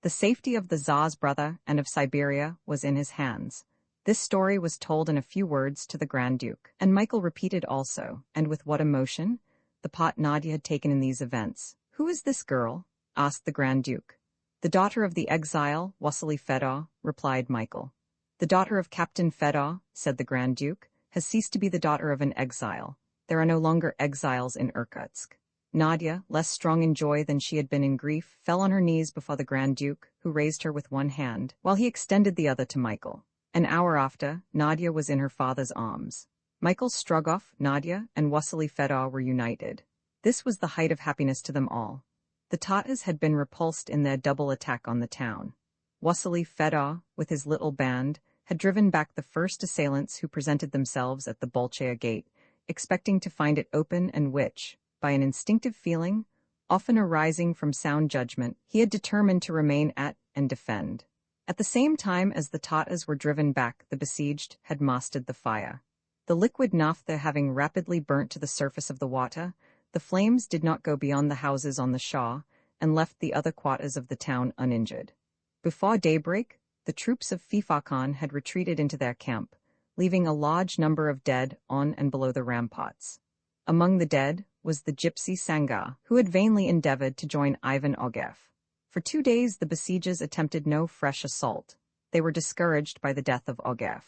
Speaker 1: The safety of the Tsar's brother and of Siberia was in his hands. This story was told in a few words to the Grand Duke, and Michael repeated also, and with what emotion, the part Nadia had taken in these events. "Who is this girl?" asked the Grand Duke. "The daughter of the exile, Wassily Fedor," replied Michael. "The daughter of Captain Fedor," said the Grand Duke, "has ceased to be the daughter of an exile. There are no longer exiles in Irkutsk." Nadia, less strong in joy than she had been in grief, fell on her knees before the Grand Duke, who raised her with one hand, while he extended the other to Michael. An hour after, Nadia was in her father's arms. Michael Strogoff, Nadia, and Wassily Fedor were united. This was the height of happiness to them all. The Tatars had been repulsed in their double attack on the town. Wassily Fedor, with his little band, had driven back the first assailants who presented themselves at the Bolshaya gate, expecting to find it open and which, by an instinctive feeling, often arising from sound judgment, he had determined to remain at and defend. At the same time as the Tatars were driven back, the besieged had mastered the fire. The liquid naphtha having rapidly burnt to the surface of the water, the flames did not go beyond the houses on the shore and left the other quarters of the town uninjured. Before daybreak, the troops of Fifa Khan had retreated into their camp, leaving a large number of dead on and below the ramparts. Among the dead was the gypsy Sanga, who had vainly endeavored to join Ivan Ogier. For 2 days the besiegers attempted no fresh assault. They were discouraged by the death of Ogier.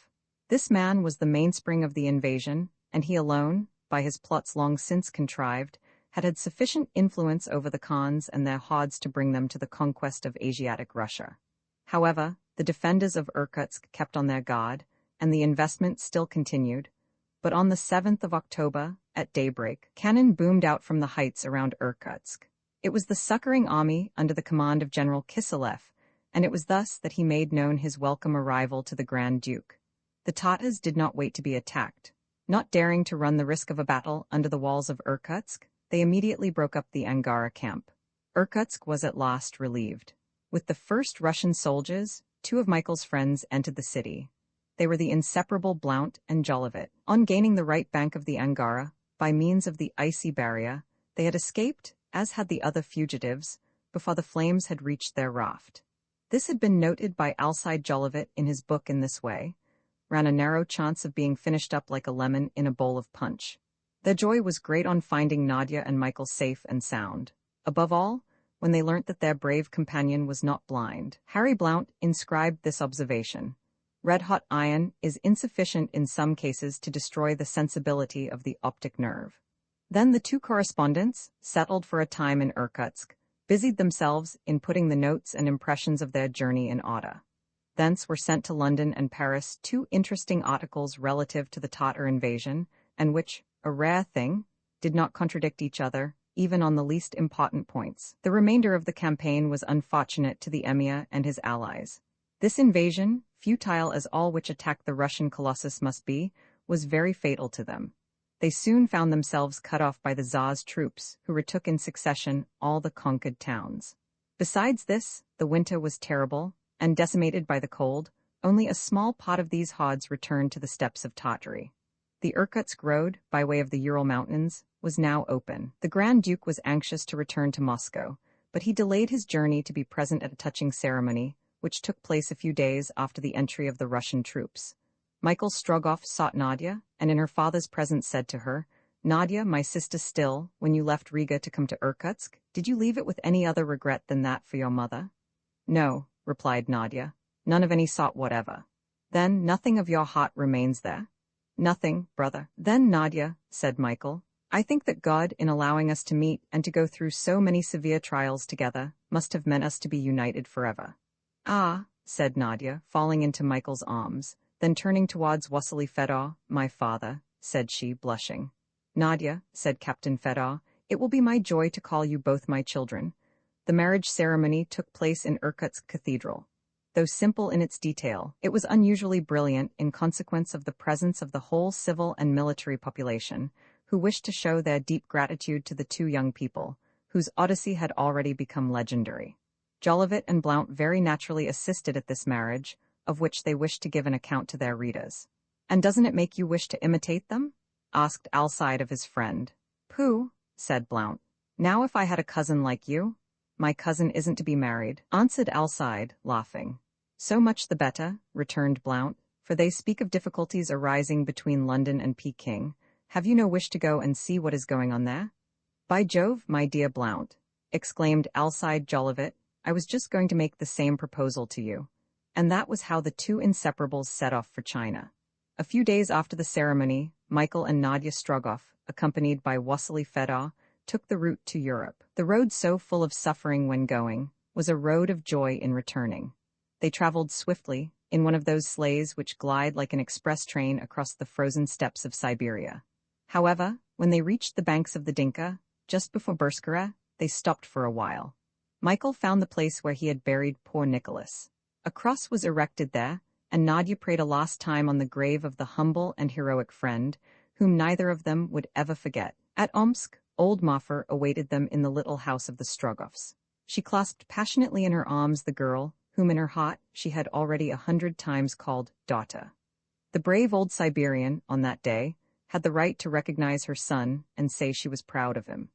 Speaker 1: This man was the mainspring of the invasion, and he alone, by his plots long since contrived, had sufficient influence over the Khans and their hordes to bring them to the conquest of Asiatic Russia. However, the defenders of Irkutsk kept on their guard, and the investment still continued. But on the 7th of October, at daybreak, cannon boomed out from the heights around Irkutsk. It was the succoring army under the command of General Kiselev, and it was thus that he made known his welcome arrival to the Grand Duke. The Tatars did not wait to be attacked. Not daring to run the risk of a battle under the walls of Irkutsk, they immediately broke up the Angara camp. Irkutsk was at last relieved. With the first Russian soldiers, two of Michael's friends entered the city. They were the inseparable Blount and Jolivet. On gaining the right bank of the Angara, by means of the icy barrier, they had escaped, as had the other fugitives, before the flames had reached their raft. This had been noted by Alcide Jolivet in his book in this way, ran a narrow chance of being finished up like a lemon in a bowl of punch. Their joy was great on finding Nadia and Michael safe and sound. Above all, when they learnt that their brave companion was not blind. Harry Blount inscribed this observation: "Red-hot iron is insufficient in some cases to destroy the sensibility of the optic nerve." Then the two correspondents, settled for a time in Irkutsk, busied themselves in putting the notes and impressions of their journey in order. Thence were sent to London and Paris two interesting articles relative to the Tatar invasion, and which, a rare thing, did not contradict each other, even on the least important points. The remainder of the campaign was unfortunate to the Emir and his allies. This invasion, futile as all which attacked the Russian colossus must be, was very fatal to them. They soon found themselves cut off by the Tsar's troops, who retook in succession all the conquered towns. Besides this, the winter was terrible, and decimated by the cold, only a small part of these hordes returned to the steppes of Tartary. The Irkutsk road, by way of the Ural Mountains, was now open. The Grand Duke was anxious to return to Moscow, but he delayed his journey to be present at a touching ceremony, which took place a few days after the entry of the Russian troops. Michael Strogoff sought Nadia, and in her father's presence said to her, "Nadia, my sister still, when you left Riga to come to Irkutsk, did you leave it with any other regret than that for your mother?" "No," replied Nadia, "none of any sort whatever." "Then nothing of your heart remains there?" "Nothing, brother." "Then, Nadia," said Michael, "I think that God, in allowing us to meet and to go through so many severe trials together, must have meant us to be united forever." "Ah," said Nadia, falling into Michael's arms. Then turning towards Wassily Fedor, "My father," said she, blushing. "Nadia," said Captain Fedor, "it will be my joy to call you both my children." The marriage ceremony took place in Irkutsk Cathedral. Though simple in its detail, it was unusually brilliant in consequence of the presence of the whole civil and military population, who wished to show their deep gratitude to the two young people, whose odyssey had already become legendary. Jolivet and Blount very naturally assisted at this marriage, of which they wished to give an account to their readers. "And doesn't it make you wish to imitate them?" asked Alcide of his friend. "Pooh," said Blount. "Now if I had a cousin like you—" "My cousin isn't to be married," answered Alcide, laughing. "So much the better," returned Blount, "for they speak of difficulties arising between London and Peking. Have you no wish to go and see what is going on there?" "By Jove, my dear Blount," exclaimed Alcide Jolivet, "I was just going to make the same proposal to you." And that was how the two inseparables set off for China. A few days after the ceremony, Michael and Nadia Strogoff, accompanied by Wassily Fedor, took the route to Europe. The road, so full of suffering when going, was a road of joy in returning. They traveled swiftly, in one of those sleighs which glide like an express train across the frozen steppes of Siberia. However, when they reached the banks of the Dinka, just before Berskara, they stopped for a while. Michael found the place where he had buried poor Nicholas. A cross was erected there, and Nadia prayed a last time on the grave of the humble and heroic friend, whom neither of them would ever forget. At Omsk, old Moffer awaited them in the little house of the Strogoffs. She clasped passionately in her arms the girl, whom in her heart she had already 100 times called daughter. The brave old Siberian, on that day, had the right to recognize her son and say she was proud of him.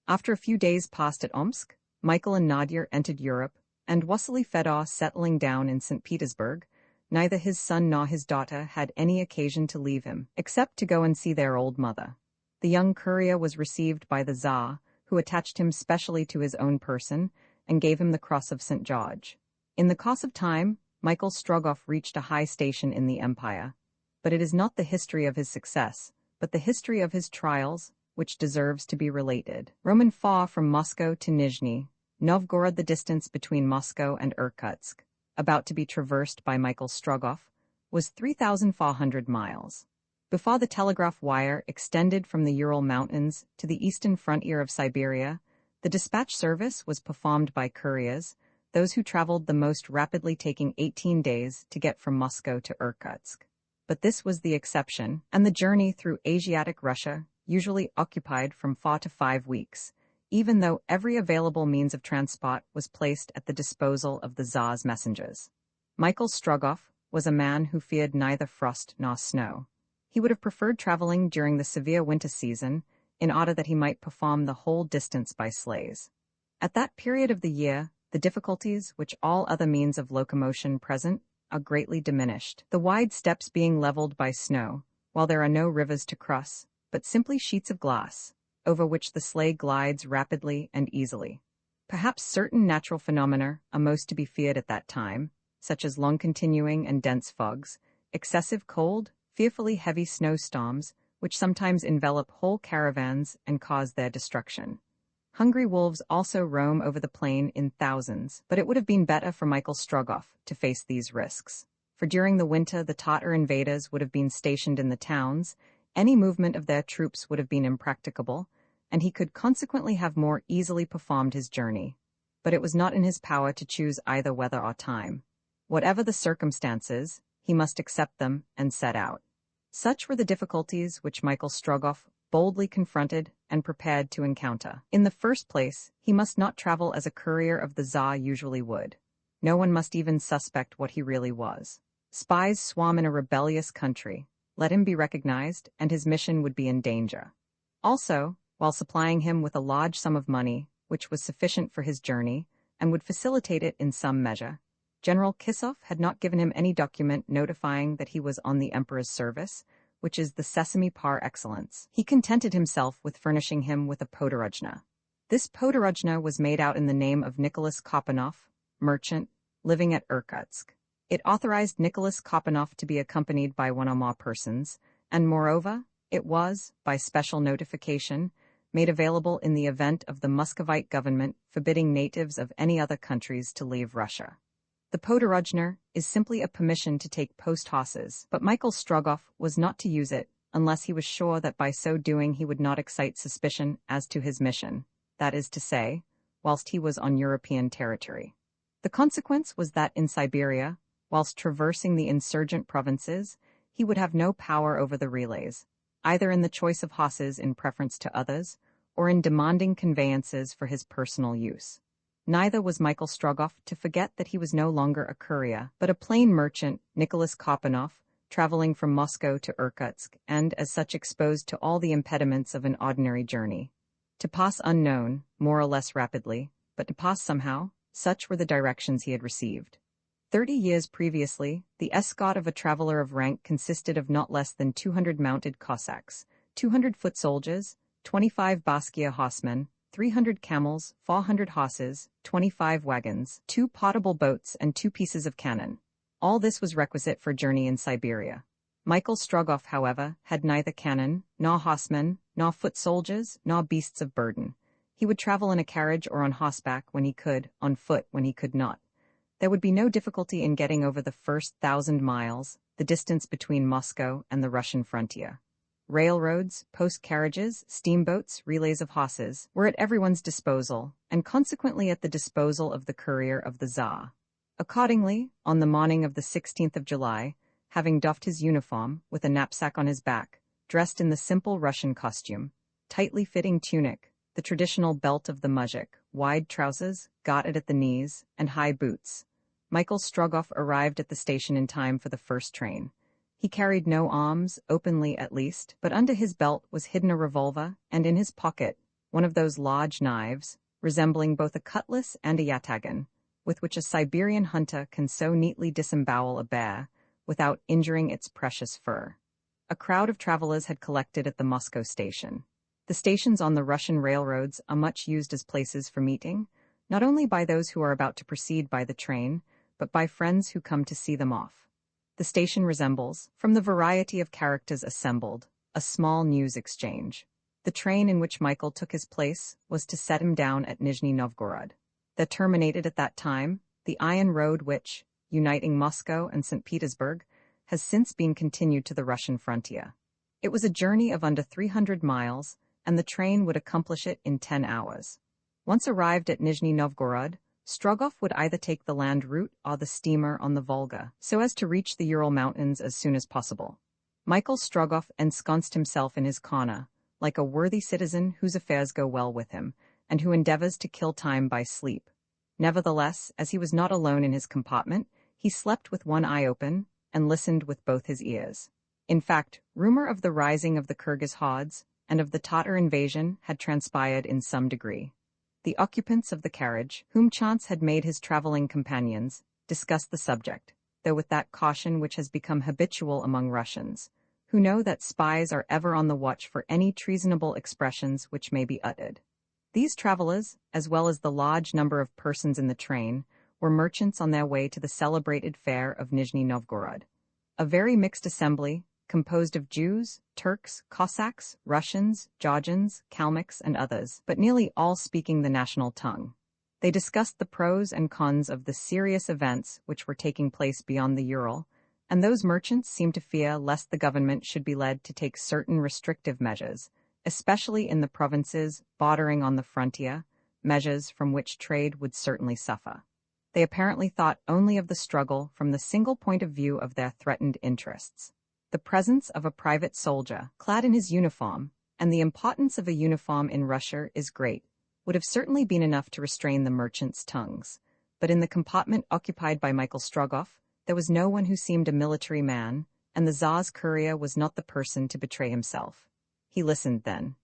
Speaker 1: After a few days passed at Omsk, Michael and Nadia entered Europe, and Wassily Fedor settling down in St. Petersburg, neither his son nor his daughter had any occasion to leave him, except to go and see their old mother. The young courier was received by the Tsar, who attached him specially to his own person, and gave him the cross of St. George. In the course of time, Michael Strogoff reached a high station in the empire. But it is not the history of his success, but the history of his trials, which deserves to be related. Roman far from Moscow to Nizhny Novgorod, the distance between Moscow and Irkutsk, about to be traversed by Michael Strogoff, was 3,400 miles. Before the telegraph wire extended from the Ural Mountains to the eastern frontier of Siberia, the dispatch service was performed by couriers, those who traveled the most rapidly, taking 18 days to get from Moscow to Irkutsk. But this was the exception, and the journey through Asiatic Russia usually occupied from 4 to 5 weeks, even though every available means of transport was placed at the disposal of the Tsar's messengers. Michael Strogoff was a man who feared neither frost nor snow. He would have preferred traveling during the severe winter season in order that he might perform the whole distance by sleighs. At that period of the year, the difficulties which all other means of locomotion present are greatly diminished, the wide steppes being leveled by snow, while there are no rivers to cross, but simply sheets of glass, over which the sleigh glides rapidly and easily. Perhaps certain natural phenomena are most to be feared at that time, such as long-continuing and dense fogs, excessive cold, fearfully heavy snowstorms, which sometimes envelop whole caravans and cause their destruction. Hungry wolves also roam over the plain in thousands, but it would have been better for Michael Strogoff to face these risks. For during the winter the Tatar invaders would have been stationed in the towns, any movement of their troops would have been impracticable, and he could consequently have more easily performed his journey. But it was not in his power to choose either weather or time. Whatever the circumstances, he must accept them and set out. Such were the difficulties which Michael Strogoff boldly confronted and prepared to encounter. In the first place, he must not travel as a courier of the Tsar usually would. No one must even suspect what he really was. Spies swarm in a rebellious country. Let him be recognized, and his mission would be in danger. Also, while supplying him with a large sum of money, which was sufficient for his journey, and would facilitate it in some measure, General Kisov had not given him any document notifying that he was on the Emperor's service, which is the sesame par excellence. He contented himself with furnishing him with a podorojna. This podorojna was made out in the name of Nicholas Kopanoff, merchant, living at Irkutsk. It authorized Nicholas Kopanoff to be accompanied by one or more persons, and moreover, it was, by special notification, made available in the event of the Muscovite government forbidding natives of any other countries to leave Russia. The podorojna is simply a permission to take post horses, but Michael Strogoff was not to use it unless he was sure that by so doing he would not excite suspicion as to his mission, that is to say, whilst he was on European territory. The consequence was that in Siberia, whilst traversing the insurgent provinces, he would have no power over the relays, either in the choice of horses in preference to others, or in demanding conveyances for his personal use. Neither was Michael Strogoff to forget that he was no longer a courier, but a plain merchant, Nicholas Kopanoff, traveling from Moscow to Irkutsk, and as such exposed to all the impediments of an ordinary journey. To pass unknown, more or less rapidly, but to pass somehow, such were the directions he had received. 30 years previously, the escort of a traveler of rank consisted of not less than 200 mounted Cossacks, 200 foot soldiers, 25 Baskia horsemen, 300 camels, 400 horses, 25 wagons, 2 potable boats, and 2 pieces of cannon. All this was requisite for a journey in Siberia. Michael Strogoff, however, had neither cannon, nor horsemen, nor foot soldiers, nor beasts of burden. He would travel in a carriage or on horseback when he could, on foot when he could not. There would be no difficulty in getting over the first 1,000 miles, the distance between Moscow and the Russian frontier. Railroads, post-carriages, steamboats, relays of horses were at everyone's disposal, and consequently at the disposal of the courier of the Tsar. Accordingly, on the morning of the 16th of July, having doffed his uniform, with a knapsack on his back, dressed in the simple Russian costume, tightly fitting tunic, the traditional belt of the muzhik, wide trousers, gartered at the knees, and high boots, Michael Strogoff arrived at the station in time for the first train. He carried no arms, openly at least, but under his belt was hidden a revolver, and in his pocket, one of those large knives, resembling both a cutlass and a yatagan, with which a Siberian hunter can so neatly disembowel a bear, without injuring its precious fur. A crowd of travelers had collected at the Moscow station. The stations on the Russian railroads are much used as places for meeting, not only by those who are about to proceed by the train, but by friends who come to see them off. The station resembles, from the variety of characters assembled, a small news exchange. The train in which Michael took his place was to set him down at Nizhny Novgorod. That terminated at that time, the iron road which, uniting Moscow and St. Petersburg, has since been continued to the Russian frontier. It was a journey of under 300 miles, and the train would accomplish it in 10 hours. Once arrived at Nizhny Novgorod, Strogoff would either take the land route or the steamer on the Volga, so as to reach the Ural Mountains as soon as possible. Michael Strogoff ensconced himself in his corner, like a worthy citizen whose affairs go well with him, and who endeavors to kill time by sleep. Nevertheless, as he was not alone in his compartment, he slept with one eye open and listened with both his ears. In fact, rumor of the rising of the Kyrgyz hordes and of the Tatar invasion had transpired in some degree. The occupants of the carriage, whom chance had made his traveling companions, discussed the subject, though with that caution which has become habitual among Russians, who know that spies are ever on the watch for any treasonable expressions which may be uttered. These travelers, as well as the large number of persons in the train, were merchants on their way to the celebrated fair of Nizhny Novgorod. A very mixed assembly, composed of Jews, Turks, Cossacks, Russians, Georgians, Kalmyks, and others, but nearly all speaking the national tongue. They discussed the pros and cons of the serious events which were taking place beyond the Ural, and those merchants seemed to fear lest the government should be led to take certain restrictive measures, especially in the provinces bordering on the frontier, measures from which trade would certainly suffer. They apparently thought only of the struggle from the single point of view of their threatened interests. The presence of a private soldier, clad in his uniform, and the importance of a uniform in Russia is great, would have certainly been enough to restrain the merchants' tongues. But in the compartment occupied by Michael Strogoff, there was no one who seemed a military man, and the Tsar's courier was not the person to betray himself. He listened then.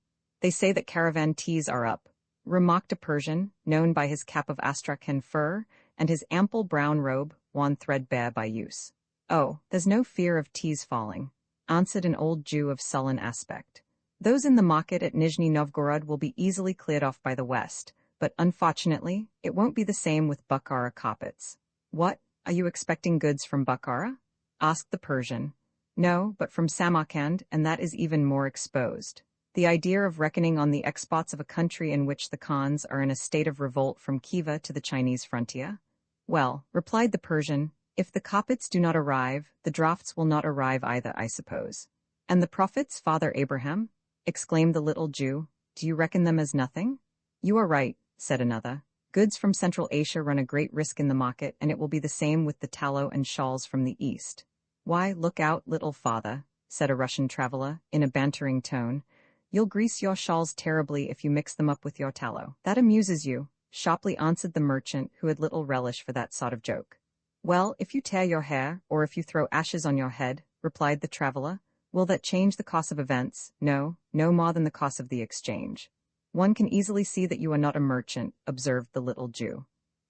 Speaker 1: "They say that caravan teas are up," remarked a Persian, known by his cap of Astrakhan fur and his ample brown robe, worn threadbare by use. "Oh, there's no fear of teas falling," answered an old Jew of sullen aspect. "Those in the market at Nizhny Novgorod will be easily cleared off by the west, but unfortunately, it won't be the same with Bukhara carpets." "What, are you expecting goods from Bukhara?" asked the Persian. "No, but from Samarkand, and that is even more exposed. The idea of reckoning on the exports of a country in which the Khans are in a state of revolt from Khiva to the Chinese frontier?" "Well," replied the Persian, "if the carpets do not arrive, the drafts will not arrive either, I suppose." "And the Prophet's father Abraham?" exclaimed the little Jew. "Do you reckon them as nothing?" "You are right," said another. "Goods from Central Asia run a great risk in the market, and it will be the same with the tallow and shawls from the east." "Why, look out, little father," said a Russian traveler, in a bantering tone. "You'll grease your shawls terribly if you mix them up with your tallow." "That amuses you," sharply answered the merchant, who had little relish for that sort of joke. "Well, if you tear your hair, or if you throw ashes on your head," replied the traveler, "will that change the course of events? No, no more than the cost of the exchange." "One can easily see that you are not a merchant," observed the little Jew.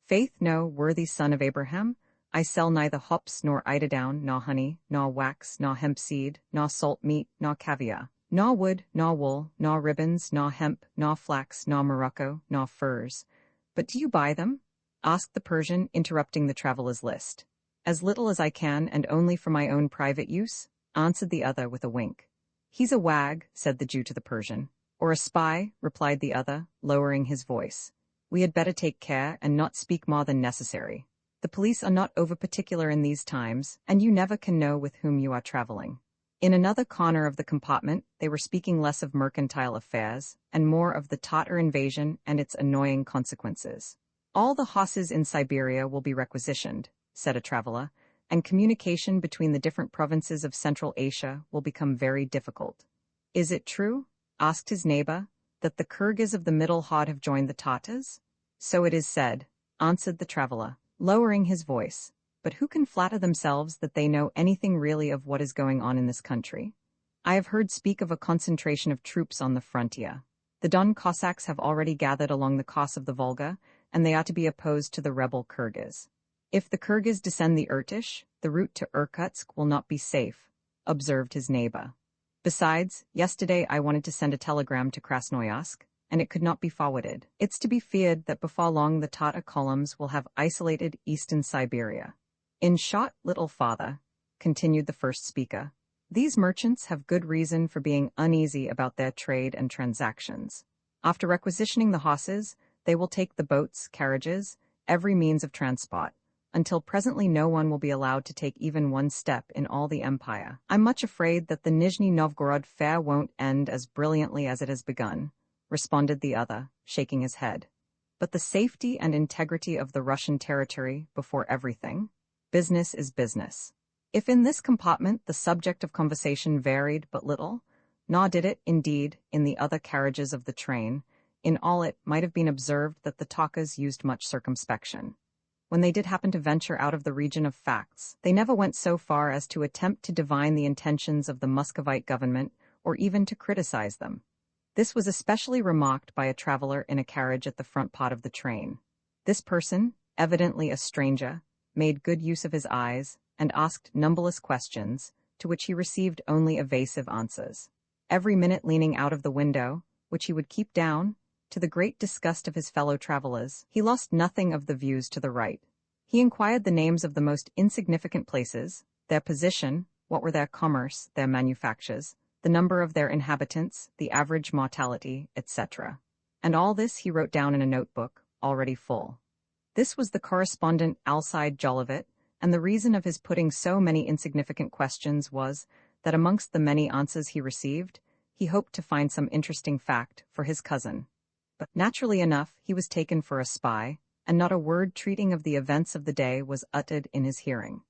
Speaker 1: "Faith, no, worthy son of Abraham. I sell neither hops, nor eiderdown, nor honey, nor wax, nor hemp seed, nor salt meat, nor caviar, nor wood, nor wool, nor ribbons, nor hemp, nor flax, nor morocco, nor furs." "But do you buy them?" asked the Persian, interrupting the traveler's list. "As little as I can, and only for my own private use," answered the other with a wink. "He's a wag," said the Jew to the Persian. "Or a spy," replied the other, lowering his voice. "We had better take care and not speak more than necessary. The police are not over-particular in these times, and you never can know with whom you are traveling." In another corner of the compartment, they were speaking less of mercantile affairs, and more of the Tatar invasion and its annoying consequences. "All the horses in Siberia will be requisitioned," said a traveler, "and communication between the different provinces of Central Asia will become very difficult." "Is it true," asked his neighbor, "that the Kyrgyz of the Middle Horde have joined the Tatars?" "So it is said," answered the traveler, lowering his voice. "But who can flatter themselves that they know anything really of what is going on in this country? I have heard speak of a concentration of troops on the frontier. The Don Cossacks have already gathered along the course of the Volga, and they are to be opposed to the rebel Kyrgyz. If the Kyrgyz descend the Irtish, the route to Irkutsk will not be safe," observed his neighbor. "Besides, yesterday I wanted to send a telegram to Krasnoyarsk, and it could not be forwarded. It's to be feared that before long the Tatar columns will have isolated eastern Siberia. In short, little father," continued the first speaker, These merchants have good reason for being uneasy about their trade and transactions. After requisitioning the horses, they will take the boats, carriages, every means of transport, until presently no one will be allowed to take even one step in all the empire. I'm much afraid that the Nizhny Novgorod fair won't end as brilliantly as it has begun, responded the other, shaking his head. But the safety and integrity of the Russian territory before everything. Business is business. If in this compartment the subject of conversation varied but little, nor did it, indeed, in the other carriages of the train, in all it might have been observed that the talkers used much circumspection. When they did happen to venture out of the region of facts, they never went so far as to attempt to divine the intentions of the Muscovite government or even to criticize them. This was especially remarked by a traveler in a carriage at the front part of the train. This person, evidently a stranger, made good use of his eyes and asked numberless questions, to which he received only evasive answers. Every minute leaning out of the window, which he would keep down, to the great disgust of his fellow travelers, he lost nothing of the views to the right. He inquired the names of the most insignificant places, their position, what were their commerce, their manufactures, the number of their inhabitants, the average mortality, etc. And all this he wrote down in a notebook, already full. This was the correspondent Alcide Jolivet, and the reason of his putting so many insignificant questions was that amongst the many answers he received, he hoped to find some interesting fact for his cousin. But naturally enough, he was taken for a spy, and not a word treating of the events of the day was uttered in his hearing.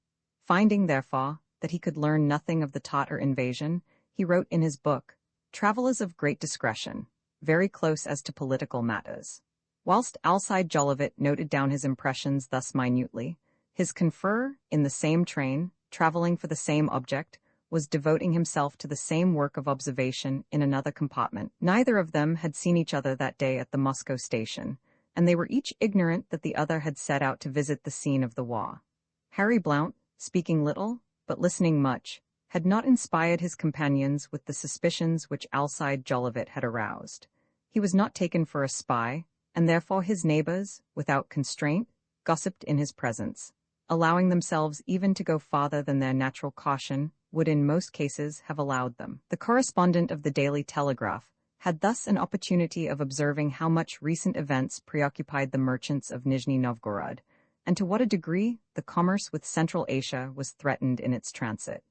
Speaker 1: Finding, therefore, that he could learn nothing of the Tatar invasion, he wrote in his book, "Travellers of great discretion, very close as to political matters." Whilst Alcide Jolivet noted down his impressions thus minutely, his conferrer, in the same train, travelling for the same object, was devoting himself to the same work of observation in another compartment. Neither of them had seen each other that day at the Moscow station, and they were each ignorant that the other had set out to visit the scene of the war. Harry Blount, speaking little, but listening much, had not inspired his companions with the suspicions which Alcide Jolivet had aroused. He was not taken for a spy, and therefore his neighbors, without constraint, gossiped in his presence, allowing themselves even to go farther than their natural caution would in most cases have allowed them. The correspondent of the Daily Telegraph had thus an opportunity of observing how much recent events preoccupied the merchants of Nizhny Novgorod, and to what a degree the commerce with Central Asia was threatened in its transit.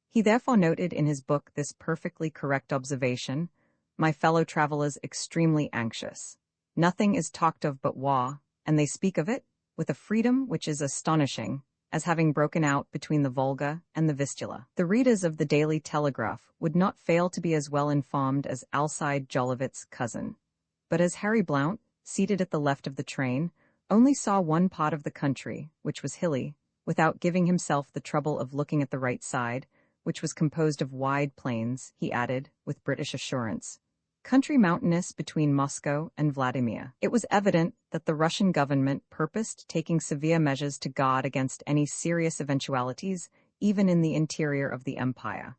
Speaker 1: He therefore noted in his book this perfectly correct observation: "My fellow travelers extremely anxious. Nothing is talked of but war, and they speak of it with a freedom which is astonishing, as having broken out between the Volga and the Vistula." The readers of the Daily Telegraph would not fail to be as well informed as Alcide Jolivet's cousin. But as Harry Blount, seated at the left of the train, only saw one part of the country, which was hilly, without giving himself the trouble of looking at the right side, which was composed of wide plains, he added, with British assurance, "Country mountainous between Moscow and Vladimir." It was evident that the Russian government purposed taking severe measures to guard against any serious eventualities, even in the interior of the empire.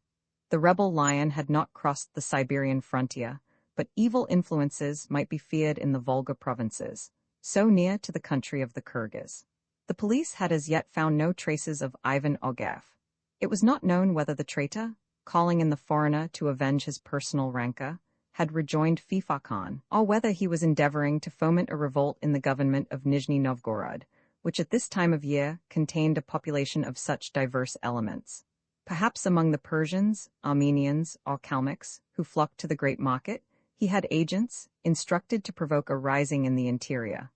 Speaker 1: The rebel lion had not crossed the Siberian frontier, but evil influences might be feared in the Volga provinces, so near to the country of the Kyrgyz. The police had as yet found no traces of Ivan Ogarev. It was not known whether the traitor, calling in the foreigner to avenge his personal rancor, had rejoined Fifa Khan, or whether he was endeavoring to foment a revolt in the government of Nizhny Novgorod, which at this time of year contained a population of such diverse elements. Perhaps among the Persians, Armenians, or Kalmucks, who flocked to the great market, he had agents, instructed to provoke a rising in the interior.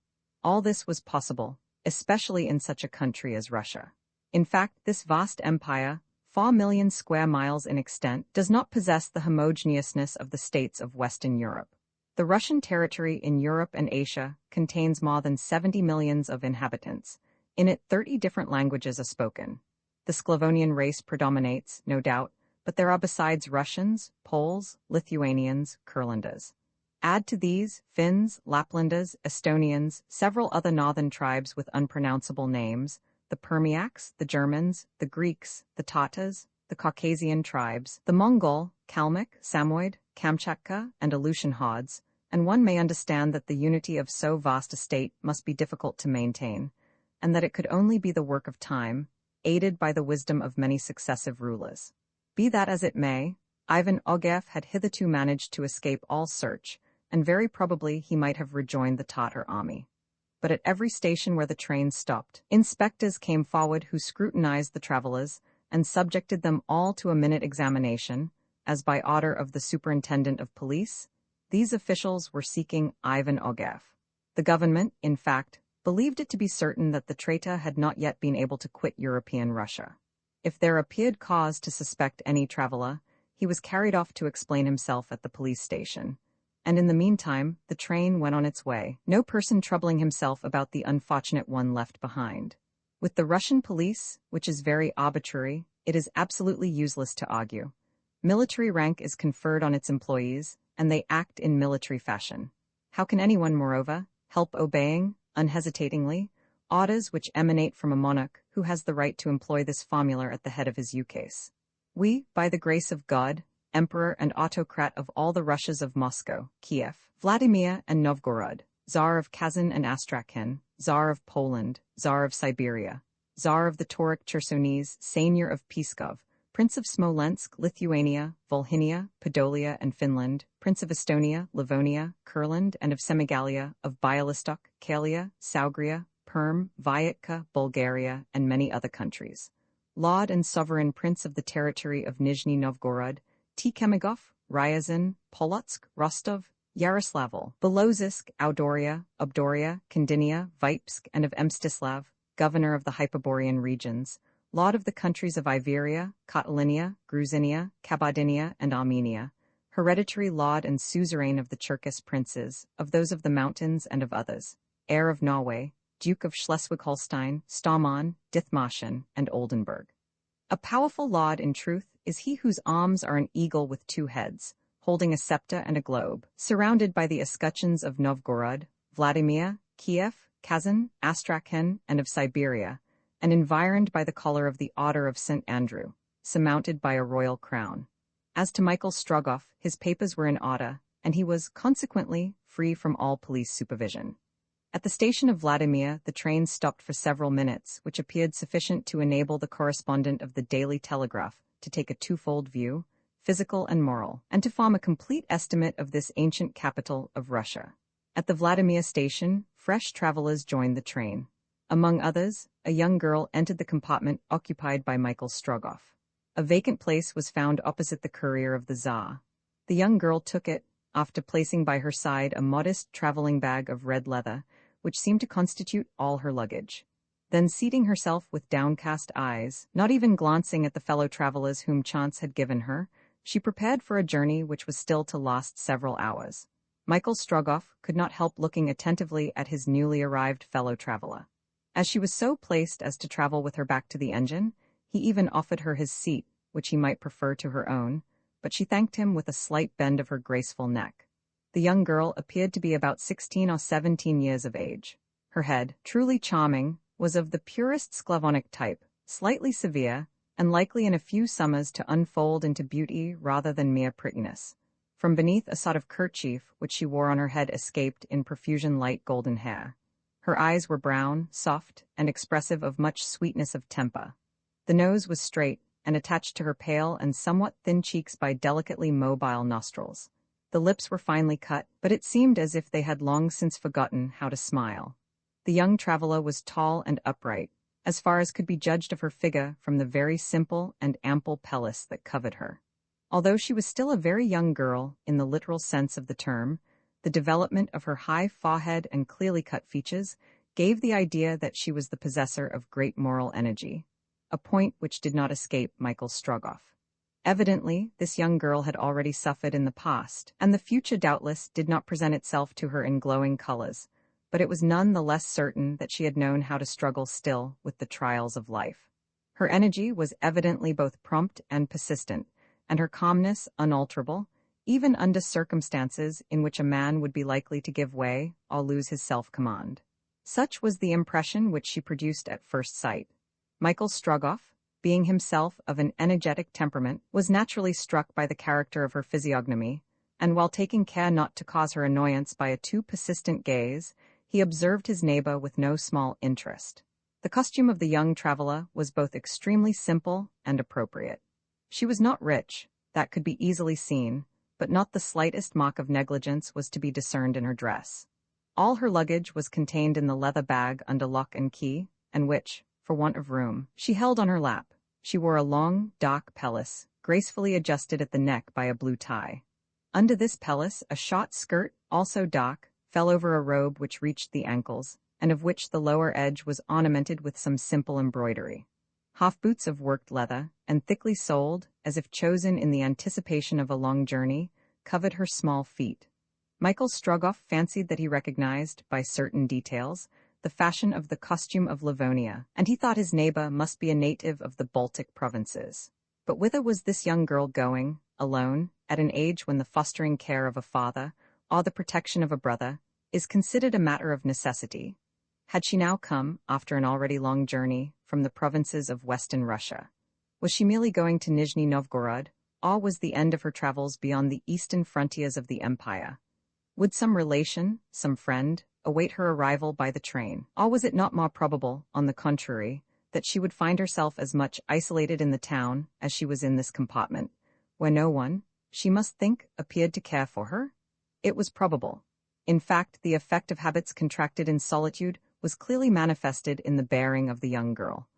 Speaker 1: All this was possible, especially in such a country as Russia. In fact, this vast empire, 4 million square miles in extent, does not possess the homogeneousness of the states of Western Europe. The Russian territory in Europe and Asia contains more than 70 millions of inhabitants. In it 30 different languages are spoken. The Slavonian race predominates, no doubt, but there are besides Russians, Poles, Lithuanians, Kurlandas. Add to these Finns, Laplanders, Estonians, several other northern tribes with unpronounceable names, the Permiaks, the Germans, the Greeks, the Tatars, the Caucasian tribes, the Mongol, Kalmyk, Samoyed, Kamchatka, and Aleutian hordes, and one may understand that the unity of so vast a state must be difficult to maintain, and that it could only be the work of time, aided by the wisdom of many successive rulers. Be that as it may, Ivan Ogev had hitherto managed to escape all search, and very probably he might have rejoined the Tatar army. But at every station where the train stopped, inspectors came forward who scrutinized the travelers and subjected them all to a minute examination, as by order of the superintendent of police. These officials were seeking Ivan Ogev. The government, in fact, believed it to be certain that the traitor had not yet been able to quit European Russia. If there appeared cause to suspect any traveler, he was carried off to explain himself at the police station. And in the meantime, the train went on its way, no person troubling himself about the unfortunate one left behind. With the Russian police, which is very arbitrary, it is absolutely useless to argue. Military rank is conferred on its employees, and they act in military fashion. How can anyone, moreover, help obeying, unhesitatingly, orders which emanate from a monarch who has the right to employ this formula at the head of his ukase? We, by the grace of God, Emperor and autocrat of all the Russias of Moscow, Kiev, Vladimir and Novgorod, Tsar of Kazan and Astrakhan, Tsar of Poland, Tsar of Siberia, Tsar of the Tauric Chersonese, Seigneur of Pskov, Prince of Smolensk, Lithuania, Volhynia, Podolia and Finland, Prince of Estonia, Livonia, Kurland and of Semigalia, of Bialystok, Kalia, Saugria, Perm, Vyatka, Bulgaria, and many other countries. Lord and Sovereign Prince of the territory of Nizhny Novgorod, Tikhemigov, Ryazan, Polotsk, Rostov, Yaroslavl, Belozisk, Audoria, Obdoria, Kandinia, Vipsk, and of Mstislav, governor of the Hyperborean regions, Lord of the countries of Iveria, Catalinia, Gruzinia, Kabardinia, and Armenia, hereditary lord and suzerain of the Cherkess princes, of those of the mountains and of others, heir of Norway, Duke of Schleswig-Holstein, Stamon, Dithmarschen, and Oldenburg. A powerful lord, in truth, is he whose arms are an eagle with two heads, holding a scepter and a globe, surrounded by the escutcheons of Novgorod, Vladimir, Kiev, Kazan, Astrakhan, and of Siberia, and environed by the collar of the Order of St. Andrew, surmounted by a royal crown. As to Michael Strogoff, his papers were in order, and he was, consequently, free from all police supervision. At the station of Vladimir, the train stopped for several minutes, which appeared sufficient to enable the correspondent of the Daily Telegraph to take a twofold view, physical and moral, and to form a complete estimate of this ancient capital of Russia. At the Vladimir station, fresh travelers joined the train. Among others, a young girl entered the compartment occupied by Michael Strogoff. A vacant place was found opposite the courier of the Tsar. The young girl took it, after placing by her side a modest traveling bag of red leather, which seemed to constitute all her luggage. Then seating herself with downcast eyes, not even glancing at the fellow travelers whom chance had given her, she prepared for a journey which was still to last several hours. Michael Strogoff could not help looking attentively at his newly arrived fellow traveler. As she was so placed as to travel with her back to the engine, he even offered her his seat, which he might prefer to her own, but she thanked him with a slight bend of her graceful neck. The young girl appeared to be about 16 or 17 years of age. Her head, truly charming, was of the purest Sclavonic type, slightly severe, and likely in a few summers to unfold into beauty rather than mere prettiness. From beneath a sort of kerchief which she wore on her head escaped in profusion light golden hair. Her eyes were brown, soft, and expressive of much sweetness of temper. The nose was straight, and attached to her pale and somewhat thin cheeks by delicately mobile nostrils. The lips were finely cut, but it seemed as if they had long since forgotten how to smile. The young traveler was tall and upright, as far as could be judged of her figure from the very simple and ample pelisse that covered her. Although she was still a very young girl, in the literal sense of the term, the development of her high forehead and clearly cut features gave the idea that she was the possessor of great moral energy, a point which did not escape Michael Strogoff. Evidently, this young girl had already suffered in the past, and the future doubtless did not present itself to her in glowing colors, but it was none the less certain that she had known how to struggle still with the trials of life. Her energy was evidently both prompt and persistent, and her calmness unalterable, even under circumstances in which a man would be likely to give way or lose his self-command. Such was the impression which she produced at first sight. Michael Strogoff, being himself of an energetic temperament, was naturally struck by the character of her physiognomy, and while taking care not to cause her annoyance by a too persistent gaze, he observed his neighbor with no small interest. The costume of the young traveler was both extremely simple and appropriate. She was not rich, that could be easily seen, but not the slightest mark of negligence was to be discerned in her dress. All her luggage was contained in the leather bag under lock and key, and which, for want of room, she held on her lap. She wore a long, dark pelisse, gracefully adjusted at the neck by a blue tie. Under this pelisse, a short skirt, also dark, fell over a robe which reached the ankles, and of which the lower edge was ornamented with some simple embroidery. Half-boots of worked leather, and thickly soled, as if chosen in the anticipation of a long journey, covered her small feet. Michael Strogoff fancied that he recognized, by certain details, the fashion of the costume of Livonia, and he thought his neighbor must be a native of the Baltic provinces. But whither was this young girl going, alone, at an age when the fostering care of a father, or the protection of a brother, is considered a matter of necessity? Had she now come, after an already long journey, from the provinces of Western Russia? Was she merely going to Nizhny Novgorod, or was the end of her travels beyond the eastern frontiers of the empire? Would some relation, some friend, await her arrival by the train, or was it not more probable, on the contrary, that she would find herself as much isolated in the town as she was in this compartment, where no one, she must think, appeared to care for her? It was probable. In fact, the effect of habits contracted in solitude was clearly manifested in the bearing of the young girl.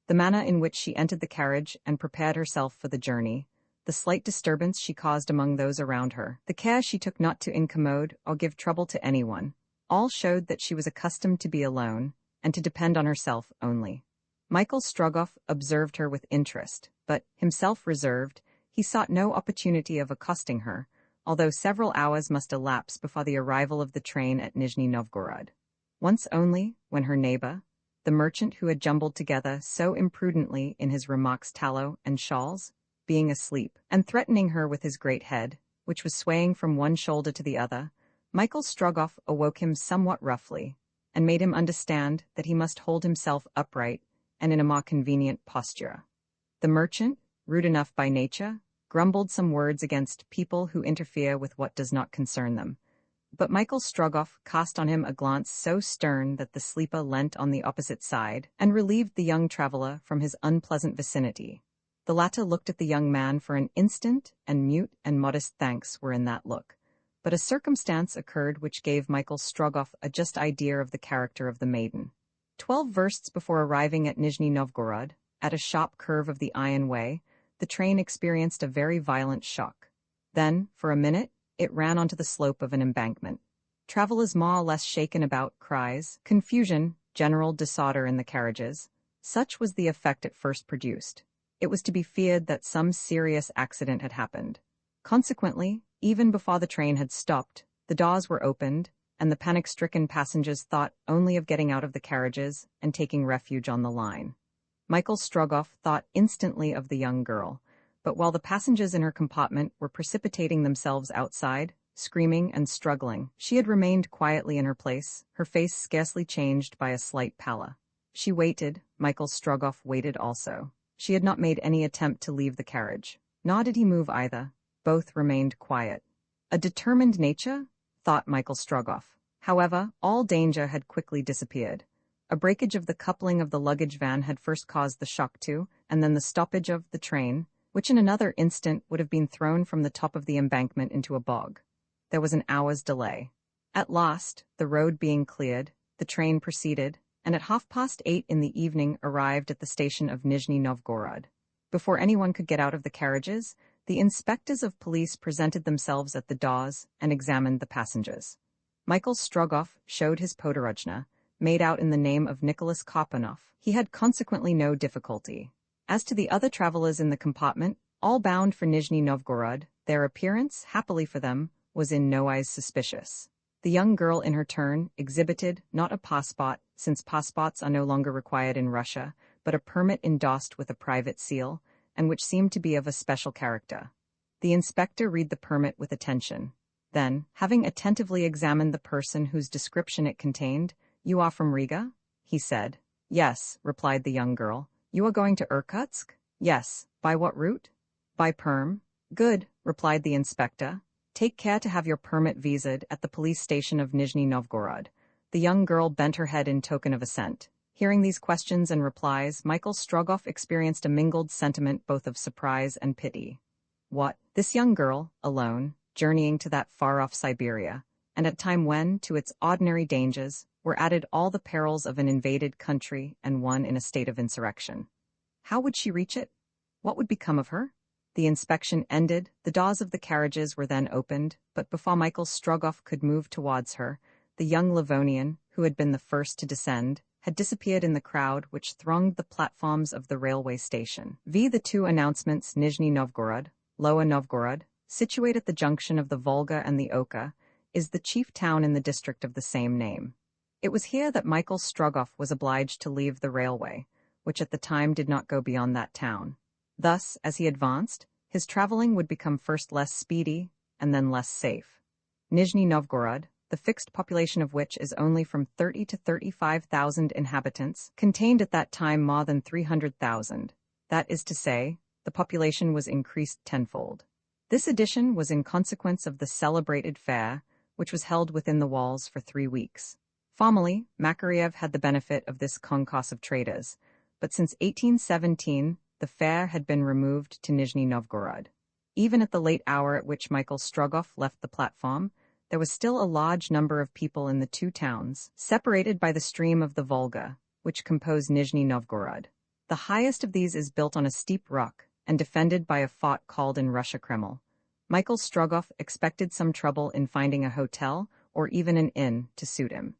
Speaker 1: The manner in which she entered the carriage and prepared herself for the journey, the slight disturbance she caused among those around her, the care she took not to incommode or give trouble to anyone, all showed that she was accustomed to be alone and to depend on herself only. Michael Strogoff observed her with interest, but, himself reserved, he sought no opportunity of accosting her, although several hours must elapse before the arrival of the train at Nizhny Novgorod. Once only, when her neighbor, the merchant who had jumbled together so imprudently in his remarks tallow and shawls, being asleep, and threatening her with his great head, which was swaying from one shoulder to the other, Michael Strogoff awoke him somewhat roughly, and made him understand that he must hold himself upright and in a more convenient posture. The merchant, rude enough by nature, grumbled some words against people who interfere with what does not concern them, but Michael Strogoff cast on him a glance so stern that the sleeper leant on the opposite side and relieved the young traveler from his unpleasant vicinity. The latter looked at the young man for an instant, and mute and modest thanks were in that look. But a circumstance occurred which gave Michael Strogoff a just idea of the character of the maiden. 12 versts before arriving at Nizhny Novgorod, at a sharp curve of the iron way, the train experienced a very violent shock. Then, for a minute, it ran onto the slope of an embankment. Travelers more or less shaken about, cries, confusion, general disorder in the carriages. Such was the effect it first produced. It was to be feared that some serious accident had happened. Consequently, even before the train had stopped, the doors were opened, and the panic-stricken passengers thought only of getting out of the carriages and taking refuge on the line. Michael Strogoff thought instantly of the young girl, but while the passengers in her compartment were precipitating themselves outside, screaming and struggling, she had remained quietly in her place, her face scarcely changed by a slight pallor. She waited, Michael Strogoff waited also. She had not made any attempt to leave the carriage, nor did he move either. Both remained quiet. A determined nature, thought Michael Strogoff. However, all danger had quickly disappeared. A breakage of the coupling of the luggage van had first caused the shock to, and then the stoppage of, the train, which in another instant would have been thrown from the top of the embankment into a bog. There was an hour's delay. At last, the road being cleared, the train proceeded, and at 8:30 in the evening arrived at the station of Nizhny Novgorod. Before anyone could get out of the carriages, the inspectors of police presented themselves at the doors and examined the passengers. Michael Strogoff showed his podorojna, made out in the name of Nicholas Karpanoff. He had consequently no difficulty. As to the other travelers in the compartment, all bound for Nizhny Novgorod, their appearance, happily for them, was in nowise suspicious. The young girl in her turn exhibited not a passport, since passports are no longer required in Russia, but a permit endorsed with a private seal, and which seemed to be of a special character. The inspector read the permit with attention. Then, having attentively examined the person whose description it contained, "You are from Riga?" he said. "Yes," replied the young girl. "You are going to Irkutsk?" "Yes." "By what route?" "By Perm." "Good," replied the inspector. "Take care to have your permit visaed at the police station of Nizhny Novgorod." The young girl bent her head in token of assent. Hearing these questions and replies, Michael Strogoff experienced a mingled sentiment both of surprise and pity. What? This young girl, alone, journeying to that far-off Siberia, and at a time when, to its ordinary dangers, were added all the perils of an invaded country and one in a state of insurrection. How would she reach it? What would become of her? The inspection ended, the doors of the carriages were then opened, but before Michael Strogoff could move towards her, the young Livonian, who had been the first to descend, had disappeared in the crowd which thronged the platforms of the railway station. The two announcements Nizhny Novgorod, Lower Novgorod, situate at the junction of the Volga and the Oka, is the chief town in the district of the same name. It was here that Michael Strogoff was obliged to leave the railway, which at the time did not go beyond that town. Thus, as he advanced, his traveling would become first less speedy and then less safe. Nizhny Novgorod, the fixed population of which is only from 30 to 35,000 inhabitants, contained at that time more than 300,000. That is to say, the population was increased tenfold. This addition was in consequence of the celebrated fair, which was held within the walls for 3 weeks. Formerly, Makariev had the benefit of this concourse of traders, but since 1817, the fair had been removed to Nizhny Novgorod. Even at the late hour at which Michael Strogoff left the platform, there was still a large number of people in the two towns, separated by the stream of the Volga, which compose Nizhny Novgorod. The highest of these is built on a steep rock and defended by a fort called in Russia Kreml. Michael Strogoff expected some trouble in finding a hotel or even an inn to suit him.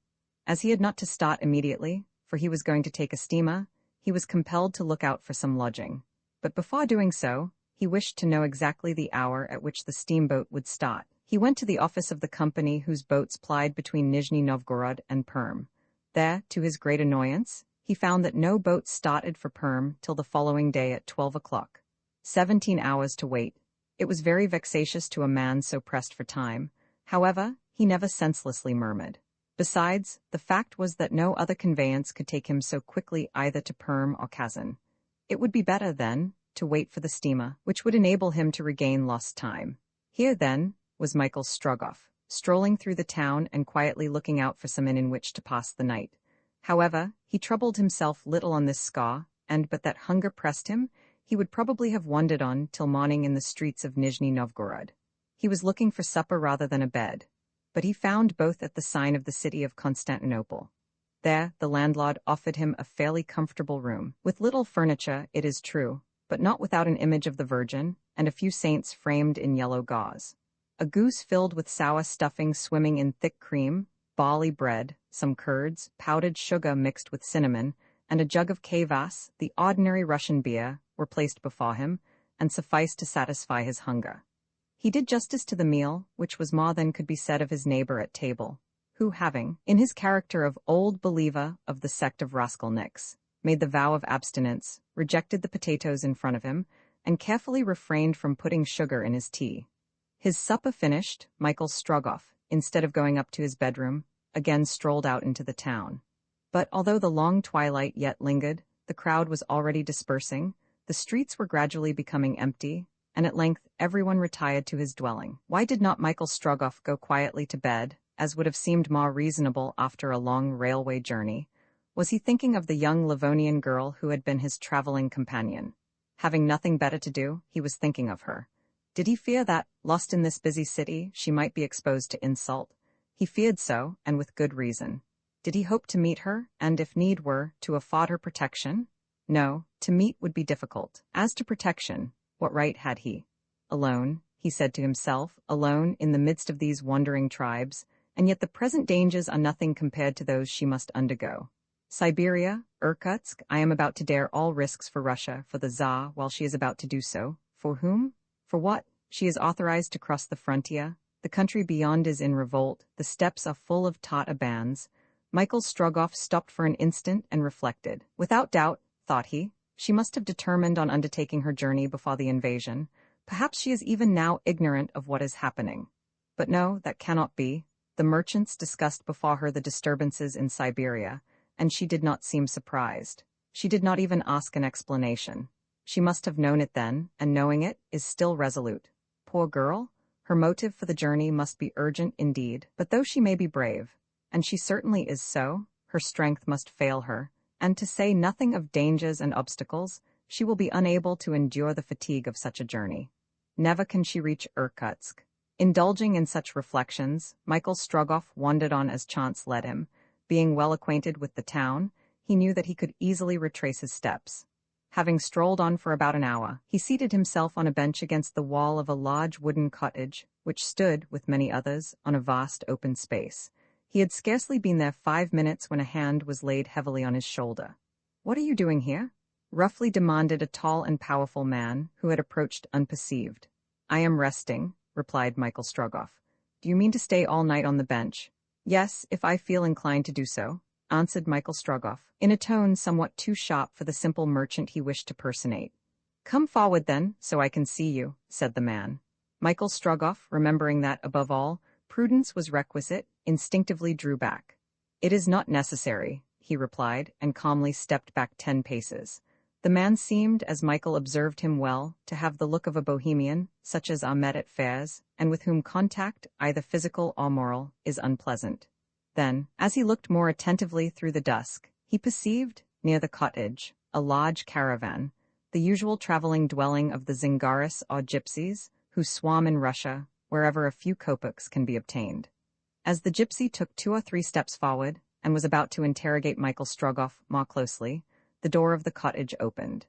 Speaker 1: As he had not to start immediately, for he was going to take a steamer, he was compelled to look out for some lodging. But before doing so, he wished to know exactly the hour at which the steamboat would start. He went to the office of the company whose boats plied between Nizhny Novgorod and Perm. There, to his great annoyance, he found that no boat started for Perm till the following day at 12 o'clock. 17 hours to wait. It was very vexatious to a man so pressed for time. However, he never senselessly murmured. Besides, the fact was that no other conveyance could take him so quickly either to Perm or Kazan. It would be better, then, to wait for the steamer, which would enable him to regain lost time. Here, then, was Michael Strogoff, strolling through the town and quietly looking out for some inn in which to pass the night. However, he troubled himself little on this score, and but that hunger pressed him, he would probably have wandered on till morning in the streets of Nizhny Novgorod. He was looking for supper rather than a bed, but he found both at the sign of the city of Constantinople. There, the landlord offered him a fairly comfortable room, with little furniture, it is true, but not without an image of the Virgin, and a few saints framed in yellow gauze. A goose filled with sour stuffing swimming in thick cream, barley bread, some curds, powdered sugar mixed with cinnamon, and a jug of kvass, the ordinary Russian beer, were placed before him, and sufficed to satisfy his hunger. He did justice to the meal, which was more than could be said of his neighbor at table, who, having, in his character of old believer of the sect of Raskolniks, made the vow of abstinence, rejected the potatoes in front of him, and carefully refrained from putting sugar in his tea. His supper finished, Michael Strogoff, instead of going up to his bedroom, again strolled out into the town. But although the long twilight yet lingered, the crowd was already dispersing, the streets were gradually becoming empty, and at length everyone retired to his dwelling. Why did not Michael Strogoff go quietly to bed, as would have seemed more reasonable after a long railway journey? Was he thinking of the young Livonian girl who had been his traveling companion? Having nothing better to do, he was thinking of her. Did he fear that, lost in this busy city, she might be exposed to insult? He feared so, and with good reason. Did he hope to meet her, and if need were, to afford her protection? No, to meet would be difficult. As to protection, what right had he? Alone, he said to himself, alone in the midst of these wandering tribes, and yet the present dangers are nothing compared to those she must undergo. Siberia, Irkutsk, I am about to dare all risks for Russia, for the Tsar, while she is about to do so. For whom? For what? She is authorized to cross the frontier. The country beyond is in revolt. The steppes are full of Tatar bands. Michael Strogoff stopped for an instant and reflected. Without doubt, thought he, she must have determined on undertaking her journey before the invasion. Perhaps she is even now ignorant of what is happening. But no, that cannot be. The merchants discussed before her the disturbances in Siberia, and she did not seem surprised. She did not even ask an explanation. She must have known it then, and knowing it, is still resolute. Poor girl, her motive for the journey must be urgent indeed, but though she may be brave, and she certainly is so, her strength must fail her, and to say nothing of dangers and obstacles, she will be unable to endure the fatigue of such a journey. Never can she reach Irkutsk. Indulging in such reflections, Michael Strogoff wandered on as chance led him. Being well acquainted with the town, he knew that he could easily retrace his steps. Having strolled on for about an hour, he seated himself on a bench against the wall of a large wooden cottage, which stood, with many others, on a vast open space. He had scarcely been there 5 minutes when a hand was laid heavily on his shoulder. "What are you doing here?" roughly demanded a tall and powerful man who had approached unperceived. "I am resting," replied Michael Strogoff. "Do you mean to stay all night on the bench?" "Yes, if I feel inclined to do so," answered Michael Strogoff, in a tone somewhat too sharp for the simple merchant he wished to personate. "Come forward, then, so I can see you," said the man. Michael Strogoff, remembering that, above all, prudence was requisite, instinctively drew back. "It is not necessary," he replied, and calmly stepped back 10 paces. The man seemed, as Michael observed him well, to have the look of a bohemian, such as are met at fairs, and with whom contact, either physical or moral, is unpleasant. Then, as he looked more attentively through the dusk, he perceived, near the cottage, a large caravan, the usual traveling dwelling of the Zingaris or gypsies, who swarm in Russia, wherever a few kopecks can be obtained. As the gypsy took 2 or 3 steps forward, and was about to interrogate Michael Strogoff more closely, the door of the cottage opened.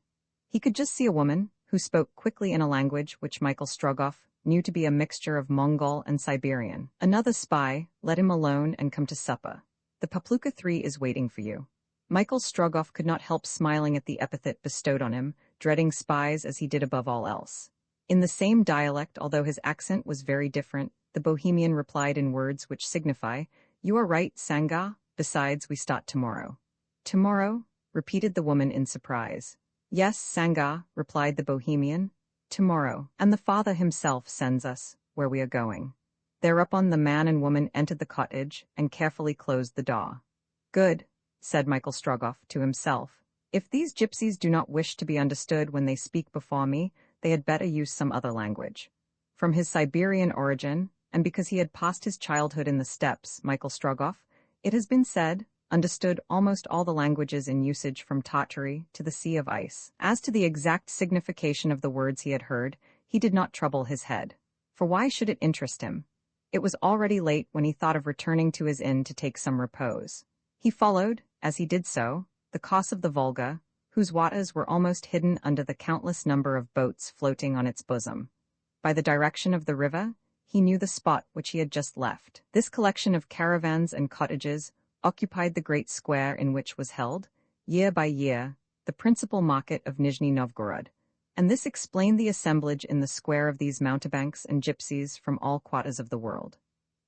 Speaker 1: He could just see a woman, who spoke quickly in a language which Michael Strogoff knew to be a mixture of Mongol and Siberian. "Another spy, let him alone and come to supper. The Papluka 3 is waiting for you." Michael Strogoff could not help smiling at the epithet bestowed on him, dreading spies as he did above all else. In the same dialect, although his accent was very different, the Bohemian replied in words which signify, "You are right, Sanga, besides we start tomorrow." "Tomorrow?" repeated the woman in surprise. "Yes, Sanga," replied the Bohemian, "tomorrow, and the Father himself sends us where we are going." Thereupon the man and woman entered the cottage and carefully closed the door. "Good," said Michael Strogoff to himself. "If these gypsies do not wish to be understood when they speak before me, they had better use some other language." From his Siberian origin, and because he had passed his childhood in the steppes, Michael Strogoff, it has been said, understood almost all the languages in usage from Tartary to the Sea of Ice. As to the exact signification of the words he had heard, he did not trouble his head. For why should it interest him? It was already late when he thought of returning to his inn to take some repose. He followed, as he did so, the course of the Volga, whose waters were almost hidden under the countless number of boats floating on its bosom. By the direction of the river, he knew the spot which he had just left. This collection of caravans and cottages occupied the great square in which was held, year by year, the principal market of Nizhny Novgorod, and this explained the assemblage in the square of these mountebanks and gypsies from all quarters of the world.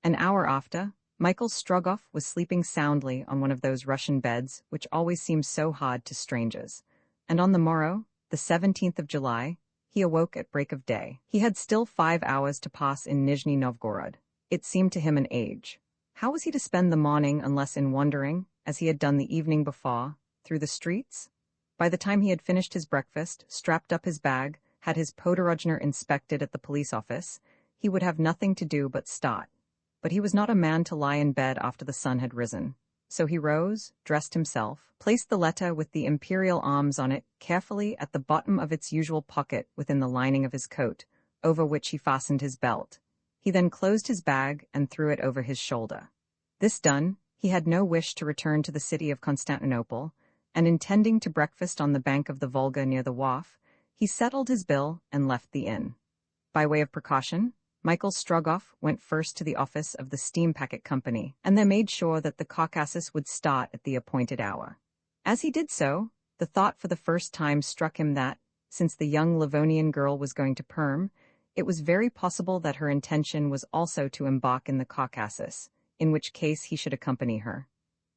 Speaker 1: An hour after, Michael Strogoff was sleeping soundly on one of those Russian beds which always seem so hard to strangers, and on the morrow, the 17th of July, he awoke at break of day. He had still 5 hours to pass in Nizhny Novgorod. It seemed to him an age. How was he to spend the morning unless in wandering, as he had done the evening before, through the streets? By the time he had finished his breakfast, strapped up his bag, had his podorojner inspected at the police office, he would have nothing to do but start. But he was not a man to lie in bed after the sun had risen. So he rose, dressed himself, placed the letter with the imperial arms on it carefully at the bottom of its usual pocket within the lining of his coat, over which he fastened his belt. He then closed his bag and threw it over his shoulder. This done, he had no wish to return to the city of Constantinople, and intending to breakfast on the bank of the Volga near the wharf, he settled his bill and left the inn. By way of precaution, Michael Strogoff went first to the office of the steam packet company, and there made sure that the Caucasus would start at the appointed hour. As he did so, the thought for the first time struck him that, since the young Livonian girl was going to Perm, it was very possible that her intention was also to embark in the Caucasus, in which case he should accompany her.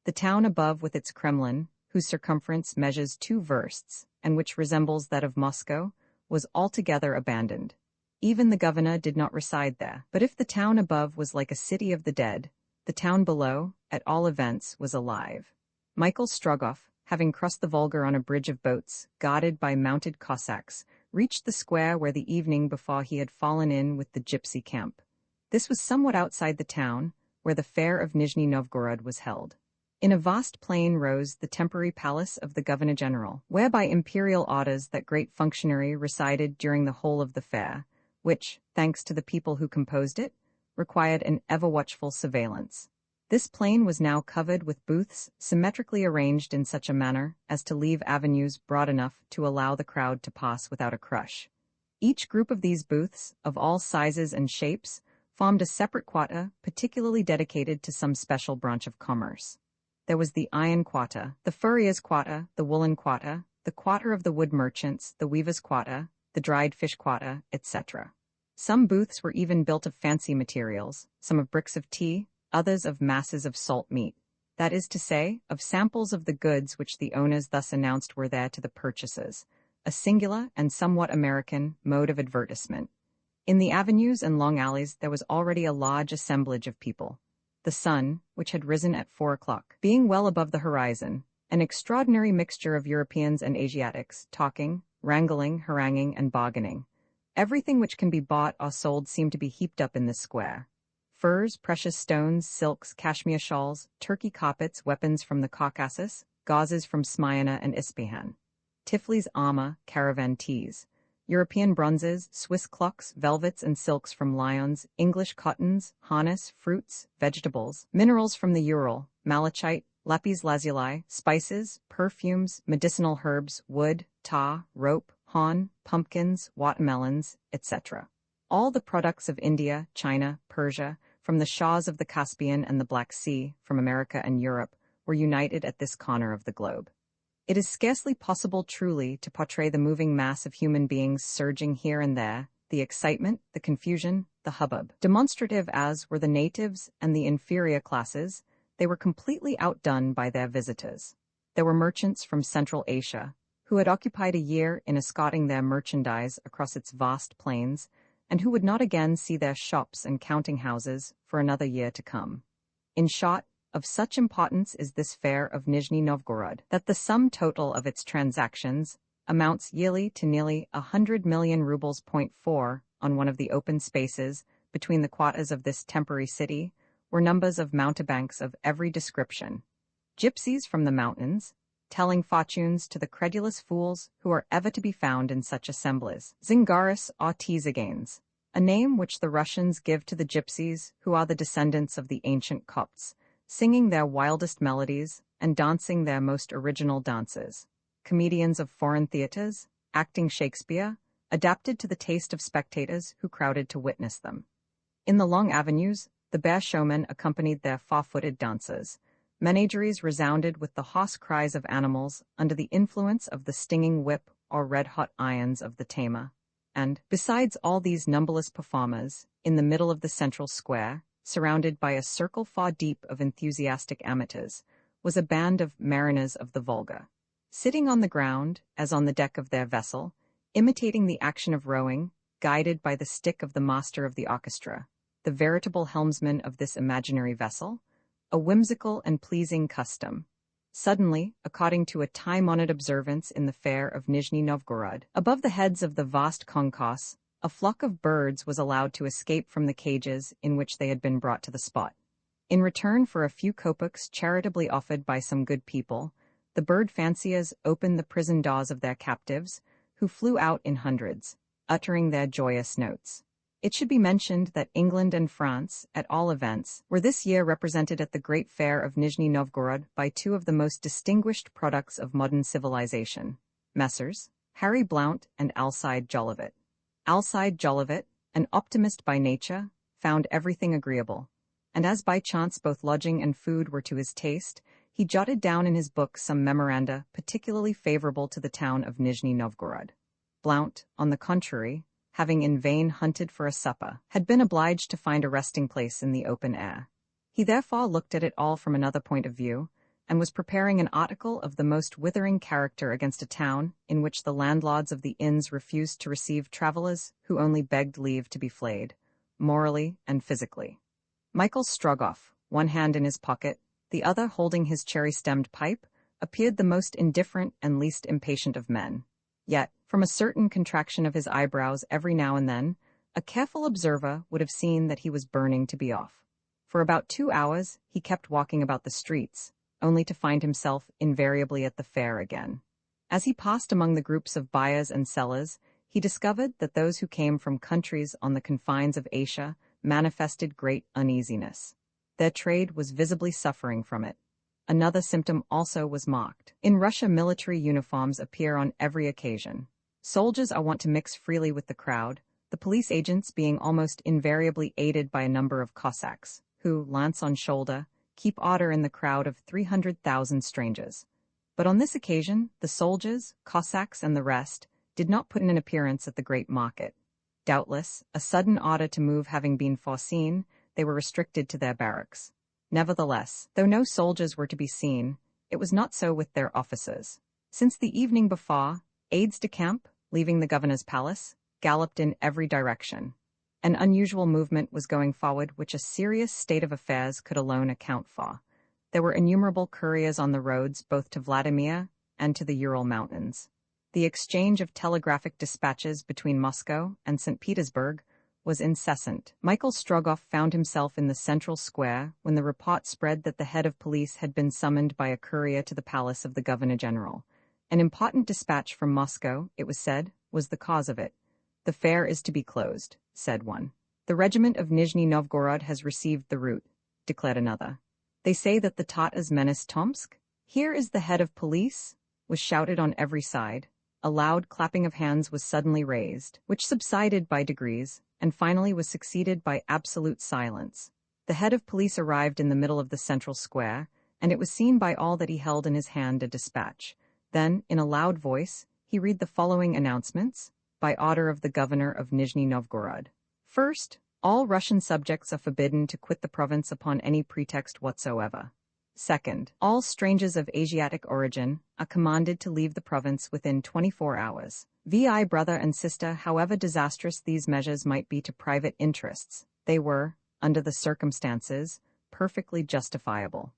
Speaker 1: The town above with its Kremlin, whose circumference measures 2 versts, and which resembles that of Moscow, was altogether abandoned. Even the governor did not reside there. But if the town above was like a city of the dead, the town below, at all events, was alive. Michael Strogoff, having crossed the Volga on a bridge of boats, guarded by mounted Cossacks, reached the square where the evening before he had fallen in with the gypsy camp. This was somewhat outside the town, where the fair of Nizhny Novgorod was held. In a vast plain rose the temporary palace of the Governor-General, where by imperial orders that great functionary resided during the whole of the fair, which, thanks to the people who composed it, required an ever-watchful surveillance. This plain was now covered with booths symmetrically arranged in such a manner as to leave avenues broad enough to allow the crowd to pass without a crush. Each group of these booths, of all sizes and shapes, formed a separate quarter particularly dedicated to some special branch of commerce. There was the iron quarter, the furrier's quarter, the woolen quarter, the quarter of the wood merchants, the weaver's quarter, the dried fish quarter, etc. Some booths were even built of fancy materials, some of bricks of tea, others of masses of salt meat, that is to say, of samples of the goods which the owners thus announced were there to the purchasers, a singular and somewhat American mode of advertisement. In the avenues and long alleys there was already a large assemblage of people. The sun, which had risen at 4 o'clock, being well above the horizon, an extraordinary mixture of Europeans and Asiatics, talking, wrangling, haranguing, and bargaining. Everything which can be bought or sold seemed to be heaped up in this square. Furs, precious stones, silks, cashmere shawls, Turkey carpets, weapons from the Caucasus, gauzes from Smyrna and Ispahan, Tiflis armor, caravan teas, European bronzes, Swiss clocks, velvets and silks from Lyons, English cottons, harness, fruits, vegetables, minerals from the Ural, malachite, lapis lazuli, spices, perfumes, medicinal herbs, wood, tar, rope, hawn, pumpkins, watermelons, etc. All the products of India, China, Persia, from the Shahs of the Caspian and the Black Sea, from America and Europe, were united at this corner of the globe. It is scarcely possible truly to portray the moving mass of human beings surging here and there, the excitement, the confusion, the hubbub. Demonstrative as were the natives and the inferior classes, they were completely outdone by their visitors. There were merchants from Central Asia, who had occupied a year in escorting their merchandise across its vast plains, and who would not again see their shops and counting-houses for another year to come. In short, of such importance is this fair of Nizhny Novgorod that the sum total of its transactions amounts yearly to nearly 100 million rubles. 4 on one of the open spaces between the quarters of this temporary city were numbers of mountebanks of every description, gypsies from the mountains, telling fortunes to the credulous fools who are ever to be found in such assemblies, Zingaris or Tzigans, a name which the Russians give to the gypsies who are the descendants of the ancient Copts, singing their wildest melodies and dancing their most original dances, comedians of foreign theaters, acting Shakespeare, adapted to the taste of spectators who crowded to witness them. In the long avenues, the bear showmen accompanied their four-footed dancers. Menageries resounded with the hoarse cries of animals under the influence of the stinging whip or red-hot irons of the tamer. And, besides all these numberless performers, in the middle of the central square, surrounded by a circle far deep of enthusiastic amateurs, was a band of mariners of the Volga. Sitting on the ground, as on the deck of their vessel, imitating the action of rowing, guided by the stick of the master of the orchestra, the veritable helmsman of this imaginary vessel, a whimsical and pleasing custom. Suddenly, according to a time-honored observance in the fair of Nizhny Novgorod, above the heads of the vast concourse, a flock of birds was allowed to escape from the cages in which they had been brought to the spot. In return for a few kopecks charitably offered by some good people, the bird fanciers opened the prison doors of their captives, who flew out in hundreds, uttering their joyous notes. It should be mentioned that England and France, at all events, were this year represented at the great fair of Nizhny Novgorod by two of the most distinguished products of modern civilization, Messrs. Harry Blount and Alcide Jolivet. Alcide Jolivet, an optimist by nature, found everything agreeable, and as by chance both lodging and food were to his taste, he jotted down in his book some memoranda particularly favorable to the town of Nizhny Novgorod. Blount, on the contrary, having in vain hunted for a supper, had been obliged to find a resting place in the open air. He therefore looked at it all from another point of view, and was preparing an article of the most withering character against a town in which the landlords of the inns refused to receive travelers who only begged leave to be flayed, morally and physically. Michael Strogoff, one hand in his pocket, the other holding his cherry-stemmed pipe, appeared the most indifferent and least impatient of men. Yet, from a certain contraction of his eyebrows every now and then, a careful observer would have seen that he was burning to be off. For about 2 hours he kept walking about the streets, only to find himself invariably at the fair again. As he passed among the groups of buyers and sellers, he discovered that those who came from countries on the confines of Asia manifested great uneasiness. Their trade was visibly suffering from it. Another symptom also was marked. In Russia, military uniforms appear on every occasion. Soldiers are wont to mix freely with the crowd, the police agents being almost invariably aided by a number of Cossacks, who, lance on shoulder, keep order in the crowd of 300,000 strangers. But on this occasion, the soldiers, Cossacks, and the rest did not put in an appearance at the great market. Doubtless, a sudden order to move having been foreseen, they were restricted to their barracks. Nevertheless, though no soldiers were to be seen, it was not so with their officers. Since the evening before, aides-de-camp, leaving the governor's palace, galloped in every direction. An unusual movement was going forward which a serious state of affairs could alone account for. There were innumerable couriers on the roads both to Vladimir and to the Ural Mountains. The exchange of telegraphic dispatches between Moscow and St. Petersburg was incessant. Michael Strogoff found himself in the central square when the report spread that the head of police had been summoned by a courier to the palace of the governor-general. An important dispatch from Moscow, it was said, was the cause of it. "The fair is to be closed," said one. "The regiment of Nizhny Novgorod has received the route," declared another. "They say that the Tatars menace Tomsk? Here is the head of police," was shouted on every side. A loud clapping of hands was suddenly raised, which subsided by degrees, and finally was succeeded by absolute silence. The head of police arrived in the middle of the central square, and it was seen by all that he held in his hand a dispatch. Then, in a loud voice, he read the following announcements, by order of the governor of Nizhny Novgorod. First, all Russian subjects are forbidden to quit the province upon any pretext whatsoever. Second, all strangers of Asiatic origin are commanded to leave the province within 24 hours. Vi brother and sister, however disastrous these measures might be to private interests, they were, under the circumstances, perfectly justifiable.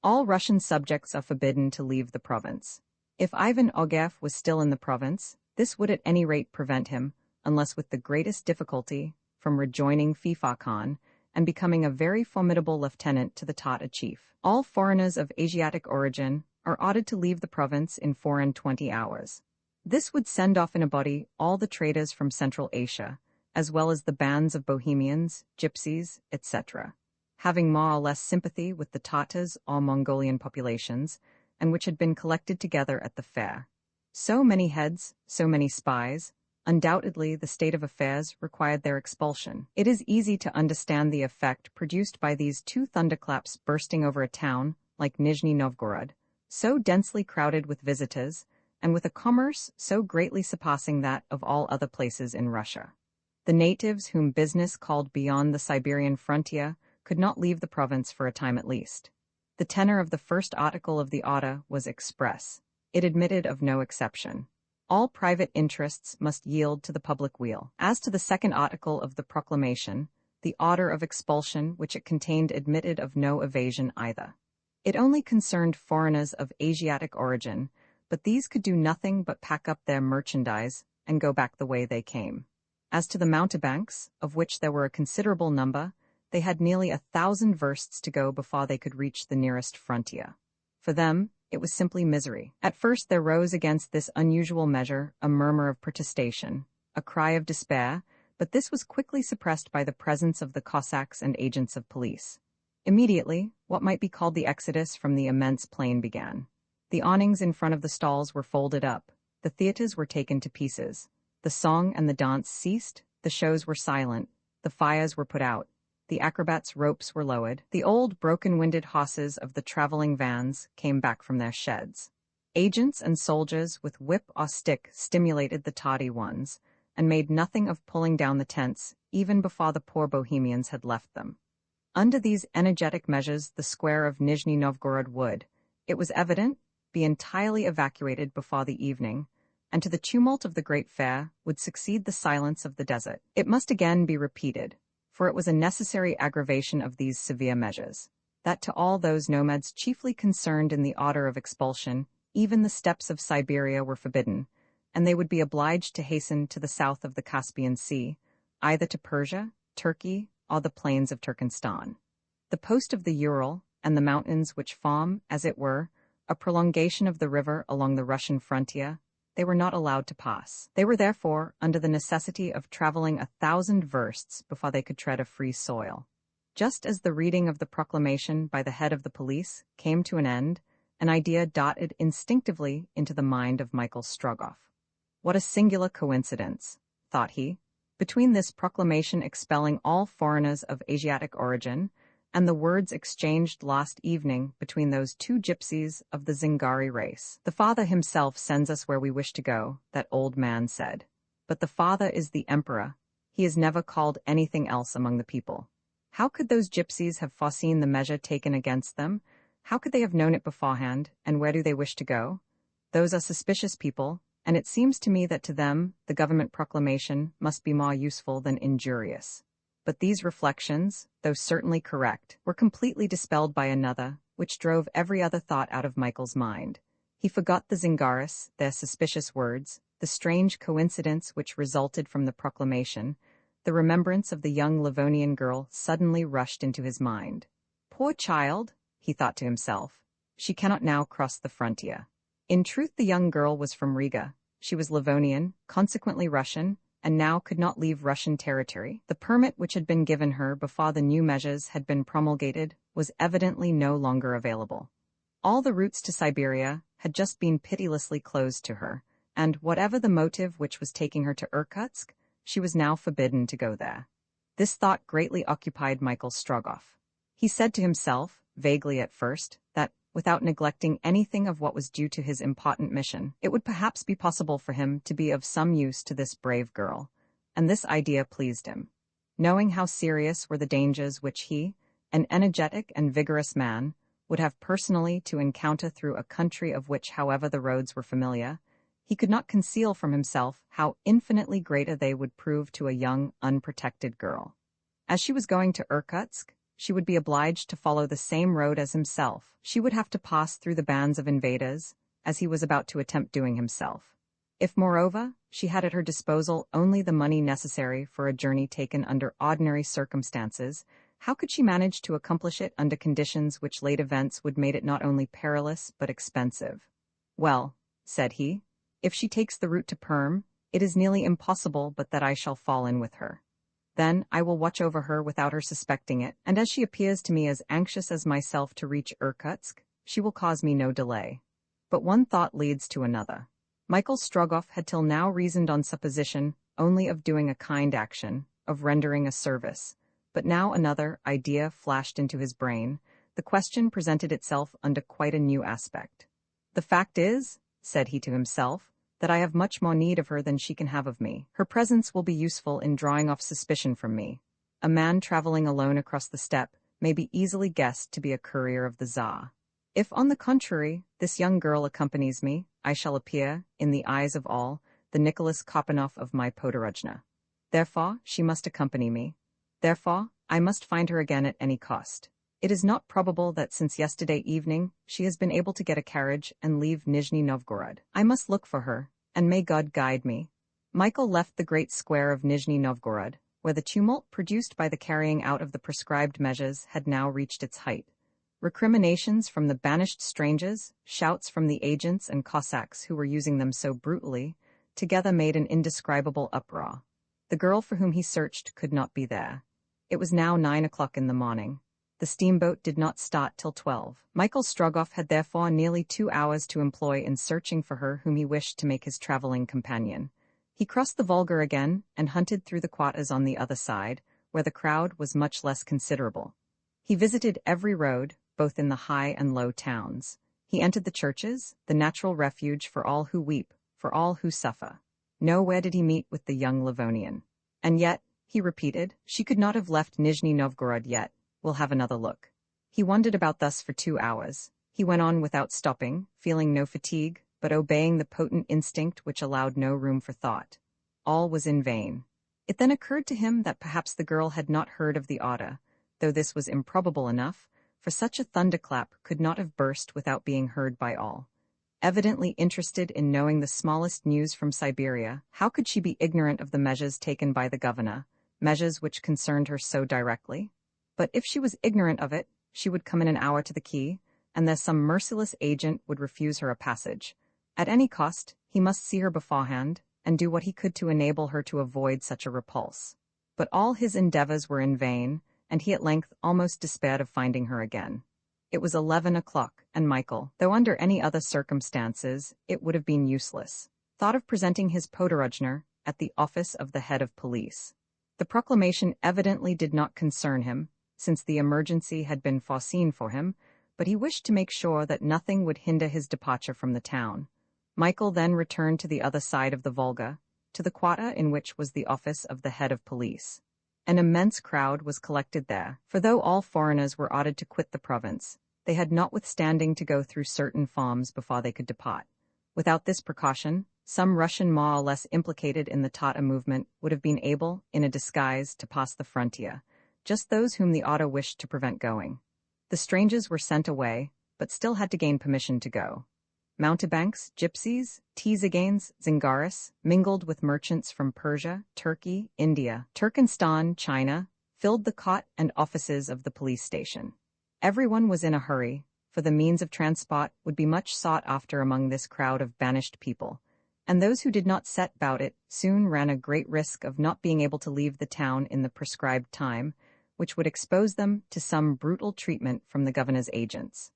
Speaker 1: All Russian subjects are forbidden to leave the province. If Ivan Ogarev was still in the province, this would at any rate prevent him, unless with the greatest difficulty, from rejoining Fifa Khan and becoming a very formidable lieutenant to the Tatar chief. All foreigners of Asiatic origin are ordered to leave the province in 24 hours. This would send off in a body all the traders from Central Asia, as well as the bands of Bohemians, gypsies, etc., having more or less sympathy with the Tatars or Mongolian populations, and which had been collected together at the fair. So many heads, so many spies. Undoubtedly, the state of affairs required their expulsion. It is easy to understand the effect produced by these two thunderclaps bursting over a town like Nizhny Novgorod, so densely crowded with visitors, and with a commerce so greatly surpassing that of all other places in Russia. The natives whom business called beyond the Siberian frontier could not leave the province for a time at least. The tenor of the first article of the order was express. It admitted of no exception. All private interests must yield to the public weal. As to the second article of the proclamation, the order of expulsion which it contained admitted of no evasion either. It only concerned foreigners of Asiatic origin, but these could do nothing but pack up their merchandise and go back the way they came. As to the mountebanks, of which there were a considerable number, they had nearly 1,000 versts to go before they could reach the nearest frontier. For them, it was simply misery. At first there rose against this unusual measure a murmur of protestation, a cry of despair, but this was quickly suppressed by the presence of the Cossacks and agents of police. Immediately, what might be called the exodus from the immense plain began. The awnings in front of the stalls were folded up, the theatres were taken to pieces, the song and the dance ceased, the shows were silent, the fires were put out, the acrobats' ropes were lowered, the old broken-winded horses of the traveling vans came back from their sheds. Agents and soldiers with whip or stick stimulated the toddy ones, and made nothing of pulling down the tents, even before the poor Bohemians had left them. Under these energetic measures the square of Nizhny Novgorod would, it was evident, be entirely evacuated before the evening, and to the tumult of the great fair would succeed the silence of the desert. It must again be repeated, for it was a necessary aggravation of these severe measures, that to all those nomads chiefly concerned in the order of expulsion, even the steppes of Siberia were forbidden, and they would be obliged to hasten to the south of the Caspian Sea, either to Persia, Turkey, or the plains of Turkestan. The post of the Ural and the mountains which form, as it were, a prolongation of the river along the Russian frontier, they were not allowed to pass. They were therefore under the necessity of traveling 1,000 versts before they could tread a free soil. Just as the reading of the proclamation by the head of the police came to an end, an idea darted instinctively into the mind of Michael Strogoff. What a singular coincidence, thought he, between this proclamation expelling all foreigners of Asiatic origin and the words exchanged last evening between those two gypsies of the Zingari race. The Father himself sends us where we wish to go, that old man said. But the Father is the Emperor. He is never called anything else among the people. How could those gypsies have foreseen the measure taken against them? How could they have known it beforehand, and where do they wish to go? Those are suspicious people, and it seems to me that to them the government proclamation must be more useful than injurious. But these reflections, though certainly correct, were completely dispelled by another, which drove every other thought out of Michael's mind. He forgot the Zingaris, their suspicious words, the strange coincidence which resulted from the proclamation. The remembrance of the young Livonian girl suddenly rushed into his mind. Poor child, he thought to himself, she cannot now cross the frontier. In truth, the young girl was from Riga. She was Livonian, consequently Russian, and now could not leave Russian territory. The permit which had been given her before the new measures had been promulgated was evidently no longer available. All the routes to Siberia had just been pitilessly closed to her, and whatever the motive which was taking her to Irkutsk, she was now forbidden to go there. This thought greatly occupied Michael Strogoff. He said to himself, vaguely at first, that, without neglecting anything of what was due to his important mission, it would perhaps be possible for him to be of some use to this brave girl, and this idea pleased him. Knowing how serious were the dangers which he, an energetic and vigorous man, would have personally to encounter through a country of which, however the roads were familiar, he could not conceal from himself how infinitely greater they would prove to a young, unprotected girl. As she was going to Irkutsk, she would be obliged to follow the same road as himself. She would have to pass through the bands of invaders, as he was about to attempt doing himself. If, moreover, she had at her disposal only the money necessary for a journey taken under ordinary circumstances, how could she manage to accomplish it under conditions which late events would make it not only perilous but expensive? Well, said he, if she takes the route to Perm, it is nearly impossible but that I shall fall in with her. Then I will watch over her without her suspecting it, and as she appears to me as anxious as myself to reach Irkutsk, she will cause me no delay. But one thought leads to another. Michael Strogoff had till now reasoned on supposition only of doing a kind action, of rendering a service, but now another idea flashed into his brain. The question presented itself under quite a new aspect. The fact is, said he to himself, that I have much more need of her than she can have of me. Her presence will be useful in drawing off suspicion from me. A man traveling alone across the steppe may be easily guessed to be a courier of the Tsar. If, on the contrary, this young girl accompanies me, I shall appear, in the eyes of all, the Nicholas Kopanov of my Podorojna. Therefore, she must accompany me. Therefore, I must find her again at any cost. It is not probable that since yesterday evening she has been able to get a carriage and leave Nizhny Novgorod. I must look for her, and may God guide me. Michael left the great square of Nizhny Novgorod, where the tumult produced by the carrying out of the prescribed measures had now reached its height. Recriminations from the banished strangers, shouts from the agents and Cossacks who were using them so brutally, together made an indescribable uproar. The girl for whom he searched could not be there. It was now 9 o'clock in the morning. The steamboat did not start till 12. Michael Strogoff had therefore nearly 2 hours to employ in searching for her whom he wished to make his traveling companion. He crossed the Volga again and hunted through the quarters on the other side, where the crowd was much less considerable. He visited every road, both in the high and low towns. He entered the churches, the natural refuge for all who weep, for all who suffer. Nowhere did he meet with the young Livonian. And yet, he repeated, she could not have left Nizhny Novgorod yet. We'll have another look. He wandered about thus for 2 hours. He went on without stopping, feeling no fatigue, but obeying the potent instinct which allowed no room for thought. All was in vain. It then occurred to him that perhaps the girl had not heard of the order, though this was improbable enough, for such a thunderclap could not have burst without being heard by all. Evidently interested in knowing the smallest news from Siberia, how could she be ignorant of the measures taken by the governor, measures which concerned her so directly? But if she was ignorant of it, she would come in an hour to the quay, and that some merciless agent would refuse her a passage. At any cost, he must see her beforehand, and do what he could to enable her to avoid such a repulse. But all his endeavors were in vain, and he at length almost despaired of finding her again. It was 11 o'clock, and Michael, though under any other circumstances it would have been useless, thought of presenting his podorojna at the office of the head of police. The proclamation evidently did not concern him, since the emergency had been foreseen for him, but he wished to make sure that nothing would hinder his departure from the town. Michael then returned to the other side of the Volga, to the quarter in which was the office of the head of police. An immense crowd was collected there, for though all foreigners were ordered to quit the province, they had notwithstanding to go through certain forms before they could depart. Without this precaution, some Russian more or less implicated in the Tatar movement would have been able, in a disguise, to pass the frontier, just those whom the order wished to prevent going. The strangers were sent away, but still had to gain permission to go. Mountebanks, gypsies, Tzigans, Zingaris, mingled with merchants from Persia, Turkey, India, Turkestan, China, filled the cot and offices of the police station. Everyone was in a hurry, for the means of transport would be much sought after among this crowd of banished people, and those who did not set about it soon ran a great risk of not being able to leave the town in the prescribed time, which would expose them to some brutal treatment from the governor's agents.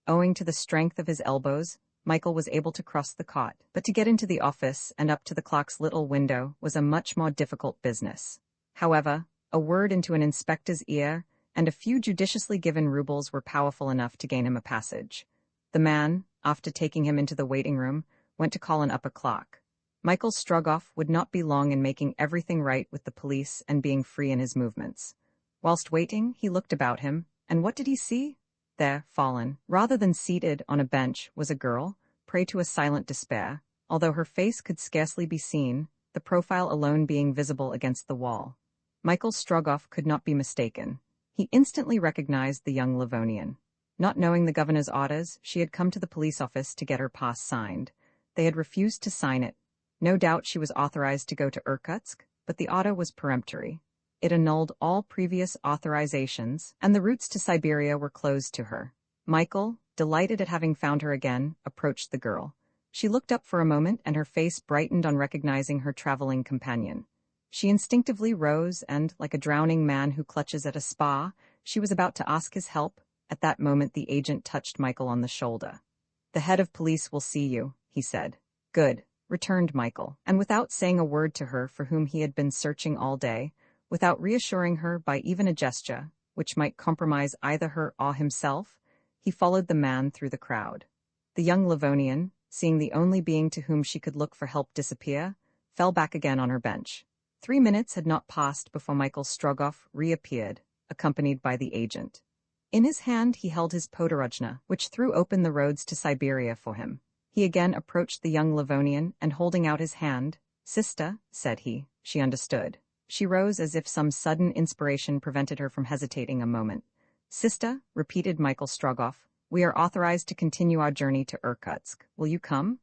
Speaker 1: Owing to the strength of his elbows, Michael was able to cross the cot, but to get into the office and up to the clock's little window was a much more difficult business. However, a word into an inspector's ear and a few judiciously given rubles were powerful enough to gain him a passage. The man, after taking him into the waiting room, went to call an upper clock. Michael Strogoff would not be long in making everything right with the police and being free in his movements. Whilst waiting, he looked about him, and what did he see? There, fallen, rather than seated on a bench, was a girl, prey to a silent despair, although her face could scarcely be seen, the profile alone being visible against the wall. Michael Strogoff could not be mistaken. He instantly recognized the young Livonian. Not knowing the governor's orders, she had come to the police office to get her pass signed. They had refused to sign it. No doubt she was authorized to go to Irkutsk, but the order was peremptory. It annulled all previous authorizations, and the routes to Siberia were closed to her. Michael, delighted at having found her again, approached the girl. She looked up for a moment, and her face brightened on recognizing her traveling companion. She instinctively rose, and, like a drowning man who clutches at a spa, she was about to ask his help. At that moment the agent touched Michael on the shoulder. "The head of police will see you," he said. "Good," returned Michael, and without saying a word to her for whom he had been searching all day, without reassuring her by even a gesture, which might compromise either her or himself, he followed the man through the crowd. The young Livonian, seeing the only being to whom she could look for help disappear, fell back again on her bench. 3 minutes had not passed before Michael Strogoff reappeared, accompanied by the agent. In his hand he held his podorojna, which threw open the roads to Siberia for him. He again approached the young Livonian, and holding out his hand, "Sister," said he. She understood. She rose as if some sudden inspiration prevented her from hesitating a moment. "Sister," repeated Michael Strogoff, "we are authorized to continue our journey to Irkutsk. Will you come?"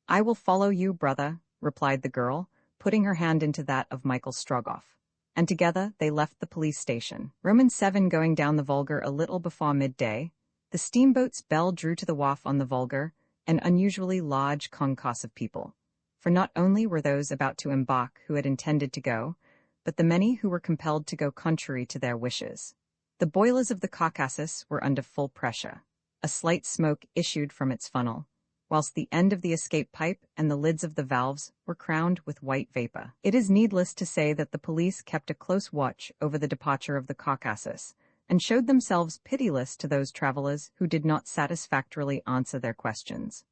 Speaker 1: "I will follow you, brother," replied the girl, putting her hand into that of Michael Strogoff. And together they left the police station. VII going down the Volga a little before midday. The steamboat's bell drew to the wharf on the Volga an unusually large concourse of people. For not only were those about to embark who had intended to go, but the many who were compelled to go contrary to their wishes. The boilers of the Caucasus were under full pressure. A slight smoke issued from its funnel, whilst the end of the escape pipe and the lids of the valves were crowned with white vapor. It is needless to say that the police kept a close watch over the departure of the Caucasus, and showed themselves pitiless to those travelers who did not satisfactorily answer their questions.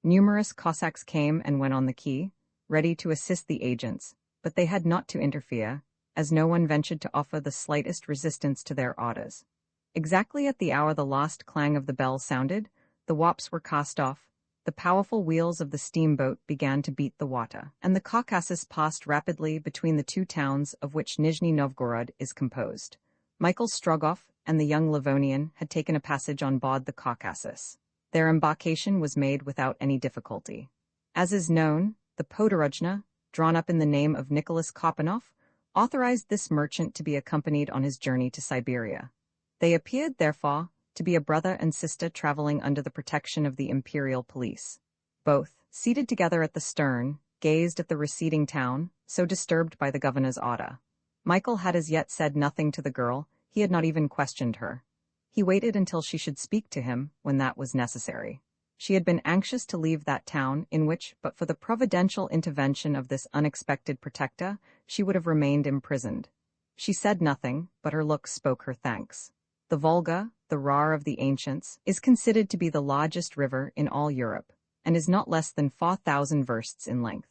Speaker 1: Numerous Cossacks came and went on the quay, ready to assist the agents, but they had not to interfere, as no one ventured to offer the slightest resistance to their orders. Exactly at the hour the last clang of the bell sounded, the warps were cast off, the powerful wheels of the steamboat began to beat the water, and the Caucasus passed rapidly between the two towns of which Nizhny Novgorod is composed. Michael Strogoff and the young Livonian had taken a passage on board the Caucasus. Their embarkation was made without any difficulty. As is known, the podorojna, drawn up in the name of Nicholas Kopanoff, authorized this merchant to be accompanied on his journey to Siberia. They appeared, therefore, to be a brother and sister traveling under the protection of the imperial police. Both, seated together at the stern, gazed at the receding town, so disturbed by the governor's order. Michael had as yet said nothing to the girl, he had not even questioned her. He waited until she should speak to him, when that was necessary. She had been anxious to leave that town, in which, but for the providential intervention of this unexpected protector, she would have remained imprisoned. She said nothing, but her looks spoke her thanks. The Volga, the roar of the ancients, is considered to be the largest river in all Europe, and is not less than 4,000 versts in length.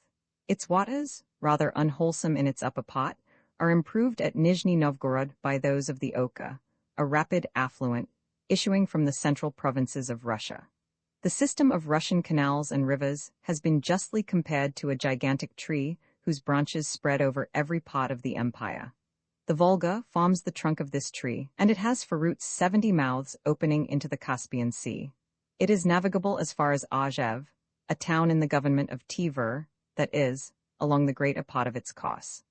Speaker 1: Its waters, rather unwholesome in its upper part, are improved at Nizhny Novgorod by those of the Oka, a rapid affluent, issuing from the central provinces of Russia. The system of Russian canals and rivers has been justly compared to a gigantic tree whose branches spread over every part of the empire. The Volga forms the trunk of this tree, and it has for roots 70 mouths opening into the Caspian Sea. It is navigable as far as Azhev, a town in the government of Tver, that is, along the greater part of its course.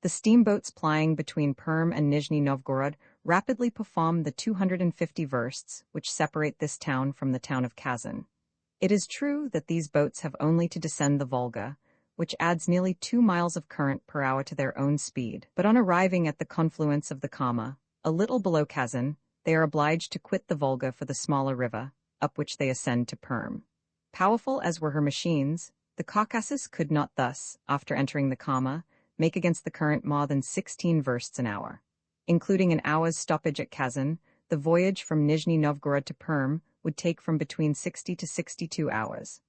Speaker 1: The steamboats plying between Perm and Nizhny Novgorod rapidly perform the 250 versts which separate this town from the town of Kazan. It is true that these boats have only to descend the Volga, which adds nearly 2 miles of current per hour to their own speed, but on arriving at the confluence of the Kama, a little below Kazan, they are obliged to quit the Volga for the smaller river, up which they ascend to Perm. Powerful as were her machines, the Caucasus could not thus, after entering the Kama, make against the current more than 16 versts an hour. Including an hour's stoppage at Kazan, the voyage from Nizhny Novgorod to Perm would take from between 60 to 62 hours.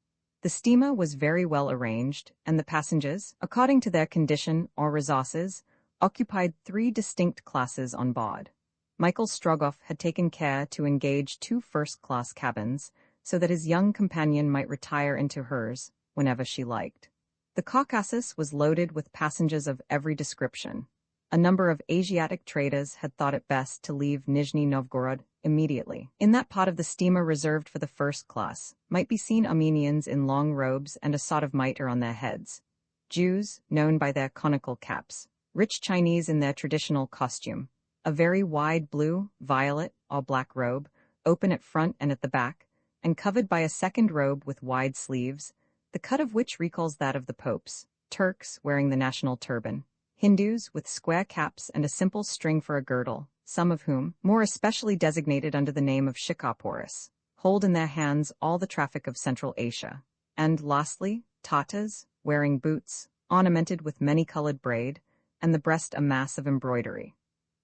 Speaker 1: The steamer was very well arranged, and the passengers, according to their condition or resources, occupied 3 distinct classes on board. Michael Strogoff had taken care to engage 2 first-class cabins, so that his young companion might retire into hers whenever she liked. The Caucasus was loaded with passengers of every description. A number of Asiatic traders had thought it best to leave Nizhny Novgorod immediately. In that part of the steamer reserved for the first class might be seen Armenians in long robes and a sort of mitre on their heads, Jews, known by their conical caps, rich Chinese in their traditional costume, a very wide blue, violet, or black robe, open at front and at the back, and covered by a second robe with wide sleeves, the cut of which recalls that of the popes, Turks wearing the national turban, Hindus with square caps and a simple string for a girdle, some of whom, more especially designated under the name of Shikaporis, hold in their hands all the traffic of Central Asia, and lastly, Tatars, wearing boots, ornamented with many-colored braid, and the breast a mass of embroidery.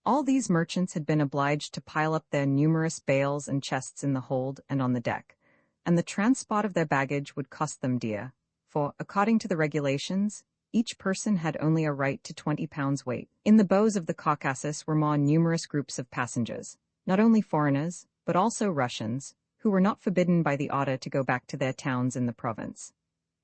Speaker 1: All these merchants had been obliged to pile up their numerous bales and chests in the hold and on the deck, and the transport of their baggage would cost them dear, for, according to the regulations, each person had only a right to 20 pounds weight. In the bows of the Caucasus were more numerous groups of passengers, not only foreigners, but also Russians, who were not forbidden by the order to go back to their towns in the province.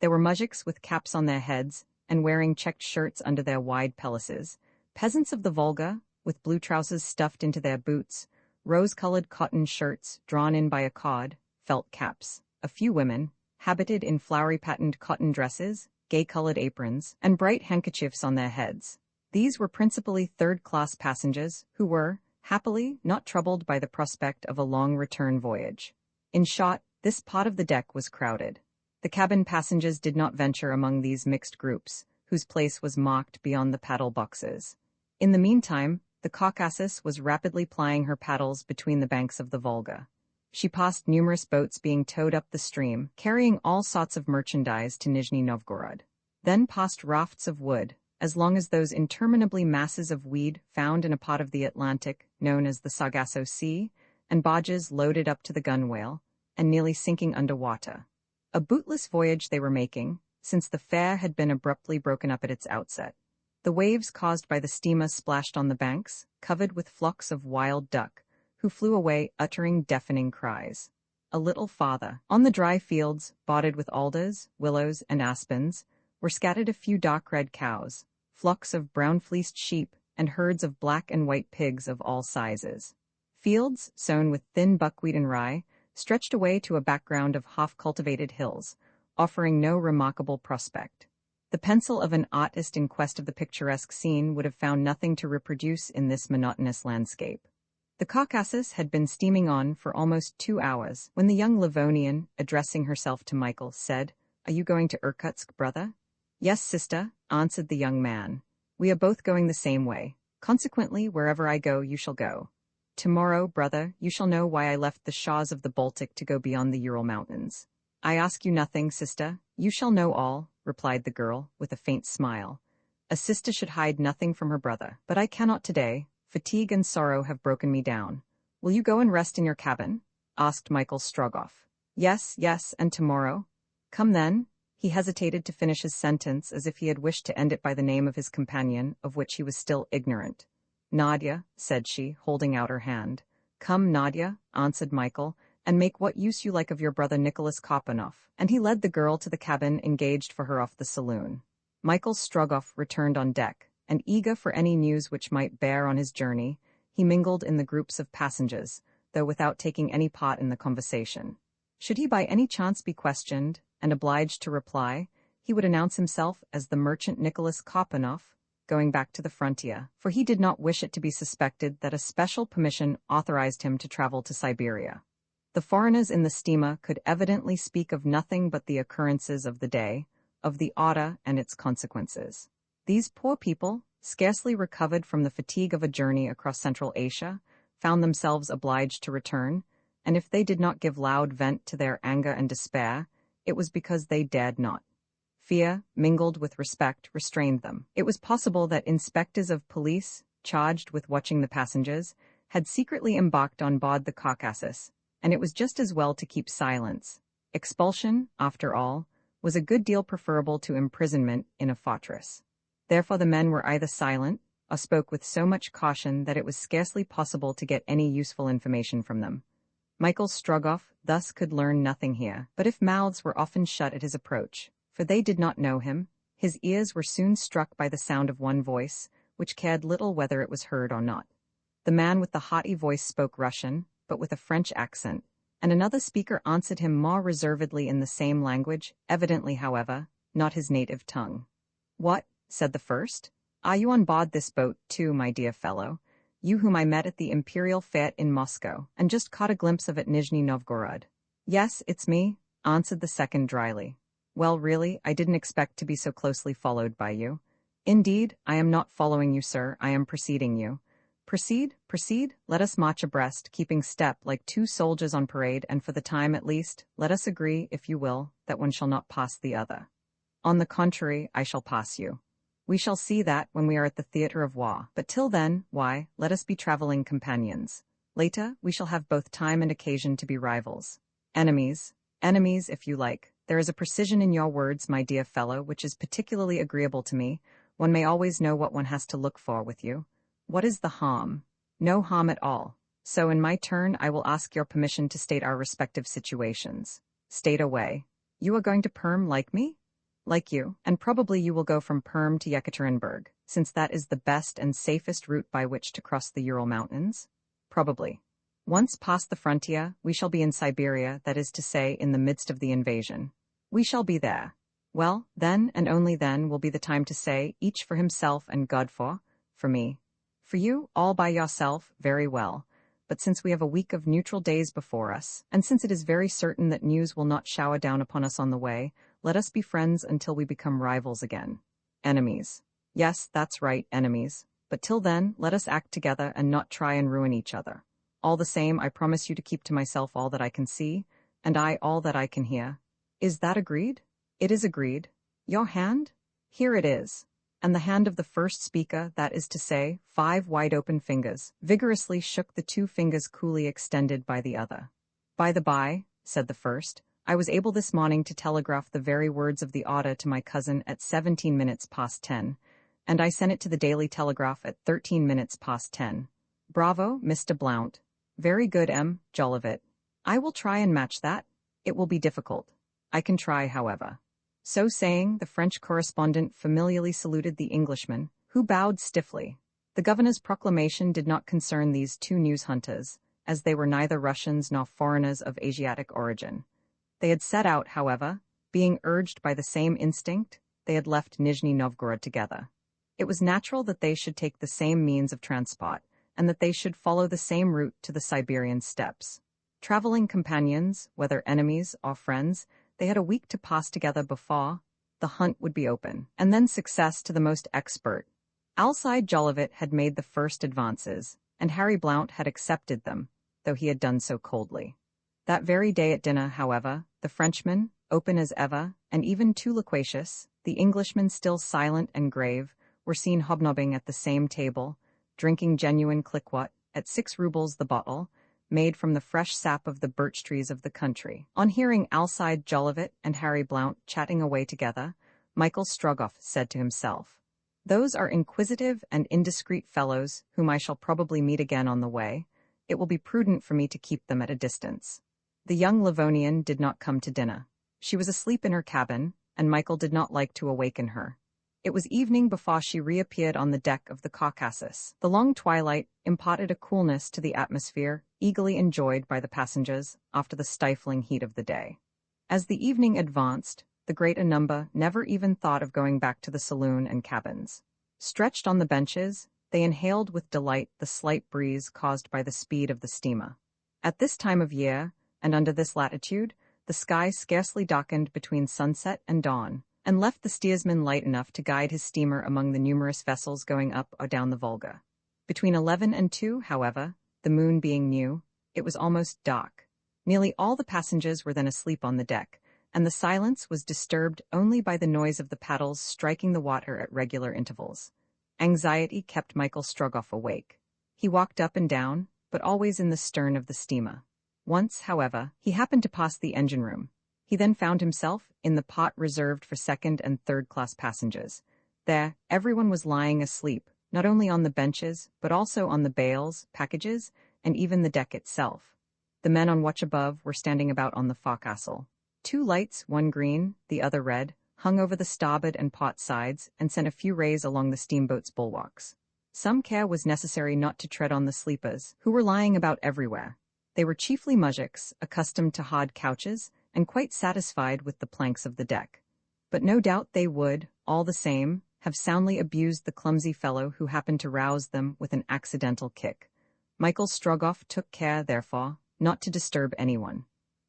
Speaker 1: There were mujiks with caps on their heads and wearing checked shirts under their wide pelisses, peasants of the Volga, with blue trousers stuffed into their boots, rose-colored cotton shirts drawn in by a cord, felt caps, a few women, habited in flowery-patterned cotton dresses, gay-colored aprons, and bright handkerchiefs on their heads. These were principally third-class passengers who were, happily, not troubled by the prospect of a long return voyage. In short, this part of the deck was crowded. The cabin passengers did not venture among these mixed groups, whose place was marked beyond the paddle boxes. In the meantime, the Caucasus was rapidly plying her paddles between the banks of the Volga. She passed numerous boats being towed up the stream, carrying all sorts of merchandise to Nizhny Novgorod. Then passed rafts of wood, as long as those interminably masses of weed found in a part of the Atlantic, known as the Sargasso Sea, and barges loaded up to the gunwale, and nearly sinking under water. A bootless voyage they were making, since the fair had been abruptly broken up at its outset. The waves caused by the steamer splashed on the banks, covered with flocks of wild duck, who flew away uttering deafening cries. A little farther, on the dry fields, bodded with alders, willows, and aspens, were scattered a few dark red cows, flocks of brown-fleeced sheep, and herds of black and white pigs of all sizes. Fields, sown with thin buckwheat and rye, stretched away to a background of half-cultivated hills, offering no remarkable prospect. The pencil of an artist in quest of the picturesque scene would have found nothing to reproduce in this monotonous landscape. The Caucasus had been steaming on for almost 2 hours when the young Livonian, addressing herself to Michael, said, "Are you going to Irkutsk, brother?" "Yes, sister," answered the young man. "We are both going the same way. Consequently, wherever I go, you shall go. Tomorrow, brother, you shall know why I left the shores of the Baltic to go beyond the Ural Mountains." "I ask you nothing, sister. You shall know all," replied the girl, with a faint smile. A sister should hide nothing from her brother, but I cannot today. Fatigue and sorrow have broken me down. "Will you go and rest in your cabin?" asked Michael Strogoff. "Yes, yes, and tomorrow?" "Come then." He hesitated to finish his sentence as if he had wished to end it by the name of his companion, of which he was still ignorant. "Nadia," said she, holding out her hand. "Come, Nadia," answered Michael, "and make what use you like of your brother Nicholas Kopanoff," and he led the girl to the cabin engaged for her off the saloon. Michael Strogoff returned on deck, and eager for any news which might bear on his journey, he mingled in the groups of passengers, though without taking any part in the conversation. Should he by any chance be questioned, and obliged to reply, he would announce himself as the merchant Nicholas Kopanoff, going back to the frontier, for he did not wish it to be suspected that a special permission authorized him to travel to Siberia. The foreigners in the steamer could evidently speak of nothing but the occurrences of the day, of the order and its consequences. These poor people, scarcely recovered from the fatigue of a journey across Central Asia, found themselves obliged to return, and if they did not give loud vent to their anger and despair, it was because they dared not. Fear, mingled with respect, restrained them. It was possible that inspectors of police, charged with watching the passengers, had secretly embarked on board the Caucasus, and it was just as well to keep silence. Expulsion, after all, was a good deal preferable to imprisonment in a fortress. Therefore the men were either silent, or spoke with so much caution that it was scarcely possible to get any useful information from them. Michael Strogoff thus could learn nothing here, but if mouths were often shut at his approach, for they did not know him, his ears were soon struck by the sound of one voice, which cared little whether it was heard or not. The man with the haughty voice spoke Russian, but with a French accent, and another speaker answered him more reservedly in the same language, evidently, however, not his native tongue. "What?" said the first. "Are you on board this boat, too, my dear fellow? You whom I met at the Imperial Fête in Moscow, and just caught a glimpse of at Nizhny Novgorod." "Yes, it's me," answered the second dryly. "Well, really, I didn't expect to be so closely followed by you." "Indeed, I am not following you, sir, I am preceding you." "Proceed, proceed, let us march abreast, keeping step like 2 soldiers on parade, and for the time at least, let us agree, if you will, that one shall not pass the other." "On the contrary, I shall pass you." "We shall see that when we are at the theatre of war, but till then, why, let us be traveling companions. Later, we shall have both time and occasion to be rivals. Enemies, enemies if you like. There is a precision in your words, my dear fellow, which is particularly agreeable to me. One may always know what one has to look for with you. What is the harm? No harm at all. So in my turn I will ask your permission to state our respective situations." "State away." "You are going to Perm like me?" "Like you, and probably you will go from Perm to Yekaterinburg, since that is the best and safest route by which to cross the Ural Mountains?" "Probably. Once past the frontier, we shall be in Siberia, that is to say, in the midst of the invasion. We shall be there. Well, then, and only then, will be the time to say, each for himself and God for me. For you, all by yourself, very well. But since we have a week of neutral days before us, and since it is very certain that news will not shower down upon us on the way, let us be friends until we become rivals again. Enemies. Yes, that's right, enemies. But till then, let us act together and not try and ruin each other. All the same, I promise you to keep to myself all that I can see, and I all that I can hear. Is that agreed?" "It is agreed." "Your hand?" "Here it is." And the hand of the first speaker, that is to say, 5 wide-open fingers, vigorously shook the 2 fingers coolly extended by the other. "By the by," said the first, "I was able this morning to telegraph the very words of the order to my cousin at 17 minutes past 10, and I sent it to the Daily Telegraph at 13 minutes past 10. Bravo, Mr. Blount. Very good, M. Jolivet. I will try and match that. It will be difficult. I can try, however." So saying, the French correspondent familiarly saluted the Englishman, who bowed stiffly. The governor's proclamation did not concern these 2 news hunters, as they were neither Russians nor foreigners of Asiatic origin. They had set out, however, being urged by the same instinct. They had left Nizhny Novgorod together. It was natural that they should take the same means of transport, and that they should follow the same route to the Siberian steppes. Traveling companions, whether enemies or friends, they had a week to pass together before the hunt would be open, and then success to the most expert. Alcide Jolivet had made the first advances, and Harry Blount had accepted them, though he had done so coldly. That very day at dinner, however, the Frenchman, open as ever, and even too loquacious, the Englishman still silent and grave, were seen hobnobbing at the same table, drinking genuine Cliquot, at 6 rubles the bottle, made from the fresh sap of the birch trees of the country. On hearing Alcide Jolivet and Harry Blount chatting away together, Michael Strogoff said to himself, "Those are inquisitive and indiscreet fellows whom I shall probably meet again on the way. It will be prudent for me to keep them at a distance." The young Livonian did not come to dinner. She was asleep in her cabin, and Michael did not like to awaken her. It was evening before she reappeared on the deck of the Caucasus. The long twilight imparted a coolness to the atmosphere, eagerly enjoyed by the passengers after the stifling heat of the day. As the evening advanced, the greater number never even thought of going back to the saloon and cabins. Stretched on the benches, they inhaled with delight the slight breeze caused by the speed of the steamer. At this time of year, and under this latitude, the sky scarcely darkened between sunset and dawn, and left the steersman light enough to guide his steamer among the numerous vessels going up or down the Volga. Between 11 and 2, however, the moon being new, it was almost dark. Nearly all the passengers were then asleep on the deck, and the silence was disturbed only by the noise of the paddles striking the water at regular intervals. Anxiety kept Michael Strogoff awake. He walked up and down, but always in the stern of the steamer. Once, however, he happened to pass the engine room. He then found himself in the pot reserved for second- and third-class passengers. There, everyone was lying asleep, not only on the benches, but also on the bales, packages, and even the deck itself. The men on watch above were standing about on the forecastle. 2 lights, one green, the other red, hung over the starboard and port sides and sent a few rays along the steamboat's bulwarks. Some care was necessary not to tread on the sleepers, who were lying about everywhere. They were chiefly mujiks, accustomed to hard couches, and quite satisfied with the planks of the deck. But no doubt they would, all the same, have soundly abused the clumsy fellow who happened to rouse them with an accidental kick. Michael Strogoff took care, therefore, not to disturb anyone.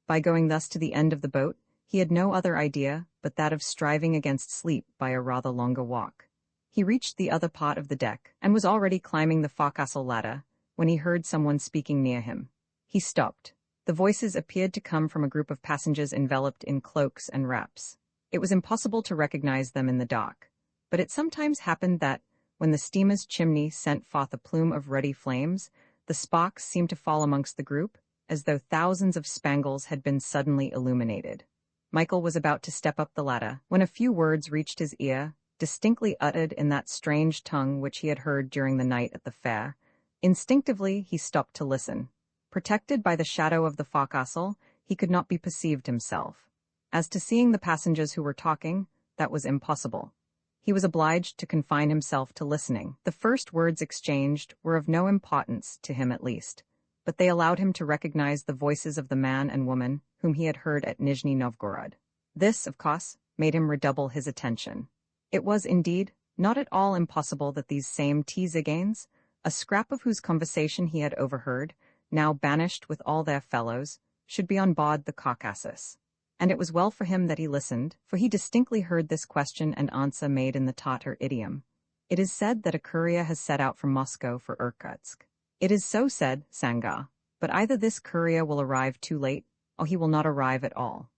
Speaker 1: By going thus to the end of the boat, he had no other idea but that of striving against sleep by a rather longer walk. He reached the other part of the deck, and was already climbing the forecastle ladder, when he heard someone speaking near him. He stopped. The voices appeared to come from a group of passengers enveloped in cloaks and wraps. It was impossible to recognize them in the dark, but it sometimes happened that, when the steamer's chimney sent forth a plume of ruddy flames, the sparks seemed to fall amongst the group, as though thousands of spangles had been suddenly illuminated. Michael was about to step up the ladder, when a few words reached his ear, distinctly uttered in that strange tongue which he had heard during the night at the fair. Instinctively he stopped to listen. Protected by the shadow of the forecastle, he could not be perceived himself. As to seeing the passengers who were talking, that was impossible. He was obliged to confine himself to listening. The first words exchanged were of no importance, to him at least, but they allowed him to recognize the voices of the man and woman whom he had heard at Nizhny Novgorod. This, of course, made him redouble his attention. It was, indeed, not at all impossible that these same Tzigans, a scrap of whose conversation he had overheard, now banished with all their fellows, should be on board the Caucasus. And it was well for him that he listened, for he distinctly heard this question and answer made in the Tatar idiom. "It is said that a courier has set out from Moscow for Irkutsk." "It is so said, Sanga, but either this courier will arrive too late, or he will not arrive at all."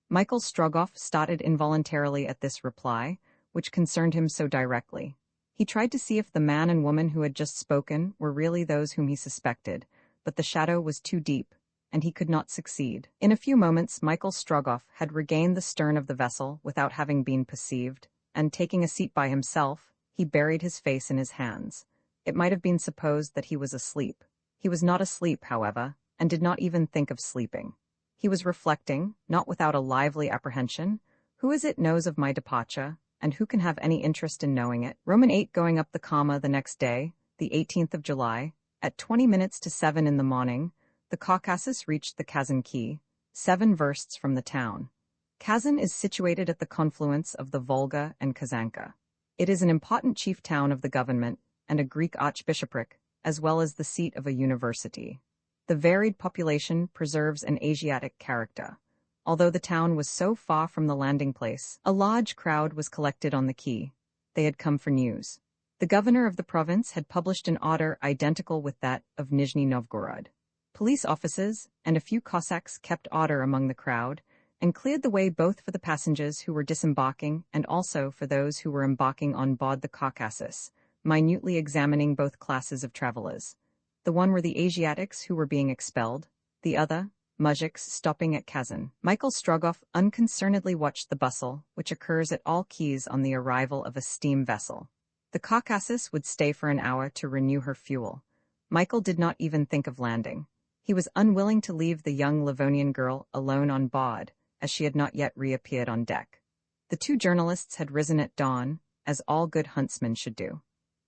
Speaker 1: Michael Strogoff started involuntarily at this reply, which concerned him so directly. He tried to see if the man and woman who had just spoken were really those whom he suspected, but the shadow was too deep, and he could not succeed. In a few moments Michael Strogoff had regained the stern of the vessel without having been perceived, and taking a seat by himself, he buried his face in his hands. It might have been supposed that he was asleep. He was not asleep, however, and did not even think of sleeping. He was reflecting, not without a lively apprehension, who is it knows of my departure, and who can have any interest in knowing it? Roman 8 going up the Kama the next day, the 18th of July, at 20 minutes to 7 in the morning, the Caucasus reached the Kazan Quay, 7 versts from the town. Kazan is situated at the confluence of the Volga and Kazanka. It is an important chief town of the government and a Greek archbishopric, as well as the seat of a university. The varied population preserves an Asiatic character. Although the town was so far from the landing place, a large crowd was collected on the quay. They had come for news. The governor of the province had published an order identical with that of Nizhny Novgorod. Police officers and a few Cossacks kept order among the crowd and cleared the way both for the passengers who were disembarking and also for those who were embarking on board the Caucasus, minutely examining both classes of travelers. The one were the Asiatics who were being expelled, the other, mujiks stopping at Kazan. Michael Strogoff unconcernedly watched the bustle, which occurs at all quays on the arrival of a steam vessel. The Caucasus would stay for an hour to renew her fuel. Michael did not even think of landing. He was unwilling to leave the young Livonian girl alone on board, as she had not yet reappeared on deck. The two journalists had risen at dawn, as all good huntsmen should do.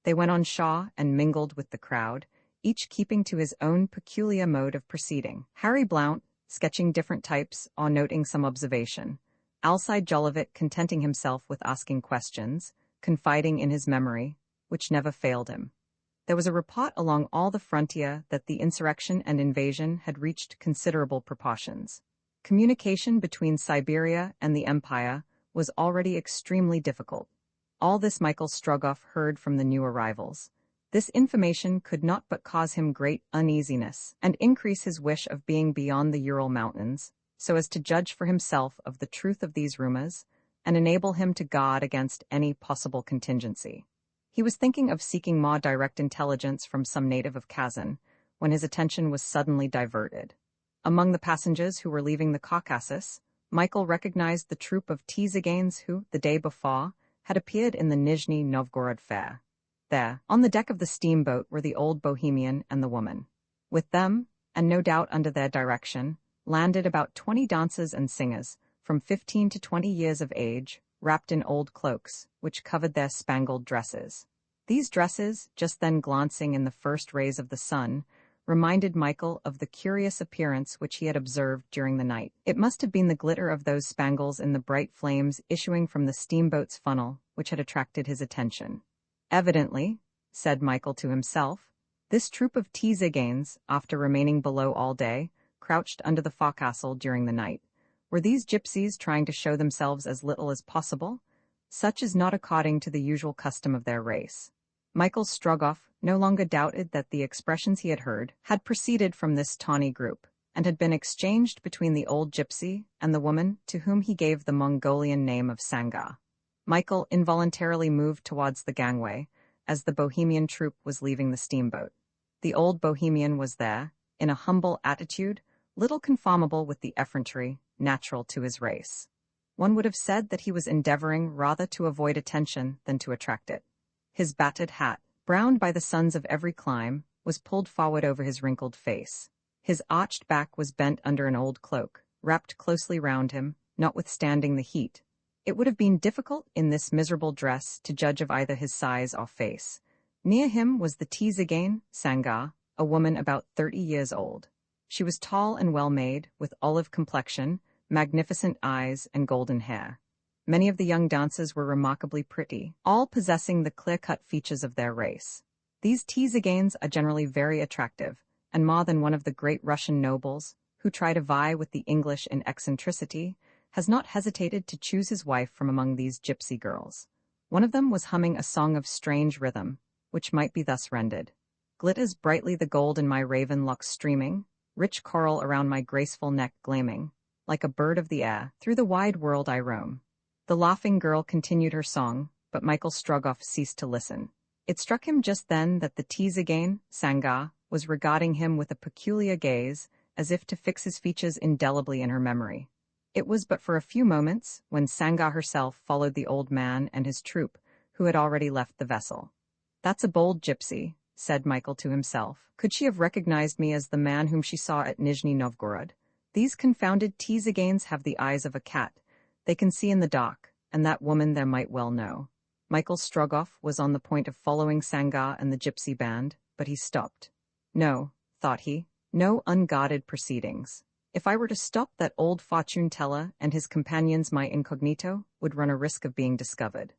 Speaker 1: They went on shore and mingled with the crowd, each keeping to his own peculiar mode of proceeding. Harry Blount, sketching different types or noting some observation. Alcide Jolivet contenting himself with asking questions, confiding in his memory, which never failed him. There was a report along all the frontier that the insurrection and invasion had reached considerable proportions. Communication between Siberia and the Empire was already extremely difficult. All this Michael Strogoff heard from the new arrivals. This information could not but cause him great uneasiness and increase his wish of being beyond the Ural Mountains, so as to judge for himself of the truth of these rumors and enable him to guard against any possible contingency. He was thinking of seeking more direct intelligence from some native of Kazan, when his attention was suddenly diverted. Among the passengers who were leaving the Caucasus, Michael recognized the troop of Tzigans who, the day before, had appeared in the Nizhny Novgorod fair. There, on the deck of the steamboat, were the old Bohemian and the woman. With them, and no doubt under their direction, landed about 20 dancers and singers, from 15 to 20 years of age, wrapped in old cloaks, which covered their spangled dresses. These dresses, just then glancing in the first rays of the sun, reminded Michael of the curious appearance which he had observed during the night. It must have been the glitter of those spangles in the bright flames issuing from the steamboat's funnel which had attracted his attention. Evidently, said Michael to himself, this troop of Tzigans, after remaining below all day, crouched under the forecastle during the night. Were these gypsies trying to show themselves as little as possible? Such is not according to the usual custom of their race. Michael Strogoff no longer doubted that the expressions he had heard had proceeded from this tawny group, and had been exchanged between the old gypsy and the woman to whom he gave the Mongolian name of Sanga. Michael involuntarily moved towards the gangway, as the Bohemian troop was leaving the steamboat. The old Bohemian was there, in a humble attitude, little conformable with the effrontery natural to his race. One would have said that he was endeavoring rather to avoid attention than to attract it. His battered hat, browned by the suns of every clime, was pulled forward over his wrinkled face. His arched back was bent under an old cloak, wrapped closely round him, notwithstanding the heat. It would have been difficult in this miserable dress to judge of either his size or face. Near him was the Tzigan, Sanga, a woman about 30 years old. She was tall and well-made, with olive complexion, magnificent eyes, and golden hair. Many of the young dancers were remarkably pretty, all possessing the clear-cut features of their race. These Tzigans are generally very attractive, and more than one of the great Russian nobles, who try to vie with the English in eccentricity, has not hesitated to choose his wife from among these gypsy girls. One of them was humming a song of strange rhythm, which might be thus rendered. Glitters brightly the gold in my raven locks streaming, rich coral around my graceful neck gleaming. Like a bird of the air, through the wide world I roam. The laughing girl continued her song, but Michael Strogoff ceased to listen. It struck him just then that the Tzigan, Sanga, was regarding him with a peculiar gaze, as if to fix his features indelibly in her memory. It was but for a few moments, when Sanga herself followed the old man and his troop, who had already left the vessel. That's a bold gypsy, said Michael to himself. Could she have recognized me as the man whom she saw at Nizhny Novgorod? These confounded Tzigans have the eyes of a cat. They can see in the dark, and that woman there might well know. Michael Strogoff was on the point of following Sanga and the gypsy band, but he stopped. No, thought he, no unguarded proceedings. If I were to stop that old fortune-teller and his companions, my incognito would run a risk of being discovered.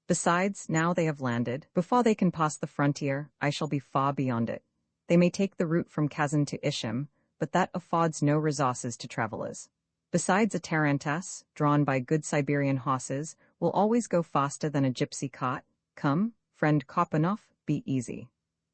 Speaker 1: Besides, now they have landed. Before they can pass the frontier, I shall be far beyond it. They may take the route from Kazan to Ishim, but that affords no resources to travelers. Besides, a tarantass, drawn by good Siberian horses, will always go faster than a gypsy cart. Come, friend Kopanov, be easy.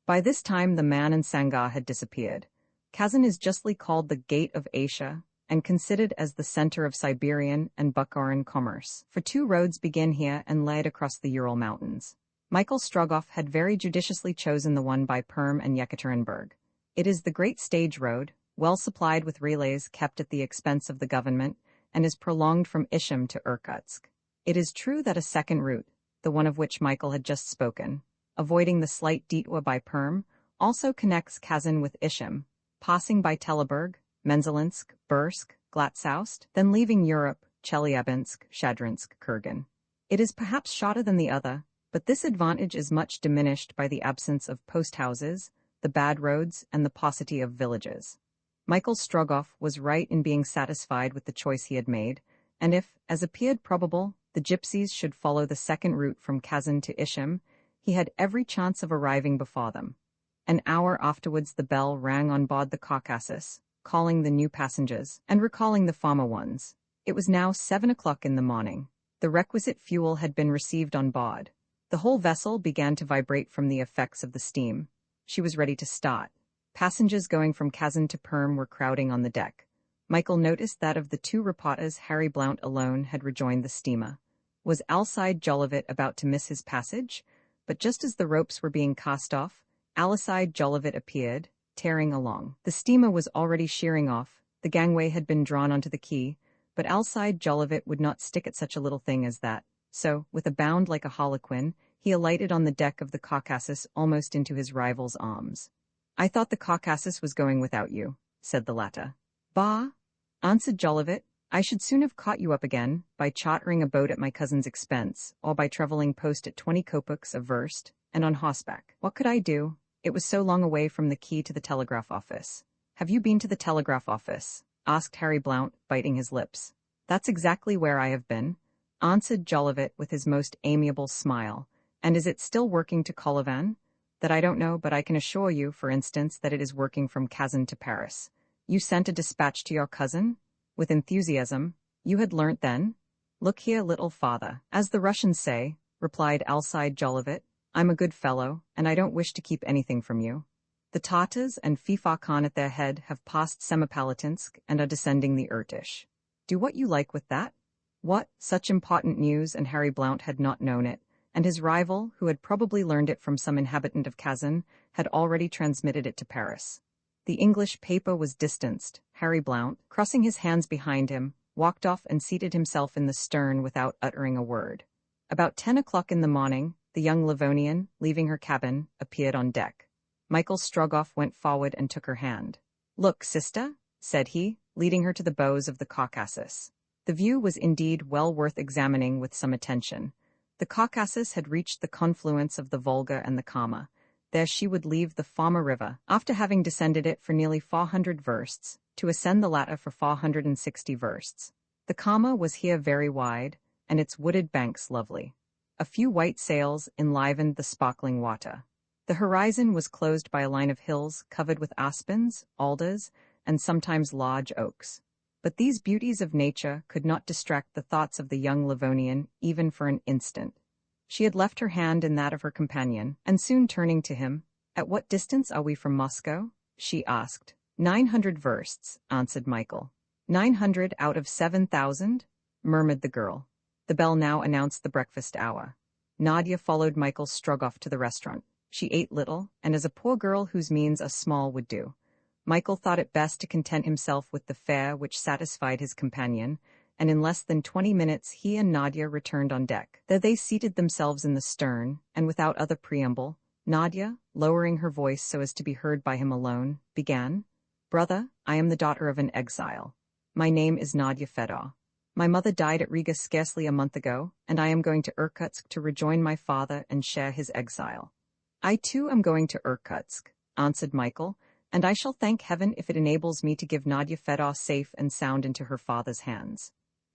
Speaker 1: By this time the man and Sangar had disappeared. Kazan is justly called the Gate of Asia, and considered as the center of Siberian and Bukharan commerce, for 2 roads begin here and lead across the Ural Mountains. Michael Strogoff had very judiciously chosen the one by Perm and Yekaterinburg. It is the great stage road, well supplied with relays kept at the expense of the government, and is prolonged from Ishim to Irkutsk. It is true that a second route, the one of which Michael had just spoken, avoiding the slight detour by Perm, also connects Kazan with Ishim, passing by Teleberg, Menzelinsk, Bursk, Glatsaust, then leaving Europe, Chelyabinsk, Shadrinsk, Kurgan. It is perhaps shorter than the other, but this advantage is much diminished by the absence of post houses, the bad roads, and the paucity of villages. Michael Strogoff was right in being satisfied with the choice he had made, and if, as appeared probable, the gypsies should follow the second route from Kazan to Ishim, he had every chance of arriving before them. An hour afterwards the bell rang on board the Caucasus, calling the new passengers, and recalling the former ones. It was now 7 o'clock in the morning. The requisite fuel had been received on board. The whole vessel began to vibrate from the effects of the steam. She was ready to start. Passengers going from Kazan to Perm were crowding on the deck. Michael noticed that of the 2 reporters, Harry Blount alone had rejoined the steamer. Was Alcide Jolivet about to miss his passage? But just as the ropes were being cast off, Alcide Jolivet appeared, tearing along. The steamer was already sheering off, the gangway had been drawn onto the quay, but Alcide Jolivet would not stick at such a little thing as that, so, with a bound like a harlequin, he alighted on the deck of the Caucasus almost into his rival's arms. "I thought the Caucasus was going without you," said the latter. "Bah," answered Jolivet, "I should soon have caught you up again, by chartering a boat at my cousin's expense, or by traveling post at 20 kopecks a verst, and on horseback. What could I do? It was so long away from the quay to the telegraph office." "Have you been to the telegraph office?" asked Harry Blount, biting his lips. "That's exactly where I have been," answered Jolivet with his most amiable smile. "And is it still working to Kolyvan?" "That I don't know, but I can assure you, for instance, that it is working from Kazan to Paris." "You sent a dispatch to your cousin?" With enthusiasm. "You had learnt then?" "Look here, little father, as the Russians say," replied Alcide Jolivet, "I'm a good fellow, and I don't wish to keep anything from you. The Tatars and Fifa Khan at their head have passed Semipalatinsk and are descending the Irtish. Do what you like with that." What, such important news, and Harry Blount had not known it, and his rival, who had probably learned it from some inhabitant of Kazan, had already transmitted it to Paris. The English paper was distanced. Harry Blount, crossing his hands behind him, walked off and seated himself in the stern without uttering a word. About 10 o'clock in the morning, the young Livonian, leaving her cabin, appeared on deck. Michael Strogoff went forward and took her hand. "Look, sister," said he, leading her to the bows of the Caucasus. The view was indeed well worth examining with some attention. The Caucasus had reached the confluence of the Volga and the Kama. There she would leave the Foma River, after having descended it for nearly 400 versts, to ascend the latter for 460 versts. The Kama was here very wide, and its wooded banks lovely. A few white sails enlivened the sparkling water. The horizon was closed by a line of hills covered with aspens, alders, and sometimes large oaks. But these beauties of nature could not distract the thoughts of the young Livonian even for an instant. She had left her hand in that of her companion, and soon turning to him, "At what distance are we from Moscow?" she asked. 900 versts, answered Michael. 900 out of 7,000? Murmured the girl. The bell now announced the breakfast hour. Nadia followed Michael Strogoff to the restaurant. She ate little, and as a poor girl whose means are small would do. Michael thought it best to content himself with the fare which satisfied his companion, and in less than 20 minutes he and Nadia returned on deck. There they seated themselves in the stern, and without other preamble, Nadia, lowering her voice so as to be heard by him alone, began, "Brother, I am the daughter of an exile. My name is Nadia Fedor. My mother died at Riga scarcely a month ago, and I am going to Irkutsk to rejoin my father and share his exile." "I too am going to Irkutsk," answered Michael, "and I shall thank heaven if it enables me to give Nadia Fedor safe and sound into her father's hands."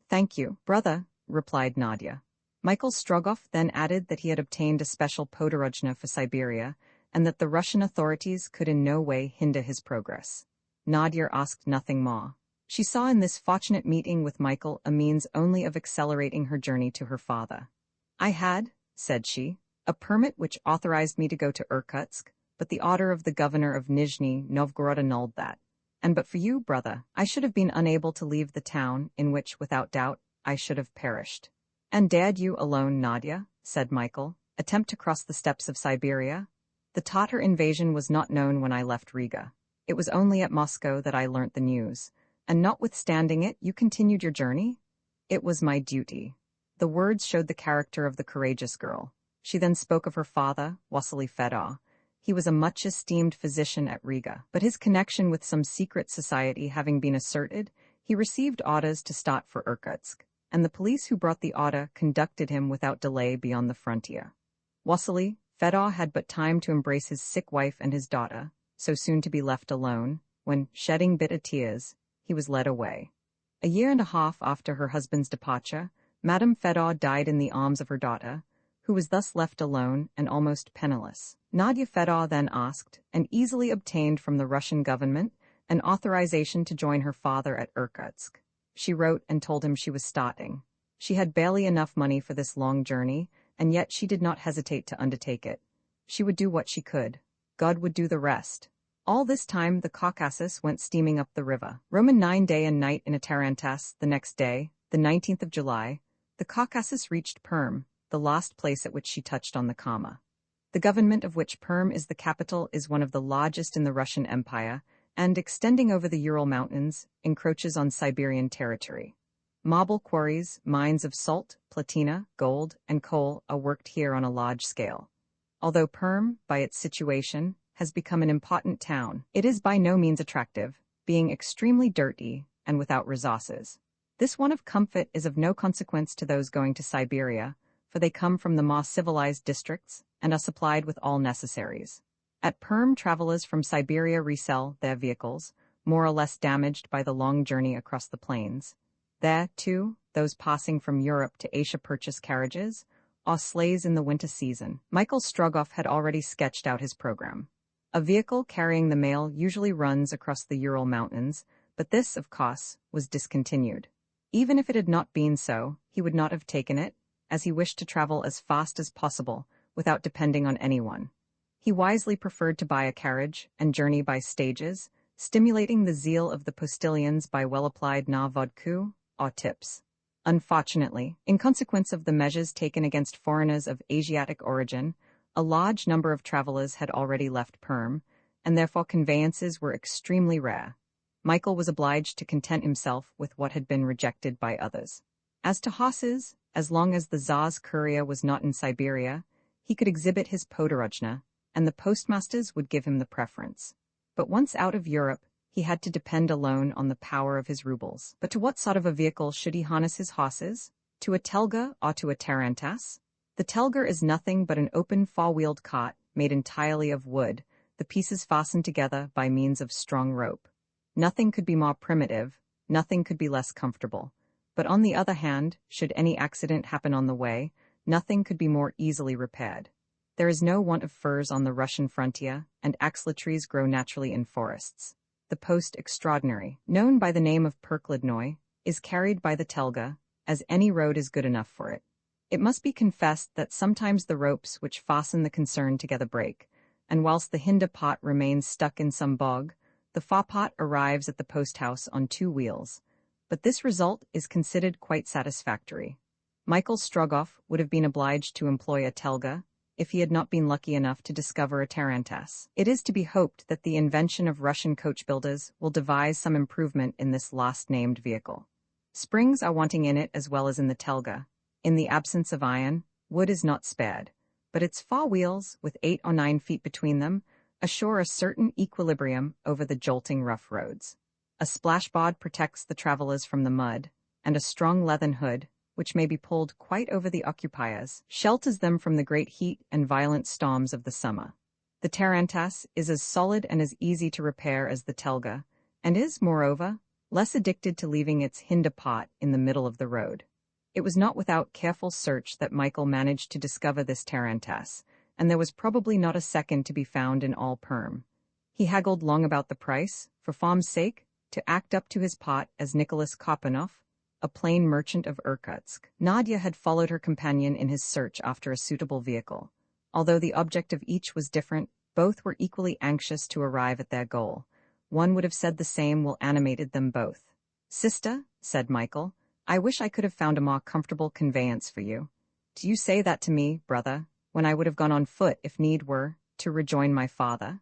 Speaker 1: "Thank you, brother," replied Nadia. Michael Strogoff then added that he had obtained a special podorojna for Siberia, and that the Russian authorities could in no way hinder his progress. Nadia asked nothing more. She saw in this fortunate meeting with Michael a means only of accelerating her journey to her father. "I had," said she, "a permit which authorized me to go to Irkutsk, but the order of the governor of Nizhny Novgorod annulled that. And but for you, brother, I should have been unable to leave the town in which, without doubt, I should have perished." "And dared you alone, Nadia," said Michael, "attempt to cross the steppes of Siberia? The Tatar invasion was not known when I left Riga. It was only at Moscow that I learnt the news. And notwithstanding it, you continued your journey?" "It was my duty." The words showed the character of the courageous girl. She then spoke of her father, Vasily Fedor. He was a much-esteemed physician at Riga, but his connection with some secret society having been asserted, he received orders to start for Irkutsk, and the police who brought the order conducted him without delay beyond the frontier. Vasily Fedor had but time to embrace his sick wife and his daughter, so soon to be left alone, when, shedding bitter tears, he was led away. A year and a half after her husband's departure, Madame Fedor died in the arms of her daughter, who was thus left alone and almost penniless. Nadia Fedor then asked, and easily obtained from the Russian government, an authorization to join her father at Irkutsk. She wrote and told him she was starting. She had barely enough money for this long journey, and yet she did not hesitate to undertake it. She would do what she could. God would do the rest. All this time the Caucasus went steaming up the river. Roman 9 day and night in a tarantass. The next day, the 19th of July, the Caucasus reached Perm, the last place at which she touched on the Kama. The government of which Perm is the capital is one of the largest in the Russian Empire, and, extending over the Ural Mountains, encroaches on Siberian territory. Marble quarries, mines of salt, platina, gold, and coal are worked here on a large scale. Although Perm, by its situation, has become an important town, it is by no means attractive, being extremely dirty and without resources. This want of comfort is of no consequence to those going to Siberia, for they come from the more civilized districts and are supplied with all necessaries. At Perm, travelers from Siberia resell their vehicles, more or less damaged by the long journey across the plains. There, too, those passing from Europe to Asia purchase carriages, or sleighs in the winter season. Michael Strogoff had already sketched out his program. A vehicle carrying the mail usually runs across the Ural Mountains, but this, of course, was discontinued. Even if it had not been so, he would not have taken it, as he wished to travel as fast as possible, without depending on anyone. He wisely preferred to buy a carriage and journey by stages, stimulating the zeal of the postilions by well-applied na vodku, or tips. Unfortunately, in consequence of the measures taken against foreigners of Asiatic origin, a large number of travelers had already left Perm, and therefore conveyances were extremely rare. Michael was obliged to content himself with what had been rejected by others. As to horses, as long as the Tsar's courier was not in Siberia, he could exhibit his podorojna, and the postmasters would give him the preference. But once out of Europe, he had to depend alone on the power of his rubles. But to what sort of a vehicle should he harness his horses? To a telga or to a tarantass? The telger is nothing but an open four-wheeled cart made entirely of wood, the pieces fastened together by means of strong rope. Nothing could be more primitive, nothing could be less comfortable. But on the other hand, should any accident happen on the way, nothing could be more easily repaired. There is no want of furs on the Russian frontier, and axle trees grow naturally in forests. The post extraordinary, known by the name of Perkladnoy, is carried by the telga, as any road is good enough for it. It must be confessed that sometimes the ropes which fasten the concern together break, and whilst the hinder pot remains stuck in some bog, the forepot arrives at the post-house on 2 wheels. But this result is considered quite satisfactory. Michael Strogoff would have been obliged to employ a telga, if he had not been lucky enough to discover a tarantass. It is to be hoped that the invention of Russian coach builders will devise some improvement in this last-named vehicle. Springs are wanting in it as well as in the telga. In the absence of iron, wood is not spared, but its 4 wheels, with 8 or 9 feet between them, assure a certain equilibrium over the jolting rough roads. A splashboard protects the travelers from the mud, and a strong leathern hood, which may be pulled quite over the occupiers, shelters them from the great heat and violent storms of the summer. The tarantass is as solid and as easy to repair as the telga, and is, moreover, less addicted to leaving its hinder pot in the middle of the road. It was not without careful search that Michael managed to discover this tarantass, and there was probably not a second to be found in all Perm. He haggled long about the price, for form's sake, to act up to his pot as Nicholas Kopanoff, a plain merchant of Irkutsk. Nadia had followed her companion in his search after a suitable vehicle. Although the object of each was different, both were equally anxious to arrive at their goal. One would have said the same what animated them both. "Sister," said Michael, "I wish I could have found a more comfortable conveyance for you." "Do you say that to me, brother, when I would have gone on foot if need were, to rejoin my father?"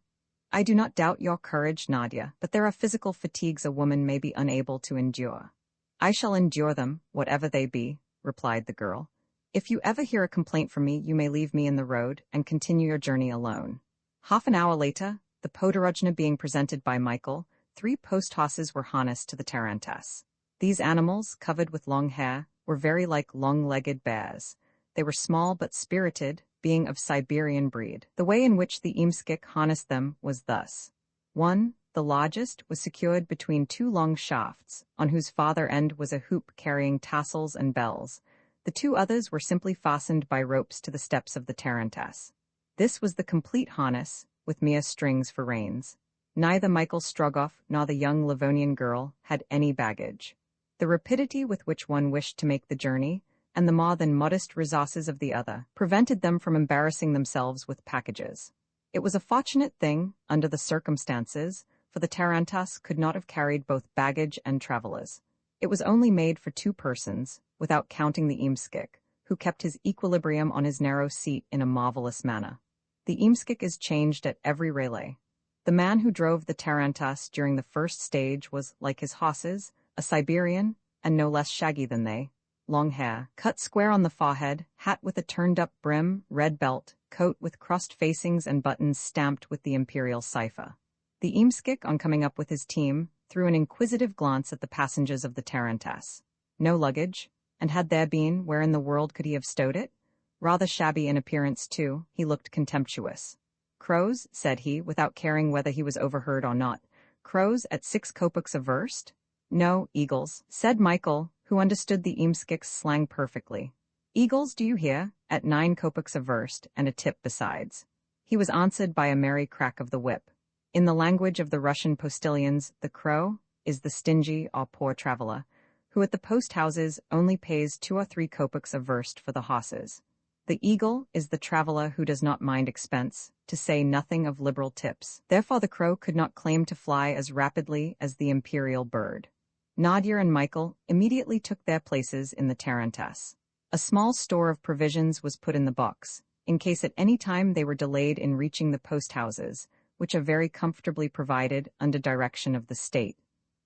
Speaker 1: "I do not doubt your courage, Nadia, but there are physical fatigues a woman may be unable to endure." "I shall endure them, whatever they be," replied the girl. "If you ever hear a complaint from me, you may leave me in the road and continue your journey alone." Half an hour later, the podorojna being presented by Michael, 3 post horses were harnessed to the tarantass. These animals, covered with long hair, were very like long-legged bears. They were small but spirited, being of Siberian breed. The way in which the Imskik harnessed them was thus. 1. The largest was secured between 2 long shafts, on whose farther end was a hoop carrying tassels and bells. The 2 others were simply fastened by ropes to the steps of the tarantass. This was the complete harness, with mere strings for reins. Neither Michael Strogoff nor the young Livonian girl had any baggage. The rapidity with which one wished to make the journey, and the more than modest resources of the other, prevented them from embarrassing themselves with packages. It was a fortunate thing, under the circumstances, for the tarantass could not have carried both baggage and travelers. It was only made for 2 persons, without counting the Imskik, who kept his equilibrium on his narrow seat in a marvelous manner. The Imskik is changed at every relay. The man who drove the tarantass during the first stage was, like his horses, a Siberian, and no less shaggy than they. Long hair, cut square on the forehead, hat with a turned-up brim, red belt, coat with crossed facings and buttons stamped with the imperial cipher. The Imskik, on coming up with his team, threw an inquisitive glance at the passengers of the tarantass. No luggage, and had there been, where in the world could he have stowed it? Rather shabby in appearance, too, he looked contemptuous. "Crows," said he, without caring whether he was overheard or not. "Crows at 6 kopecks a verst?" "No, eagles," said Michael, who understood the Imskik's slang perfectly. "Eagles, do you hear? At 9 kopecks a verst, and a tip besides." He was answered by a merry crack of the whip. In the language of the Russian postilions, the crow is the stingy or poor traveler, who at the post-houses only pays 2 or 3 kopecks a verst for the horses. The eagle is the traveler who does not mind expense, to say nothing of liberal tips. Therefore the crow could not claim to fly as rapidly as the imperial bird. Nadia and Michael immediately took their places in the tarantass. A small store of provisions was put in the box, in case at any time they were delayed in reaching the post-houses, which are very comfortably provided under direction of the state.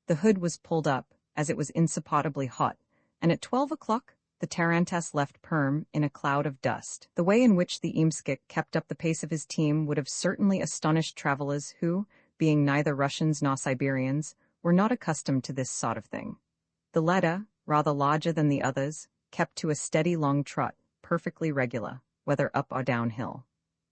Speaker 1: The hood was pulled up, as it was insupportably hot, and at 12 o'clock the tarantass left Perm in a cloud of dust. The way in which the Imskik kept up the pace of his team would have certainly astonished travelers who, being neither Russians nor Siberians, were not accustomed to this sort of thing. The latter, rather larger than the others, kept to a steady long trot, perfectly regular, whether up or downhill.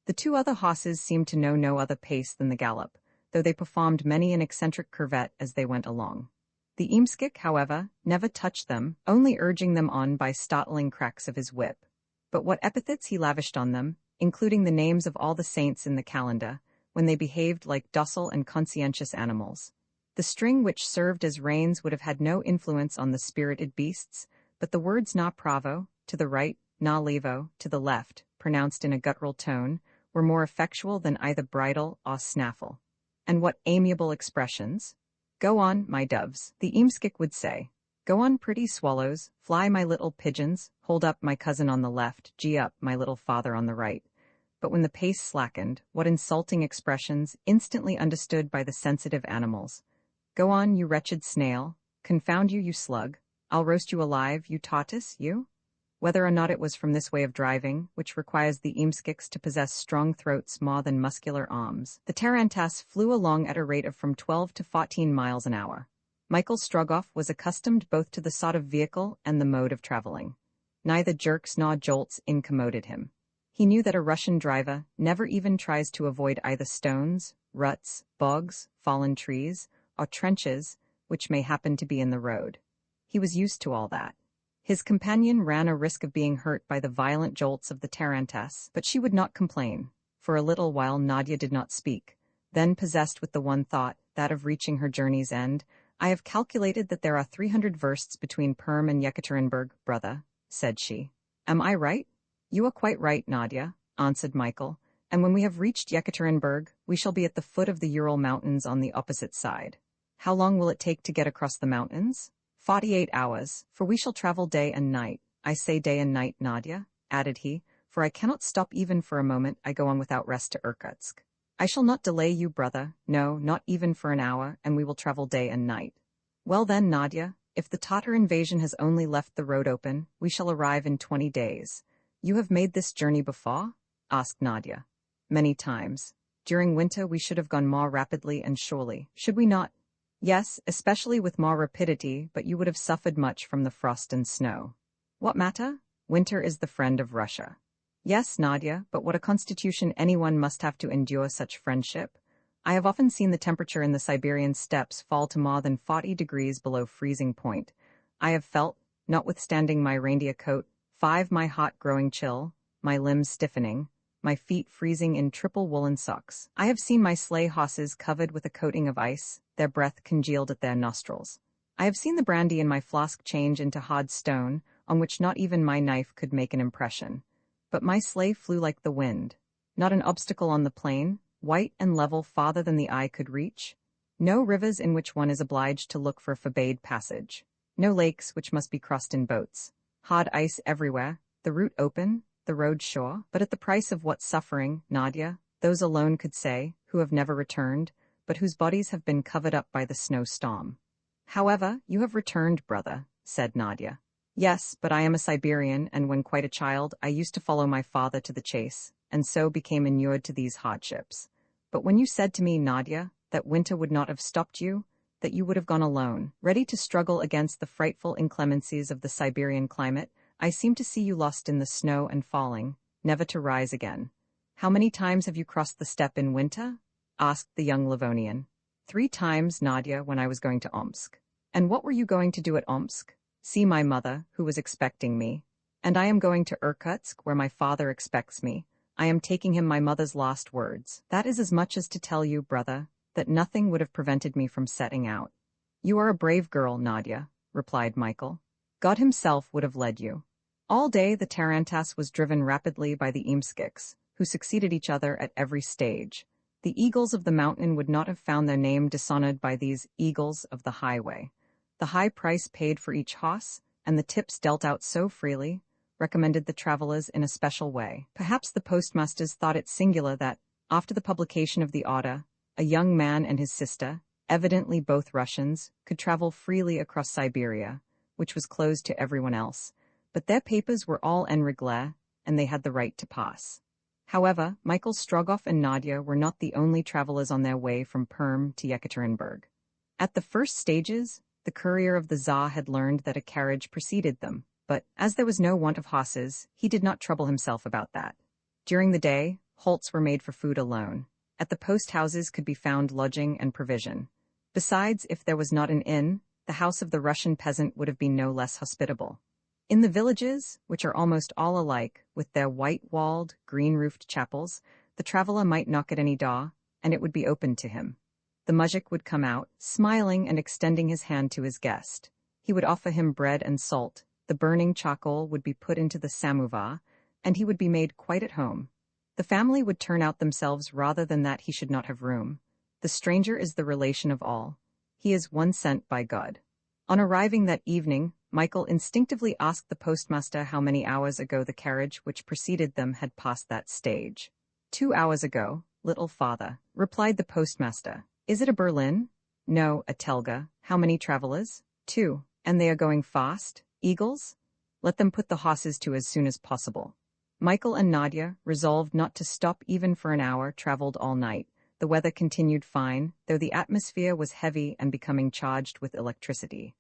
Speaker 1: The 2 other horses seemed to know no other pace than the gallop, though they performed many an eccentric curvet as they went along. The Imskik, however, never touched them, only urging them on by startling cracks of his whip. But what epithets he lavished on them, including the names of all the saints in the calendar, when they behaved like docile and conscientious animals. The string which served as reins would have had no influence on the spirited beasts, but the words "na pravo," to the right, "na levo," to the left, pronounced in a guttural tone, were more effectual than either bridle or snaffle. And what amiable expressions! "Go on, my doves," the Imskik would say. "Go on, pretty swallows, fly, my little pigeons, hold up, my cousin on the left, gee up, my little father on the right." But when the pace slackened, what insulting expressions, instantly understood by the sensitive animals. "Go on, you wretched snail, confound you, you slug, I'll roast you alive, you tortoise, you?" Whether or not it was from this way of driving, which requires the Imskiks to possess strong throats more than muscular arms, the tarantass flew along at a rate of from 12 to 14 miles an hour. Michael Strogoff was accustomed both to the sort of vehicle and the mode of traveling. Neither jerks nor jolts incommoded him. He knew that a Russian driver never even tries to avoid either stones, ruts, bogs, fallen trees, or trenches, which may happen to be in the road. He was used to all that. His companion ran a risk of being hurt by the violent jolts of the tarantass, but she would not complain. For a little while Nadia did not speak. Then, possessed with the one thought, that of reaching her journey's end, "I have calculated that there are 300 versts between Perm and Yekaterinburg, brother," said she. "Am I right?" "You are quite right, Nadia," answered Michael, "and when we have reached Yekaterinburg, we shall be at the foot of the Ural Mountains on the opposite side." "How long will it take to get across the mountains?" 48 hours, for we shall travel day and night. I say day and night, Nadia, added he, for I cannot stop even for a moment. I go on without rest to Irkutsk. I shall not delay you, brother, no, not even for an hour, and we will travel day and night. Well then, Nadia, if the Tatar invasion has only left the road open, we shall arrive in 20 days. You have made this journey before? Asked Nadia. Many times. During winter we should have gone more rapidly and surely, should we not? Yes, especially with more rapidity, but you would have suffered much from the frost and snow. What matter? Winter is the friend of Russia. Yes, Nadia, but what a constitution anyone must have to endure such friendship. I have often seen the temperature in the Siberian steppes fall to more than 40 degrees below freezing point. I have felt, notwithstanding my reindeer coat, my heart growing chill, my limbs stiffening, my feet freezing in triple woolen socks. I have seen my sleigh horses covered with a coating of ice, their breath congealed at their nostrils. I have seen the brandy in my flask change into hard stone, on which not even my knife could make an impression. But my sleigh flew like the wind. Not an obstacle on the plain, white and level farther than the eye could reach. No rivers in which one is obliged to look for a forbade passage. No lakes which must be crossed in boats. Hard ice everywhere, the route open, the road sure, but at the price of what suffering, Nadia, those alone could say, who have never returned, but whose bodies have been covered up by the snowstorm. However, you have returned, brother, said Nadia. Yes, but I am a Siberian, and when quite a child, I used to follow my father to the chase, and so became inured to these hardships. But when you said to me, Nadia, that winter would not have stopped you, that you would have gone alone, ready to struggle against the frightful inclemencies of the Siberian climate, I seemed to see you lost in the snow and falling, never to rise again. How many times have you crossed the steppe in winter? Asked the young Livonian. 3 times, Nadia, when I was going to Omsk. And what were you going to do at Omsk? See my mother, who was expecting me. And I am going to Irkutsk, where my father expects me. I am taking him my mother's last words. That is as much as to tell you, brother, that nothing would have prevented me from setting out. You are a brave girl, Nadia, replied Michael. God himself would have led you. All day the tarantass was driven rapidly by the Imskiks, who succeeded each other at every stage. The eagles of the mountain would not have found their name dishonored by these eagles of the highway. The high price paid for each hoss, and the tips dealt out so freely, recommended the travelers in a special way. Perhaps the postmasters thought it singular that, after the publication of the order, a young man and his sister, evidently both Russians, could travel freely across Siberia, which was closed to everyone else, but their papers were all en règle, and they had the right to pass. However, Michael Strogoff and Nadia were not the only travelers on their way from Perm to Yekaterinburg. At the first stages, the courier of the Tsar had learned that a carriage preceded them, but, as there was no want of horses, he did not trouble himself about that. During the day, halts were made for food alone. At the post-houses could be found lodging and provision. Besides, if there was not an inn, the house of the Russian peasant would have been no less hospitable. In the villages, which are almost all alike, with their white-walled, green-roofed chapels, the traveler might knock at any door, and it would be opened to him. The muzhik would come out, smiling and extending his hand to his guest. He would offer him bread and salt, the burning charcoal would be put into the samovar, and he would be made quite at home. The family would turn out themselves rather than that he should not have room. The stranger is the relation of all. He is one sent by God. On arriving that evening, Michael instinctively asked the postmaster how many hours ago the carriage which preceded them had passed that stage. 2 hours ago, little father, replied the postmaster. Is it a Berlin? No, a Telga. How many travelers? 2. And they are going fast? Eagles? Let them put the horses to as soon as possible. Michael and Nadia, resolved not to stop even for an hour, traveled all night. The weather continued fine, though the atmosphere was heavy and becoming charged with electricity.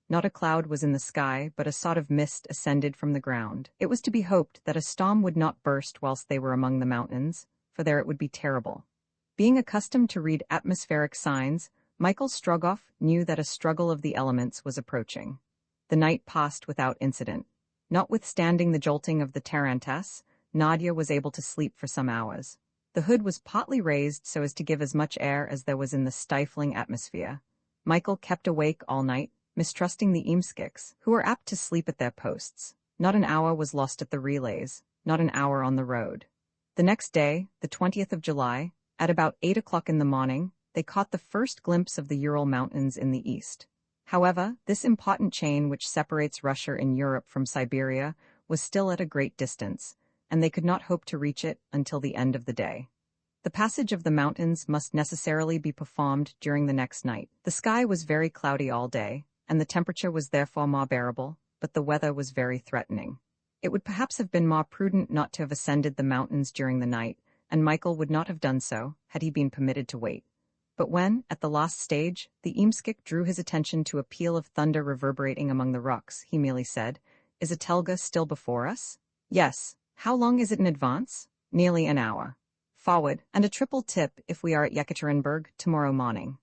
Speaker 1: Not a cloud was in the sky, but a sort of mist ascended from the ground. It was to be hoped that a storm would not burst whilst they were among the mountains, for there it would be terrible. Being accustomed to read atmospheric signs, Michael Strogoff knew that a struggle of the elements was approaching. The night passed without incident. Notwithstanding the jolting of the Tarantess, Nadia was able to sleep for some hours. The hood was partly raised so as to give as much air as there was in the stifling atmosphere. Michael kept awake all night, mistrusting the Eamskiks, who were apt to sleep at their posts. Not an hour was lost at the relays, not an hour on the road. The next day, the 20th of July, at about 8 o'clock in the morning, they caught the first glimpse of the Ural Mountains in the east. However, this important chain which separates Russia and Europe from Siberia was still at a great distance, and they could not hope to reach it until the end of the day. The passage of the mountains must necessarily be performed during the next night. The sky was very cloudy all day, and the temperature was therefore more bearable, but the weather was very threatening. It would perhaps have been more prudent not to have ascended the mountains during the night, and Michael would not have done so had he been permitted to wait. But when, at the last stage, the Eamskik drew his attention to a peal of thunder reverberating among the rocks, he merely said, "Is a telga still before us?" "Yes." "How long is it in advance?" "Nearly an hour." "Forward, and a triple tip if we are at Yekaterinburg tomorrow morning."